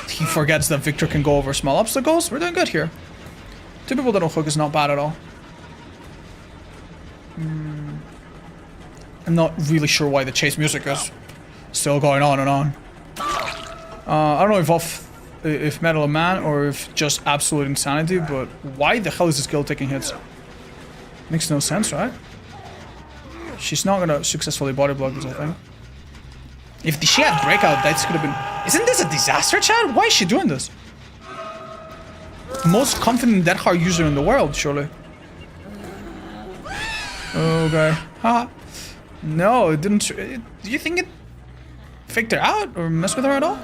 He forgets that Victor can go over small obstacles. We're doing good here. 2 people that don't hook is not bad at all. I'm not really sure why the chase music is still going on and on. I don't know if Metal a Man or if just absolute insanity, but why the hell is this girl taking hits? Makes no sense, right? She's not gonna successfully body block this, I think. If she had breakout, that could have been... Isn't this a disaster, Chad? Why is she doing this? Most confident Dergar user in the world, surely. Okay. Haha. No, it didn't... Do you think it faked her out or messed with her at all?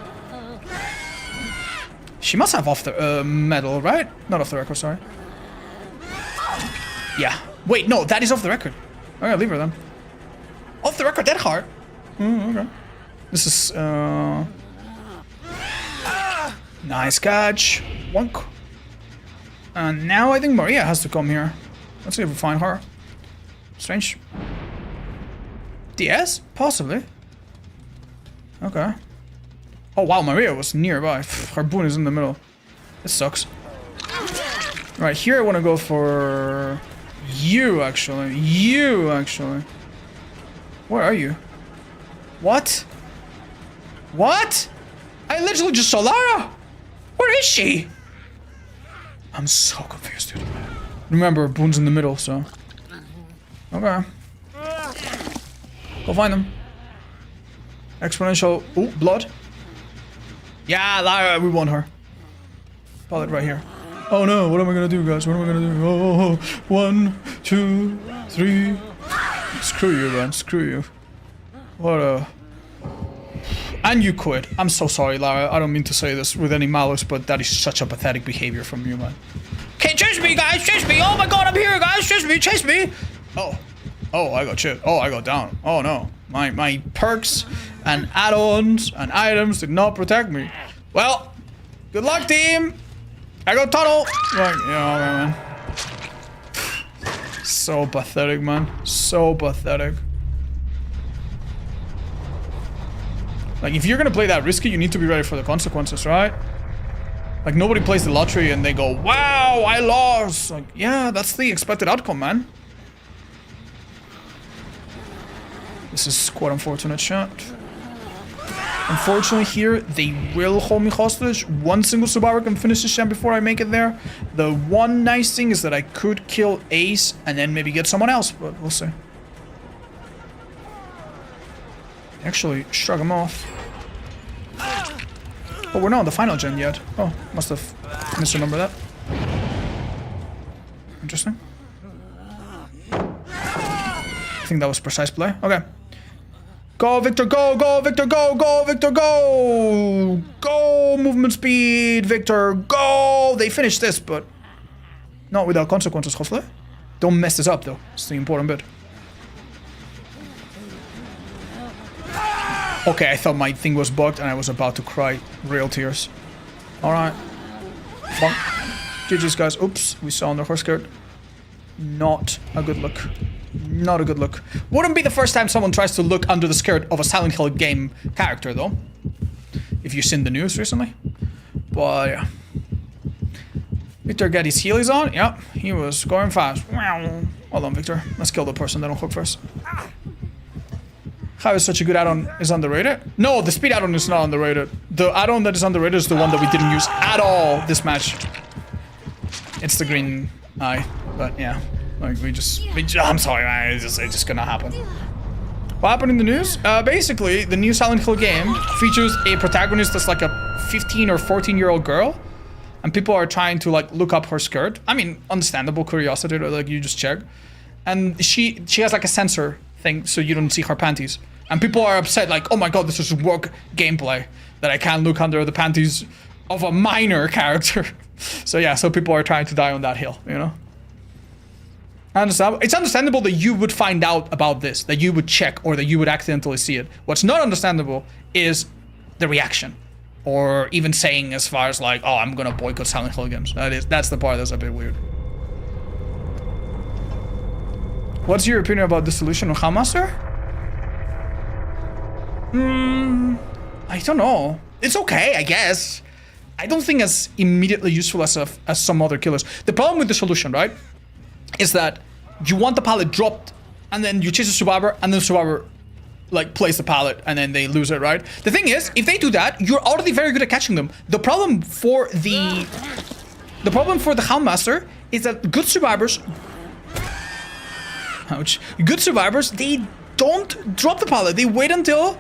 She must have off the medal, right? Not off the record, sorry. Yeah. Wait, no, that is off the record. Okay, leave her then. Off the record that hard. Okay. This is nice catch. Wonk. And now I think Maria has to come here. Let's see if we find her. Strange. DS? Possibly. Okay. Oh wow, Maria was nearby. Her boon is in the middle. This sucks. Right, here I want to go for you, actually. You, actually. Where are you? What? What? I literally just saw Lara. Where is she? I'm so confused, dude. Remember, boon's in the middle, so. Okay. Go find them. Exponential. Ooh, blood. Yeah, Lara, we want her. Pilot right here. Oh no, what am I gonna do, guys? What am I gonna do? Oh, 1, 2, 3. Screw you, man. Screw you. What a... And you quit. I'm so sorry, Lara. I don't mean to say this with any malice, but that is such a pathetic behavior from you, man. Okay, chase me, guys! Chase me! Oh my god, I'm here, guys! Chase me! Chase me! Oh. Oh, I got shit. Oh, I got down. Oh no. My perks and add-ons and items did not protect me. Well, good luck, team! I got tunnel! Right, yeah, man. So pathetic, man. So pathetic. Like, if you're gonna play that risky, you need to be ready for the consequences, right? Like, nobody plays the lottery and they go, wow, I lost! Like, yeah, that's the expected outcome, man. This is quite unfortunate, chat. Unfortunately here, they will hold me hostage. One single survivor can finish this champ before I make it there. The one nice thing is that I could kill Ace and then maybe get someone else, but we'll see. Actually, shrug him off. But we're not on the final gen yet. Oh, must have misremembered that. Interesting. I think that was precise play. Okay. Go, Victor, go, go, Victor, go, go, Victor, go! Go, movement speed, Victor, go! They finished this, but not without consequences, hopefully. Don't mess this up, though. It's the important bit. Okay, I thought my thing was bugged and I was about to cry real tears. Alright. Fun. GG's, guys. Oops, we saw under her skirt. Not a good look. Not a good look. Wouldn't be the first time someone tries to look under the skirt of a Silent Hill game character, though. If you've seen the news recently. But, yeah. Victor got his heelys on. Yep, he was going fast. Hold on, Victor. Let's kill the person that don't hook first. How is such a good add-on is underrated? No, the speed add-on is not underrated. The add-on that is underrated is the one that we didn't use at all this match. It's the green eye, but yeah. Like, I'm sorry, man, it's just gonna happen. What happened in the news? Basically, the new Silent Hill game features a protagonist that's like a 15 or 14-year-old girl. And people are trying to, like, look up her skirt. I mean, understandable curiosity, like, you just check. And she has, like, a sensor thing, so you don't see her panties. And people are upset, like, oh my god, this is work gameplay. That I can't look under the panties of a minor character. So yeah, so people are trying to die on that hill, you know? It's understandable that you would find out about this, that you would check, or that you would accidentally see it. What's not understandable is the reaction. Or even saying as far as like, oh, I'm gonna boycott Silent Hill games. That's the part that's a bit weird. What's your opinion about the solution of Hellmaster? I don't know. It's okay, I guess. I don't think it's immediately useful as some other killers. The problem with the solution, right, is that you want the pallet dropped, and then you chase a survivor, and then the survivor, like, plays the pallet, and then they lose it, right? The thing is, if they do that, you're already very good at catching them. The problem for the Houndmaster is that good survivors, ouch, good survivors, they don't drop the pallet. They wait until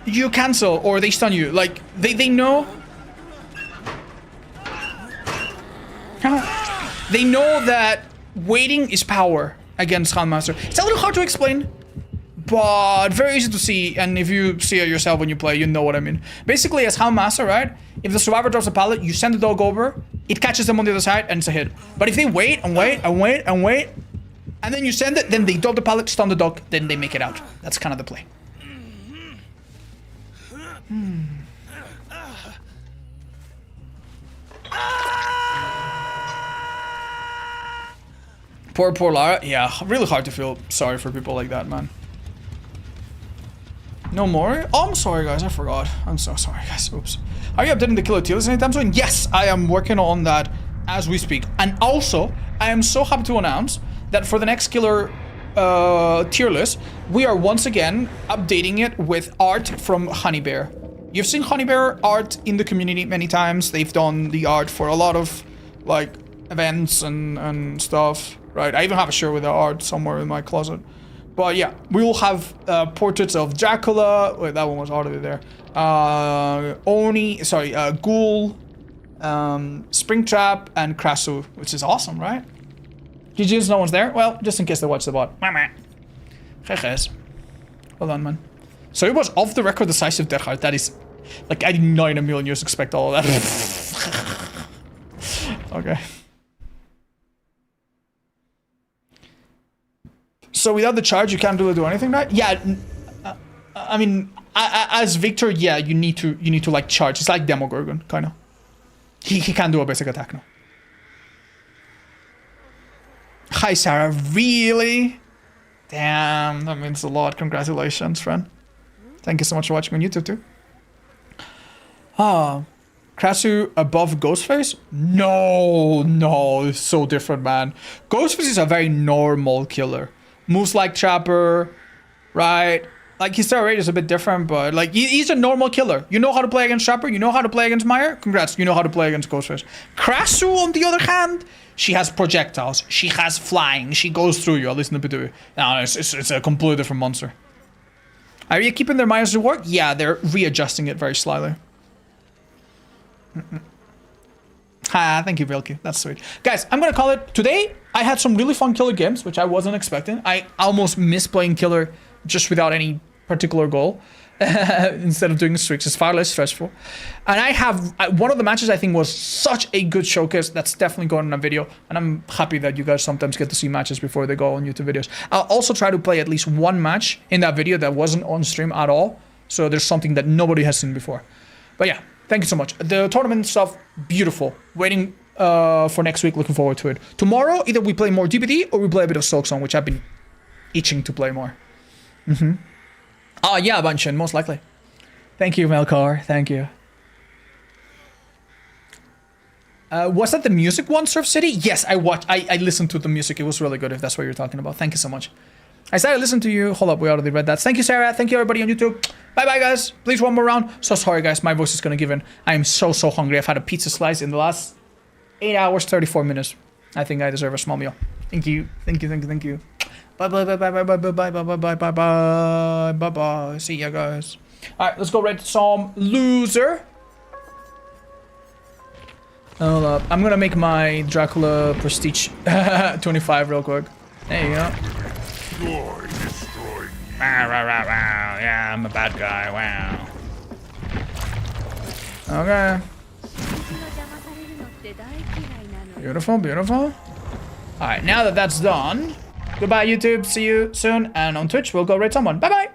you cancel or they stun you. Like, they know. They know that waiting is power against Houndmaster. It's a little hard to explain, but very easy to see. And if you see it yourself when you play, you know what I mean. Basically, as Houndmaster, right? If the survivor drops a pallet, you send the dog over, it catches them on the other side, and it's a hit. But if they wait and wait and wait and wait, and then you send it, then they drop the pallet, stun the dog, then they make it out. That's kind of the play. Poor Lara. Yeah, really hard to feel sorry for people like that, man. No more? Oh, I'm sorry, guys. I forgot. I'm so sorry, guys. Oops. Are you updating the killer tier list anytime soon? Yes, I am working on that as we speak. And also, I am so happy to announce that for the next killer tier list, we are once again updating it with art from Honey Bear. You've seen Honey Bear art in the community many times. They've done the art for a lot of, like, events and stuff. Right, I even have a shirt with the art somewhere in my closet. But yeah, we will have portraits of Dracula. Wait, that one was already there. Ghoul, Springtrap, and Krasu, which is awesome, right? GG's, no one's there? Well, just in case they watch the bot. Hold on, man. So it was off the record decisive death heart. That is, like, I did not in a million years expect all of that. Okay. So without the charge, you can't really do anything, right? Yeah, I mean, as Victor, yeah, you need to like charge. It's like Demogorgon, kind of. He can't do a basic attack now. Hi, Sarah. Really? Damn, that means a lot. Congratulations, friend. Thank you so much for watching on YouTube too. Krasu above Ghostface? No, it's so different, man. Ghostface is a very normal killer. Moves like Trapper, right? Like, his threat rate is a bit different, but like, he's a normal killer. You know how to play against Trapper, you know how to play against Meyer? Congrats, you know how to play against Ghostface. Krasu, on the other hand, she has projectiles, she has flying, she goes through you, at least in the PW. No, it's a completely different monster. Are you keeping their Myers to work? Yeah, they're readjusting it very slightly. Thank you, Vilky. That's sweet. Guys, I'm gonna call it. Today, I had some really fun killer games, which I wasn't expecting. I almost miss playing killer just without any particular goal. Instead of doing streaks, it's far less stressful. And I have, one of the matches I think was such a good showcase that's definitely going in a video. And I'm happy that you guys sometimes get to see matches before they go on YouTube videos. I'll also try to play at least one match in that video that wasn't on stream at all. So there's something that nobody has seen before. But yeah. Thank you so much. The tournament stuff, beautiful. Waiting for next week, looking forward to it. Tomorrow, either we play more DBD or we play a bit of Silksong, which I've been itching to play more. Oh yeah, Banshin, most likely. Thank you, Melkor. Thank you. Was that the music one, Surf City? Yes, I listened to the music. It was really good, if that's what you're talking about. Thank you so much. I started listening to you. Hold up, we already read that. Thank you, Sarah. Thank you, everybody on YouTube. Bye-bye, guys. Please, one more round. So sorry, guys. My voice is going to give in. I am so hungry. I've had a pizza slice in the last 8 hours, 34 minutes. I think I deserve a small meal. Thank you. Thank you. Bye-bye. See ya, guys. All right, let's go rate some loser. Hold up. I'm going to make my Dracula Prestige 25 real quick. There you go. Joy destroying you. Wow. Yeah, I'm a bad guy. Wow. Okay. Beautiful. Alright, now that that's done, goodbye, YouTube. See you soon. And on Twitch, we'll go raid someone. Bye-bye.